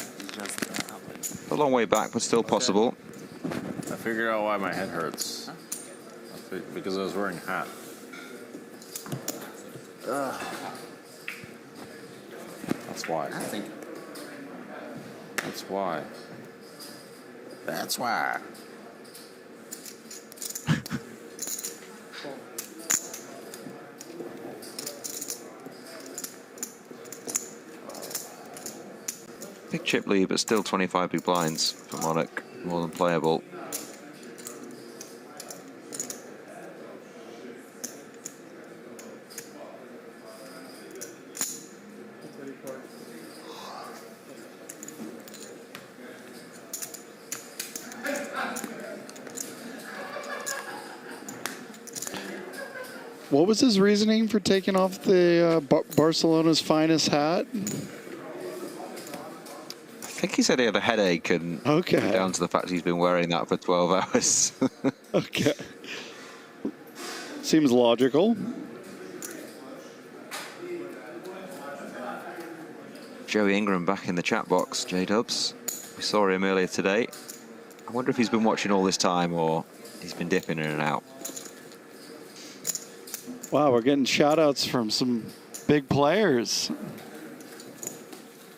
A long way back, but still possible. I figured out why my head hurts. Because I was wearing a hat. That's why. That's why. That's why. Big chip lead, but still 25 big blinds for Monarch. More than playable. What was his reasoning for taking off the Barcelona's finest hat? I think he said he had a headache, and down to the fact he's been wearing that for 12 hours. Okay. Seems logical. Joey Ingram back in the chat box, J-Dubs. We saw him earlier today. I wonder if he's been watching all this time or he's been dipping in and out. Wow, we're getting shout-outs from some big players.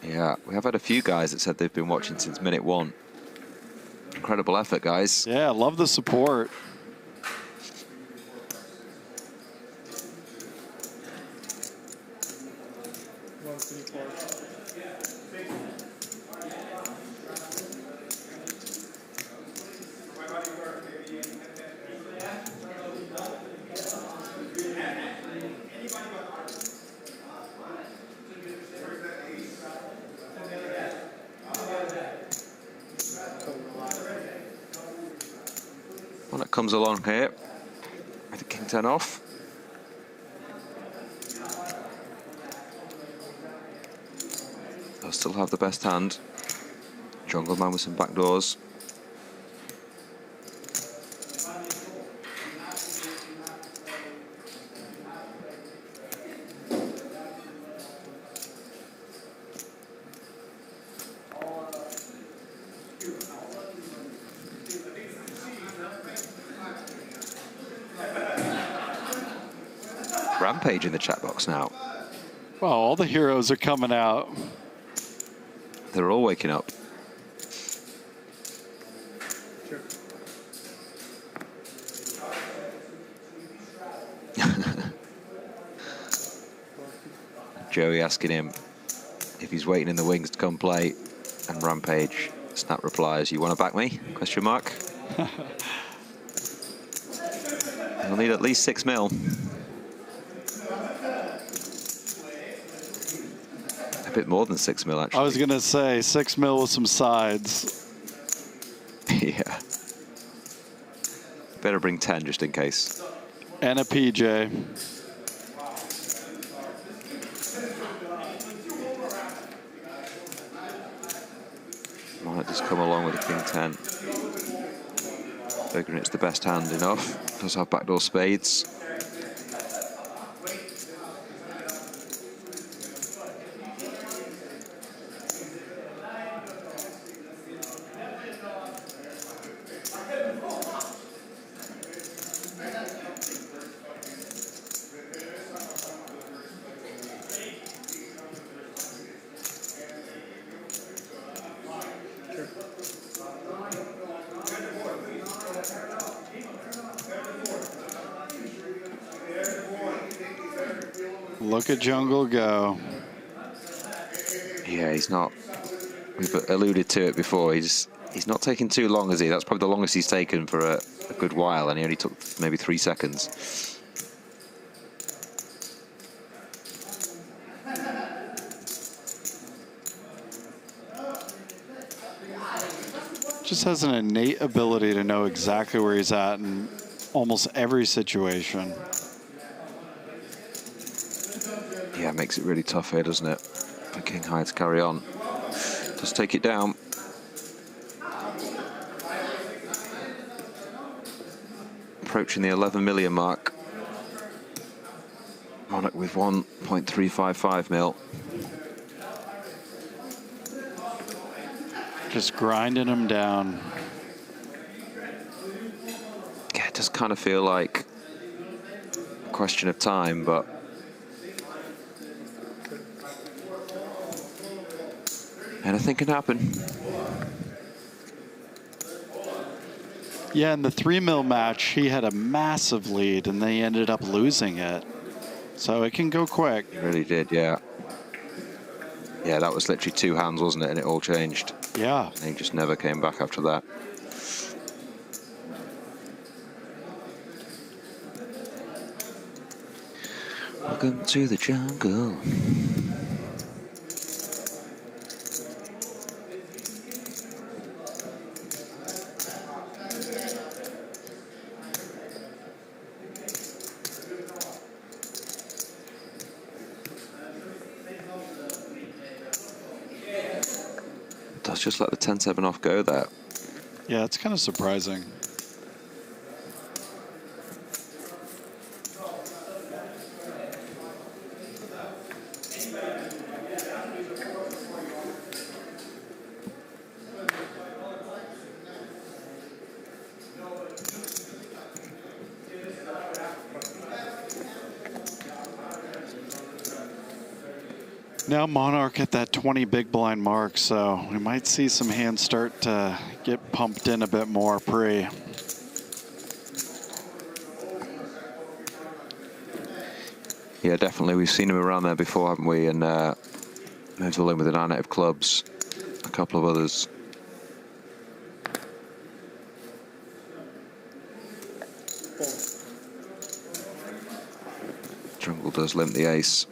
Yeah, we have had a few guys that said they've been watching since minute 1. Incredible effort, guys. Yeah, I love the support. One that comes along here with the king 10 off. They'll still have the best hand. Jungleman with some backdoors. Rampage in the chat box now. Well, all the heroes are coming out. They're all waking up. Joey asking him if he's waiting in the wings to come play, and Rampage snap replies, "You want to back me?" Question mark. He'll need at least 6 mil. A bit more than 6 mil, actually. I was gonna say 6 mil with some sides. Yeah. Better bring 10 just in case. And a PJ. Might just come along with a king 10. Figuring it's the best hand enough. Does have backdoor spades. Look at Jungle go. Yeah, he's not. We've alluded to it before. He's not taking too long, is he? That's probably the longest he's taken for a good while, and he only took maybe 3 seconds. Just has an innate ability to know exactly where he's at in almost every situation. Yeah, it makes it really tough here, doesn't it? For King High to carry on. Just take it down. Approaching the 11 million mark. Monarch with 1.355 mil. Just grinding him down. Yeah, it does kind of feel like a question of time, but anything can happen. Yeah, in the 3 mil match, he had a massive lead, and they ended up losing it. So it can go quick. It really did, yeah. Yeah, that was literally 2 hands, wasn't it? And it all changed. Yeah. And he just never came back after that. Welcome to the jungle. Does just let the 10-7 off go there. Yeah, it's kind of surprising. Now Monarch at that 20 big blind mark, so we might see some hands start to get pumped in a bit more pre. Yeah, definitely. We've seen him around there before, haven't we? And moves all in with the 9 of clubs. A couple of others. Jungle does limp the ace.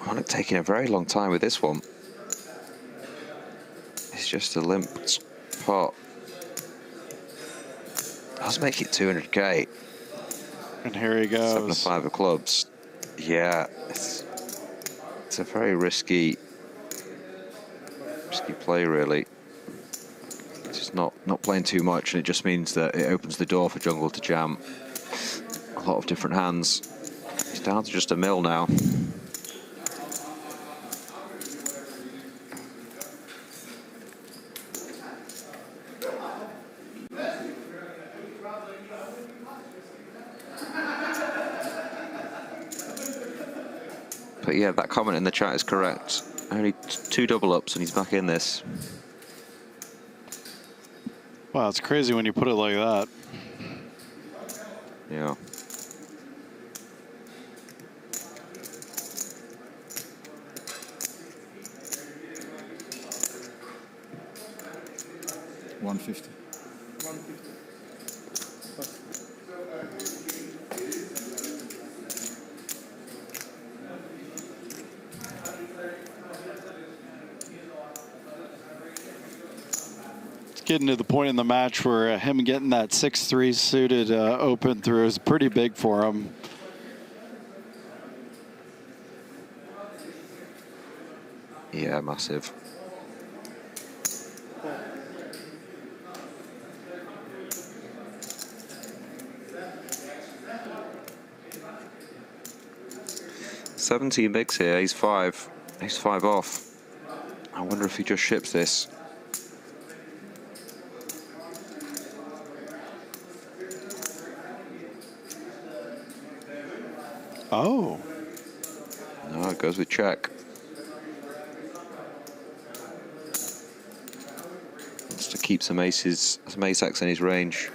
Monarch taking a very long time with this one. It's just a limped pot. Does make it 200k. And here he goes. 7 of 5 of clubs. Yeah. It's a very risky play, really. Just not playing too much, and it just means that it opens the door for Jungle to jam a lot of different hands. He's down to just a mil now. But yeah, that comment in the chat is correct. Only 2 double ups and he's back in this. Wow, it's crazy when you put it like that. Yeah. $150. Getting to the point in the match where him getting that 6-3 suited open through is pretty big for him. Yeah, massive. $17 bigs here, ace 5 off. I wonder if he just ships this. Oh. No, it goes with check. Wants to keep some aces, some ace-X in his range.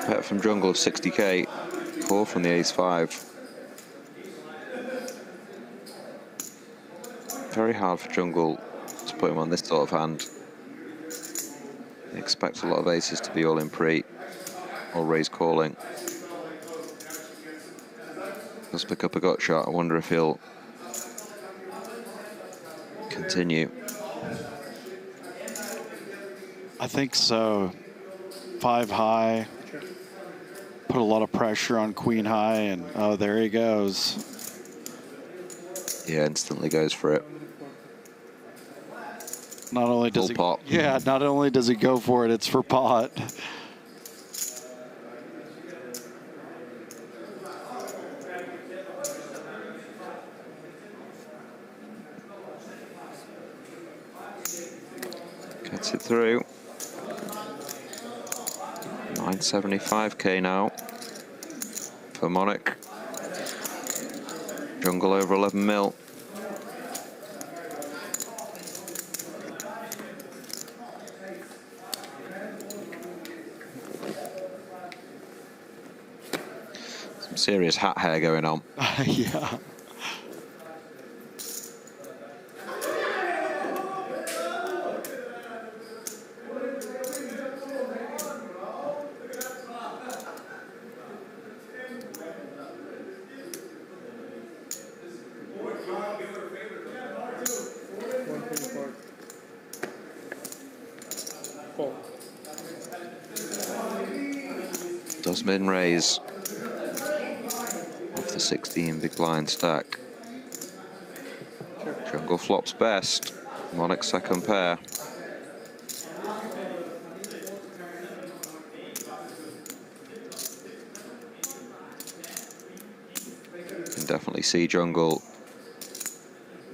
Bet from Jungle of 60k, call from the ace-5. Very hard for Jungle to put him on this sort of hand. He expects a lot of aces to be all in pre or raise calling. Let's pick up a gut shot. I wonder if he'll continue. I think so. 5 high. Put a lot of pressure on queen high, and oh, there he goes. Yeah, instantly goes for it. Not only does Full pot. Yeah, not only does he go for it, it's for pot. Gets it through. 975k now for Monarch. Jungle over 11 mil. Some serious hat hair going on. Yeah. Does min raise off the 16 big blind stack. Jungle flops best. Monarch second pair. Can definitely see Jungle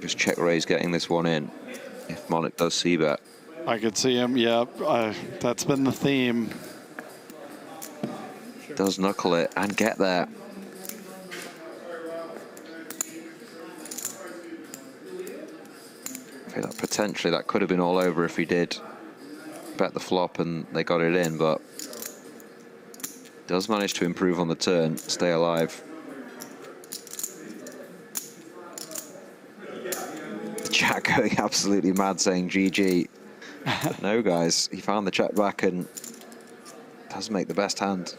just check raise getting this one in if Monarch does c-bet. I could see him, yep. That's been the theme. Does knuckle it and get there. I feel like potentially that could have been all over if he did bet the flop and they got it in, but does manage to improve on the turn, stay alive. Jack going absolutely mad saying GG. But no, guys, he found the check back and does make the best hand.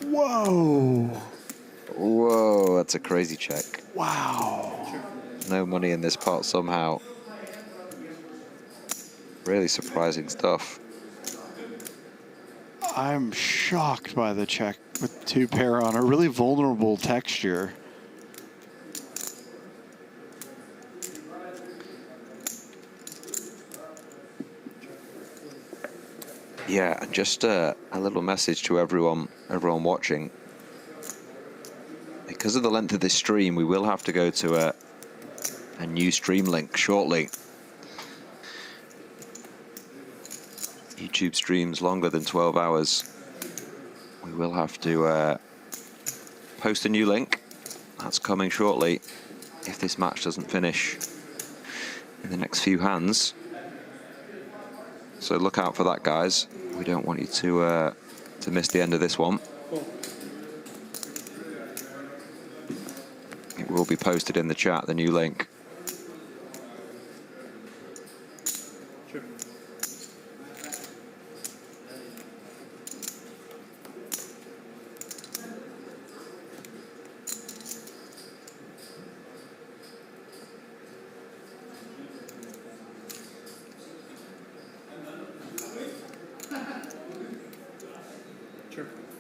Whoa. Whoa, that's a crazy check. Wow. No money in this pot somehow. Really surprising stuff. I'm shocked by the check with 2 pair on a really vulnerable texture. Yeah, and just a little message to everyone watching. Because of the length of this stream, we will have to go to a new stream link shortly. YouTube streams longer than 12 hours. We will have to post a new link. That's coming shortly if this match doesn't finish in the next few hands. So look out for that, guys. We don't want you to miss the end of this one. It will be posted in the chat, the new link.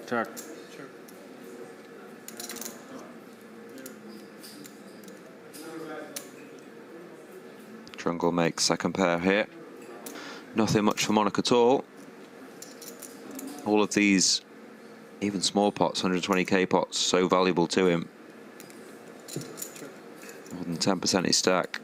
Check. Jungle makes second pair here. Nothing much for Monarch at all. All of these, even small pots, 120k pots, so valuable to him. More than 10% his stack.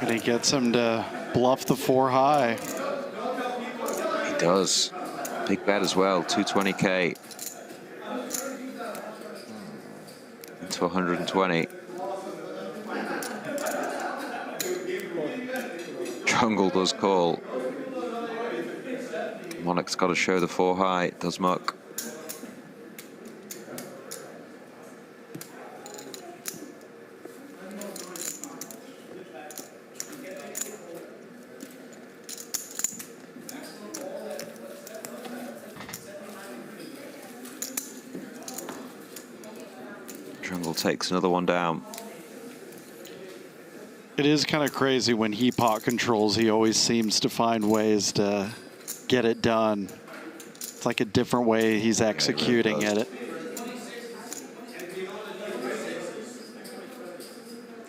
And he gets him to bluff the 4 high. He does. Big bet as well, 220k. Into 120. Jungle does call. Monarch's got to show the 4 high, does muck. Jungle takes another one down. It is kind of crazy when he pot controls, he always seems to find ways to get it done. It's like a different way he's executing at it.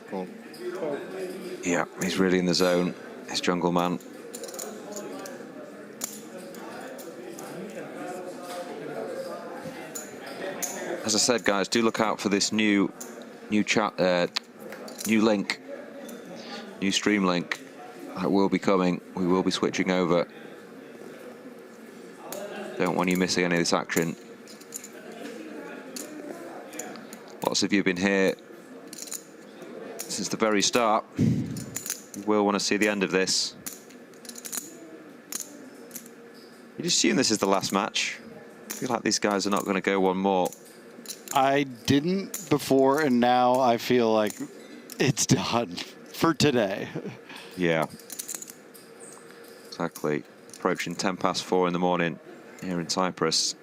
Cool. Yeah, he's really in the zone, his Jungleman. As I said, guys, do look out for this new chat, new link, new stream link that will be coming. We will be switching over. Don't want you missing any of this action. Lots of you have been here since the very start. You will want to see the end of this. You'd assume this is the last match. I feel like these guys are not going to go one more. I didn't before, and now I feel like it's done for today. Yeah. Exactly. Approaching 10 past 4 in the morning here in Cyprus.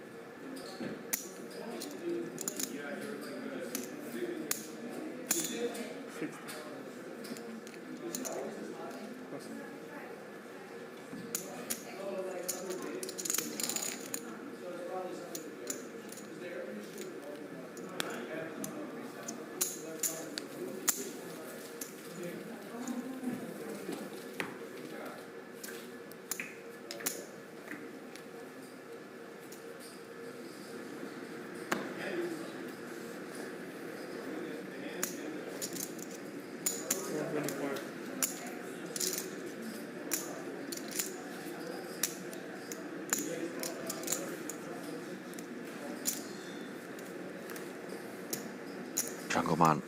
Jungleman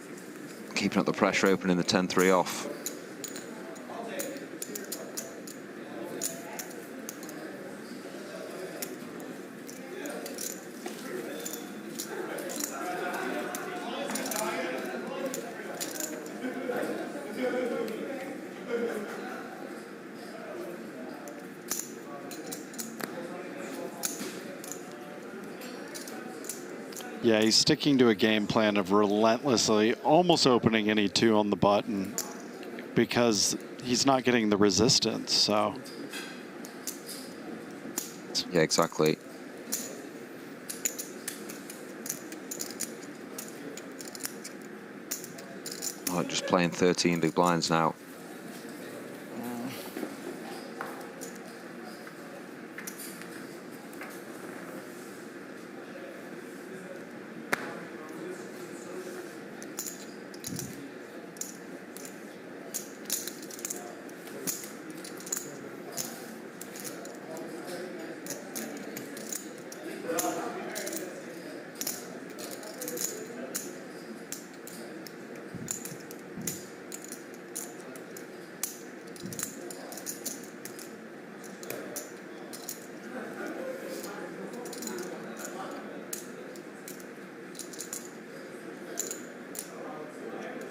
keeping up the pressure, opening the 10-3 off. Yeah, he's sticking to a game plan of relentlessly almost opening any two on the button because he's not getting the resistance, so. Yeah, exactly. Oh, just playing 13 big blinds now.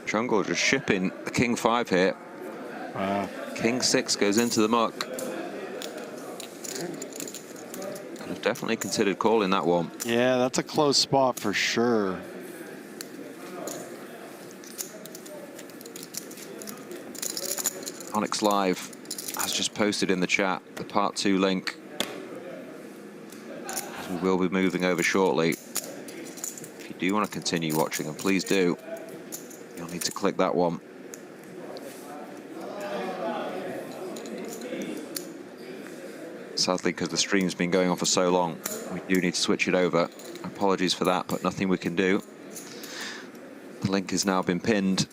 Jungle just shipping the King 5 here. Wow. King 6 goes into the muck. Could have definitely considered calling that one. Yeah, that's a close spot for sure. Onyx Live has just posted in the chat the part 2 link. As we will be moving over shortly. If you do want to continue watching, and please do, you'll need to click that one. Sadly, because the stream's been going on for so long, we do need to switch it over. Apologies for that, but nothing we can do. The link has now been pinned.